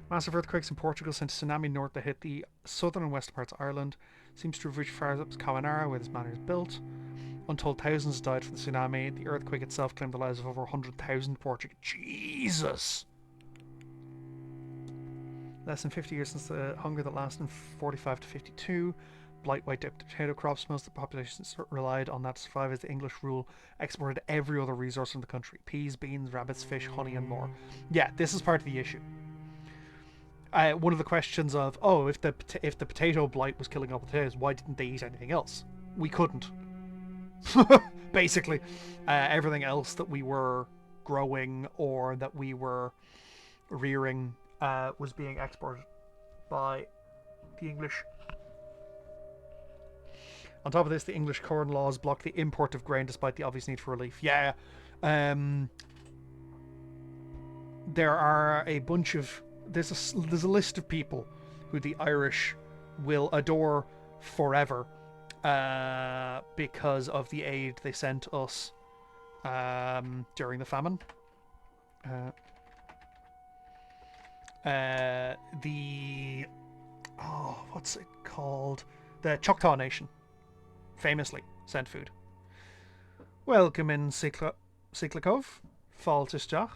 Massive earthquakes in Portugal sent a tsunami north that hit the southern and western parts of Ireland. Seems to have reached far up as Cavanara, where this manor is built. Untold thousands died from the tsunami. The earthquake itself claimed the lives of over 100,000 Portuguese. Jesus! Less than 50 years since the hunger that lasted in 45 to 52. Blight wiped out potato crops. Most of the population relied on that to survive as the English rule exported every other resource in the country. Peas, beans, rabbits, fish, honey and more. Yeah, this is part of the issue. One of the questions of, oh, if the potato blight was killing all potatoes, why didn't they eat anything else? We couldn't. Basically, everything else that we were growing or that we were rearing was being exported by the English. On top of this, the English corn laws blocked the import of grain despite the obvious need for relief. Yeah, there are a bunch of there's a list of people who the Irish will adore forever because of the aid they sent us during the famine. What's it called? The Choctaw Nation famously sent food. Welcome in, Siklikov. Faltisteach.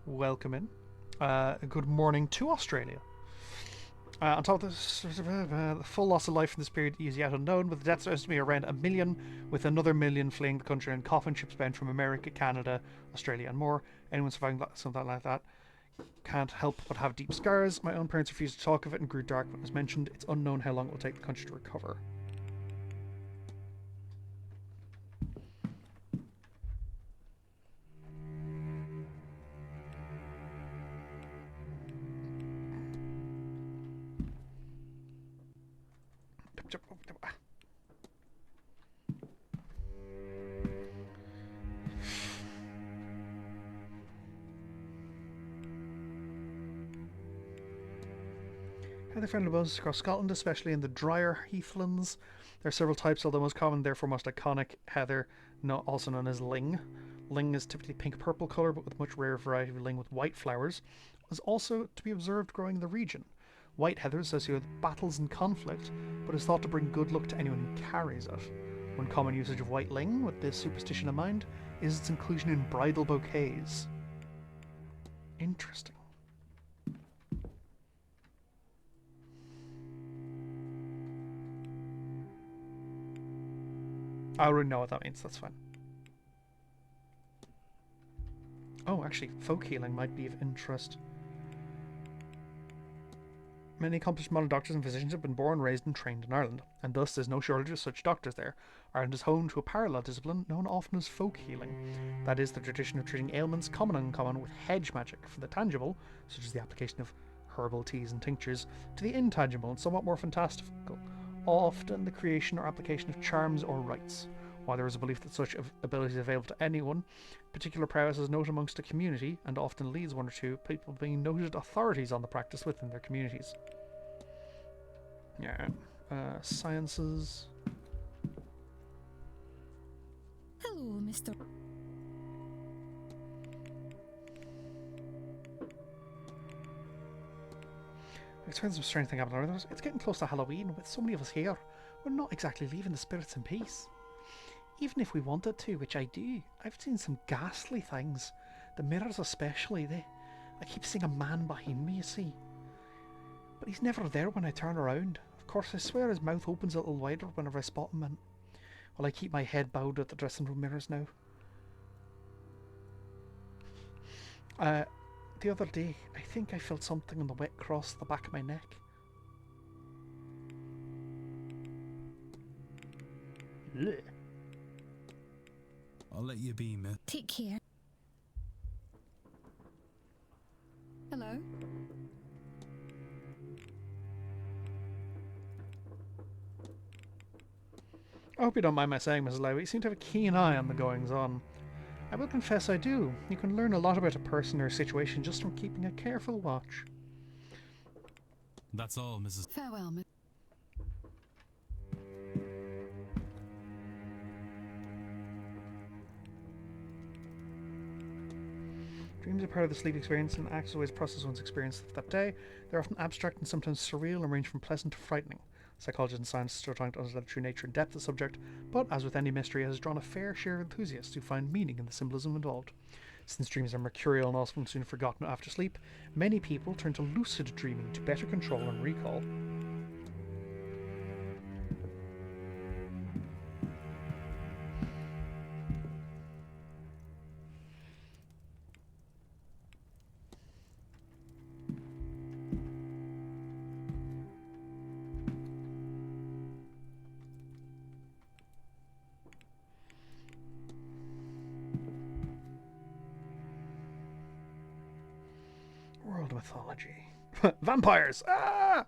Welcome in. Good morning to Australia. On top of this, the full loss of life in this period is yet unknown, but the deaths are estimated around 1 million, with another million fleeing the country in coffin ships bound from America, Canada, Australia, and more. Anyone surviving something like that can't help but have deep scars. My own parents refused to talk of it and grew dark when it was mentioned. It's unknown how long it will take the country to recover. How they found the bones across Scotland, especially in the drier heathlands. There are several types, although most common, therefore most iconic, heather, also known as ling. Ling is typically pink-purple colour, but with much rarer variety of ling with white flowers, is also to be observed growing in the region. White heather is associated with battles and conflict, but is thought to bring good luck to anyone who carries it. One common usage of white ling, with this superstition in mind, is its inclusion in bridal bouquets. Interesting. I already know what that means, that's fine. Oh, actually, folk healing might be of interest. Many accomplished modern doctors and physicians have been born, raised and trained in Ireland, and thus there's no shortage of such doctors there. Ireland is home to a parallel discipline known often as folk healing. That is the tradition of treating ailments common and uncommon with hedge magic, from the tangible, such as the application of herbal teas and tinctures, to the intangible and somewhat more fantastical, often the creation or application of charms or rites. While there is a belief that such ability is available to anyone, particular prowess is noted amongst a community and often leads one or two people being noted authorities on the practice within their communities. Yeah. Sciences. Hello, Mr. I experienced some strange thing happening around us. It's getting close to Halloween. With so many of us here, we're not exactly leaving the spirits in peace. Even if we wanted to, which I do, I've seen some ghastly things. The mirrors especially, I keep seeing a man behind me, you see. But he's never there when I turn around. Of course, I swear his mouth opens a little wider whenever I spot him, and well, I keep my head bowed at the dressing room mirrors now. The other day, I think I felt something on the wet cross at the back of my neck. Blech. I'll let you be, miss. Take care. Hello? I hope you don't mind my saying, Mrs. Lowey. You seem to have a keen eye on the goings-on. I will confess I do. You can learn a lot about a person or a situation just from keeping a careful watch. That's all, Mrs. Farewell, Miss. Dreams are part of the sleep experience and act as a way to process one's experience of that day. They're often abstract and sometimes surreal and range from pleasant to frightening. Psychologists and scientists are trying to understand the true nature and depth of the subject, but as with any mystery, it has drawn a fair share of enthusiasts who find meaning in the symbolism involved. Since dreams are mercurial and often soon forgotten after sleep, many people turn to lucid dreaming to better control and recall. World mythology. Vampires! Ah!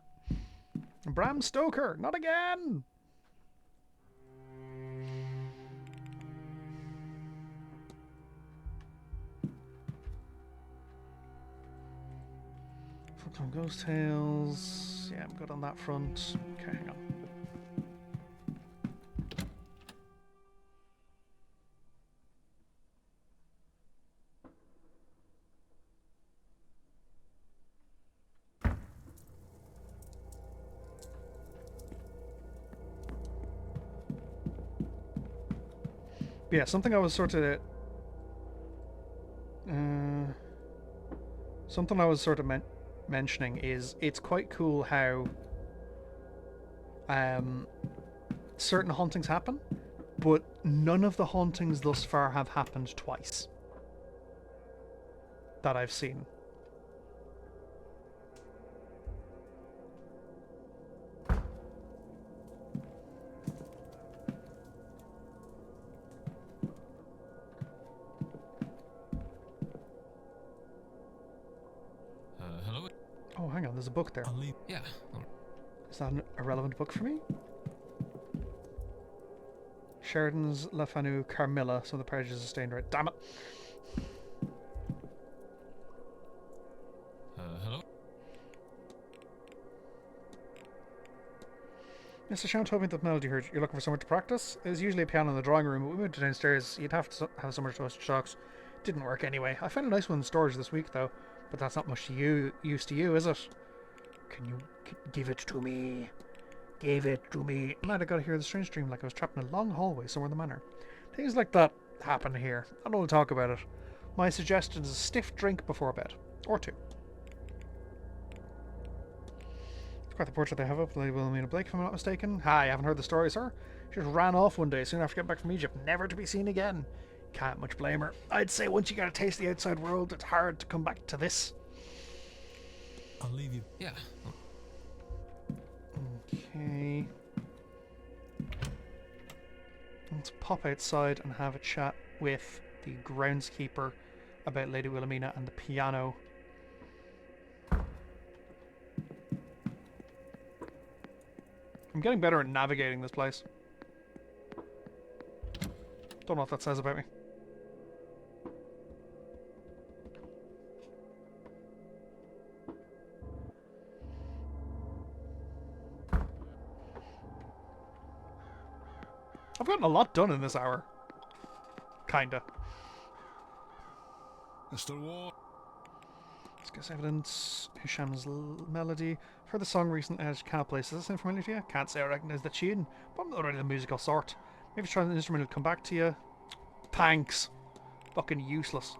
Bram Stoker! Not again! Folklore Ghost Tales. Yeah, I'm good on that front. Okay, hang on. Yeah, something I was sort of mentioning is it's quite cool how certain hauntings happen, but none of the hauntings thus far have happened twice that I've seen. Hello? Oh, hang on, there's a book there. Yeah. Is that a relevant book for me? Sheridan's La Fanu Carmilla, some of the pages are stained red. Damn it! Hello? Mr. Sean told me that melody you heard. You're looking for somewhere to practice? There's usually a piano in the drawing room, but we moved it downstairs. You'd have to have somewhere to host your shocks. Didn't work anyway. I found a nice one in storage this week, though. But that's not much use to you, is it? Can you give it to me? Give it to me. Tonight I got to hear the strange dream like I was trapped in a long hallway somewhere in the manor. Things like that happen here. I don't want to talk about it. My suggestion is a stiff drink before bed. Or two. It's quite the portrait they have up. Lady Wilhelmina Blake, if I'm not mistaken. Hi, I haven't heard the story, sir. She just ran off one day soon after getting back from Egypt, never to be seen again. Can't much blame her. I'd say once you get a taste of the outside world, it's hard to come back to this. I'll leave you. Yeah. Okay. Let's pop outside and have a chat with the groundskeeper about Lady Wilhelmina and the piano. I'm getting better at navigating this place. Don't know what that says about me. I've gotten a lot done in this hour. Kinda. Mr. Ward. Discuss evidence. Hisham's melody. I've heard the song recently at Canal Place. Does that sound familiar to you? Can't say I recognise the tune, but I'm not really the musical sort. Maybe try an instrument will come back to you. Thanks. Fucking useless.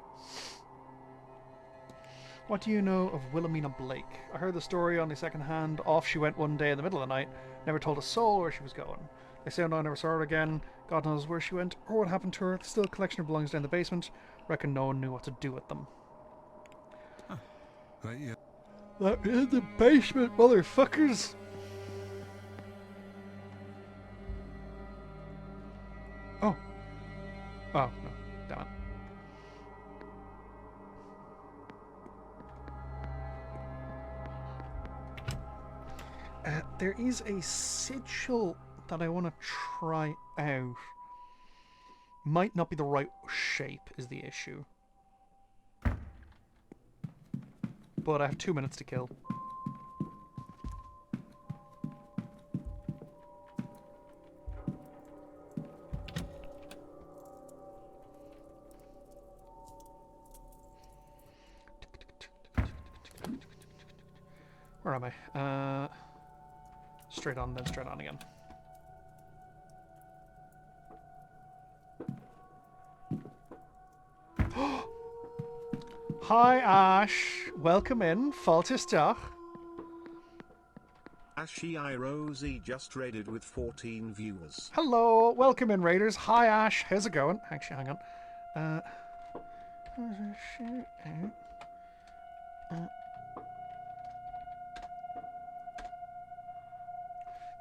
What do you know of Wilhelmina Blake? I heard the story only second hand. Off she went one day in the middle of the night. Never told a soul where she was going. They say I never saw her again. God knows where she went or what happened to her. Still, a collection of belongings down the basement. Reckon no one knew what to do with them. Right, yeah. They're in the basement, motherfuckers! Oh. Oh, no. Damn it. There is a sigil that I want to try out. Might not be the right shape is the issue. But I have 2 minutes to kill. Where am I? Straight on, then straight on again. Hi, Ash. Welcome in. Faltistach. Ashy Rosie just raided with 14 viewers. Hello. Welcome in, Raiders. Hi, Ash. How's it going? Actually, hang on.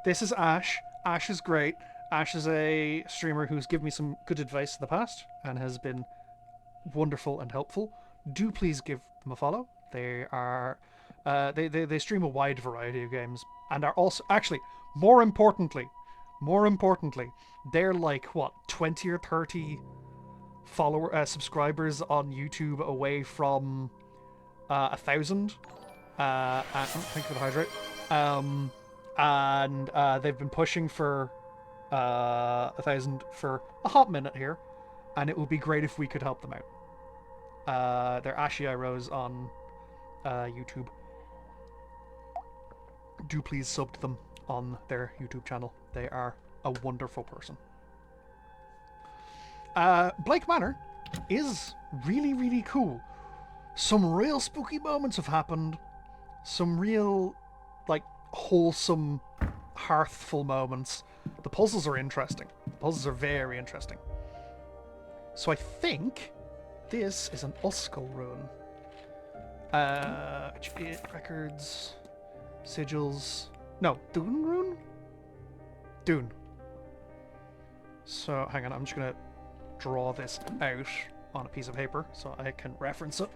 This is Ash. Ash is great. Ash is a streamer who's given me some good advice in the past and has been wonderful and helpful. Do please give them a follow. They are they stream a wide variety of games and are also actually more importantly, they're like what 20 or 30 subscribers on YouTube away from 1,000. Thank you for the hydrate. And they've been pushing for 1,000 for a hot minute here, and it would be great if we could help them out. They're Ashy Rose on YouTube. Do please sub to them on their YouTube channel. They are a wonderful person. Blake Manor is really, really cool. Some real spooky moments have happened. Some real, like, wholesome, hearthful moments. The puzzles are interesting. The puzzles are very interesting. So I think this is an Uskal rune. Records, sigils. No, Dune rune? Dune. So hang on, I'm just gonna draw this out on a piece of paper so I can reference it.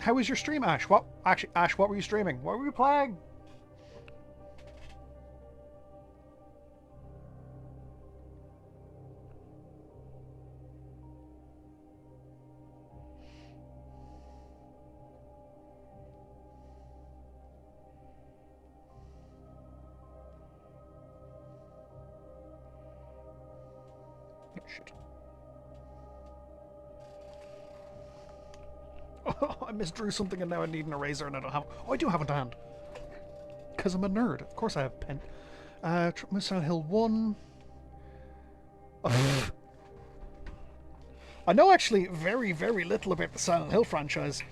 How was your stream, Ash? Ash, what were you streaming? What were you playing? Shit. Oh, I misdrew something and now I need an eraser and I don't have... Oh, I do have it in hand. Because I'm a nerd. Of course I have a pen. Silent Hill 1. I know actually very, very little about the Silent Hill franchise.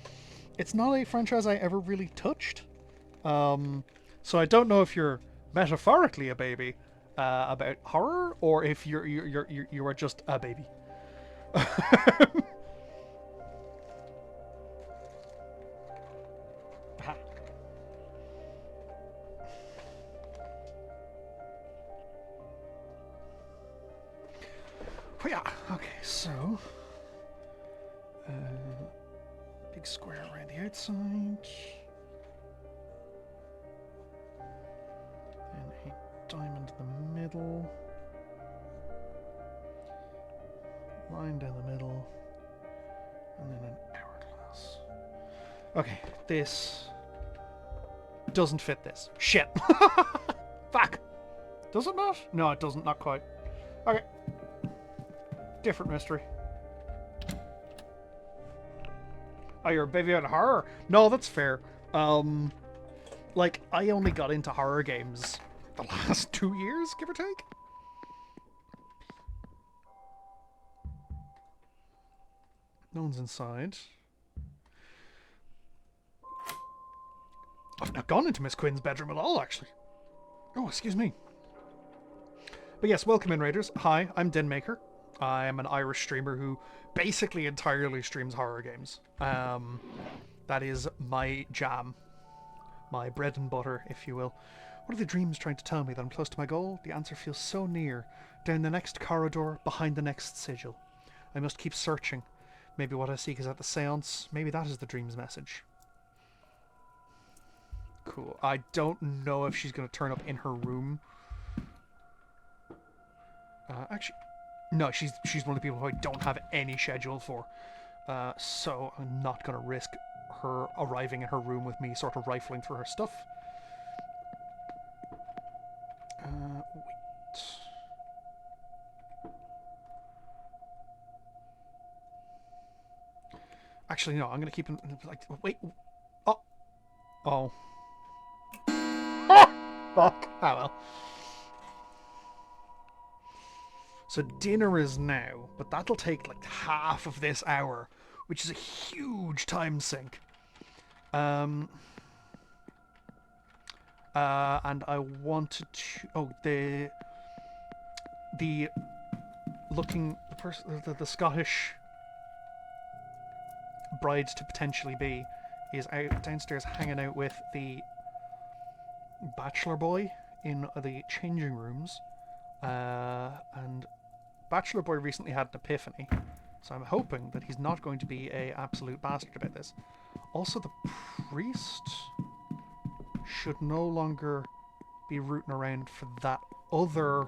It's not a franchise I ever really touched. So I don't know if you're metaphorically a baby about horror or if you are just a baby. Yeah, okay, so big square around the outside, and a diamond in the middle, line down the middle, and then an hourglass. Okay, this doesn't fit this. Shit! Fuck! Does it not? No, it doesn't, not quite. Okay. Different mystery. Oh, you're a baby out of horror? No, that's fair. Like, I only got into horror games the last 2 years, give or take. No one's inside. I've not gone into Miss Quinn's bedroom at all, actually. Oh, excuse me. But yes, welcome in, Raiders. Hi, I'm Denmaker. I am an Irish streamer who basically entirely streams horror games. That is my jam. My bread and butter, if you will. What are the dreams trying to tell me? That I'm close to my goal? The answer feels so near. Down the next corridor, behind the next sigil. I must keep searching. Maybe what I seek is at the seance. Maybe that is the dream's message. Cool. I don't know if she's going to turn up in her room. Actually... No, she's one of the people who I don't have any schedule for. So I'm not going to risk her arriving in her room with me sort of rifling through her stuff. Wait. Actually, no, I'm going to keep him... Like, wait. Oh. Oh. Fuck. Oh, well. So dinner is now, but that'll take like half of this hour, which is a huge time sink. And I wanted to... Oh, the Scottish bride to potentially be is out downstairs hanging out with the bachelor boy in the changing rooms. And bachelor boy recently had an epiphany, so I'm hoping that he's not going to be a absolute bastard about this. Also, the priest should no longer be rooting around for that other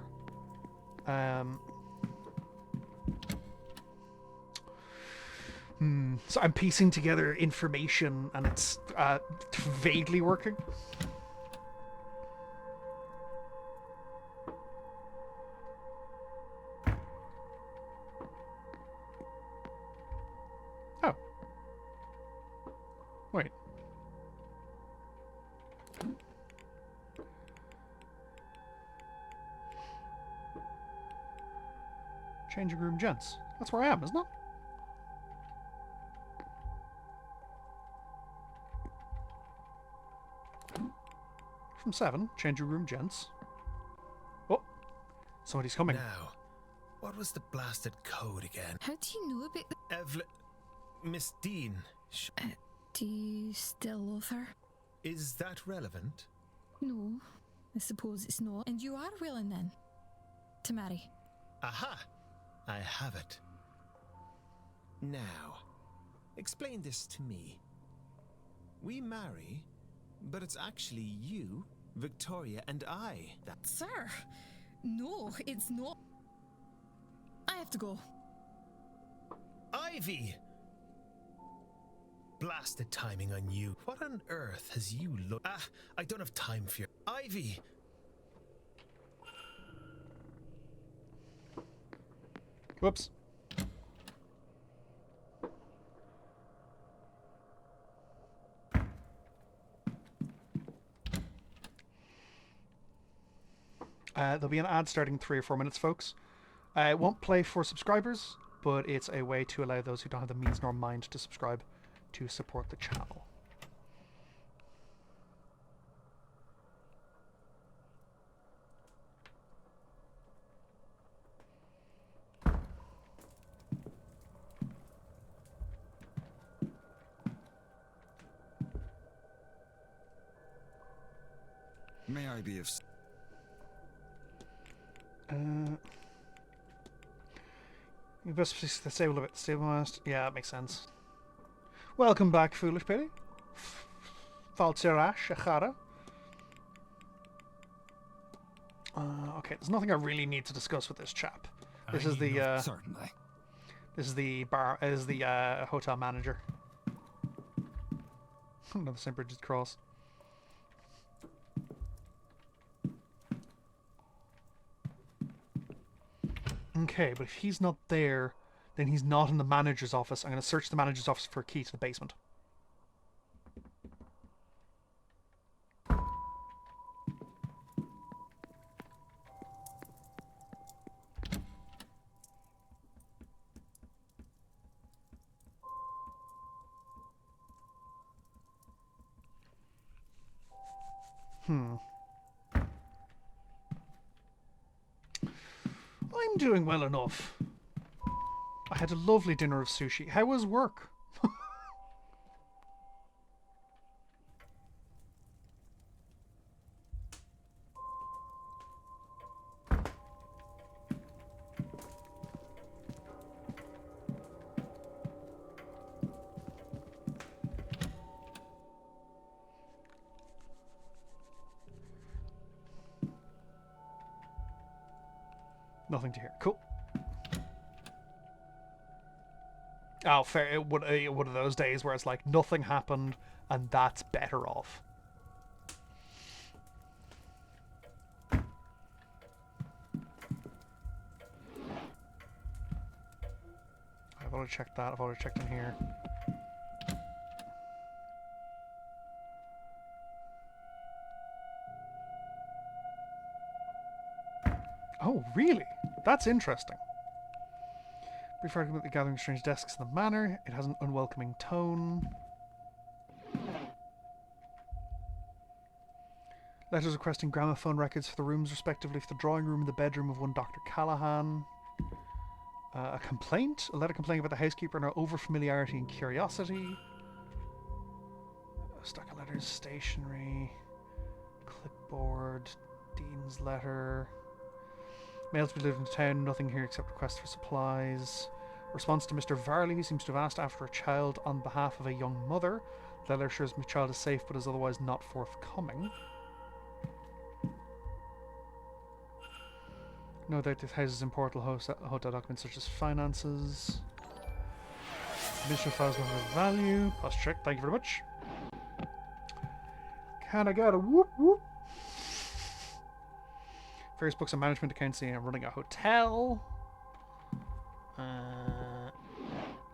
so I'm piecing together information and it's vaguely working. Oh. Wait. Changing room gents. That's where I am, isn't it? From 7, changing room gents. Oh, somebody's coming. Now, what was the blasted code again? How do you know about the... Evelyn... Miss Dean... do you still love her? Is that relevant? No, I suppose it's not. And you are willing then to marry? Aha! I have it. Now, explain this to me. We marry, but it's actually you, Victoria, and I that... Sir, no, it's not. I have to go. Ivy! Blasted timing on you. What on earth has you looked... Ah, I don't have time for you. Ivy! Whoops. There'll be an ad starting in 3 or 4 minutes, folks. It won't play for subscribers, but it's a way to allow those who don't have the means nor mind to subscribe to support the channel. May I be of... You best disable it. Stabilized. Yeah, that makes sense. Welcome back, Foolish Pity. Faltirash Achara. Okay, there's nothing I really need to discuss with this chap. This is the certainly. This is the hotel manager. Another St. Bridget's Cross. Okay, but if he's not there, then he's not in the manager's office. I'm going to search the manager's office for a key to the basement. I'm doing well enough. I had a lovely dinner of sushi. How was work? Nothing to hear. Cool. Oh, fair. One of those days where it's like nothing happened and that's better off. I've already checked that. I've already checked in here. Really? That's interesting. Brief argument the gathering strange desks in the manor. It has an unwelcoming tone. Letters requesting gramophone records for the rooms respectively for the drawing room and the bedroom of one Dr. Callahan. A complaint? A letter complaining about the housekeeper and her over-familiarity and curiosity. A stack of letters, stationery, clipboard, Dean's letter. Mail's been delivered into town, nothing here except requests for supplies. Response to Mr. Varley, who seems to have asked after a child on behalf of a young mother. The letter assures my child is safe but is otherwise not forthcoming. No doubt this house is in Portal hotel documents such as finances. Mission files number of value. Plus check, thank you very much. Can I get a whoop whoop? Various books and management accounts saying I'm running a hotel. A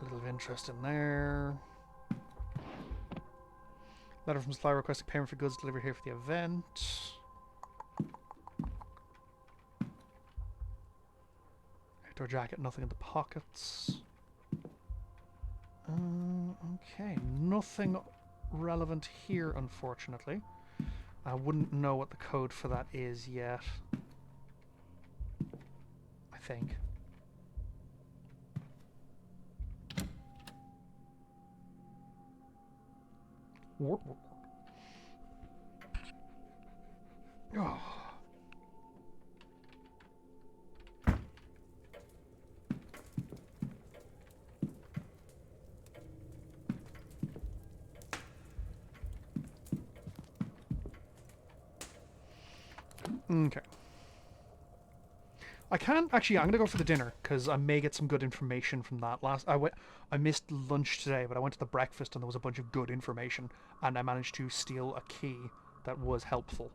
little of interest in there. Letter from supplier requesting payment for goods delivered here for the event. Outdoor jacket, nothing in the pockets. Okay, nothing relevant here, unfortunately. I wouldn't know what the code for that is yet. I think. Oh. Okay. I can't actually. I'm gonna go for the dinner because I may get some good information from that. I missed lunch today, but I went to the breakfast and there was a bunch of good information, and I managed to steal a key that was helpful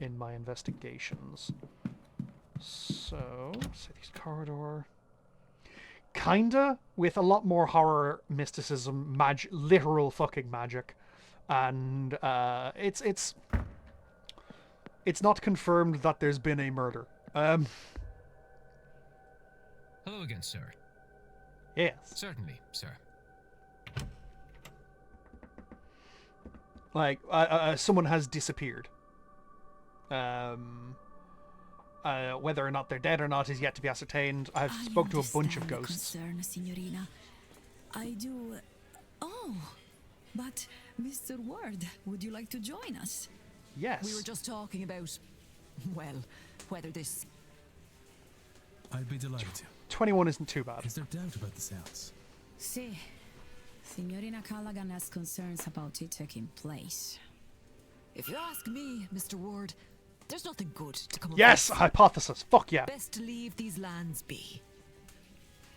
in my investigations. So, Southeast corridor. Kinda with a lot more horror, mysticism, literal fucking magic, and it's not confirmed that there's been a murder. Hello again, sir. Yes. Certainly, sir. Like, someone has disappeared. Whether or not they're dead or not is yet to be ascertained. I've spoke to a bunch of ghosts. Concern, Signorina. I do. Oh, but Mr. Ward, would you like to join us? Yes. We were just talking about, well, whether this... I'd be delighted to. 21 isn't too bad. Is there doubt about the seance? See, Signorina Callaghan has concerns about it taking place. If you ask me, Mr. Ward, there's nothing good to come of Yes, this. hypothesis. Fuck yeah. Best to leave these lands be.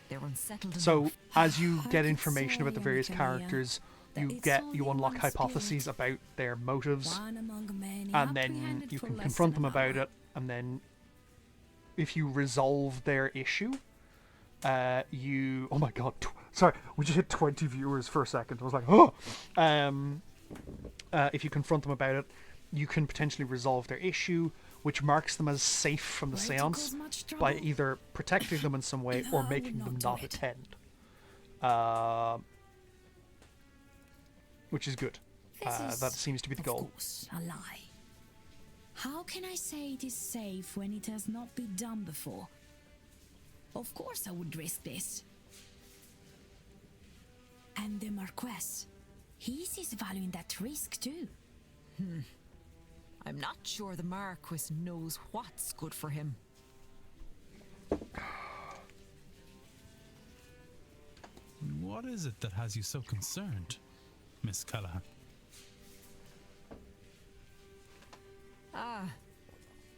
They're unsettled So, enough. as you get information about the various characters, you unlock hypotheses about their motives, and then you can confront them about it, and then if you resolve their issue, oh my god, sorry, we just hit 20 viewers for a second. I was like, oh! If you confront them about it, you can potentially resolve their issue, which marks them as safe from the seance by either protecting them in some way or making them not attend. Which is good. That seems to be the goal. Of course, a lie. How can I say it is safe when it has not been done before? Of course I would risk this. And the Marquess, he sees value in that risk too. I'm not sure the Marquis knows what's good for him. What is it that has you so concerned, Miss Callahan?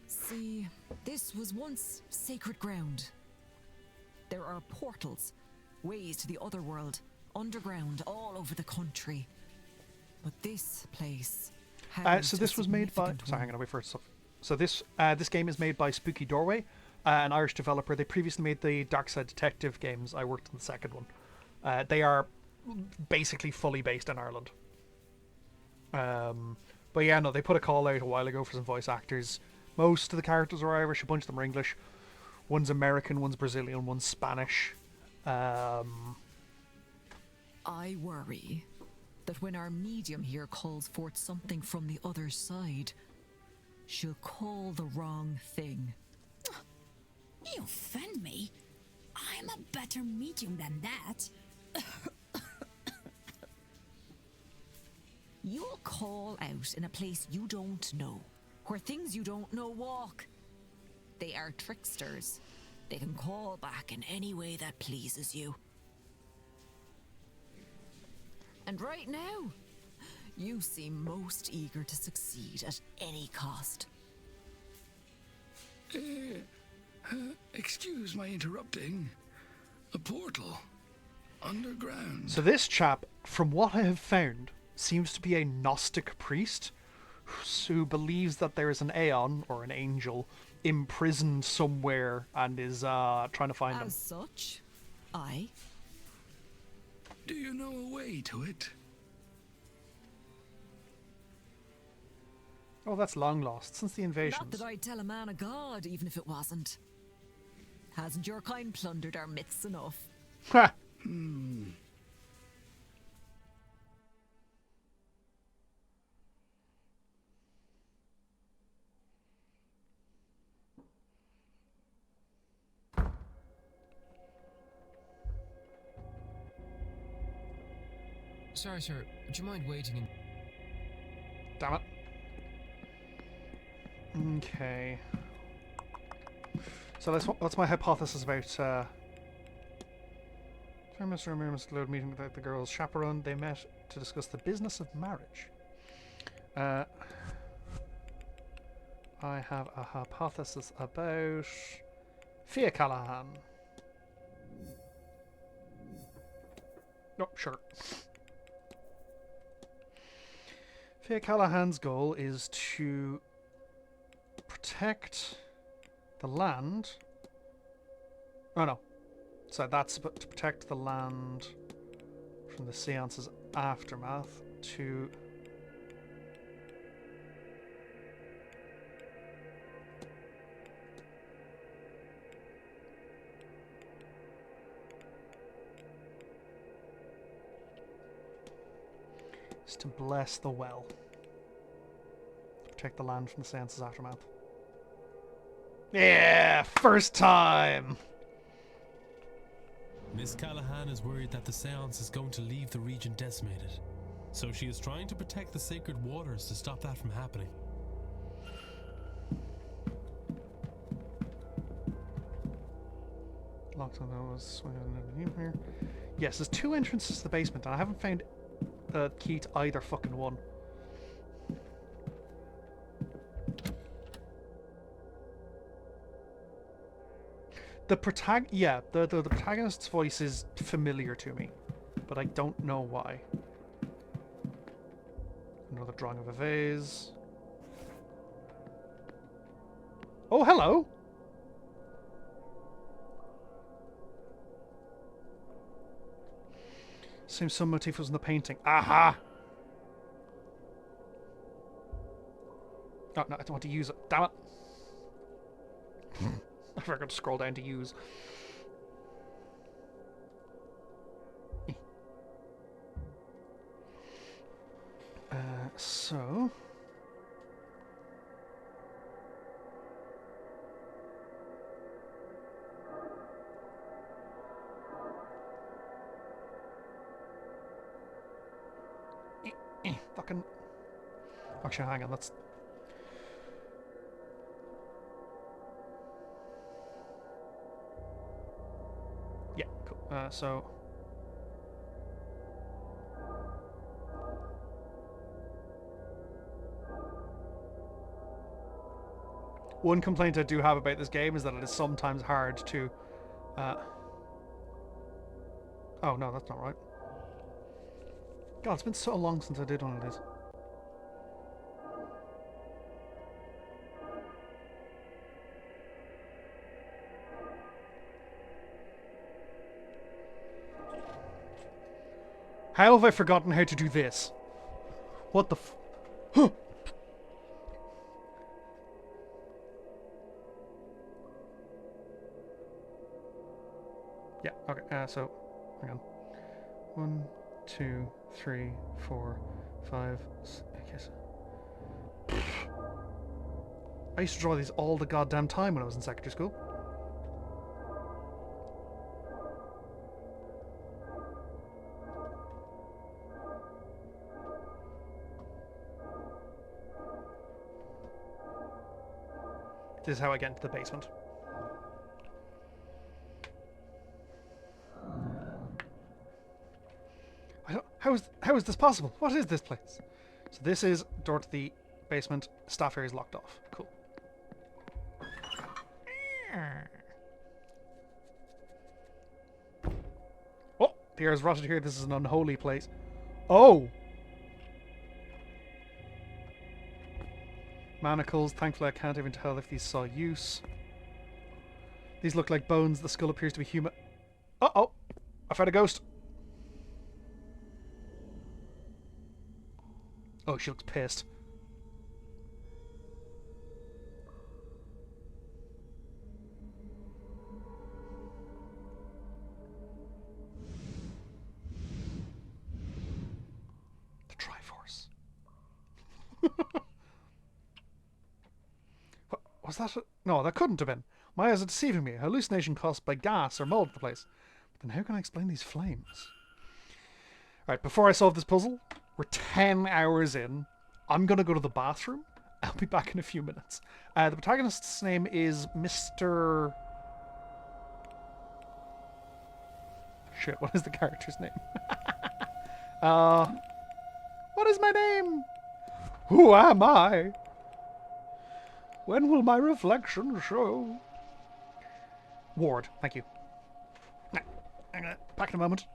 See, this was once sacred ground. There are portals, ways to the other world, underground, all over the country. But this place... So this was made by... Sorry, I'm going to wait for it. So this game is made by Spooky Doorway, an Irish developer. They previously made the Dark Side Detective games. I worked on the second one. They are basically fully based in Ireland. But yeah, no, they put a call out a while ago for some voice actors. Most of the characters are Irish, a bunch of them are English. One's American, one's Brazilian, one's Spanish. I worry that when our medium here calls forth something from the other side, she'll call the wrong thing. You offend me. I'm a better medium than that. You'll call out in a place you don't know, where things you don't know walk. They are tricksters. They can call back in any way that pleases you. And right now, you seem most eager to succeed at any cost. Excuse my interrupting. A portal. Underground. So this chap, from what I have found, seems to be a Gnostic priest who believes that there is an Aeon, or an angel, imprisoned somewhere and is trying to find him. As such, I... Do you know a way to it? Oh, that's long lost, since the invasions. Not that I'd tell a man of God, even if it wasn't. Hasn't your kind plundered our myths enough? Ha! Sorry, sir. Would you mind waiting in... Damn it. Okay. So that's my hypothesis about Mr. Ramirez Load meeting with the girl's chaperone. They met to discuss the business of marriage. I have a hypothesis about Fia Callahan. Oh, sure. Fia Callahan's goal is to protect the land. Oh no. So that's to protect the land from the Seance's aftermath to... is to bless the well. To protect the land from the Seance's aftermath. Yeah! First time! Miss Callahan is worried that the Seance is going to leave the region decimated, so she is trying to protect the sacred waters to stop that from happening. Locked on those. Here. Yes, there's 2 entrances to the basement, and I haven't found a key to either fucking one. The protagonist's voice is familiar to me, but I don't know why. Another drawing of a vase. Oh, hello! Same some motif was in the painting. Aha! Oh, no, I don't want to use it. Damn it! I forgot to scroll down to use. So... fucking... Actually, hang on, that's... Yeah, cool. So... One complaint I do have about this game is that it is sometimes hard to... Oh, no, that's not right. God, it's been so long since I did one of these. How have I forgotten how to do this? What the f... Yeah, okay, so, hang on. 1, 2, 3, 4, 5, 6, I guess. I used to draw these all the goddamn time when I was in secondary school. This is how I get into the basement. How is this possible? What is this place? So this is door to the basement. Staff area is locked off. Cool. Oh, the air is rotted here. This is an unholy place. Oh! Manacles. Thankfully, I can't even tell if these saw use. These look like bones. The skull appears to be human. Uh-oh! I found a ghost. Oh, she looks pissed. The Triforce. What was that? No, that couldn't have been. My eyes are deceiving me. A hallucination caused by gas or mold in the place. But then how can I explain these flames? Alright, before I solve this puzzle, we're 10 hours in. I'm going to go to the bathroom. I'll be back in a few minutes. The protagonist's name is Mr... Shit, what is the character's name? What is my name? Who am I? When will my reflection show? Ward, thank you. I'm gonna back in a moment.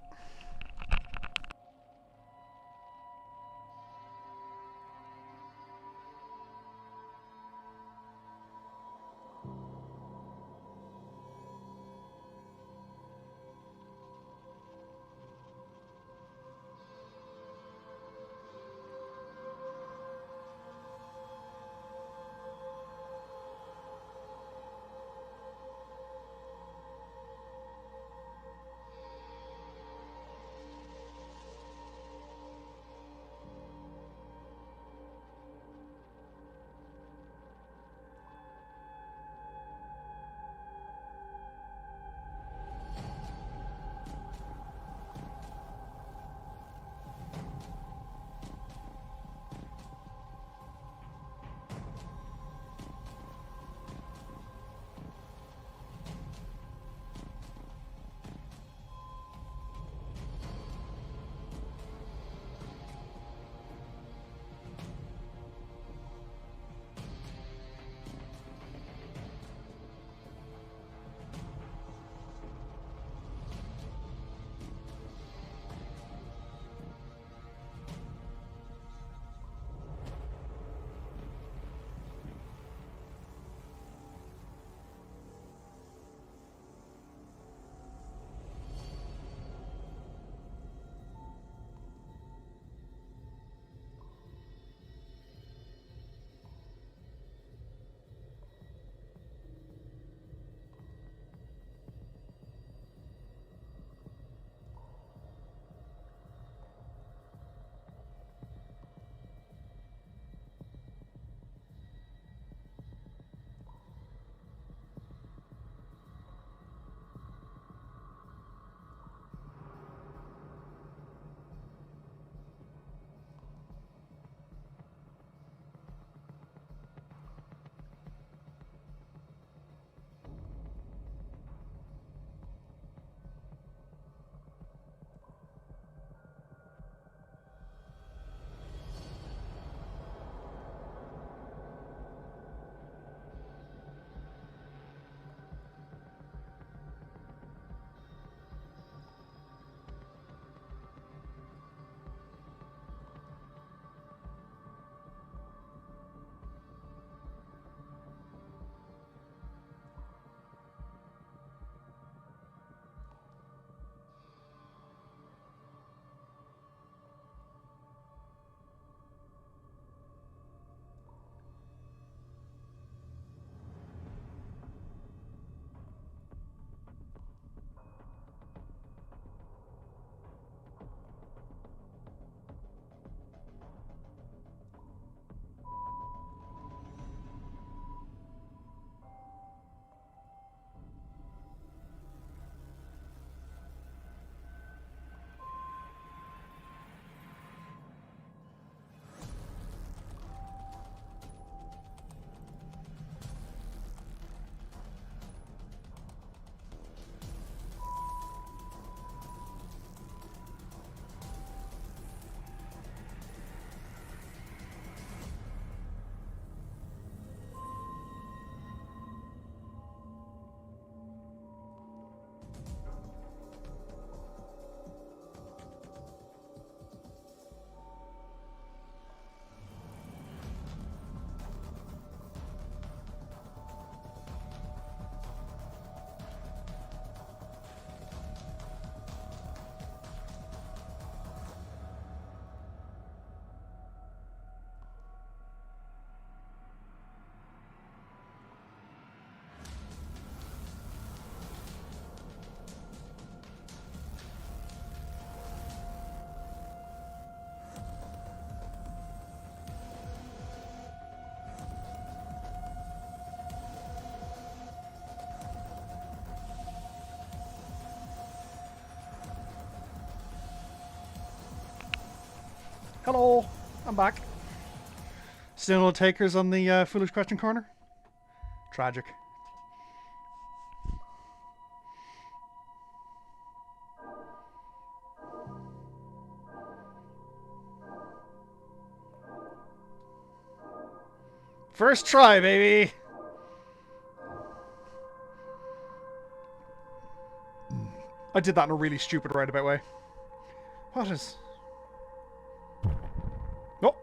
Hello, I'm back. Still no takers on the foolish question corner? Tragic. First try, baby! I did that in a really stupid roundabout way. What is... Oh!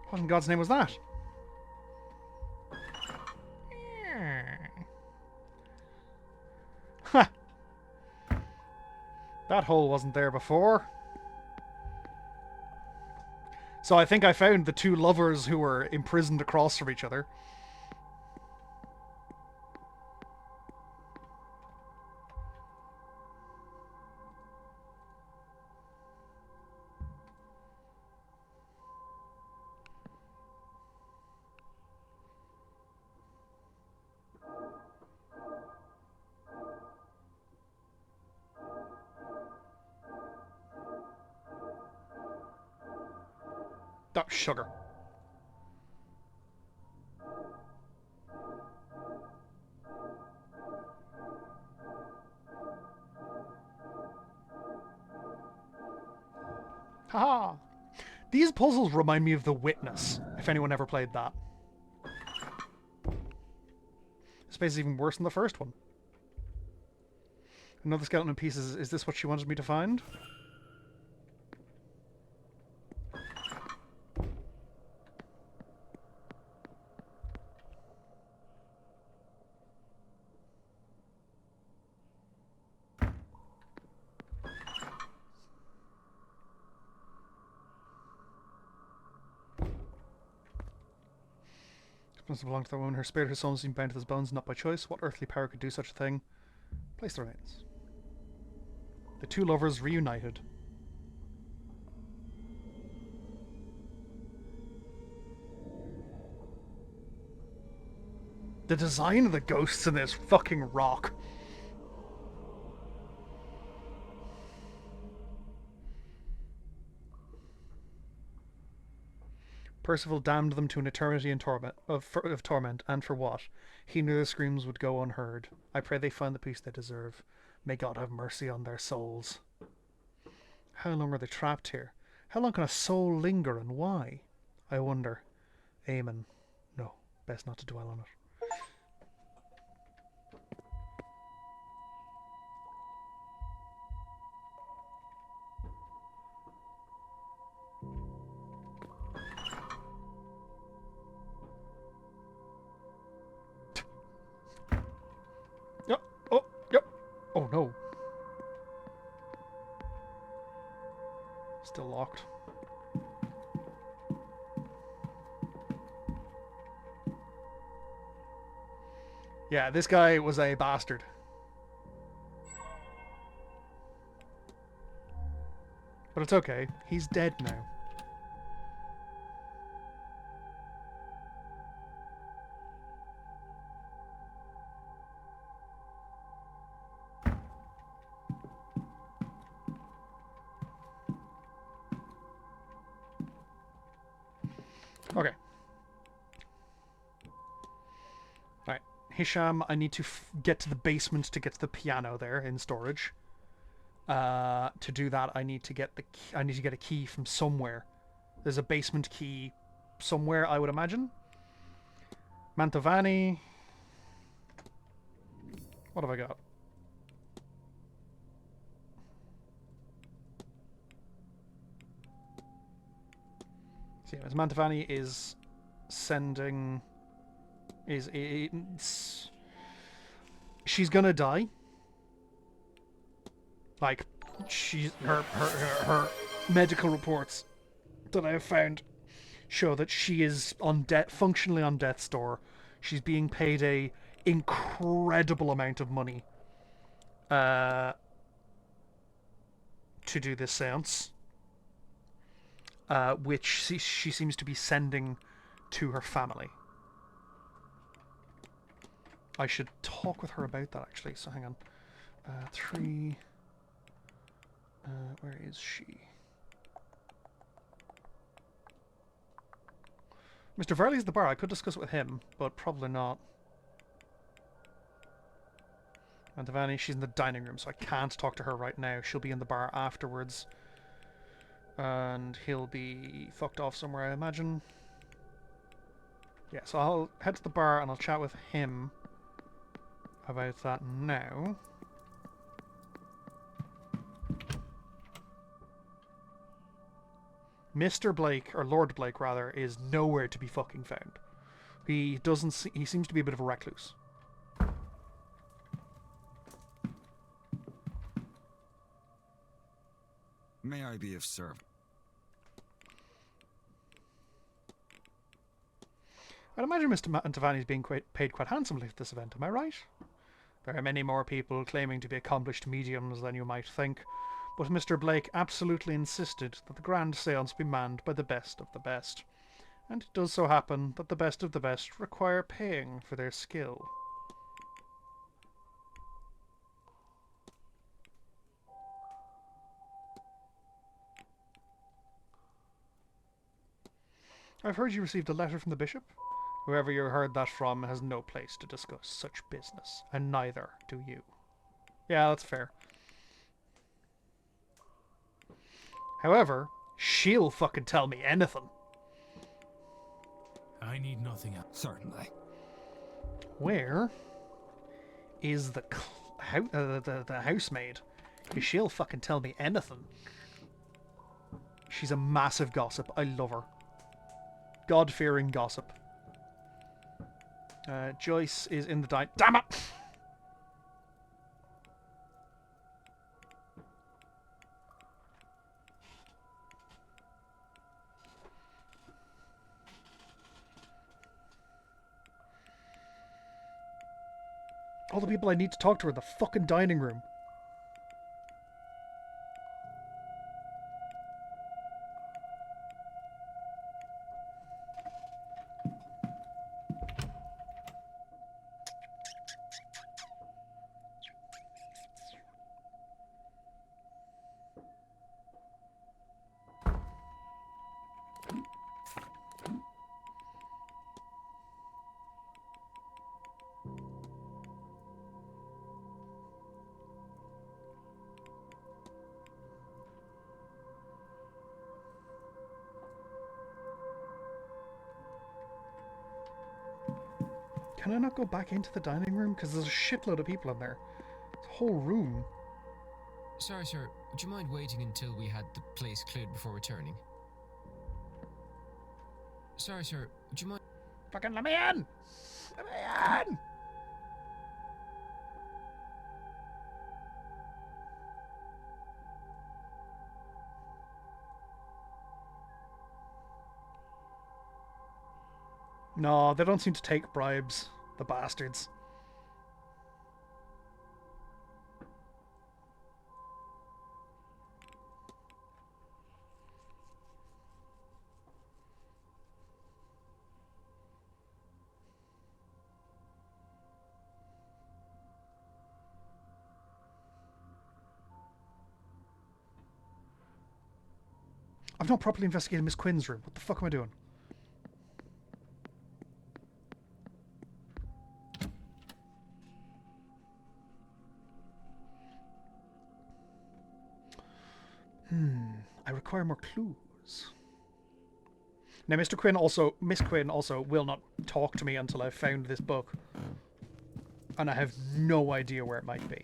What in God's name was that? Ha! That hole wasn't there before. So I think I found the two lovers who were imprisoned across from each other. Oh, sugar. Haha! These puzzles remind me of The Witness, if anyone ever played that. This place is even worse than the first one. Another skeleton in pieces. Is this what she wanted me to find? Must have belonged to the woman. Her spirit, her soul seemed bound to those bones, not by choice. What earthly power could do such a thing? Place the remains. The two lovers reunited. The design of the ghosts in this fucking rock. Percival damned them to an eternity in torment of torment, and for what? He knew their screams would go unheard. I pray they find the peace they deserve. May God have mercy on their souls. How long are they trapped here? How long can a soul linger, and why? I wonder. Amen. No, best not to dwell on it. Yep. Oh, yep. Oh no. Still locked. Yeah, this guy was a bastard. But it's okay. He's dead now. Okay. Alright. Hisham, I need to get to the basement to get to the piano there in storage. To do that, I need to get I need to get a key from somewhere. There's a basement key somewhere, I would imagine. Mantovani. What have I got? So yeah, Mantovani is sending... she's gonna die. Like, her medical reports that I have found show that she is on functionally on death's door. She's being paid a incredible amount of money to do this seance, which she seems to be sending to her family. I should talk with her about that, actually, so hang on. 3... where is she? Mr. Verley's the bar. I could discuss it with him, but probably not. And Devani, she's in the dining room, so I can't talk to her right now. She'll be in the bar afterwards. And he'll be fucked off somewhere, I imagine. Yeah, so I'll head to the bar and I'll chat with him about that now. Mr. Blake, or Lord Blake rather, is nowhere to be fucking found. He seems to be a bit of a recluse. May I be of service? I'd imagine Mr. Mantovani's being paid quite handsomely at this event, am I right? There are many more people claiming to be accomplished mediums than you might think, but Mr. Blake absolutely insisted that the grand seance be manned by the best of the best. And it does so happen that the best of the best require paying for their skill. I've heard you received a letter from the bishop. Whoever you heard that from has no place to discuss such business, and neither do you. Yeah, that's fair. However, she'll fucking tell me anything. I need nothing else. Certainly. Where is the housemaid? Because she'll fucking tell me anything. She's a massive gossip. I love her. God-fearing gossip. Joyce is in the damn it! All the people I need to talk to are in the fucking dining room. Can I not go back into the dining room? Because there's a shitload of people in there. It's a whole room. Sorry, sir. Would you mind waiting until we had the place cleared before returning? Sorry, sir. Would you mind... Fucking let me in! Let me in! No, they don't seem to take bribes. The bastards. I've not properly investigated Miss Quinn's room. What the fuck am I doing? I require more clues. Now, Miss Quinn also will not talk to me until I've found this book. And I have no idea where it might be.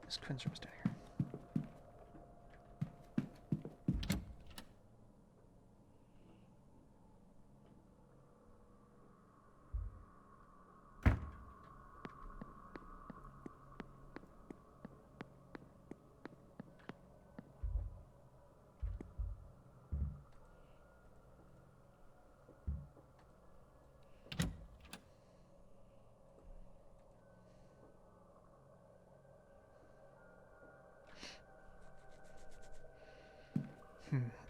Miss Quinn's room is down here.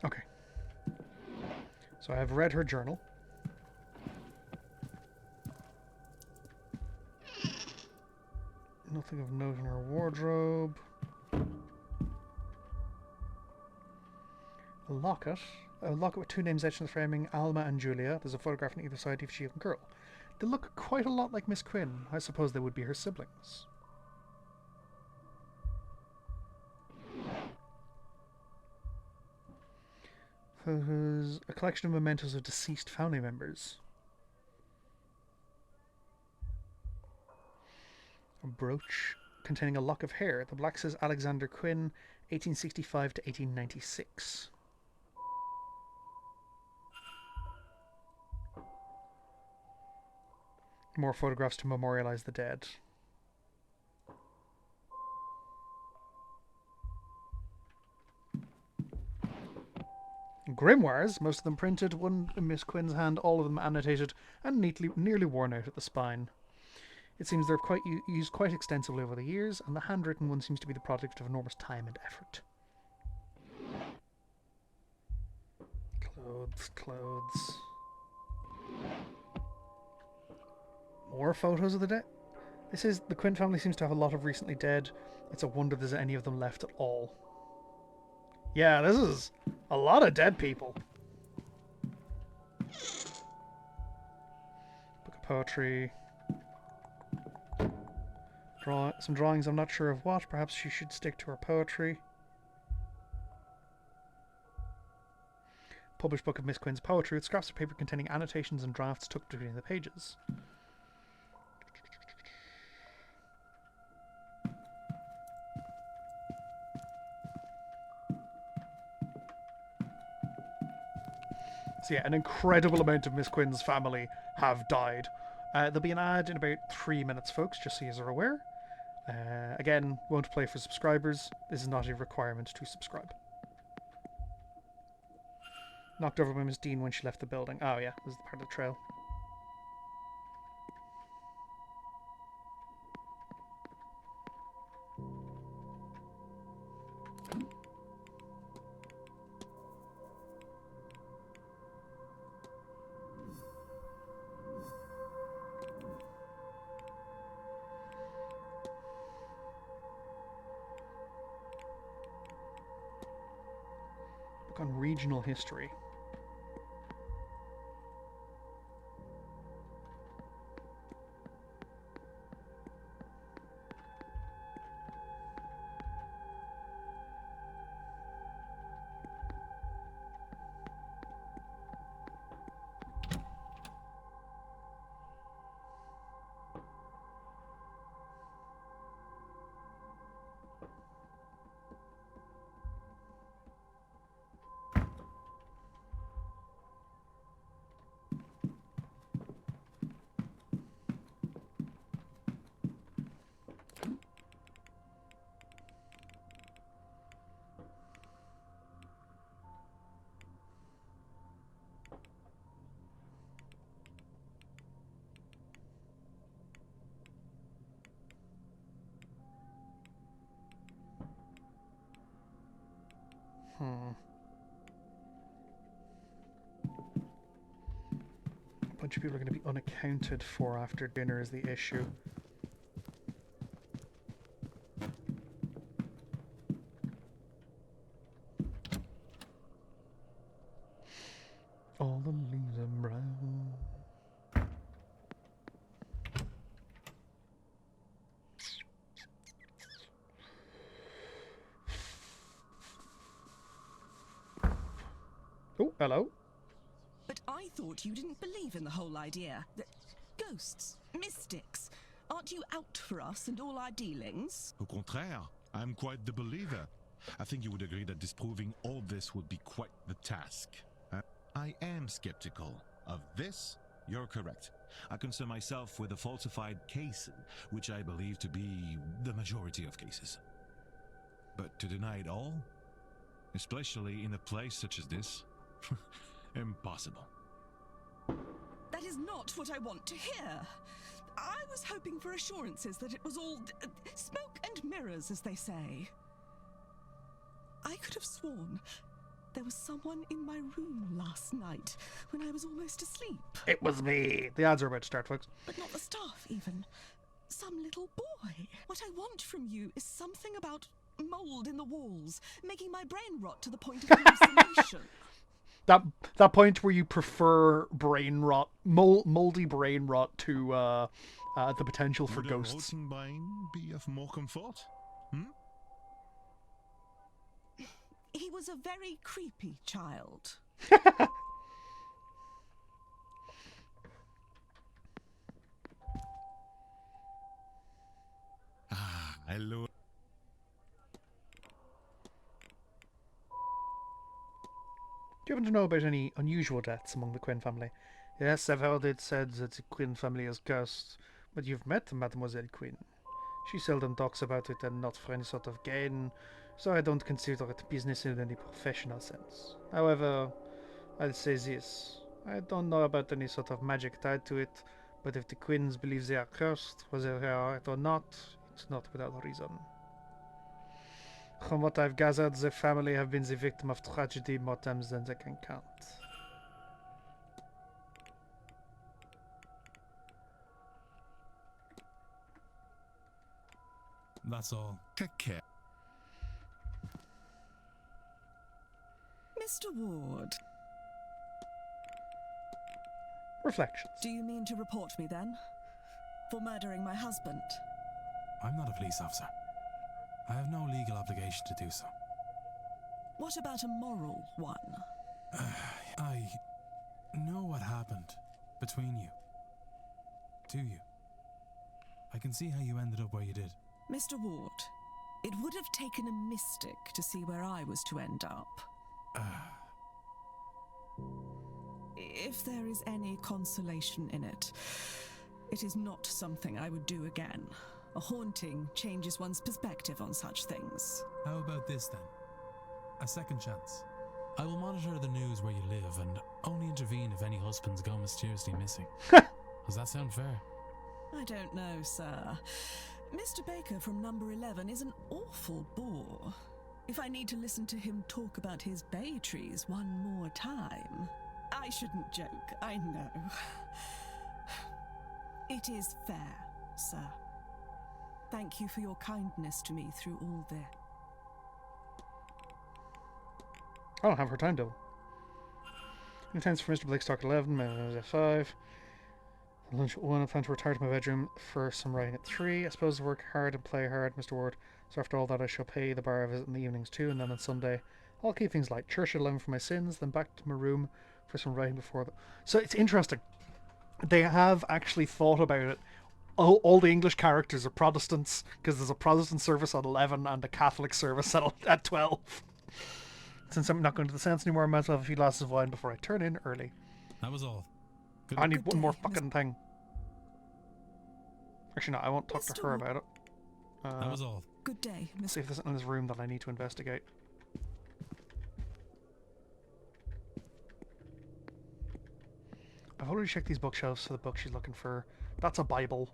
Okay. So I have read her journal. Nothing of note in her wardrobe. A locket. A locket with two names etched in the framing, Alma and Julia. There's a photograph on either side of each young girl. They look quite a lot like Miss Quinn. I suppose they would be her siblings. There's a collection of mementos of deceased family members. A brooch containing a lock of hair. The black says Alexander Quinn, 1865 to 1896. More photographs to memorialize the dead. Grimoires, most of them printed, one in Miss Quinn's hand, all of them annotated and nearly worn out at the spine. It seems they're used quite extensively over the years, and the handwritten one seems to be the product of enormous time and effort. Clothes. More photos of the dead. This is the Quinn family seems to have a lot of recently dead. It's a wonder there's any of them left at all. Yeah, this is a lot of dead people. Book of poetry. Some drawings, I'm not sure of what. Perhaps she should stick to her poetry. Published book of Miss Quinn's poetry with scraps of paper containing annotations and drafts tucked between the pages. So yeah, an incredible amount of Miss Quinn's family have died. There'll be an ad in about 3 minutes, folks, just so you are aware. Again, won't play for subscribers. This is not a requirement to subscribe. Knocked over by Miss Dean when she left the building. Oh yeah, this is the part of the trail. On regional history. A bunch of people are going to be unaccounted for after dinner is the issue. All the leaves are brown. Oh, hello. But I thought you didn't believe in the whole idea. Ghosts, mystics. Aren't you out for us and all our dealings? Au contraire, I'm quite the believer. I think you would agree that disproving all this would be quite the task. I am skeptical. Of this, you're correct. I concern myself with the falsified cases, which I believe to be the majority of cases. But to deny it all, especially in a place such as this, impossible. That is not what I want to hear. I was hoping for assurances that it was all smoke and mirrors, as they say. I could have sworn there was someone in my room last night when I was almost asleep. It was me. The ads are about to start, folks. But not the staff, even. Some little boy. What I want from you is something about Mold in the walls, making my brain rot to the point of hallucination. That point where you prefer brain rot, moldy brain rot to the potential for Would ghosts. a Rotenbein be of more comfort? He was a very creepy child. Hello. Do you happen to know about any unusual deaths among the Quinn family? Yes, I've heard it said that the Quinn family is cursed, but you've met Mademoiselle Quinn. She seldom talks about it and not for any sort of gain, so I don't consider it business in any professional sense. However, I'll say this. I don't know about any sort of magic tied to it, but if the Quinns believe they are cursed, whether they are it or not, it's not without reason. From what I've gathered, the family have been the victim of tragedy more times than they can count. That's all. Take care. Mr. Ward. Reflections. Do you mean to report me then? For murdering my husband? I'm not a police officer. I have no legal obligation to do so. What about a moral one? I know what happened between you. Do you? I can see how you ended up where you did. Mr. Ward, it would have taken a mystic to see where I was to end up. If there is any consolation in it, it is not something I would do again. A haunting changes one's perspective on such things. How about this then? A second chance. I will monitor the news where you live and only intervene if any husbands go mysteriously missing. Does that sound fair? I don't know, sir. Mr. Baker from number 11 is an awful bore. If I need to listen to him talk about his bay trees one more time... I shouldn't joke, I know. It is fair, sir. Thank you for your kindness to me through all this. I don't have her timetable. Intense for Mr. Blake's talk at 11, at 5. Lunch at 1, I plan to retire to my bedroom for some writing at 3. I suppose to work hard and play hard, Mr. Ward. So after all that, I shall pay the bar a visit in the evenings too, and then on Sunday, I'll keep things light. Church at 11 for my sins, then back to my room for some writing before that. So it's interesting. They have actually thought about it. All the English characters are Protestants, because there's a Protestant service at 11 and a Catholic service at 12. Since I'm not going to the Seance anymore, I might as well have a few glasses of wine before I turn in early. That was all. I need one more fucking thing. Actually, no, I won't talk to her about it. That was all. Good day, See if there's something in this room that I need to investigate. I've already checked these bookshelves for the book she's looking for. That's a Bible.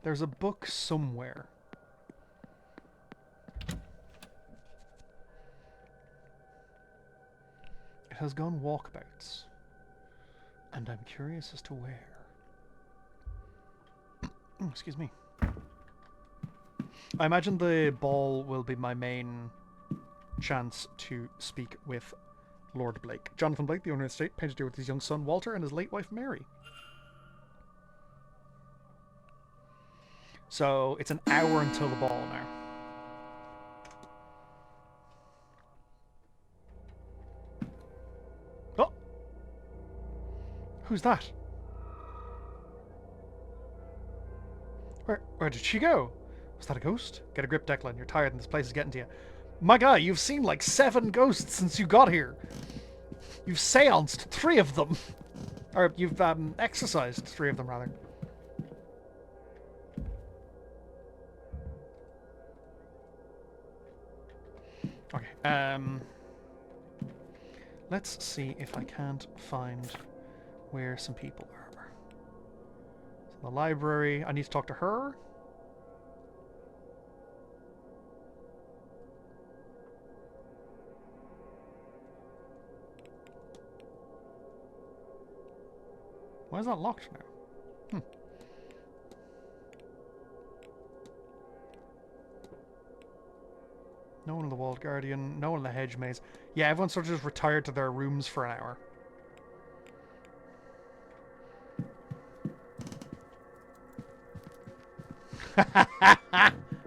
There's a book somewhere. It has gone walkabouts. And I'm curious as to where. Excuse me. I imagine the ball will be my main chance to speak with Lord Blake. Jonathan Blake, the owner of the estate, paid to do with his young son Walter and his late wife Mary. So it's an hour until the ball now. Oh! Who's that? Where did she go? Was that a ghost? Get a grip, Declan. You're tired and this place is getting to you. My guy, you've seen like 7 ghosts since you got here. You've seanced 3 of them. Or you've exorcised 3 of them, rather. Let's see if I can't find where some people are. So the library, I need to talk to her. Why is that locked now? No one in the Walled Guardian, no one in the Hedge Maze. Yeah, everyone sort of just retired to their rooms for an hour.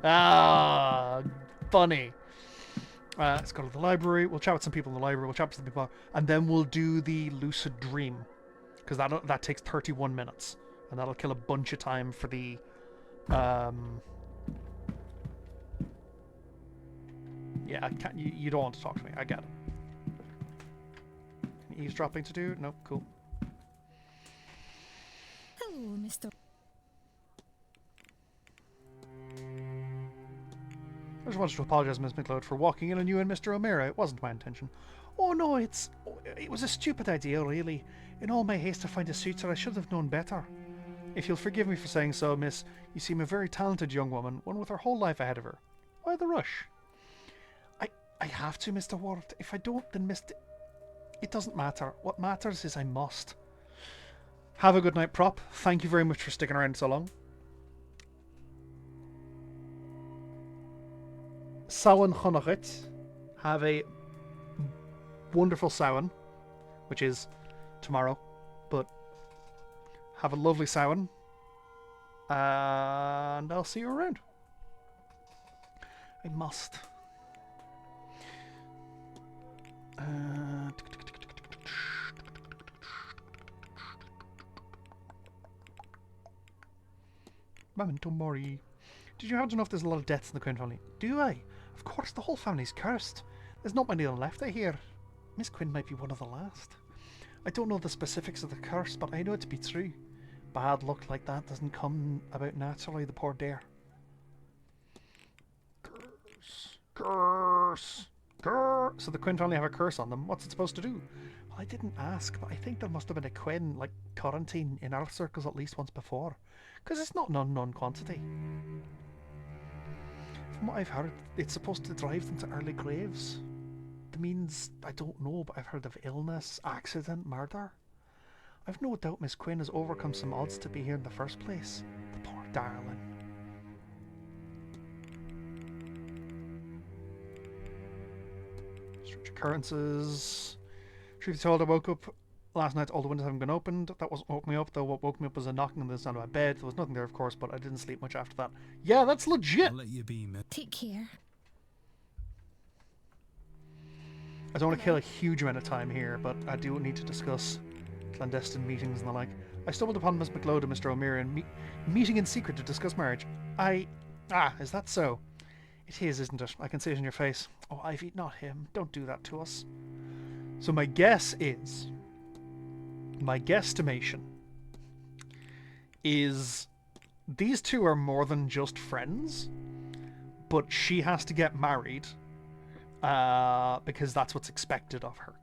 Ah, funny. Let's go to the library. We'll chat with some people in the library. We'll chat with some people, and then we'll do the lucid dream, because that takes 31 minutes, and that'll kill a bunch of time for the. Yeah, I can't, you don't want to talk to me. I get it. Any eavesdropping to do? No, cool. Hello, Mr. I just wanted to apologise, Miss McLeod, for walking in on you and Mr. O'Meara. It wasn't my intention. Oh no, it was a stupid idea, really. In all my haste to find a suitor, I should have known better. If you'll forgive me for saying so, miss, you seem a very talented young woman, one with her whole life ahead of her. Why the rush? I have to, Mr. Ward. If I don't, then it doesn't matter. What matters is I must. Have a good night, Prop. Thank you very much for sticking around so long. Samhain Chonachit. Have a wonderful Samhain, which is tomorrow, but have a lovely Samhain, and I'll see you around. I must. Memento Mori. Did you happen to know if there's a lot of deaths in the Quinn family? Do I? Of course, the whole family's cursed. There's not many of them left, I hear. Miss Quinn might be one of the last. I don't know the specifics of the curse, but I know it to be true. Bad luck like that doesn't come about naturally, the poor dear. Curse! Curse! So the Quinn family have a curse on them. What's it supposed to do? Well, I didn't ask, but I think there must have been a Quinn, like, quarantine in our circles at least once before. Because it's not an unknown quantity. From what I've heard, it's supposed to drive them to early graves. That means, I don't know, but I've heard of illness, accident, murder. I've no doubt Miss Quinn has overcome some odds to be here in the first place. The poor darling. Strange occurrences. Truth be told, I woke up last night, all the windows haven't been opened. That wasn't woke me up, though. What woke me up was a knocking on the sound of my bed. There was nothing there, of course, but I didn't sleep much after that. Yeah, that's legit! I'll let you be, man. Take care. I don't want to kill a huge amount of time here, but I do need to discuss clandestine meetings and the like. I stumbled upon Miss McLeod and Mr. O'Meara meeting in secret to discuss marriage. Is that so? It is, isn't it? I can see it in your face. Oh, Ivy, not him. Don't do that to us. So my guesstimation is these two are more than just friends, but she has to get married because that's what's expected of her.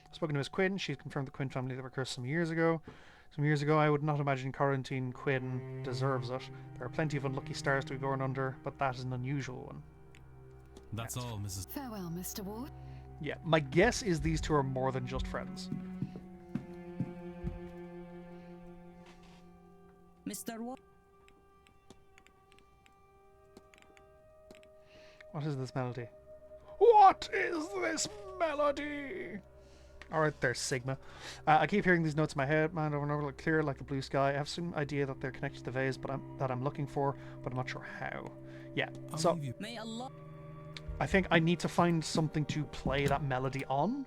I've spoken to Miss Quinn. She's confirmed the Quinn family that were cursed some years ago. I would not imagine Quarantine Quinn deserves it. There are plenty of unlucky stars to be born under, but that is an unusual one. That's all, Mrs. Farewell, Mr. Ward. Yeah, my guess is these two are more than just friends. Mr. Ward. What is this melody? What is this melody? Alright, there's Sigma. I keep hearing these notes in my head, man, over and over, like clear like the blue sky. I have some idea that they're connected to the vase, that I'm looking for, but I'm not sure how. Yeah, so May Allah. I think I need to find something to play that melody on.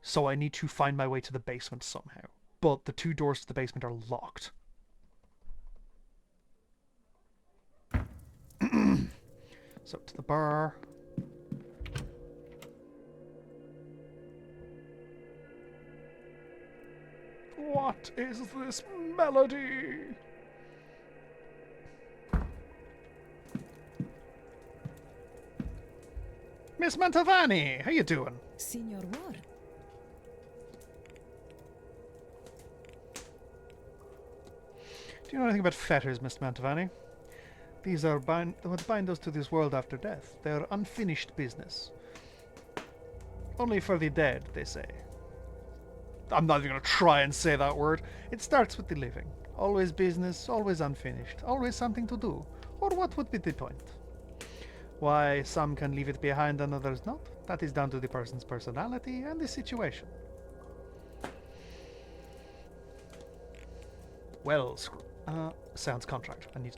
So I need to find my way to the basement somehow. But the two doors to the basement are locked. So to the bar. What is this melody? Miss Mantovani, how you doing? Signor War. Do you know anything about fetters, Miss Mantovani? These are what bind us to this world after death. They are unfinished business. Only for the dead, they say. I'm not even going to try and say that word. It starts with the living. Always business, always unfinished, always something to do. Or what would be the point? Why some can leave it behind and others not? That is down to the person's personality and the situation. Well, sounds contract. I need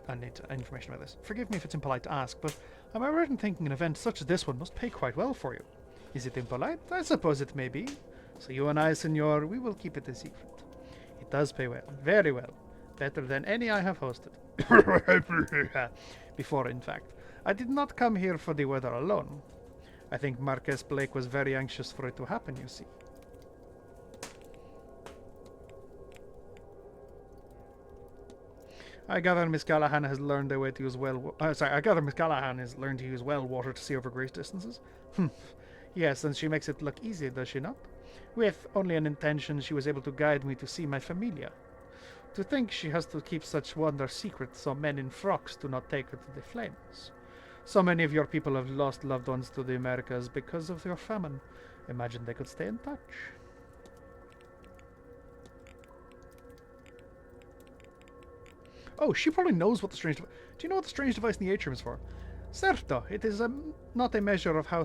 information about this. Forgive me if it's impolite to ask, but am I right in thinking an event such as this one must pay quite well for you? Is it impolite? I suppose it may be. So you and I, senor, we will keep it a secret. It does pay well, very well. Better than any I have hosted. Before, in fact. I did not come here for the weather alone. I think Marquess Blake was very anxious for it to happen, you see. I gather Miss Callahan has learned a way to use I gather Miss Callahan has learned to use well water to see over great distances. Yes, and she makes it look easy, does she not? With only an intention, she was able to guide me to see my familia. To think she has to keep such wonder secret so men in frocks do not take her to the flames. So many of your people have lost loved ones to the Americas because of your famine. Imagine they could stay in touch. Oh, she probably knows what the strange... Do you know what the strange device in the atrium is for? Certo, it is not a measure of how...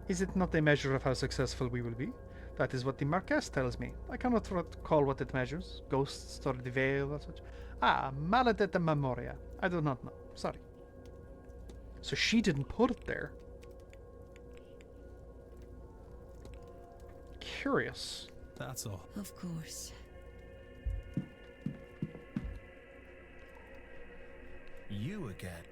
Is it not a measure of how successful we will be? That is what the Marquess tells me. I cannot recall what it measures. Ghosts or the veil or such. Ah, maledetta memoria. I do not know. Sorry. So she didn't put it there. Curious. That's all. Of course. You again.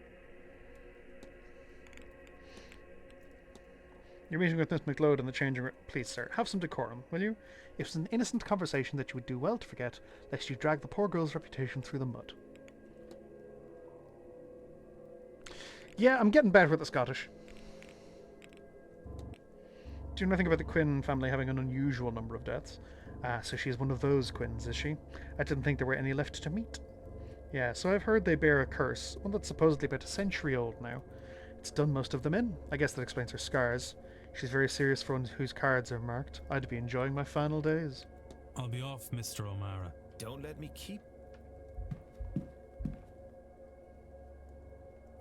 You're meeting with Miss McLeod in the changing room. Please, sir, have some decorum, will you? It was an innocent conversation that you would do well to forget, lest you drag the poor girl's reputation through the mud. Yeah, I'm getting better with the Scottish. Do you know anything about the Quinn family having an unusual number of deaths? Ah, so she's one of those Quinns, is she? I didn't think there were any left to meet. Yeah, so I've heard they bear a curse, one that's supposedly about a century old now. It's done most of them in. I guess that explains her scars. She's very serious for one whose cards are marked. I'd be enjoying my final days. I'll be off, Mr. O'Mara. Don't let me keep...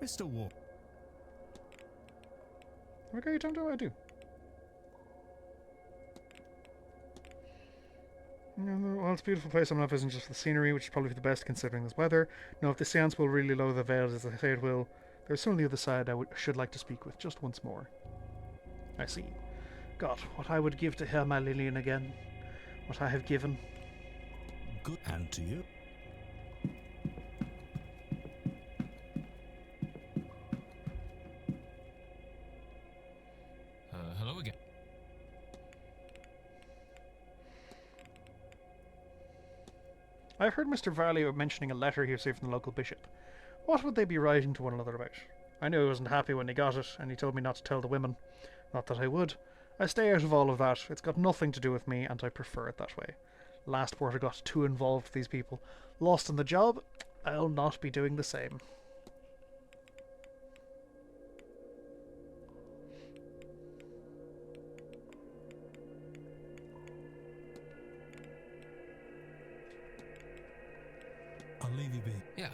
Mr. War. Have I got your time to? I do. Well, it's a beautiful place. I'm not visiting just for the scenery, which is probably for the best considering this weather. No, if the seance will really lower the veils as I say it will, there's someone on the other side I should like to speak with just once more. I see. God, what I would give to hear my Lillian again. What I have given. Good. And to you. Hello again. I've heard Mr. Varley mentioning a letter he received from the local bishop. What would they be writing to one another about? I knew he wasn't happy when he got it, and he told me not to tell the women. Not that I would. I stay out of all of that. It's got nothing to do with me, and I prefer it that way. Last quarter got too involved with these people. Lost on the job, I'll not be doing the same. I'll leave you be. Yeah.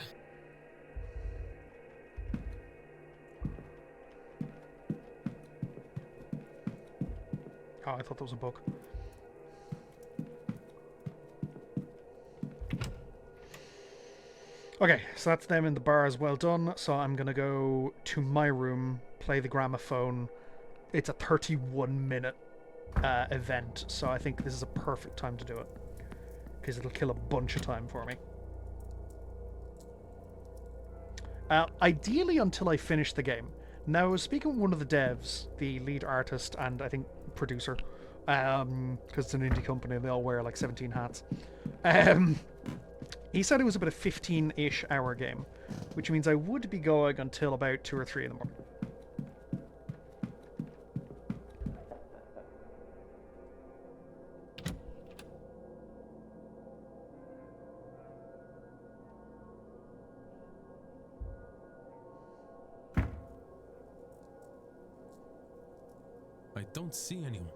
Oh, I thought that was a book. Okay, so that's them in the bars. Well done. So I'm going to go to my room, play the gramophone. It's a 31-minute event, so I think this is a perfect time to do it. Because it'll kill a bunch of time for me. Ideally until I finish the game. Now, I was speaking with one of the devs, the lead artist and I think producer, because it's an indie company and they all wear like 17 hats. He said it was about a 15-ish hour game, which means I would be going until about 2 or 3 in the morning. don't see anyone.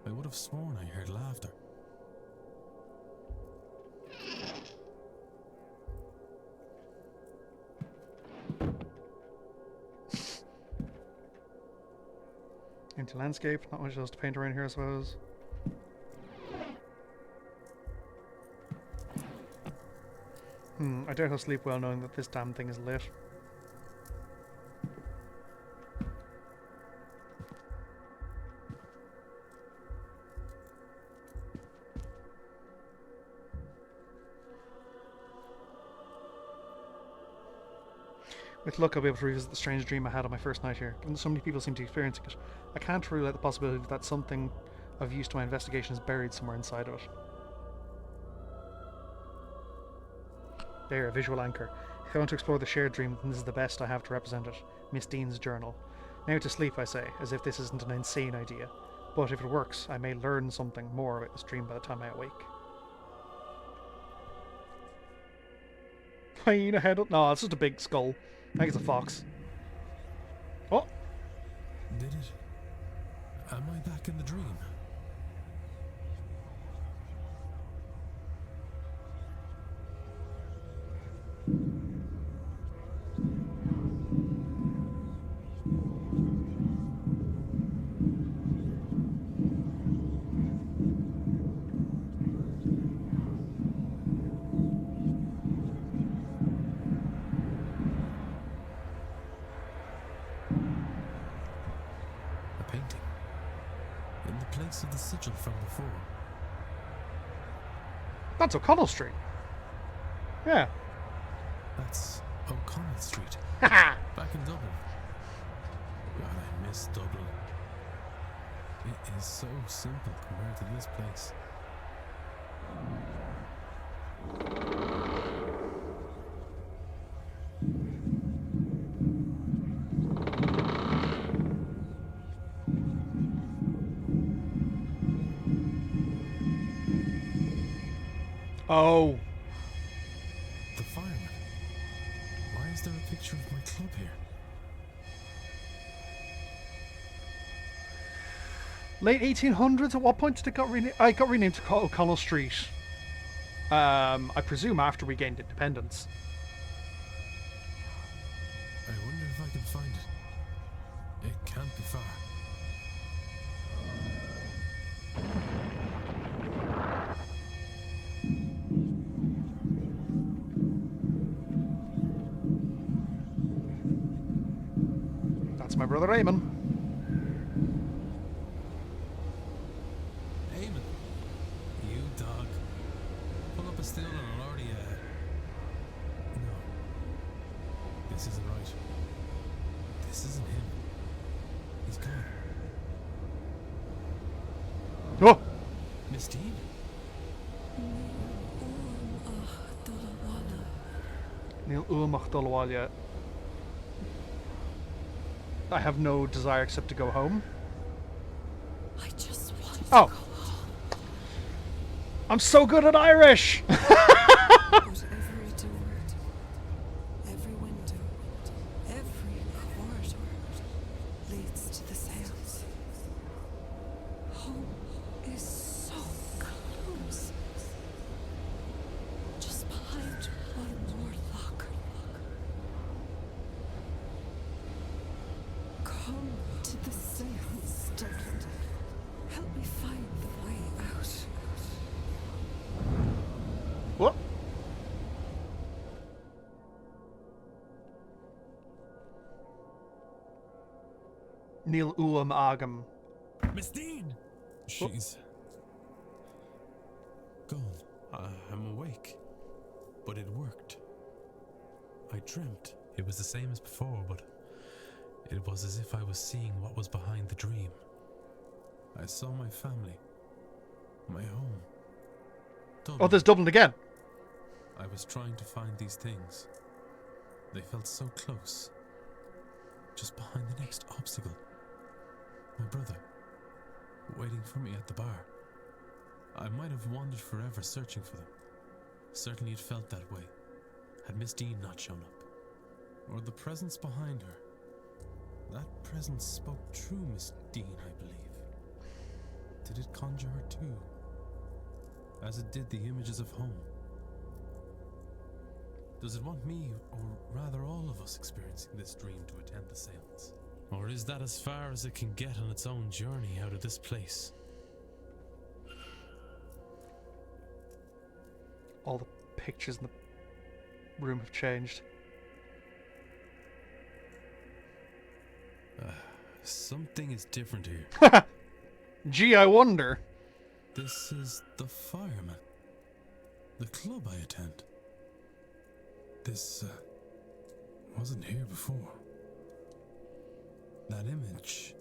I would have sworn I heard laughter. Into landscape, not much else to paint around here, I suppose. I doubt I'll sleep well knowing that this damn thing is lit. With luck, I'll be able to revisit the strange dream I had on my first night here. Given that so many people seem to be experiencing it, I can't rule out the possibility that something of use to my investigation is buried somewhere inside of it. There, a visual anchor. If I want to explore the shared dream, then this is the best I have to represent it. Miss Dean's journal. Now to sleep, I say, as if this isn't an insane idea. But if it works, I may learn something more about this dream by the time I awake. Hyena head up? No, it's just a big skull. I think it's a fox. Oh! Did it? Am I back in the dream? Of the sigil from before. That's O'Connell Street. Yeah. That's O'Connell Street. Back in Dublin. God, I miss Dublin. It is so simple compared to this place. Oh. The fireman. Why is there a picture of my club here? Late 1800s? At what point did it got renamed? I got renamed to O'Connell Street. I presume after we gained independence. I wonder if I can find it. It can't be far. My brother Eamon. Eamon, you dog. Pull up a stool and I'll already, No. This isn't right. This isn't him. He's gone. Oh! Miss Dean? Níl uamach dul bhaile. I have no desire except to go home. I just want to go home. I'm so good at Irish! But every door, every window, every corridor leads to the Seance. Home is so close. Just behind one more lock. Come to the Seance, Dublin. Help me find the way out. What? Níl uam agam. Miss Dean! She's gone. I'm awake. But it worked. I dreamt. It was the same as before, but it was as if I was seeing what was behind the dream. I saw my family. My home. Dublin. Oh, there's Dublin again. I was trying to find these things. They felt so close. Just behind the next obstacle. My brother. Waiting for me at the bar. I might have wandered forever searching for them. Certainly it felt that way. Had Miss Dean not shown up. Or the presence behind her. That presence spoke true, Miss Dean, I believe. Did it conjure her too? As it did the images of home? Does it want me, or rather all of us, experiencing this dream to attend the seance? Or is that as far as it can get on its own journey out of this place? All the pictures in the room have changed. Something is different here. Gee, I wonder. This is the fireman. The club I attend. This wasn't here before. That image.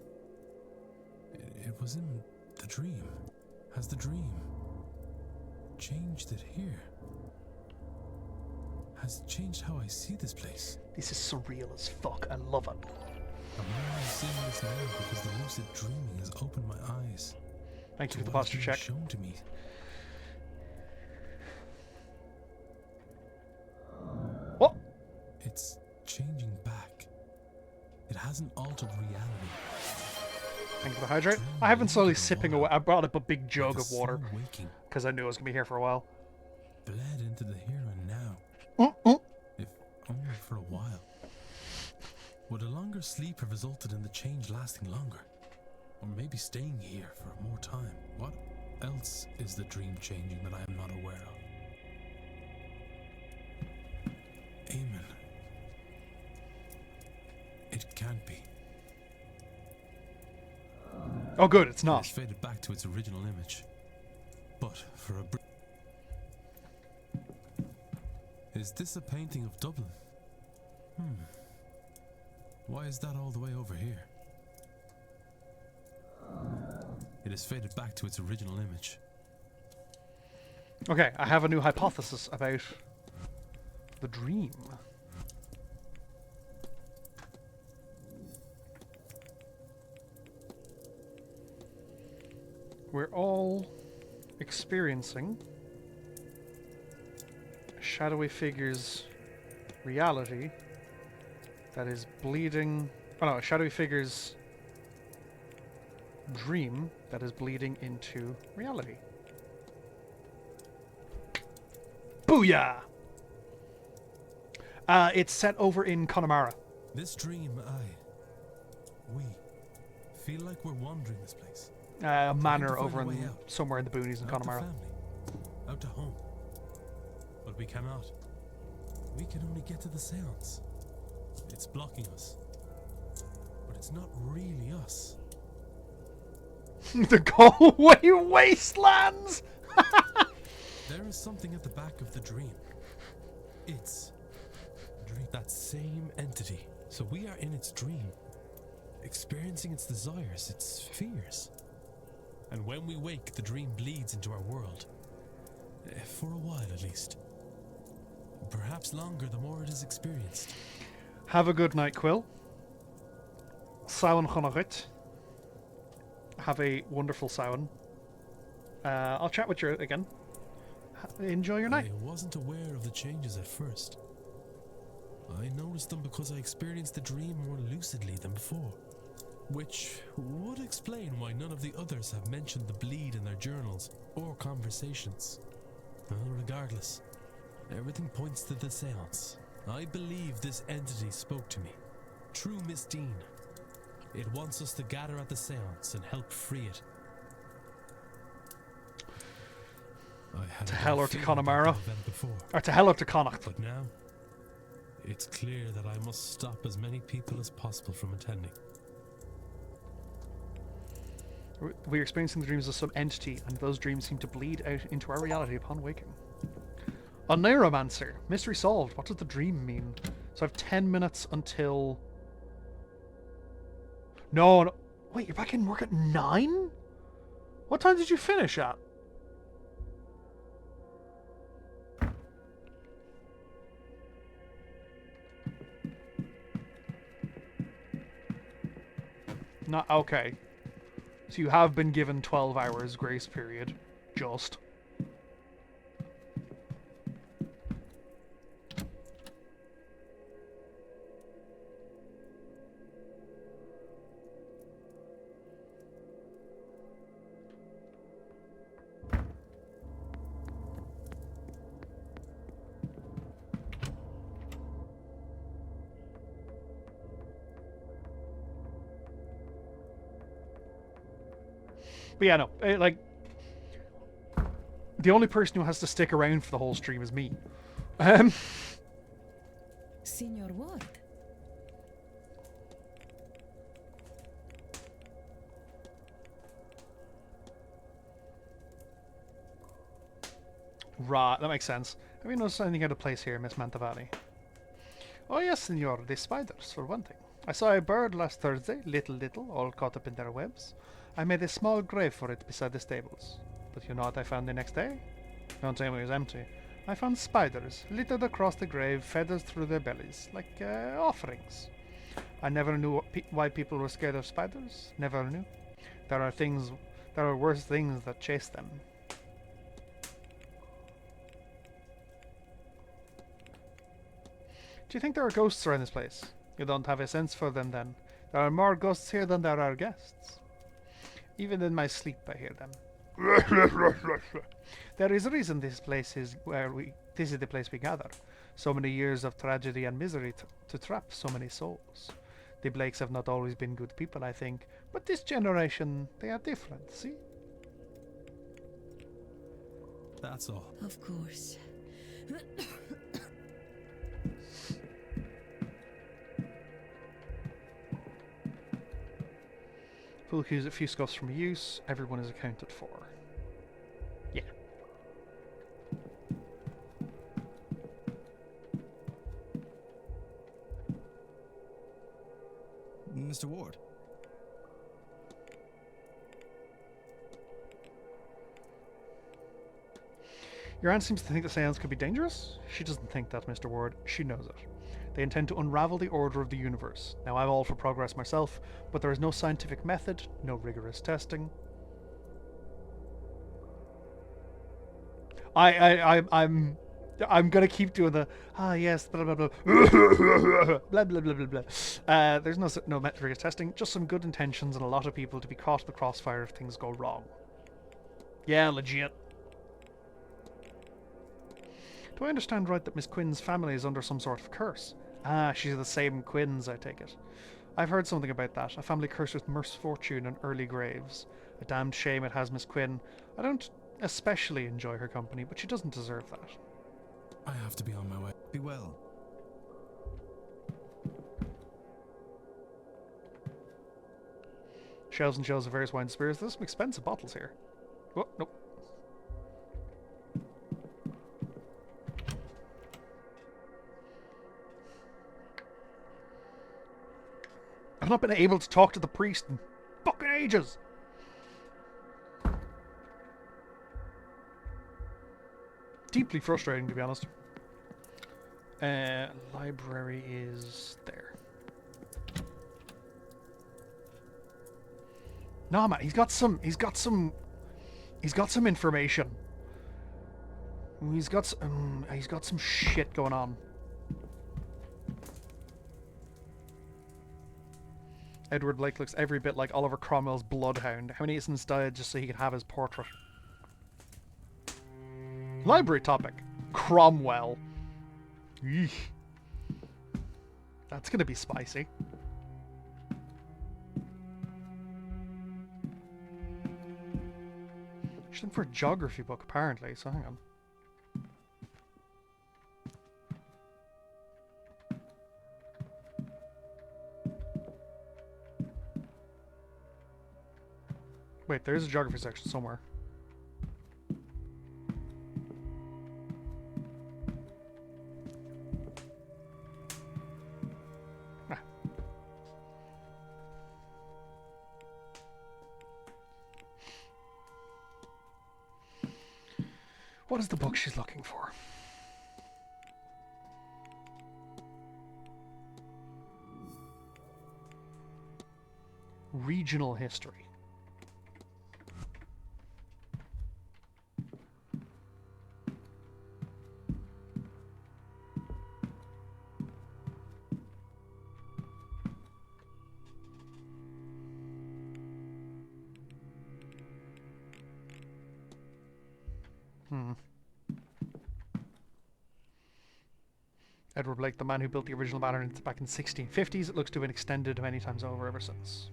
It was in the dream. Has the dream changed it here? Has it changed how I see this place? This is surreal as fuck. I love it. I'm only seeing this now because the lucid dreaming has opened my eyes. Thank you for the posture check. Shown to me. What? It's changing back. It hasn't altered reality. Thank you for the hydrate. I have been slowly sipping away. I brought up a big jug of water because I knew I was going to be here for a while. Bled into the here and now. If only for a while. Would a longer sleep have resulted in the change lasting longer? Or maybe staying here for more time? What else is the dream changing that I am not aware of? Amen. It can't be. Oh good, it's not. It's faded back to its original image. But for a Is this a painting of Dublin? Why is that all the way over here? It has faded back to its original image. Okay, I have a new hypothesis about the dream. We're all experiencing a shadowy figure's reality that is bleeding. Oh no, a shadowy figure's dream that is bleeding into reality. Booyah! It's set over in Connemara. This dream, we feel like we're wandering this place. A manor find over a way in out. somewhere in the boonies in Out to Connemara. family, out to home. But we cannot. We can only get to the seance. It's blocking us. But it's not really us. The Galway wastelands! There is something at the back of the dream. It's that same entity. So we are in its dream, experiencing its desires, its fears. And when we wake, the dream bleeds into our world. For a while, at least. Perhaps longer the more it is experienced. Have a good night, Quill. Samhain Chonachit. Have a wonderful Samhain. I'll chat with you again. Enjoy your night. I wasn't aware of the changes at first. I noticed them because I experienced the dream more lucidly than before. Which would explain why none of the others have mentioned the bleed in their journals or conversations. Well, regardless, everything points to the seance. I believe this entity spoke to me. True Miss Dean. It wants us to gather at the seance and help free it. To hell or to Connemara. Or to hell or to Connacht. But now, it's clear that I must stop as many people as possible from attending. We're experiencing the dreams of some entity, and those dreams seem to bleed out into our reality upon waking. A neuromancer. Mystery solved. What does the dream mean? So I have 10 minutes until... No. Wait, you're back in work at 9? What time did you finish at? Not okay. So you have been given 12 hours grace period. Just. But yeah, no, like, the only person who has to stick around for the whole stream is me. Signor Ward. Right, that makes sense. Have you noticed anything out of place here, Miss Mantovani? Oh yes, senor, the spiders, for one thing. I saw a bird last Thursday, little, all caught up in their webs. I made a small grave for it beside the stables. But you know what I found the next day? Don't tell me it was empty. I found spiders, littered across the grave, feathers through their bellies, like offerings. I never knew why people were scared of spiders. Never knew. There are worse things that chase them. Do you think there are ghosts around this place? You don't have a sense for them then. There are more ghosts here than there are guests. Even in my sleep I hear them. There is a reason this is the place we gather. So many years of tragedy and misery to trap so many souls. The Blakes have not always been good people, I think, but this generation, they are different, see? That's all. Of course. Full accuse a few scuffs from use. Everyone is accounted for. Yeah. Mr. Ward. Your aunt seems to think the seance could be dangerous. She doesn't think that, Mr. Ward. She knows it. They intend to unravel the order of the universe. Now, I'm all for progress myself, but there is no scientific method, no rigorous testing. I'm gonna keep doing the yes, blah blah blah blah blah blah blah blah. There's no rigorous testing, just some good intentions and a lot of people to be caught in the crossfire if things go wrong. Yeah, legit. Do I understand right that Miss Quinn's family is under some sort of curse? Ah, she's the same Quinns, I take it. I've heard something about that. A family cursed with misfortune and early graves. A damned shame it has Miss Quinn. I don't especially enjoy her company, but she doesn't deserve that. I have to be on my way. Be well. Shelves and shelves of various wine and spirits. There's some expensive bottles here. Oh, nope. I've not been able to talk to the priest in fucking ages. Deeply frustrating, to be honest. Library is there. No, man, he's got some information. He's got some shit going on. Edward Blake looks every bit like Oliver Cromwell's bloodhound. How many innocents died just so he could have his portrait? Library topic. Cromwell. Eesh. That's gonna be spicy. She's looking for a geography book, apparently, so hang on. Wait, there is a geography section somewhere. Ah. What is the book she's looking for? Regional history. Edward Blake, the man who built the original Manor back in the 1650s, it looks to have been extended many times over ever since.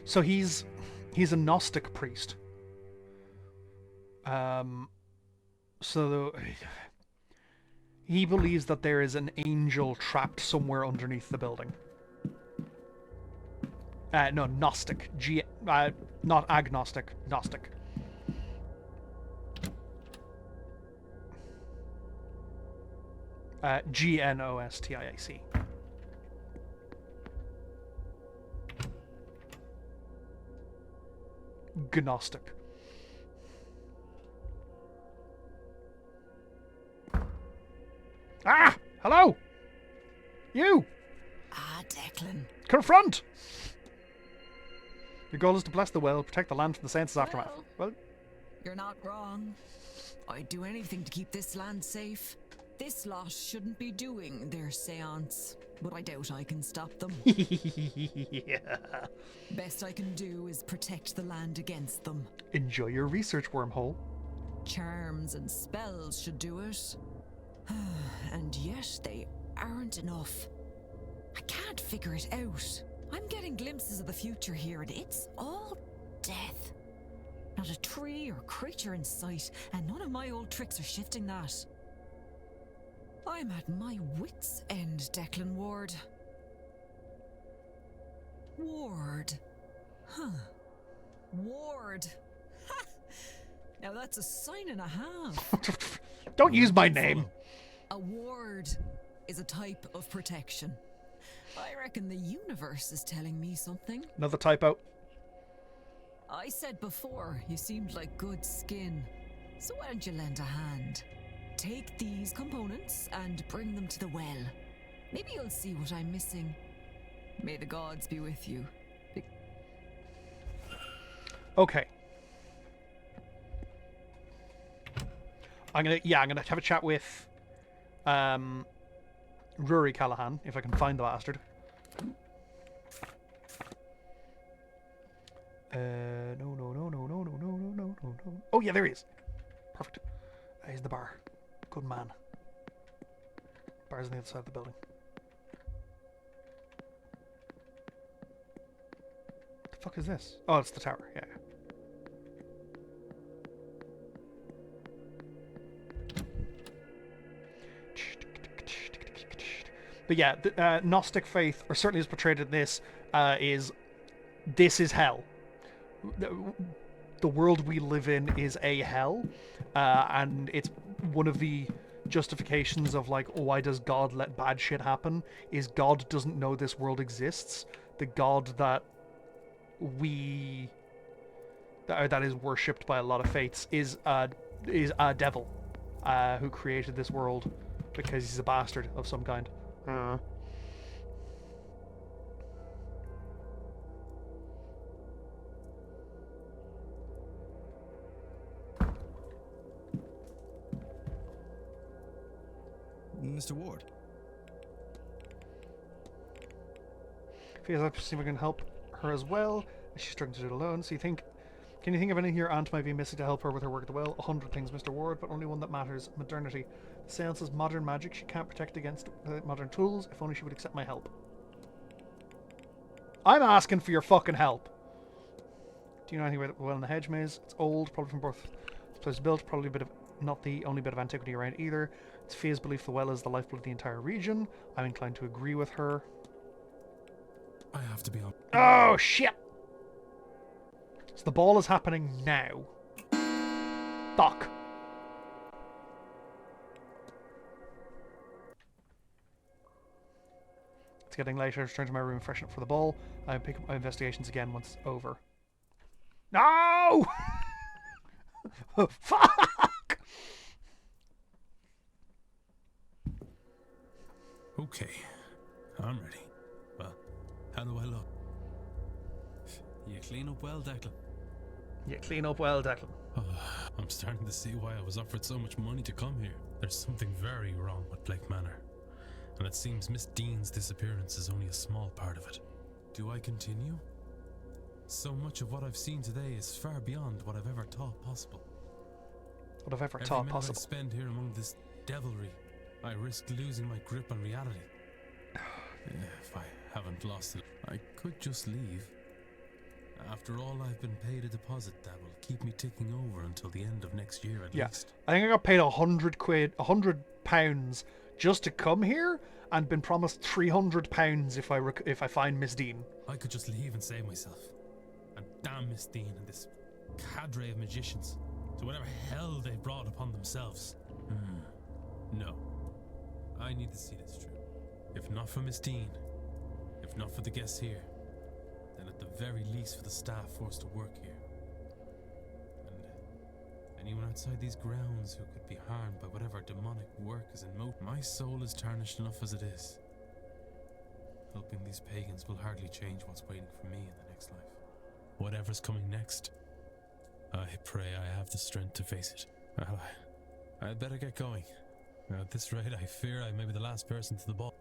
So he's a Gnostic priest. So he believes that there is an angel trapped somewhere underneath the building. No, Gnostic. Not agnostic. Gnostic. Gnostiac. Gnostic. Ah! Hello! You! Ah, Declan. Confront! Your goal is to bless the well, protect the land from the Seance's aftermath. Well, You're not wrong. I'd do anything to keep this land safe. This lot shouldn't be doing their seance, but I doubt I can stop them. yeah. Best I can do is protect the land against them. Enjoy your research, wormhole. Charms and spells should do it. And yet they aren't enough. I can't figure it out. I'm getting glimpses of the future here, and it's all death. Not a tree or creature in sight, and none of my old tricks are shifting that. I'm at my wits' end, Declan Ward. Ward. Huh. Ward. Ha! Now that's a sign and a half. Don't use my name. A ward is a type of protection. I reckon the universe is telling me something. Another typo. I said before, you seemed like good skin. So why don't you lend a hand? Take these components and bring them to the well. Maybe you'll see what I'm missing. May the gods be with you. Okay. I'm gonna have a chat with Rory Callahan, if I can find the bastard. No. Oh yeah, there he is. Perfect. He's the bar. Good man. Bar's on the other side of the building. The fuck is this? Oh, it's the tower. Yeah. But yeah, the Gnostic faith, or certainly as portrayed in this, is hell. The world we live in is a hell, and it's one of the justifications of like, why does God let bad shit happen? Is God doesn't know this world exists. The God that that is worshipped by a lot of faiths is a devil, who created this world because he's a bastard of some kind. Mr. Ward. Feels like see if I can help her as well. She's struggling to do it alone. So can you think of anything your aunt might be missing to help her with her work at the well? 100 things, Mr. Ward, but only one that matters: modernity. Seance is modern magic. She can't protect against modern tools. If only she would accept my help. I'm asking for your fucking help. Do you know anything about the well in the hedge maze? It's old, probably from birth. This place was built, probably not the only bit of antiquity around either. It's Fia's belief the well is the lifeblood of the entire region. I'm inclined to agree with her. I have to be on. Oh shit! So the ball is happening now. Fuck. It's getting later. Return to my room, freshen up for the ball. I pick up my investigations again once it's over. No! Fuck! Okay, I'm ready. Well, how do I look? You clean up well, Declan? You clean up well, Declan. Oh, I'm starting to see why I was offered so much money to come here. There's something very wrong with Blake Manor, and it seems Miss Dean's disappearance is only a small part of it. Do I continue? So much of what I've seen today is far beyond what I've ever thought possible. What I've ever Every thought minute possible. I spend here among this devilry, I risk losing my grip on reality. If I haven't lost it, I could just leave. After all, I've been paid a deposit that will keep me ticking over until the end of next year at least. I think I got paid £100 just to come here, and been promised £300 if I find Miss Dean. I could just leave and save myself. And damn Miss Dean and this cadre of magicians to whatever hell they brought upon themselves. No. I need to see this through. If not for Miss Dean, if not for the guests here, then at the very least for the staff forced to work here. And anyone outside these grounds who could be harmed by whatever demonic work is in motion. My soul is tarnished enough as it is. Helping these pagans will hardly change what's waiting for me in the next life. Whatever's coming next, I pray I have the strength to face it. Well, I'd better get going. At this rate, I fear I may be the last person to the ball.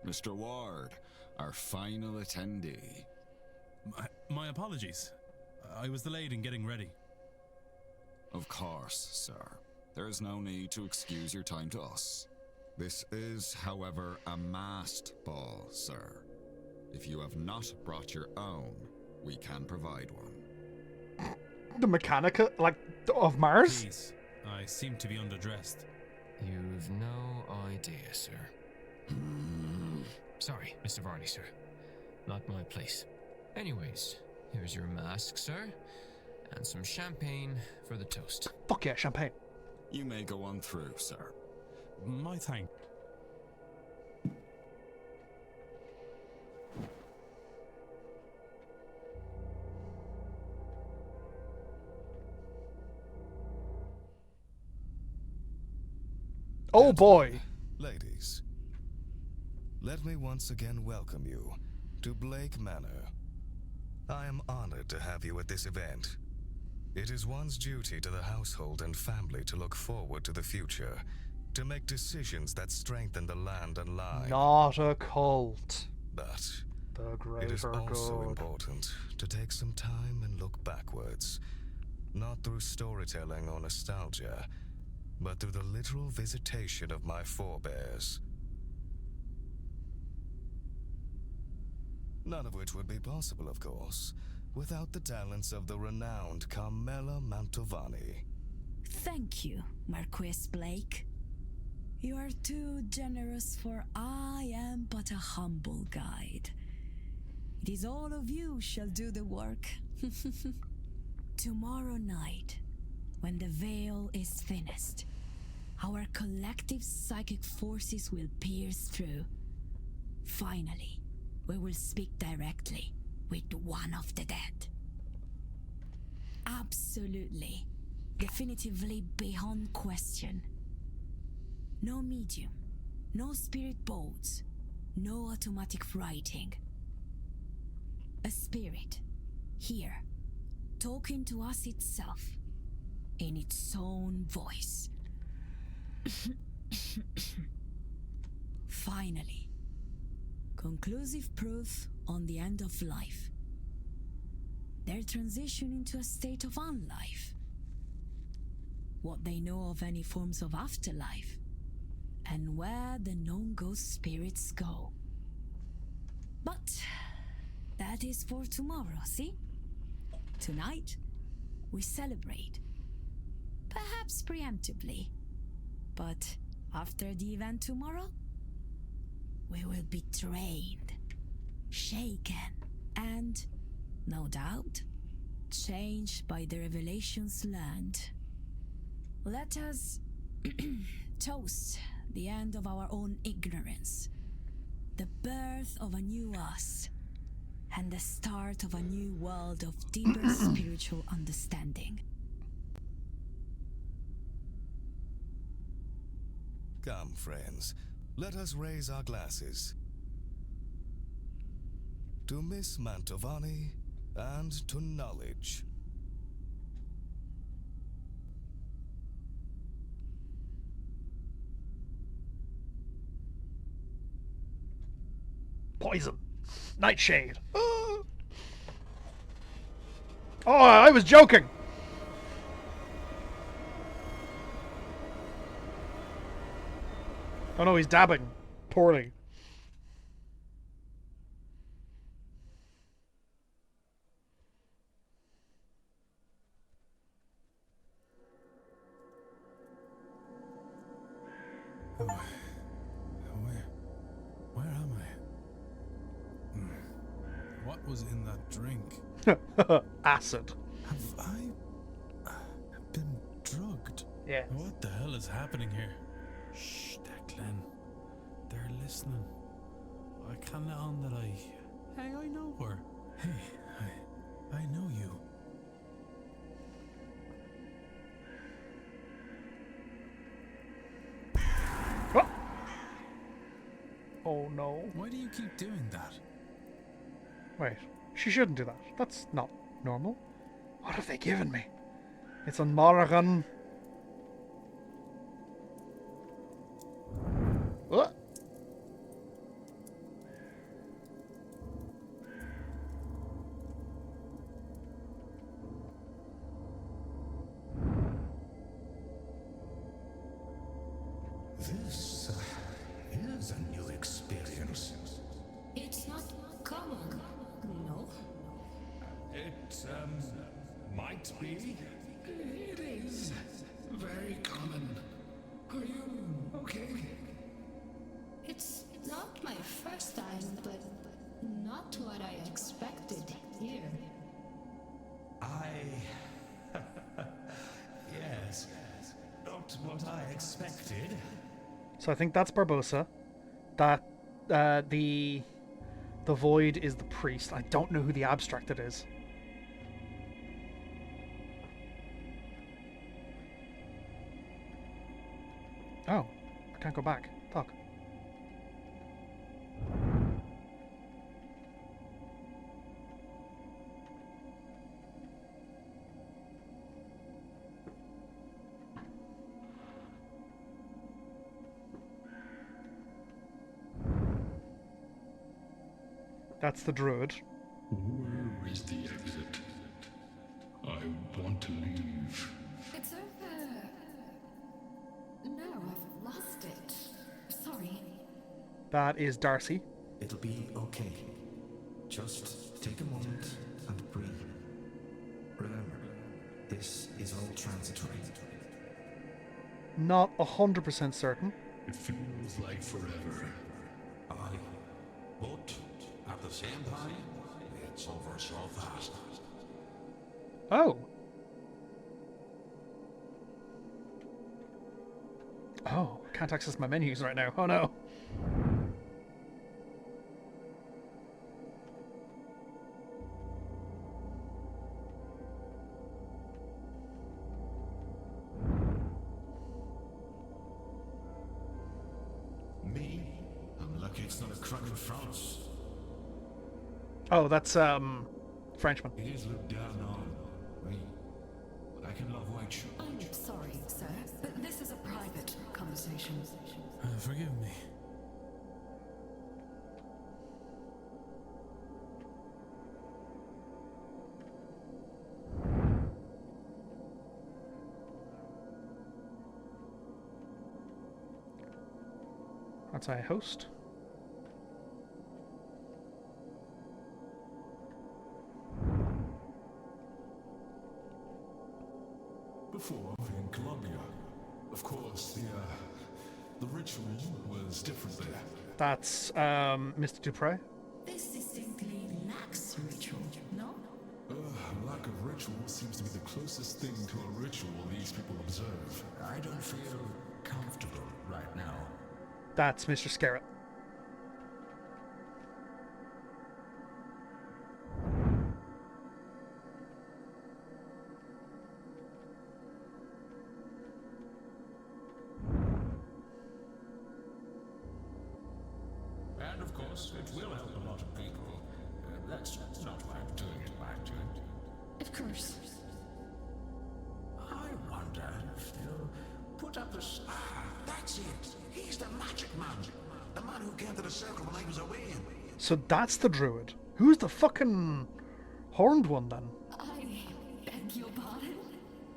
Mr. Ward, our final attendee. My apologies. I was delayed in getting ready. Of course, sir. There is no need to excuse your time to us. This is, however, a masked ball, sir. If you have not brought your own, we can provide one. The Mechanica, of Mars? Please, I seem to be underdressed. You've no idea, sir. Sorry, Mr. Varney, sir. Not my place. Anyways, here's your mask, sir. And some champagne for the toast. Fuck yeah, champagne. You may go on through, sir. My thanks. Oh boy. Ladies, let me once again welcome you to Blake Manor. I am honored to have you at this event. It is one's duty to the household and family to look forward to the future, to make decisions that strengthen the land and line. Not a cult. But the it is greater also good. important to take some time and look backwards, not through storytelling or nostalgia, but through the literal visitation of my forebears. None of which would be possible, of course, without the talents of the renowned Carmela Mantovani. Thank you, Marquis Blake. You are too generous, for I am but a humble guide. It is all of you shall do the work. Tomorrow night, when the veil is thinnest, our collective psychic forces will pierce through. Finally, we will speak directly with one of the dead. Absolutely, definitively beyond question. No medium, no spirit boards, no automatic writing. A spirit, here, talking to us itself, in its own voice. Finally, conclusive proof on the end of life. Their transition into a state of unlife. What they know of any forms of afterlife, and where the known ghost spirits go. But that is for tomorrow, see? Tonight, we celebrate. Perhaps preemptively. But after the event tomorrow, we will be trained, shaken, and, no doubt, changed by the revelations learned. Let us toast the end of our own ignorance, the birth of a new us, and the start of a new world of deeper spiritual understanding. Come, friends, let us raise our glasses. to Miss Mantovani, and to knowledge. Poison. Nightshade. Oh, I was joking. Oh no, he's dabbing. Poorly. Where am I? What was in that drink? Acid. Have I been drugged? Yeah. What the hell is happening here? Shh, Declan. They're listening. I can't let on that Hey, I know her. Hey, I know you. Oh no. Why do you keep doing that? Wait, she shouldn't do that. That's not normal. What have they given me? It's on Morrigan. What? This is a new experience. It's not common, no? It, might be. It is very common. Are you okay? It's not my first time, but not what I expected here. Yes, not what I expected. So I think that's Barbosa. That the void is the priest. I don't know who the abstracted is. Oh, I can't go back. Talk. That's the druid. Where is the exit? I want to leave. It's over. No, I've lost it. Sorry. That is Darcy. It'll be okay. Just take a moment and breathe. Remember, this is all transitory. Not 100% certain. It feels like forever. Aye. But at the same time, it's over so fast. Oh. Oh, can't access my menus right now. Oh no. Me? I'm lucky it's not a crime in France. Oh, that's Frenchman. It is looked down on. Me. But I can love white shoes. I'm sorry, sir, but this is a private conversation. Forgive me. That's a host. Before in Colombia, of course, the ritual was different there. That's Mr. Dupre. This distinctly lacks ritual, no? Lack of ritual seems to be the closest thing to a ritual these people observe. I don't feel comfortable right now. That's Mr. Scarrett. And of course, it will help a lot of people. So that's the druid. Who's the fucking horned one then? I beg your pardon?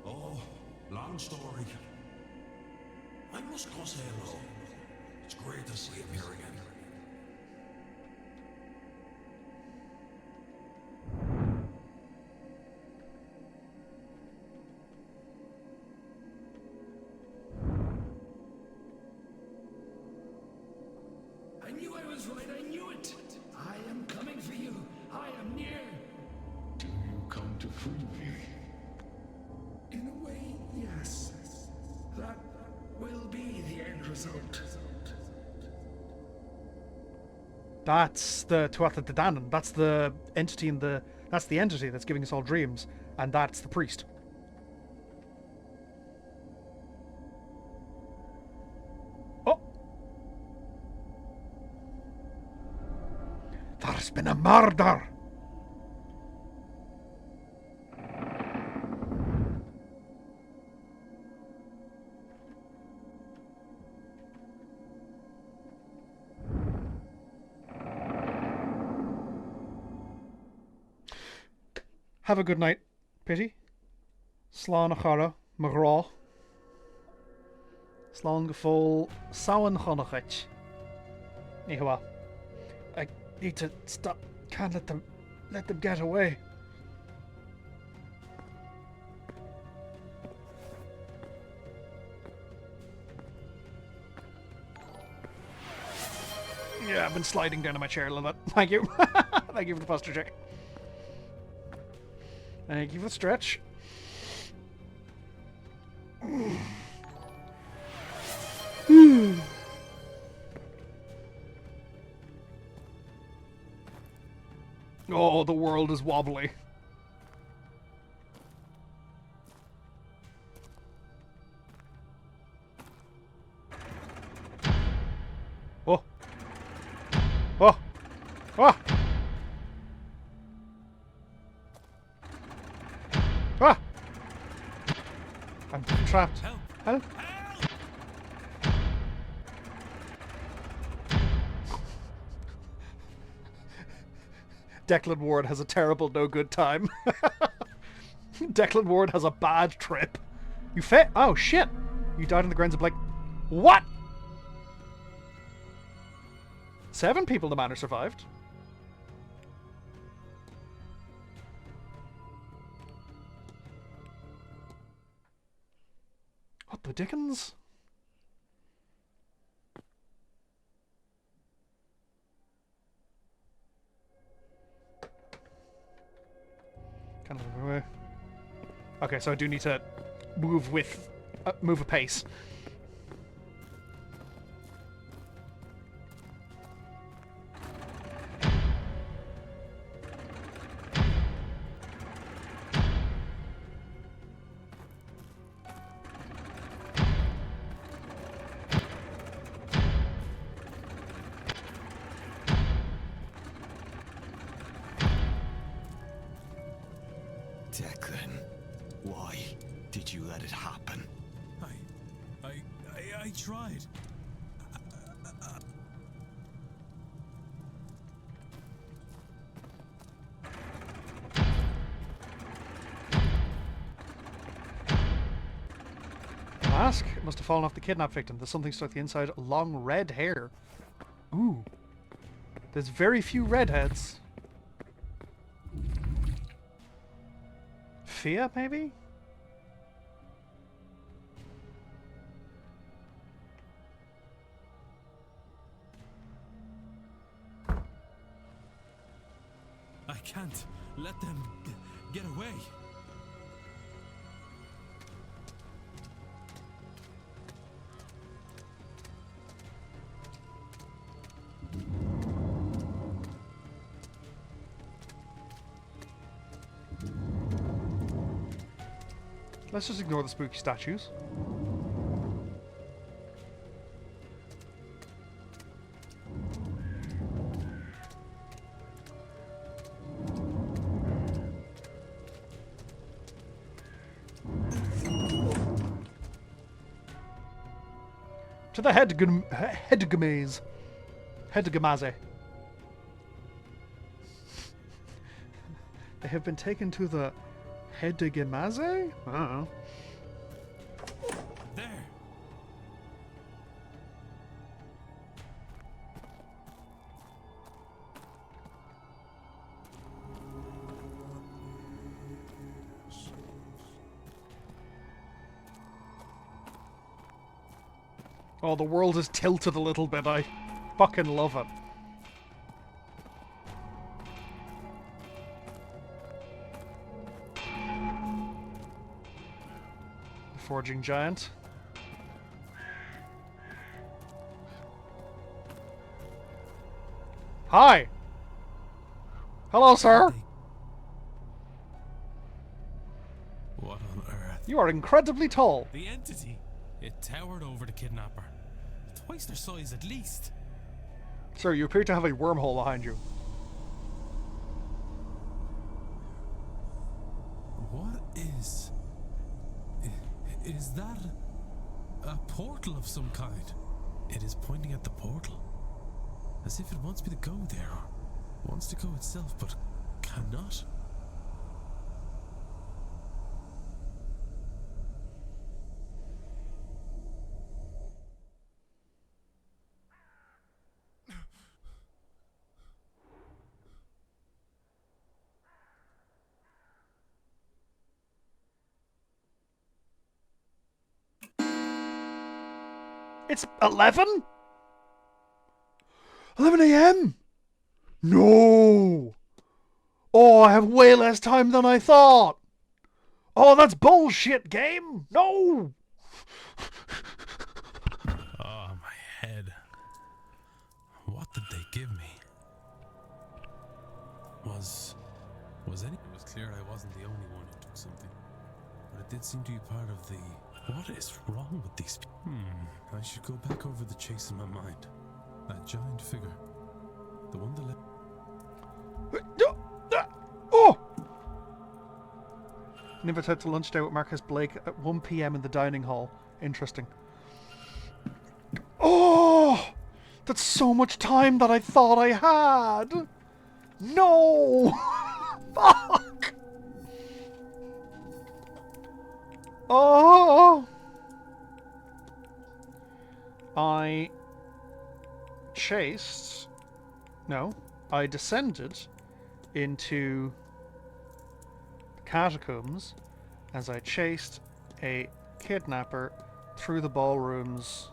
Oh, long story. I must go say hello. It's great to see him here again. I knew I was right, I knew it! I am coming for you! I am near! Do you come to free me? In a way, yes. That will be the end result. That's the Tuatha De Danann. That's the entity that's the entity that's giving us all dreams, and that's the priest. Oh, there's been a murder. Have a good night, Pity. Slán a chara, magrá. Slán go fóil saoan chonachait. Níhwa. I need to stop. Can't let them get away. Yeah, I've been sliding down in my chair a little bit. Thank you. Thank you for the posture check. Thank you for the stretch. Oh, the world is wobbly. Oh. Oh. Oh. Ah! I'm trapped. Help! Help! Declan Ward has a terrible, no good time. Declan Ward has a bad trip. You fit? Oh shit! You died on the grounds of Blake. What? 7 people in the manor survived. What the dickens? Kind of away. Okay, so I do need to move with move a pace. Declan, why did you let it happen? I tried. The mask? It must have fallen off the kidnap victim. There's something stuck to the inside. Long red hair. Ooh. There's very few redheads. Fia, maybe? I can't let them get away. Let's just ignore the spooky statues. To the headgamaze. Headgamaze. They have been taken to the Head de Gemaze? I don't know. There! Oh, the world is tilted a little bit. I fucking love it. Forging giant. Hi. Hello, sir. What on earth? You are incredibly tall. The entity. It towered over the kidnapper. Twice their size at least. Sir, you appear to have a wormhole behind you. What is... Is that a portal of some kind? It is pointing at the portal. As if it wants me to go there, or wants to go itself, but cannot. It's 11? 11 a.m.? No! Oh, I have way less time than I thought! Oh, that's bullshit, game! No! Oh, my head. What did they give me? Was any... It was clear I wasn't the only one who took something. But it did seem to be part of the... What is wrong with these people? I should go back over the chase in my mind. That giant figure. The one that Oh! Never had to lunch date with Marcus Blake at 1 p.m. in the dining hall. Interesting. Oh! That's so much time that I thought I had! No! Fuck! Oh! I chased... No. I descended into the catacombs as I chased a kidnapper through the ballrooms.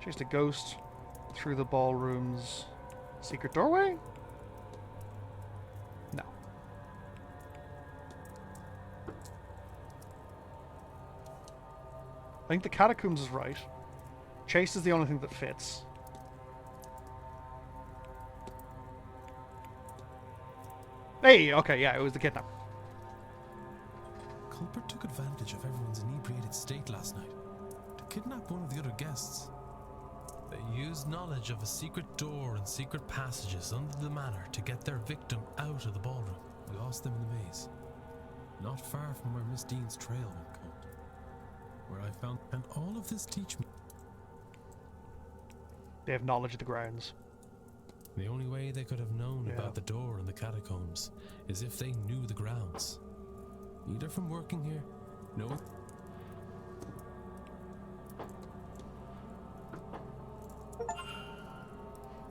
Chased a ghost through the ballroom's secret doorway? No. I think the catacombs is right. Chase is the only thing that fits. Hey, okay, yeah, it was the kidnap. Culprit took advantage of everyone's inebriated state last night to kidnap one of the other guests. They used knowledge of a secret door and secret passages under the manor to get their victim out of the ballroom. We lost them in the maze, not far from where Miss Dean's trail went cold, where I found... And all of this teach me... They have knowledge of the grounds. The only way they could have known about the door in the catacombs is if they knew the grounds. Either from working here, knowing...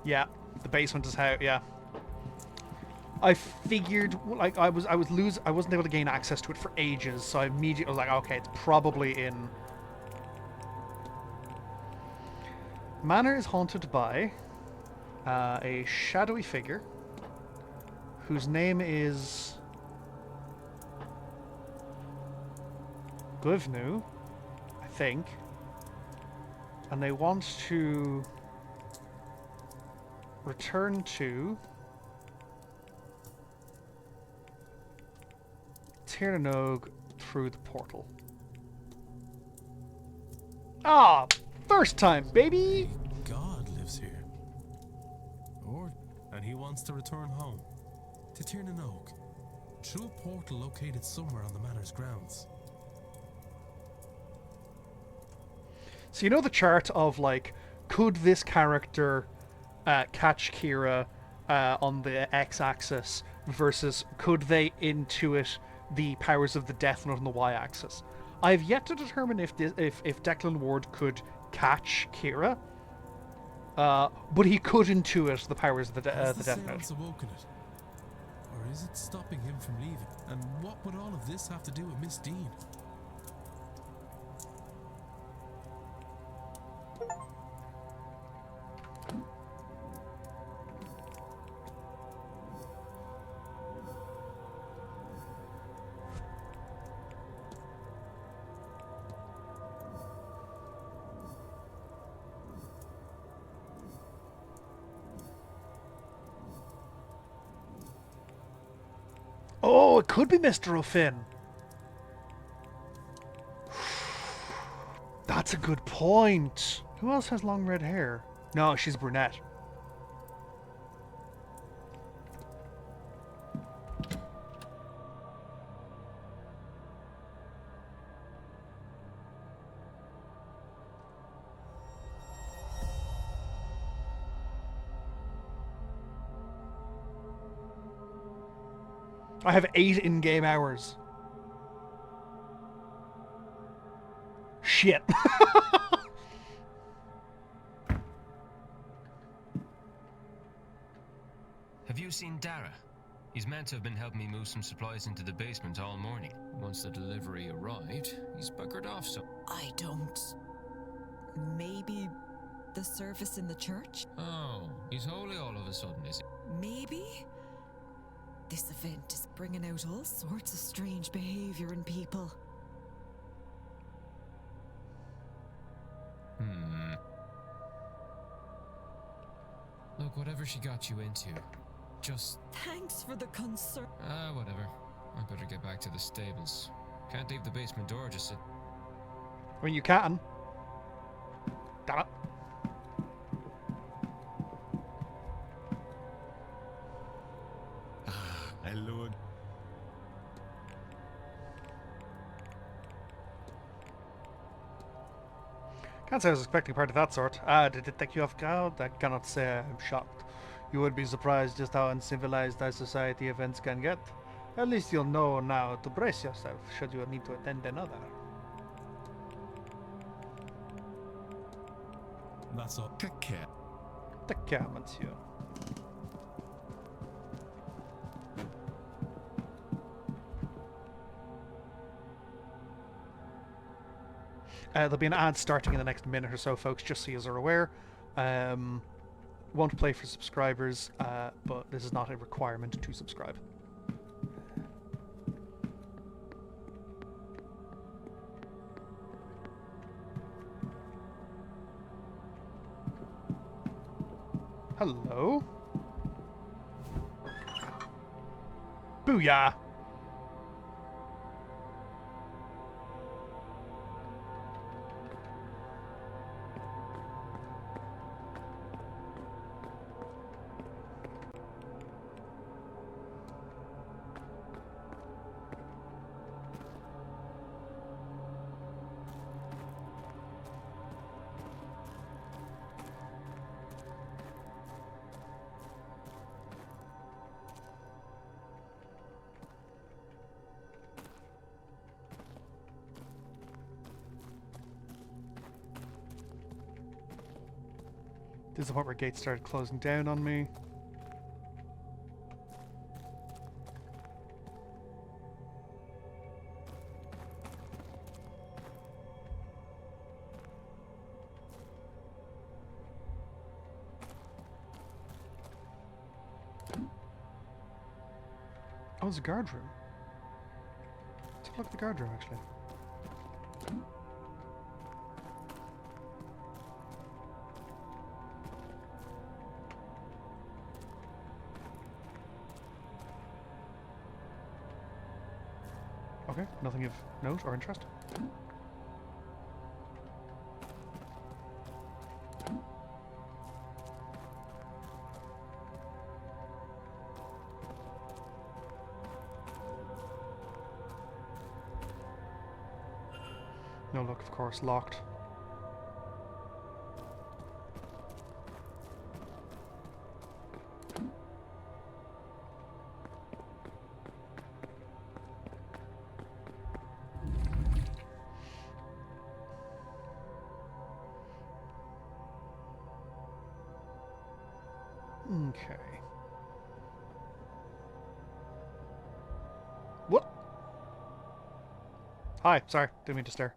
Yeah, the basement is how. Yeah, I figured like I wasn't able to gain access to it for ages, so I immediately was like, okay, it's probably in. Manor is haunted by a shadowy figure whose name is Glivnu, I think, and they want to return to Tirnanog through the portal. Ah, first time, baby! God lives here. And he wants to return home to Tirnanog. through a portal located somewhere on the manor's grounds. So you know the chart of, like, could this character catch Kira on the x-axis versus could they intuit the powers of the Death Note on the y-axis? I have yet to determine if Declan Ward could catch Kira, but he could intuit the powers of the Death Note. Seance awoken it? Or is it stopping him from leaving? And what would all of this have to do with Miss Dean? Oh, it could be Mr. O'Finn. That's a good point. Who else has long red hair? No, she's brunette. I have 8 in-game hours. Shit. Have you seen Dara? He's meant to have been helping me move some supplies into the basement all morning. Once the delivery arrived, he's buggered off, so... I don't... Maybe the service in the church? Oh, he's holy all of a sudden, is he? Maybe? This event is bringing out all sorts of strange behavior in people. Look, whatever she got you into, just... Thanks for the concern. Whatever. I better get back to the stables. Can't leave the basement door just sit... I mean, you can. Damn it. Hello. Can't say I was expecting a part of that sort. Did it take you off guard? I cannot say I'm shocked. You would be surprised just how uncivilized our society events can get. At least you'll know now to brace yourself should you need to attend another. That's all. Take care. Take care, monsieur. There'll be an ad starting in the next minute or so, folks, just so you are aware. Won't play for subscribers, but this is not a requirement to subscribe. Hello? Booyah! This is the point where gates started closing down on me. Oh, it's a guard room. Let's have a look at the guard room, actually. Okay, nothing of note or interest. No look, of course, locked. Okay. What? Hi, sorry, didn't mean to stare.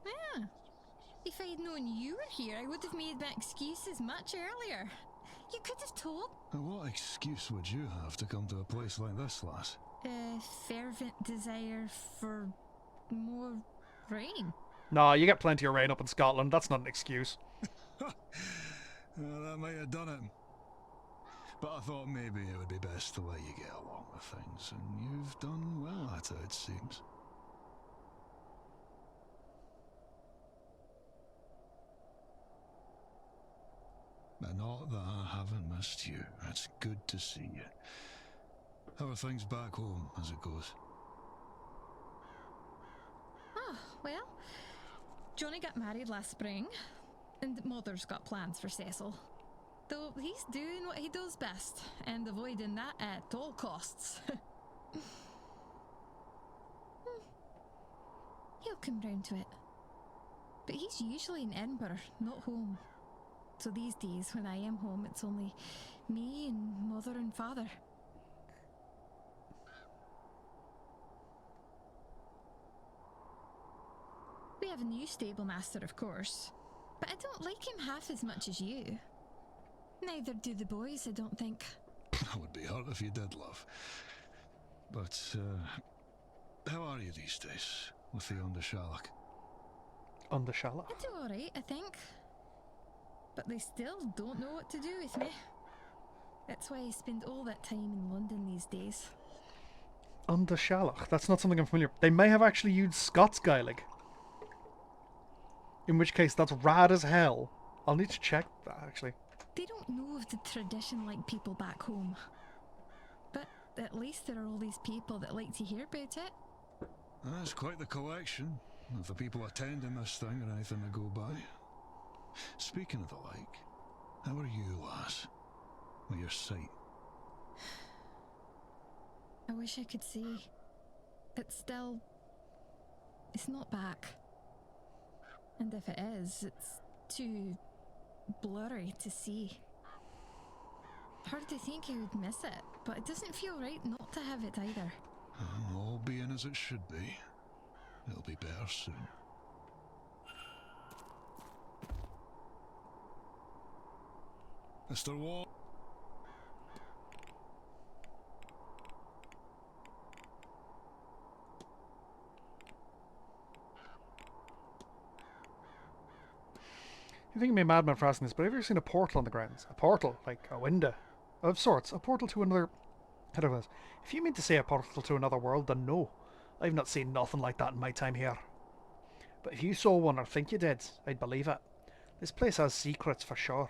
Yeah. If I'd known you were here, I would have made my excuses much earlier. You could have told. What excuse would you have to come to a place like this, lass? A fervent desire for more rain. Nah, you get plenty of rain up in Scotland. That's not an excuse. That might have done it. But I thought maybe it would be best to let you get along with things, and you've done well at it, it seems. And not that I haven't missed you. It's good to see you. How are things back home as it goes? Oh, well, Johnny got married last spring, and Mother's got plans for Cecil. Though he's doing what he does best, and avoiding that at all costs. He'll come round to it. But he's usually in Edinburgh, not home. So these days, when I am home, it's only me and Mother and Father. We have a new stable master, of course, but I don't like him half as much as you. Neither do the boys, I don't think. That would be hard if you did, love. But, how are you these days with the Undershallock? Undershallock? I do alright, I think. But they still don't know what to do with me. That's why I spend all that time in London these days. Undershallock? That's not something I'm familiar with. They may have actually used Scots Gaelic. In which case, that's rad as hell. I'll need to check that, actually. They don't know of the tradition like people back home. But at least there are all these people that like to hear about it. That's quite the collection of the people attending this thing or anything to go by. Speaking of the like, how are you, lass? With your sight? I wish I could see. It's still... It's not back. And if it is, it's too blurry to see. Hard to think I would miss it, but it doesn't feel right not to have it either. All being as it should be. It'll be better soon. Mr. Wall. You think I'm a madman for asking this, but have you ever seen a portal on the grounds? A portal, like a window of sorts. A portal to another... I don't know. If you mean to say a portal to another world, then no. I've not seen nothing like that in my time here. But if you saw one or think you did, I'd believe it. This place has secrets for sure,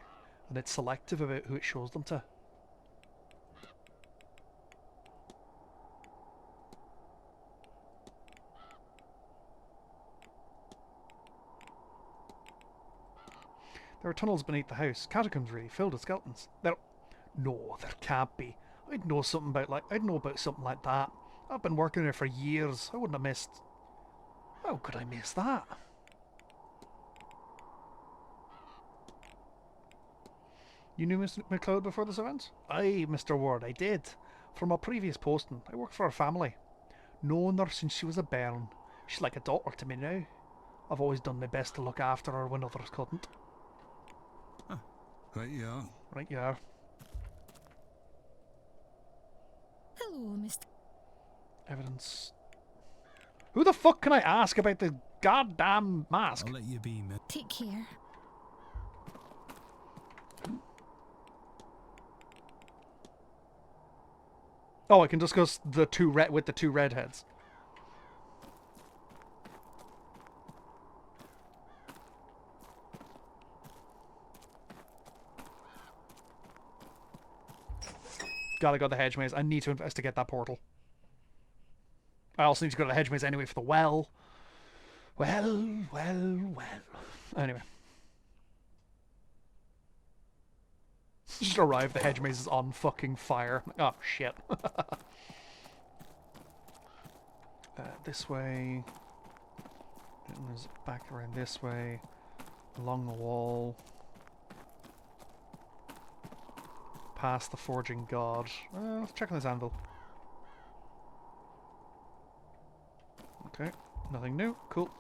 and it's selective about who it shows them to. There are tunnels beneath the house, catacombs really, filled with skeletons. No, there can't be. I'd know about something like that. I've been working there for years. I wouldn't have missed... How could I miss that? You knew Miss McLeod before this event? Aye, Mr. Ward, I did. From a previous posting, I worked for her family. Known her since she was a bairn. She's like a daughter to me now. I've always done my best to look after her when others couldn't. Right you are. Right you are. Hello, Mr. Evidence. Who the fuck can I ask about the goddamn mask? I'll let you be, man. Take care. Oh, I can discuss the two redheads. Gotta go to the hedge maze. I need to investigate that portal. I also need to go to the hedge maze anyway for the well. Well. Anyway. Just arrived, the hedge maze is on fucking fire. Oh, shit. This way. And there's back around this way. Along the wall. Past the forging god. Let's check on this anvil. Okay, nothing new. Cool.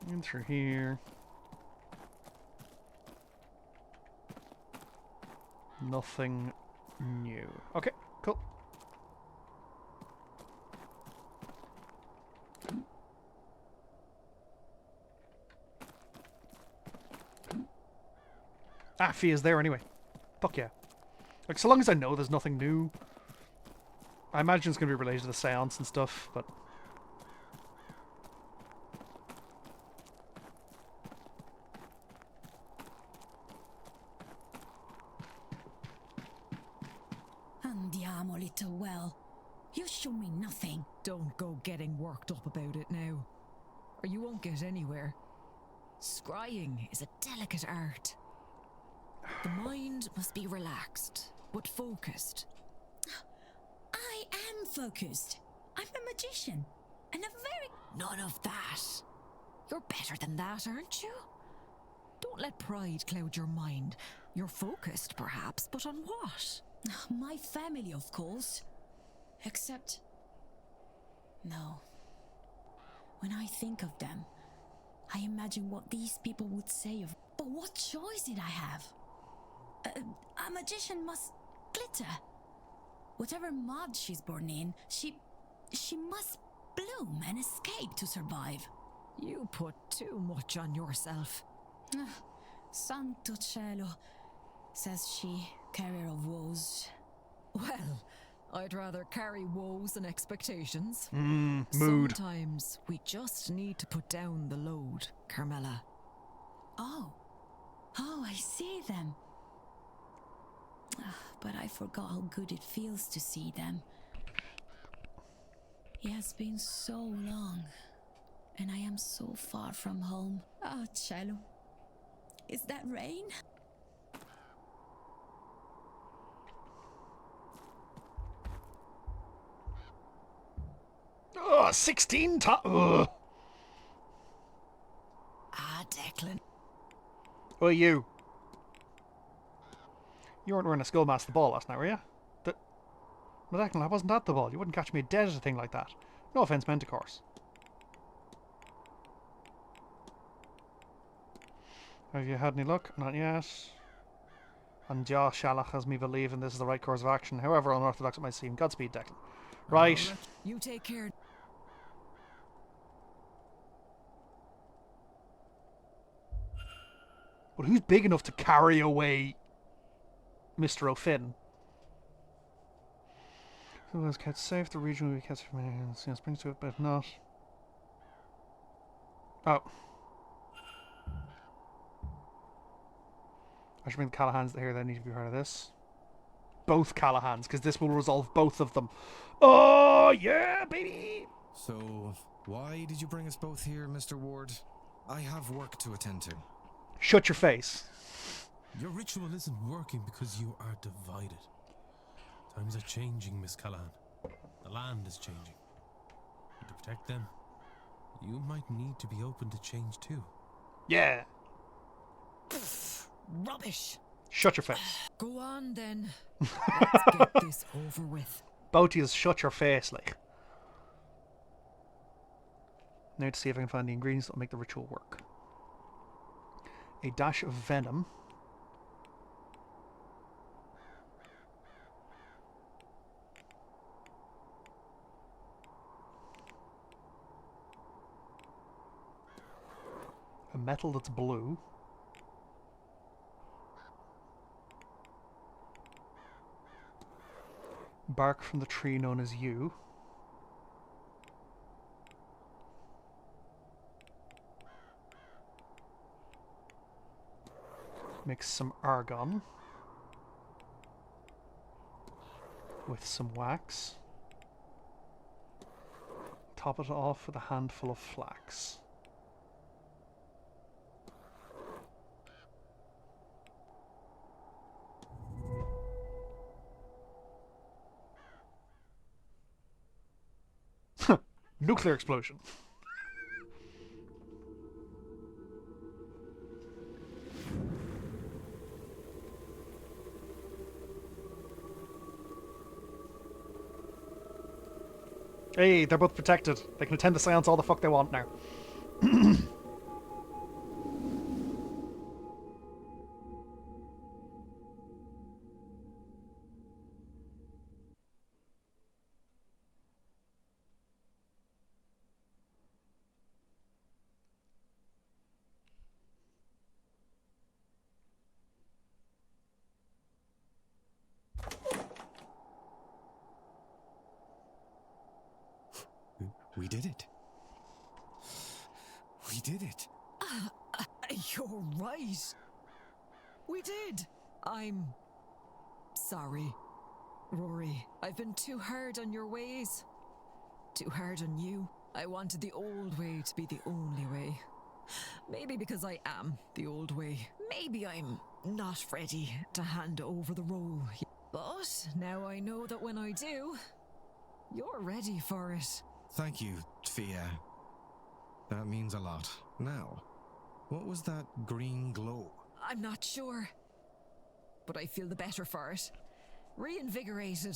In through here. Nothing new. Okay, cool. Ah, Fia's there anyway. Fuck yeah. Like, so long as I know there's nothing new. I imagine it's going to be related to the Seance and stuff, but... Andiamo, little well. You show me nothing. Don't go getting worked up about it now, or you won't get anywhere. Scrying is a delicate art. The mind must be relaxed, but focused. I am focused. I'm a magician, and a very... None of that. You're better than that, aren't you? Don't let pride cloud your mind. You're focused, perhaps, but on what? My family, of course. Except... No. When I think of them, I imagine what these people would say of... But what choice did I have? A magician must glitter. Whatever mud she's born in, she must bloom and escape to survive. You put too much on yourself. Santo cielo, says she, carrier of woes. Well, I'd rather carry woes than expectations. Mood. Sometimes we just need to put down the load, Carmela. Oh, I see them. But I forgot how good it feels to see them. It has been so long, and I am so far from home. Ah, cielo. Is that rain? Oh, 16 times. Ah, Declan. Well, you. You weren't wearing a Skullmaster ball last night, were you? But Declan, I wasn't at the ball. You wouldn't catch me dead at a thing like that. No offence meant, of course. Have you had any luck? Not yet. And Jah Shalach has me believing this is the right course of action, however unorthodox it might seem. Godspeed, Declan. Right. You take care. But who's big enough to carry away Mr. O'Finn? Who has kept safe? The region will be kept from any Seance brings to it, but if not. Oh. I should bring the Callahans here that need to be part of this. Both Callahans, because this will resolve both of them. Oh, yeah, baby! So, why did you bring us both here, Mr. Ward? I have work to attend to. Shut your face. Your ritual isn't working because you are divided. Times are changing, Miss Callahan. The land is changing. And to protect them, you might need to be open to change too. Yeah. Rubbish. Shut your face. Go on then. Let's get this over with. Both of you shut your face, like. Now to see if I can find the ingredients that will make the ritual work. A dash of venom. A metal that's blue. Bark from the tree known as yew. Mix some argon with some wax. Top it off with a handful of flax. Nuclear explosion. Hey, they're both protected. They can attend the seance all the fuck they want now. We did it. We did it. You're right. We did. I'm sorry, Rory. I've been too hard on your ways. Too hard on you. I wanted the old way to be the only way. Maybe because I am the old way. Maybe I'm not ready to hand over the role. But now I know that when I do, you're ready for it. Thank you, Fia. That means a lot. Now, what was that green glow? I'm not sure, but I feel the better for it. Reinvigorated.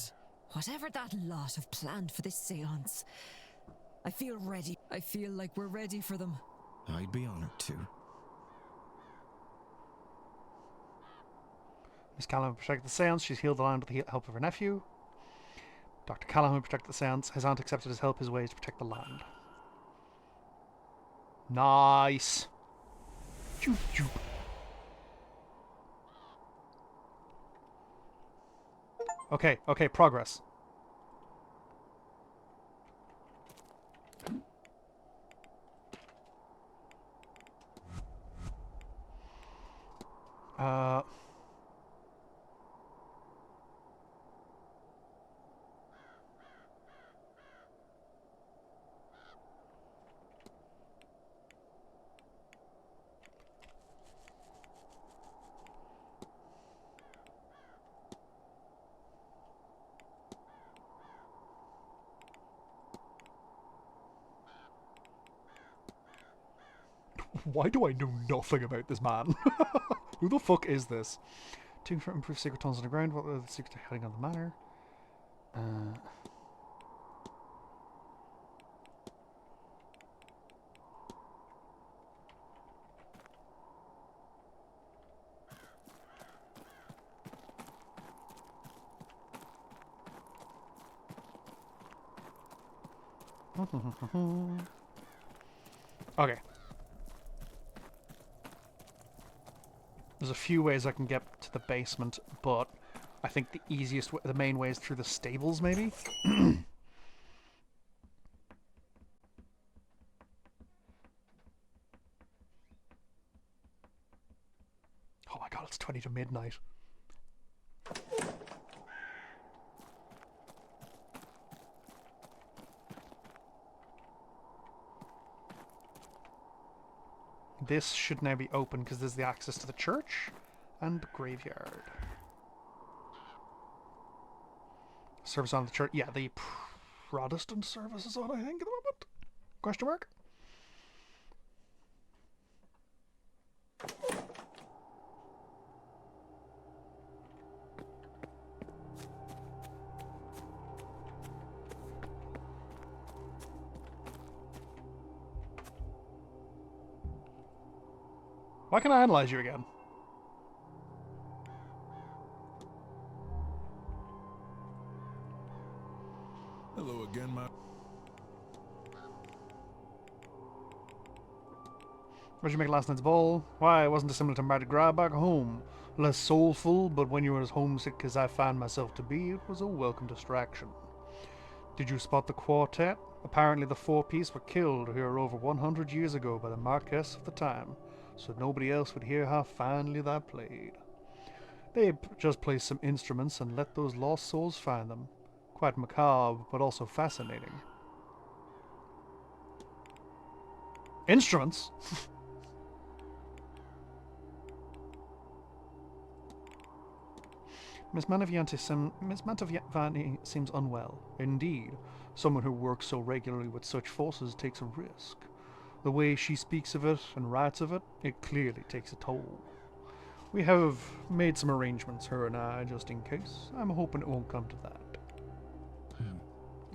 Whatever that lot have planned for this seance, I feel ready. I feel like we're ready for them. I'd be honored to. Miss Callum protected the seance. She's healed the land with the help of her nephew. Dr. Callum protected the seance. His aunt accepted his help. His way is to protect the land. Nice. Choop, choop. Okay, okay, progress. Why do I know nothing about this man? Who the fuck is this? To improve secret tunnels underground. What are the secrets hiding on the manor? Okay. There's a few ways I can get to the basement, but I think the easiest, the main way is through the stables, maybe? Oh my god, it's 20 to midnight. This should now be open because there's the access to the church and the graveyard. Service on the church. Yeah, the Protestant service is on, I think, at the moment. Question mark? Why can I analyze you again? Hello again, my... What did you make last night's ball? Why, it wasn't dissimilar to Mardi Gras back home. Less soulful, but when you were as homesick as I found myself to be, it was a welcome distraction. Did you spot the quartet? Apparently the four-piece were killed here over 100 years ago by the Marquess of the time. so nobody else would hear how finely they played. They just play some instruments and let those lost souls find them. Quite macabre, but also fascinating. Instruments? Miss Mantovani seems unwell. Indeed, someone who works so regularly with such forces takes a risk. The way she speaks of it and writes of it, it clearly takes a toll. We have made some arrangements, her and I, just in case. I'm hoping it won't come to that.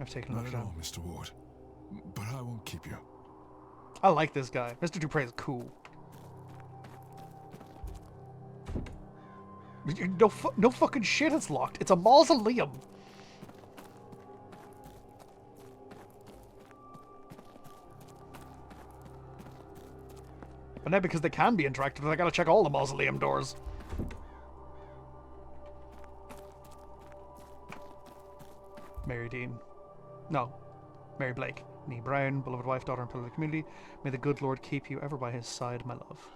I've taken Not enough at time. all, Mr. Ward. But I won't keep you. I like this guy. Mr. Dupre is cool. No fucking shit, it's locked. It's a mausoleum. But now because they can be interactive, I gotta check all the mausoleum doors. Mary Dean. No. Mary Blake. Nee Brown, beloved wife, daughter, and pillar of the community. May the good Lord keep you ever by his side, my love.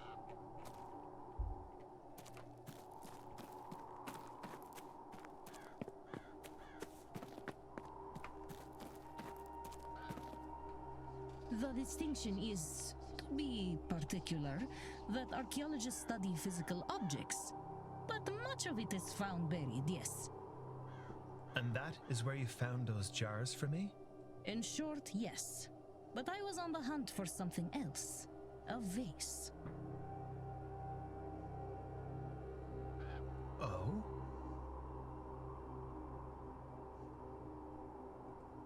The distinction is, to be particular, that archaeologists study physical objects, but much of it is found buried, yes. And that is where you found those jars for me? In short, yes. But I was on the hunt for something else. A vase. Oh?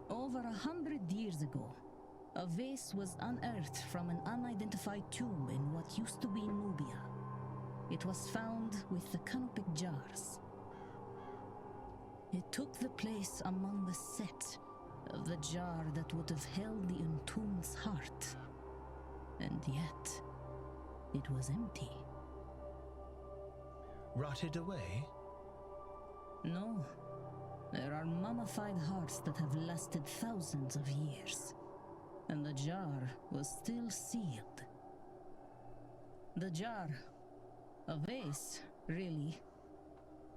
Over 100 years ago, a vase was unearthed from an unidentified tomb in what used to be Nubia. It was found with the canopic jars. It took the place among the set of the jar that would have held the entombed's heart. And yet, it was empty. Rotted away? No. There are mummified hearts that have lasted thousands of years. And the jar was still sealed. The jar, a vase, really,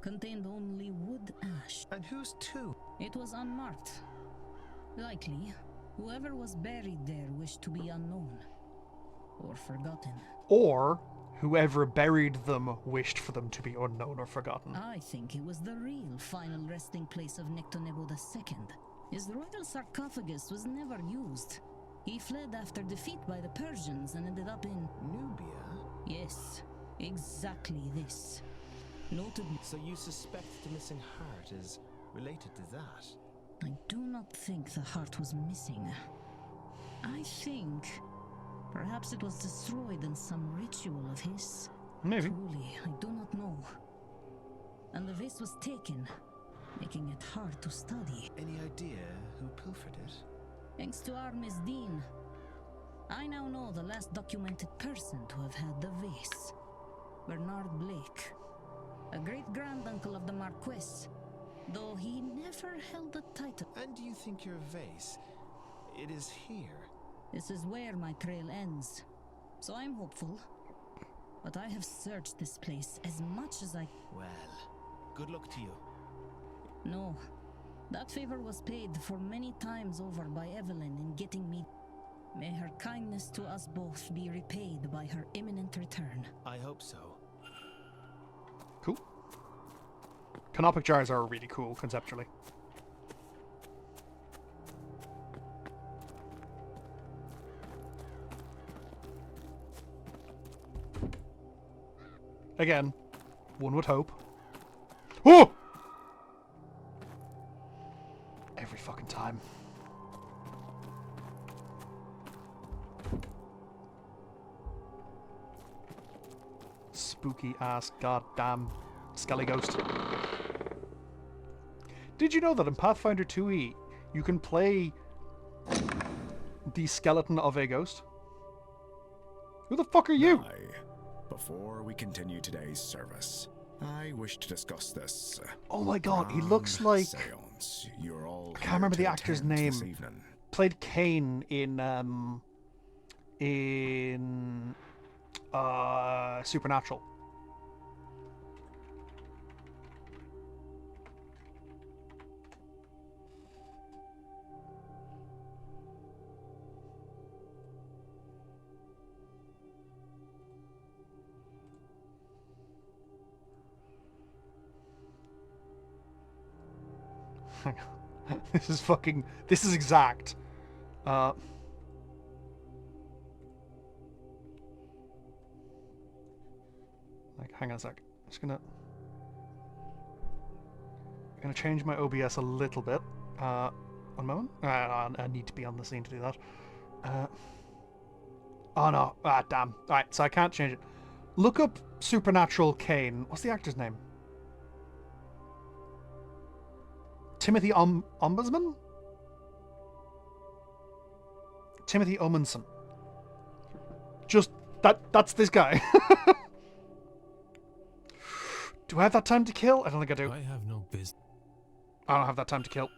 contained only wood ash. And whose tomb? It was unmarked. Likely, whoever was buried there wished to be unknown. Or forgotten. Or whoever buried them wished for them to be unknown or forgotten. I think it was the real final resting place of Nectonebo II. His royal sarcophagus was never used. He fled after defeat by the Persians and ended up in Nubia? Yes, exactly this. Notably. So you suspect the missing heart is related to that? I do not think the heart was missing. I think perhaps it was destroyed in some ritual of his. Maybe. Truly, I do not know. And the vase was taken, making it hard to study. Any idea who pilfered it? Thanks to our Miss Dean, I now know the last documented person to have had the vase. Bernard Blake, a great-granduncle of the Marquess, though he never held the title. And do you think your vase, it is here? This is where my trail ends, so I'm hopeful. But I have searched this place as much as I... Well, good luck to you. No. That favor was paid for many times over by Evelyn in getting me. May her kindness to us both be repaid by her imminent return. I hope so. Cool. Canopic jars are really cool, conceptually. Again, one would hope. Oh! Every fucking time. Spooky ass goddamn skelly ghost. Did you know that in Pathfinder 2e you can play the skeleton of a ghost? Who the fuck are you? Before we continue today's service, I wish to discuss this. Oh my god, he looks like... Seance. You're all I can't remember the to actor's attend name. this evening. Played Kane in Supernatural. This is exact. Like, hang on a sec. I'm just gonna change my OBS a little bit. One moment. I need to be on the scene to do that. Oh no. Ah, damn. Alright, so I can't change it. Look up Supernatural Kane. What's the actor's name? Timothy Ombudsman? Timothy Omundson. Just that's this guy. Do I have that time to kill? I don't think I do. I have no business. I don't have that time to kill.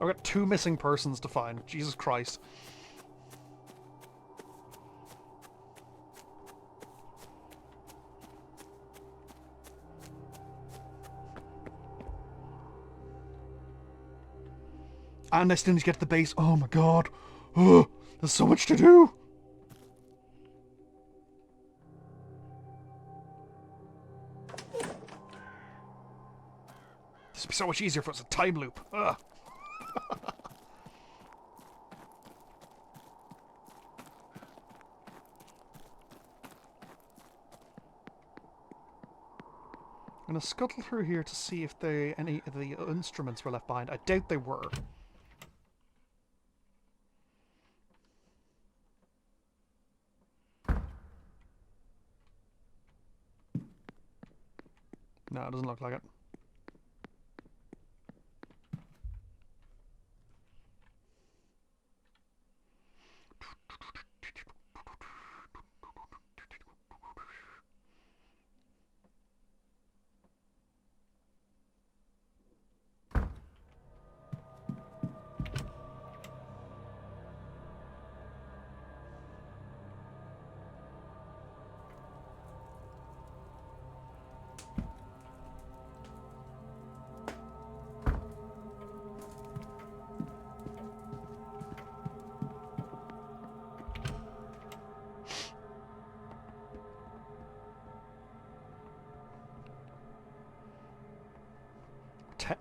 I've got 2 missing persons to find. Jesus Christ. And I still need to get to the base. Oh my god. Oh, there's so much to do. This would be so much easier if it was a time loop. Ugh. I'm going to scuttle through here to see if any of the instruments were left behind. I doubt they were. No, it doesn't look like it.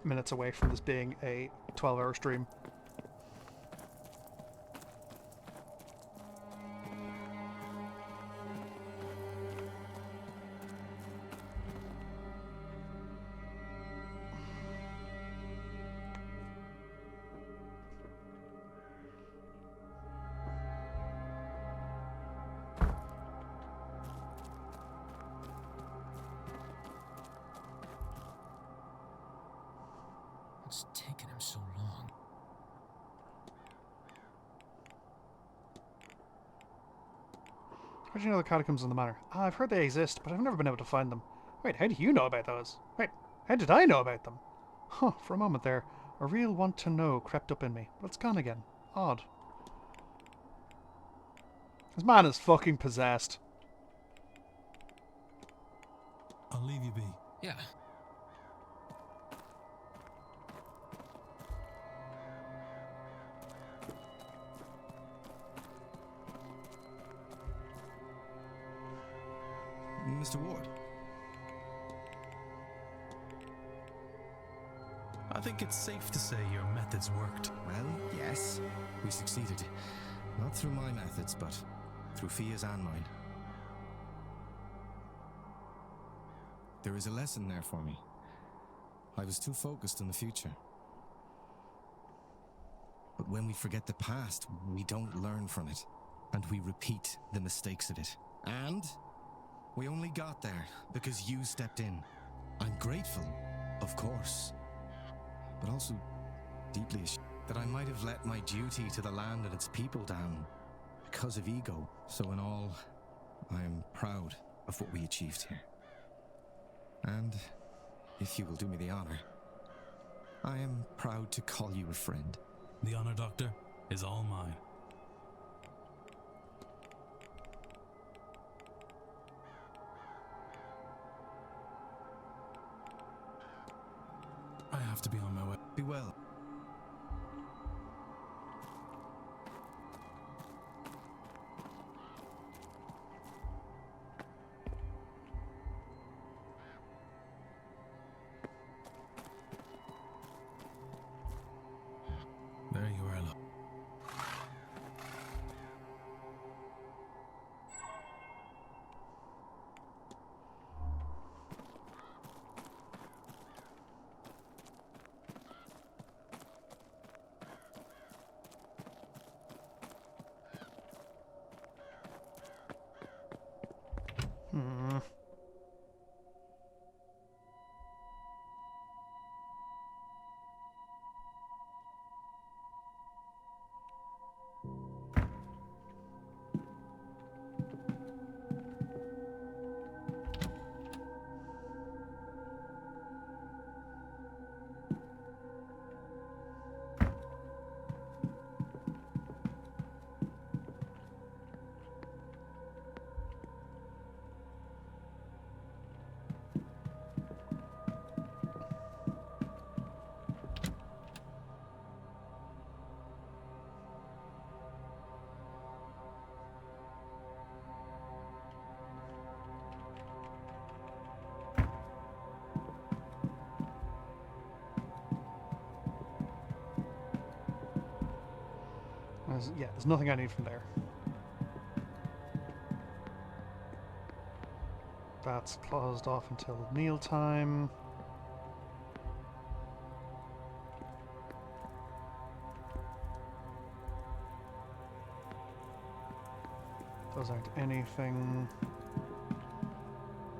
Minutes away from this being a 12-hour stream. What's taking him so long? How do you know the catacombs in the Manor? I've heard they exist, but I've never been able to find them. Wait, how do you know about those? Wait, how did I know about them? Huh, for a moment there, a real want-to-know crept up in me, but it's gone again. Odd. This man is fucking possessed. I'll leave you be. Yeah. Mr. Ward. I think it's safe to say your methods worked. Well, yes. We succeeded. Not through my methods, but through Fia's and mine. There is a lesson there for me. I was too focused on the future. But when we forget the past, we don't learn from it. And we repeat the mistakes of it. And we only got there because you stepped in. I'm grateful, of course. But also deeply ashamed that I might have let my duty to the land and its people down because of ego. So in all, I am proud of what we achieved here. And if you will do me the honor, I am proud to call you a friend. The honor, Doctor, is all mine. I have to be on my way. Be well. There you are, look. There's nothing I need from there. That's closed off until mealtime. Those aren't anything.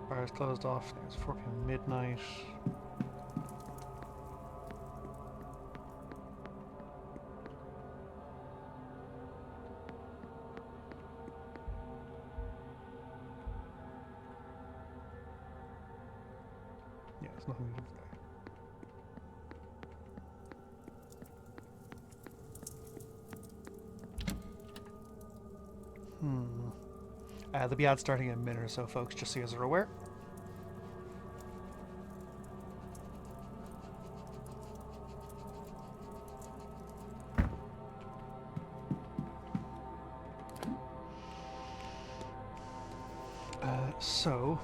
Bar's closed off. It's fucking midnight. Yeah, there's nothing to do there. There'll be ads starting in a minute or so, folks, just so you guys are aware. So